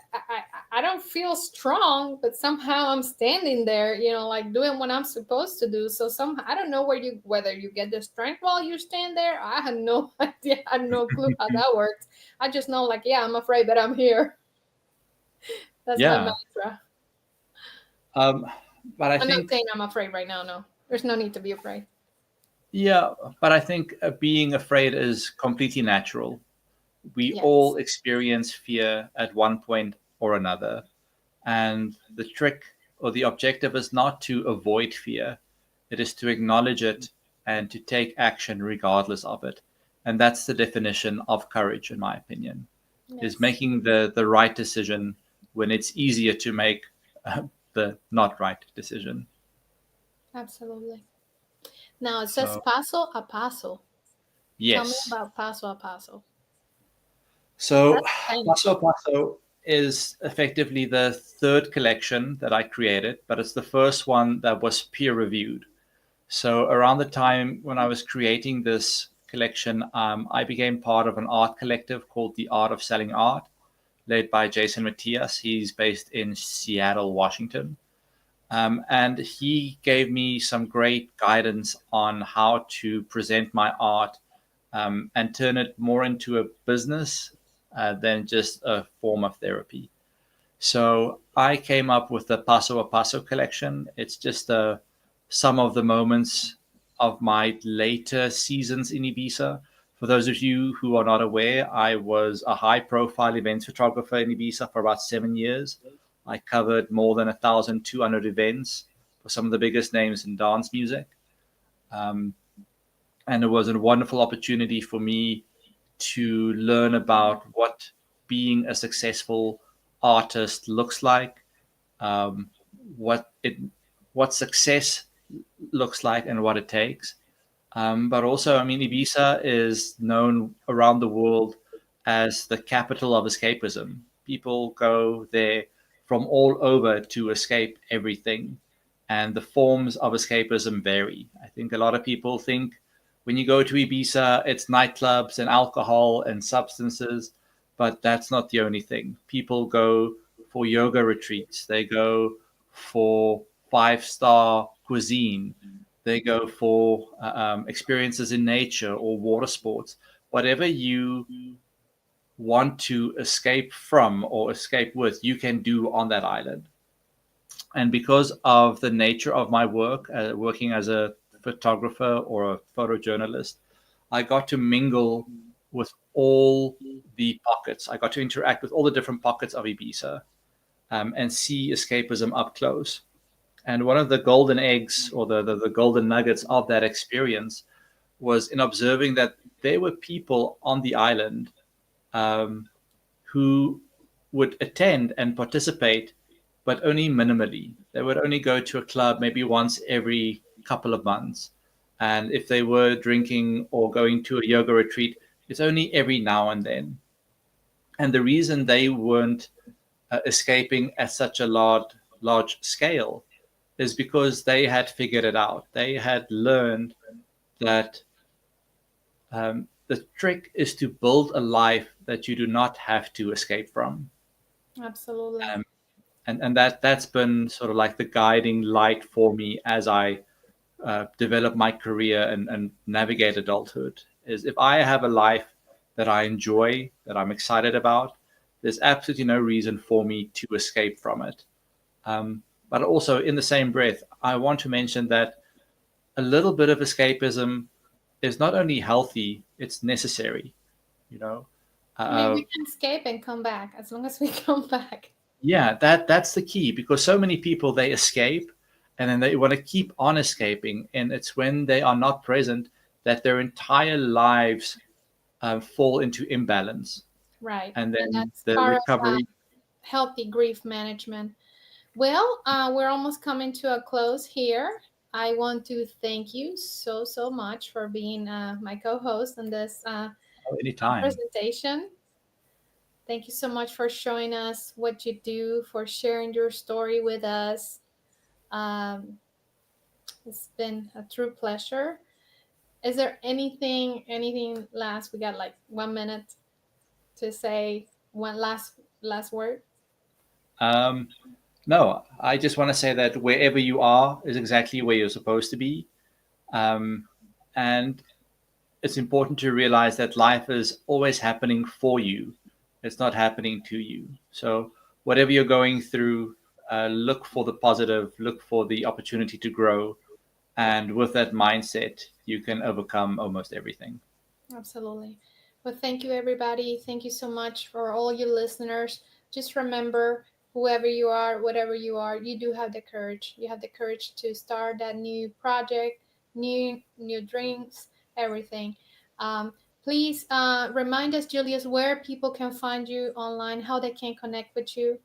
I don't feel strong, but somehow I'm standing there, like doing what I'm supposed to do. So somehow I don't know whether you get the strength while you stand there. I had no idea, I had no clue how that works. I just know, like, yeah, I'm afraid, but I'm here. That's my mantra. But I'm think, not saying I'm afraid right now. No, there's no need to be afraid. Yeah, but I think being afraid is completely natural. We Yes. all experience fear at one point or another. And the trick or the objective is not to avoid fear. It is to acknowledge it and to take action regardless of it. And that's the definition of courage, in my opinion, is making the right decision when it's easier to make the not right decision. Absolutely. Now it says paso a paso. Yes. Tell me about paso a paso. So Paso a Paso is effectively the third collection that I created, but it's the first one that was peer reviewed. So around the time when I was creating this collection, I became part of an art collective called The Art of Selling Art, led by Jason Matias. He's based in Seattle, Washington. And he gave me some great guidance on how to present my art and turn it more into a business than just a form of therapy. So I came up with the Paso a Paso collection. It's just some of the moments of my later seasons in Ibiza. For those of you who are not aware, I was a high-profile events photographer in Ibiza for about 7 years. I covered more than 1,200 events for some of the biggest names in dance music. And it was a wonderful opportunity for me to learn about what being a successful artist looks like, what success looks like, and what it takes. But also, I mean, Ibiza is known around the world as the capital of escapism. People go there from all over to escape everything. and the forms of escapism vary. I think a lot of people think when you go to Ibiza, it's nightclubs and alcohol and substances, but that's not the only thing. People go for yoga retreats, they go for 5-star cuisine, they go for experiences in nature or water sports. Whatever you want to escape from or escape with, you can do on that island. And because of the nature of my work, working as a photographer or a photojournalist, I got to mingle with all the pockets. I got to interact with all the different pockets of Ibiza, and see escapism up close. And one of the golden eggs or the golden nuggets of that experience was in observing that there were people on the island, um, who would attend and participate, but only minimally. They would only go to a club maybe once every couple of months. And if they were drinking or going to a yoga retreat, it's only every now and then. And the reason they weren't escaping at such a large scale is because they had figured it out. They had learned that the trick is to build a life that you do not have to escape from. Absolutely. And that's been sort of like the guiding light for me as I develop my career and navigate adulthood. Is if I have a life that I enjoy, that I'm excited about, there's absolutely no reason for me to escape from it. But also, in the same breath, I want to mention that a little bit of escapism is not only healthy, it's necessary. You know, I mean, we uh, can escape and come back as long as we come back. yeah, that's the key, because so many people, they escape and then they want to keep on escaping, and it's when they are not present that their entire lives fall into imbalance, Right. and And then that's the part of recovery. healthy grief management. Well, we're almost coming to a close here. I want to thank you so much for being my co-host on this Anytime. presentation. Thank you so much for showing us what you do, for sharing your story with us. Um, it's been a true pleasure. Is there anything last? We got like 1 minute to say one last word. Um, no, I just want to say that wherever you are is exactly where you're supposed to be. Um, and it's important to realize that life is always happening for you. It's not happening to you. So whatever you're going through, look for the positive, look for the opportunity to grow. And with that mindset, you can overcome almost everything. Absolutely. Well, thank you, everybody. Thank you so much for all you listeners. Just remember, whoever you are, whatever you are, you do have the courage. You have the courage to start that new project, new dreams, everything. Please remind us, Julius, where people can find you online, how they can connect with you.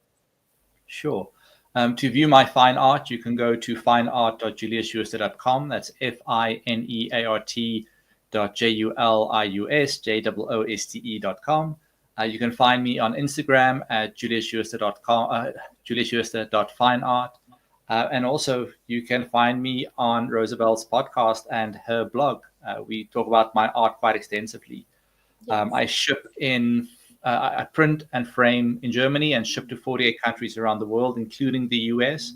Sure. To view my fine art, you can go to fineart.juliusschuster.com. That's fineart.juliusjooste.com. You can find me on Instagram at juliusschuster.com, juliusschuster.fineart. And also, you can find me on Roosevelt's podcast and her blog. We talk about my art quite extensively. I ship in, I print and frame in Germany and ship to 48 countries around the world, including the US.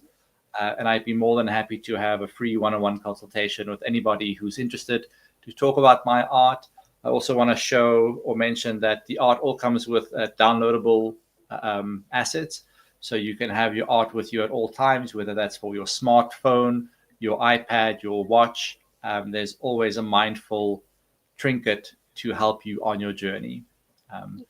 And I'd be more than happy to have a free one-on-one consultation with anybody who's interested to talk about my art. I also want to show or mention that the art all comes with downloadable assets. So you can have your art with you at all times, whether that's for your smartphone, your iPad, your watch. There's always a mindful trinket to help you on your journey.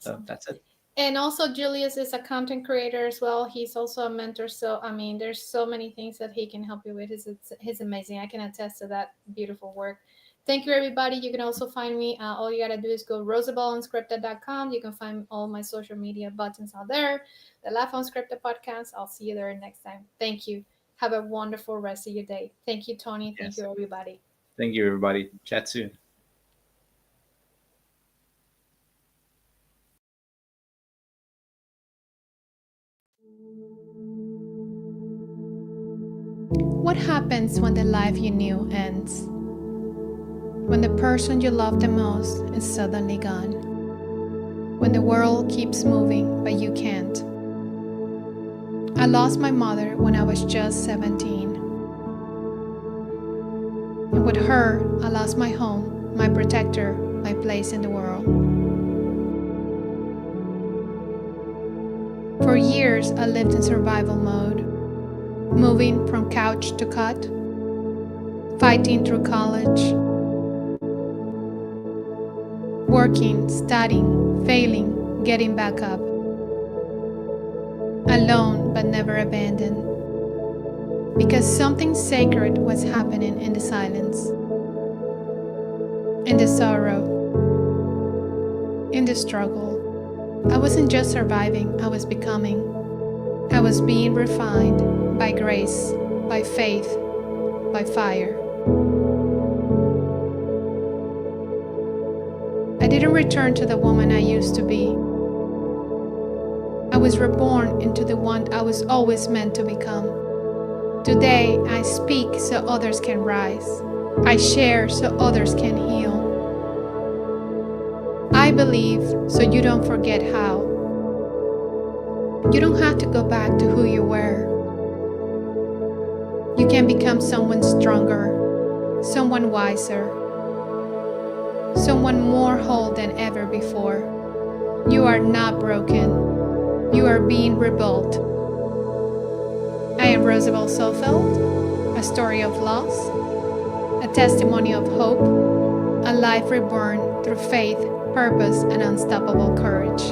So that's it. And also, Julius is a content creator as well. He's also a mentor. So, I mean, there's so many things that he can help you with. He's amazing. I can attest to that beautiful work. Thank you, everybody. You can also find me. All you got to do is go rosabellunscripted.com. You can find all my social media buttons out there. The Laugh Unscripted podcast. I'll see you there next time. Thank you. Have a wonderful rest of your day. Thank you, Tony. Thank you, everybody. Thank you, everybody. Chat soon. What happens when the life you knew ends? When the person you love the most is suddenly gone? When the world keeps moving but you can't? I lost my mother when I was just 17. And with her, I lost my home, my protector, my place in the world. For years, I lived in survival mode, moving from couch to cot, fighting through college, working, studying, failing, getting back up. Alone but never abandoned. Because something sacred was happening in the silence, in the sorrow, in the struggle. I wasn't just surviving, I was becoming. I was being refined by grace, by faith, by fire. I didn't return to the woman I used to be. I was reborn into the one I was always meant to become. Today, I speak so others can rise. I share so others can heal. I believe so you don't forget how. You don't have to go back to who you were. You can become someone stronger, someone wiser, someone more whole than ever before. You are not broken. You are being rebuilt. I am Roosevelt Sofeld, a story of loss, a testimony of hope, a life reborn through faith, purpose, and unstoppable courage.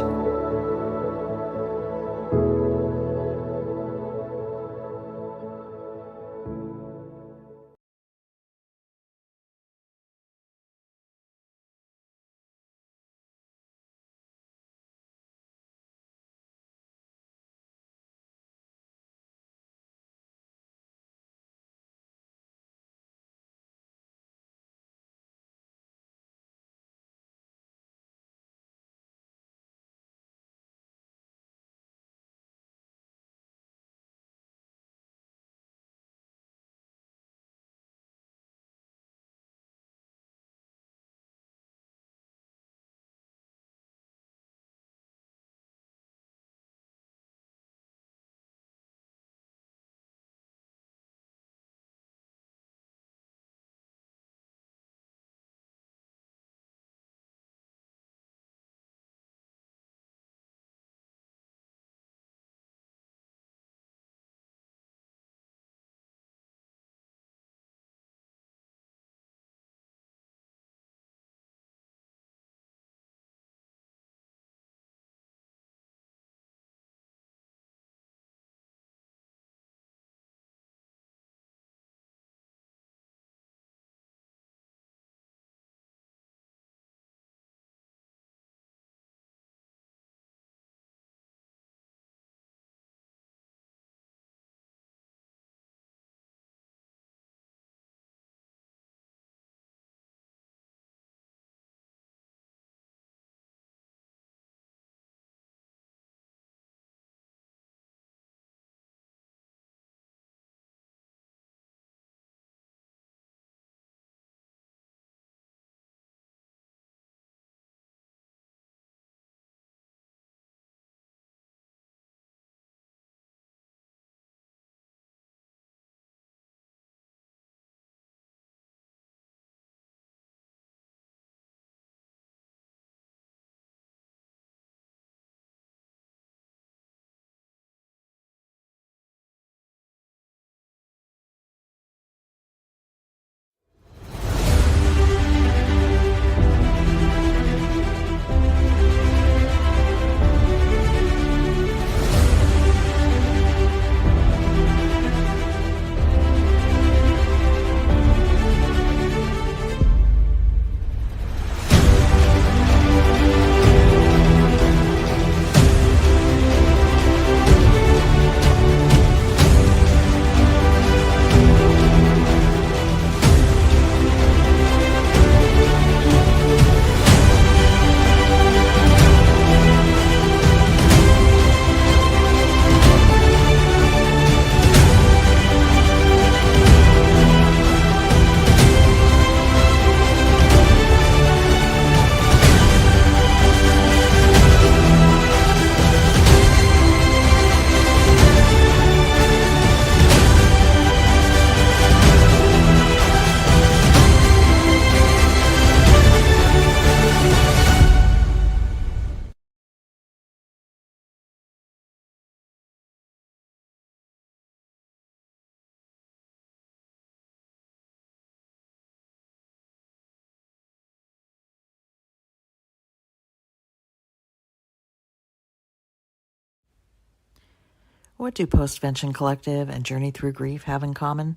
What do Postvention Collective and Journey Through Grief have in common?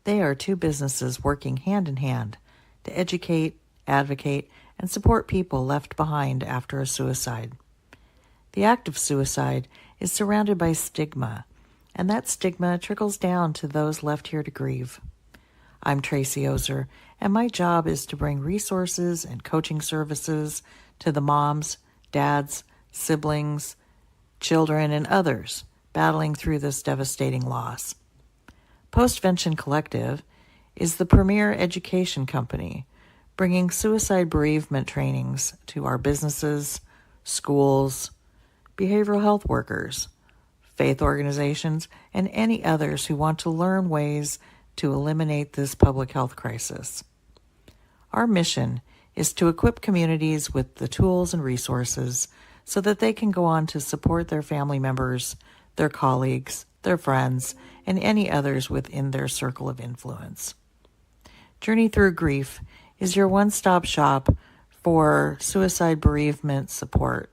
They are two businesses working hand in hand to educate, advocate, and support people left behind after a suicide. The act of suicide is surrounded by stigma, and that stigma trickles down to those left here to grieve. I'm Tracy Ozer, and my job is to bring resources and coaching services to the moms, dads, siblings, children, and others battling through this devastating loss. Postvention Collective is the premier education company bringing suicide bereavement trainings to our businesses, schools, behavioral health workers, faith organizations, and any others who want to learn ways to eliminate this public health crisis. Our mission is to equip communities with the tools and resources so that they can go on to support their family members, their colleagues, their friends, and any others within their circle of influence. Journey Through Grief is your one-stop shop for suicide bereavement support.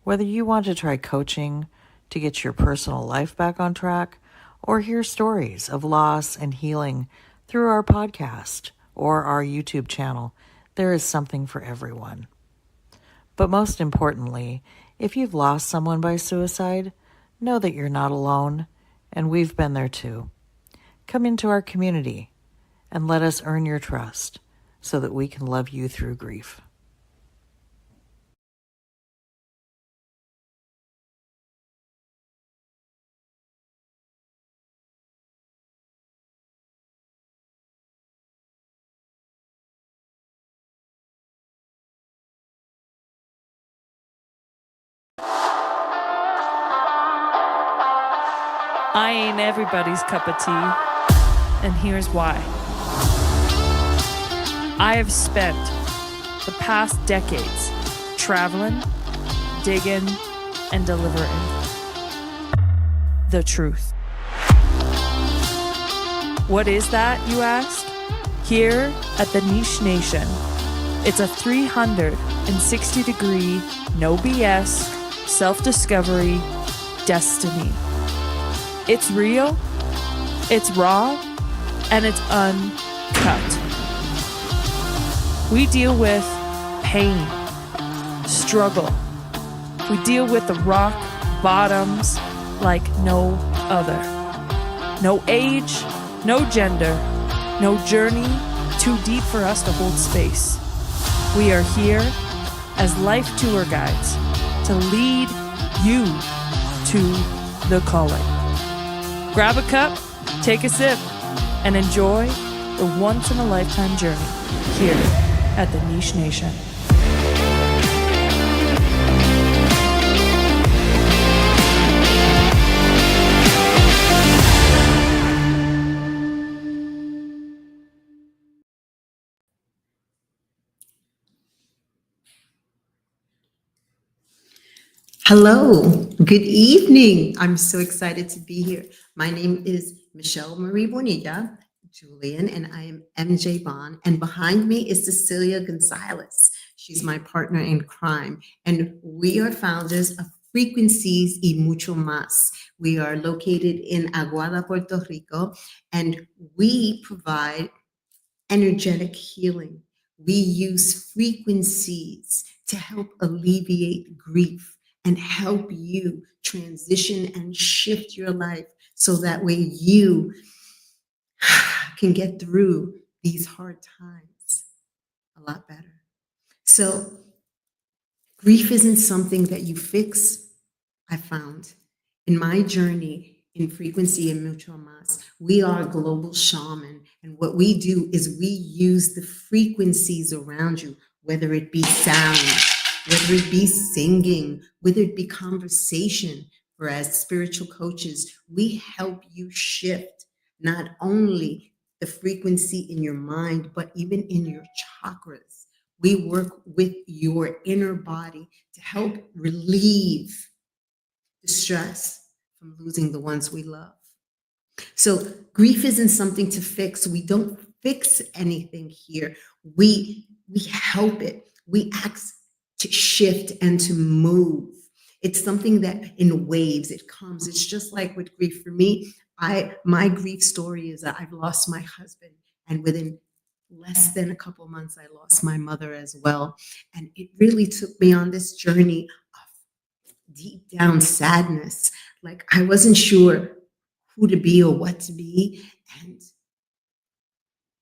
Whether you want to try coaching to get your personal life back on track, or hear stories of loss and healing through our podcast or our YouTube channel, there is something for everyone. But most importantly, if you've lost someone by suicide, know that you're not alone, and we've been there too. Come into our community and let us earn your trust so that we can love you through grief. I ain't everybody's cup of tea, and here's why. I have spent the past decades traveling, digging, and delivering the truth. What is that, you ask? Here at the Niche Nation, it's a 360-degree, no BS, self-discovery destiny. It's real, it's raw, and it's uncut. We deal with pain, struggle. We deal with the rock bottoms like no other. No age, no gender, no journey too deep for us to hold space. We are here as life tour guides to lead you to the calling. Grab a cup, take a sip, and enjoy the once-in-a-lifetime journey here at the Niche Nation. Hello, good evening. I'm so excited to be here. My name is Michelle Marie Bonilla Julian, and I am MJ Bond. And behind me is Cecilia Gonzalez. She's my partner in crime. And we are founders of Frequencies y Mucho Más. We are located in Aguada, Puerto Rico, and we provide energetic healing. We use frequencies to help alleviate grief and help you transition and shift your life so that way you can get through these hard times a lot better. So grief isn't something that you fix. I found in my journey in Frequency and Mucho Más, we are a global shaman. And what we do is we use the frequencies around you, whether it be sound, whether it be singing, whether it be conversation. For as spiritual coaches, we help you shift not only the frequency in your mind, but even in your chakras. We work with your inner body to help relieve the stress from losing the ones we love. So grief isn't something to fix. We don't fix anything here. We help it. We ask to shift and to move. It's something that in waves, it comes. It's just like with grief. For me, my grief story is that I've lost my husband, and within less than a couple months, I lost my mother as well. And it really took me on this journey of deep down sadness. Like I wasn't sure who to be or what to be. And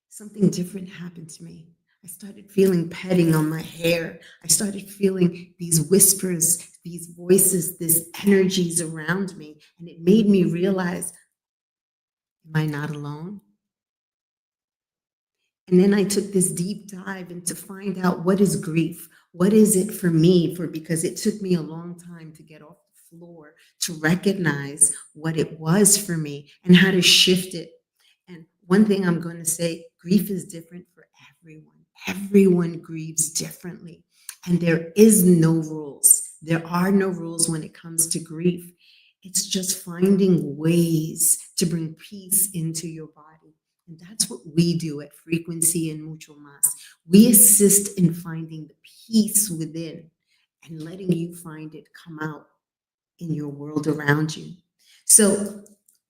something different happened to me. I started feeling petting on my hair. I started feeling these whispers, these voices, these energies around me. And it made me realize, am I not alone? And then I took this deep dive into find out what is grief? What is it for me? Because it took me a long time to get off the floor to recognize what it was for me and how to shift it. And one thing I'm going to say, grief is different for everyone. Everyone grieves differently. And there is no rules. There are no rules when it comes to grief. It's just finding ways to bring peace into your body. And that's what we do at Frequency and Mucho Mas. We assist in finding the peace within and letting you find it come out in your world around you. So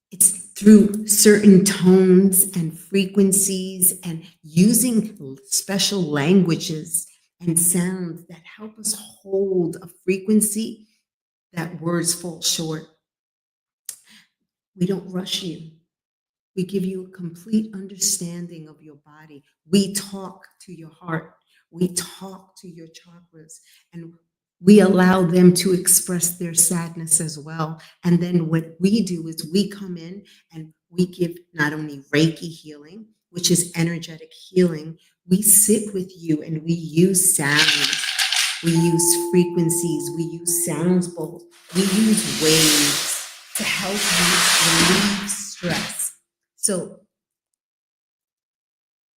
it's through certain tones and frequencies and using special languages and sounds that help us hold a frequency that words fall short. We don't rush you. We give you a complete understanding of your body. We talk to your heart. We talk to your chakras, and we allow them to express their sadness as well. And then what we do is we come in and we give not only Reiki healing, which is energetic healing, we sit with you and we use sounds. We use frequencies. We use sounds bowls. We use waves to help you relieve stress. So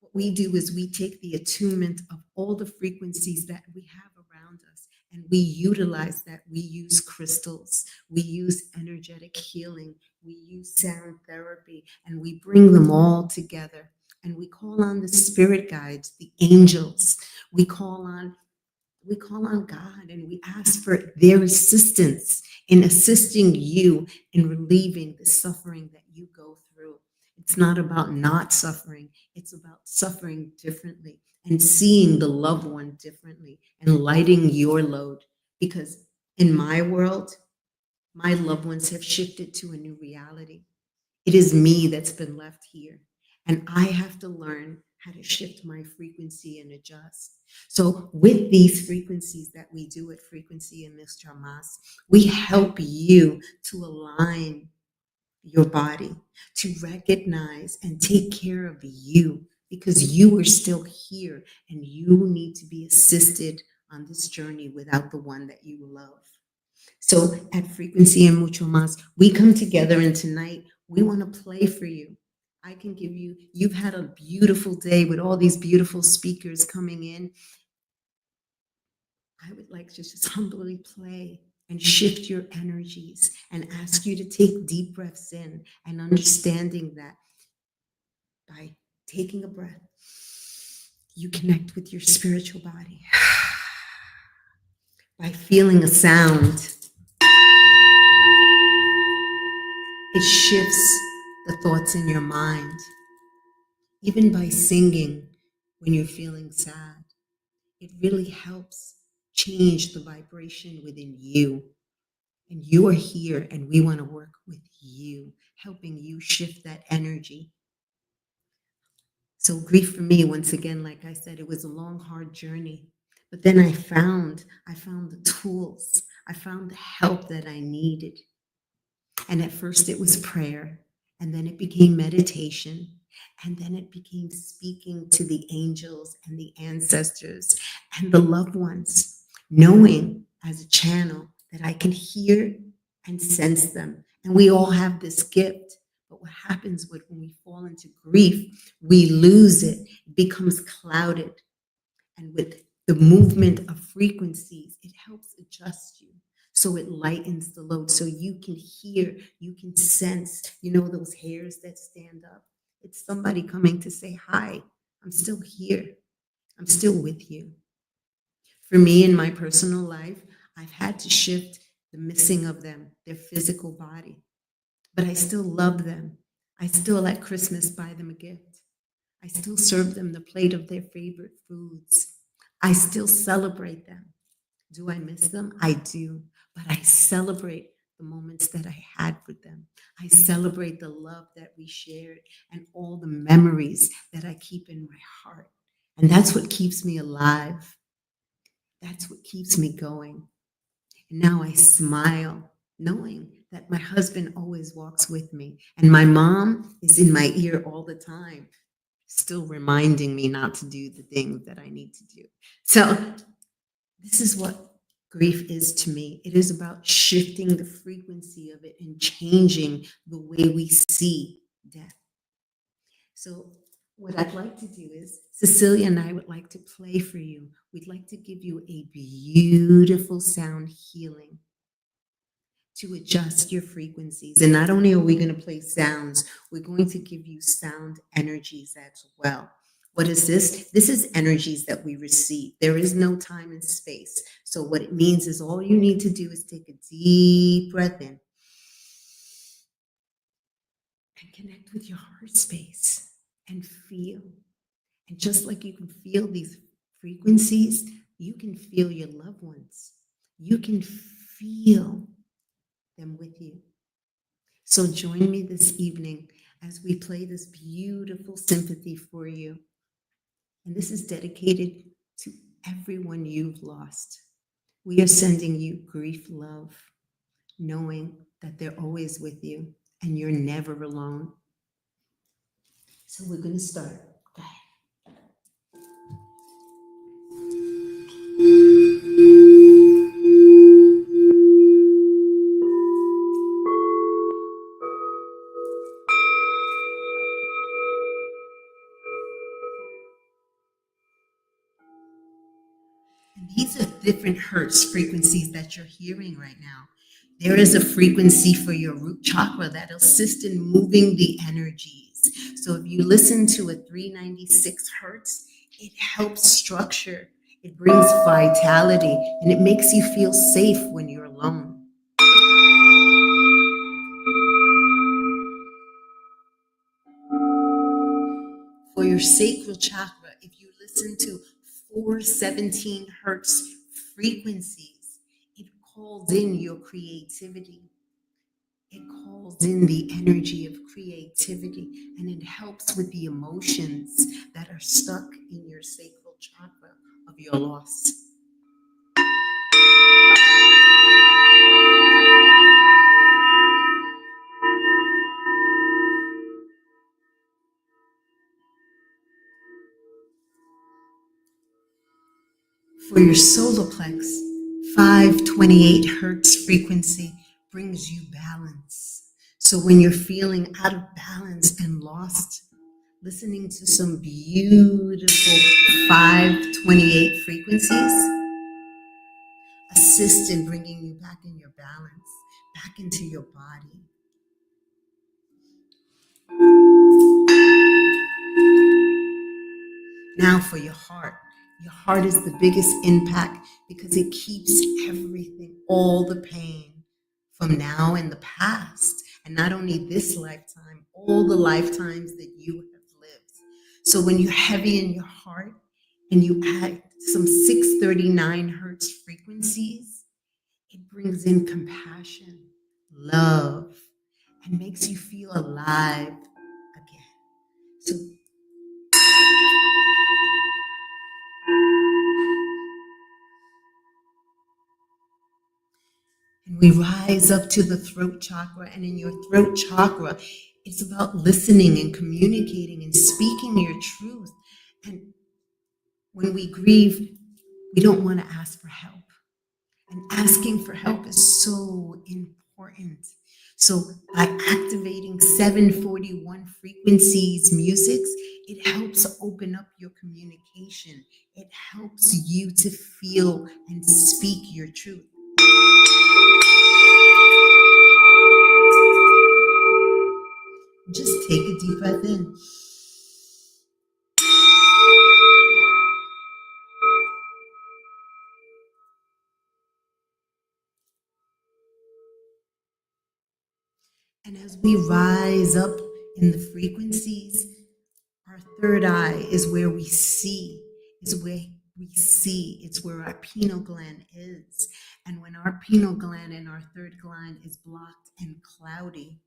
what we do is we take the attunement of all the frequencies that we have around us and we utilize that. We use crystals, we use energetic healing, we use sound therapy, and we bring them all together. And we call on the spirit guides, the angels. We call on God and we ask for their assistance in assisting you in relieving the suffering that you go through. It's not about not suffering. It's about suffering differently and seeing the loved one differently and lighting your load. Because in my world, my loved ones have shifted to a new reality. It is me that's been left here. And I have to learn how to shift my frequency and adjust. So with these frequencies that we do at Frequency and Mr. Mas, we help you to align your body, to recognize and take care of you, because you are still here and you need to be assisted on this journey without the one that you love. So at Frequency and Mucho Mas, we come together and tonight we want to play for you. I can give you, you've had a beautiful day with all these beautiful speakers coming in. I would like to just humbly play and shift your energies and ask you to take deep breaths in and understanding that by taking a breath, you connect with your spiritual body. By feeling a sound, it shifts the thoughts in your mind. Even by singing when you're feeling sad, it really helps change the vibration within you. And you are here and we want to work with you, helping you shift that energy. So grief for me, once again, like I said, it was a long, hard journey. But then I found the tools. I found the help that I needed. And at first it was prayer, and then it became meditation, and then it became speaking to the angels and the ancestors and the loved ones, knowing as a channel that I can hear and sense them. And we all have this gift. But what happens when we fall into grief, we lose it. It becomes clouded. And with the movement of frequencies, it helps adjust you. So it lightens the load so you can hear, you can sense, you know, those hairs that stand up. It's somebody coming to say, hi, I'm still here. I'm still with you. For me in my personal life, I've had to shift the missing of them, their physical body. But I still love them. I still at Christmas buy them a gift. I still serve them the plate of their favorite foods. I still celebrate them. Do I miss them? I do. But I celebrate the moments that I had with them. I celebrate the love that we shared and all the memories that I keep in my heart. And that's what keeps me alive. That's what keeps me going. And now I smile knowing that my husband always walks with me and my mom is in my ear all the time, still reminding me not to do the things that I need to do. So this is what grief is to me. It is about shifting the frequency of it and changing the way we see death. So what I'd like to do is, Cecilia and I would like to play for you. We'd like to give you a beautiful sound healing to adjust your frequencies. And not only are we going to play sounds, we're going to give you sound energies as well. What is this? This is energies that we receive. There is no time and space. So what it means is all you need to do is take a deep breath in and connect with your heart space and feel. And just like you can feel these frequencies, you can feel your loved ones. You can feel them with you. So join me this evening as we play this beautiful sympathy for you. And this is dedicated to everyone you've lost. We are sending you grief love, knowing that they're always with you and you're never alone. So we're going to start. Go ahead. And these are different hertz frequencies that you're hearing right now. There is a frequency for your root chakra that assists in moving the energies. So if you listen to a 396 hertz, it helps structure, it brings vitality, and it makes you feel safe when you're alone. For your sacral chakra, if you listen to 417 hertz frequencies, it calls in your creativity. It calls in the energy of creativity and it helps with the emotions that are stuck in your sacral chakra of your loss. For your solar plex, 528 hertz frequency brings you balance. So when you're feeling out of balance and lost, listening to some beautiful 528 frequencies assist in bringing you back in your balance, back into your body. Now for your heart. Your heart is the biggest impact because it keeps everything, all the pain from now and the past. And not only this lifetime, all the lifetimes that you have lived. So when you're heavy in your heart and you add some 639 hertz frequencies, it brings in compassion, love, and makes you feel alive again. So and we rise up to the throat chakra, and in your throat chakra, it's about listening and communicating and speaking your truth. And when we grieve, we don't want to ask for help. And asking for help is so important. So by activating 741 frequencies musics, it helps open up your communication. It helps you to feel and speak your truth. Just take a deep breath in. And as we rise up in the frequencies, our third eye is where we see, it's where our pineal gland is. And when our pineal gland and our third gland is blocked and cloudy,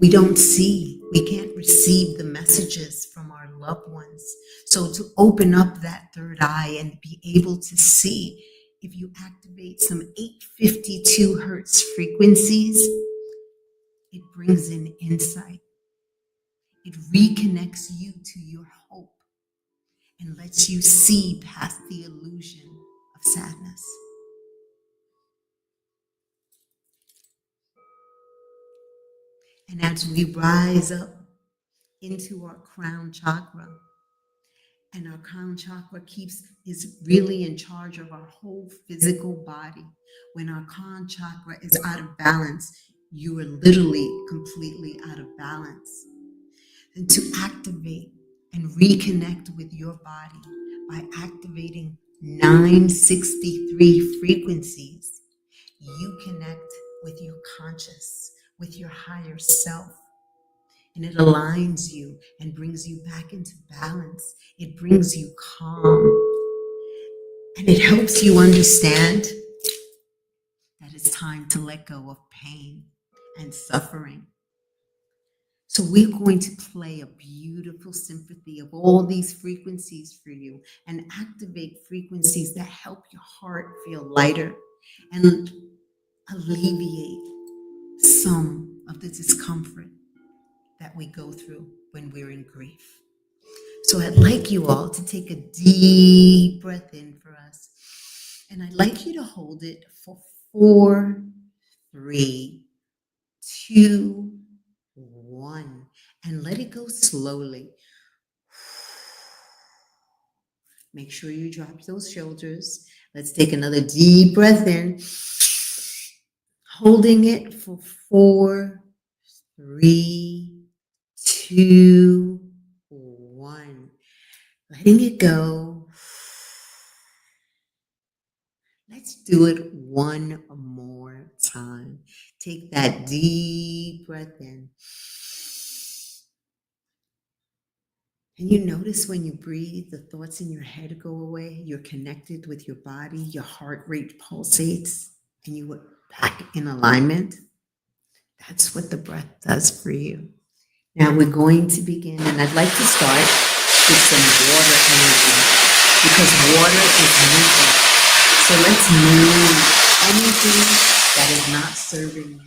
we don't see, we can't receive the messages from our loved ones. So to open up that third eye and be able to see, if you activate some 852 hertz frequencies, it brings in insight. It reconnects you to your hope and lets you see past the illusion of sadness. And as we rise up into our crown chakra, and our crown chakra is really in charge of our whole physical body. When our crown chakra is out of balance, you are literally completely out of balance. And to activate and reconnect with your body by activating 963 frequencies, you connect with your conscious, with your higher self. And it aligns you and brings you back into balance. It brings you calm. And it helps you understand that it's time to let go of pain and suffering. So we're going to play a beautiful symphony of all these frequencies for you and activate frequencies that help your heart feel lighter and alleviate some of the discomfort that we go through when we're in grief. So I'd like you all to take a deep breath in for us. And I'd like you to hold it for 4, 3, 2, 1. And let it go slowly. Make sure you drop those shoulders. Let's take another deep breath in. Holding it for 4, 3, 2, 1. Letting it go. Let's do it one more time. Take that deep breath in. And you notice when you breathe, the thoughts in your head go away. You're connected with your body. Your heart rate pulsates and you are back in alignment. That's what the breath does for you. Now we're going to begin, and I'd like to start with some water energy because water is movement. So let's move anything that is not serving you.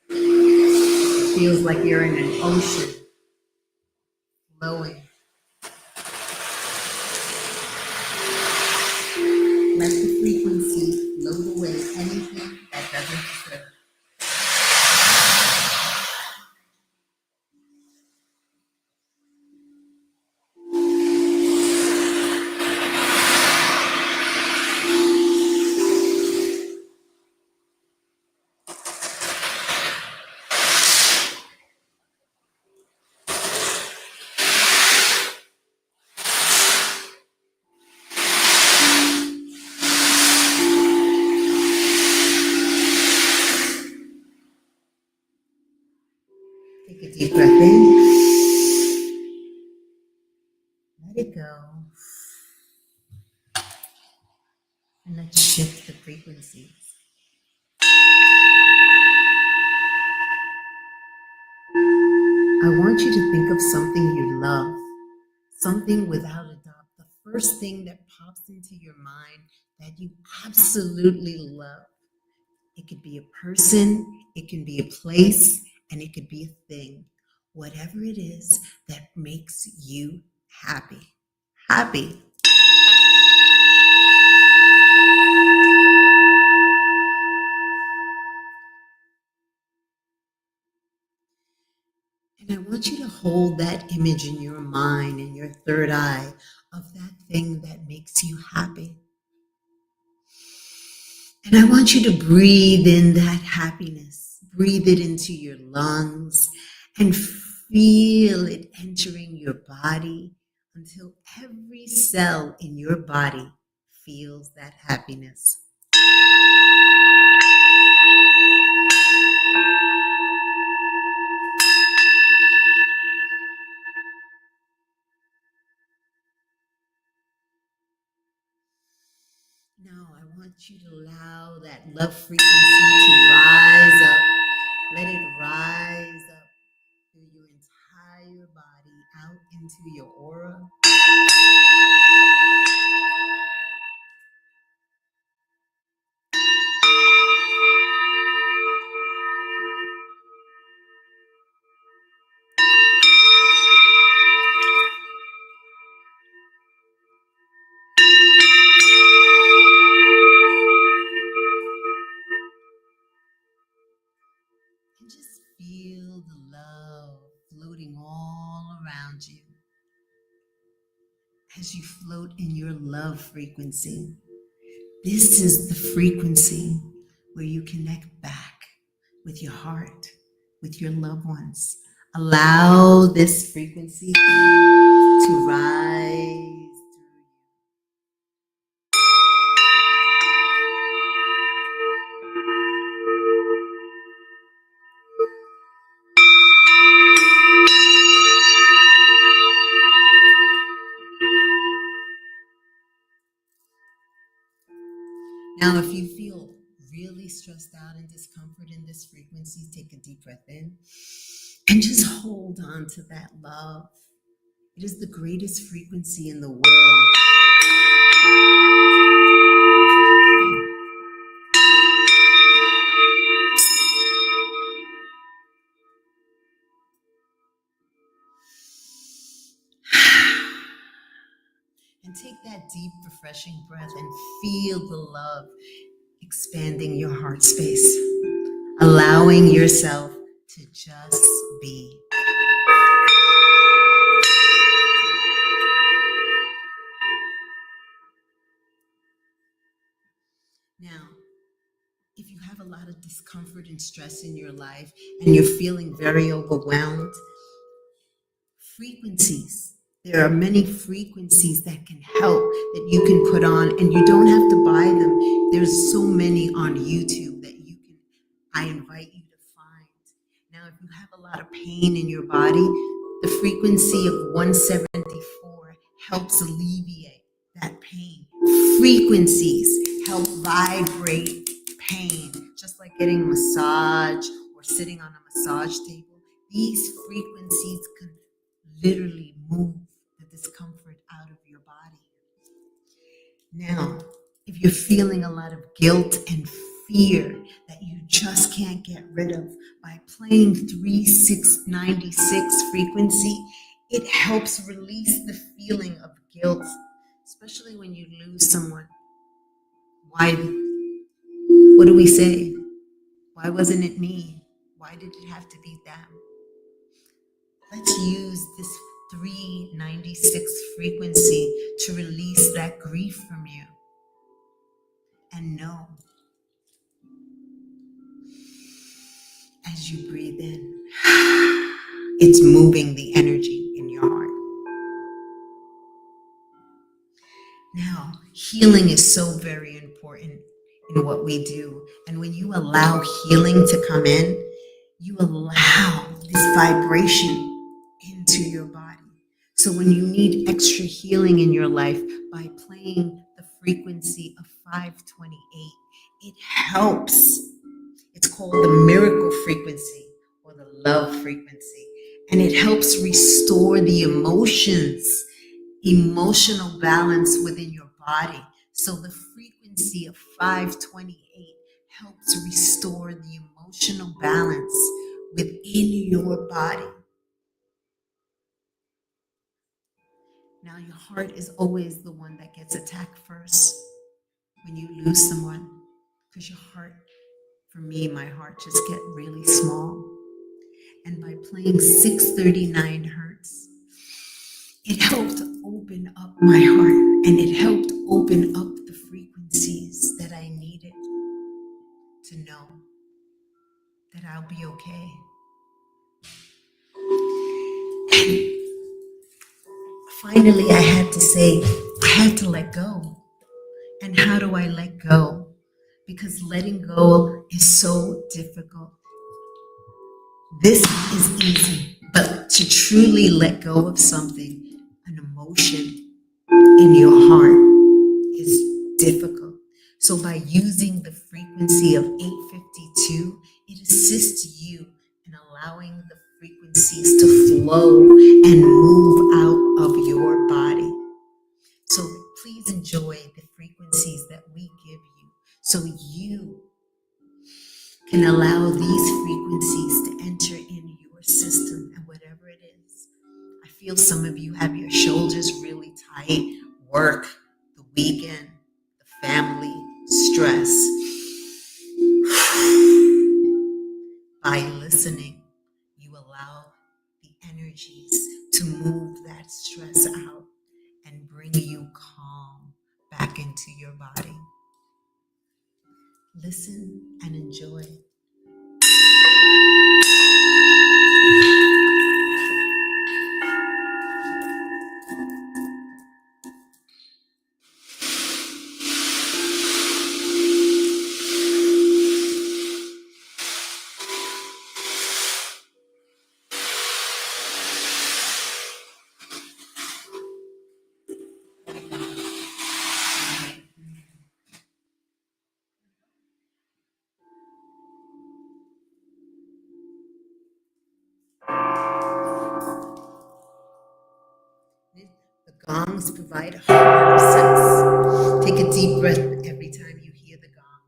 It feels like you're in an ocean, flowing. Let the frequency float away anything that doesn't serve. Take a deep breath in. Let it go. And let's shift the frequencies. I want you to think of something you love, something without a doubt, the first thing that pops into your mind that you absolutely love. It could be a person, it can be a place, and it could be a thing. Whatever it is that makes you happy. Happy. And I want you to hold that image in your mind and your third eye of that thing that makes you happy. And I want you to breathe in that happiness. Breathe it into your lungs and feel it entering your body until every cell in your body feels that happiness. Now I want you to allow that love frequency to rise up. Let it rise up through your entire body, out into your aura. And just feel the love floating all around you as you float in your love frequency. This is the frequency where you connect back with your heart, with your loved ones. Allow this frequency to rise. Now, if you feel really stressed out and discomfort in this frequency, take a deep breath in and just hold on to that love. It is the greatest frequency in the world. And take that deep, refreshing breath and feel the love expanding your heart space, allowing yourself to just be. Now, if you have a lot of discomfort and stress in your life and you're feeling very overwhelmed, frequencies. There are many frequencies that can help, that you can put on, and you don't have to buy them. There's so many on YouTube that I invite you to find. Now, if you have a lot of pain in your body, the frequency of 174 helps alleviate that pain. Frequencies help vibrate pain, just like getting a massage or sitting on a massage table. These frequencies can literally move the discomfort out of your body. Now, if you're feeling a lot of guilt and fear that you just can't get rid of, by playing 3696 frequency, it helps release the feeling of guilt, especially when you lose someone. Why? What do we say? Why wasn't it me? Why did it have to be them? Let's use this 396 frequency to release that grief from you. And know, as you breathe in, it's moving the energy in your heart. Now, healing is so very important in what we do. And when you allow healing to come in, you allow this vibration into your body. So when you need extra healing in your life, by playing the frequency of 528, it helps. It's called the miracle frequency or the love frequency. And it helps restore the emotional balance within your body. So the frequency of 528 helps restore the emotional balance within your body. Now, your heart is always the one that gets attacked first when you lose someone, because your heart, for me, my heart just get really small. And by playing 639 hertz, it helped open up my heart, and it helped open up the frequencies that I needed to know that I'll be okay. finally, I had to say, I had to let go. And how do I let go? Because letting go is so difficult. This is easy, but to truly let go of something, an emotion in your heart, is difficult. So by using the frequency of 852, it assists you in allowing the frequencies to flow and move out of your body. So please enjoy the frequencies that we give you so you can allow these frequencies to enter in your system and whatever it is. I feel some of you have your shoulders really tight, work, the weekend, the family, stress. By listening, you allow the energies to move that stress out and bring you calm back into your body. Listen and enjoy. The gongs provide a harder sense. Take a deep breath every time you hear the gong.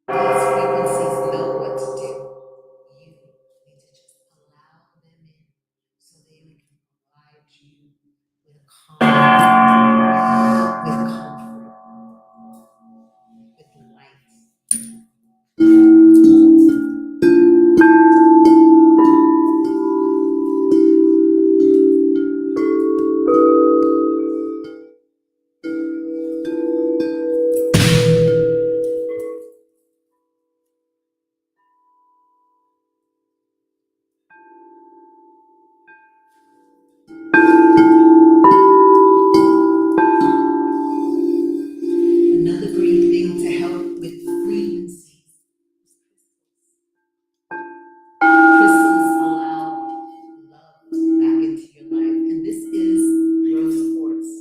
These frequencies know what to do. You need to just allow them in so they can provide you with calm, with comfort, with light. Another great thing to help with frequencies. Crystals allow love back into your life, and this is rose quartz.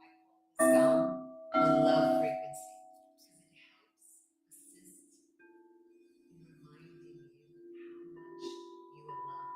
I call this gong a love frequency because it helps assist in reminding you how much you are loved.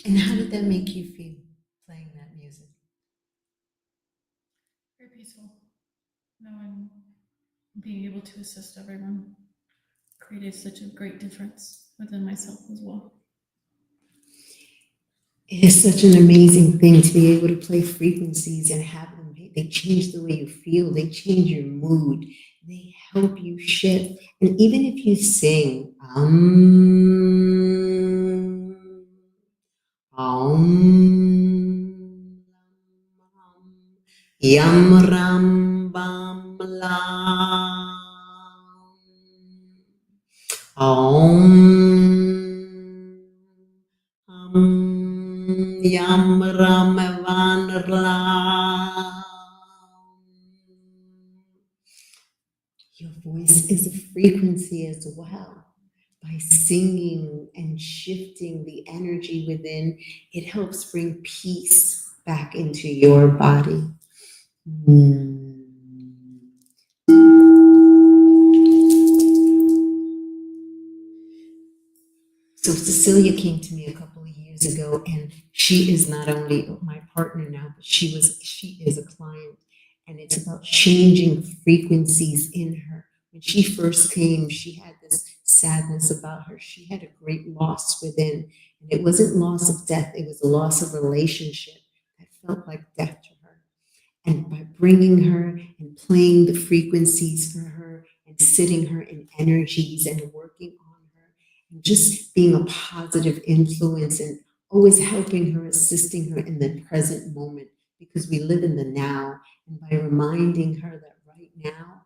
And how did that make you feel, playing that music? Very peaceful. Knowing being able to assist everyone created such a great difference within myself as well. It is such an amazing thing to be able to play frequencies and have them. They change the way you feel. They change your mood. They help you shift. And even if you sing, yam ram bam la, yam ram van la. Your voice is a frequency as well. By singing and shifting the energy within, it helps bring peace back into your body. So Cecilia came to me a couple of years ago, and she is not only my partner now, but she is a client. And it's about changing frequencies in her. When she first came, she had this sadness about her. She had a great loss within. And it wasn't loss of death, it was a loss of relationship that felt like death to her. And by bringing her and playing the frequencies for her and sitting her in energies and working on her and just being a positive influence and always helping her, assisting her in the present moment, because we live in the now. And by reminding her that right now,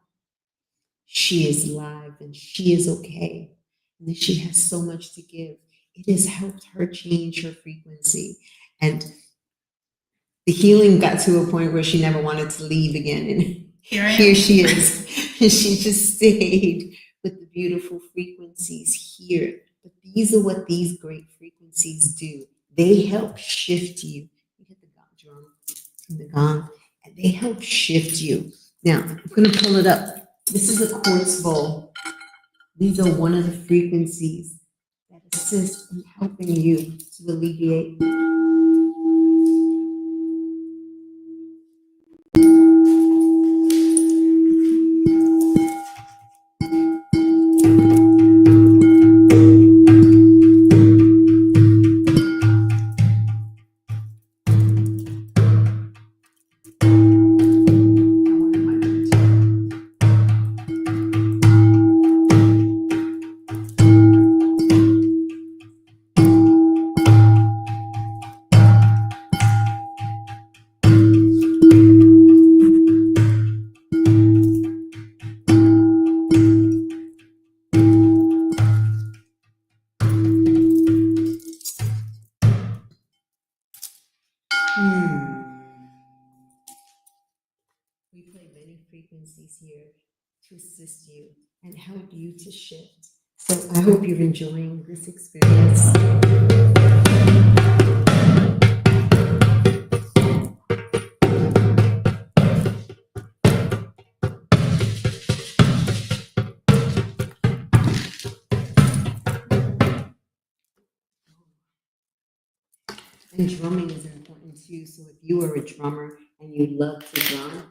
she is alive and she is okay, and that she has so much to give, it has helped her change her frequency. And the healing got to a point where she never wanted to leave again. And here she is. And she just stayed with the beautiful frequencies here. But these are what these great frequencies do. They help shift you. You hit the gong drum and the gong, and they help shift you. Now, I'm going to pull it up. This is a quartz bowl. These are one of the frequencies that assist in helping you to alleviate We play many frequencies here to assist you and help you to shift. So I hope you're enjoying this experience. And drumming is important too. So if you are a drummer and you love to drum,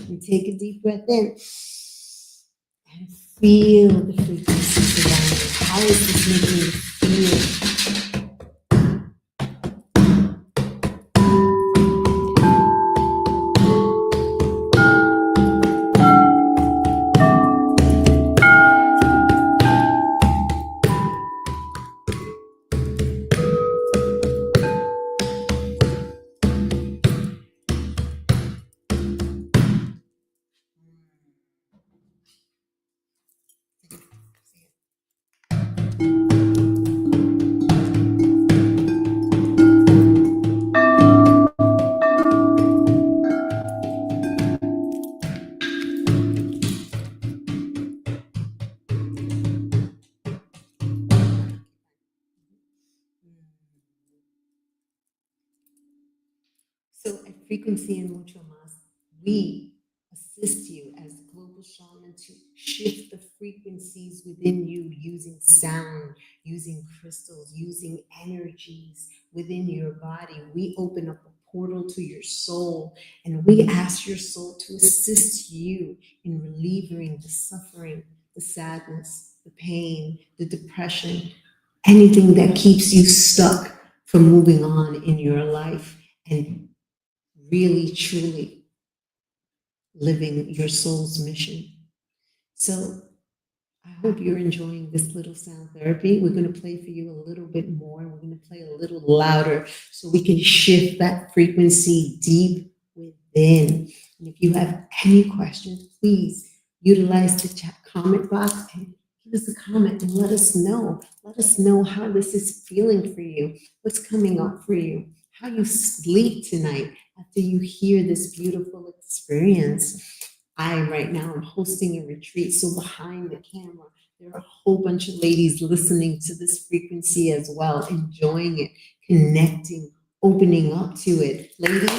you take a deep breath in and feel the frequencies around you. How is this making you feel? Frequency and mucho más. We assist you as global shaman to shift the frequencies within you using sound, using crystals, using energies within your body. We open up a portal to your soul, and we ask your soul to assist you in relieving the suffering, the sadness, the pain, the depression, anything that keeps you stuck from moving on in your life and really, truly living your soul's mission. So I hope you're enjoying this little sound therapy. We're going to play for you a little bit more. We're going to play a little louder so we can shift that frequency deep within. And if you have any questions, please utilize the chat comment box and give us a comment and let us know. Let us know how this is feeling for you, what's coming up for you, how you sleep tonight after you hear this beautiful experience. Right now, I'm hosting a retreat, so behind the camera, there are a whole bunch of ladies listening to this frequency as well, enjoying it, connecting, opening up to it. Ladies,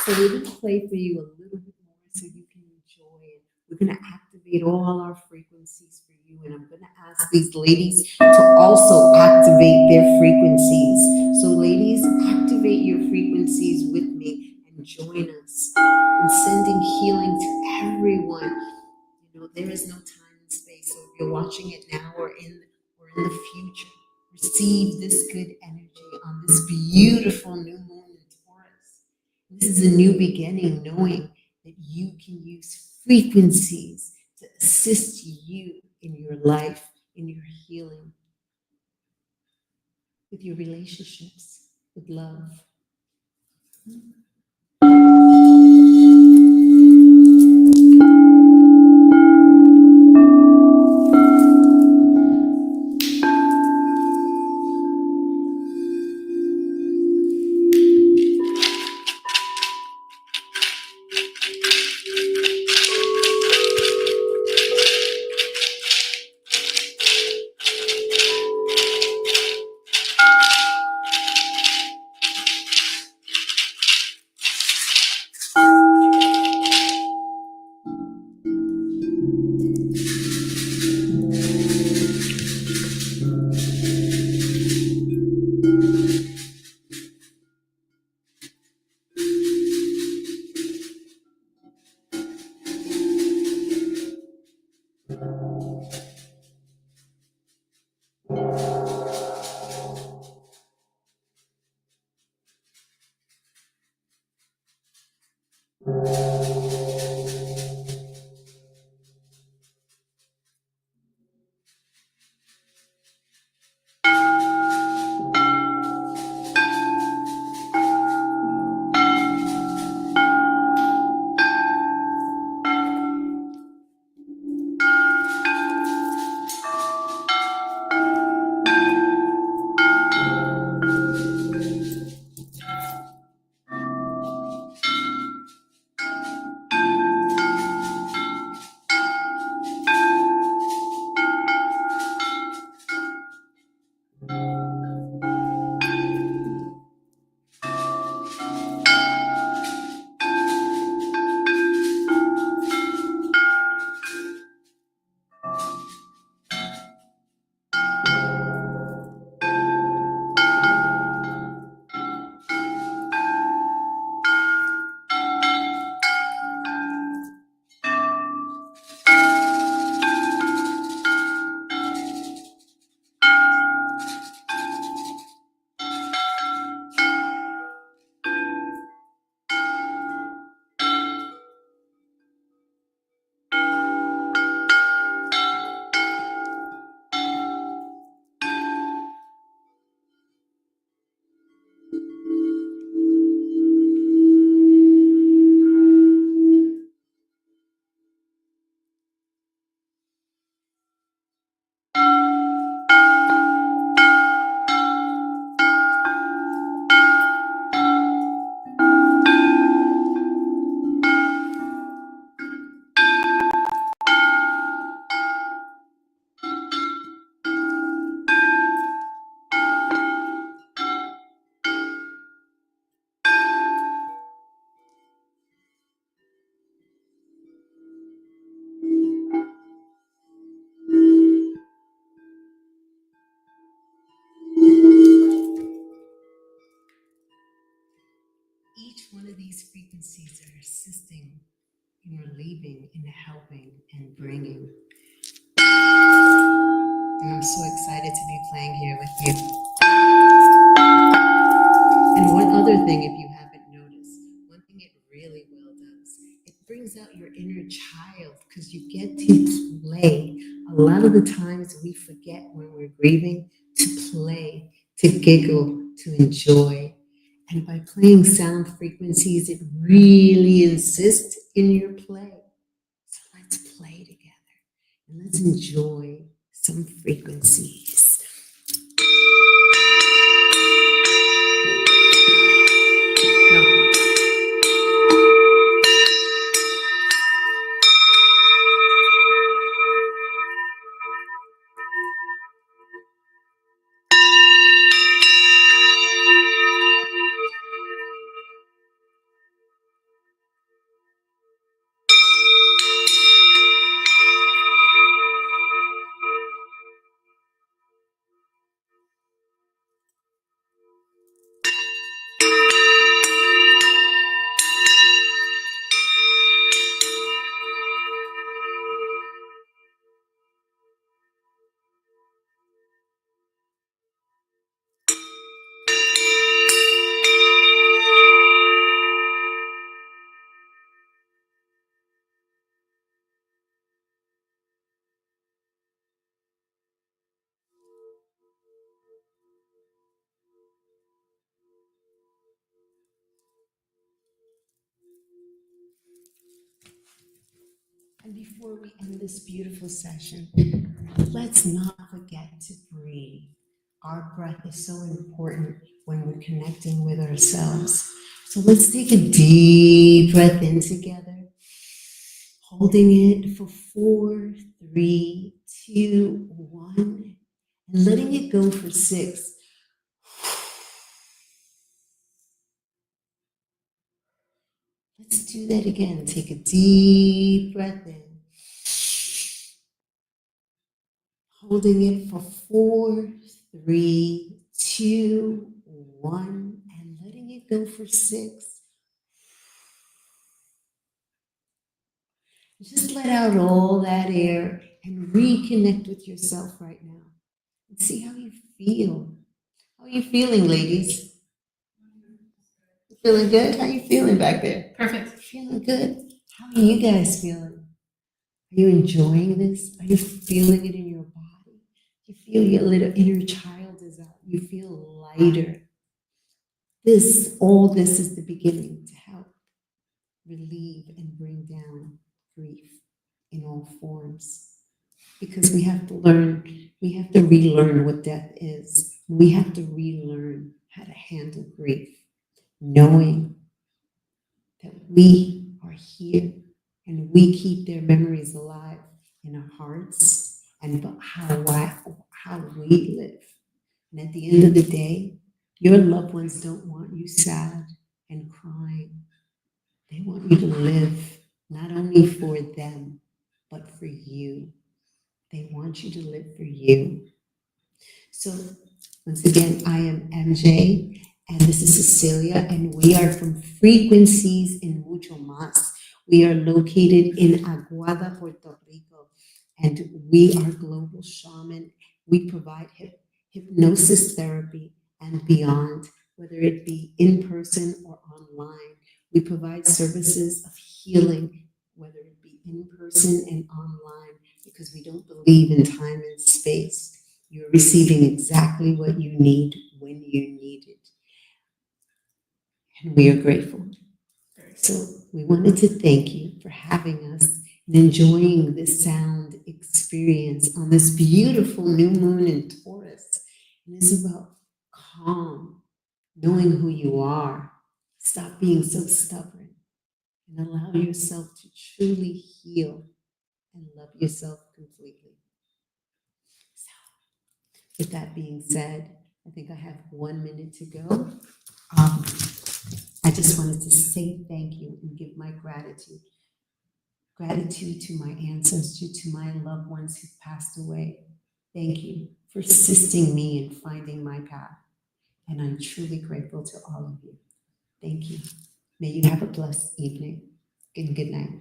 so we're going to play for you a little bit more so you can enjoy it. We're going to activate all our frequencies for you, and I'm going to ask these ladies to also activate their frequencies. So ladies, activate your frequencies with me and join us in sending healing to everyone. You know, there is no time and space, so if you're watching it now or in the future, receive this good energy on this beautiful new moon in Taurus. This is a new beginning, knowing that you can use frequencies to assist you in your life, in your healing, with your relationships, with love. one of these frequencies are assisting in relieving, in helping, and bringing. And I'm so excited to be playing here with you. And one other thing, if you haven't noticed, one thing it really well does, it brings out your inner child because you get to play. A lot of the times we forget when we're grieving to play, to giggle, to enjoy. And by playing sound frequencies, it really insists in your play. So let's play together and let's enjoy some frequencies. And before we end this beautiful session, let's not forget to breathe. Our breath is so important when we're connecting with ourselves. So let's take a deep breath in together, holding it for 4, 3, 2, 1, and letting it go for 6. Let's do that again. Take a deep breath in. Holding it for 4, 3, 2, 1, and letting it go for 6. Just let out all that air and reconnect with yourself right now. And see how you feel. How are you feeling, ladies? You feeling good? How you feeling back there? Perfect. Feeling good. How are you guys feeling? Are you enjoying this? Are you feeling it in your body? You feel your little inner child is out. You feel lighter. All this is the beginning to help relieve and bring down grief in all forms. Because we have to relearn what death is. We have to relearn how to handle grief, knowing that we are here and we keep their memories alive in our hearts and how we live. And at the end of the day, your loved ones don't want you sad and crying. They want you to live not only for them, but for you. They want you to live for you. So once again, I am MJ, and this is Cecilia, and we are from Frequencies in Mucho Mas. We are located in Aguada, Puerto Rico, and we are global shaman. We provide hypnosis therapy and beyond, whether it be in person or online. We provide services of healing, whether it be in person and online, because we don't believe in time and space. You're receiving exactly what you need when you need it. And we are grateful. So we wanted to thank you for having us and enjoying this sound experience on this beautiful new moon in Taurus. And it's about calm, knowing who you are. Stop being so stubborn and allow yourself to truly heal and love yourself completely. So, with that being said, I think I have 1 minute to go. I just wanted to say thank you and give my gratitude. Gratitude to my ancestors, to my loved ones who passed away. Thank you for assisting me in finding my path. And I'm truly grateful to all of you. Thank you. May you have a blessed evening and good night.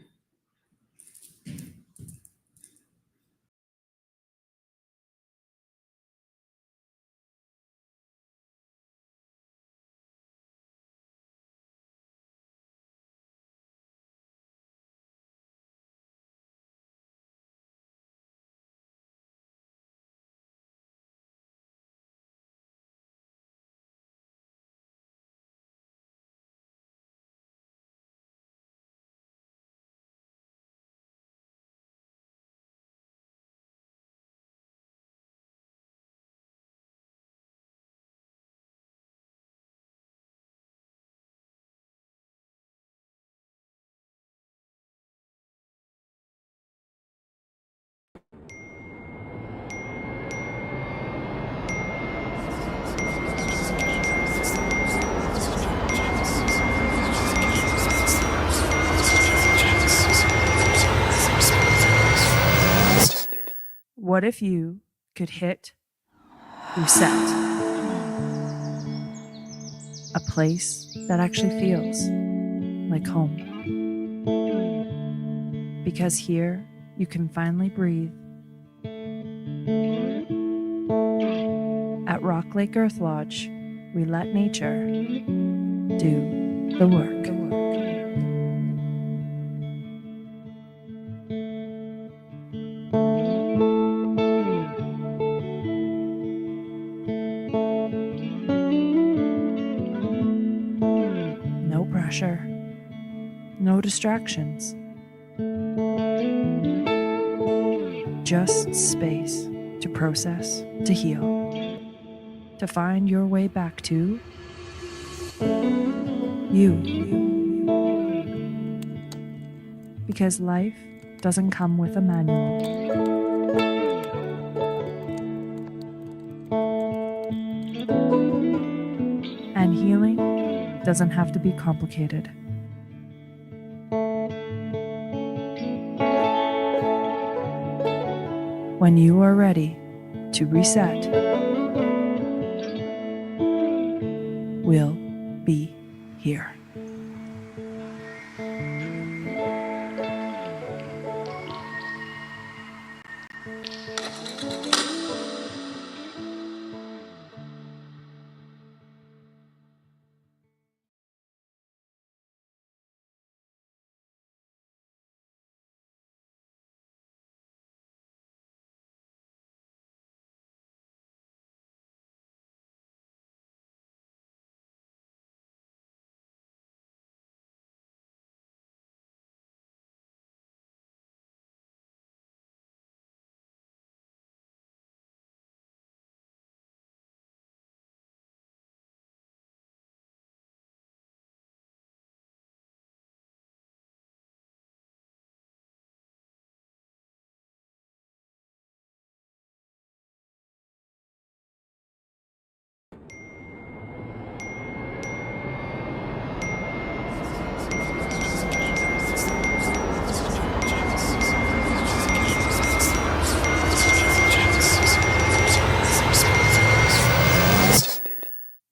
What if you could hit reset? A place that actually feels like home. Because here you can finally breathe. At Rock Lake Earth Lodge, we let nature do the work. No pressure, no distractions, just space to process, to heal, to find your way back to you. Because life doesn't come with a manual. And healing doesn't have to be complicated. When you are ready to reset, we'll be here.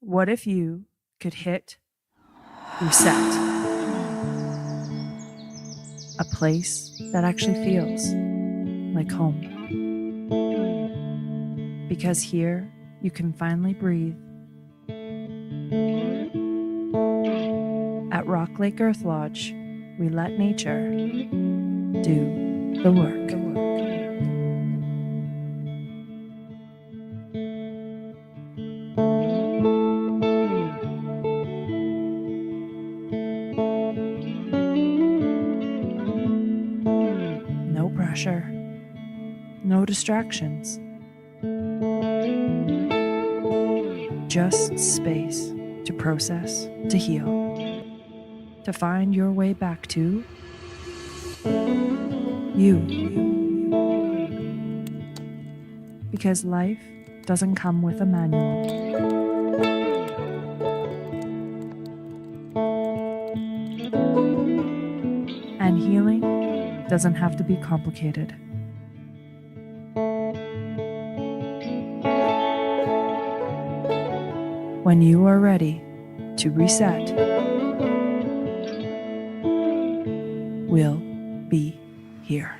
What if you could hit reset? A place that actually feels like home. Because here you can finally breathe. At Rock Lake Earth Lodge, we let nature do the work. No pressure, no distractions, just space to process, to heal, to find your way back to you. Because life doesn't come with a manual. And healing doesn't have to be complicated. When you are ready to reset, will be here.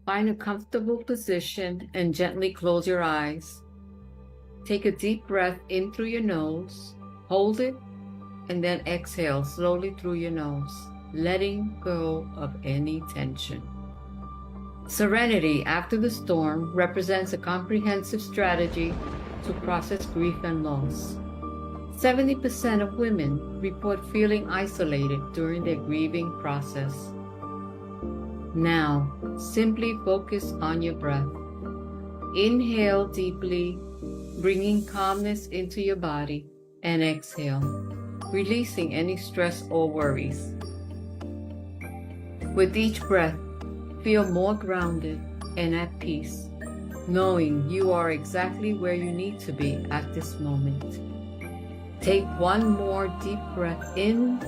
Find a comfortable position and gently close your eyes. Take a deep breath in through your nose, hold it, and then exhale slowly through your nose, letting go of any tension. Serenity after the storm represents a comprehensive strategy to process grief and loss. 70% of women report feeling isolated during their grieving process. Now, simply focus on your breath. Inhale deeply, bringing calmness into your body, and exhale, releasing any stress or worries. With each breath, feel more grounded and at peace, knowing you are exactly where you need to be at this moment. Take one more deep breath in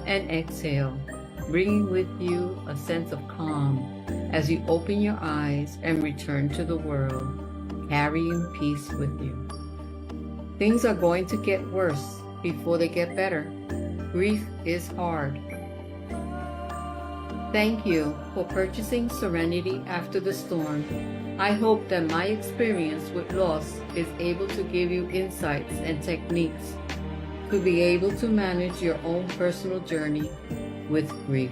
and exhale, bringing with you a sense of calm as you open your eyes and return to the world, carrying peace with you. Things are going to get worse before they get better. Grief is hard. Thank you for purchasing Serenity After the Storm. I hope that my experience with loss is able to give you insights and techniques to be able to manage your own personal journey with grief.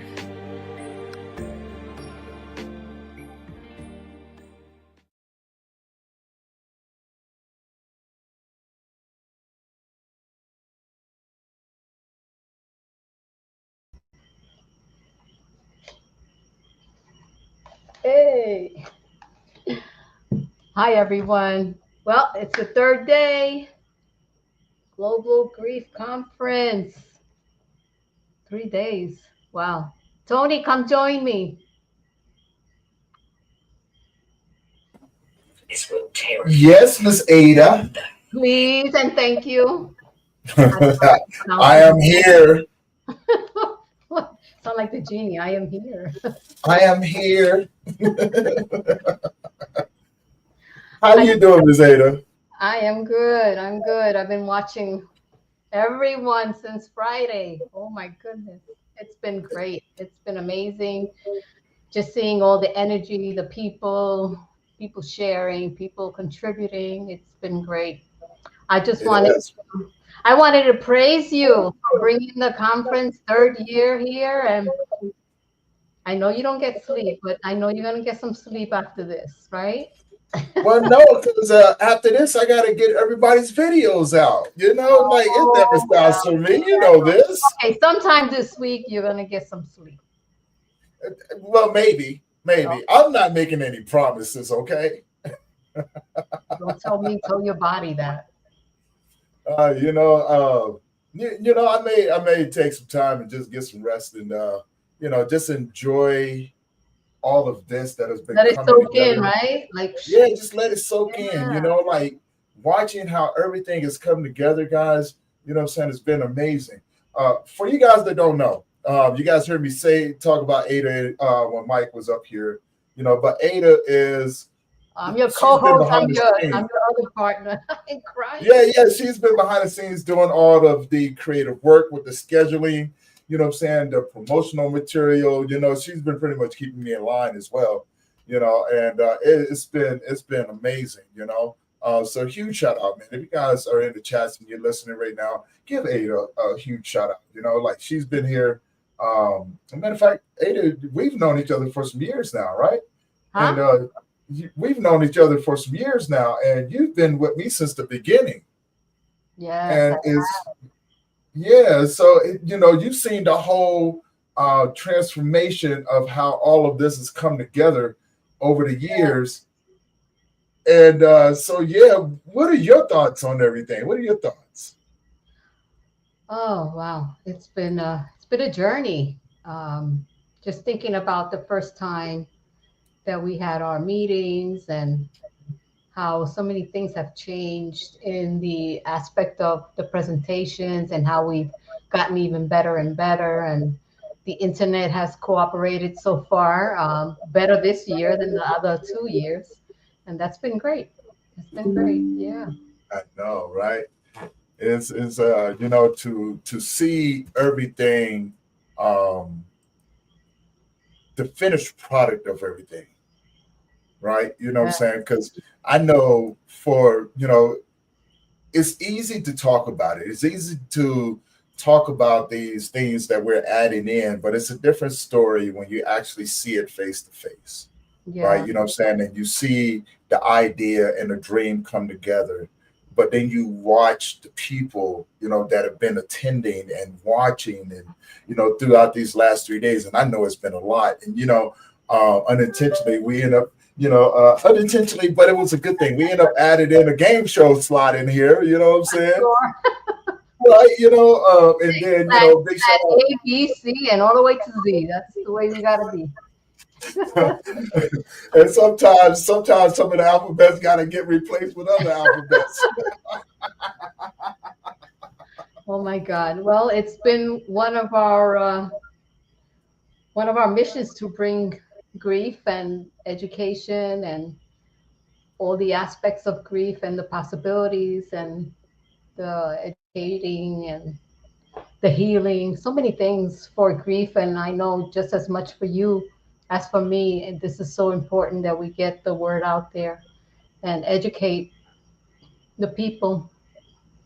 Hey. Hi, everyone. Well, it's the third day. Global Grief Conference. 3 days. Wow. Tony, come join me. Yes, Miss Ada. Please and thank you. I am here. Sound like the genie. I am here. I am here. How you doing, Miss Ada? I am good. I'm good. I've been watching everyone since Friday. Oh my goodness. It's been great. It's been amazing. Just seeing all the energy, the people sharing, people contributing. It's been great. I wanted to praise you for bringing the conference third year here. And I know you don't get sleep, but I know you're going to get some sleep after this, right? Well, no, because after this, I got to get everybody's videos out. You know, like it never stops for me. You know this. Okay, sometime this week, you're going to get some sleep. Well, maybe. I'm not making any promises, okay? Don't tell your body that. I may take some time and just get some rest and just enjoy all of this that has been let it coming soak together. in, right? Like just let it soak in. Like watching how everything is coming together, guys. You know what I'm saying? It's been amazing. For you guys that don't know, you guys heard me talk about Ada when Mike was up here. But Ada is. I'm your co-host. I'm your other partner. I'm crying. Yeah. She's been behind the scenes doing all of the creative work with the scheduling. You know what I'm saying? The promotional material. She's been pretty much keeping me in line as well. And it's been amazing. So huge shout out, man. If you guys are in the chats and you're listening right now, give Ada a huge shout out. Like she's been here. As a matter of fact, Ada, we've known each other for some years now, right? Huh? And we've known each other for some years now, and you've been with me since the beginning. Yeah. And so you've seen the whole transformation of how all of this has come together over the years. And what are your thoughts on everything? What are your thoughts? Oh wow, it's been a journey. just thinking about the first time that we had our meetings and how so many things have changed in the aspect of the presentations and how we've gotten even better and better. And the internet has cooperated so far, better this year than the other 2 years. And that's been great. It's been great. Yeah. I know, right? It's to see everything, um the finished product of everything, right? You know what I'm Yeah. saying? Because I know it's easy to talk about it. It's easy to talk about these things that we're adding in, but it's a different story when you actually see it face to face, right? Yeah. You know what I'm saying? And you see the idea and the dream come together, but then you watch the people, that have been attending and watching and, throughout these last 3 days. And I know it's been a lot. And, unintentionally, we end up, unintentionally, but it was a good thing. We end up adding in a game show slot in here, you know what I'm saying? Sure. Right, and then, big shout At A, B, C, and all the way to Z. That's the way we got to be. out. And sometimes some of the alphabets got to get replaced with other alphabets. Oh my God. Well, it's been one of our missions to bring grief and education and all the aspects of grief and the possibilities and the educating and the healing, so many things for grief. And I know just as much for you as for me. And this is so important that we get the word out there and educate the people,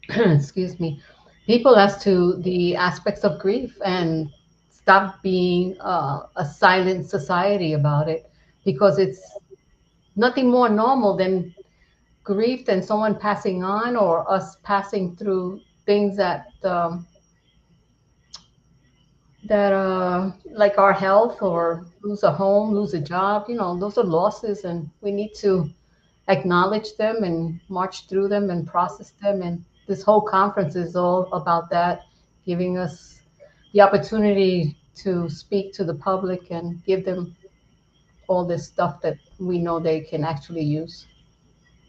excuse me, people as to the aspects of grief and stop being a silent society about it because it's nothing more normal than grief than someone passing on or us passing through things that like our health or lose a home, lose a job. Those are losses, and we need to acknowledge them and march through them and process them. And this whole conference is all about that, giving us the opportunity to speak to the public and give them all this stuff that we know they can actually use.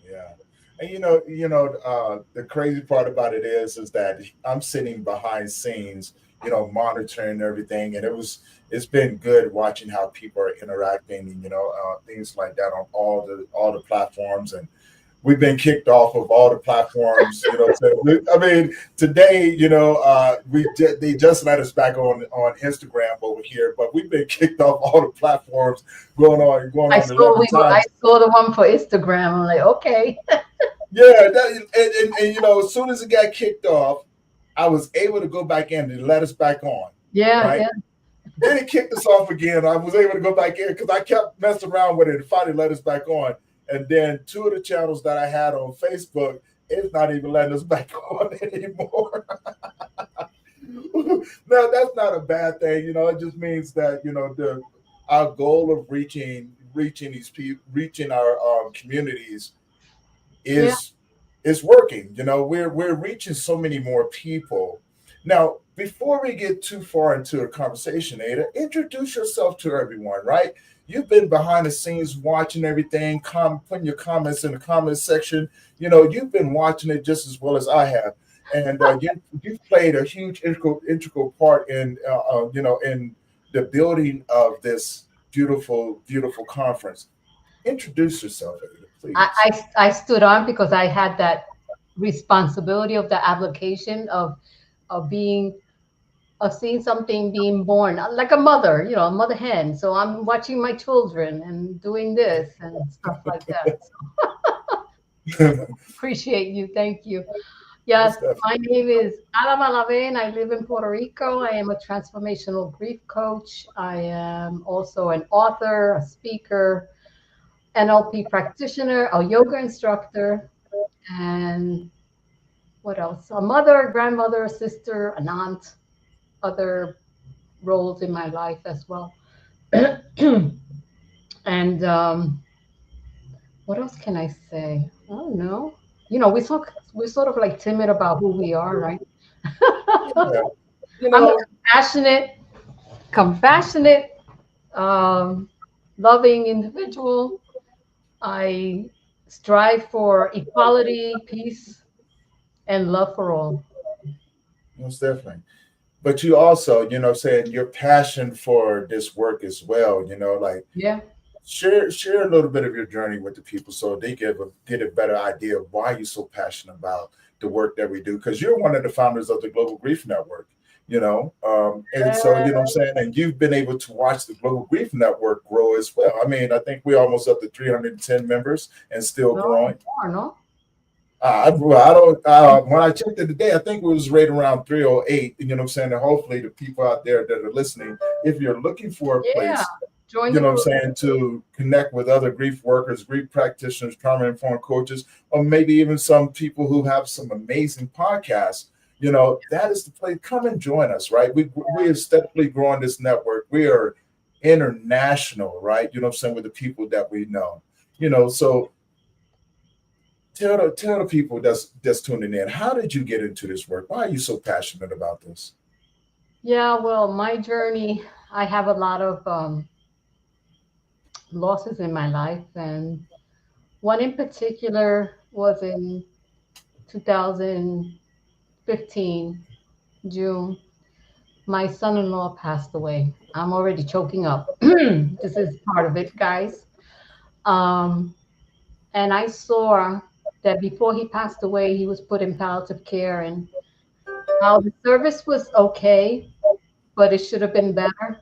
Yeah. And the crazy part about it is that I'm sitting behind scenes, monitoring everything, and it's been good watching how people are interacting, and things like that on all the platforms, and we've been kicked off of all the platforms. So I mean, today, they just let us back on Instagram over here, but we've been kicked off all the platforms going I on saw 11 I times. saw the one for Instagram. I'm like, okay. Yeah, and as soon as it got kicked off, I was able to go back in and let us back on, Yeah, right? yeah. Then it kicked us off again. I was able to go back in because I kept messing around with it and finally let us back on. And then two of the channels that I had on Facebook, it's not even letting us back on anymore. Now that's not a bad thing, it just means that our goal of reaching these people, reaching our communities Yeah. is working. We're reaching so many more people. Now, before we get too far into a conversation, Ada, introduce yourself to everyone, right? You've been behind the scenes watching everything, putting your comments in the comments section. You've been watching it just as well as I have, and you've played a huge integral part in the building of this beautiful, beautiful conference. Introduce yourself, Ada, I, please. I stood on because I had that responsibility of the application of being of seeing something being born like a mother, a mother hen. So I'm watching my children and doing this and stuff like that. So appreciate you. Thank you. Yes, Most definitely. my name is Ala Malaven. I live in Puerto Rico. I am a transformational grief coach. I am also an author, a speaker, NLP practitioner, a yoga instructor, and what else? A mother, grandmother, sister, an aunt, other roles in my life as well. And what else can I say? I don't know. We're sort of like timid about who we are, right? Yeah. I'm a compassionate, loving individual. I strive for equality, peace, and love for all. Most definitely. But you also, saying your passion for this work as well, like Yeah. share a little bit of your journey with the people so they get a better idea of why you're so passionate about the work that we do. Because you're one of the founders of the Global Grief Network, and so what I'm saying, and you've been able to watch the Global Grief Network grow as well. I mean, I think we're almost up to 310 members and still growing. More, no? I don't. When I checked it today, I think it was right around 308. You know what I'm saying? And hopefully, the people out there that are listening, if you're looking for a place, Join you the know what group. I'm saying, to connect with other grief workers, grief practitioners, trauma informed coaches, or maybe even some people who have some amazing podcasts, that is the place. Come and join us, right? We are steadily growing this network. We are international, right? You know what I'm saying, with the people that we know. So tell the people that's tuning in, how did you get into this work? Why are you so passionate about this? Yeah, well, my journey, I have a lot of losses in my life, and one in particular was in 2015, June. My son-in-law passed away. I'm already choking up. This is part of it, guys. Um, and I saw that before he passed away, he was put in palliative care, and how the service was okay, but it should have been better.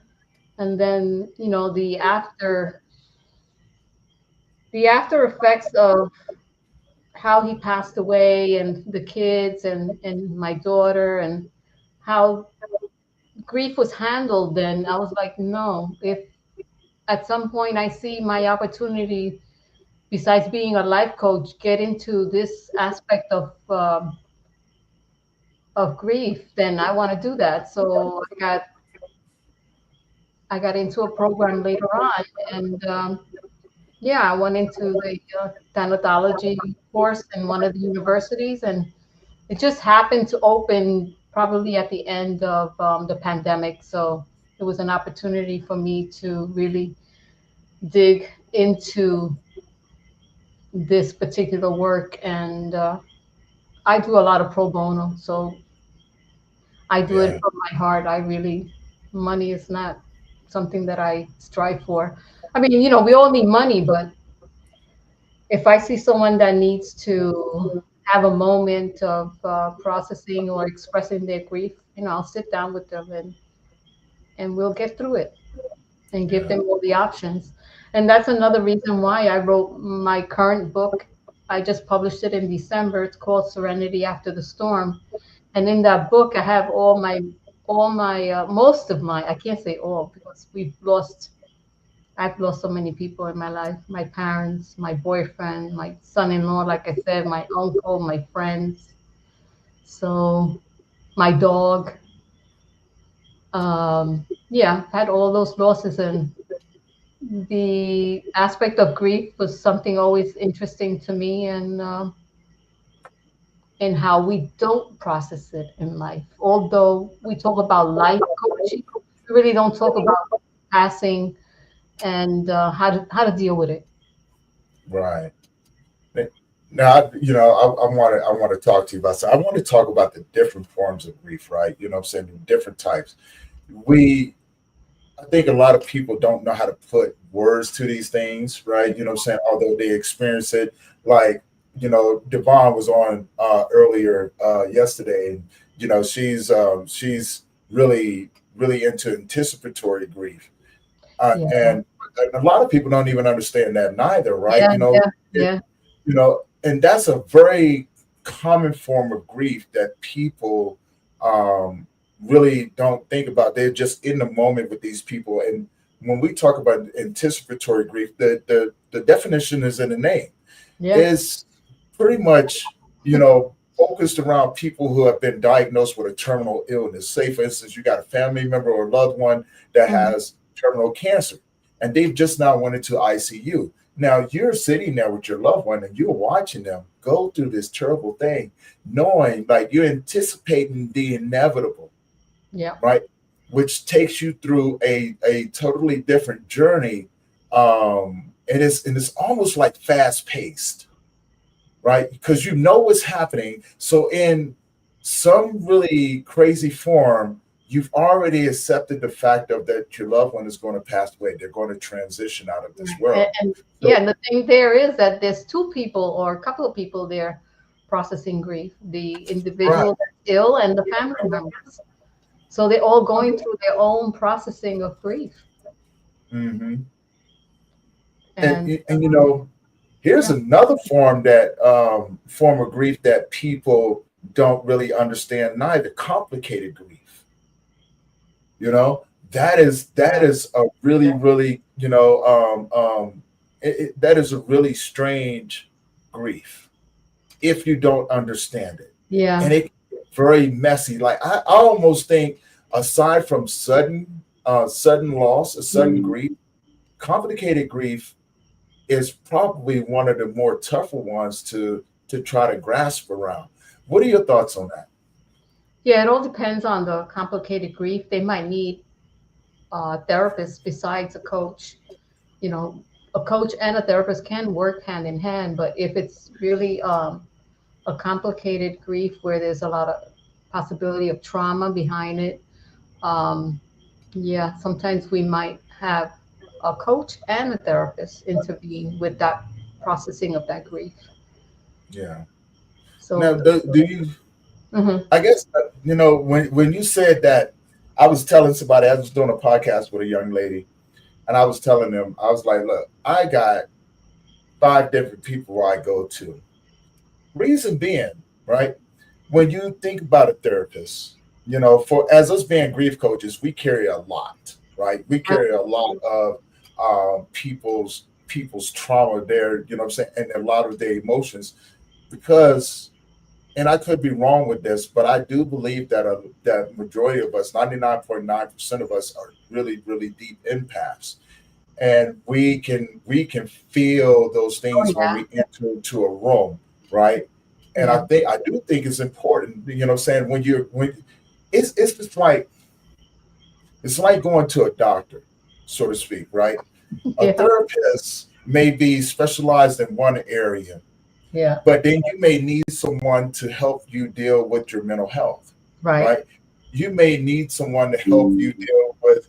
And then, the after effects of how he passed away, and the kids, and my daughter, and how grief was handled, then I was like, no, if at some point I see my opportunity, besides being a life coach, get into this aspect of grief, then I want to do that. So I got into a program later on, and yeah, I went into the thanatology course in one of the universities, and it just happened to open probably at the end of the pandemic. So it was an opportunity for me to really dig into this particular work. And I do a lot of pro bono. So I do it Yeah. from my heart. Money is not something that I strive for. I mean, we all need money, but if I see someone that needs to have a moment of processing or expressing their grief, I'll sit down with them, and we'll get through it and give them all the options. And that's another reason why I wrote my current book. I just published it in December. It's called Serenity After the Storm. And in that book, I have most of my, I can't say all because I've lost so many people in my life, my parents, my boyfriend, my son-in-law, like I said, my uncle, my friends. So my dog. Yeah, had all those losses, and the aspect of grief was something always interesting to me, and how we don't process it in life. Although we talk about life coaching, we really don't talk about passing, and how to deal with it. Right. Now, I want to talk to you about. So I want to talk about the different forms of grief, right? You know what I'm saying? The different types. I think a lot of people don't know how to put words to these things, right? You know what I'm saying? Although they experience it, like, Devon was on earlier yesterday, and she's really really into anticipatory grief, Yeah, and a lot of people don't even understand that neither, right? yeah, yeah, yeah, And that's a very common form of grief that people um, really don't think about. They're just in the moment with these people. And when we talk about anticipatory grief, the definition is in the name. yeah. It's pretty much, focused around people who have been diagnosed with a terminal illness. Say, for instance, you got a family member or a loved one that Mhm. has terminal cancer, and they've just now went into ICU. Now you're sitting there with your loved one and you're watching them go through this terrible thing, knowing, like, you're anticipating the inevitable, Yeah. right? which takes you through a totally different journey. And it's almost like fast paced, right? Because you know what's happening. So in some really crazy form, you've already accepted the fact of that your loved one is going to pass away. They're going to transition out of this world. Yeah, and the thing there is that there's two people or a couple of people there processing grief, the individual Right. that's ill and the family members. So they're all going through their own processing of grief. Mm-hmm. And And you know, here's another form of grief that people don't really understand neither: complicated grief. You know, that is a really that is a really strange grief if you don't understand it, yeah, and it very messy. Like I almost think, aside from sudden loss, or sudden grief, complicated grief is probably one of the more tougher ones to try to grasp around. What are your thoughts on that? yeah, it all depends on the complicated grief. They might need a therapist besides a coach. You know, a coach and a therapist can work hand in hand, but if it's really a complicated grief where there's a lot of possibility of trauma behind it, um, yeah, sometimes we might have a coach and a therapist intervene with that processing of that grief. Yeah. Now, So, do you? mhm. I guess when you said that, I was telling somebody, I was doing a podcast with a young lady, and I was telling them, I was like, look, I got 5 different people I go to. Reason being, right? When you think about a therapist, for as us being grief coaches, we carry a lot, right? We carry a lot of people's trauma there, you know what I'm saying, and a lot of their emotions, because, and I could be wrong with this, but I do believe that that majority of us, 99.9% of us, are really, really deep empaths, and we can feel those Oh things when yeah, we enter into a room, right? And yeah, I do think it's important, what I'm saying, when it's just like, it's like going to a doctor, so to speak, right? A yeah, therapist may be specialized in one area, yeah, but then you may need someone to help you deal with your mental health, right, right? You may need someone to help you deal with,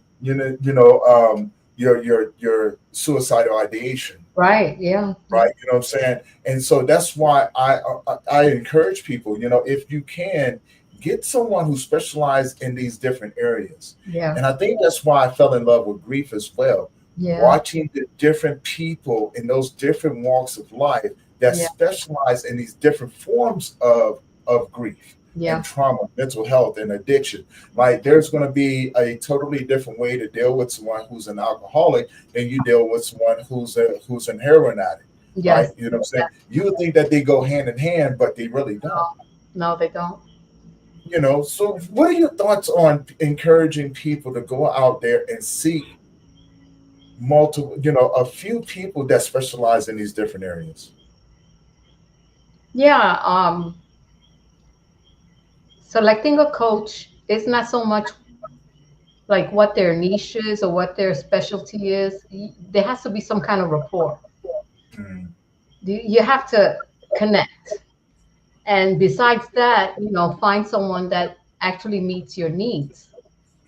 your suicidal ideation, right, yeah, right? You know what I'm saying? And so that's why I encourage people, if you can, get someone who specializes in these different areas. yeah, And I think that's why I fell in love with grief as well. yeah, Watching the different people in those different walks of life that yeah, specialize in these different forms of grief and yeah, trauma, mental health, and addiction. Like, there's going to be a totally different way to deal with someone who's an alcoholic than you deal with someone who's an heroin addict, right? yes, You know what I'm saying? yes, You would think that they go hand in hand, but they really don't. no, they don't. So what are your thoughts on encouraging people to go out there and seek multiple, a few people that specialize in these different areas? Yeah, selecting a coach is not so much like what their niche is or what their specialty is. There has to be some kind of rapport. Mm. You have to connect. And besides that, find someone that actually meets your needs.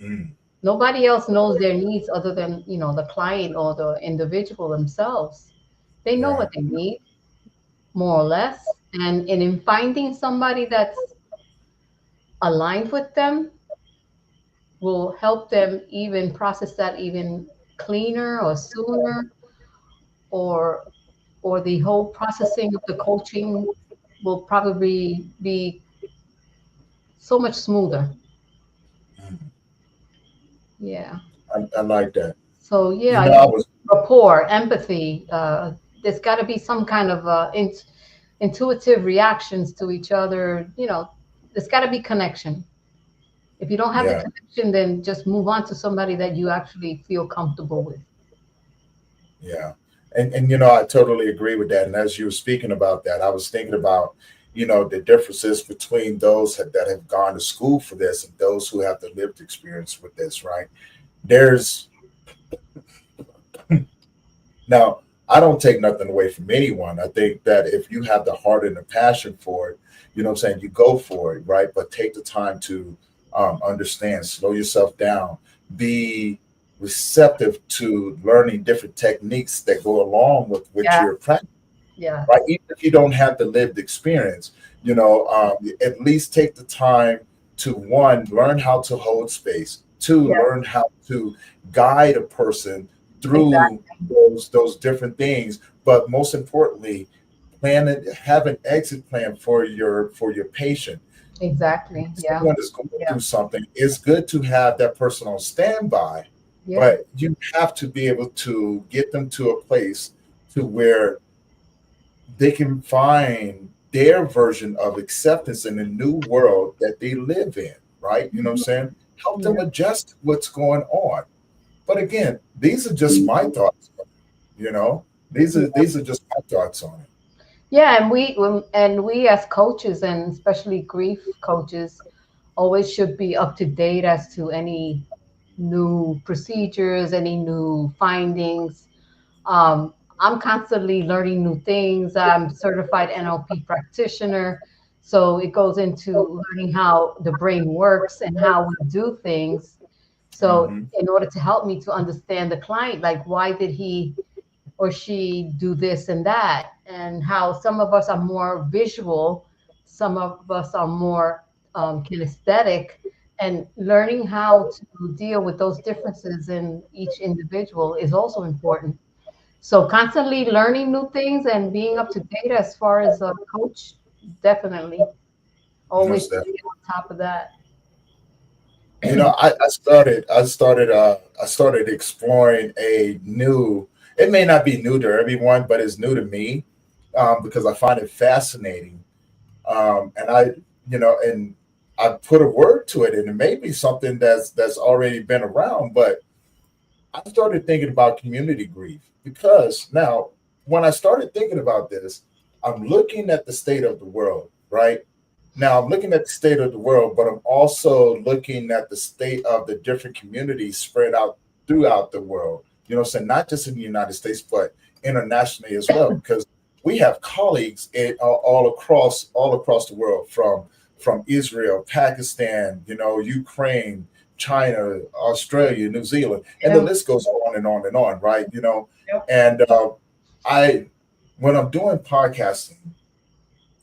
Mm. Nobody else knows their needs other than, the client or the individual themselves. They know Right. what they need, more or less. And in finding somebody that's aligned with them will help them even process that even cleaner or sooner, or the whole processing of the coaching will probably be so much smoother. Mm. Yeah. I like that. So You yeah, know, I was rapport, empathy. There's got to be some kind of intuitive reactions to each other. There's got to be connection. If you don't have the yeah, connection, then just move on to somebody that you actually feel comfortable with. yeah. And I totally agree with that. And as you were speaking about that, I was thinking about, the differences between those that have gone to school for this and those who have the lived experience with this, right? There's Now, I don't take nothing away from anyone. I think that if you have the heart and the passion for it, what I'm saying, you go for it, right? But take the time to understand, slow yourself down, be receptive to learning different techniques that go along with Yeah. your practice, Yeah. right? Even if you don't have the lived experience, at least take the time to, one, learn how to hold space, two, Yeah. learn how to guide a person through Exactly. those different things, but most importantly, have an exit plan for your patient. Exactly. Yeah. Someone is going Yeah. through something, it's good to have that person on standby, Yeah. but you have to be able to get them to a place to where they can find their version of acceptance in the new world that they live in, right? You know what I'm saying? Help them Yeah. adjust to what's going on. But again, these are just my thoughts, you know? These are just my thoughts on it. Yeah, and we as coaches, and especially grief coaches, always should be up to date as to any new procedures, any new findings. I'm constantly learning new things. I'm certified NLP practitioner, so it goes into learning how the brain works and how we do things. So, Mm-hmm. in order to help me to understand the client, like why did he or she do this and that, and how some of us are more visual, some of us are more kinesthetic, and learning how to deal with those differences in each individual is also important. So constantly learning new things and being up to date as far as a coach, definitely always Most definitely. stay on top of that. I started exploring a new. It may not be new to everyone, but it's new to me, because I find it fascinating. And I put a word to it, and it may be something that's already been around, but I started thinking about community grief because now, when I started thinking about this, I'm looking at the state of the world, right? Now, I'm looking at the state of the world, but I'm also looking at the state of the different communities spread out throughout the world. So not just in the United States, but internationally as well, because we have colleagues all across the world, from Israel, Pakistan, Ukraine, China, Australia, New Zealand, and the Yeah. list goes on and on and on, right? Yep. And I, when I'm doing podcasting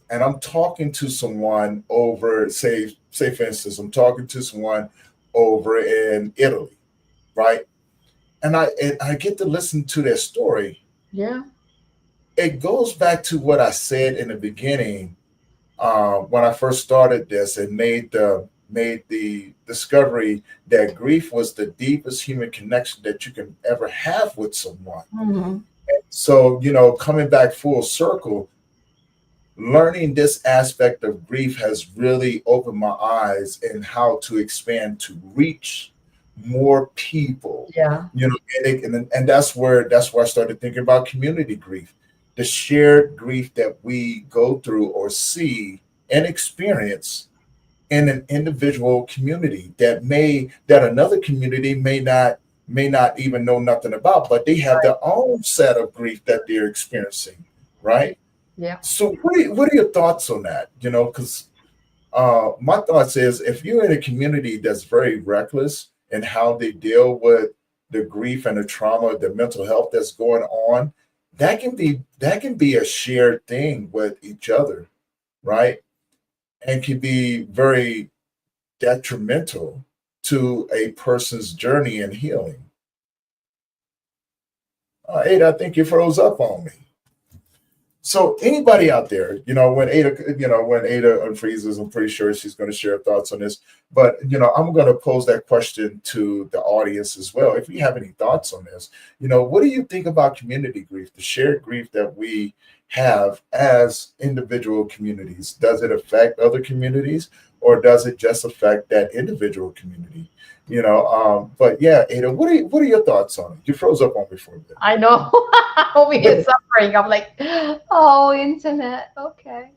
and I'm talking to someone over, say for instance, I'm talking to someone over in Italy, right? And I get to listen to their story. Yeah. It goes back to what I said in the beginning, when I first started this and made the discovery that grief was the deepest human connection that you can ever have with someone. Hmm. So, coming back full circle, learning this aspect of grief has really opened my eyes in how to expand to reach more people. Yeah. And that's where I started thinking about community grief, the shared grief that we go through or see and experience in an individual community that another community may not even know nothing about, but they have their own set of grief that they're experiencing, right? Yeah. So what are your thoughts on that? Because my thoughts is, if you're in a community that's very reckless in how they deal with the grief and the trauma, the mental health that's going on, that can be a shared thing with each other, right? And can be very detrimental to a person's journey and healing. Ada, I think you froze up on me. So anybody out there, when Ada unfreezes, I'm pretty sure she's going to share thoughts on this. But I'm going to pose that question to the audience as well. If you have any thoughts on this, what do you think about community grief, the shared grief that we have as individual communities? Does it affect other communities, or does it just affect that individual community? But yeah, Ada, what are your thoughts on it? You froze up on me for a bit. I know. Over here suffering. I'm like, oh, internet. Okay.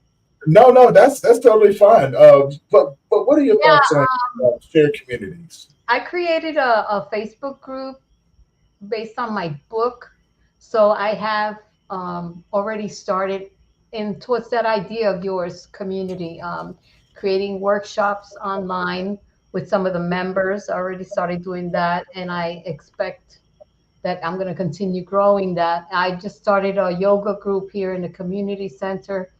No, that's totally fine. But what are your Yeah, thoughts on shared communities? I created a Facebook group based on my book. So I have already started in towards that idea of yours, community, creating workshops online with some of the members. I already started doing that, and I expect that I'm going to continue growing that. I just started a yoga group here in the community center.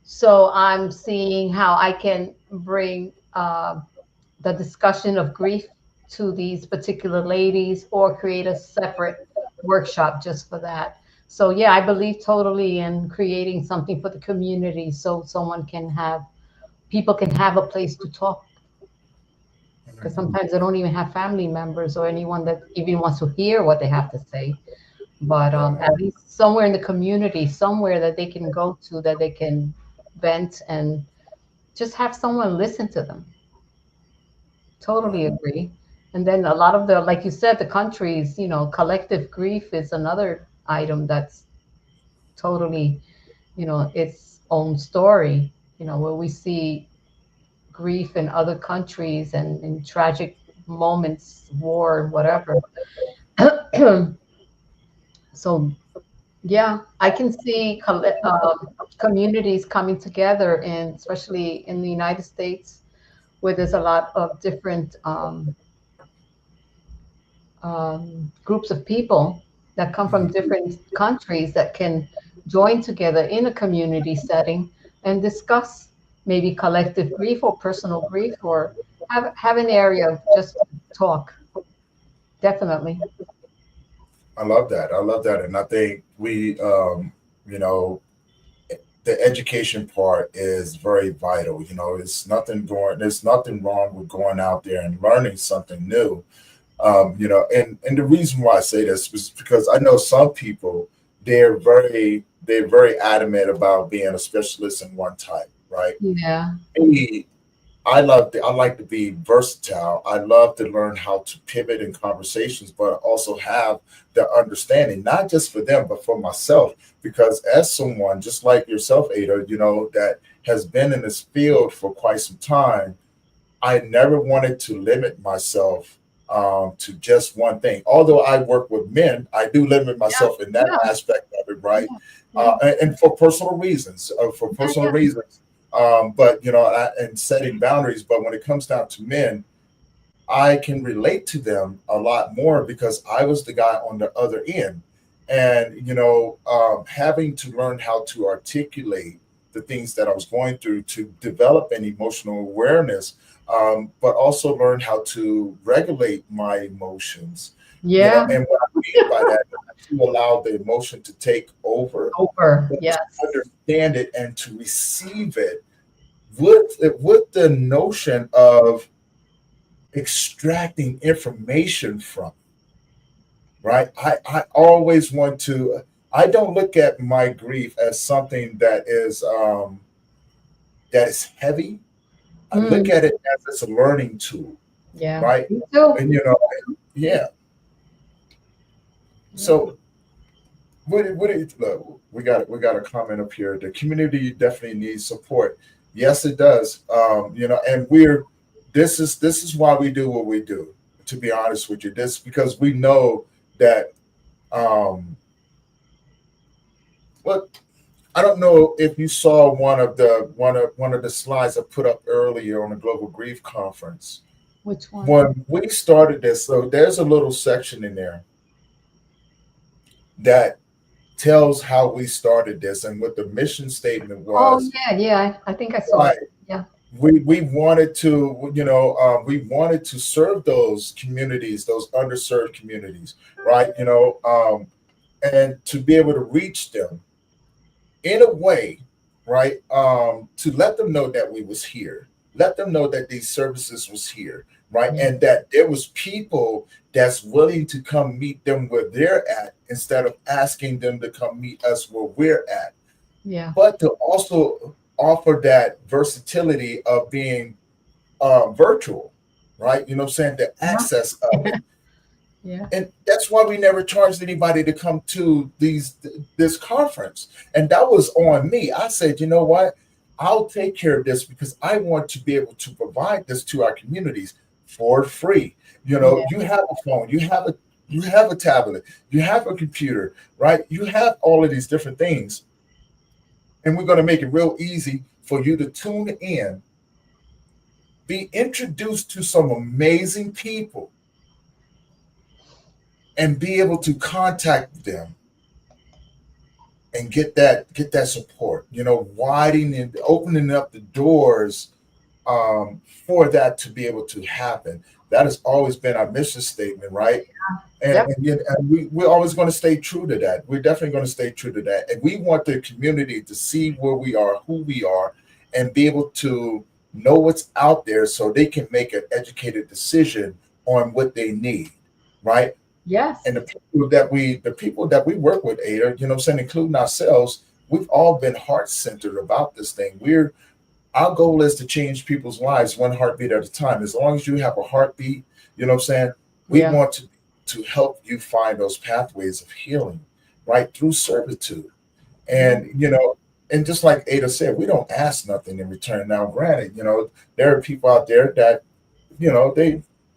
So I'm seeing how I can bring the discussion of grief to these particular ladies or create a separate workshop just for that. So yeah, I believe totally in creating something for the community so someone can have people can have a place to talk because sometimes they don't even have family members or anyone that even wants to hear what they have to say. But at least somewhere in the community, somewhere that they can go to, that they can vent and just have someone listen to them. Totally agree. And then a lot of the, like you said, the countries, collective grief is another item that's totally, its own story, where we see grief in other countries and in tragic moments, war, whatever. So, yeah, I can see communities coming together, and especially in the United States, where there's a lot of different groups of people that come from different countries that can join together in a community setting and discuss maybe collective grief or personal grief or have an area of just talk. Definitely. I love that. I love that, and I think you know, the education part is very vital. There's nothing wrong with going out there and learning something new. And the reason why I say this is because I know some people they're very adamant about being a specialist in one type, right? Yeah. Me, I like to be versatile. I love to learn how to pivot in conversations, but also have the understanding, not just for them, but for myself. Because as someone just like yourself, Ada, that has been in this field for quite some time, I never wanted to limit myself to just one thing. Although I work with men, I do limit myself in that Yeah. aspect of it, right? Yeah. And for personal reasons, reasons. But and setting boundaries. But when it comes down to men, I can relate to them a lot more because I was the guy on the other end. And, having to learn how to articulate the things that I was going through to develop an emotional awareness, but also learn how to regulate my emotions. Yeah. And what I mean by that is to allow the emotion to take over, Over. but to Yes. understand it and to receive it with the notion of extracting information from, right? I always want to, I don't look at my grief as something that is heavy. I look Mm. at it as it's a learning tool, Yeah. right? Me too. And yeah. So look, we got a comment up here. The community definitely needs support. Yes, it does. And this is why we do what we do. To be honest with you, this because we know that. Well, I don't know if you saw one of the slides I put up earlier on the Global Grief Conference. Which one? When we started this, so there's a little section in there that tells how we started this and what the mission statement Oh was. yeah, yeah. I think I saw Right. it. Yeah. We wanted to, we wanted to serve those communities, those underserved communities, right? And to be able to reach them in a way, right? To let them know that we was here, let them know that these services was here, right? Yeah. And that there was people that's willing to come meet them where they're at instead of asking them to come meet us where we're at. Yeah. But to also offer that versatility of being virtual, right? You know what I'm saying? The access of it. Yeah. And that's why we never charged anybody to come to this conference. And that was on me. I said, you know what? I'll take care of this because I want to be able to provide this to our communities for free. You have a phone, you have a tablet, you have a computer, right? You have all of these different things. And we're going to make it real easy for you to tune in, be introduced to some amazing people, and be able to contact them and get that support. Widening, opening up the doors for that to be able to happen. That has always been our mission statement, right? And we're always going to stay true to that. We're definitely going to stay true to that. And we want the community to see where we are, who we are, and be able to know what's out there so they can make an educated decision on what they need, right? Yes. And the people that we work with, Ada, what I'm saying, including ourselves, we've all been heart-centered about this thing. Our goal is to change people's lives one heartbeat at a time. As long as you have a heartbeat, what I'm saying, we want to help you find those pathways of healing, right, through servitude. And and just like Ada said, we don't ask nothing in return. Now, granted, there are people out there that,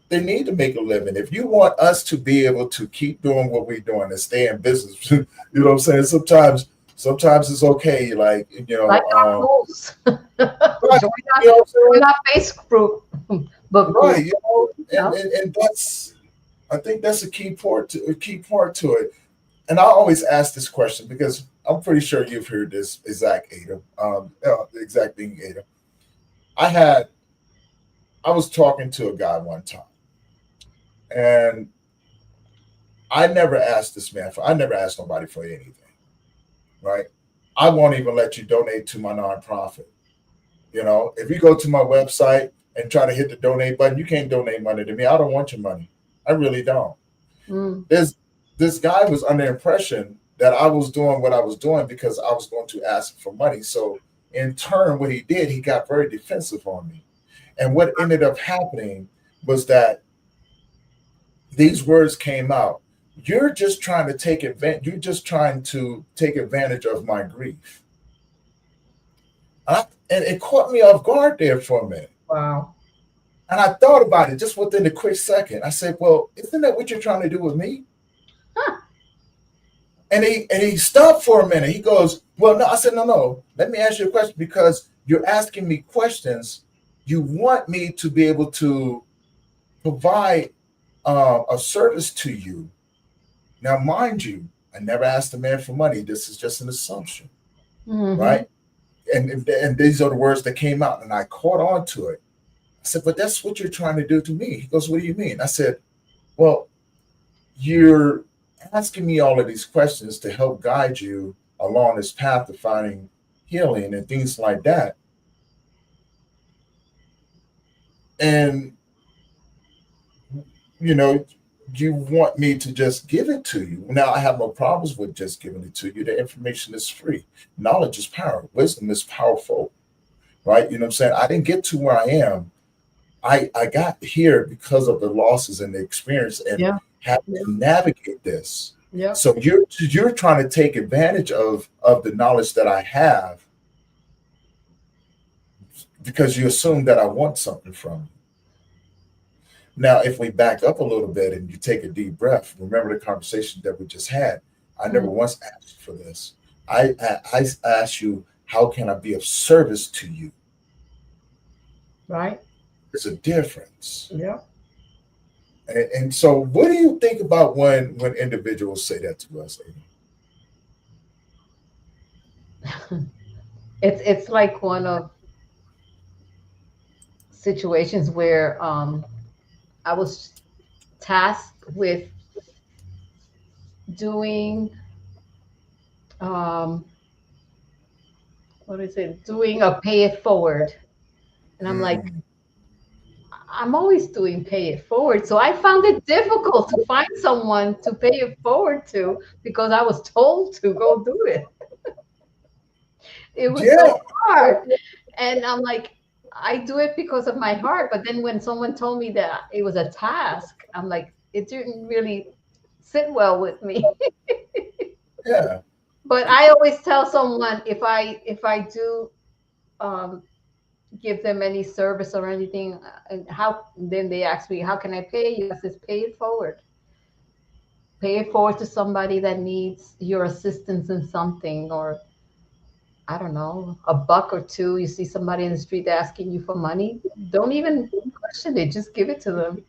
they need to make a living. If you want us to be able to keep doing what we're doing and stay in business, what I'm saying, sometimes it's okay, like our goals. Join our Facebook group. Right, and that's, I think that's a key part to it. And I always ask this question because I'm pretty sure you've heard this exact Ada, the exact thing, Ada. I was talking to a guy one time, and I never asked nobody for anything, right? I won't even let you donate to my nonprofit. If you go to my website and try to hit the donate button, you can't donate money to me. I don't want your money. I really don't. This guy was under the impression that I was doing what I was doing because I was going to ask for money. So in turn, what he did, he got very defensive on me. And what ended up happening was that these words came out. You're just trying to take advantage. You're just trying to take advantage of my grief. And it caught me off guard there for a minute. Wow. And I thought about it just within a quick second. I said, well, isn't that what you're trying to do with me? Huh. And he stopped for a minute. He goes, well, no. I said, no. Let me ask you a question because you're asking me questions. You want me to be able to provide a service to you. Now, mind you, I never asked a man for money. This is just an assumption, right? And these are the words that came out, and I caught on to it. I said, but that's what you're trying to do to me. He goes, what do you mean? I said, well, you're asking me all of these questions to help guide you along this path to finding healing and things like that. And, you want me to just give it to you. Now, I have no problems with just giving it to you. The information is free. Knowledge is power. Wisdom is powerful, right? You know what I'm saying? I didn't get to where I am. I got here because of the losses and the experience and having to navigate this. Yeah. So you're trying to take advantage of the knowledge that I have because you assume that I want something from you. Now, if we back up a little bit and you take a deep breath, remember the conversation that we just had. I never once asked for this. I asked you, how can I be of service to you? Right. There's a difference. Yeah. And so what do you think about when individuals say that to us, Amy? It's like one of situations where I was tasked with doing doing a pay it forward. And I'm like, I'm always doing pay it forward. So I found it difficult to find someone to pay it forward to because I was told to go do it. It was so hard. And I'm like, I do it because of my heart. But then when someone told me that it was a task, I'm like, it didn't really sit well with me. Yeah. But I always tell someone if I do give them any service or anything, and how then they ask me, how can I pay you? I says, pay it forward. Pay it forward to somebody that needs your assistance in something, or I don't know, a buck or two. You see somebody in the street asking you for money, don't even question it, just give it to them.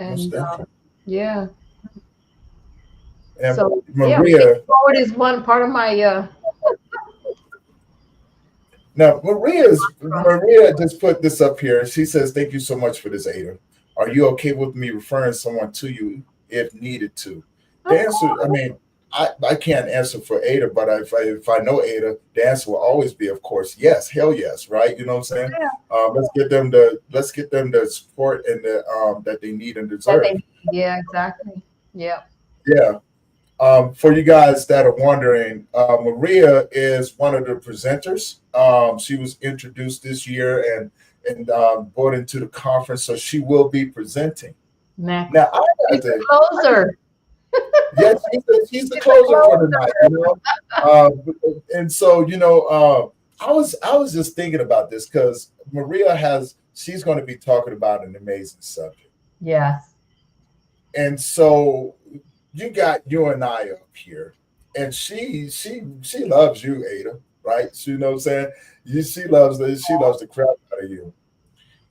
Most And definitely. yeah, And so yeah, pay Maria, it forward is one part of my now Maria just put this up here. She says, "Thank you so much for this, Ada. Are you okay with me referring someone to you if needed to?" The answer, I mean, I can't answer for Ada, but if I know Ada, the answer will always be, of course, yes, hell yes, right? You know what I'm saying? Let's get them the support and the that they need and that deserve. they yeah, exactly. Yeah. Yeah. For you guys that are wondering, Maria is one of the presenters. She was introduced this year and brought into the conference, so she will be presenting. Next. Now I She's got the to, closer. yes, she's the closer for tonight, you know. And so I was just thinking about this because she's going to be talking about an amazing subject. Yes. And so you got you and I up here, and she loves you, Ada, right? She, you know what I'm saying? She loves the crap out of you.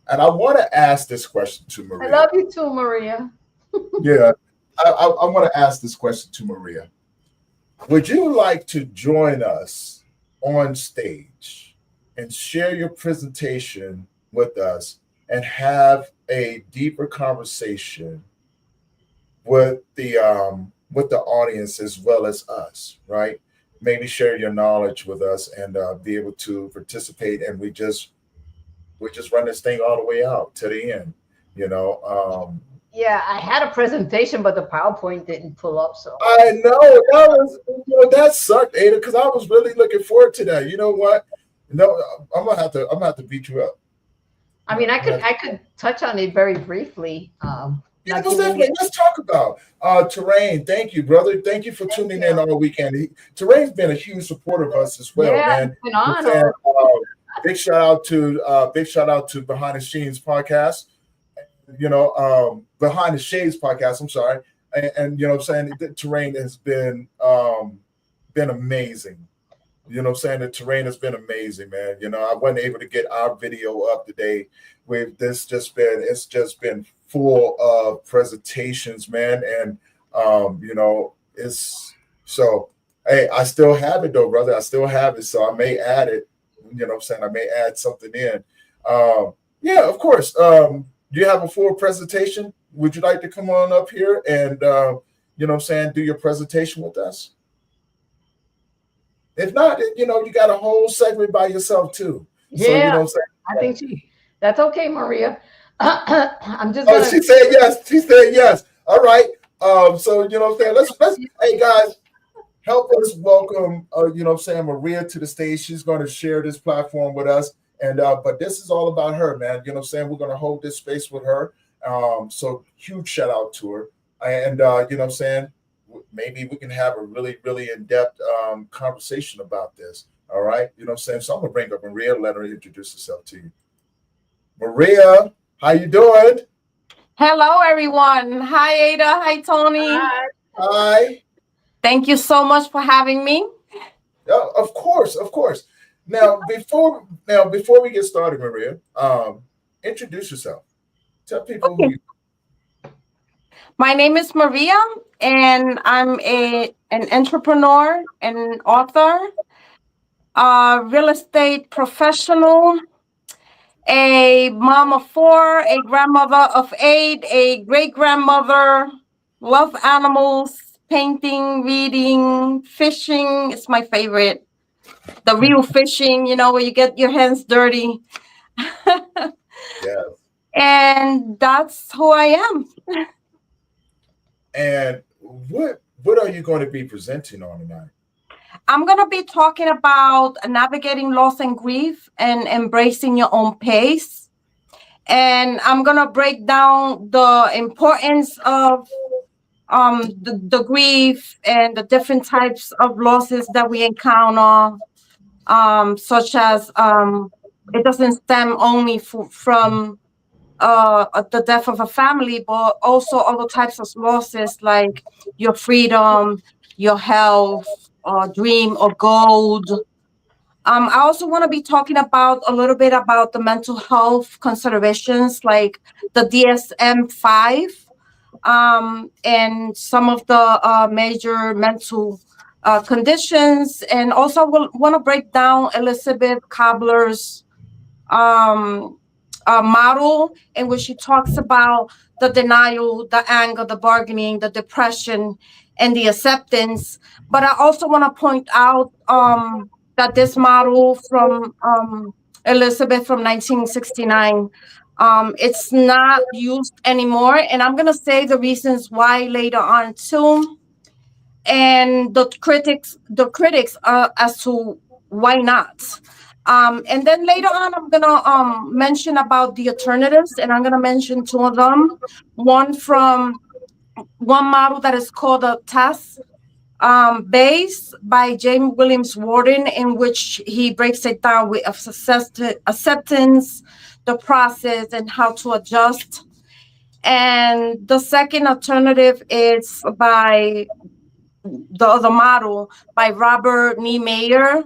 And I want to ask this question to I Maria. love you too, Maria. Yeah, I want to ask this question to Maria. Would you like to join us on stage and share your presentation with us and have a deeper conversation with the audience as well as us, right? Maybe share your knowledge with us and be able to participate, and we just run this thing all the way out to the end, you know. Yeah, I had a presentation, but the PowerPoint didn't pull up. So I know that sucked, Ada, because I was really looking forward to that. You know what? No, I'm gonna have to beat you up. I mean, I could touch on it very briefly. Yeah, Not most giving definitely. it. Let's talk about Terrain. Thank you, brother. Thank you for tuning in all weekend. Terrain's been a huge supporter of us as well, Yeah, man. it's been I'm on. saying, big shout out to Behind the Scenes podcast. Behind the Shades podcast. I'm sorry, and you know what I'm saying. The Terrain has been amazing. You know what I'm saying? The terrain has been amazing, man. I wasn't able to get our video up today. It's just been full of presentations, man. And it's so hey, I still have it though, brother. I still have it. So I may add it, you know what I'm saying? I may add something in. Yeah, of course. Do you have a full presentation? Would you like to come on up here and you know what I'm saying, do your presentation with us? If not, you got a whole segment by yourself too. So you Yeah, know what I I'm think that's okay, Maria. I'm just saying? Oh, gonna. she said yes. She said yes. All right. So you know what I'm saying? Let's hey guys, help us welcome you know what I'm saying, Maria to the stage. She's gonna share this platform with us. And but this is all about her, man. You know what I'm saying? We're gonna hold this space with her. So huge shout out to her. And you know what I'm saying? Maybe we can have a really, really in-depth conversation about this. All right. You know what I'm saying? So I'm gonna bring up Maria, let her introduce herself to you. Maria, how you doing? Hello, everyone. Hi, Ada. Hi, Tony. Hi. Thank you so much for having me. Yeah, of course, of course. Now, before we get started, Maria, introduce yourself. Tell people who you. My name is Maria, and I'm an entrepreneur and author, a real estate professional, a mom of 4, a grandmother of 8, a great grandmother, love animals, painting, reading, fishing is my favorite. The real fishing, where you get your hands dirty. Yeah. And that's who I am. And what are you going to be presenting on tonight? I'm going to be talking about navigating loss and grief and embracing your own pace. And I'm going to break down the importance of the grief and the different types of losses that we encounter. such as it doesn't stem only from the death of a family, but also other types of losses like your freedom, your health, or dream or gold. I also want to be talking about a little bit about the mental health considerations like the DSM-5 and some of the major mental conditions. And also I want to break down Elizabeth Kabler's model in which she talks about the denial, the anger, the bargaining, the depression, and the acceptance. But I also want to point out that this model from Elizabeth from 1969, it's not used anymore. And I'm going to say the reasons why later on too. And the critics as to why not. And then later on, I'm gonna mention about the alternatives, and I'm gonna mention two of them. One model that is called a TAS base by James Williams Warden, in which he breaks it down with acceptance, the process, and how to adjust. And the second alternative is by the other model by Robert Niemeyer,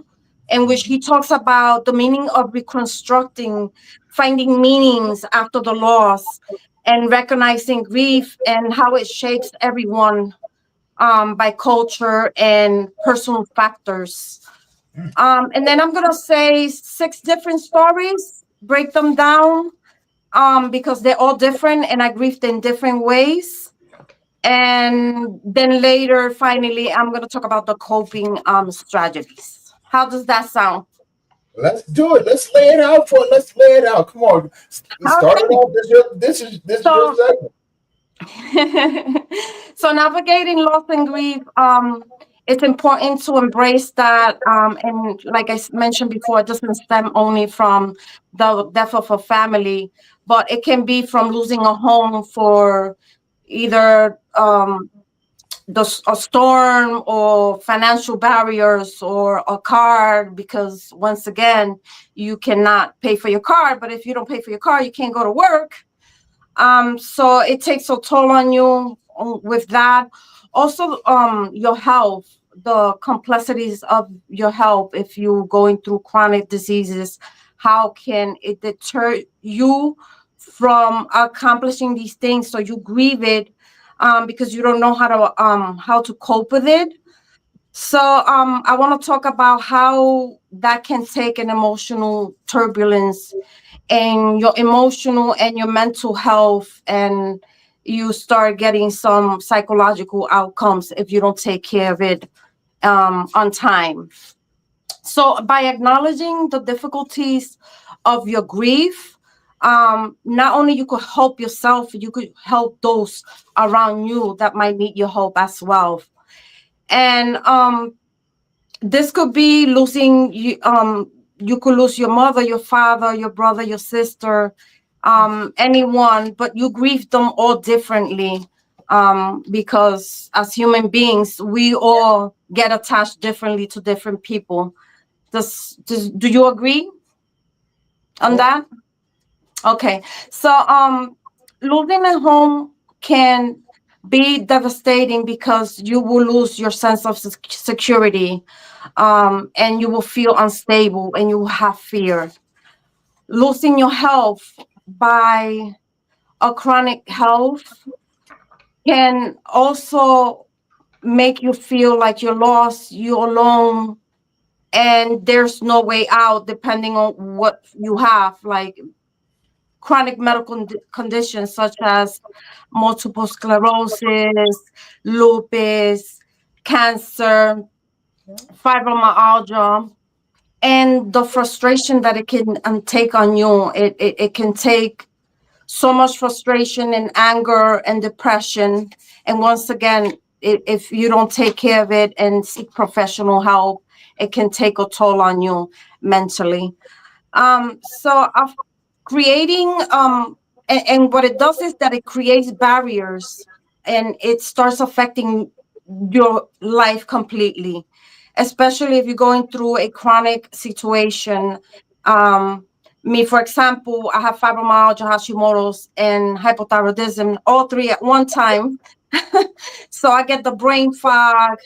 in which he talks about the meaning of reconstructing, finding meanings after the loss, and recognizing grief and how it shapes everyone by culture and personal factors. And then I'm gonna say 6 different stories, break them down because they're all different and I grieved in different ways. And then later, finally, I'm going to talk about the coping strategies. How does that sound? Let's do it. Let's lay it out for it. Let's lay it out. Come on. Start it off. This is your segment. So navigating loss and grief, it's important to embrace that. And like I mentioned before, it doesn't stem only from the death of a family, but it can be from losing a home for either a storm or financial barriers or a car, because once again, you cannot pay for your car, but if you don't pay for your car, you can't go to work. So it takes a toll on you with that. Also, your health, the complexities of your health, if you're going through chronic diseases, how can it deter you from accomplishing these things? So you grieve it because you don't know how to cope with it. So I want to talk about how that can take an emotional turbulence and your emotional and your mental health, and you start getting some psychological outcomes if you don't take care of it on time. So by acknowledging the difficulties of your grief, not only you could help yourself, you could help those around you that might need your help as well. And this could be losing you could lose your mother, your father, your brother, your sister, anyone, but you grieve them all differently, because as human beings, we all get attached differently to different people. Do you agree on that? Okay, so losing a home can be devastating because you will lose your sense of security, and you will feel unstable and you will have fear. Losing your health by a chronic health can also make you feel like you're lost, you're alone, and there's no way out depending on what you have, like chronic medical conditions such as multiple sclerosis, lupus, cancer, fibromyalgia, and the frustration that it can take on you. It can take so much frustration and anger and depression. And once again, if you don't take care of it and seek professional help, it can take a toll on you mentally. So creating and what it does is that it creates barriers and it starts affecting your life completely, especially if you're going through a chronic situation. Me, for example, I have fibromyalgia, Hashimoto's, and hypothyroidism, all three at one time. So I get the brain fog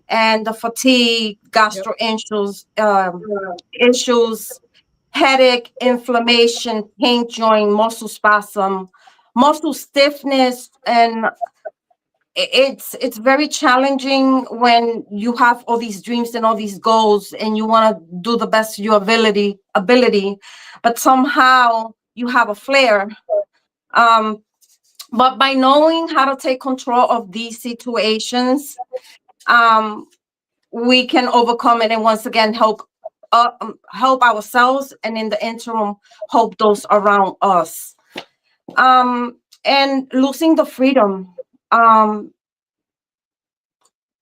and the fatigue, gastro issues, headache, inflammation, pain joint, muscle spasm, muscle stiffness, and it's very challenging when you have all these dreams and all these goals and you want to do the best of your ability, but somehow you have a flare. But by knowing how to take control of these situations, we can overcome it and once again help ourselves, and in the interim help those around us. And losing the freedom,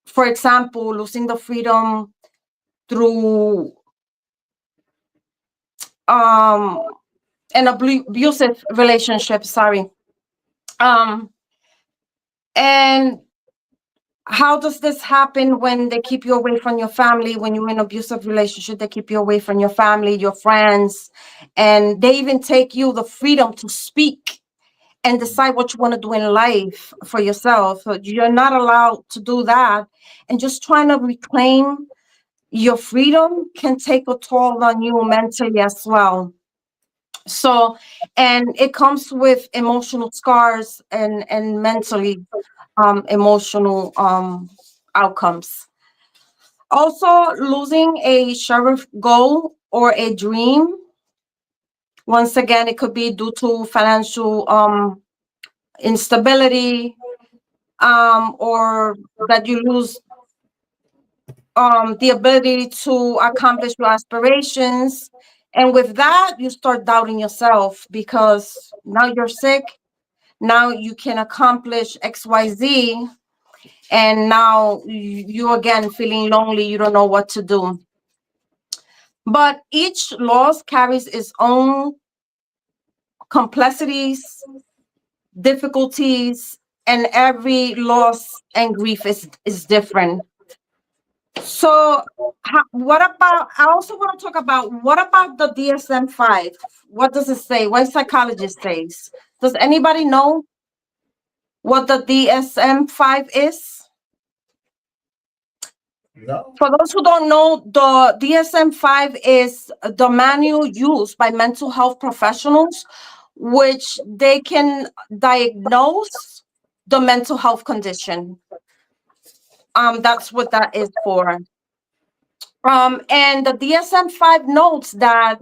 for example, losing the freedom through an abusive relationship, and how does this happen when they keep you away from your family? When you're in an abusive relationship, they keep you away from your family, your friends, and they even take you the freedom to speak and decide what you want to do in life for yourself. So you're not allowed to do that. And just trying to reclaim your freedom can take a toll on you mentally as well. So, and it comes with emotional scars and mentally emotional outcomes. Also, losing a sheriff goal or a dream. Once again, it could be due to financial instability, or that you lose the ability to accomplish your aspirations. And with that, you start doubting yourself because now you're sick. Now you can accomplish XYZ. And now you again feeling lonely. You don't know what to do. But each loss carries its own complexities, difficulties, and every loss and grief is different. So what about, I also want to talk about, what about the DSM-5? What does it say? What psychologist says? Does anybody know what the DSM-5 is? No. For those who don't know, the DSM-5 is the manual used by mental health professionals, which they can diagnose the mental health condition. That's what that is for. And the DSM-5 notes that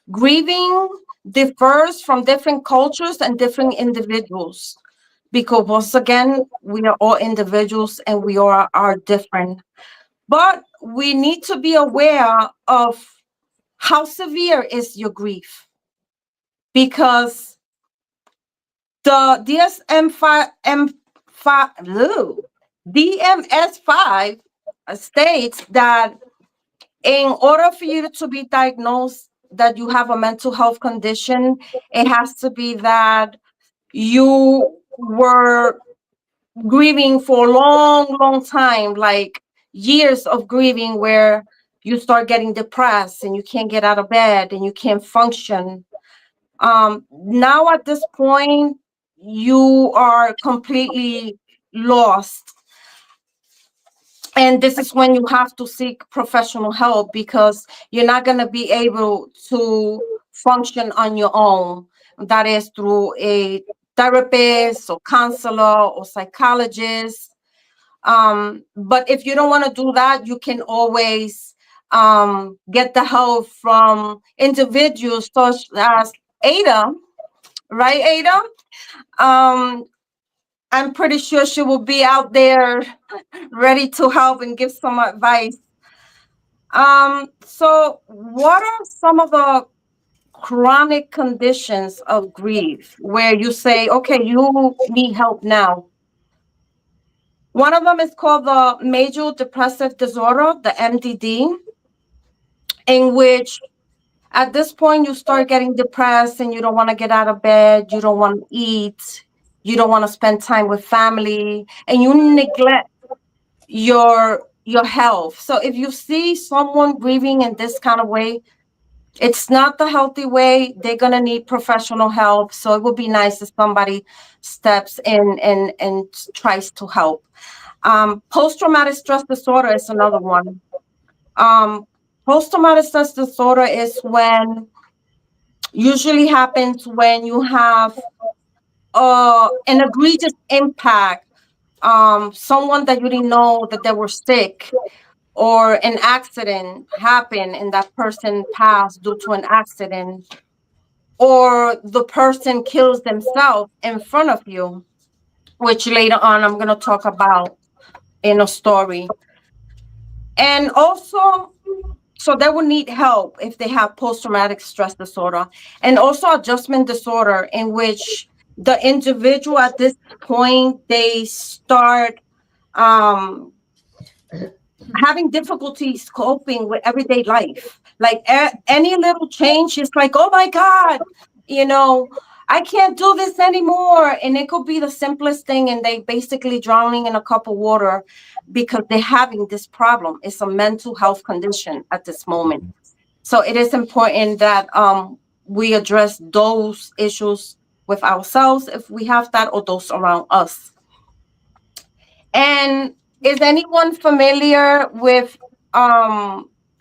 grieving differs from different cultures and different individuals, because once again, we are all individuals and we are different. But we need to be aware of how severe is your grief, because the DMS5 states that in order for you to be diagnosed that you have a mental health condition, it has to be that you were grieving for a long time, like years of grieving, where you start getting depressed and you can't get out of bed and you can't function. Now at this point, you are completely lost. And this is when you have to seek professional help, because you're not going to be able to function on your own. That is through a therapist or counselor or psychologist. But if you don't want to do that, you can always get the help from individuals such as Ada, right, Ada? I'm pretty sure she will be out there ready to help and give some advice. So what are some of the chronic conditions of grief where you say, okay, you need help now? One of them is called the major depressive disorder, the MDD, in which at this point you start getting depressed and you don't want to get out of bed, you don't want to eat, you don't want to spend time with family, and you neglect your your health. So if you see someone grieving in this kind of way, it's not the healthy way. They're going to need professional help. So it would be nice if somebody steps in and tries to help. Post-traumatic stress disorder is another one. Post-traumatic stress disorder is when usually happens when you have an egregious impact, someone that you didn't know that they were sick, or an accident happened and that person passed due to an accident, or the person kills themselves in front of you, which later on I'm going to talk about in a story. And also, so they will need help if they have post-traumatic stress disorder, and also adjustment disorder, in which the individual at this point, they start having difficulties coping with everyday life. Like any little change is like, oh my God, I can't do this anymore. And it could be the simplest thing, and they basically drowning in a cup of water because they're having this problem. It's a mental health condition at this moment. So it is important that we address those issues with ourselves if we have that, or those around us. And is anyone familiar with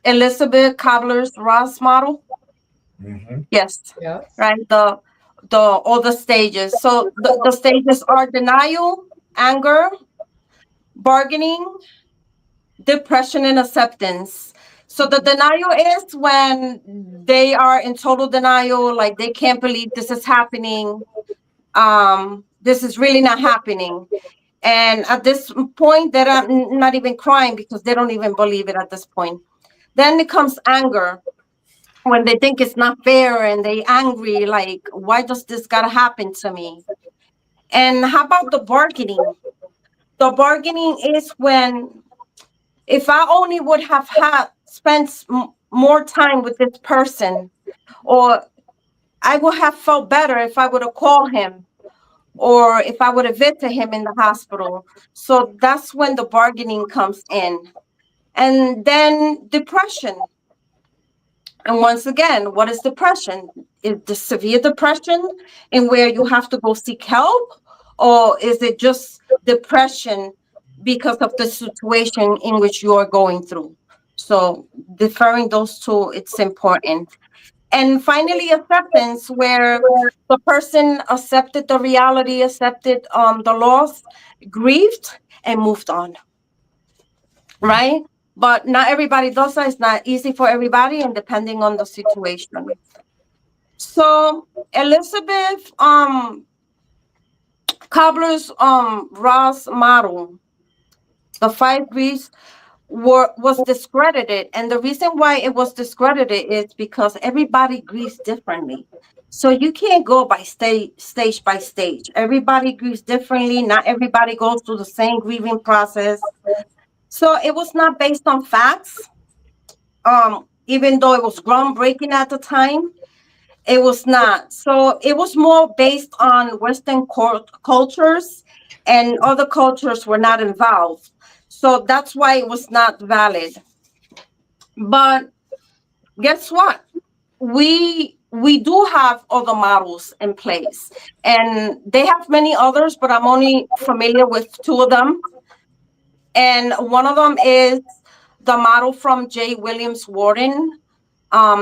Elizabeth Kubler-Ross model? Yes. Right. All the stages. So the stages are denial, anger, bargaining, depression, and acceptance. So the denial is when they are in total denial, like they can't believe this is happening. This is really not happening. And at this point, they're not even crying because they don't even believe it at this point. Then it comes anger, when they think it's not fair and they angry, like, why does this gotta happen to me? And how about the bargaining? The bargaining is when, if I only would have spent more time with this person, or I would have felt better if I would have called him, or if I would have visited him in the hospital. So that's when the bargaining comes in. And then depression. And once again, what is depression? Is the severe depression in where you have to go seek help? Or is it just depression because of the situation in which you are going through? So differing those two, it's important. And finally, acceptance, where the person accepted the reality, accepted the loss, grieved, and moved on. Right? But not everybody does that. It's not easy for everybody, and depending on the situation. So Elizabeth Cobbler's Ross model, the 5 griefs, was discredited, and the reason why it was discredited is because everybody grieves differently. So you can't go by stage by stage. Everybody grieves differently. Not everybody goes through the same grieving process. So it was not based on facts. Even though it was groundbreaking at the time, it was not. So it was more based on Western cultures, and other cultures were not involved. So that's why it was not valid. But guess what? We do have other models in place, and they have many others, but I'm only familiar with 2 of them. And one of them is the model from J. Williams Warden.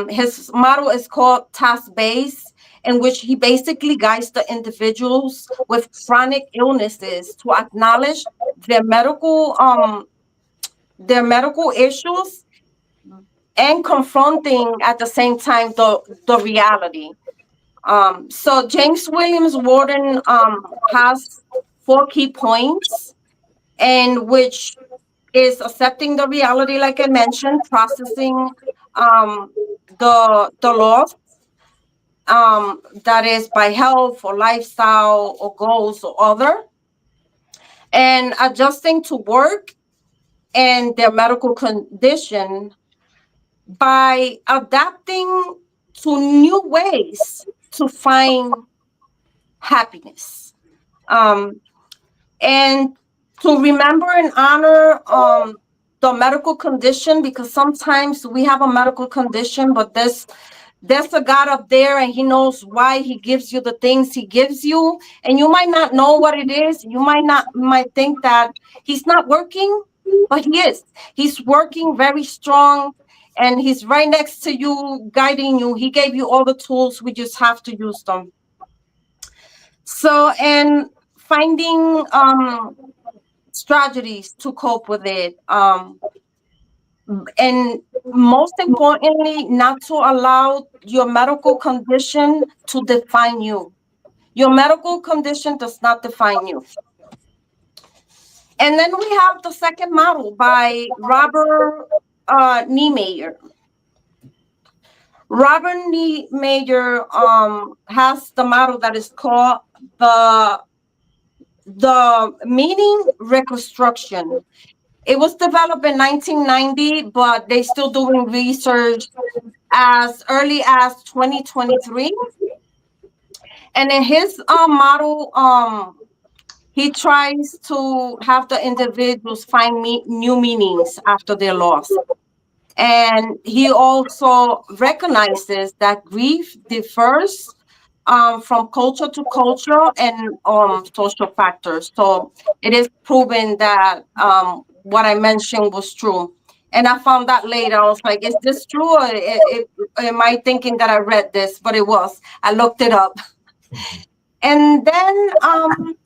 His model is called task-based, in which he basically guides the individuals with chronic illnesses to acknowledge their medical issues, and confronting at the same time the reality. So James Williams Warden has 4 key points, and which is accepting the reality, like I mentioned, processing the loss, that is by health or lifestyle or goals or other, and adjusting to work and their medical condition by adapting to new ways to find happiness, and to remember and honor the medical condition, because sometimes we have a medical condition, but there's a God up there and he knows why he gives you the things he gives you. And you might not know what it is. You might think that he's not working, but he is. He's working very strong and he's right next to you, guiding you. He gave you all the tools. We just have to use them. So, and finding strategies to cope with it. And most importantly, not to allow your medical condition to define you. Your medical condition does not define you. And then we have the second model by Robert Niemeyer. Robert Niemeyer has the model that is called the meaning reconstruction. It was developed in 1990, but they're still doing research as early as 2023. And in his model, he tries to have the individuals find new meanings after their loss. And he also recognizes that grief differs from culture to culture and social factors. So it is proven that what I mentioned was true. And I found that later. I was like, is this true? Or am I thinking that I read this? But it was. I looked it up. And then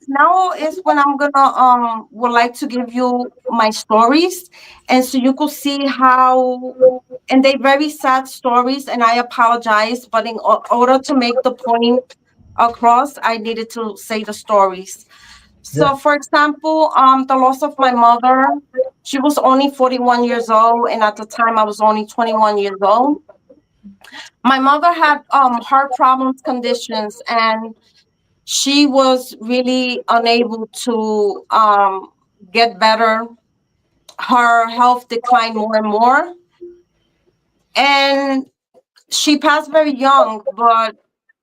now is when I'm gonna would like to give you my stories, and so you could see how, and they're very sad stories, and I apologize, but in order to make the point across, I needed to say the stories. So, for example, the loss of my mother, she was only 41 years old, and at the time I was only 21 years old. My mother had heart problems, conditions, and she was really unable to get better. Her health declined more and more. And she passed very young, but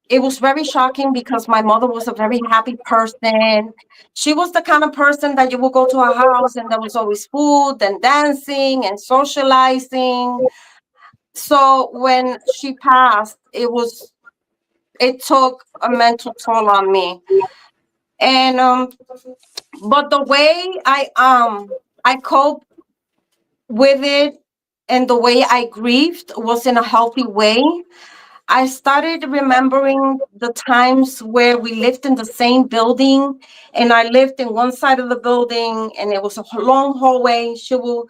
it was very shocking because my mother was a very happy person. She was the kind of person that you would go to her house and there was always food and dancing and socializing. So when she passed, it took a mental toll on me. And but the way I coped with it and the way I grieved was in a healthy way. I started remembering the times where we lived in the same building, and I lived in one side of the building and it was a long hallway. She will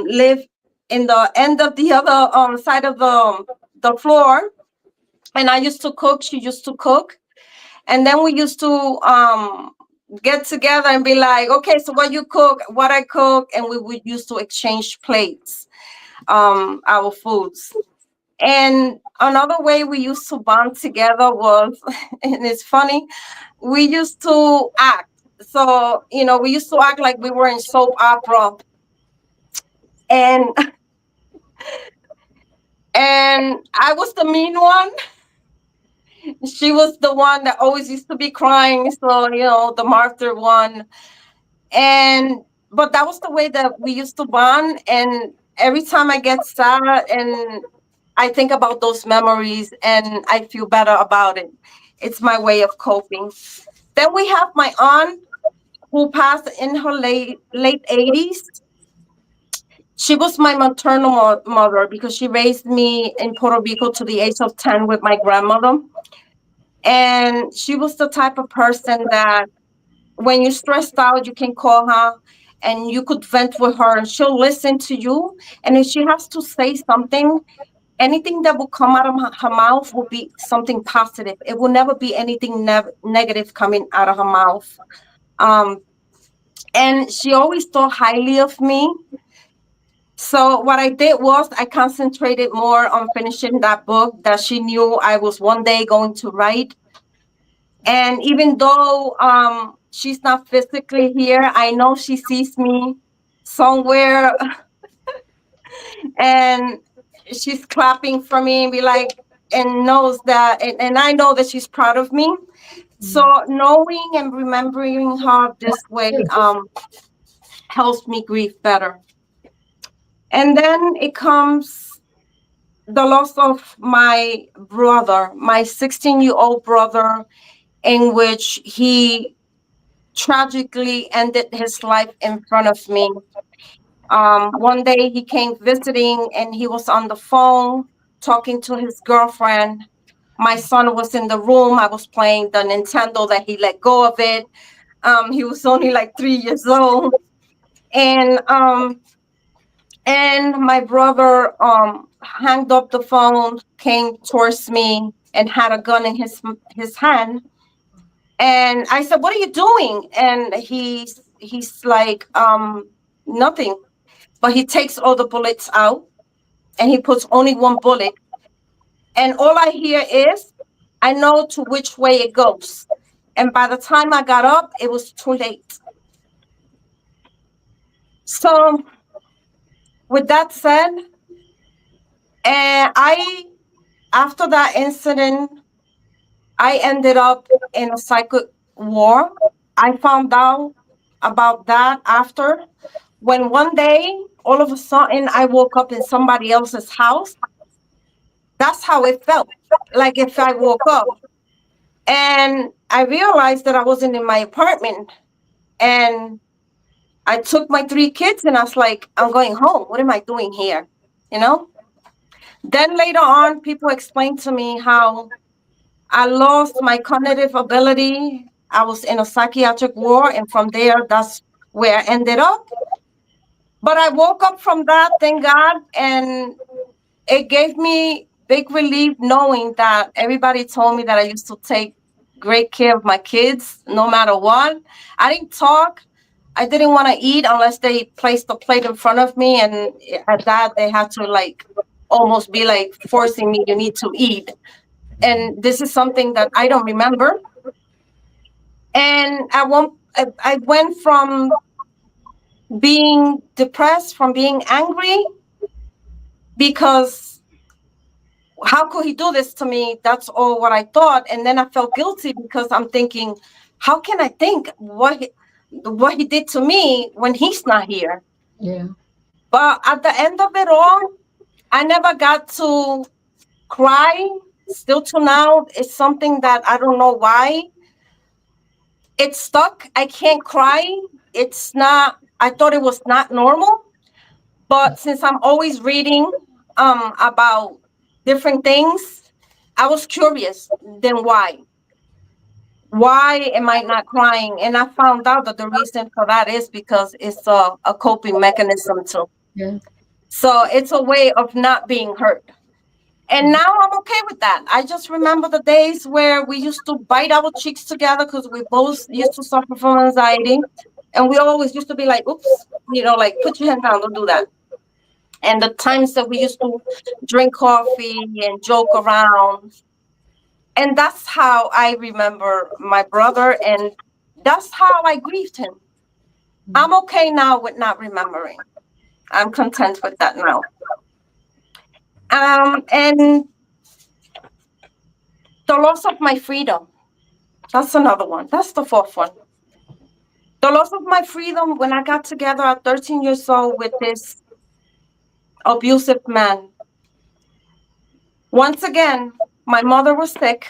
live in the end of the other side of the floor, and I used to cook, she used to cook. And then we used to get together and be like, okay, so what you cook, what I cook, and we would used to exchange plates, our foods. And another way we used to bond together was, and it's funny, we used to act. So, we used to act like we were in soap opera. And I was the mean one. She was the one that always used to be crying. So, the martyr one. But that was the way that we used to bond. And every time I get sad and I think about those memories and I feel better about it. It's my way of coping. Then we have my aunt who passed in her late 80s. She was my maternal mother because she raised me in Puerto Rico to the age of 10 with my grandmother. And she was the type of person that when you're stressed out, you can call her and you could vent with her and she'll listen to you. And if she has to say something, anything that will come out of her mouth will be something positive. It will never be anything negative coming out of her mouth. And she always thought highly of me. So what I did was I concentrated more on finishing that book that she knew I was one day going to write. And even though she's not physically here, I know she sees me somewhere and she's clapping for me and be like, and knows that, and I know that she's proud of me. So knowing and remembering her this way helps me grieve better. And then it comes the loss of my brother, my 16-year-old brother, in which he tragically ended his life in front of me. One day he came visiting and he was on the phone talking to his girlfriend. My son was in the room. I was playing the Nintendo that he let go of it. He was only like 3 years old. And my brother hung up the phone, came towards me, and had a gun in his hand. And I said, "What are you doing?" And he's like, "Nothing." But he takes all the bullets out, and he puts only one bullet. And all I hear is, "I know to which way it goes." And by the time I got up, it was too late. So, with that said, after that incident, I ended up in a psychic war. I found out about that after, when one day, all of a sudden, I woke up in somebody else's house. That's how it felt, like if I woke up. And I realized that I wasn't in my apartment. And I took my 3 kids and I was like, I'm going home. What am I doing here? You know? Then later on, people explained to me how I lost my cognitive ability. I was in a psychiatric ward, and from there, that's where I ended up. But I woke up from that, thank God, and it gave me big relief knowing that everybody told me that I used to take great care of my kids no matter what. I didn't talk. I didn't want to eat unless they placed the plate in front of me, and at that, they had to like almost be like forcing me, "You need to eat." And this is something that I don't remember. And I went from being depressed, from being angry, because how could he do this to me? That's all what I thought. And then I felt guilty because I'm thinking, how can I think what he did to me when he's not here? Yeah. But at the end of it all, I never got to cry. Still to now, it's something that I don't know why. It's stuck. I can't cry. It's not, I thought it was not normal. But since I'm always reading about different things, I was curious. Then why? Why am I not crying? And I found out that the reason for that is because it's a coping mechanism too. Yeah. So it's a way of not being hurt. And now I'm okay with that. I just remember the days where we used to bite our cheeks together because we both used to suffer from anxiety. And we always used to be like, "Oops," like, "Put your hand down, don't do that." And the times that we used to drink coffee and joke around. And that's how I remember my brother. And that's how I grieved him. I'm okay now with not remembering. I'm content with that now. And the loss of my freedom. That's another one. That's the 4th one. The loss of my freedom when I got together at 13 years old with this abusive man. Once again, my mother was sick,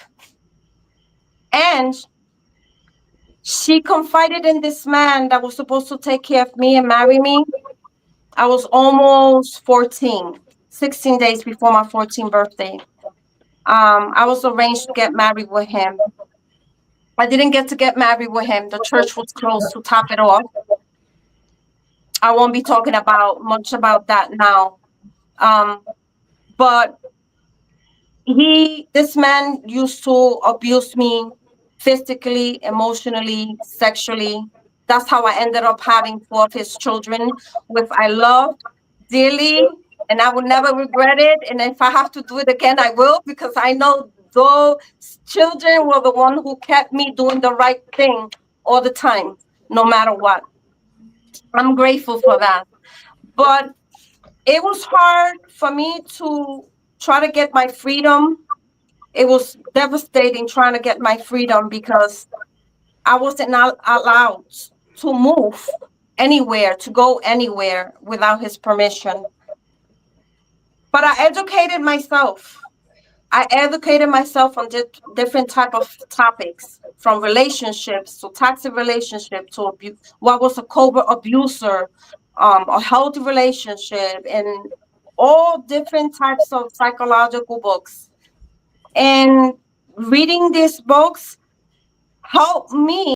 and she confided in this man that was supposed to take care of me and marry me. I was almost 14, 16 days before my 14th birthday. I was arranged to get married with him. I didn't get to get married with him. The church was closed to top it off. I won't be talking much about that now. But this man used to abuse me physically, emotionally, sexually. That's how I ended up having 4 of his children, which I loved dearly, and I will never regret it. And if I have to do it again, I will, because I know those children were the one who kept me doing the right thing all the time, no matter what. I'm grateful for that. But it was hard for me to try to get my freedom. It was devastating trying to get my freedom because I wasn't allowed to move anywhere, to go anywhere without his permission. But I educated myself. I educated myself on different type of topics, from relationships to toxic relationship to abuse, what was a covert abuser, a healthy relationship, and all different types of psychological books. And reading these books helped me